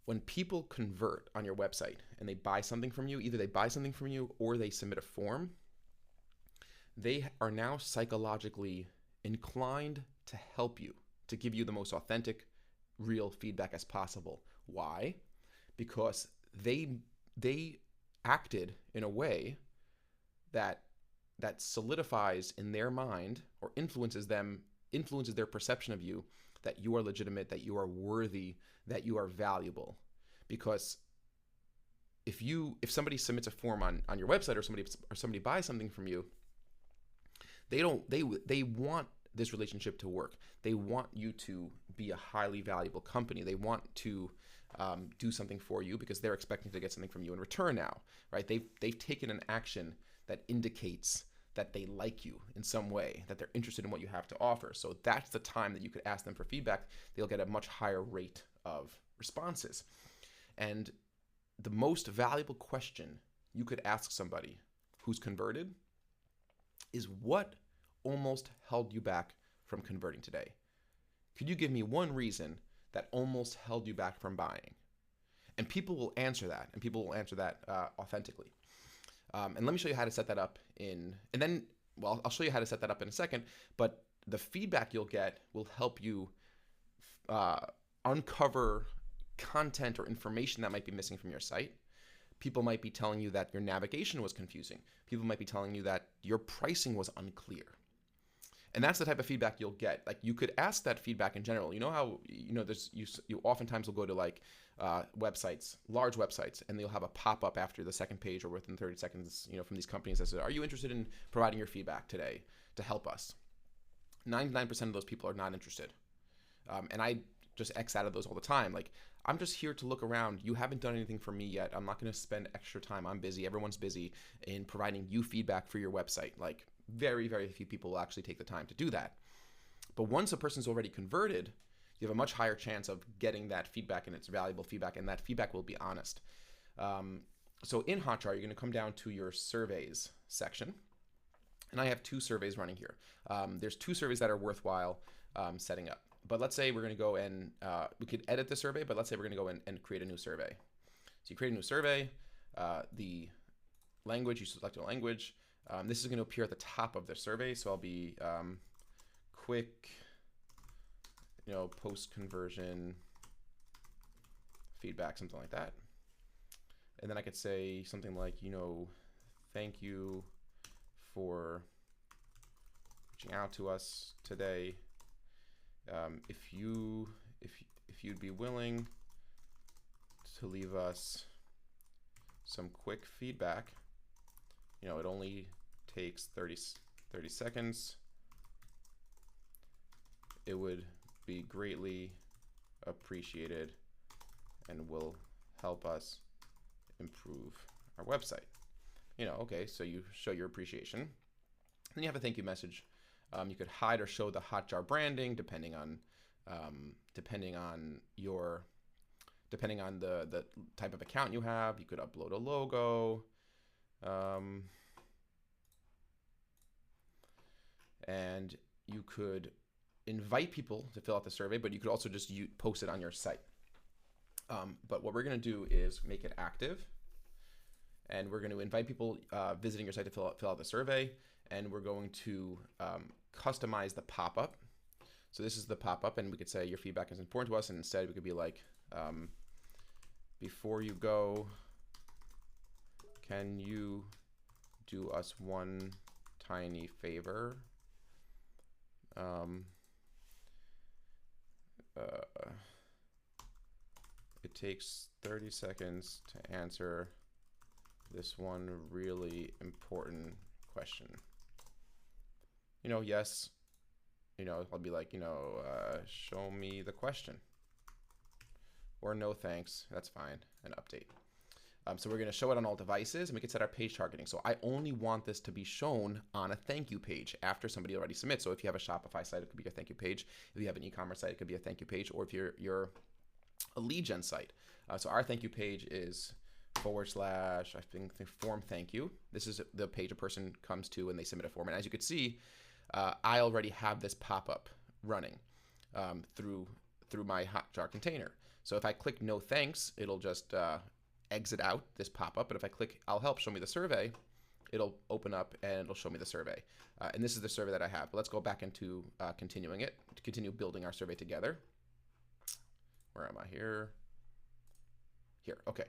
when people convert on your website and they buy something from you, either they buy something from you or they submit a form, they are now psychologically inclined to help you, to give you the most authentic, real feedback as possible. Why? Because they acted in a way that solidifies in their mind or influences their perception of you, that you are legitimate, that you are worthy, that you are valuable. Because if somebody submits a form on your website, or somebody buys something from you, they want this relationship to work. They want you to be a highly valuable company. They want to do something for you because they're expecting to get something from you in return now, right? They've taken an action that indicates that they like you in some way, that they're interested in what you have to offer. So that's the time that you could ask them for feedback. They'll get a much higher rate of responses. And the most valuable question you could ask somebody who's converted is, what almost held you back from converting today? Could you give me one reason that almost held you back from buying? And people will answer that, authentically. And let me show you how to set that up I'll show you how to set that up in a second, but the feedback you'll get will help you uncover content or information that might be missing from your site. People might be telling you that your navigation was confusing. People might be telling you that your pricing was unclear. And that's the type of feedback you'll get. Like, you could ask that feedback in general. You know how, you oftentimes will go to websites, large websites, and they'll have a pop-up after the second page or within 30 seconds, from these companies that says, are you interested in providing your feedback today to help us? 99% of those people are not interested. And I just X out of those all the time. Like, I'm just here to look around. You haven't done anything for me yet. I'm not going to spend extra time. I'm busy. Everyone's busy in providing you feedback for your website. Like, very, very few people will actually take the time to do that. But once a person's already converted, you have a much higher chance of getting that feedback, and it's valuable feedback, and that feedback will be honest. So in Hotjar, you're going to come down to your surveys section. And I have 2 surveys running here. There's 2 surveys that are worthwhile setting up. But let's say we're going to go and we could edit the survey, but let's say we're going to go and create a new survey. So you create a new survey, the language, you select a language. This is going to appear at the top of the survey. So I'll be quick, post-conversion feedback, something like that. And then I could say something like, thank you for reaching out to us today. If you'd be willing to leave us some quick feedback, it only takes 30 seconds. It would be greatly appreciated and will help us improve our website. Okay, so you show your appreciation. Then you have a thank you message. You could hide or show the Hotjar branding depending on the type of account you have. You could upload a logo. And you could invite people to fill out the survey, but you could also just post it on your site. But what we're going to do is make it active, and we're going to invite people visiting your site to fill out the survey, and we're going to customize the pop-up. So this is the pop-up, and we could say your feedback is important to us, and instead we could be like, before you go, can you do us one tiny favor? It takes 30 seconds to answer this one really important question. Yes, I'll be like, show me the question. Or no thanks, that's fine, an update. So we're going to show it on all devices, and we can set our page targeting. So I only want this to be shown on a thank you page after somebody already submits. So if you have a Shopify site, it could be your thank you page. If you have an e-commerce site, it could be a thank you page. Or if you're a lead gen site. So our thank you page is / I think form thank you. This is the page a person comes to when they submit a form. And as you can see, I already have this pop-up running through my Hotjar container. So if I click no thanks, it'll just exit out this pop-up. But if I click I'll help, show me the survey, it'll open up and it'll show me the survey. And this is the survey that I have. But let's go back into continuing it, to continue building our survey together. Where am I here? Here, okay.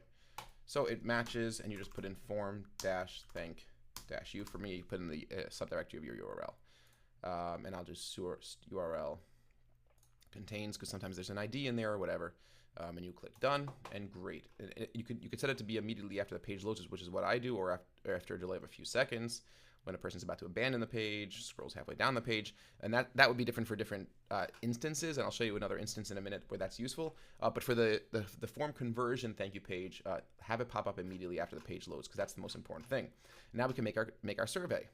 So it matches, and you just put in form-thank-you. For me, you put in the subdirectory of your URL. And I'll just source URL contains, because sometimes there's an ID in there or whatever. And you click done, and great. And you could set it to be immediately after the page loads, which is what I do, or after a delay of a few seconds, when a person's about to abandon the page, scrolls halfway down the page, and that would be different for different instances, and I'll show you another instance in a minute where that's useful. But for the form conversion thank you page, have it pop up immediately after the page loads, because that's the most important thing. Now we can make our survey.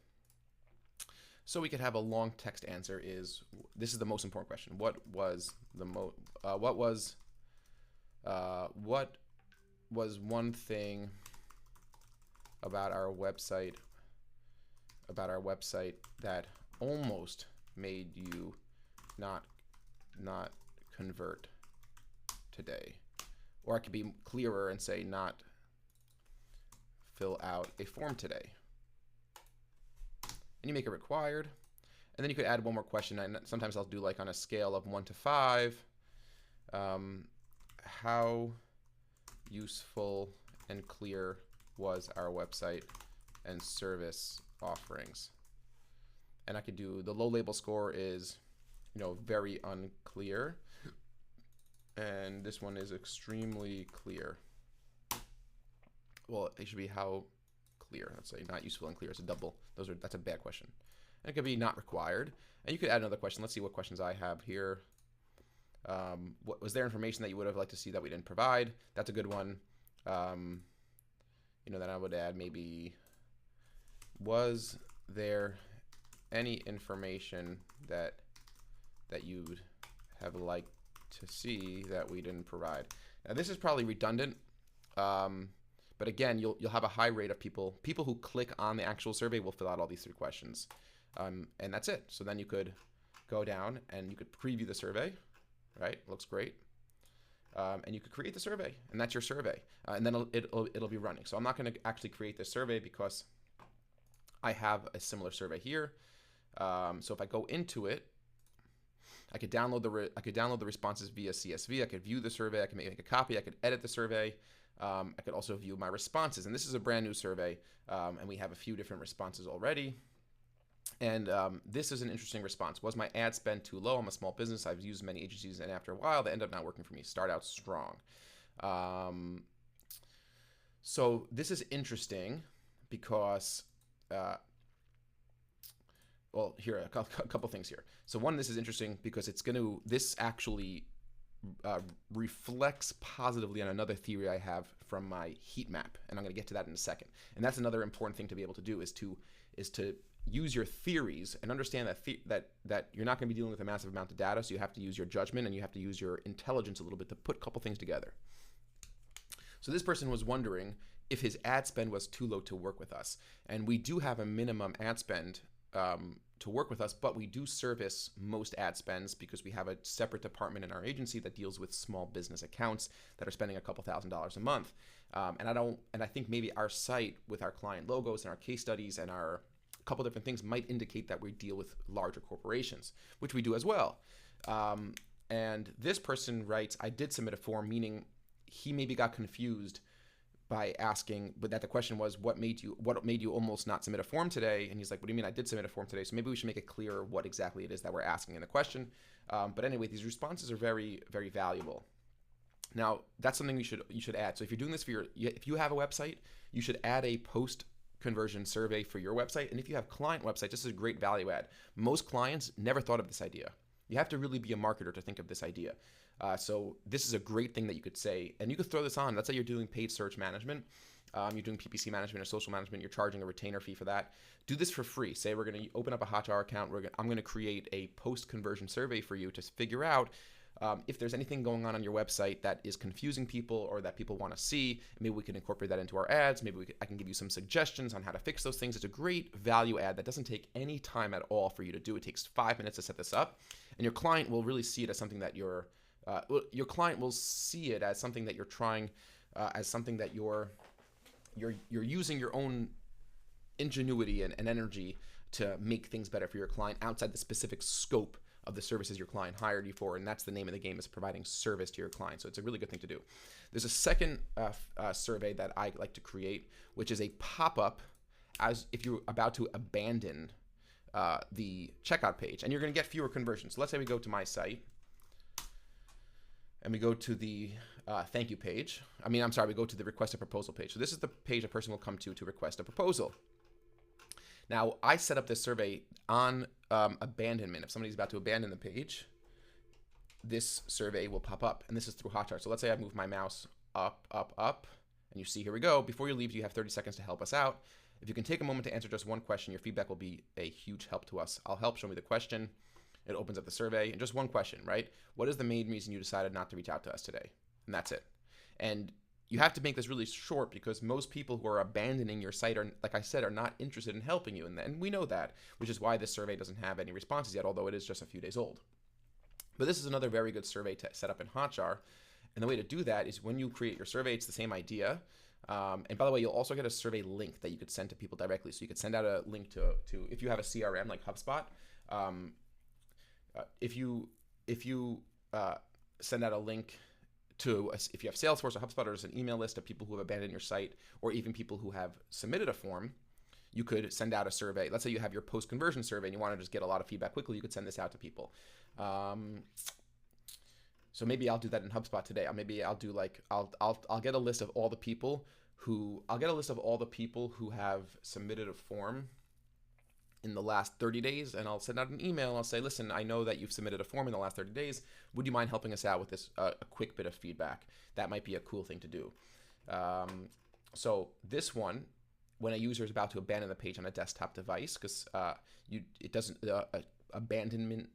So we could have a long text answer. This is the most important question. What was one thing about our website that almost made you not convert today? Or I could be clearer and say not fill out a form today. And you make it required. And then you could add one more question. And sometimes I'll do like on a scale of 1 to 5. How useful and clear was our website and service offerings? And I could do the low label score is, very unclear, and this one is extremely clear. Well, it should be how clear. Let's say not useful and clear is a double. That's a bad question. And it could be not required. And you could add another question. Let's see what questions I have here. What was there information that you would have liked to see that we didn't provide? That's a good one. Then I would add maybe, was there any information that you'd have liked to see that we didn't provide? Now this is probably redundant, but again, you'll have a high rate of people who click on the actual survey will fill out all these 3 questions, and that's it. So then you could go down and you could preview the survey. Right, looks great, and you could create the survey, and that's your survey, and then it'll be running. So I'm not going to actually create this survey because I have a similar survey here. So if I go into it, I could download the responses via CSV. I could view the survey. I can make a copy. I could edit the survey. I could also view my responses, and this is a brand new survey, and we have a few different responses already. And this is an interesting response. Was my ad spend too low? I'm a small business. I've used many agencies, and after a while, they end up not working for me. Start out strong. So this is interesting because, here a couple things here. So one, this is interesting because this actually reflects positively on another theory I have from my heat map, and I'm going to get to that in a second. And that's another important thing to be able to do is to use your theories and understand that you're not going to be dealing with a massive amount of data, so you have to use your judgment and you have to use your intelligence a little bit to put a couple things together. So this person was wondering if his ad spend was too low to work with us, and we do have a minimum ad spend to work with us, but we do service most ad spends because we have a separate department in our agency that deals with small business accounts that are spending a couple $1,000s a month. And I think maybe our site with our client logos and our case studies and our couple different things might indicate that we deal with larger corporations, which we do as well. And this person writes, I did submit a form, meaning he maybe got confused by asking, but that the question was, what made you almost not submit a form today? And he's like, what do you mean I did submit a form today? So maybe we should make it clear what exactly it is that we're asking in the question. But anyway, these responses are very, very valuable. Now, that's something you should add. So if you're doing this if you have a website, you should add a post-conversion survey for your website. And if you have client websites, this is a great value add. Most clients never thought of this idea. You have to really be a marketer to think of this idea. So this is a great thing that you could say, and you could throw this on. Let's say you're doing paid search management, you're doing PPC management or social management, you're charging a retainer fee for that. Do this for free. Say we're going to open up a Hotjar account. I'm going to create a post-conversion survey for you to figure out if there's anything going on your website that is confusing people or that people want to see. Maybe we can incorporate that into our ads. Maybe I can give you some suggestions on how to fix those things. It's a great value add that doesn't take any time at all for you to do. It takes 5 minutes to set this up, and your client will really see it as something that you're your client will see it as something that you're trying, as something that you're using your own ingenuity and energy to make things better for your client outside the specific scope of the services your client hired you for. And that's the name of the game, is providing service to your client. So it's a really good thing to do. There's a second survey that I like to create, which is a pop-up as if you're about to abandon the checkout page, and you're going to get fewer conversions. So let's say we go to my site and we go to the thank you page. We go to the request a proposal page. So this is the page a person will come to request a proposal. Now, I set up this survey on abandonment. If somebody's about to abandon the page, this survey will pop up, and this is through Hotjar. So let's say I move my mouse up, and you see, here we go. Before you leave, you have 30 seconds to help us out. If you can take a moment to answer just one question, your feedback will be a huge help to us. I'll help. Show me the question. It opens up the survey, and just one question, right? What is the main reason you decided not to reach out to us today? And that's it. And you have to make this really short, because most people who are abandoning your site are, like I said, are not interested in helping you. And we know that, which is why this survey doesn't have any responses yet, although it is just a few days old. But this is another very good survey to set up in Hotjar. And the way to do that is when you create your survey, it's the same idea. And by the way, you'll also get a survey link that you could send to people directly. So you could send out a link to if you have a CRM like HubSpot, if you send out a link to, if you have Salesforce or HubSpot, or just an email list of people who have abandoned your site, or even people who have submitted a form, you could send out a survey. Let's say you have your post-conversion survey and you want to just get a lot of feedback quickly, you could send this out to people. So maybe I'll do that in HubSpot today. Maybe I'll do like, I'll get a list of all the people who have submitted a form in the last 30 days, and I'll send out an email and I'll say, listen, I know that you've submitted a form in the last 30 days. Would you mind helping us out with this, a quick bit of feedback? That might be a cool thing to do. So this one, when a user is about to abandon the page on a desktop device, because abandonment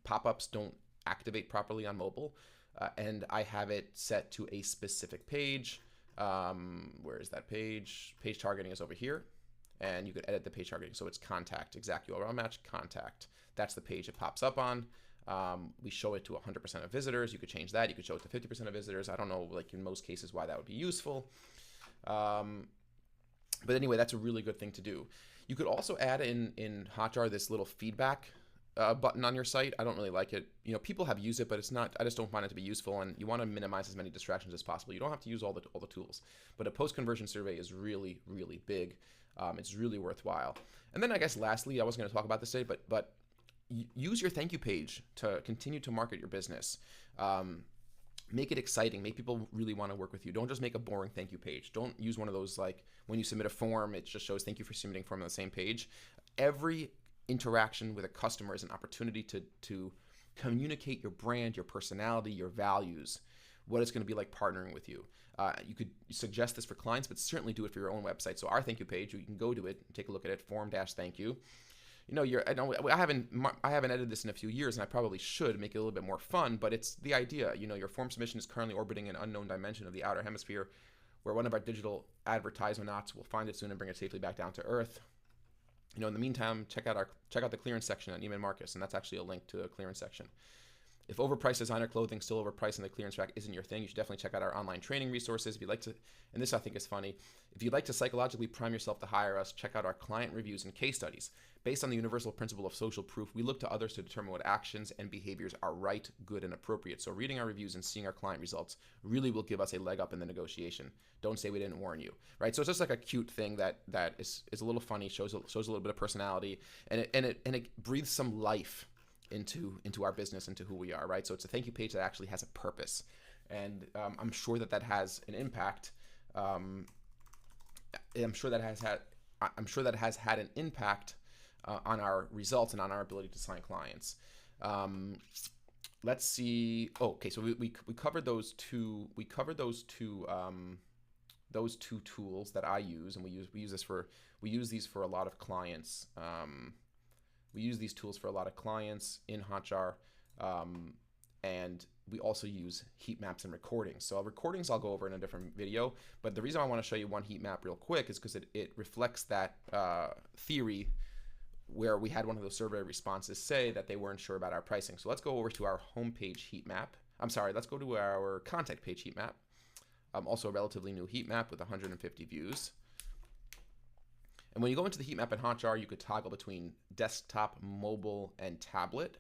pop-ups don't activate properly on mobile, and I have it set to a specific page. Where is that page? Page targeting is over here. And you could edit the page targeting. So it's contact, exact URL match, contact. That's the page it pops up on. We show it to 100% of visitors. You could change that. You could show it to 50% of visitors. I don't know, like in most cases, why that would be useful. But anyway, that's a really good thing to do. You could also add in Hotjar this little feedback button on your site. I don't really like it. People have used it, but it's not. I just don't find it to be useful. And you want to minimize as many distractions as possible. You don't have to use all the tools. But a post-conversion survey is really, really big. It's really worthwhile. And then I guess lastly, I wasn't going to talk about this today, but use your thank you page to continue to market your business. Make it exciting. Make people really want to work with you. Don't just make a boring thank you page. Don't use one of those like when you submit a form, it just shows thank you for submitting form on the same page. Every interaction with a customer is an opportunity to communicate your brand, your personality, your values, what it's going to be like partnering with you. You could suggest this for clients, but certainly do it for your own website. So our thank you page, you can go to it and take a look at it, form-thank you. I haven't edited this in a few years, and I probably should make it a little bit more fun, but it's the idea. Your form submission is currently orbiting an unknown dimension of the outer hemisphere, where one of our digital advertisernauts will find it soon and bring it safely back down to Earth. In the meantime, check out the clearance section at Neiman Marcus, and that's actually a link to a clearance section. If overpriced designer clothing still overpriced in the clearance rack isn't your thing, you should definitely check out our online training resources. If you'd like to, and this I think is funny, if you'd like to psychologically prime yourself to hire us, check out our client reviews and case studies. Based on the universal principle of social proof, we look to others to determine what actions and behaviors are right, good, and appropriate. So reading our reviews and seeing our client results really will give us a leg up in the negotiation. Don't say we didn't warn you, right? So it's just like a cute thing that is a little funny, shows a little bit of personality, and it breathes some life into our business, into who we are, right? So it's a thank you page that actually has a purpose, and I'm sure that has an impact. I'm sure that has had an impact on our results and on our ability to sign clients. Let's see. Okay, so we covered those two. We covered those two tools that I use, and we use these for a lot of clients. We use these tools for a lot of clients in Hotjar, and we also use heat maps and recordings. So recordings I'll go over in a different video, but the reason I want to show you one heat map real quick is because it reflects that theory where we had one of those survey responses say that they weren't sure about our pricing. So let's go over to our homepage heat map. let's go to our contact page heat map. Also a relatively new heat map with 150 views. And when you go into the heat map in Hotjar, you could toggle between desktop, mobile, and tablet.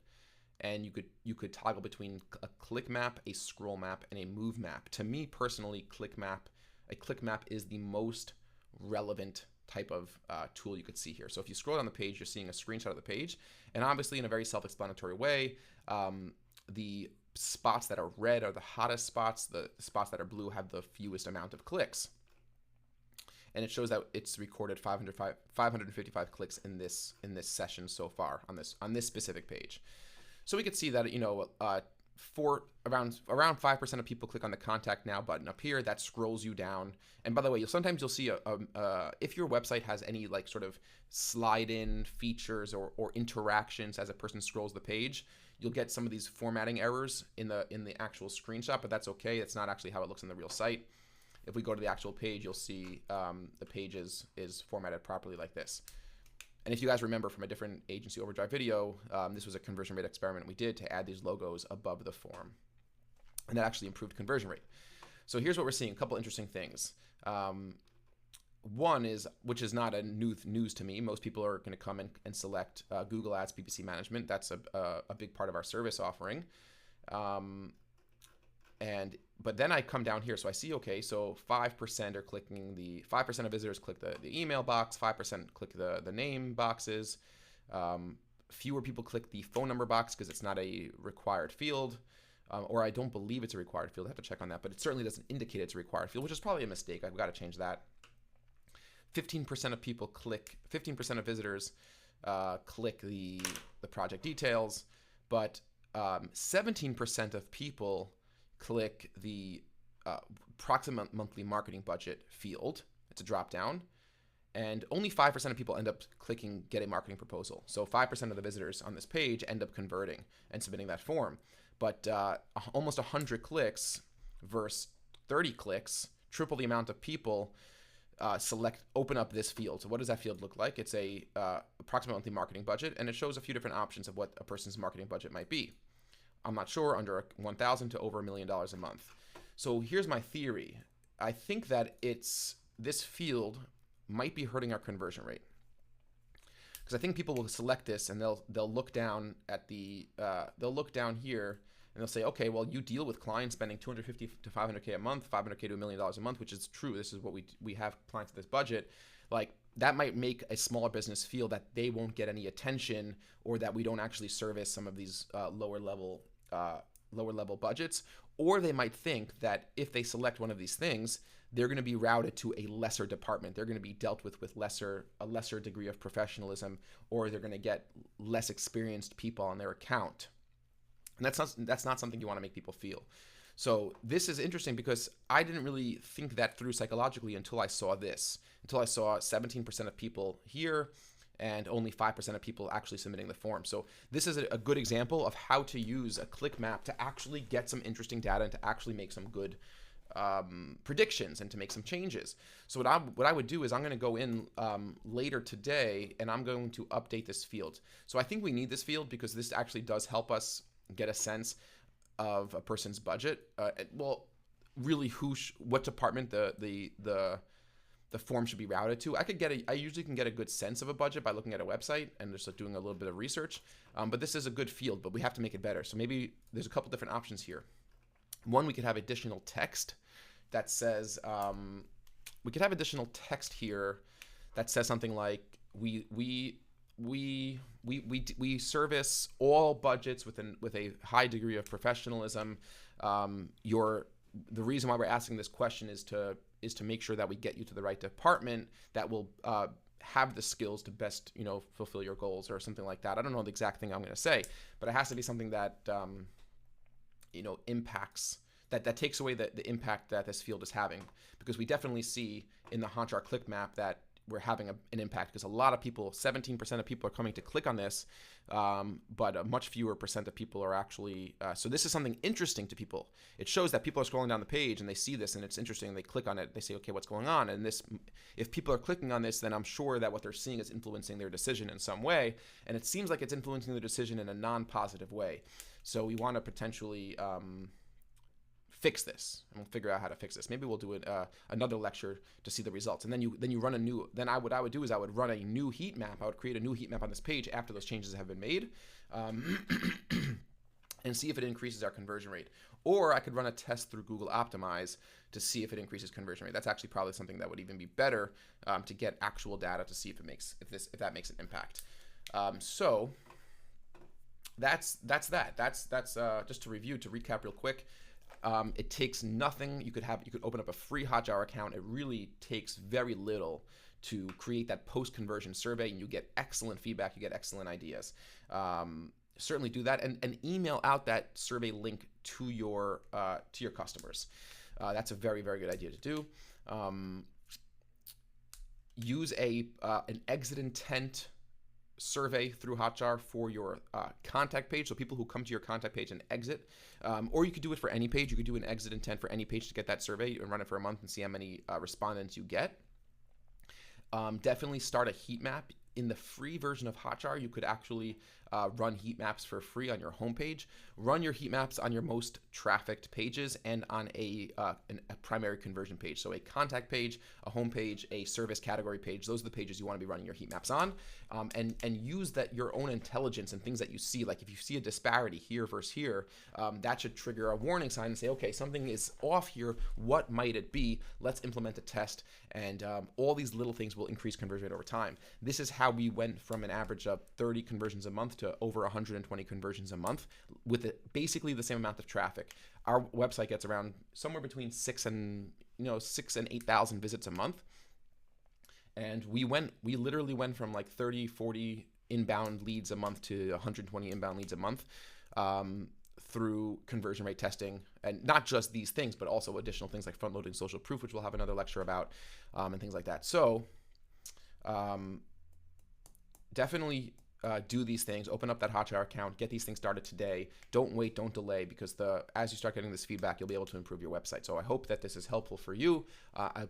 And you could toggle between a click map, a scroll map, and a move map. To me personally, a click map is the most relevant type of tool you could see here. So if you scroll down the page, you're seeing a screenshot of the page. And obviously in a very self-explanatory way, the spots that are red are the hottest spots. The spots that are blue have the fewest amount of clicks. And it shows that it's recorded 555 clicks in this session so far on this specific page. So we could see that, around 5% of people click on the Contact Now button up here. That scrolls you down. And by the way, sometimes you'll see if your website has any like sort of slide-in features or interactions as a person scrolls the page, you'll get some of these formatting errors in the actual screenshot, but that's okay. It's not actually how it looks in the real site. If we go to the actual page, you'll see the page is formatted properly like this. And if you guys remember from a different agency overdrive video, this was a conversion rate experiment we did to add these logos above the form. And that actually improved conversion rate. So here's what we're seeing, a couple interesting things. One is, which is not a news to me, most people are going to come and select Google Ads PPC management. That's a big part of our service offering. But then I come down here, so I see, okay, so 5% are clicking 5% of visitors click the email box, 5% click the name boxes, fewer people click the phone number box because it's not a required field, or I don't believe it's a required field. I have to check on that, but it certainly doesn't indicate it's a required field, which is probably a mistake. I've got to change that. 15% of people 15% of visitors click the project details, but 17% of people click the approximate monthly marketing budget field. It's a drop down. And only 5% of people end up clicking get a marketing proposal. So 5% of the visitors on this page end up converting and submitting that form. But almost 100 clicks versus 30 clicks, triple the amount of people open up this field. So what does that field look like? It's a approximate monthly marketing budget, and it shows a few different options of what a person's marketing budget might be. I'm not sure, under $1,000 to over $1 million a month. So here's my theory. I think that this field might be hurting our conversion rate, because I think people will select this and they'll look down at they'll look down here and they'll say, okay, well, you deal with clients spending $250 to $500K a month, $500K to $1 million a month, which is true. This is what we have clients at this budget. Like, that might make a smaller business feel that they won't get any attention, or that we don't actually service some of these lower level budgets. Or they might think that if they select one of these things, they're going to be routed to a lesser department. They're going to be dealt with a lesser degree of professionalism, or they're going to get less experienced people on their account. And that's not something you want to make people feel. So this is interesting, because I didn't really think that through psychologically until I saw 17% of people here and only 5% of people actually submitting the form. So this is a good example of how to use a click map to actually get some interesting data and to actually make some good predictions and to make some changes. So what I would do is I'm going to go in later today and I'm going to update this field. So I think we need this field because this actually does help us get a sense of a person's budget. Well, really what department the form should be routed to. I usually can get a good sense of a budget by looking at a website and just doing a little bit of research. But this is a good field, but we have to make it better. So maybe there's a couple different options here. One, we could have additional text that says, that says something like, we service all budgets with a high degree of professionalism. The reason why we're asking this question is to make sure that we get you to the right department that will have the skills to best fulfill your goals, or something like that. I don't know the exact thing I'm going to say, but it has to be something that impacts, that takes away the impact that this field is having, because we definitely see in the Hotjar click map that we're having an impact, because a lot of people, 17% of people are coming to click on this, but a much fewer percent of people are actually, so this is something interesting to people. It shows that people are scrolling down the page and they see this and it's interesting, they click on it, they say, okay, what's going on? And if people are clicking on this, then I'm sure that what they're seeing is influencing their decision in some way, and it seems like it's influencing the decision in a non-positive way. So we want to potentially fix this, and we'll figure out how to fix this. Maybe we'll do another lecture to see the results, and then you run a new. Then what I would do is I would run a new heat map. I would create a new heat map on this page after those changes have been made, and see if it increases our conversion rate. Or I could run a test through Google Optimize to see if it increases conversion rate. That's actually probably something that would even be better to get actual data to see if that makes an impact. So that's that. That's just to review, to recap real quick. It takes nothing. You could open up a free Hotjar account. It really takes very little to create that post-conversion survey, and you get excellent feedback. You get excellent ideas. Certainly do that, and email out that survey link to your customers. That's a very, very good idea to do. Use an exit intent survey through Hotjar for your contact page, so people who come to your contact page and exit, or you could do it for any page. You could do an exit intent for any page to get that survey and run it for a month and see how many respondents you get. Definitely start a heat map. In the free version of Hotjar, you could actually run heat maps for free on your homepage. Run your heat maps on your most trafficked pages and on a primary conversion page. So a contact page, a homepage, a service category page. Those are the pages you want to be running your heat maps on. And use your own intelligence and things that you see. Like if you see a disparity here versus here, that should trigger a warning sign and say, okay, something is off here. What might it be? Let's implement a test. And all these little things will increase conversion rate over time. This is how we went from an average of 30 conversions a month to over 120 conversions a month with basically the same amount of traffic. Our website gets around somewhere between 6,000 and 8,000 visits a month. And we literally went from like 30, 40 inbound leads a month to 120 inbound leads a month through conversion rate testing, and not just these things, but also additional things like front-loading social proof, which we'll have another lecture about, and things like that. So definitely do these things. Open up that Hotjar account. Get these things started today. Don't wait. Don't delay, because as you start getting this feedback, you'll be able to improve your website. So I hope that this is helpful for you.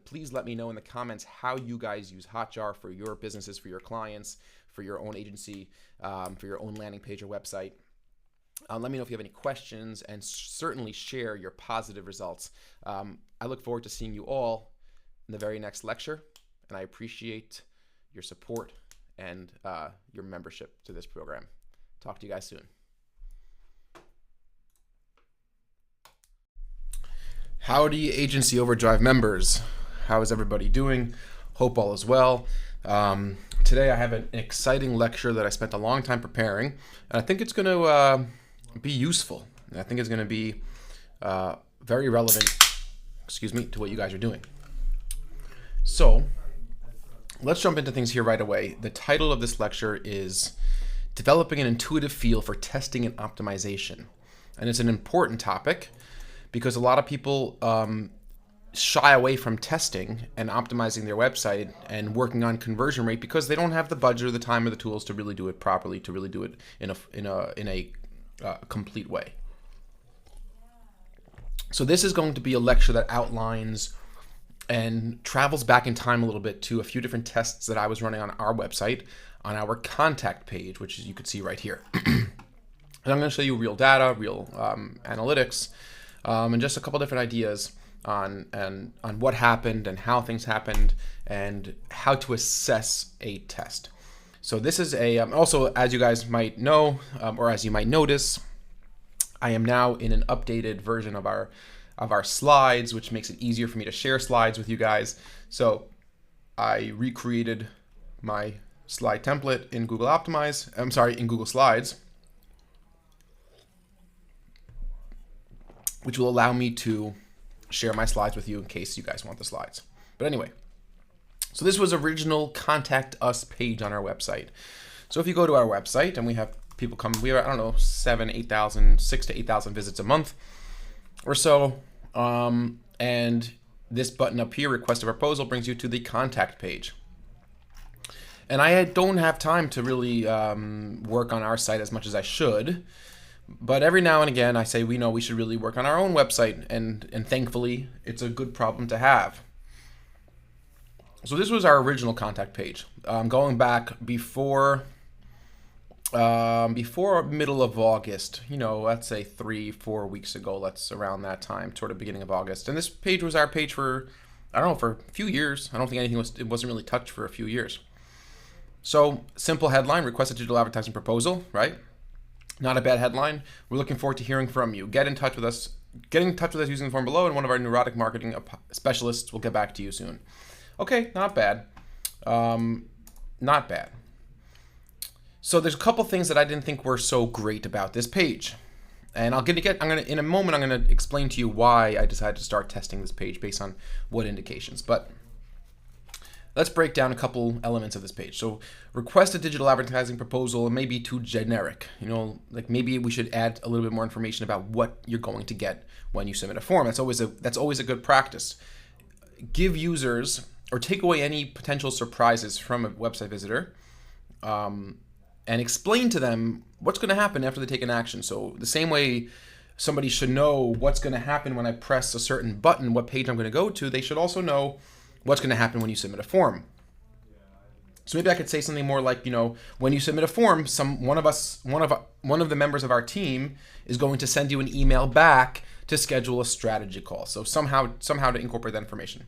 Please let me know in the comments how you guys use Hotjar for your businesses, for your clients, for your own agency, for your own landing page or website. Let me know if you have any questions, and certainly share your positive results. I look forward to seeing you all in the very next lecture, and I appreciate your support and your membership to this program. Talk to you guys soon. Howdy, Agency Overdrive members. How is everybody doing? Hope all is well. Today I have an exciting lecture that I spent a long time preparing, and I think it's going to be useful. And I think it's going to be very relevant, to what you guys are doing. So let's jump into things here right away. The title of this lecture is Developing an Intuitive Feel for Testing and Optimization. And it's an important topic because a lot of people shy away from testing and optimizing their website and working on conversion rate because they don't have the budget or the time or the tools to really do it properly, to really do it in a complete way. So this is going to be a lecture that outlines and travels back in time a little bit to a few different tests that I was running on our website, on our contact page, which you could see right here. And I'm going to show you real data, real analytics, and just a couple different ideas on what happened and how things happened and how to assess a test. So this is also, as you guys might know, or as you might notice, I am now in an updated version of our slides, which makes it easier for me to share slides with you guys. So I recreated my slide template in in Google Slides, which will allow me to share my slides with you in case you guys want the slides. But anyway, so this was original Contact Us page on our website. So if you go to our website, and we have people come, we have, 6,000 to 8,000 visits a month or so. And this button up here, Request a Proposal, brings you to the contact page. And I don't have time to really work on our site as much as I should. But every now and again, I say, we know we should really work on our own website. And thankfully, it's a good problem to have. So this was our original contact page. Going back before before middle of August, let's say 3-4 weeks ago, let's around that time, sort of beginning of August. And this page was our page for, I don't know, for a few years. I don't think it wasn't really touched for a few years. So simple headline, request a digital advertising proposal, right? Not a bad headline. We're looking forward to hearing from you. Get in touch with us using the form below, and one of our neurotic marketing specialists will get back to you soon. Okay, not bad. Not bad. So there's a couple things that I didn't think were so great about this page. And in a moment, I'm going to explain to you why I decided to start testing this page based on what indications. But let's break down a couple elements of this page. So request a digital advertising proposal may be too generic. Like maybe we should add a little bit more information about what you're going to get when you submit a form. That's always a good practice. Give users or take away any potential surprises from a website visitor, and explain to them what's going to happen after they take an action. So the same way somebody should know what's going to happen when I press a certain button, what page I'm going to go to, they should also know what's going to happen when you submit a form. So maybe I could say something more like, when you submit a form, one of the members of our team is going to send you an email back to schedule a strategy call. So somehow to incorporate that information.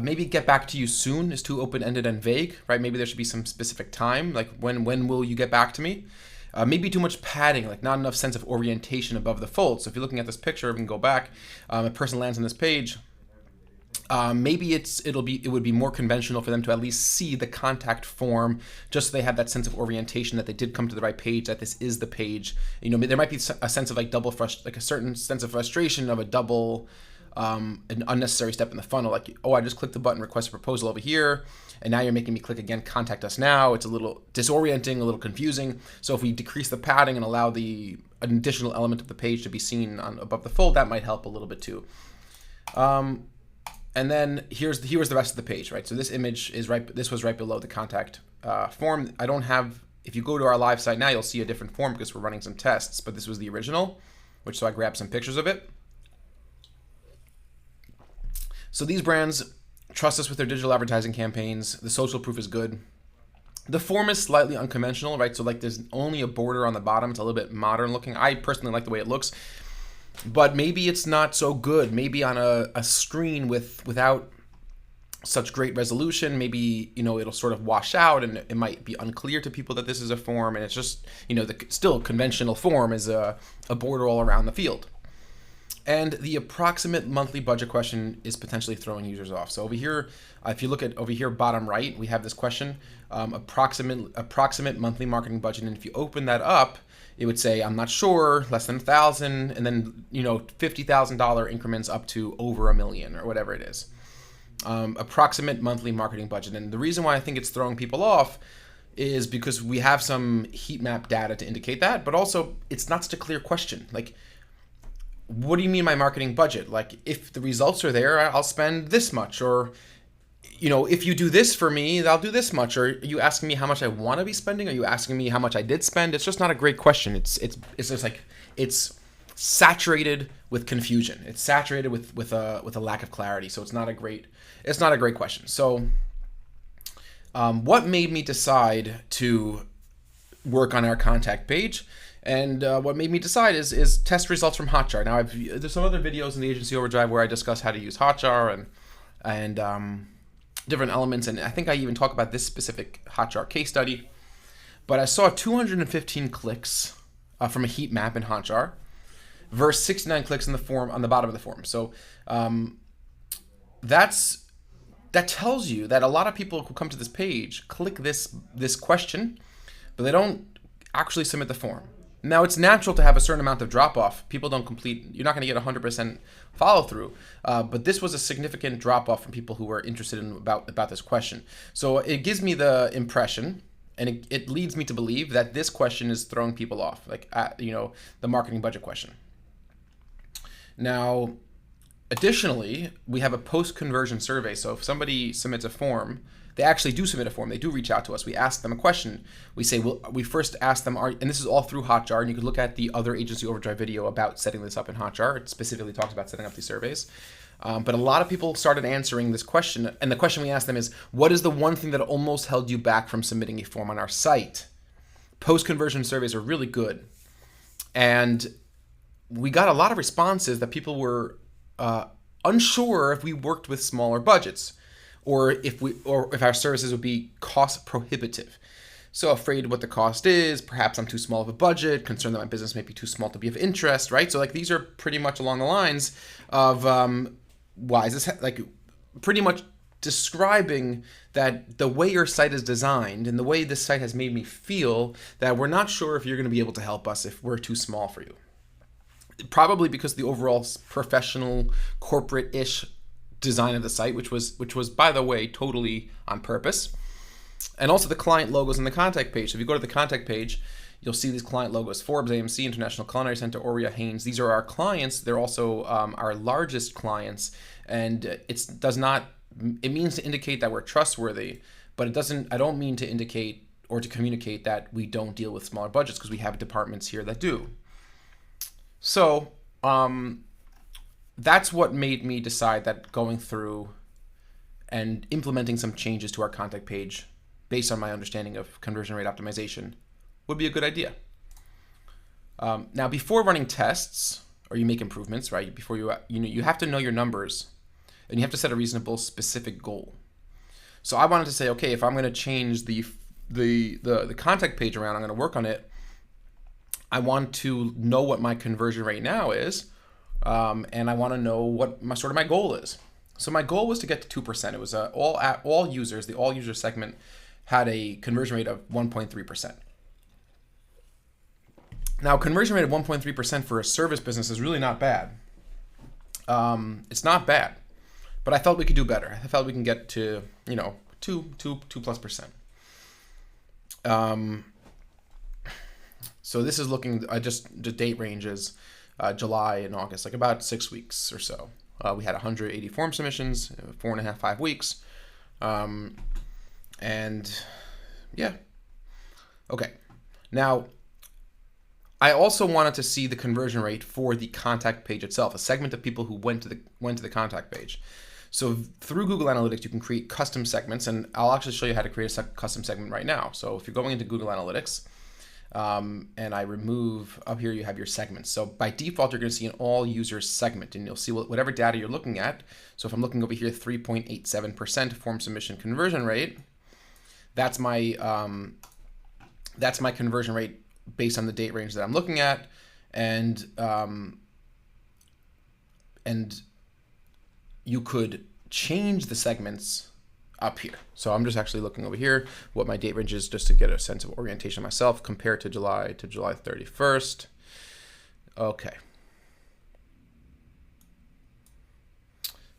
Maybe get back to you soon is too open-ended and vague, right? Maybe there should be some specific time, like when will you get back to me? Maybe too much padding, like not enough sense of orientation above the fold. So if you're looking at this picture, we can go back. A person lands on this page. Maybe it would be more conventional for them to at least see the contact form, just so they have that sense of orientation that they did come to the right page, that this is the page. There might be a sense of like a certain sense of frustration of a double. An unnecessary step in the funnel, like, I just clicked the button, request a proposal over here, and now you're making me click again, contact us now. It's a little disorienting, a little confusing. So if we decrease the padding and allow an additional element of the page to be seen above the fold, that might help a little bit too. And then here's the rest of the page, right? So this image this was right below the contact form. If you go to our live site now, you'll see a different form because we're running some tests, but this was the original, so I grabbed some pictures of it. So these brands trust us with their digital advertising campaigns. The social proof is good. The form is slightly unconventional, right? So like there's only a border on the bottom. It's a little bit modern looking. I personally like the way it looks, but maybe it's not so good. Maybe on a screen without such great resolution, maybe, it'll sort of wash out and it might be unclear to people that this is a form, and it's just, the still conventional form is a border all around the field. And the approximate monthly budget question is potentially throwing users off. So over here, if you look at over here, bottom right, we have this question, approximate monthly marketing budget. And if you open that up, it would say, I'm not sure, less than 1,000, and then, $50,000 increments up to over $1 million or whatever it is. Approximate monthly marketing budget. And the reason why I think it's throwing people off is because we have some heat map data to indicate that, but also it's not such a clear question. Like, what do you mean by marketing budget? Like, if the results are there, I'll spend this much, or, if you do this for me, I'll do this much. Or are you asking me how much I want to be spending? Are you asking me how much I did spend? It's just not a great question. It's just like, it's saturated with confusion. It's saturated with a lack of clarity. So it's not a great question. So, what made me decide to work on our contact page? And what made me decide is test results from Hotjar. Now, there's some other videos in the Agency Overdrive where I discuss how to use Hotjar and different elements, and I think I even talk about this specific Hotjar case study. But I saw 215 clicks from a heat map in Hotjar versus 69 clicks in the form on the bottom of the form. So that tells you that a lot of people who come to this page click this question, but they don't actually submit the form. Now, it's natural to have a certain amount of drop-off. People don't complete, you're not going to get 100% follow-through, but this was a significant drop-off from people who were interested in about this question. So it gives me the impression, and it leads me to believe that this question is throwing people off, like, the marketing budget question. Now, additionally, we have a post-conversion survey. So if somebody submits a form, they actually do submit a form. They do reach out to us. We ask them a question. We say, we first ask them, and this is all through Hotjar, and you can look at the other Agency Overdrive video about setting this up in Hotjar. It specifically talks about setting up these surveys. But a lot of people started answering this question, and the question we asked them is, what is the one thing that almost held you back from submitting a form on our site? post-conversion surveys are really good. And we got a lot of responses that people were unsure if we worked with smaller budgets, or if our services would be cost prohibitive. So afraid what the cost is, perhaps I'm too small of a budget, concerned that my business may be too small to be of interest, right? So like these are pretty much along the lines of why is this, like pretty much describing that the way your site is designed and the way this site has made me feel, that we're not sure if you're going to be able to help us if we're too small for you. Probably because the overall professional, corporate-ish design of the site, which was by the way totally on purpose. And also the client logos on the contact page. So if you go to the contact page, you'll see these client logos: Forbes, AMC, International Culinary Center, Oria, Haynes. These are our clients. They're also our largest clients. And it means to indicate that we're trustworthy, but I don't mean to indicate or to communicate that we don't deal with smaller budgets, because we have departments here that do. So that's what made me decide that going through and implementing some changes to our contact page based on my understanding of conversion rate optimization would be a good idea. Now, before running tests or you make improvements, right? Before you have to know your numbers, and you have to set a reasonable, specific goal. So I wanted to say, okay, if I'm going to change the contact page around, I'm going to work on it. I want to know what my conversion rate now is, and I want to know what my goal is. So my goal was to get to 2%. It was all users. The all user segment had a conversion rate of 1.3%. Now, conversion rate of 1.3% for a service business is really not bad. It's not bad, but I felt we could do better. I felt we can get to 2+%. So this is looking just the date ranges, July and August, like about 6 weeks or so. We had 180 form submissions, 4.5, 5 weeks. And yeah. Okay. Now, I also wanted to see the conversion rate for the contact page itself, a segment of people who went to the contact page. So through Google Analytics, you can create custom segments, and I'll actually show you how to create a custom segment right now. So if you're going into Google Analytics, and I remove, up here you have your segments. So by default, you're going to see an all users segment, and you'll see whatever data you're looking at. So if I'm looking over here, 3.87% form submission conversion rate, that's my conversion rate based on the date range that I'm looking at, and you could change the segments up here. So I'm just actually looking over here what my date range is, just to get a sense of orientation myself, compared to July 31st. Okay.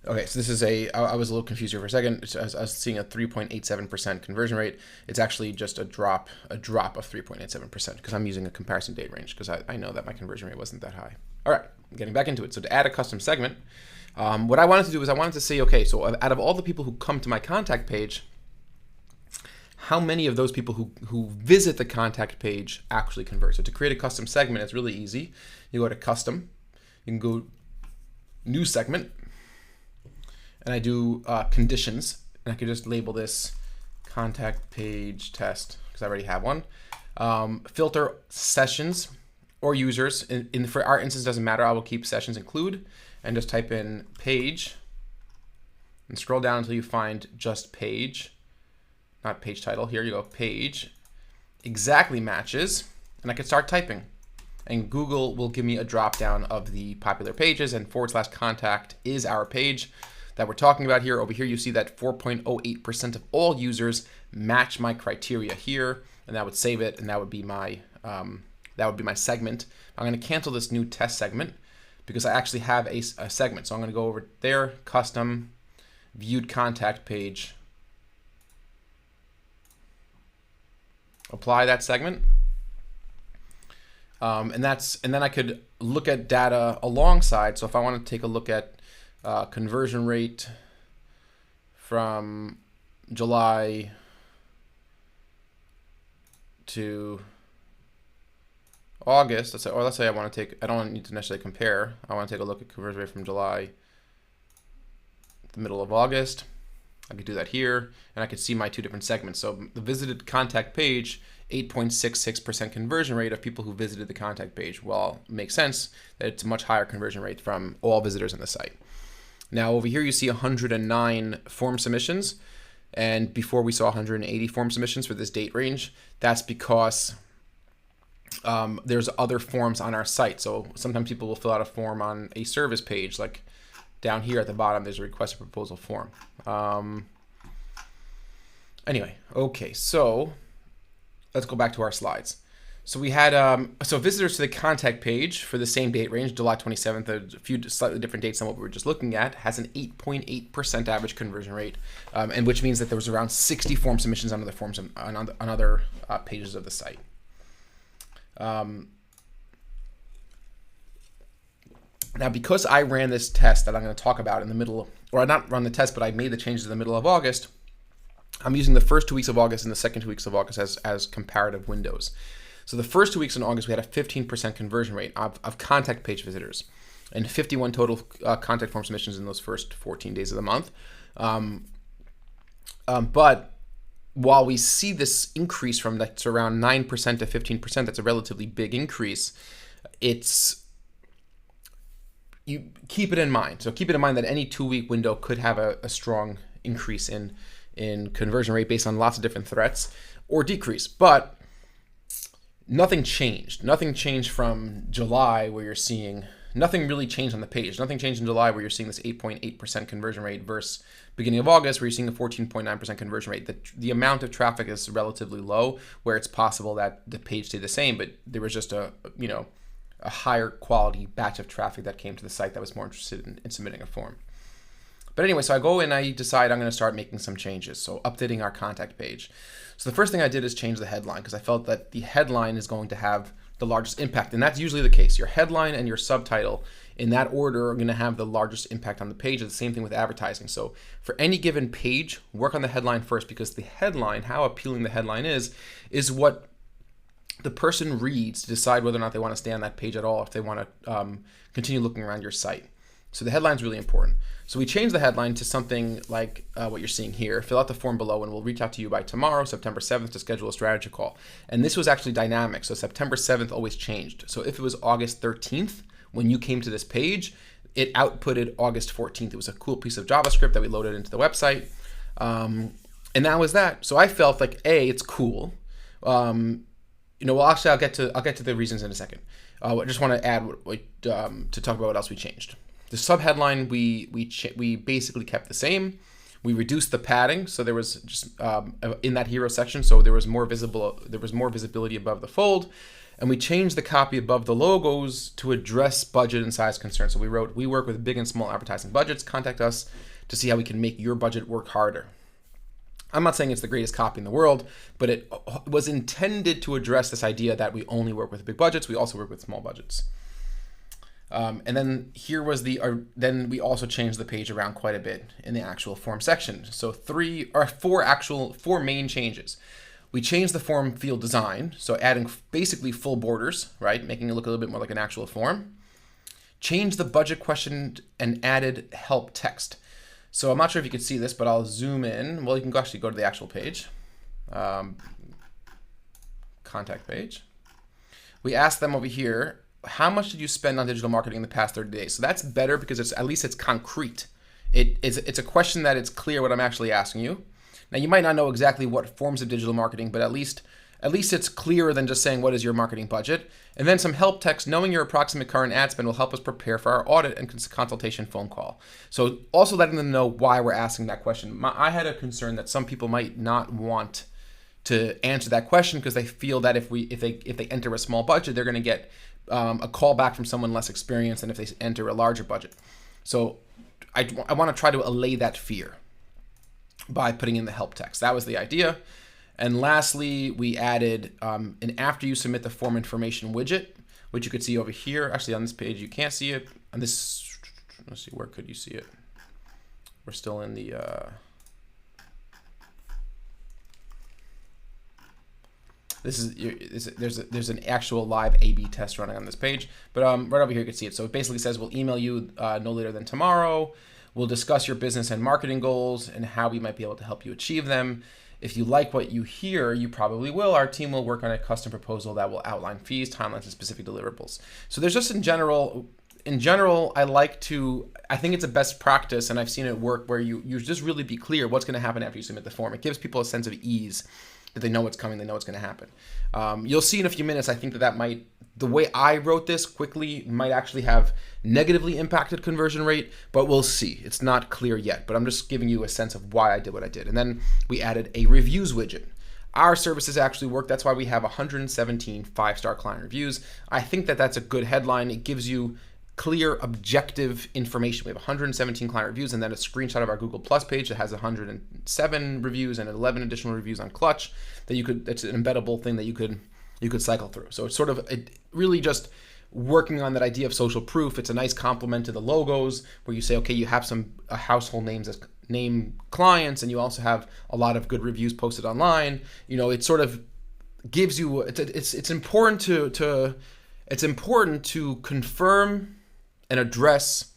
Okay, so this is I was a little confused here for a second. I was seeing a 3.87% conversion rate. It's actually just a drop of 3.87%, because I'm using a comparison date range, because I know that my conversion rate wasn't that high. All right, getting back into it. So to add a custom segment, what I wanted to do is I wanted to say, okay, so out of all the people who come to my contact page, how many of those people who visit the contact page actually convert? So to create a custom segment, it's really easy. You go to custom, you can go new segment, and I do conditions, and I could just label this contact page test, because I already have one. Filter sessions or users. For our instance, it doesn't matter. I will keep sessions include, and just type in page, and scroll down until you find just page, not page title. Here you go, page. Exactly matches, and I could start typing. And Google will give me a drop down of the popular pages, and /contact is our page that we're talking about here. Over here, you see that 4.08% of all users match my criteria here, and that would save it, and that would be my segment. I'm going to cancel this new test segment because I actually have a segment. So I'm going to go over there, custom, viewed contact page, apply that segment, and then I could look at data alongside. So if I want to take a look at conversion rate from July to August, let's say I don't need to necessarily compare. I want to take a look at conversion rate from July to the middle of August. I could do that here, and I could see my 2 different segments. So the visited contact page, 8.66% conversion rate of people who visited the contact page. Well, it makes sense that it's a much higher conversion rate from all visitors on the site. Now over here you see 109 form submissions, and before we saw 180 form submissions for this date range. That's because there's other forms on our site. So sometimes people will fill out a form on a service page, like down here at the bottom, there's a request for proposal form. Anyway, okay, so let's go back to our slides. So we had, so visitors to the contact page for the same date range, July 27th, a few slightly different dates than what we were just looking at, has an 8.8% average conversion rate, and which means that there was around 60 form submissions on other forms on other pages of the site. Now, because I ran this test that I'm going to talk about in the middle, or not run the test, but I made the changes in the middle of August, I'm using the first 2 weeks of August and the second 2 weeks of August as comparative windows. So the first 2 weeks in August, we had a 15% conversion rate of contact page visitors and 51 total contact form submissions in those first 14 days of the month. But while we see this increase from that's around 9% to 15%, that's a relatively big increase. You keep it in mind. So keep it in mind that any 2-week window could have a strong increase in conversion rate based on lots of different threats, or decrease. But nothing changed. Nothing changed from July, where you're seeing nothing really changed on the page. Nothing changed in July, where you're seeing this 8.8% conversion rate, versus beginning of August, where you're seeing a 14.9% conversion rate. The amount of traffic is relatively low, where it's possible that the page stayed the same, but there was just a higher quality batch of traffic that came to the site that was more interested in submitting a form. But anyway, so I go and I decide I'm going to start making some changes. So updating our contact page. So the first thing I did is change the headline, because I felt that the headline is going to have the largest impact. And that's usually the case. Your headline and your subtitle in that order are going to have the largest impact on the page. It's the same thing with advertising. So for any given page, work on the headline first, because the headline, how appealing the headline is what the person reads to decide whether or not they want to stay on that page at all, if they want to continue looking around your site. So the headline is really important. So we changed the headline to something like what you're seeing here. Fill out the form below and we'll reach out to you by tomorrow, September 7th, to schedule a strategy call. And this was actually dynamic. So September 7th always changed. So if it was August 13th, when you came to this page, it outputted August 14th. It was a cool piece of JavaScript that we loaded into the website. And that was that. So I felt like, A, it's cool. Well, actually, I'll get to the reasons in a second. I just want to add to talk about what else we changed. The subheadline we basically kept the same. We reduced the padding, so there was just in that hero section, so there was more visibility above the fold, and we changed the copy above the logos to address budget and size concerns. So we wrote, "We work with big and small advertising budgets. Contact us to see how we can make your budget work harder." I'm not saying it's the greatest copy in the world, but it was intended to address this idea that we only work with big budgets. We also work with small budgets. And then here was then we also changed the page around quite a bit in the actual form section. So four main changes. We changed the form field design, so adding basically full borders, right? Making it look a little bit more like an actual form. Changed the budget question and added help text. So I'm not sure if you can see this, but I'll zoom in. Well, you can actually go to the actual page. Contact page. We asked them over here, how much did you spend on digital marketing in the past 30 days? So that's better because at least it's concrete. It's a question that it's clear what I'm actually asking you. Now, you might not know exactly what forms of digital marketing, but at least it's clearer than just saying, what is your marketing budget? And then some help text. Knowing your approximate current ad spend will help us prepare for our audit and consultation phone call. So also letting them know why we're asking that question. I had a concern that some people might not want to answer that question because they feel that if they enter a small budget, they're going to get a call back from someone less experienced than if they enter a larger budget. So I want to try to allay that fear by putting in the help text. That was the idea. And lastly, we added an after you submit the form information widget, which you could see over here. Actually, on this page, you can't see it. On this, let's see, where could you see it? We're still in the... There's an actual live A/B test running on this page, but right over here you can see it. So it basically says we'll email you no later than tomorrow We'll discuss your business and marketing goals and how we might be able to help you achieve them. If you like what you hear, you probably will. Our team will work on a custom proposal that will outline fees, timelines, and specific deliverables. So there's just in general, I think it's a best practice, and I've seen it work where you just really be clear what's going to happen after you submit the form. It gives people a sense of ease that they know what's coming, they know what's going to happen. You'll see in a few minutes, I think that might, the way I wrote this quickly might actually have negatively impacted conversion rate, but we'll see. It's not clear yet, but I'm just giving you a sense of why I did what I did. And then we added a reviews widget. Our services actually work. That's why we have 117 5-star client reviews. I think that that's a good headline. It gives you clear, objective information. We have 117 client reviews and then a screenshot of our Google Plus page that has 107 reviews and 11 additional reviews on Clutch that it's an embeddable thing that you could cycle through. So it's really just working on that idea of social proof. It's a nice complement to the logos where you say, okay, you have some household names as name clients and you also have a lot of good reviews posted online. It sort of gives you, it's important to confirm and address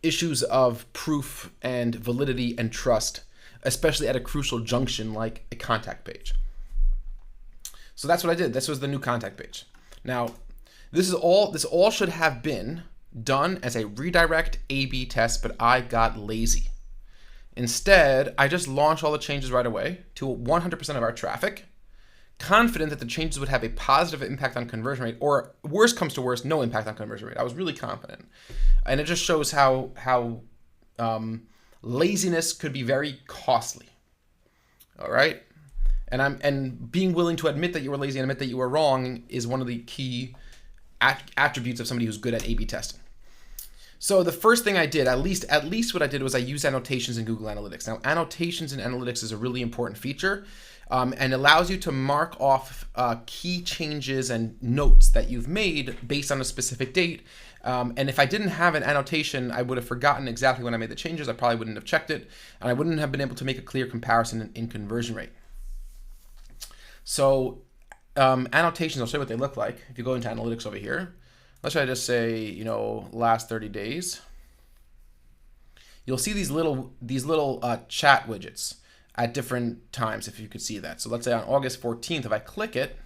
issues of proof and validity and trust, especially at a crucial junction like a contact page. So that's what I did. This was the new contact page. Now, this all should have been done as a redirect A/B test, but I got lazy. Instead, I just launched all the changes right away to 100% of our traffic, confident that the changes would have a positive impact on conversion rate, or worst comes to worst, no impact on conversion rate. I was really confident. And it just shows how laziness could be very costly. All right? And being willing to admit that you were lazy and admit that you were wrong is one of the key attributes of somebody who's good at A/B testing. So the first thing I did, at least what I did, was I used annotations in Google Analytics. Now, annotations in Analytics is a really important feature. And allows you to mark off key changes and notes that you've made based on a specific date. And if I didn't have an annotation, I would have forgotten exactly when I made the changes. I probably wouldn't have checked it, and I wouldn't have been able to make a clear comparison in conversion rate. So annotations, I'll show you what they look like. If you go into Analytics over here, let's try to just say, last 30 days. You'll see these little chat widgets at different times, if you could see that. So let's say on August 14th, if I click it,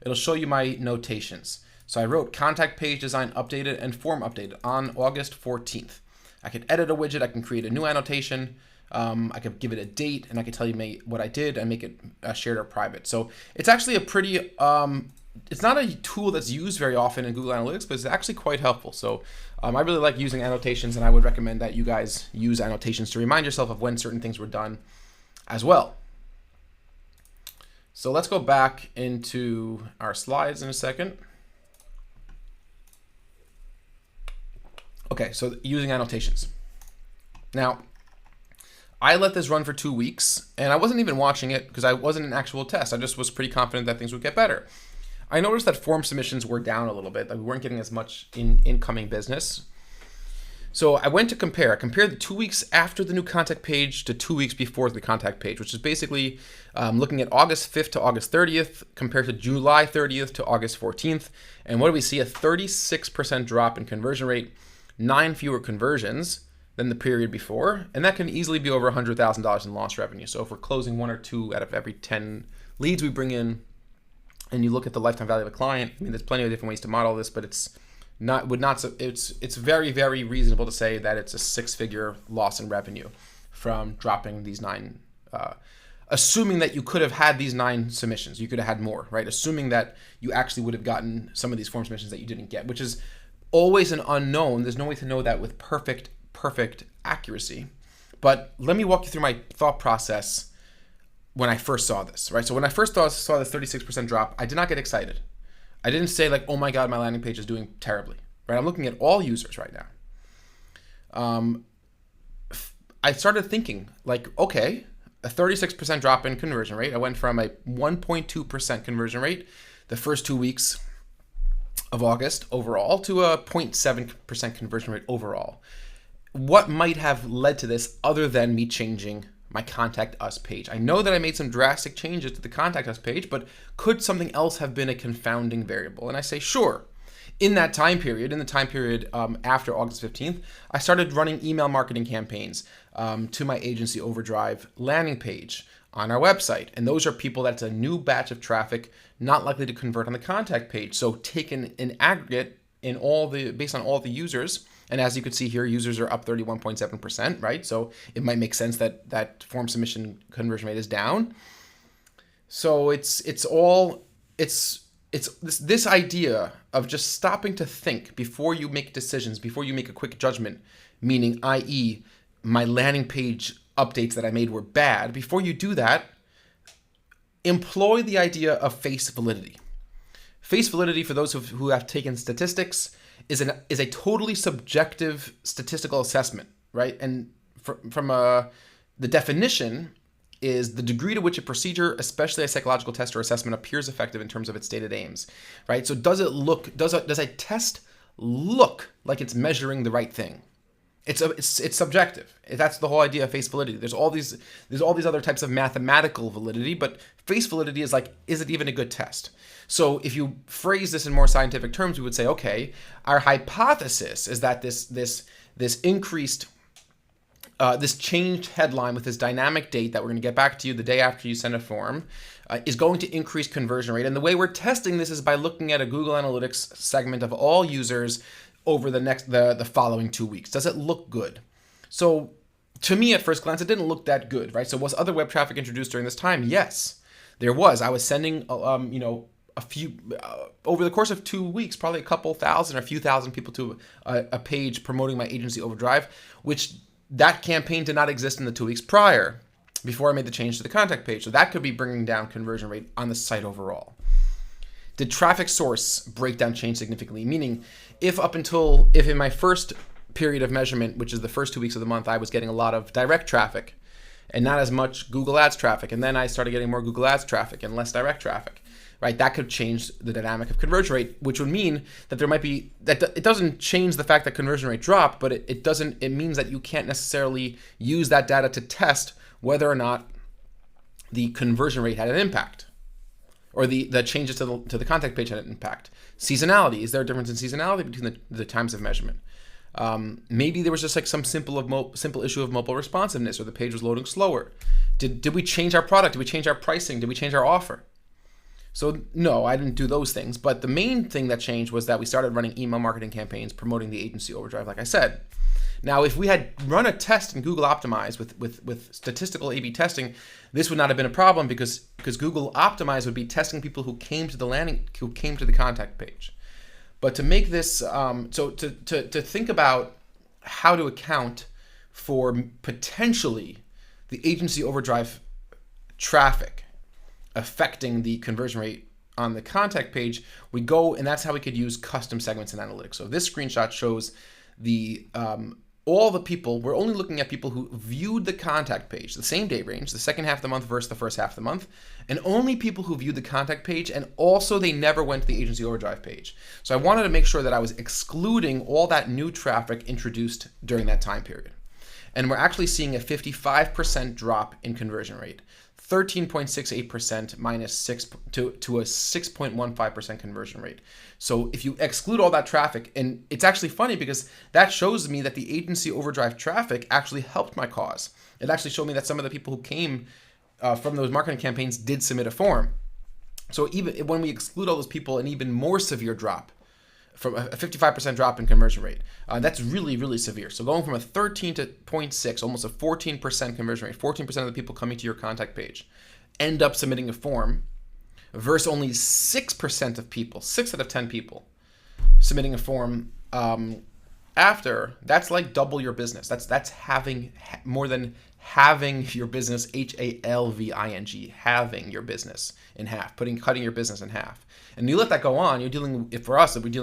it'll show you my notations. So I wrote contact page design updated and form updated on August 14th. I could edit a widget, I can create a new annotation, I could give it a date, and I could tell you what I did and make it shared or private. So it's actually a pretty, it's not a tool that's used very often in Google Analytics, but it's actually quite helpful. So I really like using annotations, and I would recommend that you guys use annotations to remind yourself of when certain things were done as well. So let's go back into our slides in a second. Okay, so using annotations. Now, I let this run for 2 weeks, and I wasn't even watching it because I wasn't an actual test. I just was pretty confident that things would get better. I noticed that form submissions were down a little bit, that we weren't getting as much incoming business. So I went to compare. I compared the 2 weeks after the new contact page to 2 weeks before the contact page, which is basically looking at August 5th to August 30th compared to July 30th to August 14th. And what do we see? A 36% drop in conversion rate, 9 fewer conversions than the period before. And that can easily be over $100,000 in lost revenue. So if we're closing 1 or 2 out of every 10 leads we bring in, and you look at the lifetime value of a client, I mean, there's plenty of different ways to model this, but it's very, very reasonable to say that it's a 6-figure loss in revenue from dropping these 9, assuming that you could have had these 9 submissions. You could have had more, right? Assuming that you actually would have gotten some of these form submissions that you didn't get, which is always an unknown. There's no way to know that with perfect accuracy. But let me walk you through my thought process when I first saw this, right? So when I first saw this 36% drop, I did not get excited. I didn't say like, oh my God, my landing page is doing terribly, right? I'm looking at all users right now. I started thinking like, okay, a 36% drop in conversion rate. I went from a 1.2% conversion rate the first 2 weeks of August overall to a 0.7% conversion rate overall. What might have led to this other than me changing my Contact Us page? I know that I made some drastic changes to the Contact Us page, but could something else have been a confounding variable? And I say, sure. in that time period, after August 15th, I started running email marketing campaigns to my Agency Overdrive landing page on our website. And those are people that's a new batch of traffic, not likely to convert on the contact page. So taken in aggregate based on all the users, and as you can see here, users are up 31.7%, right? So it might make sense that form submission conversion rate is down. So it's this idea of just stopping to think before you make decisions, before you make a quick judgment, meaning i.e. my landing page updates that I made were bad. Before you do that, employ the idea of face validity. Face validity, for those who have taken statistics, is a totally subjective statistical assessment, right? And from the definition is the degree to which a procedure, especially a psychological test or assessment, appears effective in terms of its stated aims, right? So does a test look like it's measuring the right thing? It's subjective. That's the whole idea of face validity. There's all these other types of mathematical validity, but face validity is like, is it even a good test? So if you phrase this in more scientific terms, we would say, okay, our hypothesis is that this increased this changed headline with this dynamic date that we're going to get back to you the day after you send a form is going to increase conversion rate. And the way we're testing this is by looking at a Google Analytics segment of all users over the following 2 weeks. Does it look good? So to me, at first glance, it didn't look that good, right? So was other web traffic introduced during this time? Yes, there was. I was sending, a few over the course of 2 weeks, probably a couple thousand or a few thousand people to a page promoting my Agency Overdrive, which that campaign did not exist in the 2 weeks prior, before I made the change to the contact page. So that could be bringing down conversion rate on the site overall. Did traffic source breakdown change significantly? Meaning, if in my first period of measurement, which is the first 2 weeks of the month, I was getting a lot of direct traffic and not as much Google Ads traffic, and then I started getting more Google Ads traffic and less direct traffic, right? That could change the dynamic of conversion rate, which would mean that it doesn't change the fact that conversion rate dropped, but it means that you can't necessarily use that data to test whether or not the conversion rate had an impact, or the changes to the contact page had an impact. Seasonality, is there a difference in seasonality between the times of measurement? Maybe there was just like some simple issue of mobile responsiveness, or the page was loading slower. Did we change our product? Did we change our pricing? Did we change our offer? So no, I didn't do those things. But the main thing that changed was that we started running email marketing campaigns promoting the Agency Overdrive, like I said. Now, if we had run a test in Google Optimize with statistical A/B testing, this would not have been a problem because Google Optimize would be testing people who came to the contact page. But to make this, to think about how to account for potentially the Agency Overdrive traffic affecting the conversion rate on the contact page, we go, and that's how we could use custom segments in analytics. So this screenshot shows all the people. We're only looking at people who viewed the contact page, the same date range, the second half of the month versus the first half of the month, and only people who viewed the contact page, and also they never went to the Agency Overdrive page. So I wanted to make sure that I was excluding all that new traffic introduced during that time period. And we're actually seeing a 55% drop in conversion rate, 13.68% minus 6 to a 6.15% conversion rate. So if you exclude all that traffic, and it's actually funny because that shows me that the Agency Overdrive traffic actually helped my cause. It actually showed me that some of the people who came from those marketing campaigns did submit a form. So even when we exclude all those people, an even more severe drop, from a 55% drop in conversion rate. That's really, really severe. So going from a 13 to 0.6, almost a 14% conversion rate, 14% of the people coming to your contact page end up submitting a form, versus only 6% of people, 6 out of 10 people submitting a form after. That's like double your business. That's having more than having your business, halving, having your business in half, cutting your business in half. And you let that go on, we're dealing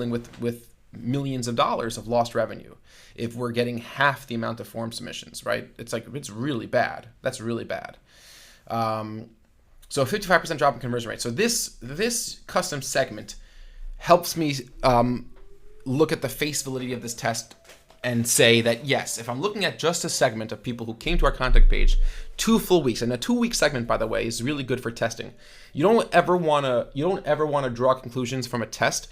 with millions of dollars of lost revenue if we're getting half the amount of form submissions, right? It's really bad. That's really bad. So a 55% drop in conversion rate. So this custom segment helps me look at the face validity of this test and say that, yes, if I'm looking at just a segment of people who came to our contact page 2 full weeks, and a 2-week segment, by the way, is really good for testing. You don't ever want to draw conclusions from a test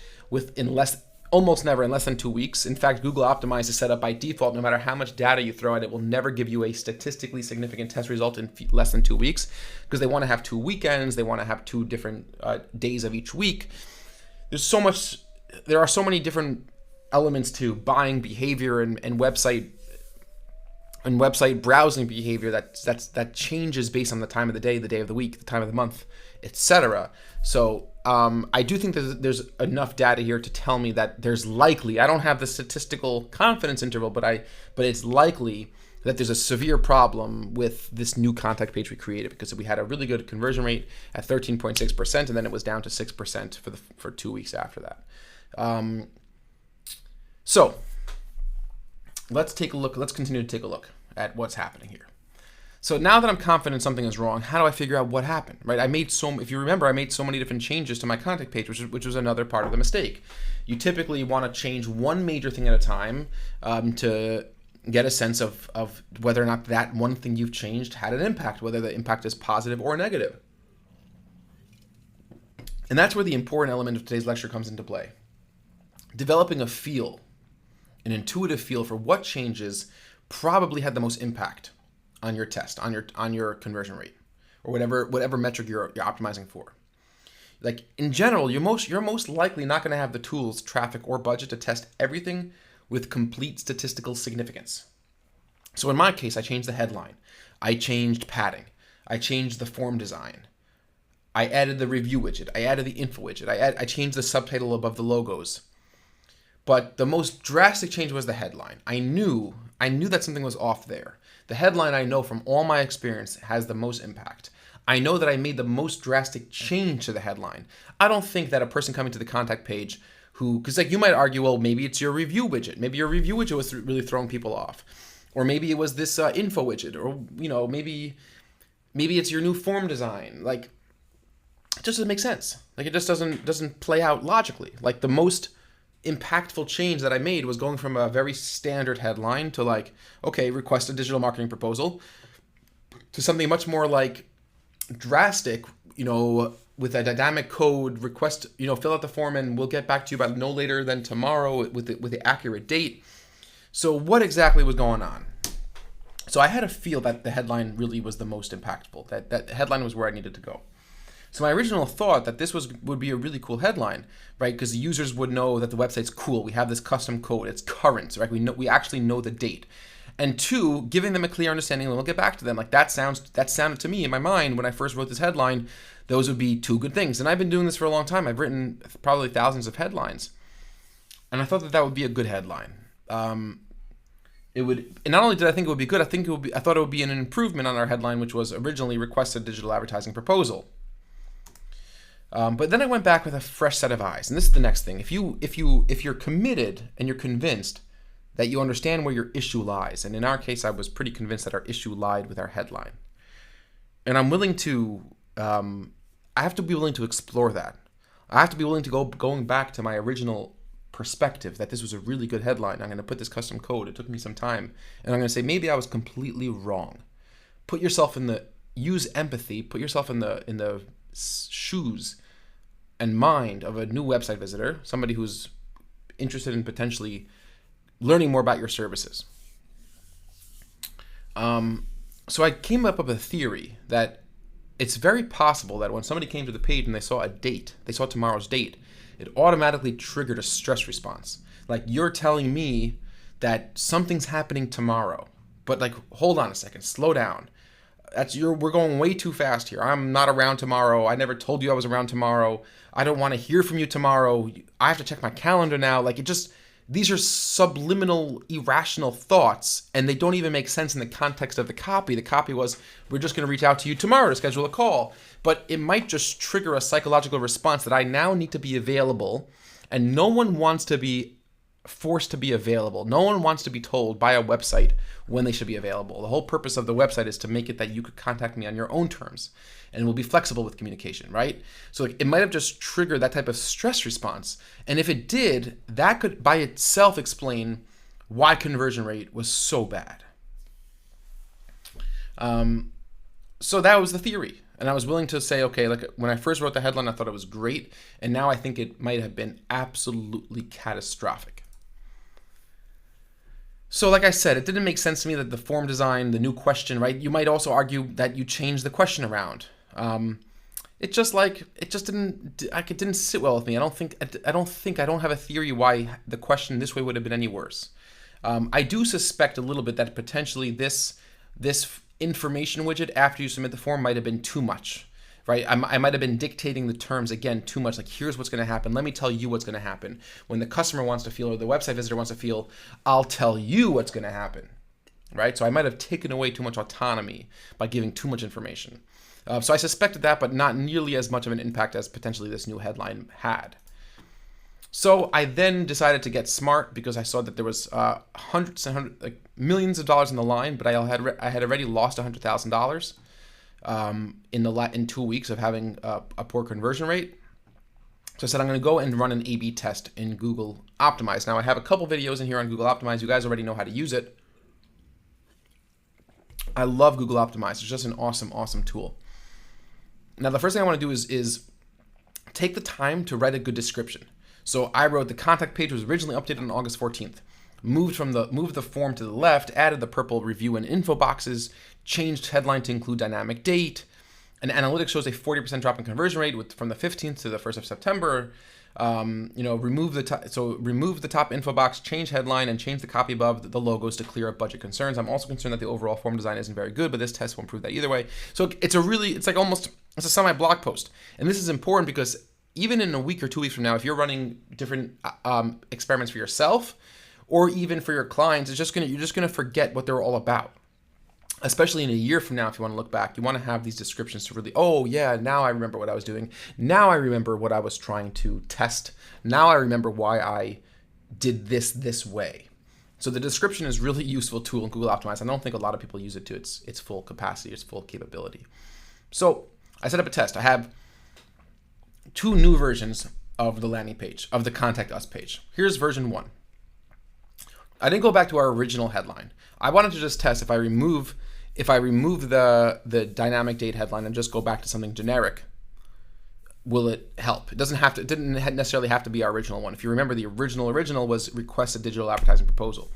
in less Almost never, in less than 2 weeks. In fact, Google Optimize is set up by default. No matter how much data you throw at it, will never give you a statistically significant test result in less than 2 weeks, because they want to have 2 weekends. They want to have 2 different days of each week. There are so many different elements to buying behavior and website browsing behavior that changes based on the time of the day of the week, the time of the month, etc. So I do think that there's enough data here to tell me that there's likely, I don't have the statistical confidence interval, but it's likely that there's a severe problem with this new contact page we created, because we had a really good conversion rate at 13.6%, and then it was down to 6% for 2 weeks after that. So let's continue to take a look at what's happening here. So now that I'm confident something is wrong, how do I figure out what happened, right? If you remember, I made so many different changes to my contact page, which was another part of the mistake. You typically want to change one major thing at a time to get a sense of whether or not that one thing you've changed had an impact, whether the impact is positive or negative. And that's where the important element of today's lecture comes into play. Developing an intuitive feel for what changes probably had the most impact on your test, on your conversion rate, or whatever metric you're optimizing for. Like in general, you're most likely not going to have the tools, traffic, or budget to test everything with complete statistical significance. So in my case, I changed the headline, I changed padding, I changed the form design, I added the review widget, I added the info widget, I changed the subtitle above the logos. But the most drastic change was the headline. I knew that something was off there. The headline, I know from all my experience, has the most impact. I know that I made the most drastic change to the headline. I don't think that a person coming to the contact page because like you might argue, well, maybe it's your review widget. Maybe your review widget was really throwing people off. Or maybe it was this info widget. Or, maybe it's your new form design. Like, it just doesn't make sense. Like, it just doesn't play out logically. Like, the most impactful change that I made was going from a very standard headline to like, okay, request a digital marketing proposal, to something much more like drastic, with a dynamic code, request, fill out the form and we'll get back to you by no later than tomorrow with the accurate date. So what exactly was going on? So I had a feel that the headline really was the most impactful, that the headline was where I needed to go. So my original thought that this would be a really cool headline, right? Because the users would know that the website's cool. We have this custom code. It's current, right? We actually know the date. And 2, giving them a clear understanding, and we'll get back to them. Like that sounded to me in my mind when I first wrote this headline, those would be 2 good things. And I've been doing this for a long time. I've written probably thousands of headlines, and I thought that would be a good headline. It would, and not only did I think it would be good, I thought it would be an improvement on our headline, which was originally request a digital advertising proposal. But then I went back with a fresh set of eyes, and this is the next thing. If you're committed and you're convinced that you understand where your issue lies, and in our case, I was pretty convinced that our issue lied with our headline, and I'm willing to, I have to be willing to explore that. I have to be willing to going back to my original perspective that this was a really good headline. I'm going to put this custom code. It took me some time, and I'm going to say maybe I was completely wrong. Use empathy. Put yourself in the shoes and mind of a new website visitor, somebody who's interested in potentially learning more about your services. So I came up with a theory that it's very possible that when somebody came to the page and they saw tomorrow's date, it automatically triggered a stress response. Like, you're telling me that something's happening tomorrow, but like, hold on a second, slow down. We're going way too fast here. I'm not around tomorrow. I never told you I was around tomorrow. I don't want to hear from you tomorrow. I have to check my calendar now. Like, these are subliminal, irrational thoughts, and they don't even make sense in the context of the copy. The copy was, we're just going to reach out to you tomorrow to schedule a call. But it might just trigger a psychological response that I now need to be available, and no one wants to be forced to be available. No one wants to be told by a website when they should be available. The whole purpose of the website is to make it that you could contact me on your own terms, and we'll be flexible with communication, right? So it might have just triggered that type of stress response. And if it did, that could by itself explain why conversion rate was so bad. So that was the theory. And I was willing to say, okay, like when I first wrote the headline, I thought it was great. And now I think it might have been absolutely catastrophic. So like I said, it didn't make sense to me that the form design, the new question, right? You might also argue that you changed the question around. It didn't sit well with me. I don't have a theory why the question this way would have been any worse. I do suspect a little bit that potentially this information widget after you submit the form might have been too much, right? I might have been dictating the terms again too much. Like, here's what's going to happen. Let me tell you what's going to happen. When the customer wants to feel, or the website visitor wants to feel, I'll tell you what's going to happen, right? So I might have taken away too much autonomy by giving too much information. So I suspected that, but not nearly as much of an impact as potentially this new headline had. So I then decided to get smart because I saw that there was millions of dollars in the line, but I had already lost $100,000 in 2 weeks of having a poor conversion rate. So I said I'm going to go and run an A/B test in Google Optimize. Now I have a couple videos in here on Google Optimize. You guys already know how to use it. I love Google Optimize. It's just an awesome, awesome tool. Now the first thing I want to do is take the time to write a good description. So I wrote the contact page was originally updated on August 14th. Moved the form to the left, added the purple review and info boxes, changed headline to include dynamic date. And analytics shows a 40% drop in conversion rate from the 15th to the 1st of September. Remove the top info box, change headline, and change the copy above the logos to clear up budget concerns. I'm also concerned that the overall form design isn't very good, but this test will improve that either way. So it's a semi blog post, and this is important because even in a week or 2 weeks from now, if you're running different experiments for yourself or even for your clients, you're just gonna forget what they're all about. Especially in a year from now, if you want to look back, you want to have these descriptions to really, oh yeah, now I remember what I was doing. Now I remember what I was trying to test. Now I remember why I did this way. So the description is really useful tool in Google Optimize. I don't think a lot of people use it to its full capacity, its full capability. So I set up a test. I have 2 new versions of the landing page, of the Contact Us page. Here's version 1. I didn't go back to our original headline. I wanted to just test if I remove the dynamic date headline and just go back to something generic, will it help? It didn't necessarily have to be our original one. If you remember, the original was request a digital advertising proposal.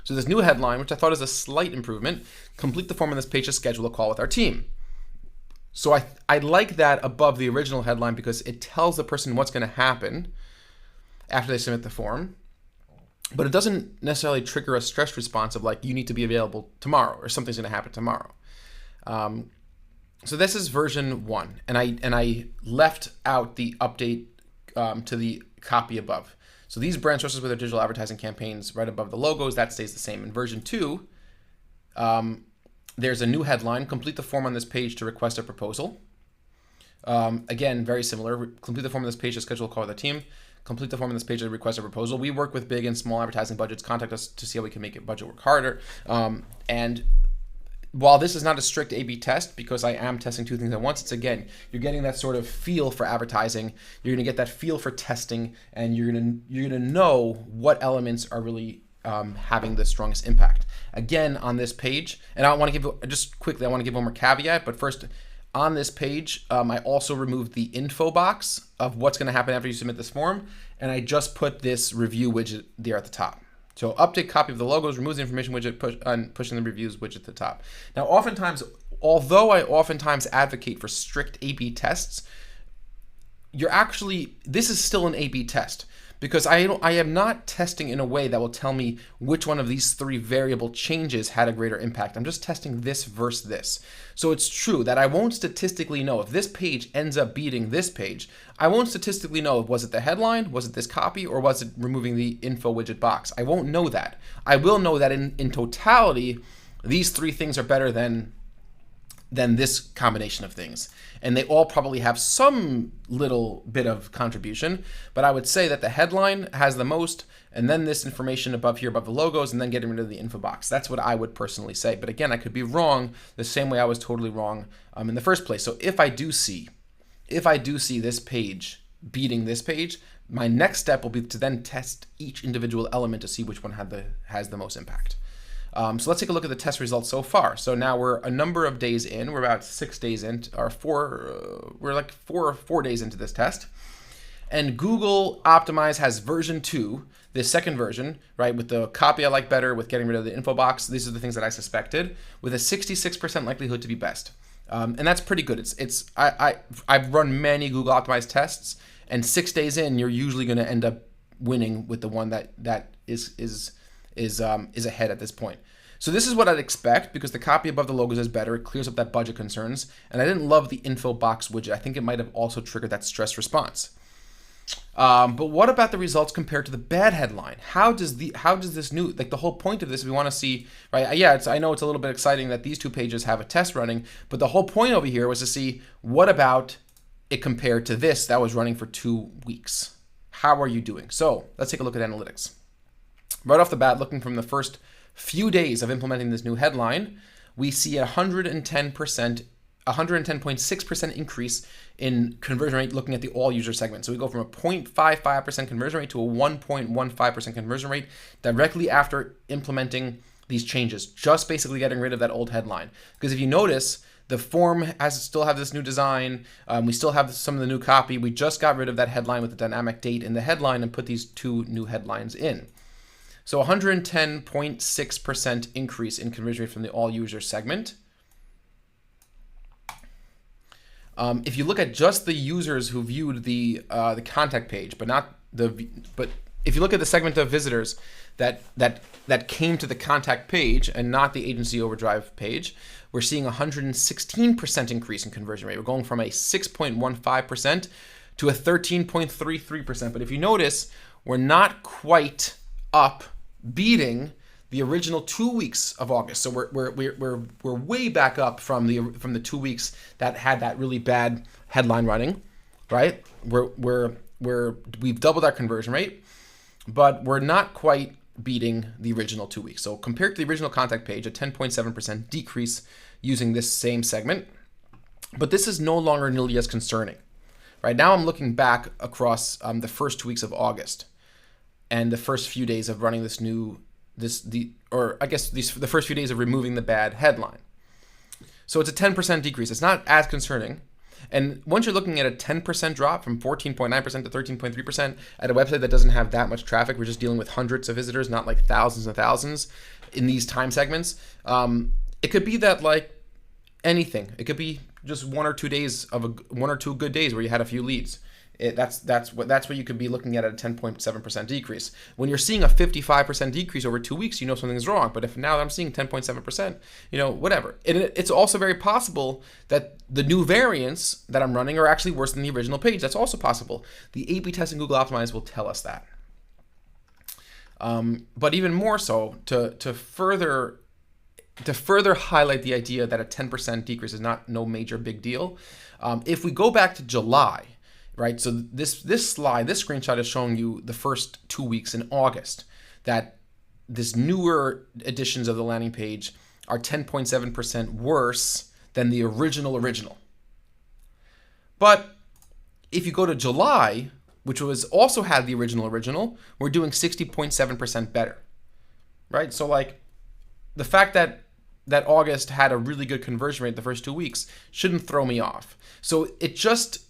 So this new headline, which I thought is a slight improvement, complete the form on this page to schedule a call with our team. So I like that above the original headline because it tells the person what's going to happen after they submit the form. But it doesn't necessarily trigger a stress response of like, you need to be available tomorrow or something's going to happen tomorrow. So this is version 1, and I left out the update to the copy above. So these brand sources with their digital advertising campaigns right above the logos, that stays the same. In version 2, there's a new headline: complete the form on this page to request a proposal. Again, very similar. Complete the form on this page to schedule a call with the team. Complete the form on this page to request a proposal. We work with big and small advertising budgets. Contact us to see how we can make it budget work harder. And while this is not a strict A/B test, because I am testing 2 things at once, it's again, you're getting that sort of feel for advertising. You're going to get that feel for testing, and you're going to know what elements are really having the strongest impact. Again, on this page, and I want to give one more caveat, but first, on this page, I also removed the info box of what's going to happen after you submit this form, and I just put this review widget there at the top. So update copy of the logos, remove the information widget, pushing the reviews widget to the top. Now, although I oftentimes advocate for strict A/B tests, this is still an A/B test. Because I am not testing in a way that will tell me which one of these 3 variable changes had a greater impact. I'm just testing this versus this. So it's true that I won't statistically know if this page ends up beating this page. I won't statistically know, was it the headline, was it this copy, or was it removing the info widget box? I won't know that. I will know that in totality, these 3 things are better than this combination of things. And they all probably have some little bit of contribution, but I would say that the headline has the most, and then this information above the logos, and then getting rid of the info box. That's what I would personally say. But again, I could be wrong the same way I was totally wrong in the first place. So if I do see this page beating this page, my next step will be to then test each individual element to see which one has the most impact. So let's take a look at the test results so far. So now we're a number of days in. We're about 6 days in, or we're like four days into this test. And Google Optimize has version 2, the second version, right, with the copy I like better, with getting rid of the info box. These are the things that I suspected, with a 66% likelihood to be best. And that's pretty good. I've run many Google Optimize tests, and 6 days in, you're usually going to end up winning with the one that is ahead at this point. So this is what I'd expect, because the copy above the logos is better. It clears up that budget concerns. And I didn't love the info box widget. I think it might have also triggered that stress response. But what about the results compared to the bad headline? How does this new, like, the whole point of this, we want to see, right? Yeah, I know it's a little bit exciting that these 2 pages have a test running, but the whole point over here was to see what about it compared to this that was running for 2 weeks. How are you doing? So let's take a look at analytics. Right off the bat, looking from the first few days of implementing this new headline, we see a 110.6% increase in conversion rate looking at the all user segment. So we go from a 0.55% conversion rate to a 1.15% conversion rate directly after implementing these changes, just basically getting rid of that old headline. Because if you notice, the form still have this new design. We still have some of the new copy. We just got rid of that headline with the dynamic date in the headline and put these 2 new headlines in. So 110.6% increase in conversion rate from the all user segment. If you look at just the users who viewed the contact page, but if you look at the segment of visitors that came to the contact page and not the agency overdrive page, we're seeing a 116% increase in conversion rate. We're going from a 6.15% to a 13.33%. But if you notice, we're not quite up beating the original 2 weeks of August. So we're way back up from the 2 weeks that had that really bad headline running, right? We've doubled our conversion rate, but we're not quite beating the original 2 weeks. So compared to the original contact page, a 10.7% decrease using this same segment. But this is no longer nearly as concerning. Right now I'm looking back across the first 2 weeks of August and the first few days of running the first few days of removing the bad headline. So it's a 10% decrease. It's not as concerning. And once you're looking at a 10% drop from 14.9% to 13.3% at a website that doesn't have that much traffic, we're just dealing with hundreds of visitors, not like thousands and thousands in these time segments. It could be that, like, anything. It could be just 1 or 2 days of 1 or 2 good days where you had a few leads. That's what you could be looking at a 10.7% decrease. When you're seeing a 55% decrease over 2 weeks, you know something's wrong. But if now I'm seeing 10.7%, whatever. And it's also very possible that the new variants that I'm running are actually worse than the original page. That's also possible. The A/B test in Google Optimize will tell us that. But even more so, to further highlight the idea that a 10% decrease is no major big deal, if we go back to July. Right, so this screenshot is showing you the first 2 weeks in August, that this newer editions of the landing page are 10.7% worse than the original. But if you go to July, which also had the original, we're doing 60.7% better, right? So, like, the fact that August had a really good conversion rate the first 2 weeks shouldn't throw me off. So it just,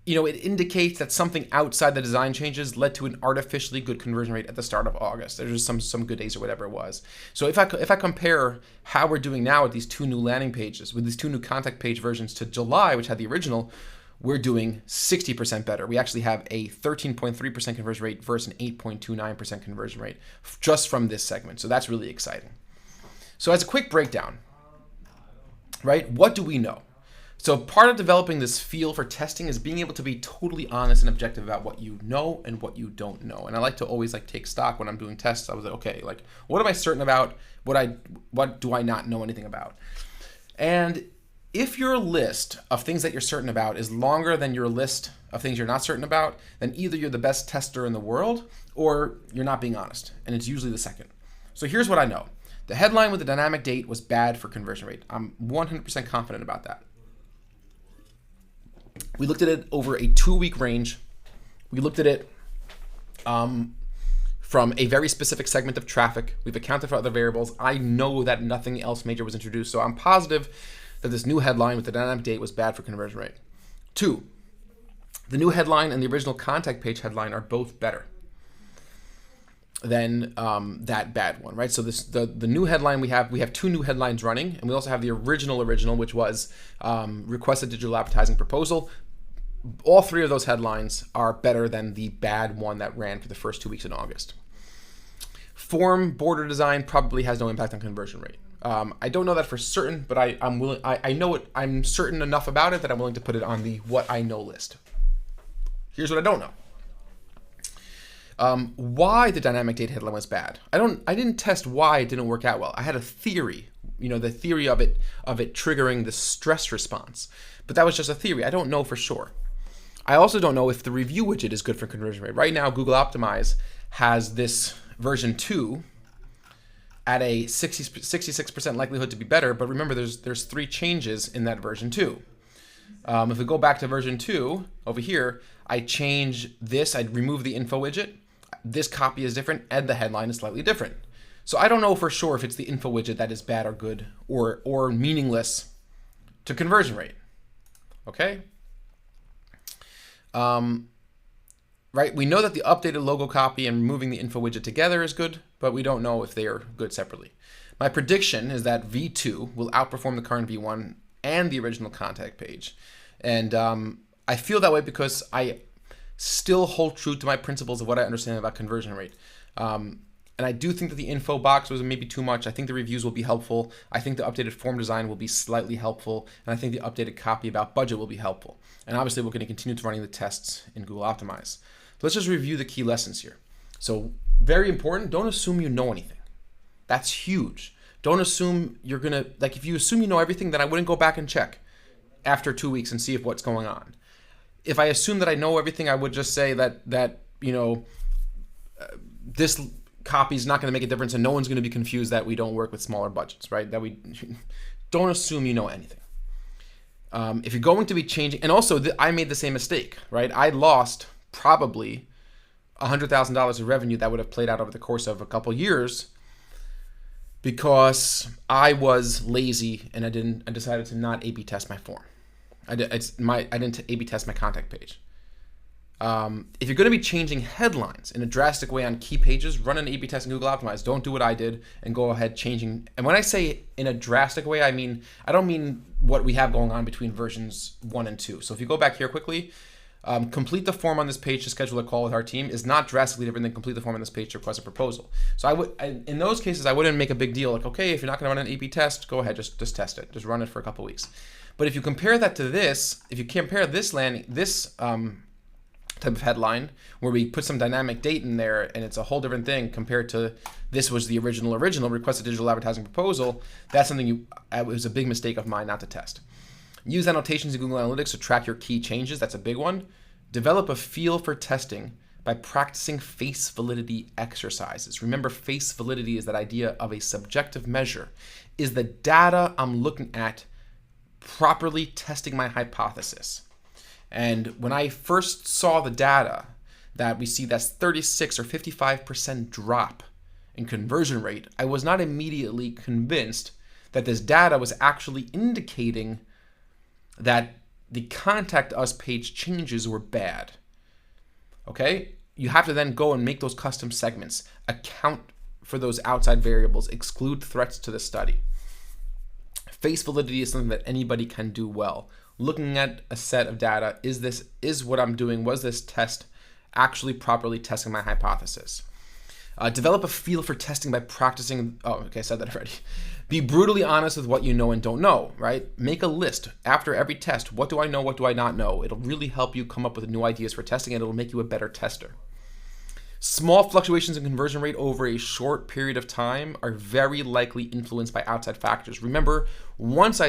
it indicates that something outside the design changes led to an artificially good conversion rate at the start of August. There's just some good days or whatever it was. So if I compare how we're doing now with these 2 new landing pages, with these 2 new contact page versions to July, which had the original, we're doing 60% better. We actually have a 13.3% conversion rate versus an 8.29% conversion rate just from this segment. So that's really exciting. So as a quick breakdown, right, what do we know? So part of developing this feel for testing is being able to be totally honest and objective about what you know and what you don't know. And I like to always take stock when I'm doing tests. I was like, okay, what am I certain about? What do I not know anything about? And if your list of things that you're certain about is longer than your list of things you're not certain about, then either you're the best tester in the world or you're not being honest. And it's usually the second. So here's what I know. The headline with the dynamic date was bad for conversion rate. I'm 100% confident about that. We looked at it over a 2-week range. We looked at it from a very specific segment of traffic. We've accounted for other variables. I know that nothing else major was introduced, so I'm positive that this new headline with the dynamic date was bad for conversion rate. 2, the new headline and the original contact page headline are both better than that bad one, right? So the new headline we have 2 new headlines running, and we also have the original, which was requested digital advertising proposal. All 3 of those headlines are better than the bad one that ran for the first 2 weeks in August. Form border design probably has no impact on conversion rate. I don't know that for certain, but I'm willing. I know it. I'm certain enough about it that I'm willing to put it on the what I know list. Here's what I don't know. Why the dynamic date headline was bad. I didn't test why it didn't work out well. I had a theory, the theory of it triggering the stress response, but that was just a theory. I don't know for sure. I also don't know if the review widget is good for conversion rate. Right now, Google Optimize has this version 2 at a 66% likelihood to be better, but remember there's 3 changes in that version 2. If we go back to version 2 over here, I change this, I remove the info widget. This copy is different and the headline is slightly different. So I don't know for sure if it's the info widget that is bad or good or meaningless to conversion rate. Okay? Right? We know that the updated logo copy and removing the info widget together is good, but we don't know if they are good separately. My prediction is that V2 will outperform the current V1 and the original contact page. And I feel that way because I still hold true to my principles of what I understand about conversion rate. And I do think that the info box was maybe too much. I think the reviews will be helpful. I think the updated form design will be slightly helpful. And I think the updated copy about budget will be helpful. And obviously, we're going to continue to running the tests in Google Optimize. So let's just review the key lessons here. So very important, don't assume you know anything. That's huge. Don't assume you're going to, if you assume you know everything, then I wouldn't go back and check after 2 weeks and see if what's going on. If I assume that I know everything, I would just say that this copy is not going to make a difference and no one's going to be confused that we don't work with smaller budgets, right? That we don't assume you know anything. If you're going to be changing, and also I made the same mistake, right? I lost probably $100,000 of revenue that would have played out over the course of a couple years because I was lazy and I decided to not A/B test my form. I didn't A/B test my contact page. If you're going to be changing headlines in a drastic way on key pages, run an A/B test in Google Optimize. Don't do what I did and go ahead changing. And when I say in a drastic way, I don't mean what we have going on between versions 1 and 2. So if you go back here quickly, complete the form on this page to schedule a call with our team is not drastically different than complete the form on this page to request a proposal. So in those cases, I wouldn't make a big deal. Okay, if you're not going to run an A/B test, go ahead, just test it. Just run it for a couple weeks. But if you compare that to this, if you compare this type of headline where we put some dynamic date in there and it's a whole different thing compared to this was the original requested digital advertising proposal, that's something it was a big mistake of mine not to test. Use annotations in Google Analytics to track your key changes. That's a big one. Develop a feel for testing by practicing face validity exercises. Remember, face validity is that idea of a subjective measure. Is the data I'm looking at properly testing my hypothesis? And when I first saw the data that we see that's 36 or 55% drop in conversion rate, I was not immediately convinced that this data was actually indicating that the contact us page changes were bad. Okay? You have to then go and make those custom segments, account for those outside variables, exclude threats to the study. Face validity is something that anybody can do well. Looking at a set of data, is what I'm doing, was this test actually properly testing my hypothesis? Develop a feel for testing by practicing, I said that already. Be brutally honest with what you know and don't know, right? Make a list after every test. What do I know? What do I not know? It'll really help you come up with new ideas for testing and it'll make you a better tester. Small fluctuations in conversion rate over a short period of time are very likely influenced by outside factors. Remember, once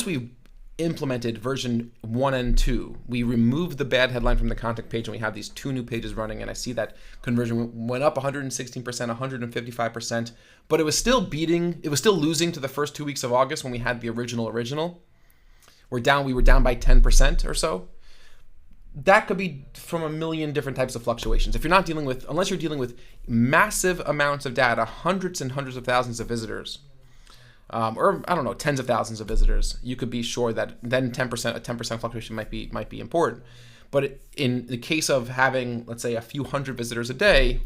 we implemented version 1 and 2, we removed the bad headline from the contact page and we have these 2 new pages running, and I see that conversion went up 116%, 155%, but it was still losing to the first 2 weeks of August when we had the original. We were down by 10% or so. that could be from a million different types of fluctuations. Unless you're dealing with massive amounts of data, hundreds and hundreds of thousands of visitors, or I don't know, tens of thousands of visitors, you could be sure that then a 10% fluctuation might be important. But in the case of having, let's say, a few hundred visitors a day,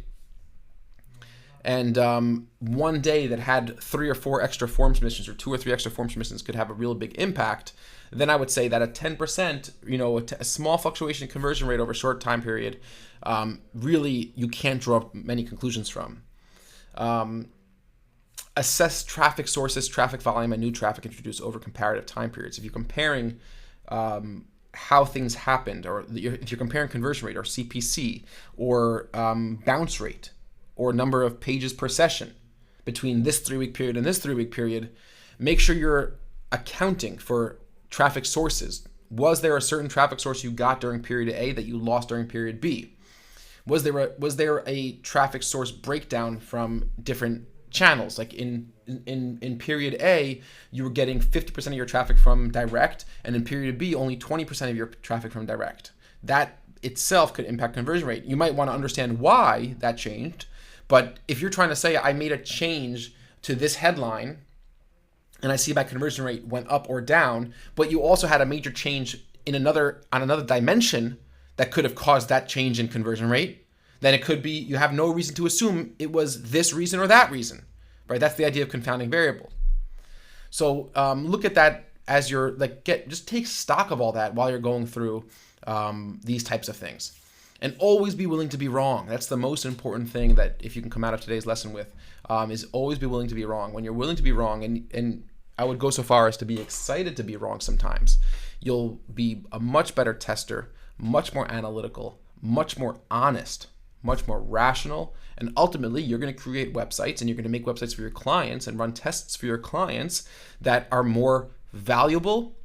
and one day that had 3 or 4 extra form submissions or 2 or 3 extra form submissions could have a real big impact, then I would say that a 10%, a small fluctuation in conversion rate over a short time period, really you can't draw up many conclusions from. Assess traffic sources, traffic volume, and new traffic introduced over comparative time periods. If you're comparing how things happened, or if you're comparing conversion rate or CPC or bounce rate or number of pages per session between this 3-week period and this 3-week period, make sure you're accounting for traffic sources. Was there a certain traffic source you got during period A that you lost during period B? Was there a traffic source breakdown from different channels? Like in period A, you were getting 50% of your traffic from direct, and in period B, only 20% of your traffic from direct. That itself could impact conversion rate. You might want to understand why that changed, but if you're trying to say, I made a change to this headline, and I see my conversion rate went up or down, but you also had a major change on another dimension that could have caused that change in conversion rate, then it could be you have no reason to assume it was this reason or that reason, right? That's the idea of confounding variable. So look at that as you're just take stock of all that while you're going through these types of things, and always be willing to be wrong. That's the most important thing that if you can come out of today's lesson with, is always be willing to be wrong. When you're willing to be wrong, and I would go so far as to be excited to be wrong sometimes, you'll be a much better tester, much more analytical, much more honest, much more rational, and ultimately you're going to create websites, and you're going to make websites for your clients and run tests for your clients that are more valuable,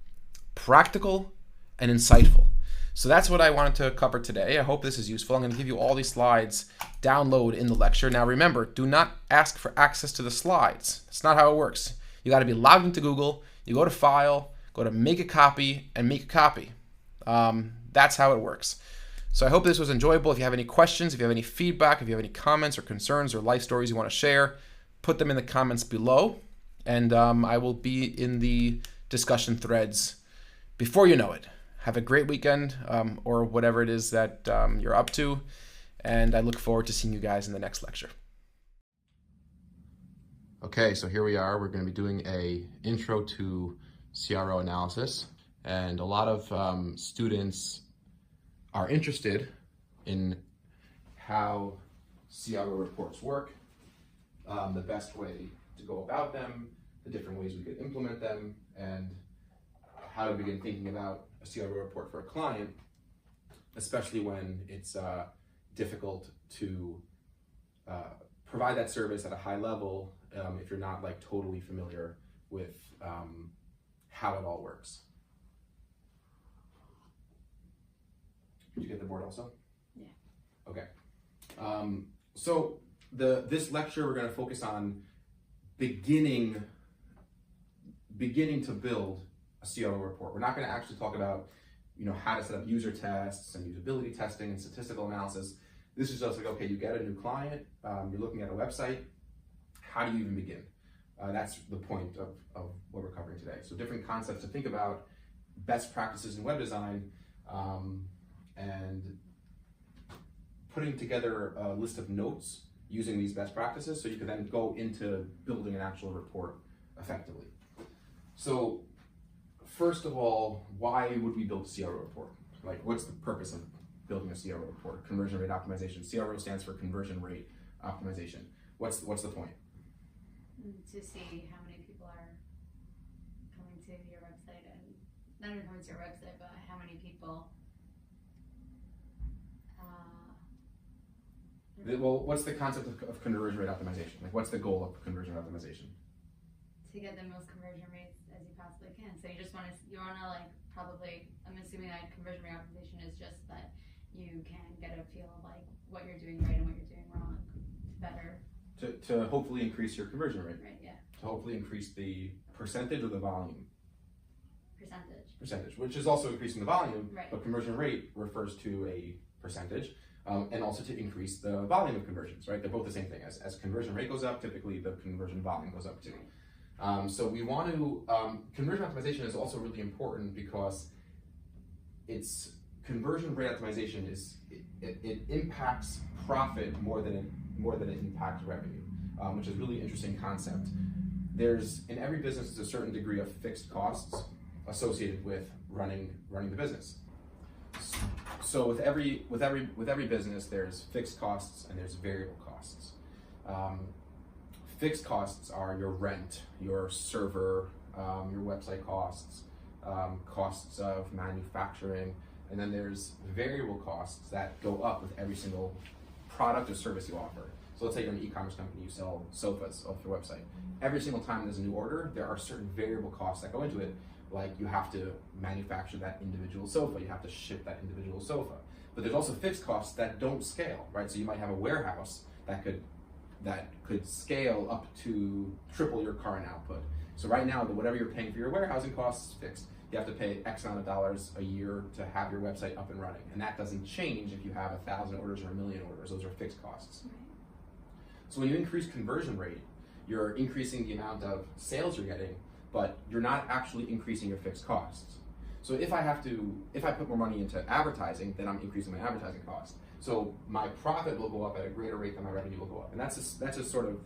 practical, and insightful. So that's what I wanted to cover today. I hope this is useful. I'm going to give you all these slides download in the lecture. Now remember, do not ask for access to the slides. That's not how it works. You got to be logged into Google. You go to File, go to Make a Copy, and make a copy. That's how it works. So I hope this was enjoyable. If you have any questions, if you have any feedback, if you have any comments or concerns or life stories you want to share, put them in the comments below, and I will be in the discussion threads before you know it. Have a great weekend, or whatever it is that you're up to, and I look forward to seeing you guys in the next lecture. Okay, so here we are. We're going to be doing a intro to CRO analysis, and a lot of students are interested in how CRO reports work, the best way to go about them, the different ways we could implement them, and how to begin thinking about a CRO report for a client, especially when it's difficult to provide that service at a high level if you're not totally familiar with how it all works. Did you get the board also? Yeah. Okay. So this lecture we're going to focus on beginning to build a CRO report. We're not going to actually talk about how to set up user tests and usability testing and statistical analysis. This is just okay, you get a new client, you're looking at a website. How do you even begin? That's the point of what we're covering today. So different concepts to think about, best practices in web design, and putting together a list of notes using these best practices so you can then go into building an actual report effectively. So first of all, why would we build a CRO report? What's the purpose of building a CRO report? Conversion rate optimization. CRO stands for conversion rate optimization. What's the point? To see how many people are coming to your website, and not even coming to your website, but how many people. Well, what's the concept of conversion rate optimization? What's the goal of conversion rate optimization? To get the most conversion rates as you possibly can. So you just want to probably, I'm assuming that conversion rate optimization is just that you can get a feel of what you're doing right and what you're doing wrong better. To hopefully increase your conversion rate. Right, yeah. To hopefully increase the percentage or the volume. Percentage. which is also increasing the volume, Right. but conversion rate refers to a percentage, and also to increase the volume of conversions, right? They're both the same thing. As conversion rate goes up, typically the conversion volume goes up too. So we want to, conversion optimization is also really important because conversion rate optimization it impacts profit more than it impacts revenue, which is a really interesting concept. In every business, there's a certain degree of fixed costs associated with running the business. So with every business, there's fixed costs and there's variable costs. Fixed costs are your rent, your server, your website costs, costs of manufacturing, and then there's variable costs that go up with every single product or service you offer. So let's say you're an e-commerce company, you sell sofas off your website. Every single time there's a new order, there are certain variable costs that go into it, like you have to manufacture that individual sofa, you have to ship that individual sofa. But there's also fixed costs that don't scale, right? So you might have a warehouse that could scale up to triple your current output. So right now, whatever you're paying for your warehousing costs is fixed. You have to pay X amount of dollars a year to have your website up and running. And that doesn't change if you have 1,000 orders or 1,000,000 orders. Those are fixed costs. So when you increase conversion rate, you're increasing the amount of sales you're getting, but you're not actually increasing your fixed costs. So if I put more money into advertising, then I'm increasing my advertising cost. So my profit will go up at a greater rate than my revenue will go up. And that's a sort of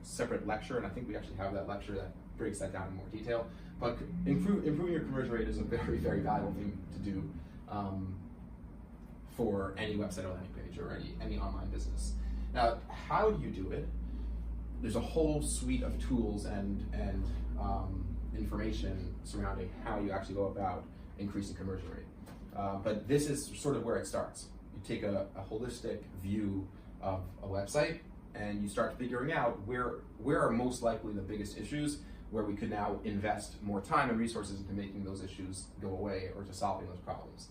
separate lecture, and I think we actually have that lecture that breaks that down in more detail. But improving your conversion rate is a very, very valuable thing to do for any website or landing page or any online business. Now, how do you do it? There's a whole suite of tools and information surrounding how you actually go about increasing conversion rate. But this is sort of where it starts. You take a holistic view of a website and you start figuring out where are most likely the biggest issues, where we could now invest more time and resources into making those issues go away or to solving those problems.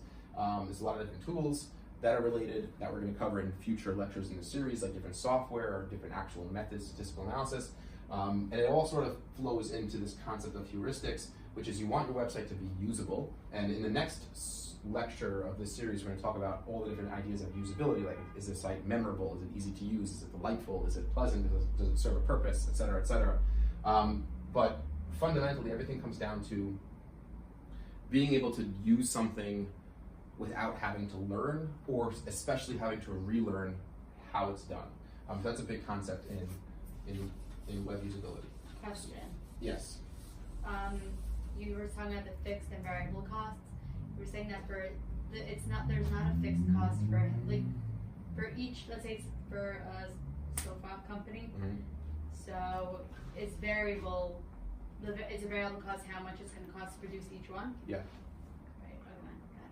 There's a lot of different tools that are related that we're going to cover in future lectures in the series, like different software or different actual methods, statistical analysis. And it all sort of flows into this concept of heuristics, which is you want your website to be usable. And in the next lecture of this series, we're going to talk about all the different ideas of usability, like is this site memorable, is it easy to use, is it delightful, is it pleasant, does it serve a purpose, et cetera, et cetera. But fundamentally, everything comes down to being able to use something without having to learn, or especially having to relearn how it's done. That's a big concept in web usability. Question. Yes. You were talking about the fixed and variable costs. You were saying that there's not a fixed cost for each. Let's say it's for a sofa company. Mm-hmm. So it's variable. It's a variable cost. How much it's going to cost to produce each one? Yeah. Right. Okay. Got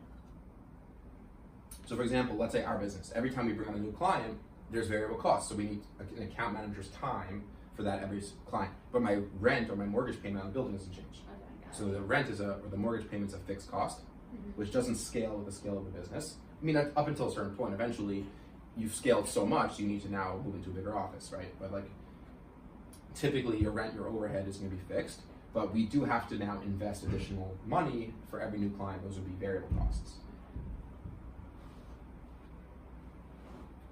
it. So for example, let's say our business. Every time we bring on a new client, there's variable costs. So we need an account manager's time for that every client. But my rent or my mortgage payment on the building doesn't change. Okay, got So the rent or the mortgage payment's a fixed cost, which doesn't scale with the scale of the business. I mean, up until a certain point, eventually you've scaled so much, you need to now move into a bigger office, right? But like, typically your rent, your overhead is going to be fixed, but we do have to now invest additional money for every new client. Those would be variable costs.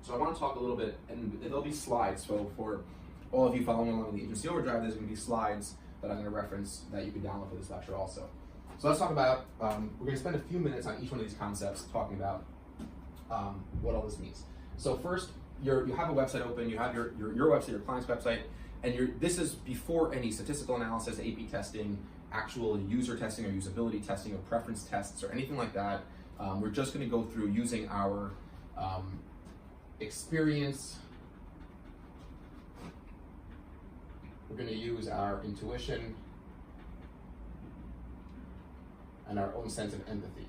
So I want to talk a little bit, and there'll be slides. So for all of you following along in the Agency Overdrive, there's going to be slides that I'm going to reference that you can download for this lecture also. So let's talk about, we're going to spend a few minutes on each one of these concepts talking about what all this means. So first, you have a website open, you have your website, your client's website, and this is before any statistical analysis, A/B testing, actual user testing or usability testing or preference tests or anything like that. We're just going to go through using our experience. We're going to use our intuition and our own sense of empathy.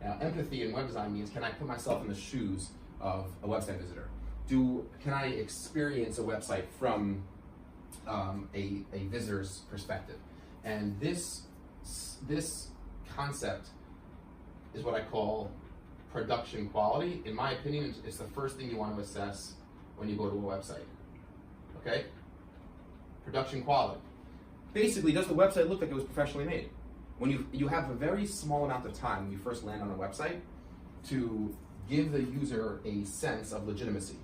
Now, empathy in web design means, can I put myself in the shoes of a website visitor? Can I experience a website from a visitor's perspective? And this concept is what I call production quality. In my opinion, it's the first thing you want to assess when you go to a website. Okay? Production quality. Basically, does the website look like it was professionally made? when you have a very small amount of time when you first land on a website to give the user a sense of legitimacy.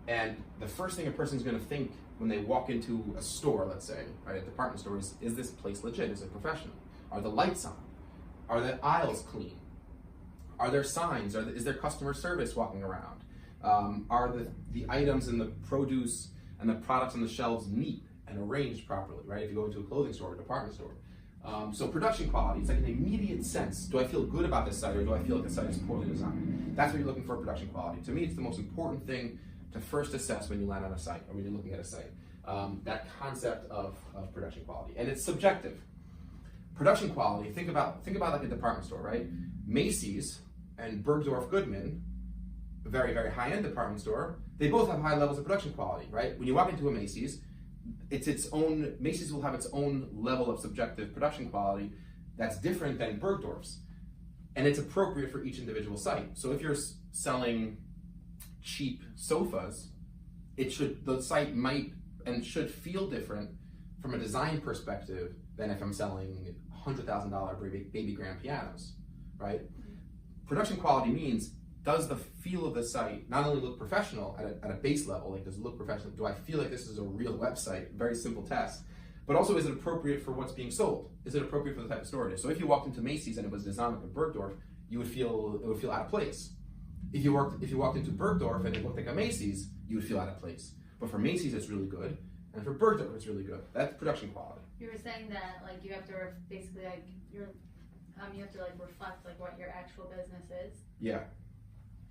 And the first thing a person's going to think when they walk into a store, let's say, right, a department store, is this place legit? Is it professional? Are the lights on? Are the aisles clean? Are there signs? Is there customer service walking around? Are the items and the produce and the products on the shelves neat and arranged properly, right? If you go into a clothing store or a department store. So production quality, it's like an immediate sense. Do I feel good about this site, or do I feel like the site is poorly designed? That's what you're looking for, production quality. To me, it's the most important thing to first assess when you land on a site or when you're looking at a site. That concept of production quality, and it's subjective. Production quality, think about like a department store, right? Macy's and Bergdorf Goodman, a very, very high-end department store, they both have high levels of production quality, right? When you walk into a Macy's, Macy's will have its own level of subjective production quality that's different than Bergdorf's. And it's appropriate for each individual site. So if you're selling cheap sofas, the site might and should feel different from a design perspective than if I'm selling $100,000 baby grand pianos, right? Production quality means, does the feel of the site not only look professional at a base level, like does it look professional? Do I feel like this is a real website? Very simple test. But also, is it appropriate for what's being sold? Is it appropriate for the type of store it is? So if you walked into Macy's and it was designed like a Bergdorf, it would feel out of place. If you walked into Bergdorf and it looked like a Macy's, you would feel out of place. But for Macy's, it's really good, and for Bergdorf, it's really good. That's production quality. You were saying that like you have to basically like you have to like reflect like what your actual business is. Yeah.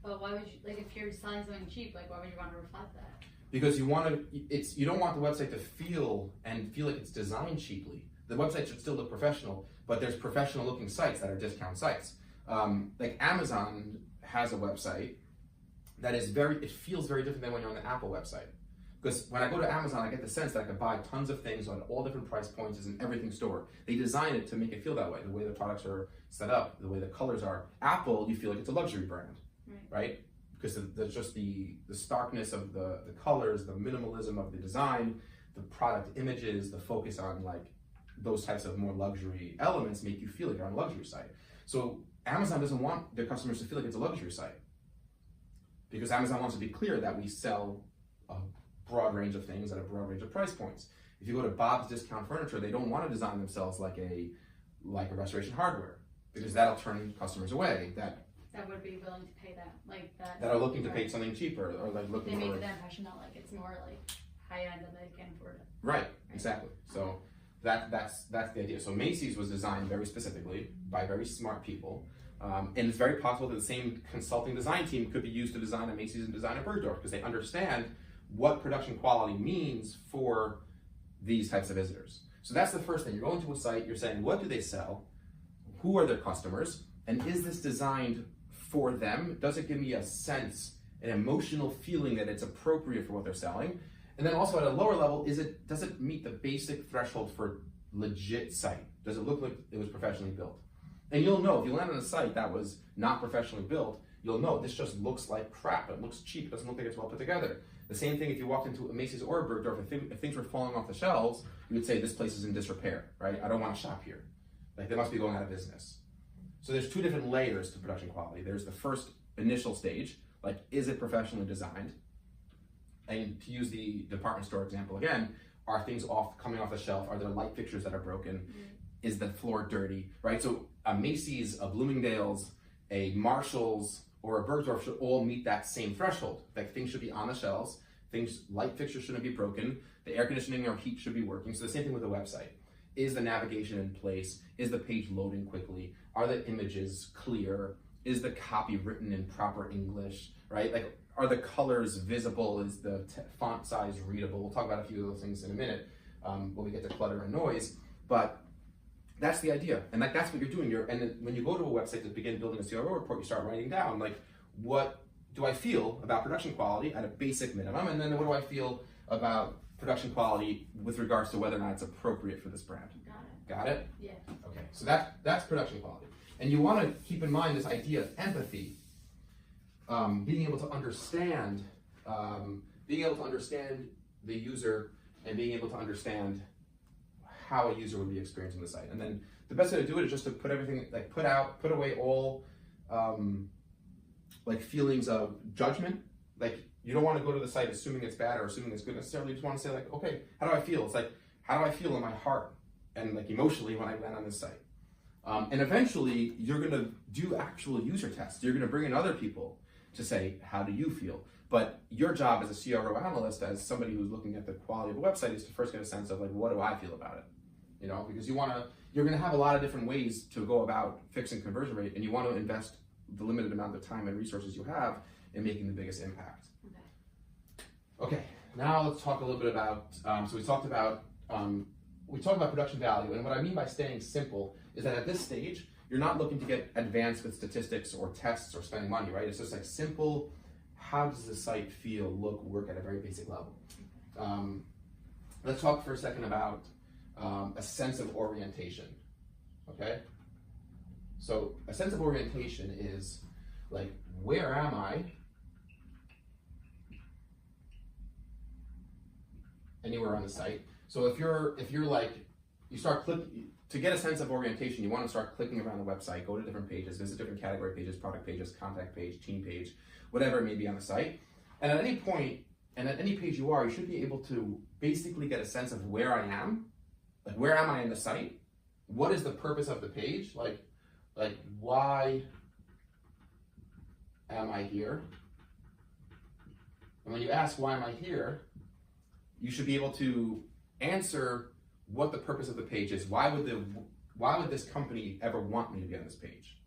But why would you, like, if you're selling something cheap, like, why would you want to reflect that? Because you don't want the website to feel like it's designed cheaply. The website should still look professional, but there's professional looking sites that are discount sites. Like Amazon has a website that it feels very different than when you're on the Apple website. Because when I go to Amazon, I get the sense that I can buy tons of things on all different price points, it's in everything store. They design it to make it feel that way, the way the products are set up, the way the colors are. Apple, you feel like it's a luxury brand. Right? Because there's just the starkness of the colors, the minimalism of the design, the product images, the focus on like those types of more luxury elements make you feel like you're on a luxury site. So Amazon doesn't want their customers to feel like it's a luxury site, because Amazon wants to be clear that we sell a broad range of things at a broad range of price points. If you go to Bob's Discount Furniture, they don't want to design themselves like a Restoration Hardware, because that'll turn customers away. That would be willing to pay that, like that. That are looking to pay something cheaper, or like looking they for. make the impression that like it's more like high end and they can afford it. Right, exactly. So that's the idea. So Macy's was designed very specifically by very smart people, and it's very possible that the same consulting design team could be used to design a Macy's and design a Bergdorf, because they understand what production quality means for these types of visitors. So that's the first thing. You're going to a site, you're saying, what do they sell? Who are their customers? And is this designed for them? Does it give me a sense, an emotional feeling that it's appropriate for what they're selling? And then also at a lower level, does it meet the basic threshold for legit site? Does it look like it was professionally built? And you'll know, if you land on a site that was not professionally built, you'll know this just looks like crap. It looks cheap. It doesn't look like it's well put together. The same thing if you walked into a Macy's or a Bergdorf, if things were falling off the shelves, you would say this place is in disrepair, right? I don't want to shop here. Like they must be going out of business. So there's two different layers to production quality. There's the first initial stage, like is it professionally designed? And to use the department store example again, are things coming off the shelf? Are there light fixtures that are broken? Is the floor dirty, right? So a Macy's, a Bloomingdale's, a Marshall's, or a Bergdorf should all meet that same threshold. Like things should be on the shelves, light fixtures shouldn't be broken, the air conditioning or heat should be working. So the same thing with the website. Is the navigation in place? Is the page loading quickly? Are the images clear? Is the copy written in proper English, right? Like, are the colors visible? Is the font size readable? We'll talk about a few of those things in a minute when we get to clutter and noise, but that's the idea. And like, that's what you're doing. And then when you go to a website to begin building a CRO report, you start writing down, like, what do I feel about production quality at a basic minimum? And then what do I feel about production quality with regards to whether or not it's appropriate for this brand? Got it? Yeah. Okay, so that's production quality. And you want to keep in mind this idea of empathy, being able to understand the user and being able to understand how a user would be experiencing the site. And then the best way to do it is just to put everything, like put away all like feelings of judgment. Like you don't want to go to the site assuming it's bad or assuming it's good necessarily. You just want to say like, okay, how do I feel? It's like, how do I feel in my heart and like emotionally when I land on this site? And eventually you're going to do actual user tests. You're going to bring in other people to say, how do you feel? But your job as a CRO analyst, as somebody who's looking at the quality of a website, is to first get a sense of like, what do I feel about it? You know, because you're going to have a lot of different ways to go about fixing conversion rate, and you want to invest the limited amount of time and resources you have in making the biggest impact. Okay, now let's talk a little bit about, so we talked about production value, and what I mean by staying simple is that at this stage, you're not looking to get advanced with statistics or tests or spending money, right? It's just like simple, how does the site feel, look, work at a very basic level. Let's talk for a second about a sense of orientation, okay? So a sense of orientation is like, where am I anywhere on the site? So if you're like, you start clicking, to get a sense of orientation, you want to start clicking around the website, go to different pages, visit different category pages, product pages, contact page, team page, whatever it may be on the site. And at any point, and at any page you are, you should be able to basically get a sense of where I am. Like, where am I in the site? What is the purpose of the page? Like why am I here? And when you ask, why am I here? You should be able to answer what the purpose of the page is. Why would this company ever want me to be on this page?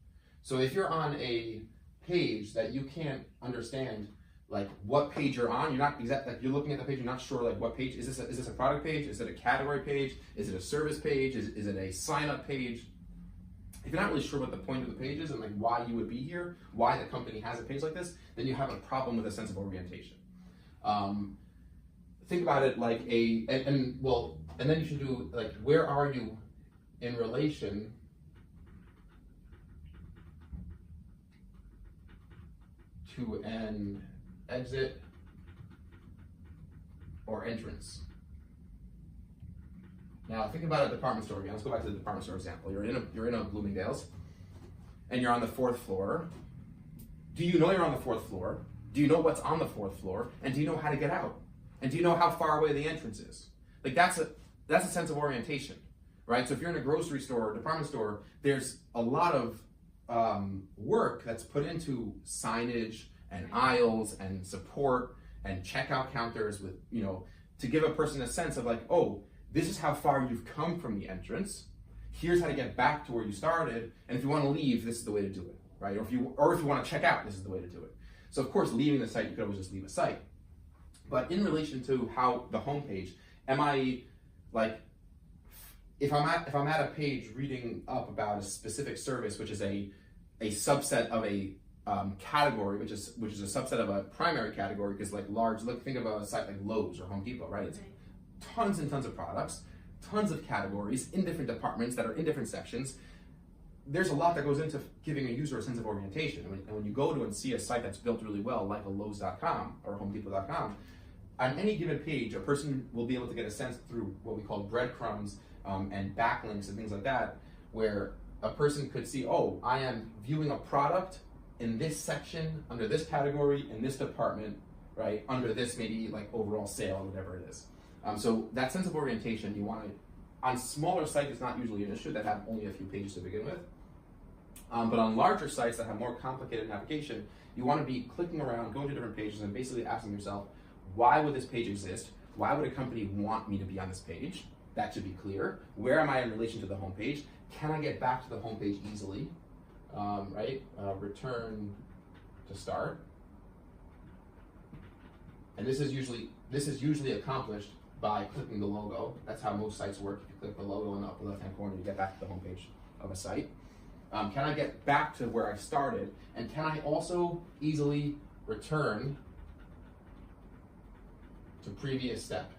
So if you're on a page that you can't understand, like what page you're on, you're not exact, like you're looking at the page, you're not sure like what page is this a product page? Is it a category page? Is it a service page? Is it a sign up page? If you're not really sure what the point of the page is and like why you would be here, why the company has a page like this, then you have a problem with a sense of orientation. Think about it like and then you should do like, where are you in relation to an exit or entrance? Now think about a department store again. Let's go back to the department store example. You're in a Bloomingdale's and you're on the 4th floor. Do you know you're on the 4th floor? Do you know what's on the 4th floor? And do you know how to get out? And do you know how far away the entrance is? Like that's a sense of orientation, right? So if you're in a grocery store or department store, there's a lot of work that's put into signage and aisles and support and checkout counters with, you know, to give a person a sense of like, oh, this is how far you've come from the entrance. Here's how to get back to where you started. And if you want to leave, this is the way to do it, right? Or if you want to check out, this is the way to do it. So of course, leaving the site, you could always just leave a site. But in relation to how the homepage, am I like, if I'm at a page reading up about a specific service, which is a subset of a category, which is a subset of a primary category, because like think of a site like Lowe's or Home Depot, right? It's tons and tons of products, tons of categories in different departments that are in different sections. There's a lot that goes into giving a user a sense of orientation. And when you go to and see a site that's built really well, like a Lowe's.com or HomeDepot.com, on any given page, a person will be able to get a sense through what we call breadcrumbs and backlinks and things like that, where a person could see, oh, I am viewing a product in this section, under this category, in this department, right, under this maybe like overall sale or whatever it is. So that sense of orientation, you want to, on smaller sites, it's not usually an issue that have only a few pages to begin with. But on larger sites that have more complicated navigation, you want to be clicking around, going to different pages, and basically asking yourself, why would this page exist? Why would a company want me to be on this page? That should be clear. Where am I in relation to the home page? Can I get back to the home page easily? Right? Return to start. And this is usually accomplished by clicking the logo. That's how most sites work. If you click the logo in the upper left-hand corner, you get back to the home page of a site. Can I get back to where I started? And can I also easily return to previous step?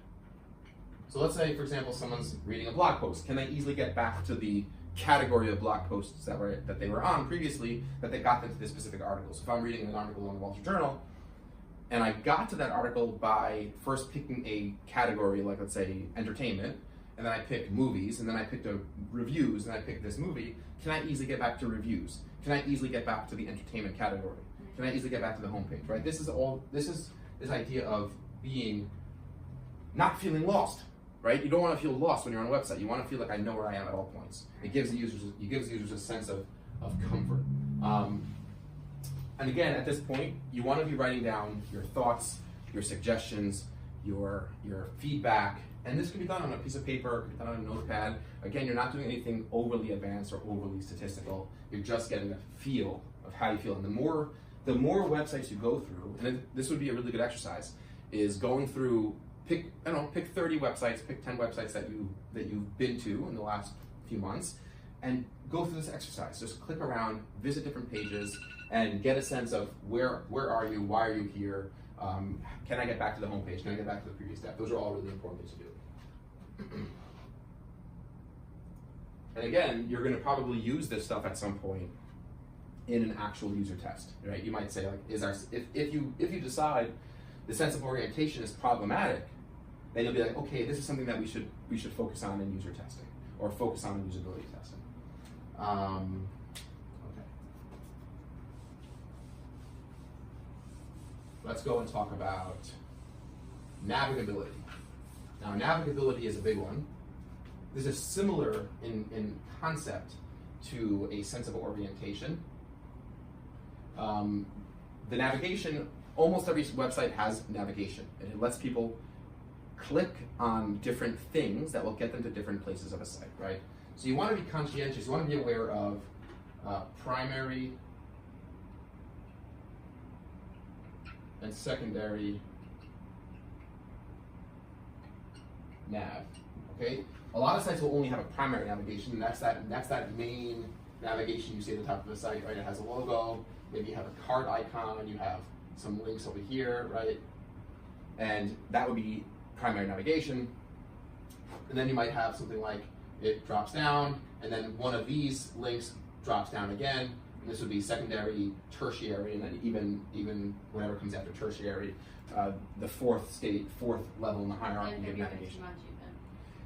So let's say, for example, someone's reading a blog post. Can they easily get back to the category of blog posts that they were on previously, that they got into this specific article? So if I'm reading an article in the Wall Street Journal, and I got to that article by first picking a category, like let's say entertainment, and then I pick movies, and then I picked reviews, and I picked this movie, can I easily get back to reviews? Can I easily get back to the entertainment category? Can I easily get back to the homepage, right? This is this idea of not feeling lost, right? You don't want to feel lost when you're on a website. You want to feel like I know where I am at all points. It gives the users a sense of comfort. And again, at this point, you want to be writing down your thoughts, your suggestions, your feedback, and this can be done on a piece of paper, can be done on a notepad. Again, you're not doing anything overly advanced or overly statistical. You're just getting a feel of how you feel. And the more websites you go through, and this would be a really good exercise, is going through, pick 30 websites, pick 10 websites that you've been to in the last few months, and go through this exercise. Just click around, visit different pages, and get a sense of where are you, why are you here, can I get back to the homepage, can I get back to the previous step? Those are all really important things to do. And again, you're going to probably use this stuff at some point in an actual user test, right? You might say, like, if you decide the sense of orientation is problematic, then you'll be like, okay, this is something that we should focus on in user testing, or focus on in usability testing. Okay. Let's go and talk about navigability. Now, navigability is a big one. This is similar in concept to a sense of orientation. The navigation, almost every website has navigation, and it lets people click on different things that will get them to different places of a site, right? So you want to be conscientious, you want to be aware of primary and secondary nav, okay? A lot of sites will only have a primary navigation, and that's that main navigation you see at the top of the site, right? It has a logo, maybe you have a card icon, you have some links over here, right? And that would be primary navigation. And then you might have something like it drops down, and then one of these links drops down again, and this would be secondary, tertiary, and then even whatever comes after tertiary, the fourth level in the hierarchy of navigation.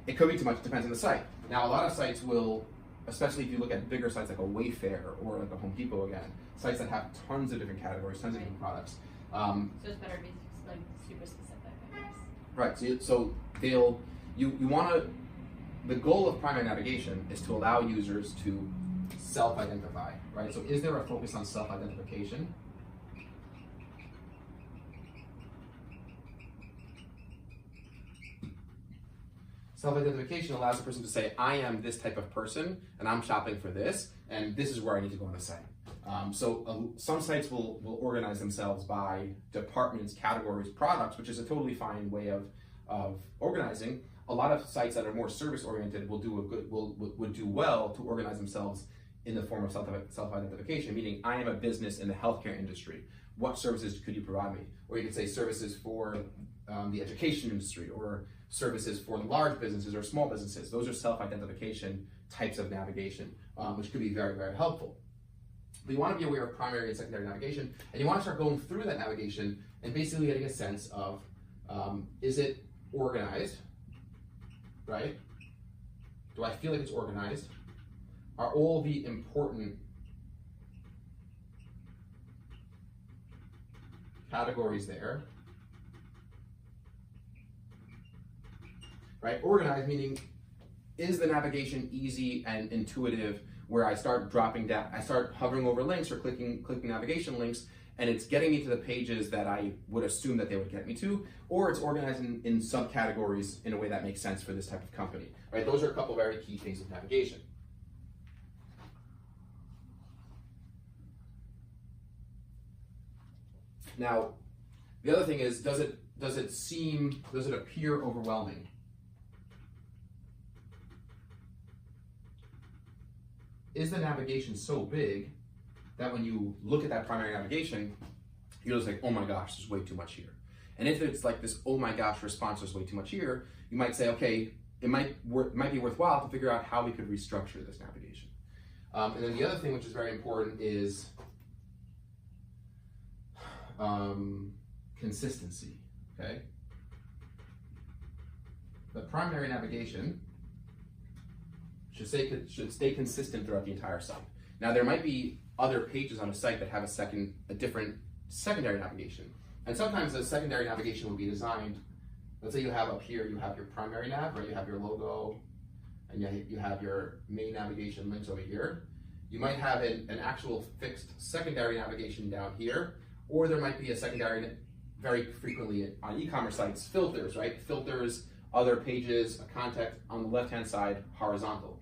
It could be too much, it depends on the site. Now, a lot of sites will, especially if you look at bigger sites like a Wayfair or like a Home Depot again, sites that have tons of different categories, tons of different products. So it's better to be like super specific, I guess. Right, so you want to, the goal of primary navigation is to allow users to self-identify, right? So is there a focus on self-identification? Self-identification allows a person to say, I am this type of person, and I'm shopping for this, and this is where I need to go on the site. Some sites will organize themselves by departments, categories, products, which is a totally fine way of organizing. A lot of sites that are more service-oriented would do well to organize themselves in the form of self-identification, meaning I am a business in the healthcare industry. What services could you provide me? Or you could say services for the education industry, or services for large businesses or small businesses. Those are self-identification types of navigation, which could be very, very helpful. But you want to be aware of primary and secondary navigation, and you want to start going through that navigation and basically getting a sense of, is it organized, right? Do I feel like it's organized? Are all the important categories there? Right? Organized meaning, is the navigation easy and intuitive, where I start dropping down, I start hovering over links or clicking navigation links, and it's getting me to the pages that I would assume that they would get me to, or it's organized in subcategories in a way that makes sense for this type of company, right? Those are a couple very key things of navigation. Now, the other thing is, does it appear overwhelming? Is the navigation so big that when you look at that primary navigation, you're just like, oh my gosh, there's way too much here. And if it's like this, oh my gosh response, there's way too much here, you might say, okay, it might be worthwhile to figure out how we could restructure this navigation. And then the other thing which is very important is consistency, okay? The primary navigation should stay consistent throughout the entire site. Now there might be other pages on a site that have a different secondary navigation, and sometimes the secondary navigation will be designed. Let's say you have up here, you have your primary nav, right? You have your logo, and you have your main navigation links over here. You might have an actual fixed secondary navigation down here, or there might be a secondary, very frequently on e-commerce sites, filters, right? Filters, other pages, a contact on the left-hand side, vertical.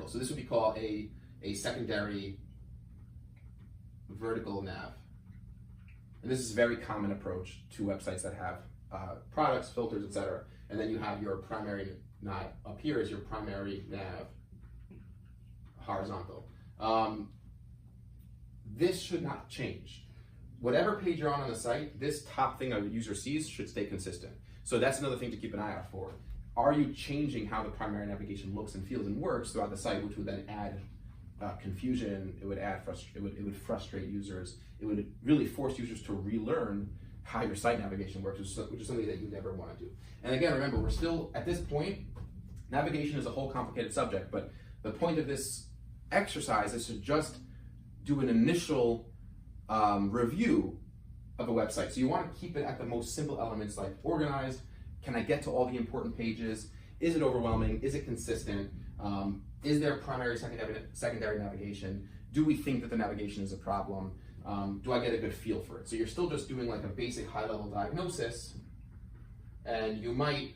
So this would be called a secondary vertical nav. And this is a very common approach to websites that have products, filters, etc. And then you have your primary nav up here is your primary nav, horizontal. This should not change. Whatever page you're on the site, this top thing a user sees should stay consistent. So that's another thing to keep an eye out for. Are you changing how the primary navigation looks and feels and works throughout the site, which would then add confusion? It would it would frustrate users. It would really force users to relearn how your site navigation works, which is something that you never want to do. And again, remember, we're still at this point. Navigation is a whole complicated subject, but the point of this exercise is to just do an initial review of a website. So you want to keep it at the most simple elements, like organized. Can I get to all the important pages? Is it overwhelming? Is it consistent? Is there primary, secondary navigation? Do we think that the navigation is a problem? Do I get a good feel for it? So you're still just doing like a basic high-level diagnosis, and you might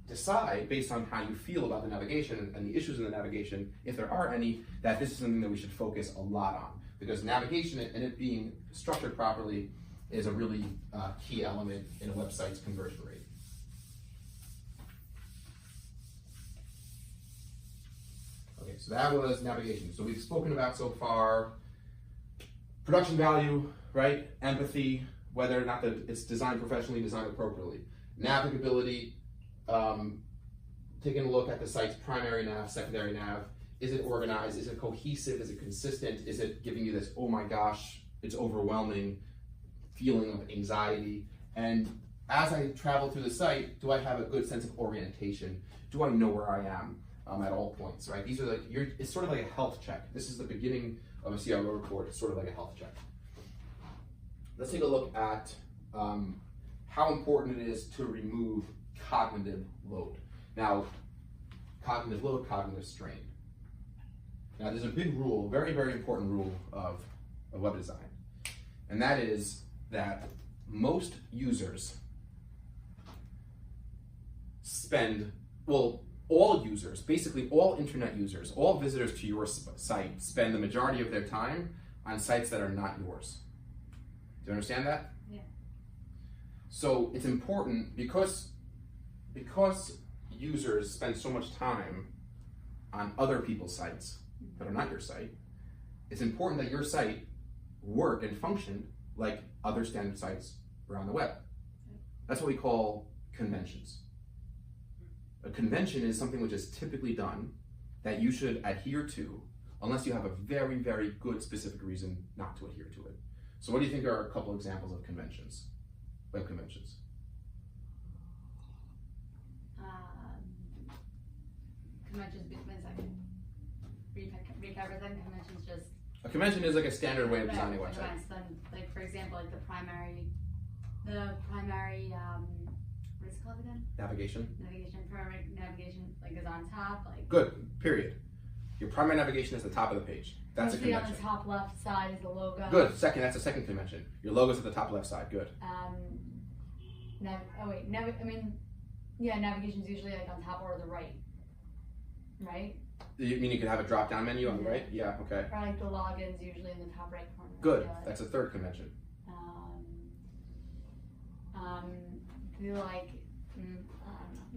decide based on how you feel about the navigation and the issues in the navigation, if there are any, that this is something that we should focus a lot on, because navigation and it being structured properly is a really key element in a website's conversion rate. Okay, so that was navigation. So we've spoken about so far production value, right? Empathy, whether or not that it's designed professionally, designed appropriately. Navigability, taking a look at the site's primary nav, secondary nav. Is it organized? Is it cohesive? Is it consistent? Is it giving you this, oh my gosh, it's overwhelming feeling of anxiety? And as I travel through the site, do I have a good sense of orientation? Do I know where I am at all points, right? These are like, it's sort of like a health check. This is the beginning of a CRO report. It's sort of like a health check. Let's take a look at how important it is to remove cognitive load. Now, cognitive load, cognitive strain. Now, there's a big rule, very, very important rule of web design, and that is that most users all users, basically all internet users, all visitors to your site spend the majority of their time on sites that are not yours. Do you understand that? Yeah. So it's important because users spend so much time on other people's sites that are not your site, it's important that your site work and function like other standard sites around the web. That's what we call conventions. A convention is something which is typically done that you should adhere to unless you have a very, very good specific reason not to adhere to it. So what do you think are a couple examples of conventions, web conventions? Conventions, one second. Recap everything. Conventions just. A convention is like a standard way of designing a website. Events, then, like for example, like the primary, what is it called again? Navigation. Primary navigation, like is on top, like. Good. Period. Your primary navigation is the top of the page. That's a convention. On the top left side is the logo. Good. That's a second convention. Your logo's at the top left side. Good. Navigation is usually like on top or the right. Right? You mean you could have a drop-down menu on the right? Yeah, okay. Or like the login's usually in the top right corner. Good. That's a third convention.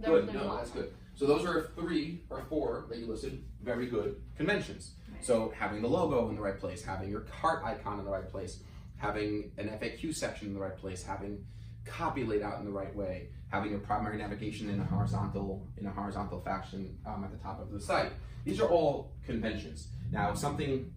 Good. No, that's good. So those are 3 or 4 that you listed. Very good conventions. Right. So having the logo in the right place, having your cart icon in the right place, having an FAQ section in the right place, having copy laid out in the right way, having your primary navigation in a horizontal fashion at the top of the site. These are all conventions. Now, something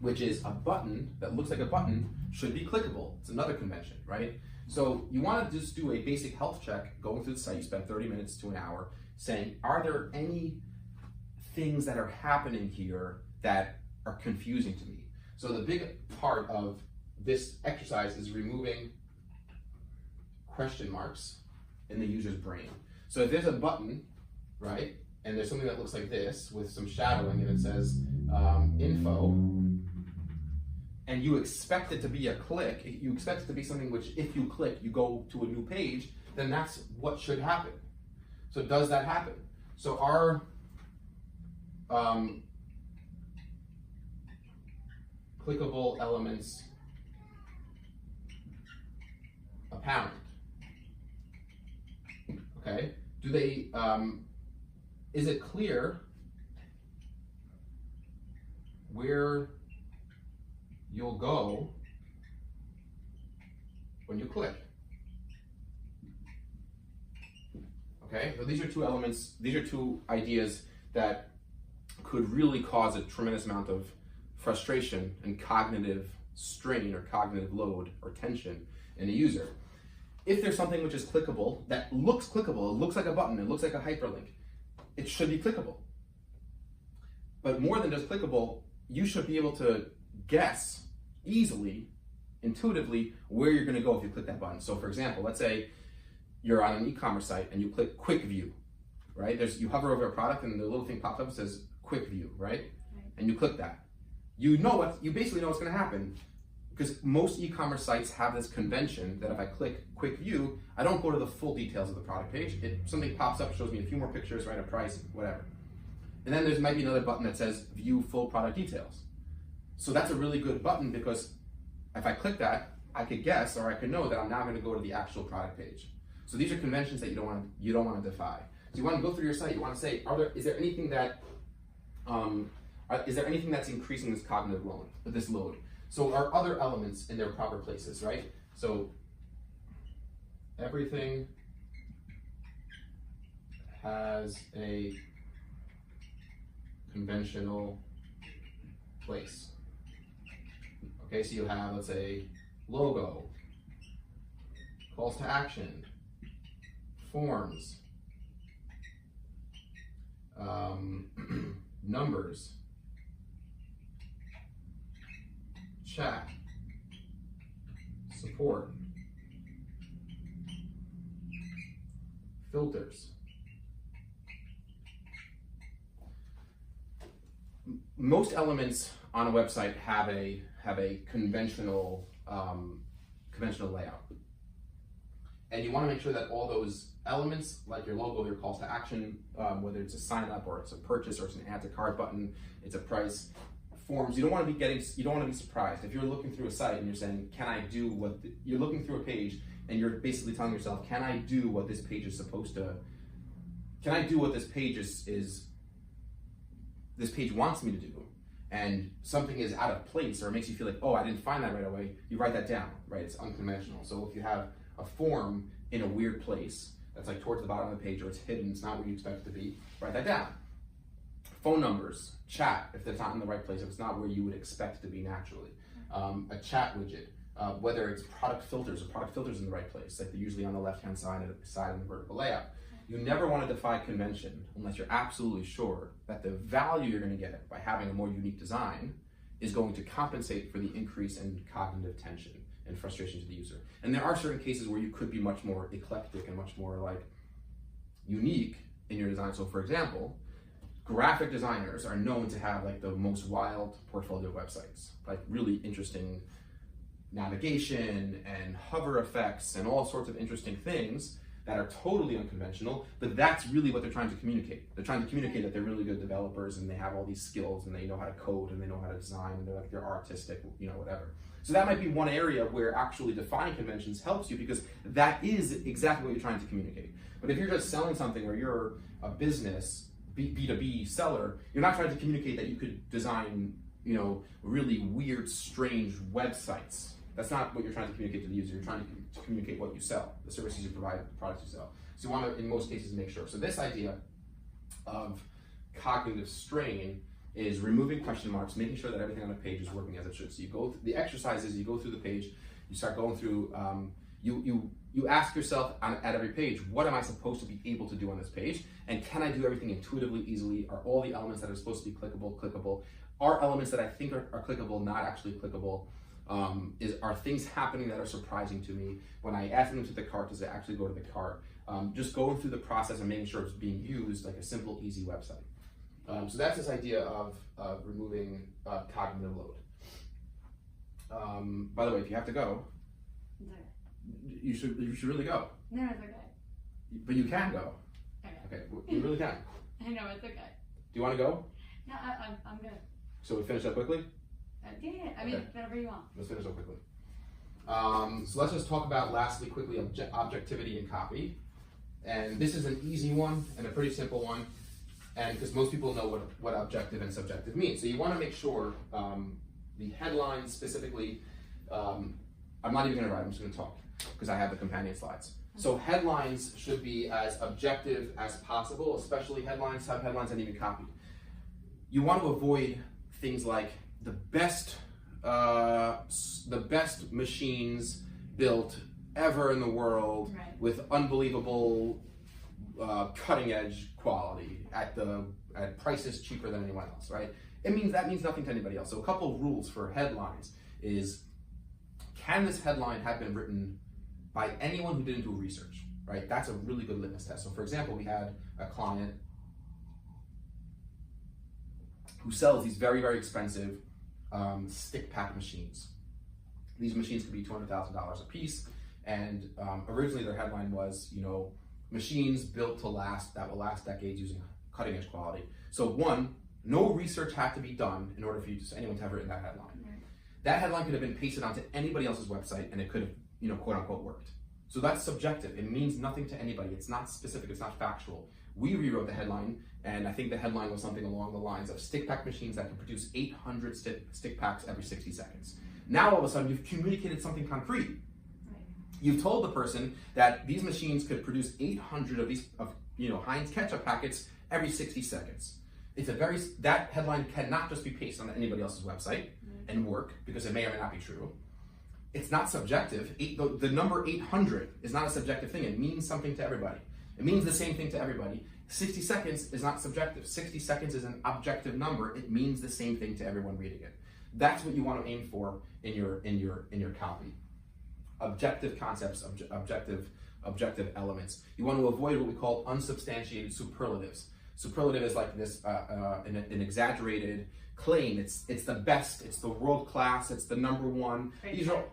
which is a button that looks like a button should be clickable. It's another convention, right? So you want to just do a basic health check going through the site. You spend 30 minutes to an hour saying, are there any things that are happening here that are confusing to me. So the big part of this exercise is removing question marks in the user's brain. So if there's a button, right, and there's something that looks like this with some shadowing and it says info, and you expect it to be a click, you expect it to be something which if you click, you go to a new page, then that's what should happen. So does that happen? So our clickable elements apparent. Okay, do they, is it clear where you'll go when you click? Okay, so these are two elements, these are two ideas that could really cause a tremendous amount of frustration and cognitive strain or cognitive load or tension in a user. If there's something which is clickable, that looks clickable, it looks like a button, it looks like a hyperlink, it should be clickable. But more than just clickable, you should be able to guess easily, intuitively, where you're gonna go if you click that button. So for example, let's say you're on an e-commerce site and you click quick view, right? You hover over a product and the little thing pops up and says quick view, right? And you click that. You basically know what's gonna happen, because most e-commerce sites have this convention that if I click quick view, I don't go to the full details of the product page. Something pops up, shows me a few more pictures, right, a price, whatever. And then there might be another button that says view full product details. So that's a really good button, because if I click that, I could guess, or I could know that I'm now gonna go to the actual product page. So these are conventions that you don't want to defy. So you want to go through your site, you want to say, is there anything that's increasing this cognitive load, So are other elements in their proper places, right? So everything has a conventional place. Okay, so you have, let's say, logo, calls to action, forms, numbers, chat, support, filters. Most elements on a website have a conventional layout. And you want to make sure that all those elements, like your logo, your calls to action, whether it's a sign up or it's a purchase or it's an add to cart button, it's a price, forms, you don't want to be surprised. If you're looking through a site and you're saying, you're looking through a page and you're basically telling yourself, can I do what this page is supposed to, can I do what this page this page wants me to do? And something is out of place, or it makes you feel like, oh, I didn't find that right away, you write that down, right? It's unconventional. So if you have a form in a weird place that's like towards the bottom of the page, or it's hidden, it's not where you expect it to be, write that down. Phone numbers, chat, if it's not in the right place, if it's not where you would expect it to be naturally. A chat widget, whether it's product filters in the right place, like they're usually on the left-hand side of the vertical layout. You never want to defy convention unless you're absolutely sure that the value you're going to get by having a more unique design is going to compensate for the increase in cognitive tension and frustration to the user. And there are certain cases where you could be much more eclectic and much more like unique in your design. So for example, graphic designers are known to have like the most wild portfolio websites, like really interesting navigation and hover effects and all sorts of interesting things that are totally unconventional, but that's really what they're trying to communicate. They're trying to communicate that they're really good developers and they have all these skills and they know how to code and they know how to design and they're artistic, whatever. So that might be one area where actually defining conventions helps you, because that is exactly what you're trying to communicate. But if you're just selling something, or you're a business, B2B seller, you're not trying to communicate that you could design, really weird, strange websites. That's not what you're trying to communicate to the user. You're trying to communicate what you sell, the services you provide, the products you sell. So you want to, in most cases, make sure. So this idea of cognitive strain is removing question marks, making sure that everything on the page is working as it should. So the exercise is you go through the page, you start going through you ask yourself at every page, what am I supposed to be able to do on this page? And can I do everything intuitively, easily? Are all the elements that are supposed to be clickable? Are elements that I think are clickable not actually clickable? Are things happening that are surprising to me? When I add them to the cart, does it actually go to the cart? Just going through the process and making sure it's being used like a simple, easy website. So that's this idea of removing cognitive load. By the way, if you have to go, It's okay. you should really go. No, it's okay. But you can go. Okay. Okay, you really can. I know, it's okay. Do you want to go? No, I'm good. So we finish up quickly? Yeah, I mean, Okay. whatever you want. Let's finish up quickly. So let's just talk about, lastly, quickly, objectivity and copy. And this is an easy one and a pretty simple one, and because most people know what objective and subjective mean. So you want to make sure the headlines specifically, I'm not even going to write, I'm just going to talk because I have the companion slides. So headlines should be as objective as possible, especially headlines, subheadlines, and even copy. You want to avoid things like the best machines built ever in the world, Right. with unbelievable cutting edge quality at prices cheaper than anyone else, right? That means nothing to anybody else. So a couple of rules for headlines is, can this headline have been written by anyone who didn't do research, right? That's a really good litmus test. So for example, we had a client who sells these very, very expensive stick pack machines. These machines could be $200,000 a piece, and originally their headline was, machines built to last, that will last decades using cutting edge quality. So one, no research had to be done in order for anyone to have written that headline. Right. That headline could have been pasted onto anybody else's website and it could have, quote unquote, worked. So that's subjective. It means nothing to anybody. It's not specific, it's not factual. We rewrote the headline, and I think the headline was something along the lines of stick pack machines that can produce 800 stick packs every 60 seconds. Now all of a sudden you've communicated something concrete. Right. You've told the person that these machines could produce 800 of these Heinz ketchup packets every 60 seconds. That headline cannot just be pasted on anybody else's website and work, because it may or may not be true. It's not subjective. The number 800 is not a subjective thing. It means something to everybody. It means the same thing to everybody. 60 seconds is not subjective. 60 seconds is an objective number. It means the same thing to everyone reading it. That's what you want to aim for in your copy. Objective concepts, objective elements. You want to avoid what we call unsubstantiated superlatives. Superlative is like this an exaggerated claim. It's the best. It's the world class. It's the number one. These are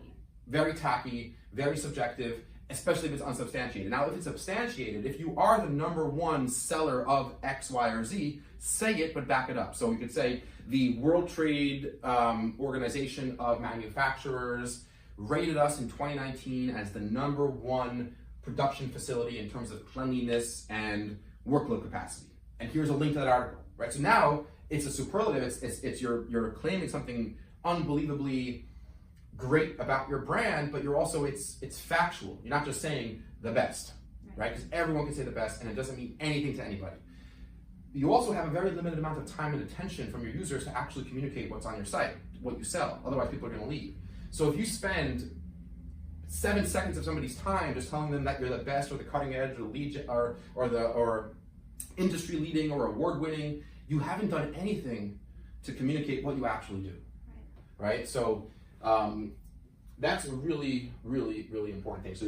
very tacky, very subjective, especially if it's unsubstantiated. Now, if it's substantiated, if you are the number one seller of X, Y, or Z, say it, but back it up. So we could say the World Trade Organization of Manufacturers rated us in 2019 as the number one production facility in terms of cleanliness and workload capacity. And here's a link to that article, right? So now it's a superlative. It's you're claiming something unbelievably great about your brand, but you're also it's factual. You're not just saying the best, right? Because everyone can say the best, and it doesn't mean anything to anybody. You also have a very limited amount of time and attention from your users to actually communicate what's on your site, what you sell. Otherwise, people are going to leave. So if you spend 7 seconds of somebody's time just telling them that you're the best, or the cutting edge, or the lead, or industry leading, or award winning, you haven't done anything to communicate what you actually do, right? So that's a really, really, really important thing. So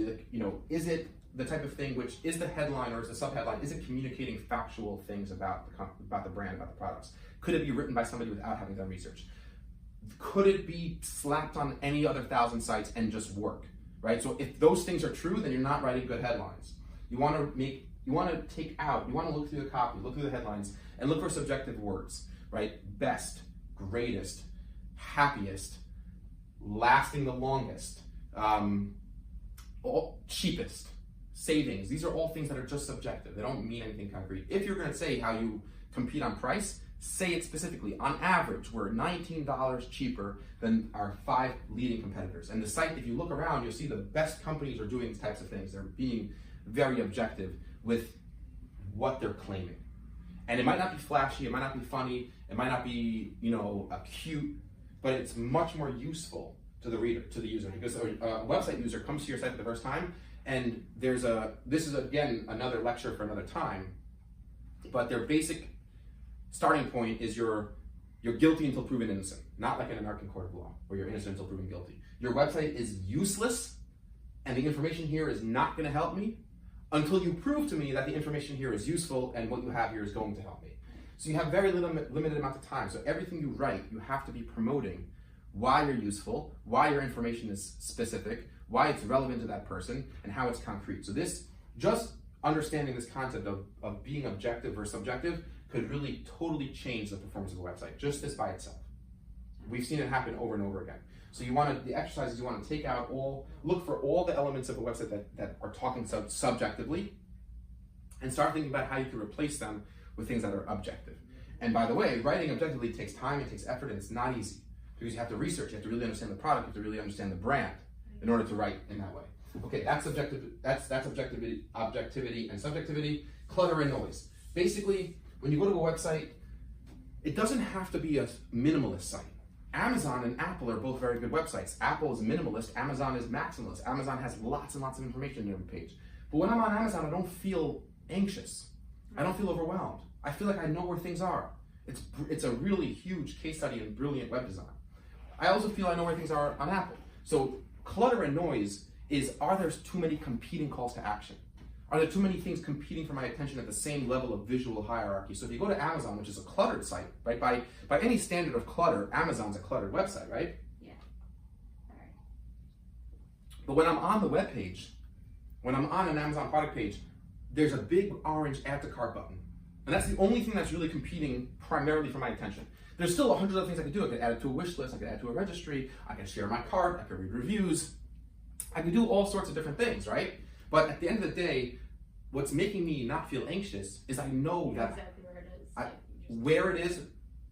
is it the type of thing which is the headline or is the subheadline? Is it communicating factual things about the brand, about the products? Could it be written by somebody without having done research? Could it be slapped on any other 1,000 sites and just work, right? So if those things are true, then you're not writing good headlines. You want to look through the copy, look through the headlines, and look for subjective words, right? Best, greatest, happiest, lasting the longest, cheapest, savings. These are all things that are just subjective. They don't mean anything concrete. If you're going to say how you compete on price, say it specifically. On average, we're $19 cheaper than our 5 leading competitors. And the site, if you look around, you'll see the best companies are doing these types of things. They're being very objective with what they're claiming. And it might not be flashy, it might not be funny, it might not be, cute, but it's much more useful to the reader, to the user, because a website user comes to your site for the first time, and this is again another lecture for another time, but their basic starting point is you're guilty until proven innocent, not like in an American court of law where you're innocent until proven guilty. Your website is useless, and the information here is not going to help me until you prove to me that the information here is useful and what you have here is going to help me. So you have very limited amount of time. So everything you write, you have to be promoting why you're useful, why your information is specific, why it's relevant to that person, and how it's concrete. So just understanding this concept of being objective versus subjective could really totally change the performance of a website, just this by itself. We've seen it happen over and over again. So the exercises you want to take out look for all the elements of a website that are talking subjectively, and start thinking about how you can replace them with things that are objective. And by the way, writing objectively takes time, it takes effort, and it's not easy. Because you have to research, you have to really understand the product, you have to really understand the brand in order to write in that way. Okay, that's objectivity and subjectivity. Clutter and noise. Basically, when you go to a website, it doesn't have to be a minimalist site. Amazon and Apple are both very good websites. Apple is minimalist, Amazon is maximalist. Amazon has lots and lots of information on every page. But when I'm on Amazon, I don't feel anxious. I don't feel overwhelmed. I feel like I know where things are. It's a really huge case study in brilliant web design. I also feel I know where things are on Apple. So clutter and noise are there too many competing calls to action? Are there too many things competing for my attention at the same level of visual hierarchy? So if you go to Amazon, which is a cluttered site, right? By any standard of clutter, Amazon's a cluttered website, right? Yeah. All right. But when I'm on the web page, when I'm on an Amazon product page, there's a big orange add to cart button. And that's the only thing that's really competing primarily for my attention. There's still 100 other things I could do. I could add it to a wish list, I could add it to a registry, I could share my cart, I could read reviews, I could do all sorts of different things, right? But at the end of the day, what's making me not feel anxious is I know that exactly where it is. where it is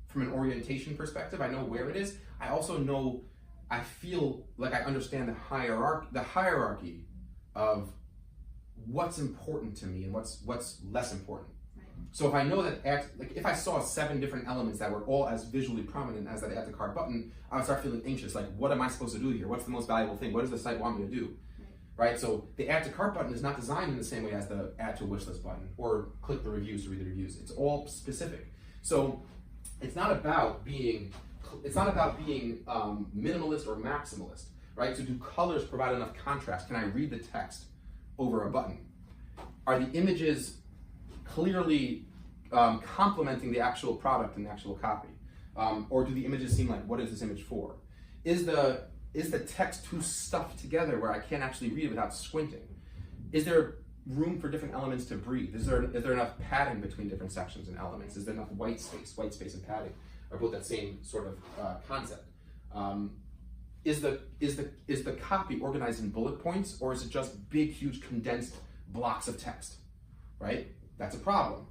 from an orientation perspective, I know where it is. I also know, I feel like I understand the hierarchy of what's important to me and what's less important. So if I know that, if I saw 7 different elements that were all as visually prominent as that add to cart button, I would start feeling anxious. Like, what am I supposed to do here? What's the most valuable thing? What does the site want me to do? Right? So the add to cart button is not designed in the same way as the add to wish list button or click the reviews to read the reviews. It's all specific. So it's not about being minimalist or maximalist, right? So do colors provide enough contrast? Can I read the text over a button? Are the images clearly complementing the actual product and the actual copy? Or do the images seem like, what is this image for? Is the text too stuffed together where I can't actually read it without squinting? Is there room for different elements to breathe? Is there enough padding between different sections and elements? Is there enough white space? White space and padding are both that same sort of concept. Is the copy organized in bullet points, or is it just big, huge, condensed blocks of text? Right? That's a problem.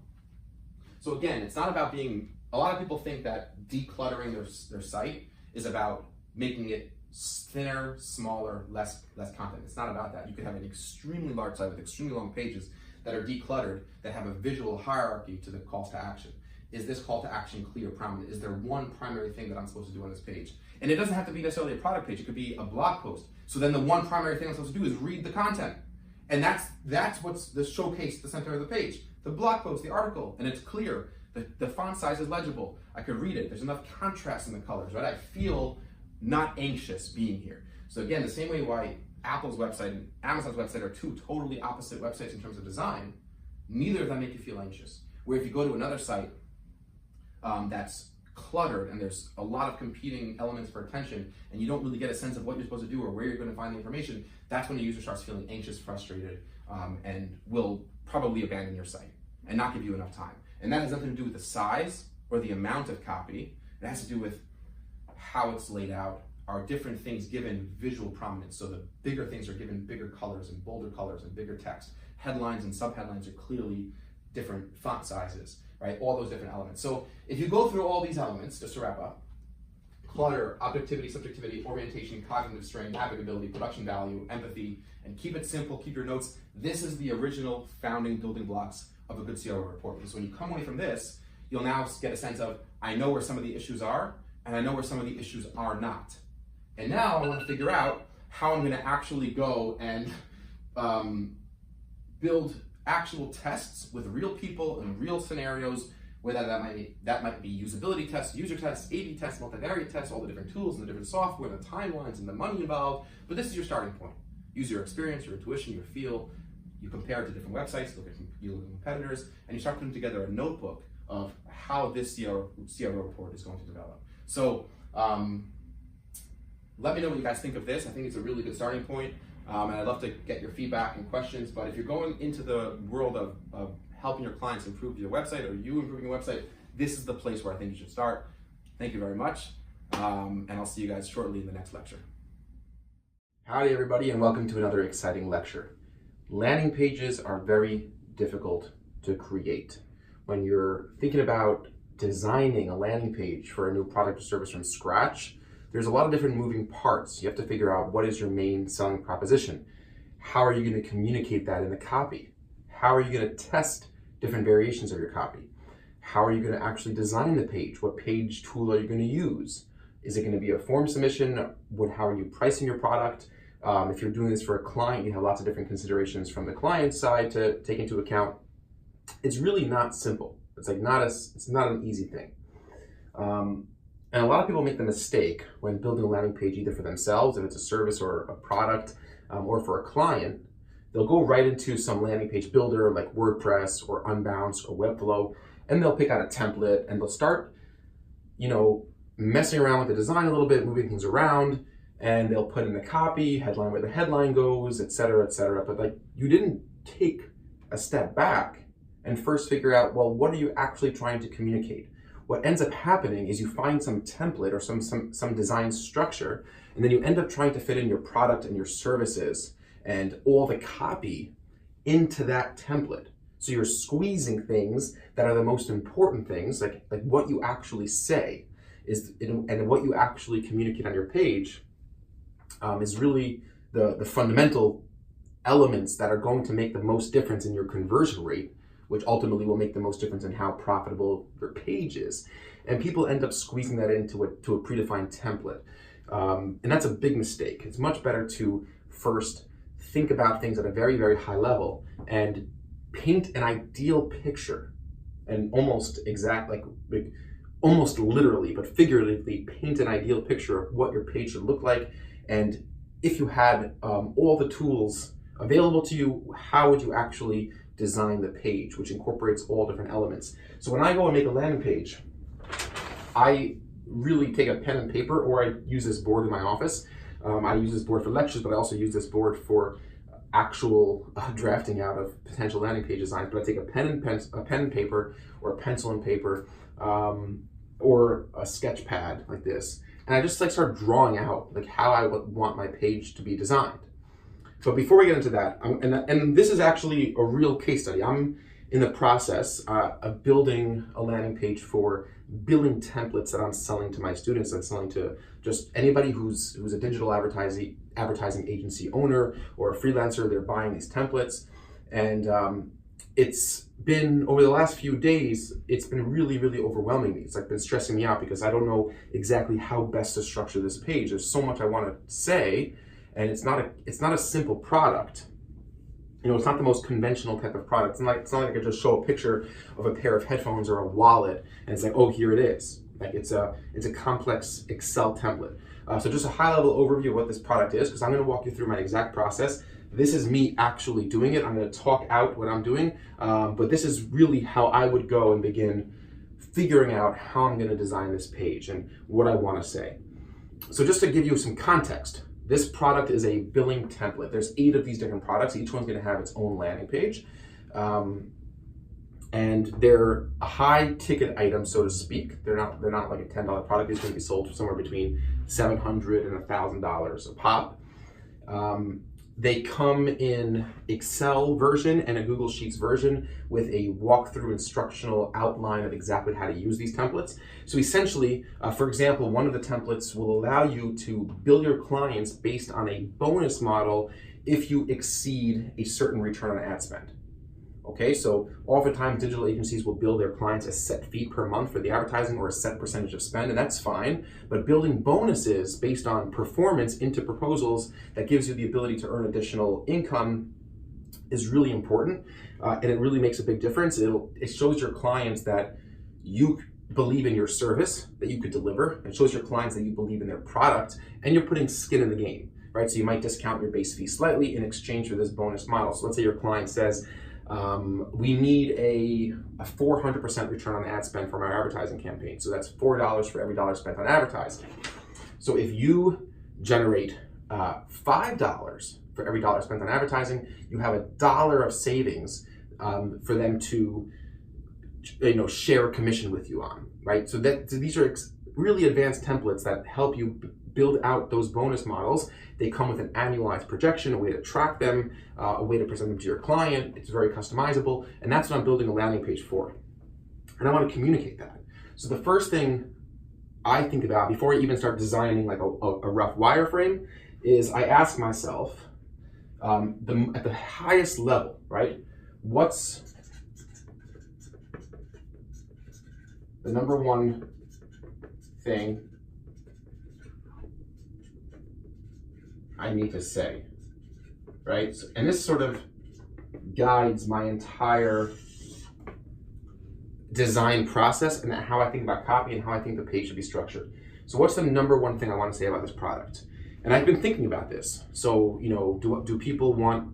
So again, it's not about being. A lot of people think that decluttering their site is about making it thinner, smaller, less content. It's not about that. You could have an extremely large site with extremely long pages that are decluttered, that have a visual hierarchy to the calls to action. Is this call to action clear, prominent? Is there one primary thing that I'm supposed to do on this page? And it doesn't have to be necessarily a product page. It could be a blog post. So then the one primary thing I'm supposed to do is read the content. And that's what's the showcase, the center of the page. The blog post, the article, and it's clear. The font size is legible. I could read it. There's enough contrast in the colors, right? I feel not anxious being here. So again, the same way why Apple's website and Amazon's website are two totally opposite websites in terms of design, neither of them make you feel anxious. Where if you go to another site that's cluttered and there's a lot of competing elements for attention and you don't really get a sense of what you're supposed to do or where you're going to find the information, that's when the user starts feeling anxious, frustrated, and will probably abandon your site and not give you enough time. And that has nothing to do with the size or the amount of copy. It has to do with how it's laid out. Are different things given visual prominence? So the bigger things are given bigger colors and bolder colors and bigger text. Headlines and subheadlines are clearly different font sizes, right? All those different elements. So if you go through all these elements, just to wrap up, clutter, objectivity, subjectivity, orientation, cognitive strain, navigability, production value, empathy, and keep it simple, keep your notes. This is the original founding building blocks of a good CRO report. Because when you come away from this, you'll now get a sense of, I know where some of the issues are, and I know where some of the issues are not. And now I want to figure out how I'm going to actually go and build actual tests with real people and real scenarios, whether that might be usability tests, user tests, A/B tests, multivariate tests, all the different tools and the different software, the timelines and the money involved. But this is your starting point. Use your experience, your intuition, your feel. You compare it to different websites, you look at competitors, and you start putting together a notebook of how this CRO report is going to develop. So let me know what you guys think of this. I think it's a really good starting point, and I'd love to get your feedback and questions. But if you're going into the world of helping your clients improve your website, or you improving your website, this is the place where I think you should start. Thank you very much, and I'll see you guys shortly in the next lecture. Howdy everybody, and welcome to another exciting lecture. Landing pages are very difficult to create. When you're thinking about designing a landing page for a new product or service from scratch, there's a lot of different moving parts. You have to figure out what is your main selling proposition. How are you going to communicate that in the copy? How are you going to test different variations of your copy? How are you going to actually design the page? What page tool are you going to use? Is it going to be a form submission? How are you pricing your product? If you're doing this for a client, you have lots of different considerations from the client side to take into account. It's really not simple. It's not an easy thing. And a lot of people make the mistake when building a landing page, either for themselves, if it's a service or a product, or for a client, they'll go right into some landing page builder like WordPress or Unbounce or Webflow, and they'll pick out a template and they'll start, messing around with the design a little bit, moving things around, and they'll put in the copy, headline where the headline goes, et cetera, but you didn't take a step back and first figure out, well, what are you actually trying to communicate? What ends up happening is you find some template or some design structure, and then you end up trying to fit in your product and your services and all the copy into that template. So you're squeezing things that are the most important things, like what you actually say and what you actually communicate on your page, is really the fundamental elements that are going to make the most difference in your conversion rate, which ultimately will make the most difference in how profitable your page is. And people end up squeezing that into a predefined template. And that's a big mistake. It's much better to first think about things at a very, very high level and paint an ideal picture, and almost literally, but figuratively paint an ideal picture of what your page should look like. And if you had all the tools available to you, how would you actually design the page, which incorporates all different elements? So when I go and make a landing page, I really take a pen and paper, or I use this board in my office. I use this board for lectures, but I also use this board for actual drafting out of potential landing page designs. But I take a pen and paper, or a pencil and paper, or a sketch pad like this, and I just start drawing out how I would want my page to be designed. But before we get into that, and this is actually a real case study. I'm in the process of building a landing page for billing templates that I'm selling to my students and selling to just anybody who's a digital advertising agency owner or a freelancer. They're buying these templates, and it's been, over the last few days, it's been really, really overwhelming me. It's been stressing me out because I don't know exactly how best to structure this page. There's so much I want to say, and it's not a simple product. It's not the most conventional type of product. It's not like I could just show a picture of a pair of headphones or a wallet and it's oh, here it is. It's a complex Excel template. So just a high level overview of what this product is, because I'm going to walk you through my exact process. This is me actually doing it. I'm going to talk out what I'm doing, but this is really how I would go and begin figuring out how I'm going to design this page and what I want to say. So just to give you some context, this product is a billing template. There's 8 of these different products. Each one's going to have its own landing page. And they're a high ticket item, so to speak. They're not like a $10 product. It's going to be sold for somewhere between $700 and $1,000 a pop. They come in Excel version and a Google Sheets version with a walkthrough instructional outline of exactly how to use these templates. So essentially, for example, one of the templates will allow you to bill your clients based on a bonus model if you exceed a certain return on ad spend. Okay, so oftentimes digital agencies will bill their clients a set fee per month for the advertising or a set percentage of spend, and that's fine. But building bonuses based on performance into proposals that gives you the ability to earn additional income is really important, and it really makes a big difference. It shows your clients that you believe in your service, that you could deliver. It shows your clients that you believe in their product, and you're putting skin in the game, right? So you might discount your base fee slightly in exchange for this bonus model. So let's say your client says, we need a 400% return on ad spend from our advertising campaign. So that's $4 for every dollar spent on advertising. So if you generate $5 for every dollar spent on advertising, you have $1 of savings for them to share a commission with you on, right? So these are really advanced templates that help you build out those bonus models. They come with an annualized projection, a way to track them, a way to present them to your client. It's very customizable, and that's what I'm building a landing page for. And I want to communicate that. So the first thing I think about before I even start designing like a rough wireframe is I ask myself, at the highest level, right? What's the number one thing I need to say, right? And this sort of guides my entire design process and how I think about copy and how I think the page should be structured. So what's the number one thing I want to say about this product? And I've been thinking about this. So, do people want,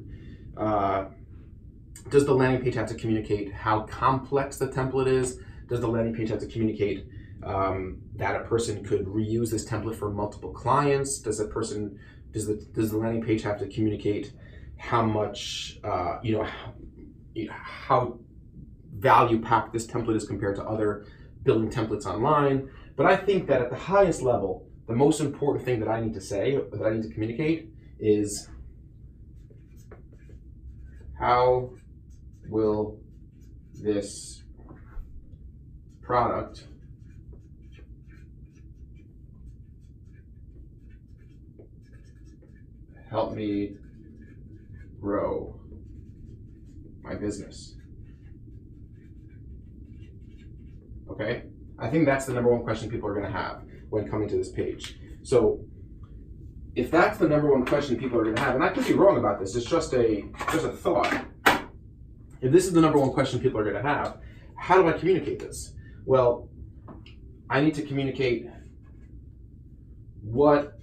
does the landing page have to communicate how complex the template is? Does the landing page have to communicate that a person could reuse this template for multiple clients? Does the landing page have to communicate how much, how value packed this template is compared to other building templates online? But I think that at the highest level, the most important thing that I need to say, that I need to communicate is, how will this product help me grow my business? Okay? I think that's the number one question people are going to have when coming to this page. So if that's the number one question people are going to have, and I could be wrong about this, it's just a thought. If this is the number one question people are going to have, how do I communicate this? Well, I need to communicate what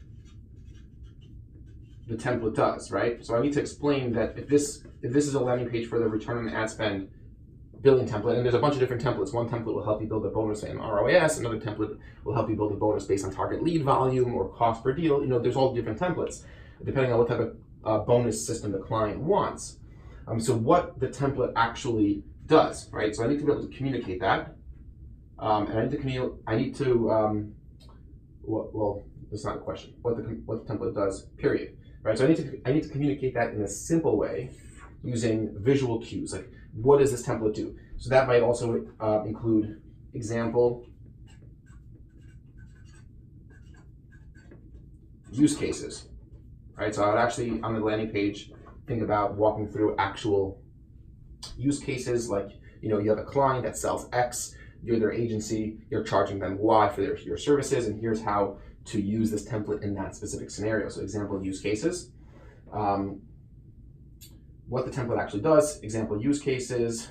the template does, right? So I need to explain that if this is a landing page for the return on ad spend billing template, and there's a bunch of different templates. One template will help you build a bonus in ROAS, another template will help you build a bonus based on target lead volume or cost per deal. There's all different templates, depending on what type of bonus system the client wants. So what the template actually does, right? So I need to be able to communicate that. And I need to well, that's not a question. What the template does, period. Right? So I need to communicate that in a simple way using visual cues, like what does this template do? So that might also include example use cases, right? So I would actually, on the landing page, think about walking through actual use cases, like, you have a client that sells X, you're their agency, you're charging them Y for your services, and here's how to use this template in that specific scenario. So example use cases. What the template actually does, example use cases,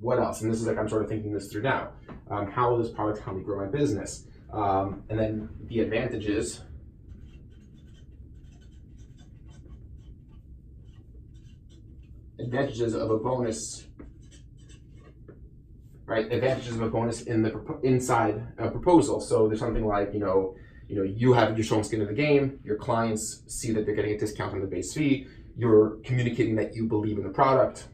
what else? And this is like, I'm sort of thinking this through now. How will this product help me grow my business? And then the advantages of a bonus, right? Advantages of a bonus inside a proposal. So there's something like, you're showing skin in the game, your clients see that they're getting a discount on the base fee, you're communicating that you believe in the product,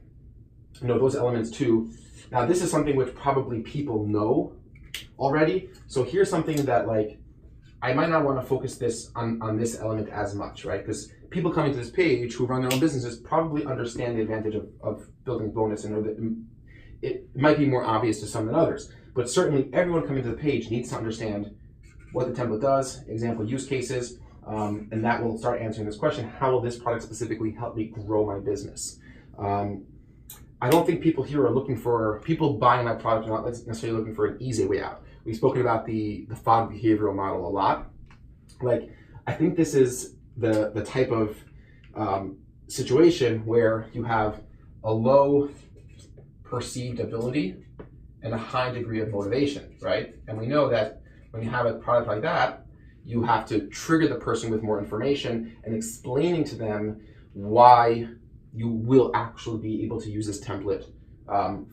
those elements too. Now this is something which probably people know already. So here's something that, like, I might not want to focus this on this element as much, right? Because people coming to this page who run their own businesses probably understand the advantage of building bonus and know that it might be more obvious to some than others. But certainly everyone coming to the page needs to understand what the template does, example use cases, and that will start answering this question: how will this product specifically help me grow my business? I don't think people here are looking for, people buying my product are not necessarily looking for an easy way out. We've spoken about the fog behavioral model a lot. Like, I think this is the type of situation where you have a low perceived ability and a high degree of motivation, right? And we know that when you have a product like that, you have to trigger the person with more information and explaining to them why you will actually be able to use this template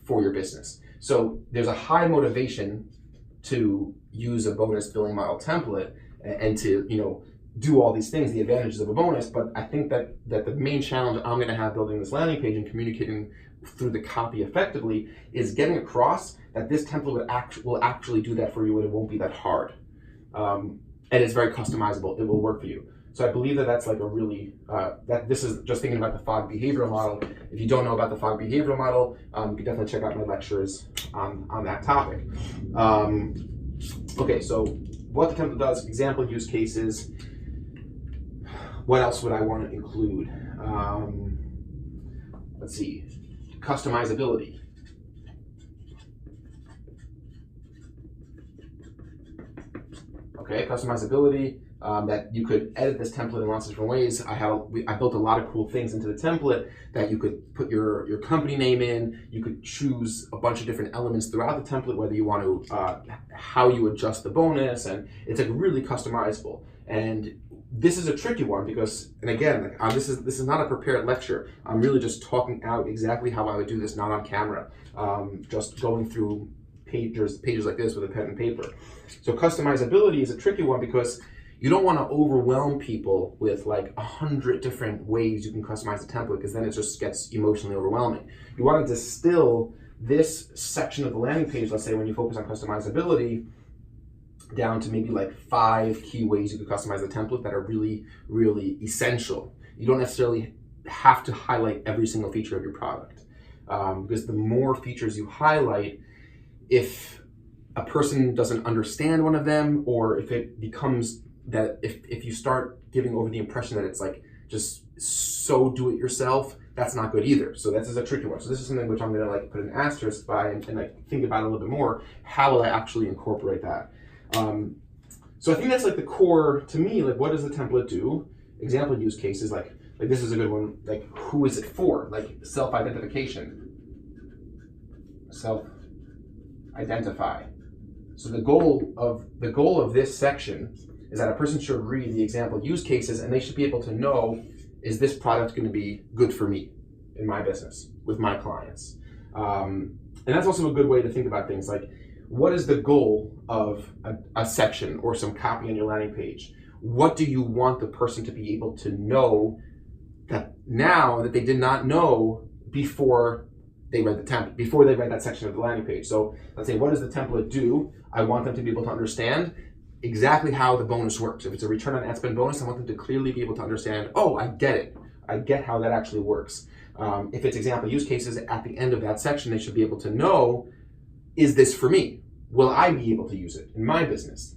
for your business. So there's a high motivation to use a bonus billing model template and to, you know, do all these things, the advantages of a bonus. But I think that the main challenge I'm going to have building this landing page and communicating through the copy effectively is getting across that this template will actually do that for you, and it won't be that hard. And it's very customizable. It will work for you. So I believe that that's like a really, that this is just thinking about the fog behavioral model. If you don't know about the fog behavioral model, you can definitely check out my lectures on that topic. Okay, so what the template does, example use cases. What else would I want to include? Let's see, customizability. Okay, customizability, that you could edit this template in lots of different ways. I built a lot of cool things into the template that you could put your company name in. You could choose a bunch of different elements throughout the template, whether you want to, how you adjust the bonus, and it's like really customizable. And this is a tricky one because, and again, this is not a prepared lecture. I'm really just talking out exactly how I would do this, not on camera, just going through pages like this with a pen and paper. So customizability is a tricky one because you don't want to overwhelm people with like 100 different ways you can customize the template, because then it just gets emotionally overwhelming. You want to distill this section of the landing page, let's say when you focus on customizability, down to maybe like 5 key ways you could customize the template that are really, really essential. You don't necessarily have to highlight every single feature of your product, because the more features you highlight, if a person doesn't understand one of them, or if it becomes that if you start giving over the impression that it's like just so do it yourself, that's not good either. So this is a tricky one. So this is something which I'm going to like put an asterisk by and like think about it a little bit more. How will I actually incorporate that? So I think that's like the core to me. Like, what does the template do? Example use cases, like this is a good one. Like, who is it for? Like self-identification. Self-identify. So the goal of this section is that a person should read the example use cases and they should be able to know, is this product going to be good for me in my business with my clients? And that's also a good way to think about things like, what is the goal of a section or some copy on your landing page? What do you want the person to be able to know that now that they did not know before they read the template, before they read that section of the landing page? So let's say, what does the template do? I want them to be able to understand exactly how the bonus works. If it's a return on ad spend bonus, I want them to clearly be able to understand, oh, I get it. I get how that actually works. If it's example use cases, at the end of that section, they should be able to know, is this for me? Will I be able to use it in my business?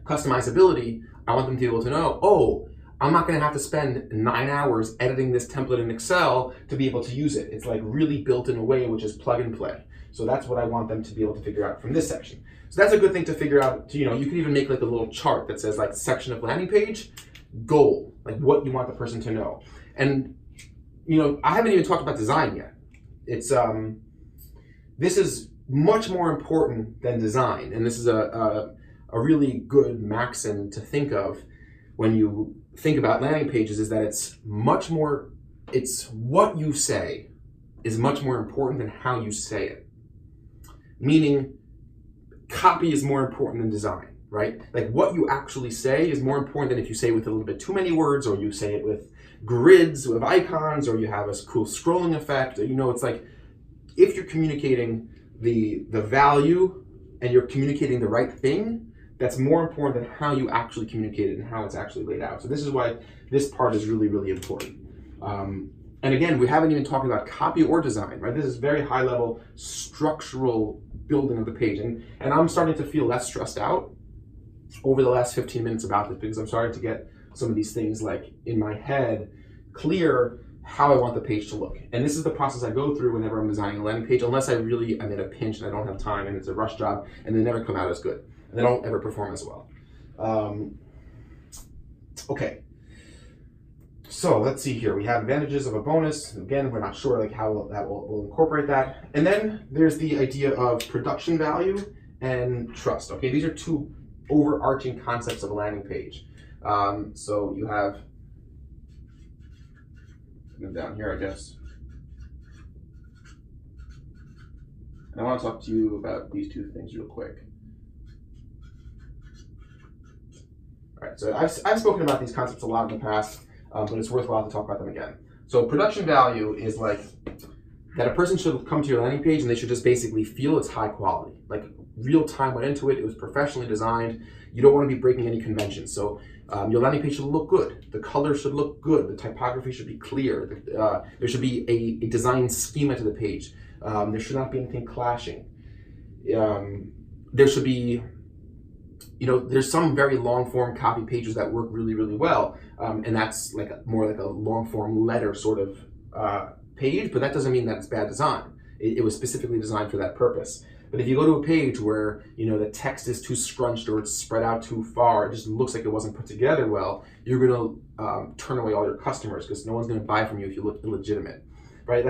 Customizability, I want them to be able to know, oh, I'm not going to have to spend 9 hours editing this template in Excel to be able to use it. It's like really built in a way which is plug and play. So that's what I want them to be able to figure out from this section. So that's a good thing to figure out. You know, you can even make like a little chart that says like section of landing page, goal, like what you want the person to know. And, you know, I haven't even talked about design yet. It's, this is much more important than design. And this is a really good maxim to think of when you think about landing pages, is that it's what you say is much more important than how you say it. Meaning, copy is more important than design, right? Like what you actually say is more important than if you say it with a little bit too many words, or you say it with grids with icons, or you have a cool scrolling effect. You know, it's like if you're communicating the value and you're communicating the right thing, that's more important than how you actually communicate it and how it's actually laid out. So this is why this part is really, really important. And again, we haven't even talked about copy or design, right? This is very high level structural building of the page. And I'm starting to feel less stressed out over the last 15 minutes about this, because I'm starting to get some of these things like in my head clear, how I want the page to look. And this is the process I go through whenever I'm designing a landing page, unless I'm in a pinch and I don't have time and it's a rush job, and they never come out as good. And they don't ever perform as well. Okay. So let's see here. We have advantages of a bonus. Again, we're not sure like how we'll incorporate that. And then there's the idea of production value and trust. Okay, these are two overarching concepts of a landing page. So you have down here, I guess. And I want to talk to you about these two things real quick. All right, so I've spoken about these concepts a lot in the past, but it's worthwhile to talk about them again. So production value is like that a person should come to your landing page and they should just basically feel it's high quality. Like real time went into it, it was professionally designed. You don't want to be breaking any conventions. So your landing page should look good. The color should look good. The typography should be clear. There should be a design schema to the page. There should not be anything clashing. There should be, there's some very long form copy pages that work really, really well. And that's like more like a long form letter sort of page, but that doesn't mean that it's bad design. It was specifically designed for that purpose. But if you go to a page where, the text is too scrunched or it's spread out too far, it just looks like it wasn't put together well, you're going to turn away all your customers because no one's going to buy from you if you look illegitimate, right?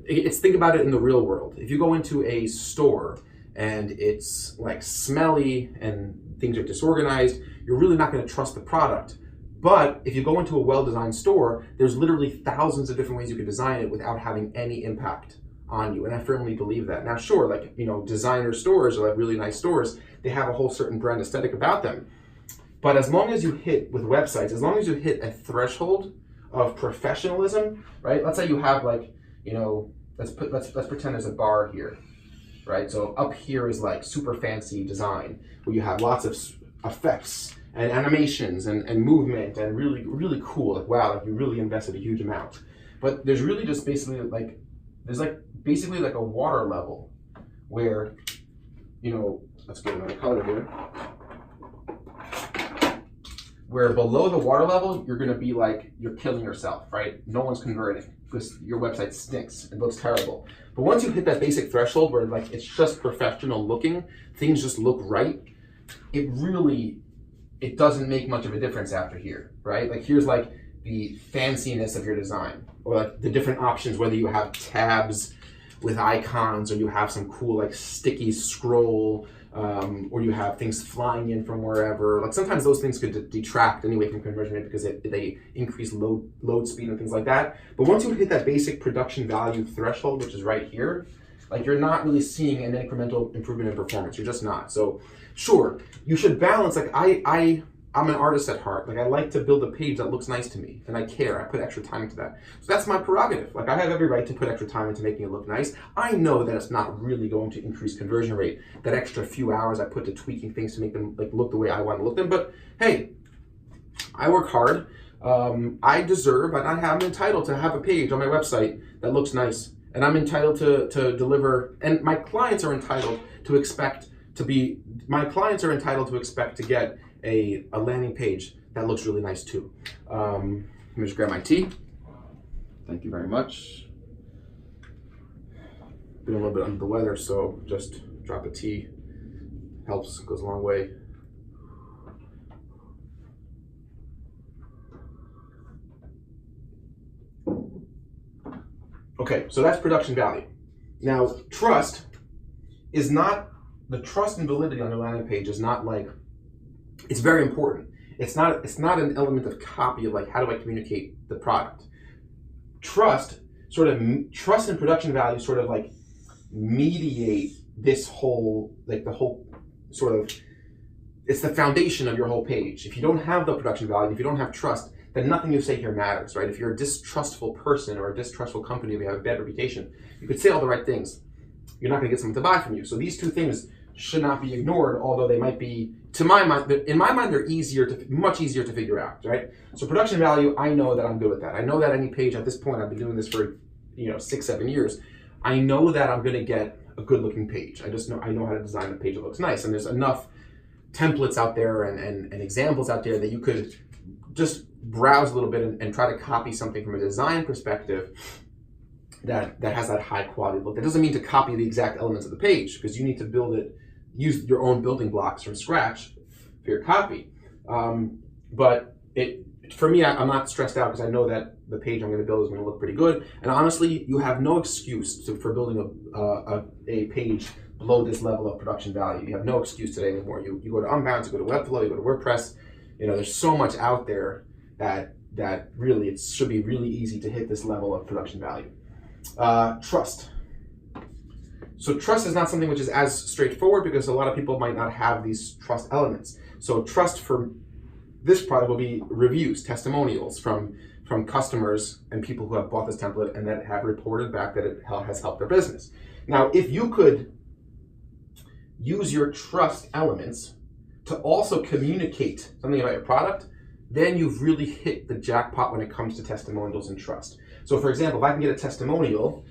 It's think about it in the real world. If you go into a store and it's like smelly and things are disorganized, you're really not going to trust the product. But if you go into a well-designed store, there's literally thousands of different ways you could design it without having any impact on you. And I firmly believe that. Now, sure, designer stores or really nice stores, they have a whole certain brand aesthetic about them. But as long as you hit, with websites, as long as you hit a threshold of professionalism, right? Let's say you have let's pretend there's a bar here, right? So up here is like super fancy design where you have lots of effects and animations and movement and really, really cool. Like, wow, you really invested a huge amount. But there's really just basically basically a water level where, let's get another color here, where below the water level, you're gonna be like, you're killing yourself, right? No one's converting because your website stinks, it looks terrible. But once you hit that basic threshold where it's just professional looking, things just look right, it doesn't make much of a difference after here, right? Here's the fanciness of your design, or the different options, whether you have tabs with icons or you have some cool sticky scroll, or you have things flying in from wherever. Sometimes those things could detract anyway from conversion rate because they increase load speed and things like that. But once you hit that basic production value threshold, which is right here, you're not really seeing an incremental improvement in performance. You're just not. So sure, you should balance. I'm an artist at heart. I like to build a page that looks nice to me, and I care. I put extra time into that. So that's my prerogative. I have every right to put extra time into making it look nice. I know that it's not really going to increase conversion rate, that extra few hours I put to tweaking things to make them look the way I want to look them. But hey, I work hard. I deserve, and I'm entitled to have a page on my website that looks nice. And I'm entitled to deliver, and my clients are entitled to expect to get a landing page that looks really nice too. Let me just grab my tea. Thank you very much. Been a little bit under the weather, so just drop a tea. Helps, goes a long way. Okay, so that's production value. Now, trust and validity on your landing page is not it's very important. It's not an element of copy of how do I communicate the product. Trust and production value sort of mediate this whole, the whole sort of, it's the foundation of your whole page. If you don't have the production value, if you don't have trust, then nothing you say here matters, right? If you're a distrustful person or a distrustful company, if you have a bad reputation, you could say all the right things. You're not gonna get someone to buy from you. So these two things should not be ignored, although they might be, in my mind, they're much easier to figure out, right? So production value, I know that I'm good with that. I know that any page at this point, I've been doing this for 6-7 years. I know that I'm gonna get a good looking page. I know how to design a page that looks nice. And there's enough templates out there and examples out there that you could just browse a little bit and try to copy something from a design perspective that has that high quality look. That doesn't mean to copy the exact elements of the page, because you need to build it, use your own building blocks from scratch for your copy. But for me, I'm not stressed out because I know that the page I'm going to build is going to look pretty good. And honestly, you have no excuse for building a page below this level of production value. You have no excuse today anymore. You go to Unbound, you go to Webflow, you go to WordPress. There's so much out there that really it should be really easy to hit this level of production value. Trust. So trust is not something which is as straightforward because a lot of people might not have these trust elements. So trust for this product will be reviews, testimonials from customers and people who have bought this template and that have reported back that it has helped their business. Now, if you could use your trust elements to also communicate something about your product, then you've really hit the jackpot when it comes to testimonials and trust. So for example, if I can get a testimonial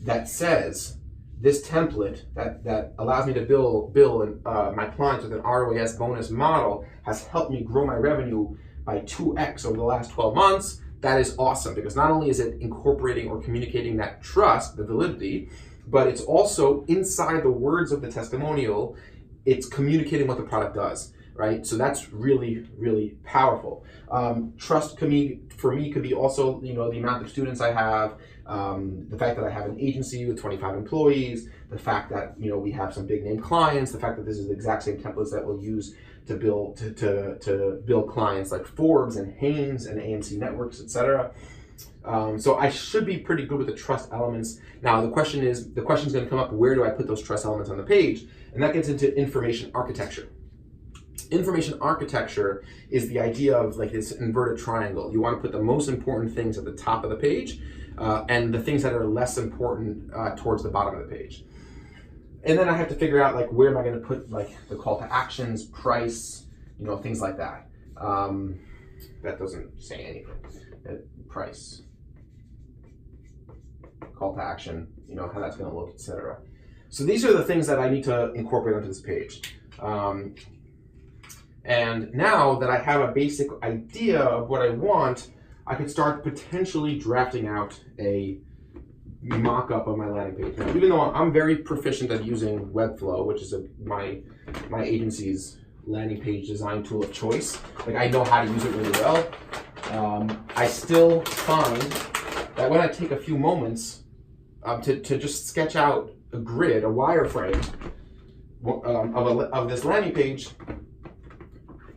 that says this template that allows me to bill my clients with an ROAS bonus model has helped me grow my revenue by 2x over the last 12 months, that is awesome, because not only is it incorporating or communicating that trust, the validity, but it's also inside the words of the testimonial, it's communicating what the product does, right? So that's really, really powerful. Trust for me could be also, the amount of students I have, the fact that I have an agency with 25 employees, the fact that, we have some big name clients, the fact that this is the exact same templates that we'll use to build clients like Forbes and Haynes and AMC Networks, etc. So I should be pretty good with the trust elements. Now the question's going to come up, where do I put those trust elements on the page? And that gets into information architecture. Information architecture is the idea of like this inverted triangle. You want to put the most important things at the top of the page and the things that are less important towards the bottom of the page. And then I have to figure out like where am I going to put like the call to actions, price, things like that. That doesn't say anything. Price, call to action, how that's going to look, etc. So these are the things that I need to incorporate onto this page. And now that I have a basic idea of what I want, I could start potentially drafting out a mock-up of my landing page. Now, even though I'm very proficient at using Webflow, which is my agency's landing page design tool of choice, like I know how to use it really well, I still find that when I take a few moments to just sketch out a grid, a wireframe of this landing page,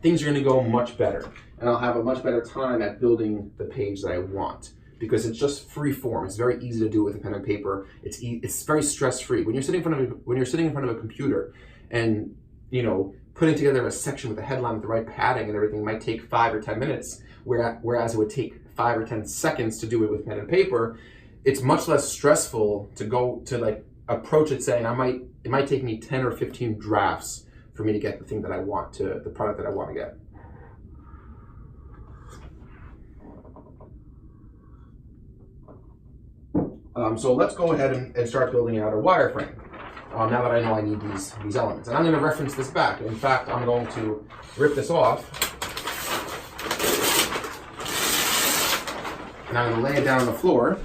things are going to go much better, and I'll have a much better time at building the page that I want, because it's just free form. It's very easy to do with a pen and paper. It's very stress free. When you're sitting in front of a computer, and putting together a section with a headline with the right padding and everything might take 5 or 10 minutes, whereas it would take 5 or 10 seconds to do it with pen and paper. It's much less stressful to go to like approach it saying it might take me 10 or 15 drafts for me to get the thing that I want the product that I want to get. So let's go ahead and start building out a wireframe. Now that I know I need these elements. And I'm going to reference this back. In fact, I'm going to rip this off. And I'm going to lay it down on the floor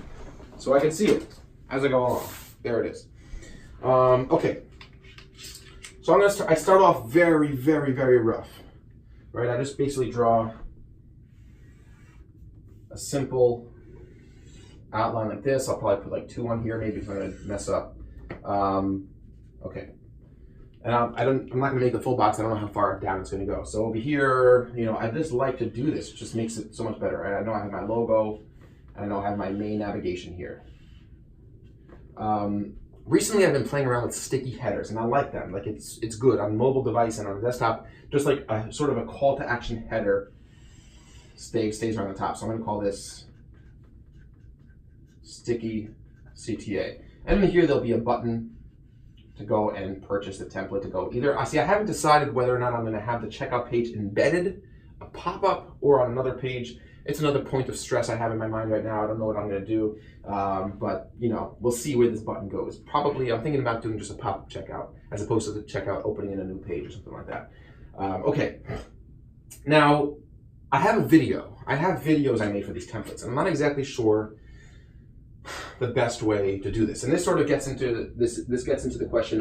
so I can see it as I go along. There it is. Okay. So I start off very, very, very rough, right? I just basically draw a simple outline like this. I'll probably put like 2 on here, maybe if I'm gonna mess up. Okay. And I'm not gonna make the full box. I don't know how far down it's gonna go. So over here, I just like to do this. It just makes it so much better. Right? I know I have my logo, and I know I have my main navigation here. Recently, I've been playing around with sticky headers, and I like them. Like it's good on mobile device and on desktop. Just like a sort of a call to action header stays around the top. So I'm going to call this sticky CTA. And in here, there'll be a button to go and purchase the template to go either. I haven't decided whether or not I'm going to have the checkout page embedded, a pop-up, or on another page. It's another point of stress I have in my mind right now. I don't know what I'm going to do, but we'll see where this button goes. Probably, I'm thinking about doing just a pop-up checkout as opposed to the checkout opening in a new page or something like that. Okay, now I have a video. I have videos I made for these templates. I'm not exactly sure the best way to do this. And this sort of gets into this gets into the question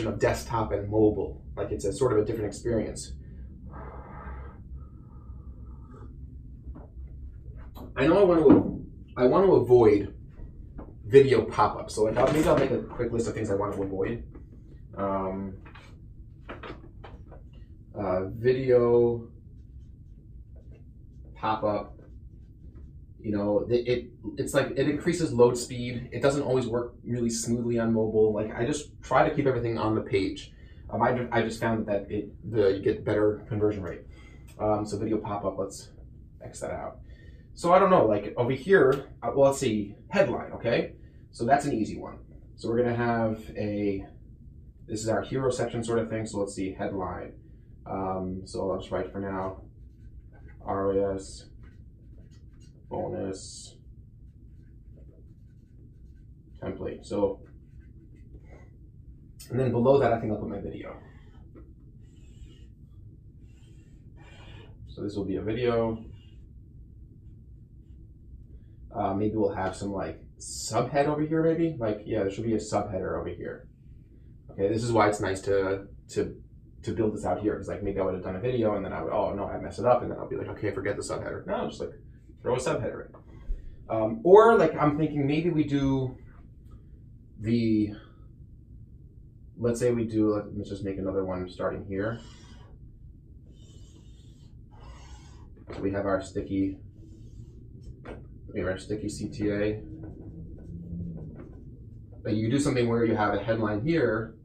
of desktop and mobile. Like it's a sort of a different experience. I know I want to avoid video pop-ups. So like maybe I'll make a quick list of things I want to avoid. Video pop-up. You know, it's like it increases load speed. It doesn't always work really smoothly on mobile. Like I just try to keep everything on the page. I just found that you get better conversion rate. So video pop-up, let's X that out. So I don't know, like over here, well, let's see, headline, okay? So that's an easy one. So we're gonna have this is our hero section sort of thing. So let's see, headline. So I'll just write for now, ROS bonus template. So, and then below that, I think I'll put my video. So this will be a video. Maybe we'll have some like subhead over here, maybe. Like, yeah, there should be a subheader over here. Okay, this is why it's nice to build this out here, because like maybe I would have done a video and then I would, oh no, I messed it up, and then I'll be like, okay, forget the subheader. No, just like throw a subheader in. Or like I'm thinking maybe we do let's say we do, let's just make another one starting here. So we have our sticky CTA. But you do something where you have a headline here,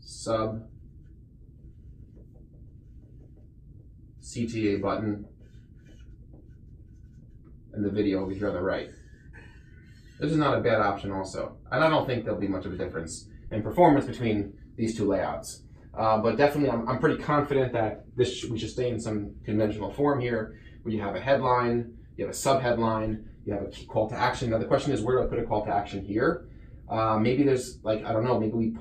sub CTA button, and the video over here on the right. This is not a bad option also. And I don't think there'll be much of a difference in performance between these two layouts. But definitely I'm pretty confident that we should stay in some conventional form here, where you have a headline, you have a subheadline, you have a key call to action. Now the question is, where do I put a call to action here? Maybe there's like, I don't know, maybe we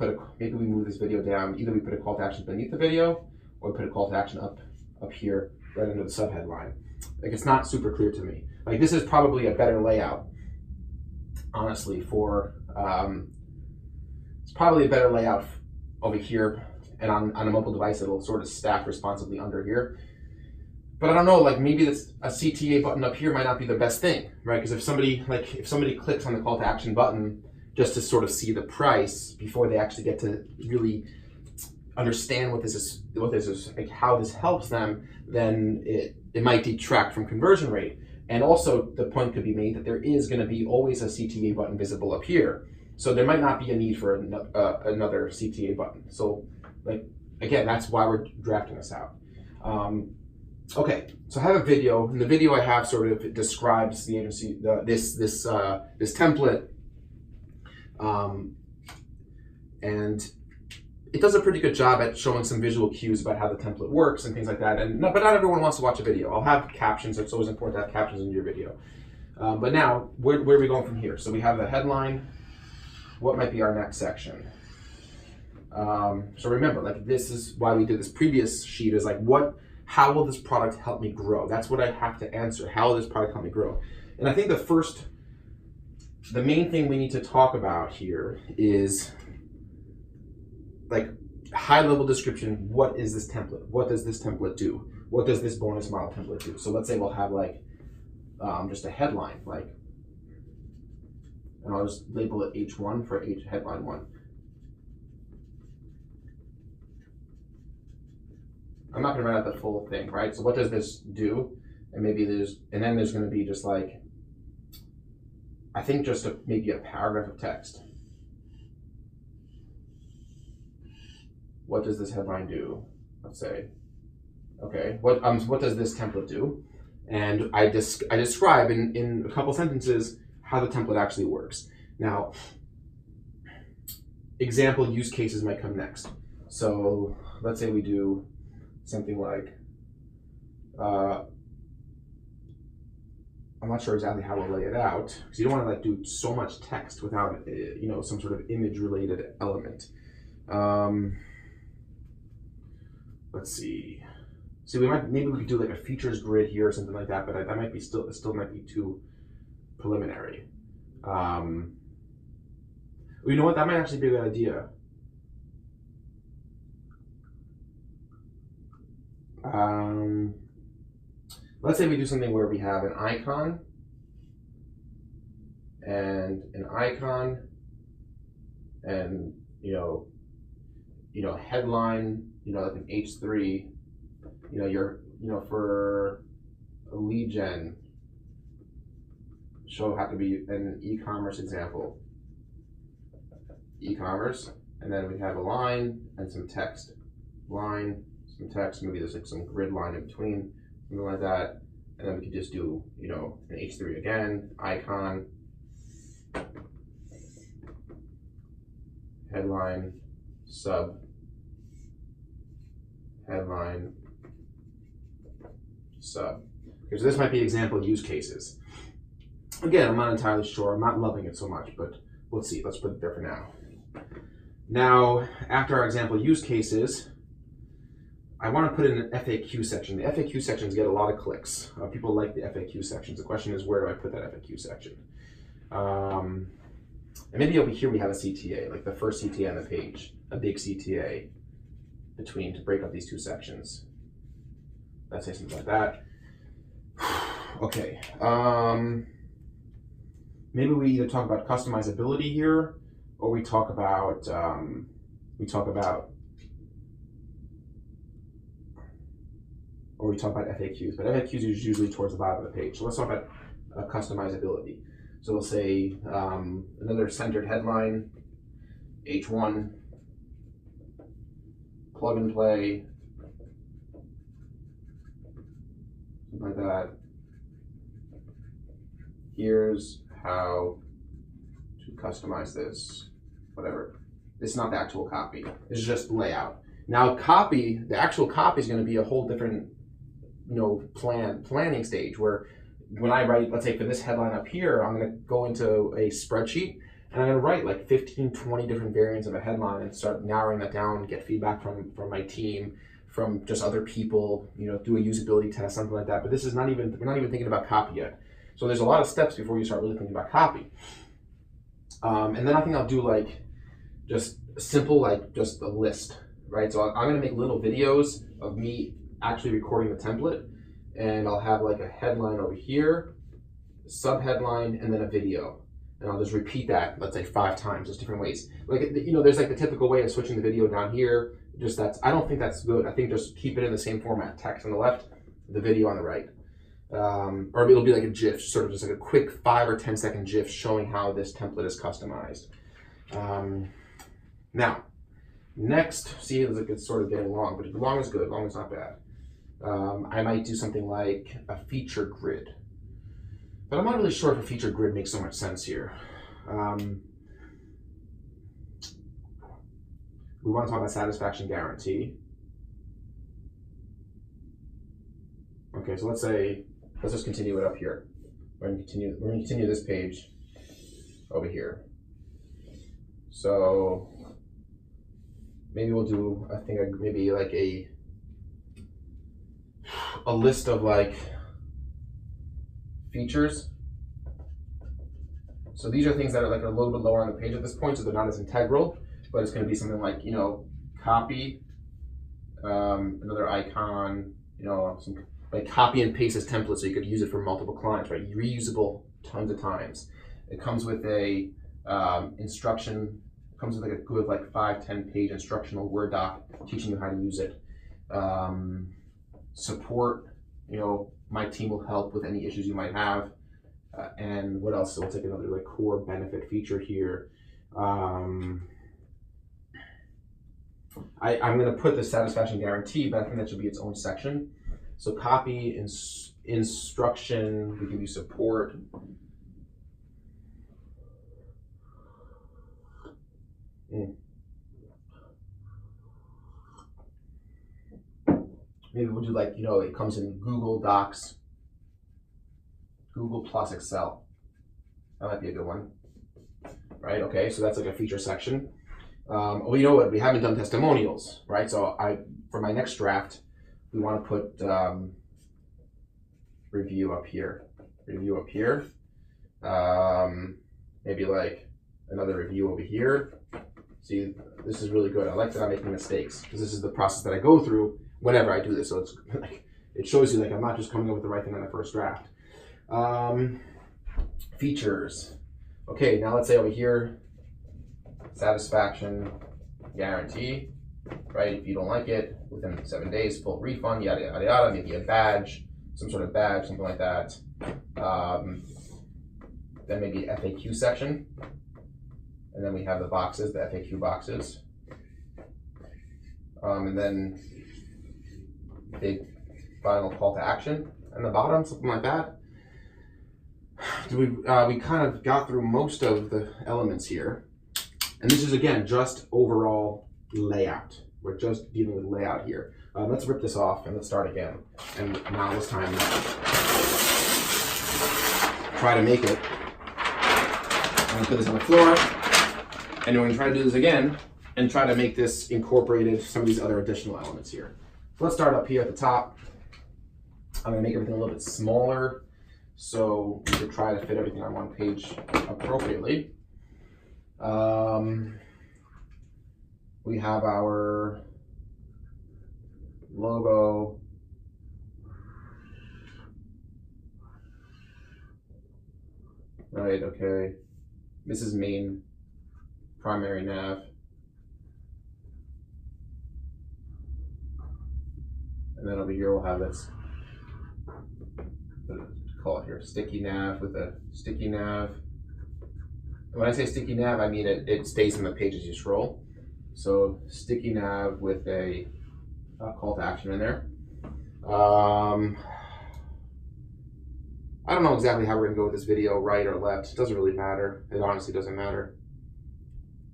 move this video down. Either we put a call to action beneath the video, or we put a call to action up here, right under the subheadline. Like it's not super clear to me. Like this is probably a better layout, honestly, it's probably a better layout over here, and on a mobile device it'll sort of stack responsibly under here. But I don't know, like maybe a CTA button up here might not be the best thing, right? Because if somebody clicks on the call to action button just to sort of see the price before they actually get to really understand what this is, like how this helps them, then it might detract from conversion rate. And also the point could be made that there is going to be always a CTA button visible up here. So there might not be a need for another CTA button. So like, again, that's why we're drafting this out. Okay, so I have a video. In the video I have sort of describes the agency, this template, and it does a pretty good job at showing some visual cues about how the template works and things like that. But not everyone wants to watch a video. I'll have captions. It's always important to have captions in your video. But now, where are we going from here? So we have the headline. What might be our next section? So remember, like this is why we did this previous sheet, is like how will this product help me grow? That's what I have to answer. How will this product help me grow? And I think the main thing we need to talk about here is like high level description. What is this template? What does this template do? What does this bonus model template do? So let's say we'll have like just a headline, like, and I'll just label it H1 for headline 1. I'm not going to write out the full thing, right? So what does this do? And then there's going to be just like, I think just maybe a paragraph of text. What does this headline do? Let's say, okay, what does this template do? And I describe in a couple sentences how the template actually works. Now, example use cases might come next. So let's say we do something like, I'm not sure exactly how we'll lay it out, because you don't want to like do so much text without some sort of image related element. Let's see. See, maybe we could do like a features grid here or something like that, but that might be still might be too preliminary. You know what? That might actually be a good idea. Let's say we do something where we have an icon and headline, like an H3, for a lead gen, show have to be an e-commerce example. E-commerce, and then we have a line and some text. Line, some text, maybe there's like some grid line in between, something like that. And then we could just do, an H3 again, icon, headline, sub, headline, sub. Okay, so this might be example use cases. Again, I'm not entirely sure. I'm not loving it so much, but we'll see. Let's put it there for now. Now, after our example use cases, I want to put in an FAQ section. The FAQ sections get a lot of clicks. People like the FAQ sections. The question is, where do I put that FAQ section? And maybe over here we have a CTA, like the first CTA on the page, a big CTA to break up these two sections. Let's say something like that. Okay. Maybe we either talk about customizability here, or we talk about FAQs, but FAQs is usually towards the bottom of the page. So let's talk about customizability. So we'll say another centered headline, H1, plug and play, something like that. Here's how to customize this, whatever. It's not the actual copy. It's just layout. Now the actual copy is going to be a whole different, planning stage, where when I write, let's say for this headline up here, I'm going to go into a spreadsheet and I'm going to write like 15, 20 different variants of a headline and start narrowing that down, get feedback from my team, from just other people, do a usability test, something like that. But we're not even thinking about copy yet. So there's a lot of steps before you start really thinking about copy. And then I think I'll do like just simple, like just a list, right? So I'm going to make little videos of me actually recording the template, and I'll have like a headline over here, a sub headline, and then a video. And I'll just repeat that, let's say 5 times, just different ways. Like, there's like the typical way of switching the video down here. I don't think that's good. I think just keep it in the same format, text on the left, the video on the right. Or it'll be like a GIF, sort of just like a quick 5 or 10 second GIF showing how this template is customized. Now, next, see, it's sort of getting long, but long is good, long is not bad. I might do something like a feature grid, but I'm not really sure if a feature grid makes so much sense here. We want to talk about satisfaction guarantee. Okay, so let's just continue it up here. We're going to continue this page over here. So maybe we'll do, I think maybe like a list of like features. So these are things that are like a little bit lower on the page at this point, so they're not as integral, but it's going to be something like, copy, another icon, some like copy and paste as templates so you could use it for multiple clients, right? Reusable tons of times. It comes with a instruction, comes with like a good 5-10 page instructional Word doc teaching you how to use it. Support, my team will help with any issues you might have. And what else? So we'll take another core benefit feature here. I'm going to put the satisfaction guarantee, but I think that should be its own section. So copy, instruction, we can do support. Maybe we'll do it comes in Google Docs, Google plus Excel. That might be a good one, right? Okay, so that's like a feature section. Well, you know what? We haven't done testimonials, right? So for my next draft, we want to put review up here. Review up here. Maybe like another review over here. See, this is really good. I like that I'm making mistakes because this is the process that I go through whenever I do this. So it's like, it shows you like I'm not just coming up with the right thing on the first draft. Features. Okay, now let's say over here, satisfaction guarantee, right? If you don't like it, within 7 days, full refund, yada, yada, yada, maybe a badge, some sort of badge, something like that. Then maybe FAQ section. And then we have the boxes, the FAQ boxes. And then big final call to action on the bottom, something like that. We kind of got through most of the elements here. And this is, again, just overall layout. We're just dealing with layout here. Let's rip this off and let's start again. And now this time, try to make it. I'm gonna put this on the floor, and we're gonna try to do this again and try to make this incorporated some of these other additional elements here. So let's start up here at the top. I'm gonna make everything a little bit smaller so we can try to fit everything on one page appropriately. We have our logo. Right, okay. This is main primary nav. And then over here we'll have this, call it here, sticky nav with a sticky nav. And when I say sticky nav, I mean it stays on the page as you scroll. So sticky nav with a call to action in there. I don't know exactly how we're gonna go with this video, right or left. It doesn't really matter. It honestly doesn't matter.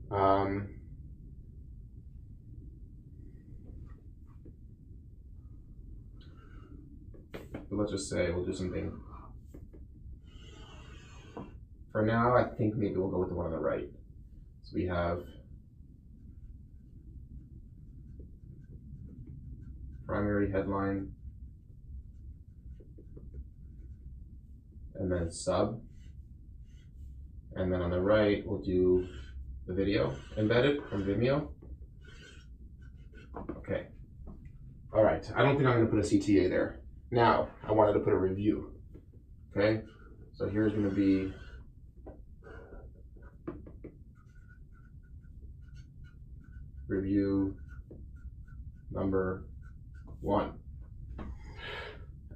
But let's just say we'll do something. For now, I think maybe we'll go with the one on the right. So we have primary headline, and then sub. And then on the right, we'll do the video embedded from Vimeo. Okay. All right, I don't think I'm gonna put a CTA there. Now, I wanted to put a review, okay? So here's gonna be review number 1.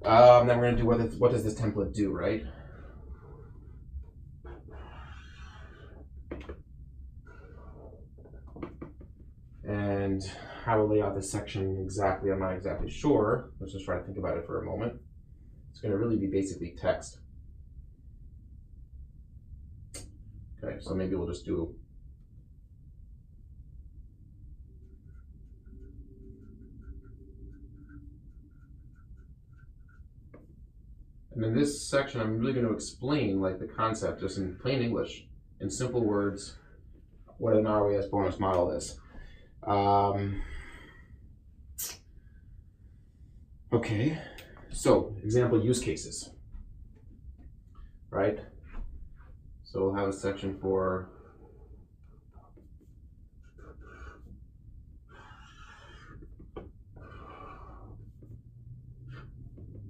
Then we're gonna do what does this template do, right? And how we'll lay out this section exactly, I'm not exactly sure. Let's just try to think about it for a moment. It's gonna really be basically text. Okay, so maybe we'll just do and in this section, I'm really going to explain like the concept just in plain English, in simple words, what an ROAS bonus model is. Okay, so example use cases, right? So we'll have a section for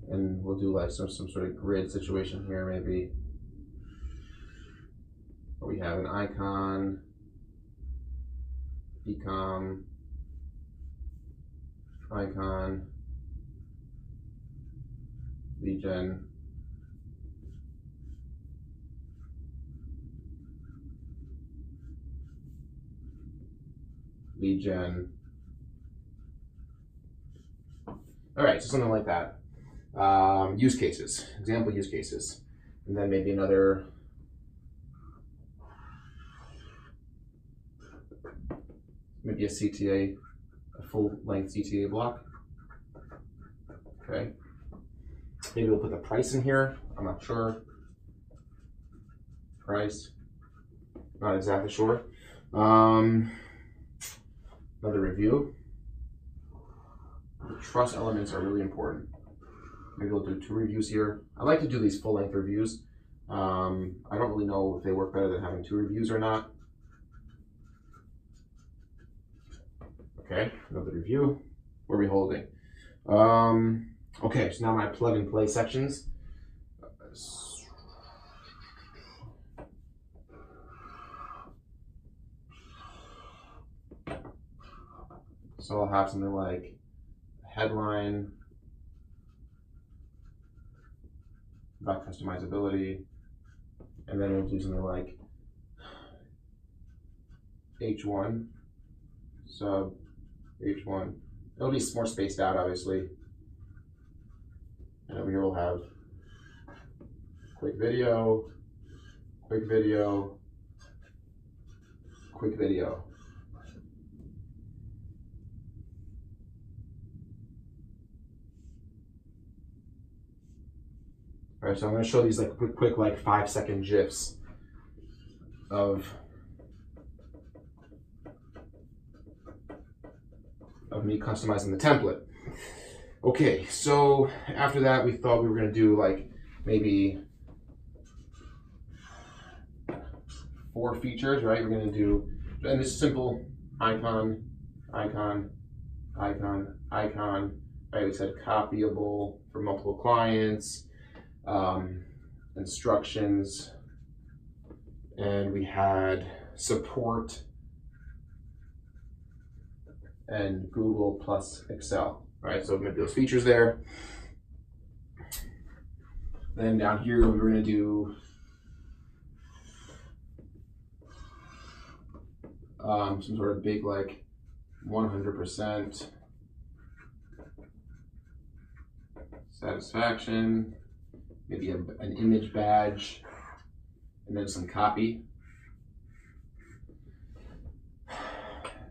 and we'll do like some sort of grid situation here, maybe. Where we have an icon, ecom, icon, lead gen, lead gen. All right, so something like that. Use cases, example use cases, and then maybe another maybe a CTA, a full-length CTA block. Okay. Maybe we'll put the price in here. I'm not sure. Price. Not exactly sure. Another review. The trust elements are really important. Maybe we'll do 2 reviews here. I like to do these full-length reviews. I don't really know if they work better than having 2 reviews or not. Okay, another review. Where are we holding? Okay, so now my plug and play sections. So I'll have something like headline about customizability, and then we'll do something like H1 sub H1. It'll be more spaced out, obviously. And over here we'll have quick video, quick video, quick video. All right, so I'm going to show these like quick like 5-second GIFs of me customizing the template. Okay, so after that, we thought we were going to do like maybe 4 features, right? We're going to do, and this simple icon, icon, icon, icon, right? We said copyable for multiple clients, instructions, and we had support and Google plus Excel. All right, so maybe those features there. Then down here, we were going to do some sort of big like 100% satisfaction, maybe an image badge, and then some copy.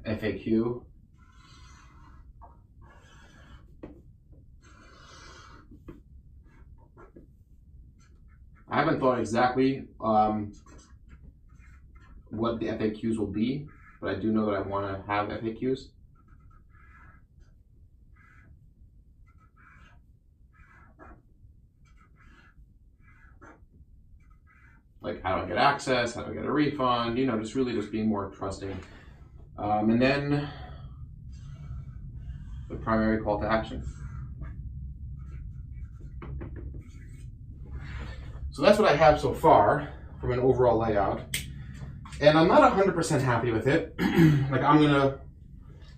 FAQ. I haven't thought exactly what the FAQs will be, but I do know that I want to have FAQs. Like, how do I get access? How do I get a refund? You know, just really just being more trusting. And then the primary call to action. So that's what I have so far from an overall layout. And I'm not 100% happy with it. Like, I'm gonna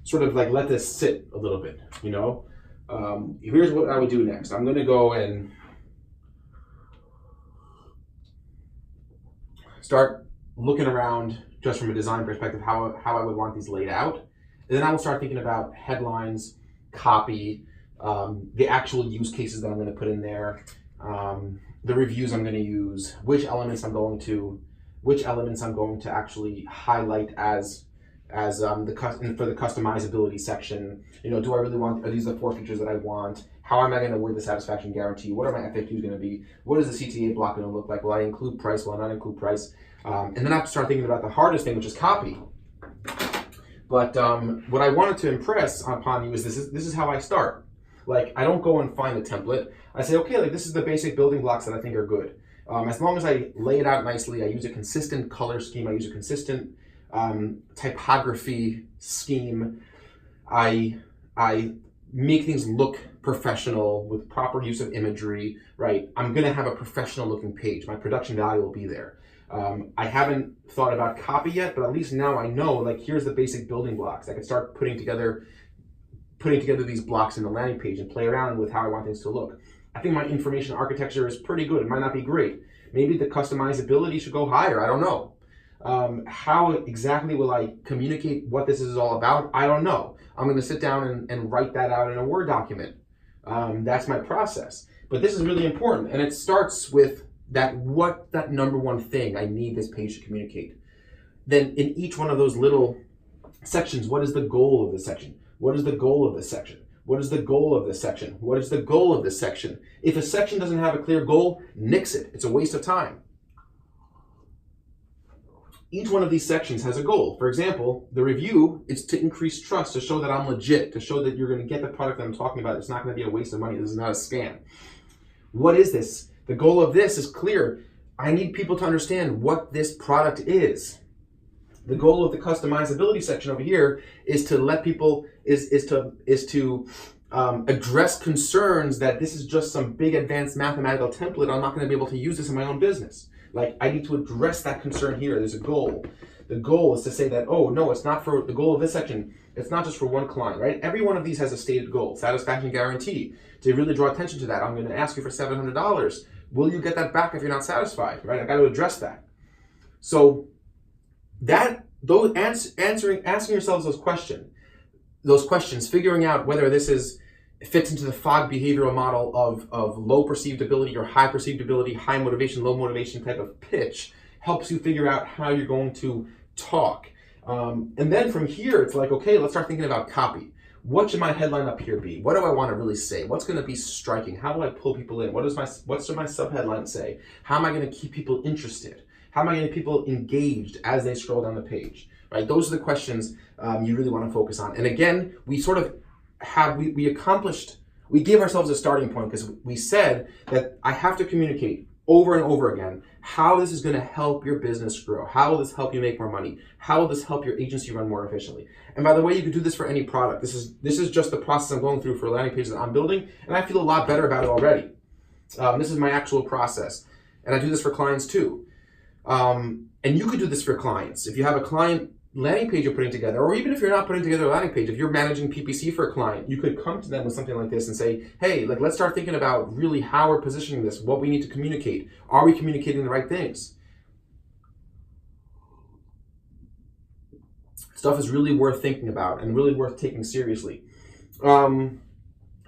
sort of like let this sit a little bit, you know? Here's what I would do next. I'm gonna go and start looking around just from a design perspective, how I would want these laid out. And then I will start thinking about headlines, copy, the actual use cases that I'm gonna put in there, the reviews I'm going to use, which elements I'm going to actually highlight as for the customizability section. You know, do I really want, are these the 4 features that I want? How am I going to word the satisfaction guarantee? What are my FAQs going to be? What is the CTA block going to look like? Will I include price? Will I not include price? And then I have to start thinking about the hardest thing, which is copy. But what I wanted to impress upon you is this is how I start. Like, I don't go and find a template. I say, okay, like, this is the basic building blocks that I think are good. As long as I lay it out nicely, I use a consistent color scheme, I use a consistent typography scheme, I make things look professional with proper use of imagery, right? I'm gonna have a professional looking page. My production value will be there. I haven't thought about copy yet, but at least now I know, like, here's the basic building blocks. I can start putting together these blocks in the landing page and play around with how I want things to look. I think my information architecture is pretty good. It might not be great. Maybe the customizability should go higher. I don't know. How exactly will I communicate what this is all about? I don't know. I'm going to sit down and write that out in a Word document. That's my process. But this is really important. And it starts with that number one thing I need this page to communicate. Then in each one of those little sections, what is the goal of the section? What is the goal of this section? What is the goal of this section? What is the goal of this section? If a section doesn't have a clear goal, nix it. It's a waste of time. Each one of these sections has a goal. For example, the review is to increase trust, to show that I'm legit, to show that you're going to get the product that I'm talking about. It's not going to be a waste of money. This is not a scam. What is this? The goal of this is clear. I need people to understand what this product is. The goal of the customizability section over here is to let people, is to address concerns that this is just some big advanced mathematical template. I'm not going to be able to use this in my own business. Like, I need to address that concern here. There's a goal. The goal is to say that, oh, no, it's not for the goal of this section. It's not just for one client, right? Every one of these has a stated goal, satisfaction guarantee. To really draw attention to that, I'm going to ask you for $700. Will you get that back if you're not satisfied, right? I got to address that. So asking yourselves those questions, figuring out whether this fits into the FOG behavioral model of low perceived ability or high perceived ability, high motivation, low motivation type of pitch, helps you figure out how you're going to talk. And then from here, it's like, okay, let's start thinking about copy. What should my headline up here be? What do I want to really say? What's going to be striking? How do I pull people in? What should my subheadline say? How am I going to keep people interested? How am I going to get people engaged as they scroll down the page? Right? Those are the questions you really want to focus on. And again, we sort of we gave ourselves a starting point because we said that I have to communicate over and over again how this is going to help your business grow. How will this help you make more money? How will this help your agency run more efficiently? And by the way, you could do this for any product. This is just the process I'm going through for a landing page that I'm building, and I feel a lot better about it already. This is my actual process, and I do this for clients too. And you could do this for clients. If you have a client landing page you're putting together, or even if you're not putting together a landing page, if you're managing PPC for a client, you could come to them with something like this and say, hey, let's start thinking about really how we're positioning this, what we need to communicate. Are we communicating the right things? Stuff is really worth thinking about and really worth taking seriously. And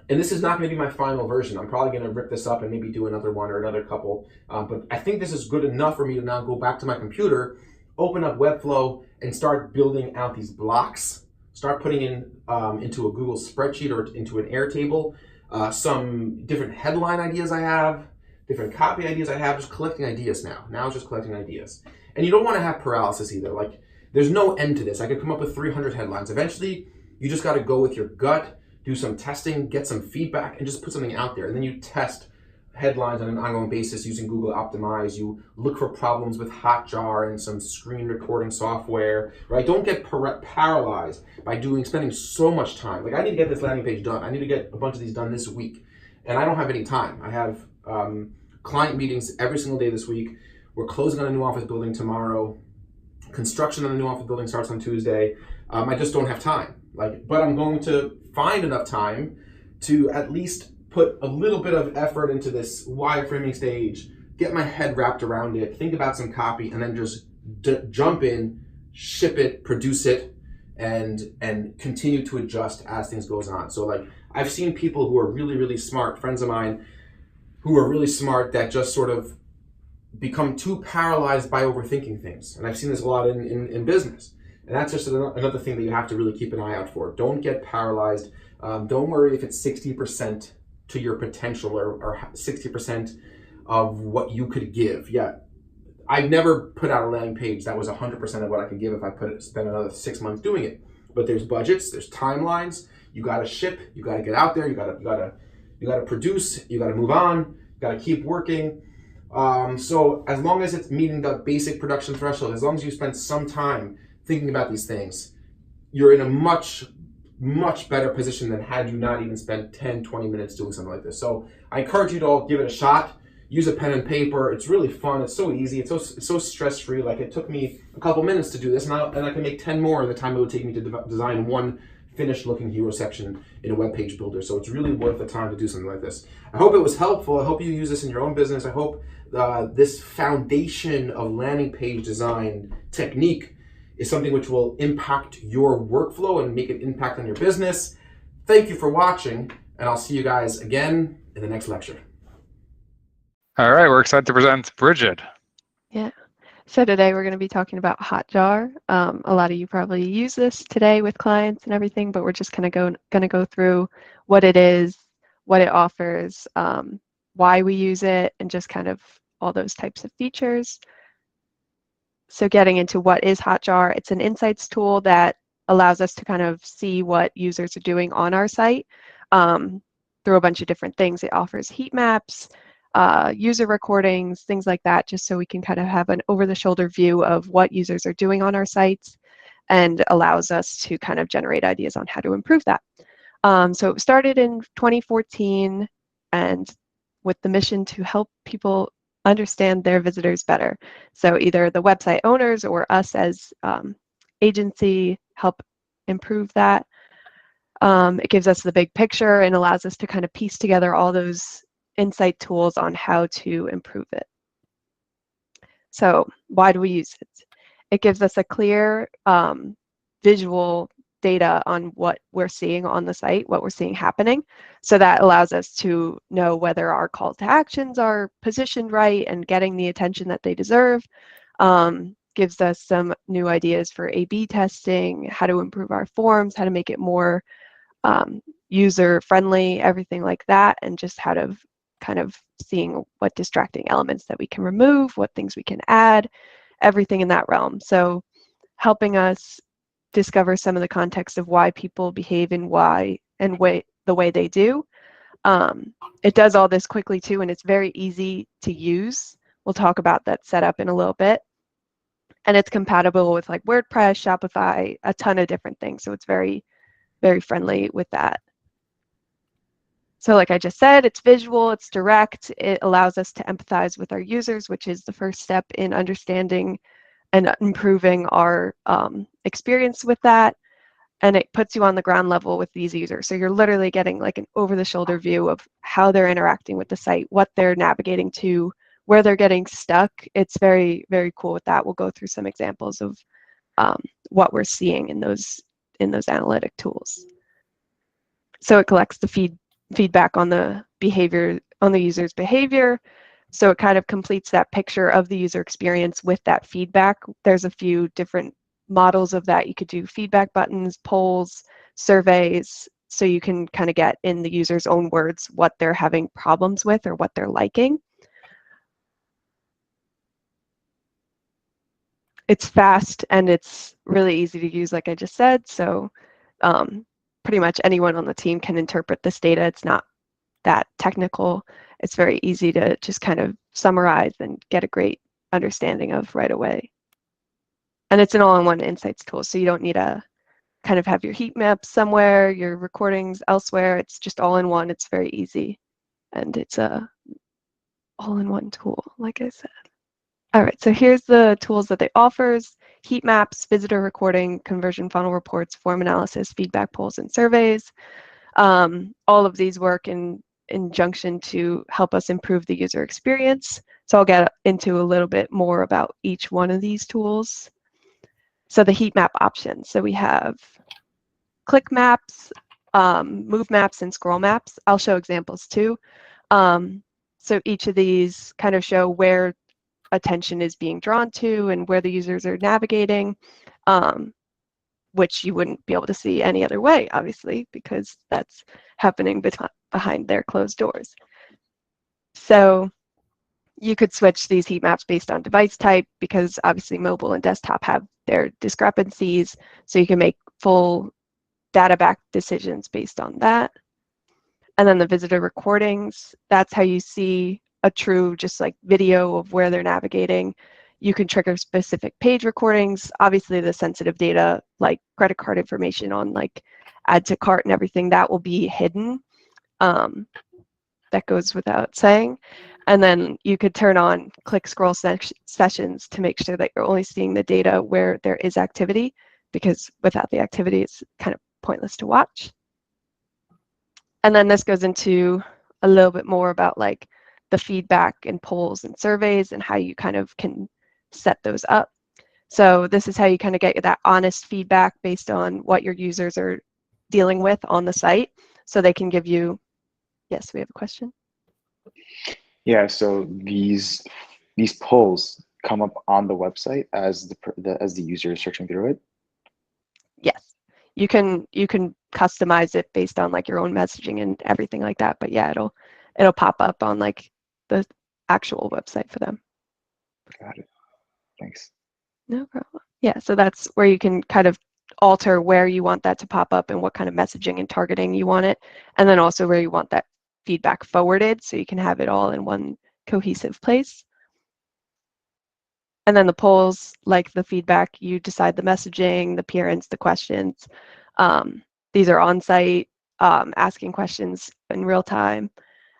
this is not going to be my final version. I'm probably going to rip this up and maybe do another one or another couple. But I think this is good enough for me to now go back to my computer, open up Webflow, and start building out these blocks. Start putting in into a Google spreadsheet or into an Airtable some different headline ideas I have, different copy ideas I have, just collecting ideas now. Now it's just collecting ideas. And you don't want to have paralysis either. Like, there's no end to this. I could come up with 300 headlines. Eventually, you just got to go with your gut, do some testing, get some feedback, and just put something out there. And then you test headlines on an ongoing basis using Google Optimize. You look for problems with Hotjar and some screen recording software, right? Don't get paralyzed by spending so much time. Like, I need to get this landing page done. I need to get a bunch of these done this week. And I don't have any time. I have client meetings every single day this week. We're closing on a new office building tomorrow. Construction on the new office building starts on Tuesday. I just don't have time. But I'm going to find enough time to at least put a little bit of effort into this wireframing stage, get my head wrapped around it, think about some copy, and then just jump in, ship it, produce it, and continue to adjust as things goes on. So I've seen people who are really, really smart, friends of mine who are really smart that just sort of become too paralyzed by overthinking things. And I've seen this a lot in business. And that's just another thing that you have to really keep an eye out for. Don't get paralyzed. Don't worry if it's 60% to your potential or 60% of what you could give. Yeah, I've never put out a landing page that was 100% of what I could give if I spent another 6 months doing it. But there's budgets, there's timelines. You got to ship. You got to get out there. You got to produce. You got to move on. You got to keep working. So as long as it's meeting the basic production threshold, as long as you spend some time thinking about these things, you're in a much, much better position than had you not even spent 10, 20 minutes doing something like this. So I encourage you to all give it a shot. Use a pen and paper. It's really fun. It's so easy. It's so stress-free. Like, it took me a couple minutes to do this, and I can make 10 more in the time it would take me to design one finished-looking hero section in a web page builder. So it's really worth the time to do something like this. I hope it was helpful. I hope you use this in your own business. I hope this foundation of landing page design technique is something which will impact your workflow and make an impact on your business. Thank you for watching, and I'll see you guys again in the next lecture. All right, we're excited to present Bridget. Yeah. So today we're going to be talking about Hotjar. A lot of you probably use this today with clients and everything, but we're just going to go through what it is, what it offers, why we use it, and just kind of all those types of features. So getting into what is Hotjar, it's an insights tool that allows us to kind of see what users are doing on our site through a bunch of different things. It offers heat maps, user recordings, things like that, just so we can kind of have an over-the-shoulder view of what users are doing on our sites, and allows us to kind of generate ideas on how to improve that. So it started in 2014, and with the mission to help people understand their visitors better. So either the website owners or us as agency help improve that. It gives us the big picture and allows us to kind of piece together all those insight tools on how to improve it. So why do we use it? It gives us a clear visual data on what we're seeing on the site, what we're seeing happening. So that allows us to know whether our call to actions are positioned right and getting the attention that they deserve. Gives us some new ideas for A/B testing, how to improve our forms, how to make it more user friendly, everything like that, and just how to kind of seeing what distracting elements that we can remove, what things we can add, everything in that realm. So helping us discover some of the context of why people behave in the way they do. It does all this quickly too, and it's very easy to use. We'll talk about that setup in a little bit. And it's compatible with like WordPress, Shopify, a ton of different things. So it's very, very friendly with that. So like I just said, it's visual, it's direct, it allows us to empathize with our users, which is the first step in understanding and improving our experience with that. And it puts you on the ground level with these users. So you're literally getting like an over-the-shoulder view of how they're interacting with the site, what they're navigating to, where they're getting stuck. It's very, very cool with that. We'll go through some examples of what we're seeing in those analytic tools. So it collects the feedback on the behavior, on the user's behavior. So it kind of completes that picture of the user experience with that feedback. There's a few different models of that. You could do feedback buttons, polls, surveys, so you can kind of get in the user's own words what they're having problems with or what they're liking. It's fast and it's really easy to use, like I just said. So pretty much anyone on the team can interpret this data. It's not that technical. It's very easy to just kind of summarize and get a great understanding of right away. And it's an all-in-one insights tool, so you don't need to kind of have your heat maps somewhere, your recordings elsewhere. It's just all in one. It's very easy. And it's a all-in-one tool, like I said. All right, so here's the tools that it offers: heat maps, visitor recording, conversion funnel reports, form analysis, feedback polls, and surveys. All of these work in conjunction to help us improve the user experience. So I'll get into a little bit more about each one of these tools. So the heat map options. So we have click maps, move maps, and scroll maps. I'll show examples too. So each of these kind of show where attention is being drawn to and where the users are navigating, which you wouldn't be able to see any other way, obviously, because that's happening behind their closed doors. So you could switch these heat maps based on device type, because obviously mobile and desktop have their discrepancies. So you can make full data-backed decisions based on that. And then the visitor recordings, that's how you see a true just like video of where they're navigating. You can trigger specific page recordings. Obviously the sensitive data like credit card information on like add to cart and everything, that will be hidden. That goes without saying. And then you could turn on click scroll sessions to make sure that you're only seeing the data where there is activity, because without the activity, it's kind of pointless to watch. And then this goes into a little bit more about like the feedback and polls and surveys and how you kind of can set those up. So this is how you kind of get that honest feedback based on what your users are dealing with on the site. So they can give you, yes, we have a question. Yeah, so these polls, come up on the website as the user is searching through it? Yes, you can customize it based on like your own messaging and everything like that. But yeah, it'll pop up on like the actual website for them. Got it. Thanks. No problem. Yeah, so that's where you can kind of alter where you want that to pop up and what kind of messaging and targeting you want it, and then also where you want that feedback forwarded, so you can have it all in one cohesive place. And then the polls, like the feedback, you decide the messaging, the appearance, the questions. These are on-site, asking questions in real time.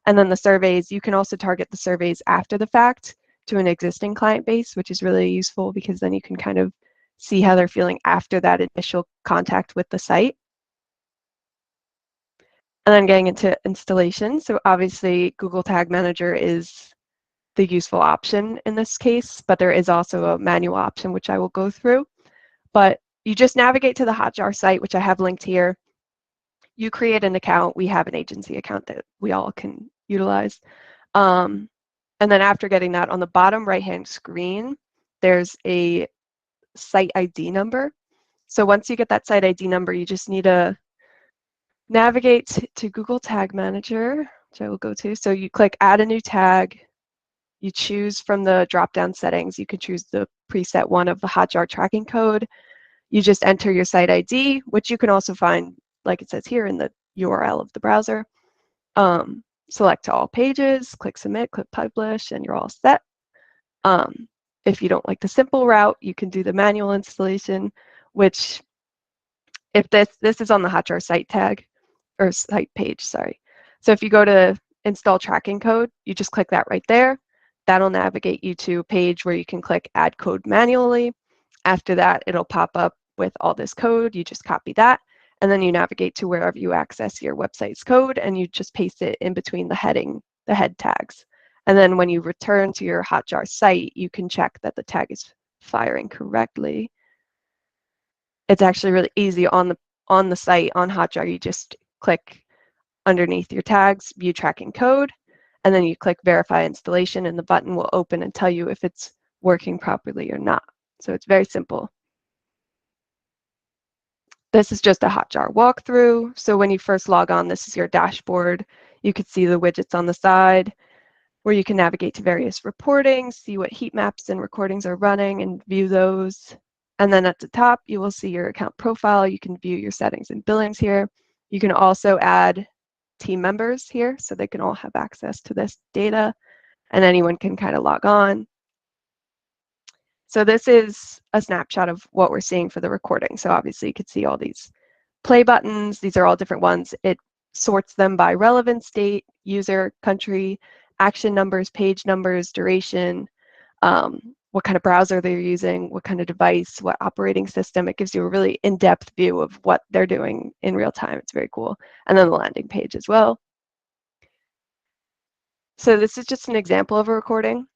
And then the surveys, you can also target the surveys after the fact to an existing client base, which is really useful because then you can kind of see how they're feeling after that initial contact with the site. And then getting into installation. So obviously Google Tag Manager is the useful option in this case, but there is also a manual option, which I will go through. But you just navigate to the Hotjar site, which I have linked here. You create an account. We have an agency account that we all can utilize. And then after getting that, on the bottom right-hand screen, there's a site ID number. So once you get that site ID number, you just need to navigate to Google Tag Manager, which I will go to. So you click Add a New Tag. You choose from the drop-down settings. You can choose the preset one of the Hotjar tracking code. You just enter your site ID, which you can also find, like it says here, in the URL of the browser. Select all pages, click Submit, click Publish, and you're all set. If you don't like the simple route, you can do the manual installation, which if this is on the Hotjar site tag, or site page, sorry. So if you go to install tracking code, you just click that right there. That'll navigate you to a page where you can click add code manually. After that, it'll pop up with all this code. You just copy that, and then you navigate to wherever you access your website's code, and you just paste it in between the head tags. And then when you return to your Hotjar site, you can check that the tag is firing correctly. It's actually really easy on the site on Hotjar. You just click underneath your tags, view tracking code, and then you click verify installation, and the button will open and tell you if it's working properly or not. So it's very simple. This is just a Hotjar walkthrough. So when you first log on, this is your dashboard. You can see the widgets on the side where you can navigate to various reporting, see what heat maps and recordings are running and view those. And then at the top, you will see your account profile. You can view your settings and billings here. You can also add team members here so they can all have access to this data, and anyone can kind of log on. So this is a snapshot of what we're seeing for the recording. So obviously you could see all these play buttons. These are all different ones. It sorts them by relevance, date, user, country, action numbers, page numbers, duration, what kind of browser they're using, what kind of device, what operating system. It gives you a really in-depth view of what they're doing in real time. It's very cool. And then the landing page as well. So this is just an example of a recording.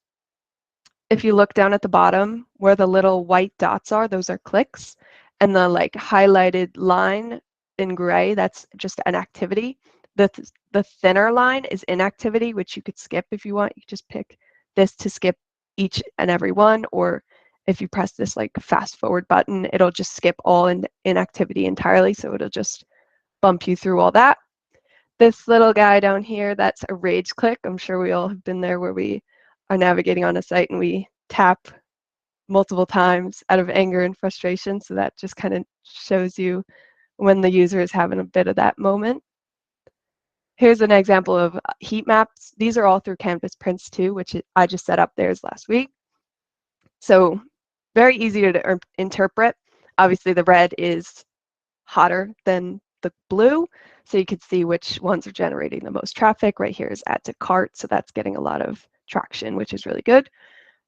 If you look down at the bottom where the little white dots are, those are clicks. And the like highlighted line in gray, that's just an activity. The thinner line is inactivity, which you could skip if you want. You just pick this to skip each and every one, or if you press this like fast forward button, it'll just skip all inactivity entirely. So it'll just bump you through all that. This little guy down here, that's a rage click. I'm sure we all have been there where we are navigating on a site and we tap multiple times out of anger and frustration. So that just kind of shows you when the user is having a bit of that moment. Here's an example of heat maps. These are all through Canvas prints too, which I just set up theirs last week. So very easy to interpret. Obviously the red is hotter than the blue, so you can see which ones are generating the most traffic. Right here is add to cart, so that's getting a lot of traction, which is really good.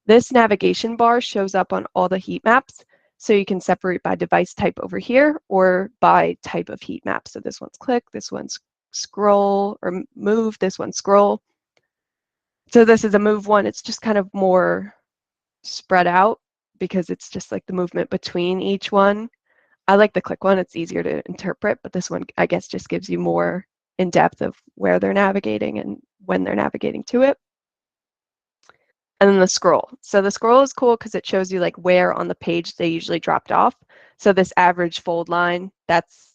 This navigation bar shows up on all the heat maps, so you can separate by device type over here or by type of heat map. So this one's click, this one's scroll or move, this one's scroll. So this is a move one. It's just kind of more spread out because it's just like the movement between each one. I like the click one. It's easier to interpret, but this one, I guess, just gives you more in depth of where they're navigating and when they're navigating to it. And then the scroll. So the scroll is cool because it shows you like where on the page they usually dropped off. So this average fold line, that's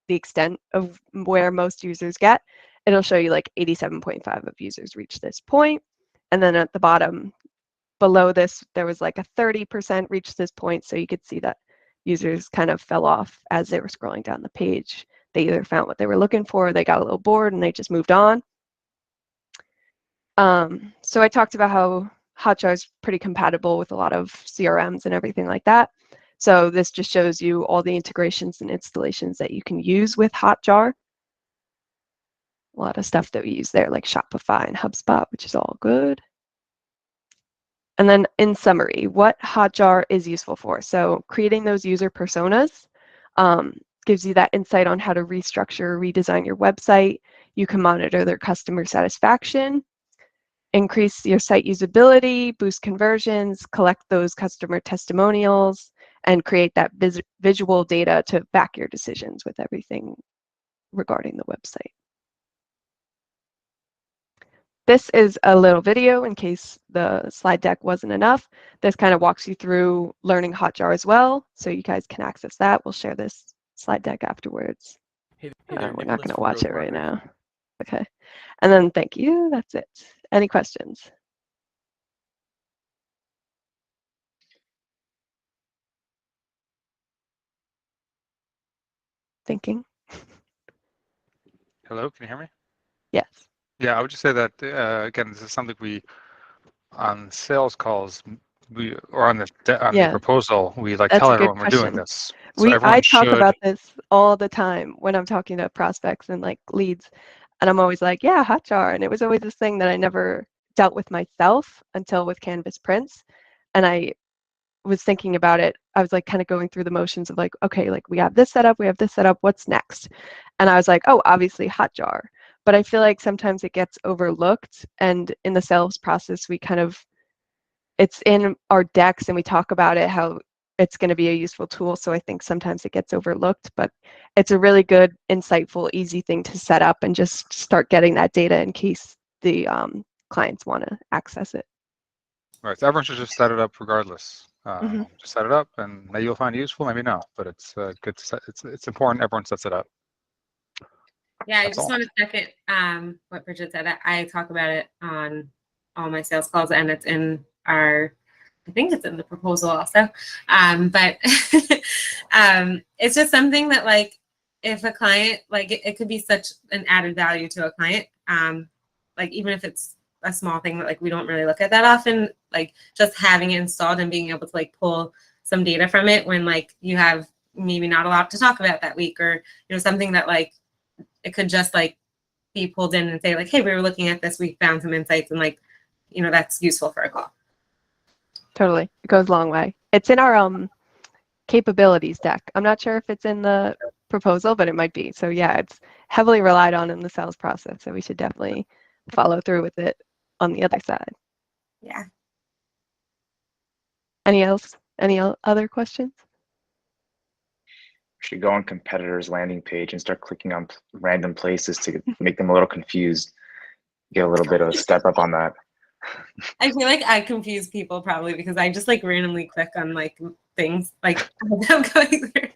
the extent of where most users get. It'll show you like 87.5 of users reach this point. And then at the bottom below this, there was like a 30% reached this point. So you could see that users kind of fell off as they were scrolling down the page. They either found what they were looking for, or they got a little bored and they just moved on. So I talked about how Hotjar is pretty compatible with a lot of CRMs and everything like that. So this just shows you all the integrations and installations that you can use with Hotjar. A lot of stuff that we use there, like Shopify and HubSpot, which is all good. And then in summary, what Hotjar is useful for. So creating those user personas gives you that insight on how to restructure, redesign your website. You can monitor their customer satisfaction, increase your site usability, boost conversions, collect those customer testimonials, and create that visual data to back your decisions with everything regarding the website. This is a little video in case the slide deck wasn't enough. This kind of walks you through learning Hotjar as well, so you guys can access that. We'll share this slide deck afterwards. Hey there, We're not Nicholas going to from watch Growth it right Marketing. now. Okay. And then thank you. That's it. Any questions? Thinking? Hello, can you hear me? Yes. Yeah, I would just say that again, this is something we on sales calls or on the proposal we like That's tell a good everyone we're doing question. this. So I everyone talk should. about this all the time when I'm talking to prospects and like leads, and I'm always like, yeah, Hotjar, and it was always this thing that I never dealt with myself until with Canvas Prints, and I was thinking about it. I was like kind of going through the motions of like, okay, like we have this set up, what's next? And I was like, oh, obviously Hotjar. But I feel like sometimes it gets overlooked, and in the sales process, it's in our decks and we talk about it, how it's going to be a useful tool. So I think sometimes it gets overlooked, but it's a really good, insightful, easy thing to set up and just start getting that data in case the clients want to access it. Right, so everyone should just set it up regardless. Mm-hmm. Just set it up, and maybe you'll find it useful, maybe not. But it's good. It's important everyone sets it up. Yeah, I That's just all. want to second what Bridget said. I talk about it on all my sales calls, and it's in our, I think it's in the proposal also. But it's just something that like, if a client, like it could be such an added value to a client. Like even if it's a small thing that like we don't really look at that often, like just having it installed and being able to like pull some data from it when like you have maybe not a lot to talk about that week, or something that like it could just like be pulled in and say like, hey, we were looking at this, we found some insights, and like, that's useful for a call. Totally. It goes a long way. It's in our capabilities deck. I'm not sure if it's in the proposal, but it might be. So yeah, it's heavily relied on in the sales process. So we should definitely follow through with it on the other side. Yeah. Any other questions? We should go on competitors' landing page and start clicking on random places to make them a little confused. Get a little bit of a step up on that. I feel like I confuse people probably because I just like randomly click on like things like I'm going through.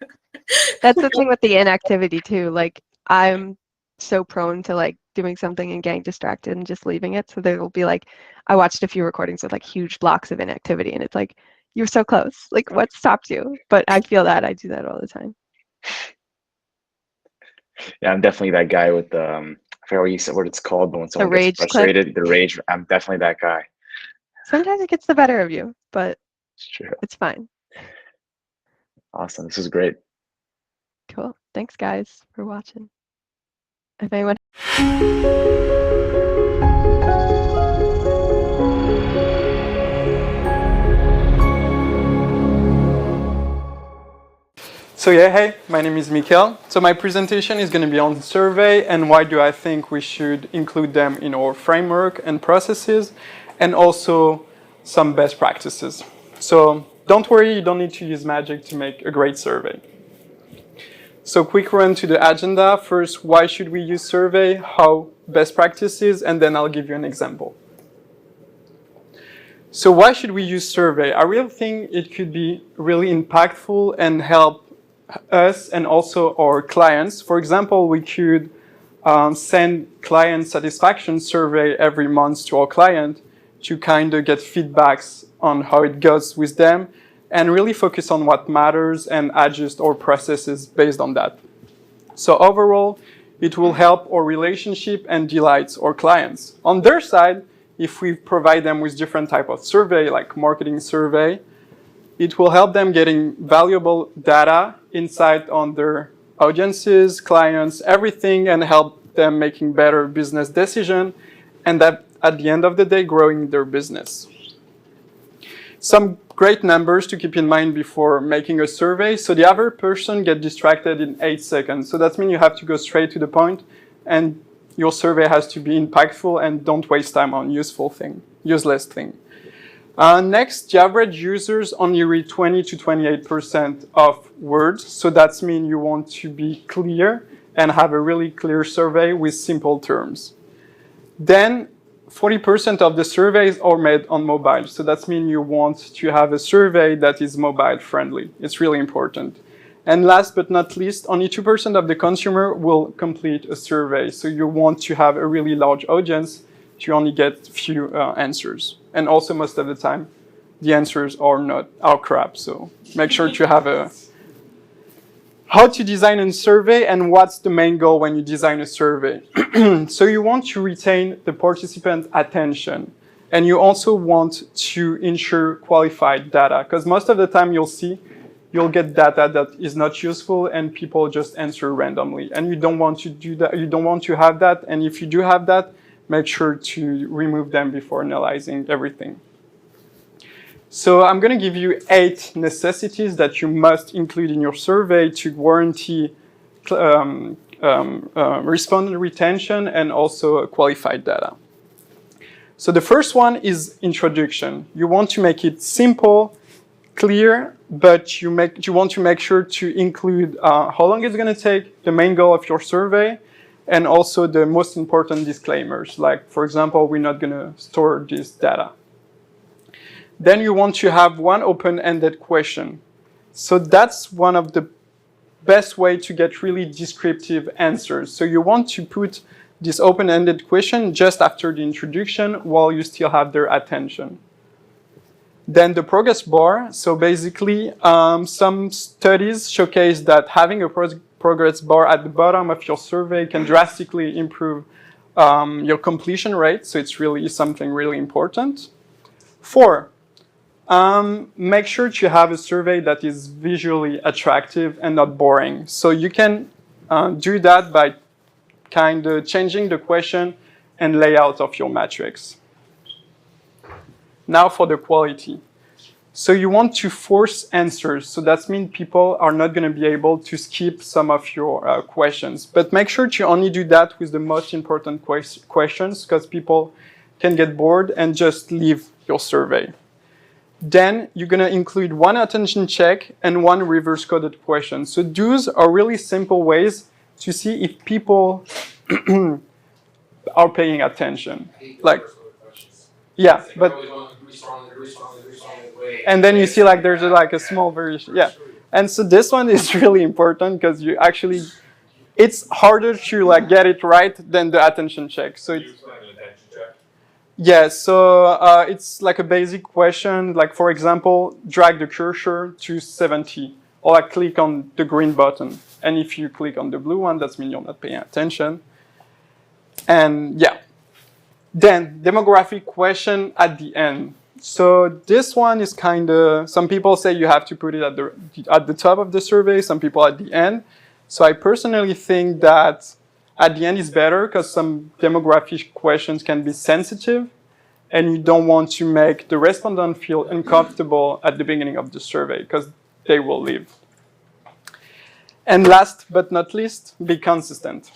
That's the thing with the inactivity too. Like I'm so prone to like doing something and getting distracted and just leaving it. So there will be like, I watched a few recordings with like huge blocks of inactivity, and it's like, you're so close. Like what stopped you? But I feel that I do that all the time. Yeah, I'm definitely that guy with I forget what you said, what it's called, but when someone gets rage frustrated, the rage. I'm definitely that guy. Sometimes it gets the better of you, but It's true. it's fine. Awesome. This is great. Cool. Thanks guys for watching. If anyone So yeah, hey, my name is Mikhail. So my presentation is going to be on survey and why do I think we should include them in our framework and processes, and also some best practices. So don't worry, you don't need to use magic to make a great survey. So quick run to the agenda. First, why should we use survey? How best practices, and then I'll give you an example. So why should we use survey? I really think it could be really impactful and help us and also our clients. For example, we could send client satisfaction survey every month to our client to kind of get feedbacks on how it goes with them and really focus on what matters and adjust our processes based on that. So overall, it will help our relationship and delight our clients. On their side, if we provide them with different type of survey, like marketing survey, it will help them getting valuable data, insight on their audiences, clients, everything, and help them making better business decision, and that at the end of the day, growing their business. Some great numbers to keep in mind before making a survey. So the average person gets distracted in 8 seconds. So that means you have to go straight to the point, and your survey has to be impactful and don't waste time on useless thing. Next, the average users only read 20 to 28% of words. So that means you want to be clear and have a really clear survey with simple terms. Then 40% of the surveys are made on mobile. So that means you want to have a survey that is mobile friendly. It's really important. And last but not least, only 2% of the consumer will complete a survey. So you want to have a really large audience to only get few answers. And also most of the time, the answers are crap. So make sure to have a how to design a survey and what's the main goal when you design a survey. So you want to retain the participant attention. And you also want to ensure qualified data, because most of the time you'll get data that is not useful and people just answer randomly. And you don't want to do that. You don't want to have that. And if you do have that, make sure to remove them before analyzing everything. So I'm going to give you 8 necessities that you must include in your survey to guarantee respondent retention and also qualified data. So the first one is introduction. You want to make it simple, clear, but you want to make sure to include how long it's going to take, the main goal of your survey, and also the most important disclaimers. Like, for example, we're not going to store this data. Then you want to have one open-ended question. So that's one of the best way to get really descriptive answers. So you want to put this open-ended question just after the introduction while you still have their attention. Then the progress bar. So basically, some studies showcase that having a progress bar at the bottom of your survey can drastically improve your completion rate. So it's really something really important. 4, make sure to have a survey that is visually attractive and not boring. So you can do that by kind of changing the question and layout of your matrix. Now for the quality. So you want to force answers. So that means people are not going to be able to skip some of your questions. But make sure to only do that with the most important questions, because people can get bored and just leave your survey. Then you're going to include one attention check and one reverse coded question. So those are really simple ways to see if people are paying attention. Like, yeah, but and then you see like there's like a small variation. Yeah, and so this one is really important because you actually, it's harder to like get it right than the attention check. So it's, yeah, so it's like a basic question. Like, for example, drag the cursor to 70 or like click on the green button. And if you click on the blue one, that means you're not paying attention. And yeah. Then demographic question at the end. So this one is kind of, some people say you have to put it at the top of the survey, some people at the end. So I personally think that at the end is better because some demographic questions can be sensitive and you don't want to make the respondent feel uncomfortable at the beginning of the survey because they will leave. And last but not least, be consistent.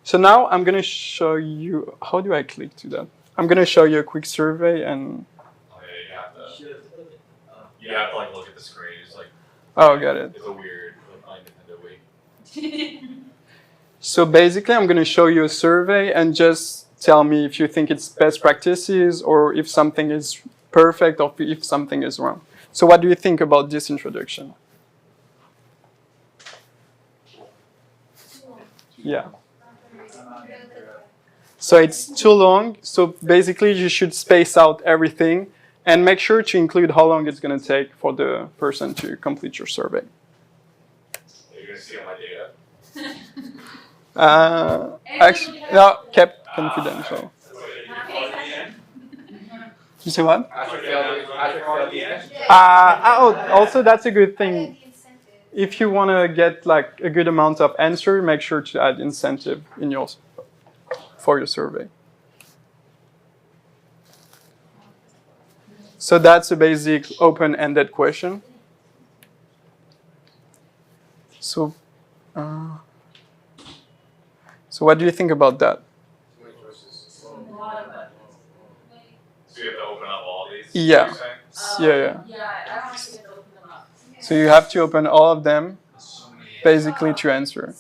So now I'm going to show you, how do I click to that? I'm going to show you a quick survey and... You have to like look at the screen. It's like, oh, got it. It's a weird Nintendo way. So basically, I'm going to show you a survey and just tell me if you think it's best practices or if something is perfect or if something is wrong. So what do you think about this introduction? Yeah. So it's too long. So basically you should space out everything and make sure to include how long it's going to take for the person to complete your survey. Are you going to steal my data? Actually, no, kept confidential. You say what? Also, that's a good thing. If you want to get like a good amount of answer, make sure to add incentive in for your survey. So that's a basic open-ended question. So what do you think about that? So you have to open up all these? Yeah. Yeah. So you have to open all of them, basically, to answer.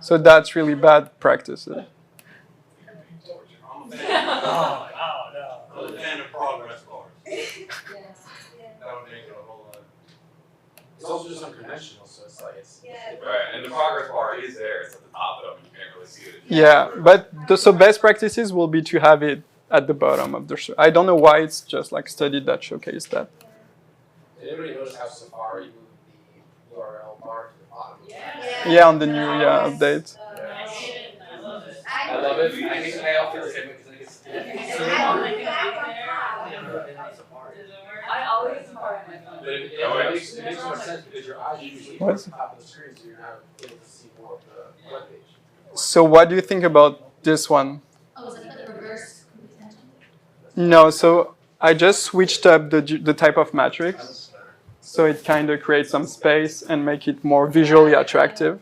So that's really bad practice. No. And a progress bar. That would make it a whole lot. It's also just unconventional, so it's like Right, and the progress bar is there. It's at the top of it. You can't really see it. Yeah, but so best practices will be to have it at the bottom of the show. I don't know why it's just like studied that showcase that. Did anybody notice how Safari moved the URL bar to the bottom? Yeah, on the new update. I love it. I think I all feel the same way because I always part my phone. But it makes more sense because your eyes usually at the top of the screen, so you're not able to see more of the web page. So what do you think about this one? Oh, is it the reverse? No, so I just switched up the type of matrix, so it kind of creates some space and make it more visually attractive.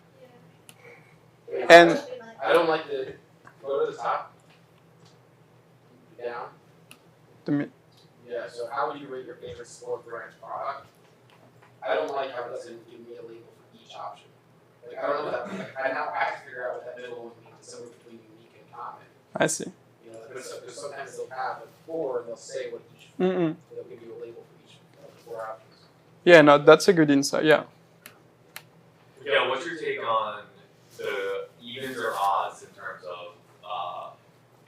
And I don't like the go to the top, down. Yeah. So how would you rate your favorite sport branch product? I don't like how it doesn't give me a label for each option. Like I don't know that. Like, I have to figure out what that middle one means. It's somewhere between unique and common. I see. You know, because sometimes they'll have a four and they'll say what each. Mm-mm. They'll give you a label for each of the four options. Yeah, no, that's a good insight. Yeah. Yeah, what's your take on the evens or odds in terms of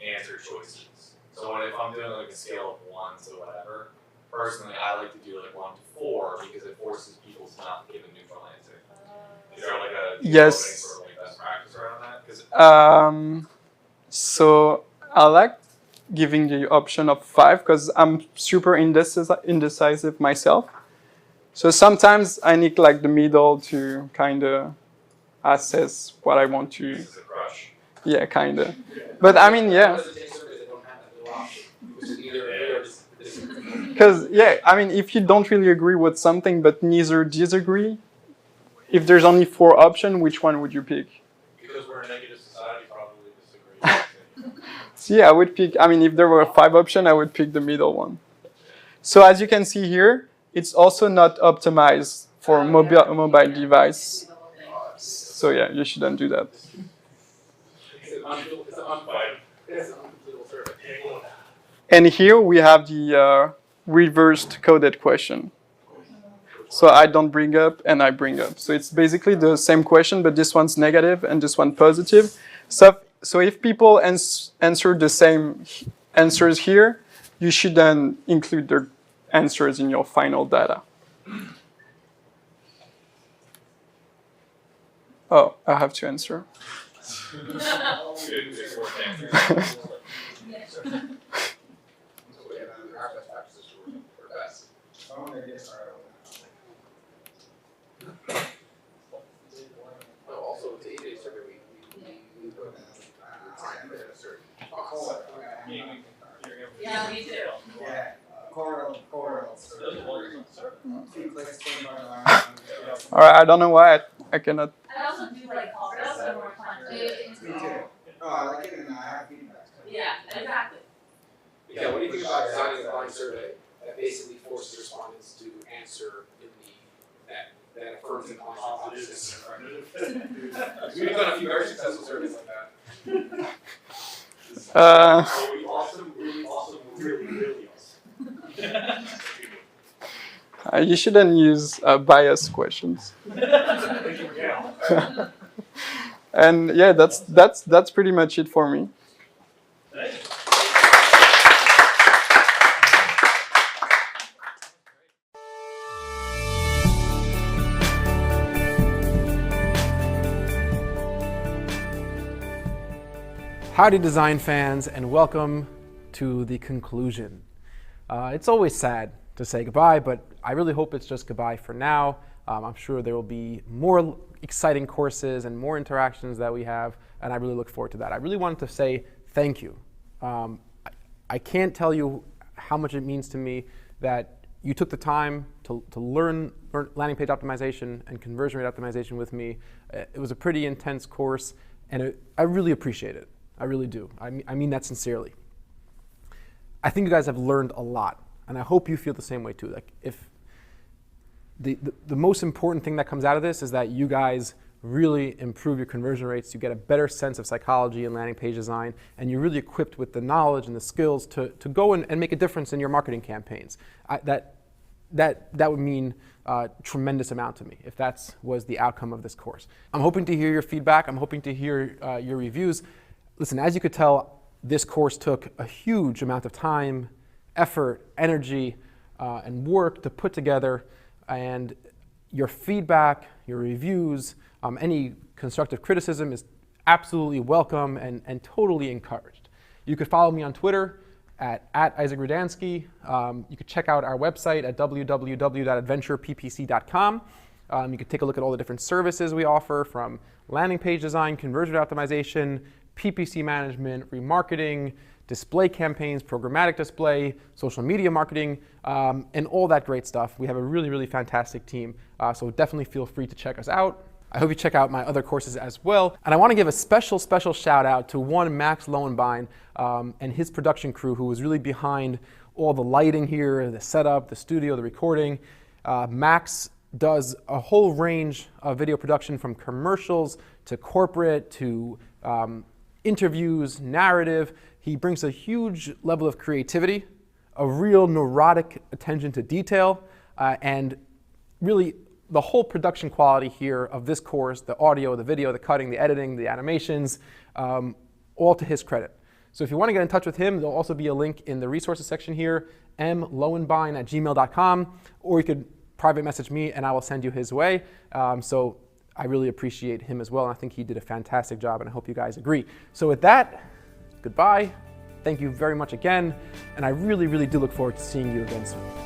answer choices? So if I'm doing like a scale of 1 to whatever, personally I like to do like 1 to 4 because it forces people to not give a neutral answer. Is there like a Yes. sort of like best practice around that? So I like giving the option of 5 because I'm super indecisive myself. So sometimes I need like the middle to kind of assess what I want to. This is a crush. Yeah, kind of. But I mean, yeah. Because, yeah, I mean, if you don't really agree with something but neither disagree, if there's only 4 options, which one would you pick? Because we're a negative society, probably disagree. So yeah, I would pick, I mean, if there were 5 options, I would pick the middle one. So as you can see here, it's also not optimized for mobile device. So yeah, you shouldn't do that. And here we have the reversed coded question. So I don't bring up and I bring up. So it's basically the same question, but this one's negative and this one positive. So if people answer the same answers here, you should then include their answers in your final data. Oh, I have to answer. Also, with the 8-day survey, we put time at a certain cost. Yeah, me too. Yeah. Coral. All right, I don't know why I cannot. I also do like all this and more fun. Me too. Oh, I like it and I have feedback. Yeah, exactly. Yeah, what do you think about designing a blind survey that basically forces respondents to answer in that affirms the hypothesis? We've done a few very successful surveys like that. Really awesome, really awesome, really, really awesome. You shouldn't use biased questions. And yeah, that's pretty much it for me. Howdy design fans, and welcome to the conclusion. It's always sad to say goodbye, but I really hope it's just goodbye for now. I'm sure there will be more exciting courses and more interactions that we have, and I really look forward to that. I really wanted to say thank you. I can't tell you how much it means to me that you took the time to learn landing page optimization and conversion rate optimization with me. It was a pretty intense course, and I really appreciate it. I really do. I mean that sincerely. I think you guys have learned a lot, and I hope you feel the same way too. Like, if the most important thing that comes out of this is that you guys really improve your conversion rates, you get a better sense of psychology and landing page design, and you're really equipped with the knowledge and the skills to go and make a difference in your marketing campaigns. That would mean a tremendous amount to me if that was the outcome of this course. I'm hoping to hear your feedback. I'm hoping to hear your reviews. Listen, as you could tell, this course took a huge amount of time, effort, energy, and work to put together, and your feedback, your reviews, any constructive criticism is absolutely welcome and totally encouraged. You could follow me on Twitter at Isaac Rudansky. You could check out our website at www.adventureppc.com. You could take a look at all the different services we offer, from landing page design, conversion optimization, PPC management, remarketing, display campaigns, programmatic display, social media marketing, and all that great stuff. We have a really, really fantastic team, so definitely feel free to check us out. I hope you check out my other courses as well. And I want to give a special shout out to one Max Lowenbein and his production crew, who was really behind all the lighting here, the setup, the studio, the recording. Max does a whole range of video production, from commercials to corporate to interviews, narrative. He brings a huge level of creativity, a real neurotic attention to detail, and really the whole production quality here of this course, the audio, the video, the cutting, the editing, the animations, all to his credit. So if you want to get in touch with him, there'll also be a link in the resources section here, mlowenbein@gmail.com, or you could private message me and I will send you his way. So I really appreciate him as well, and I think he did a fantastic job, and I hope you guys agree. So with that, goodbye. Thank you very much again, and I really, really do look forward to seeing you again soon.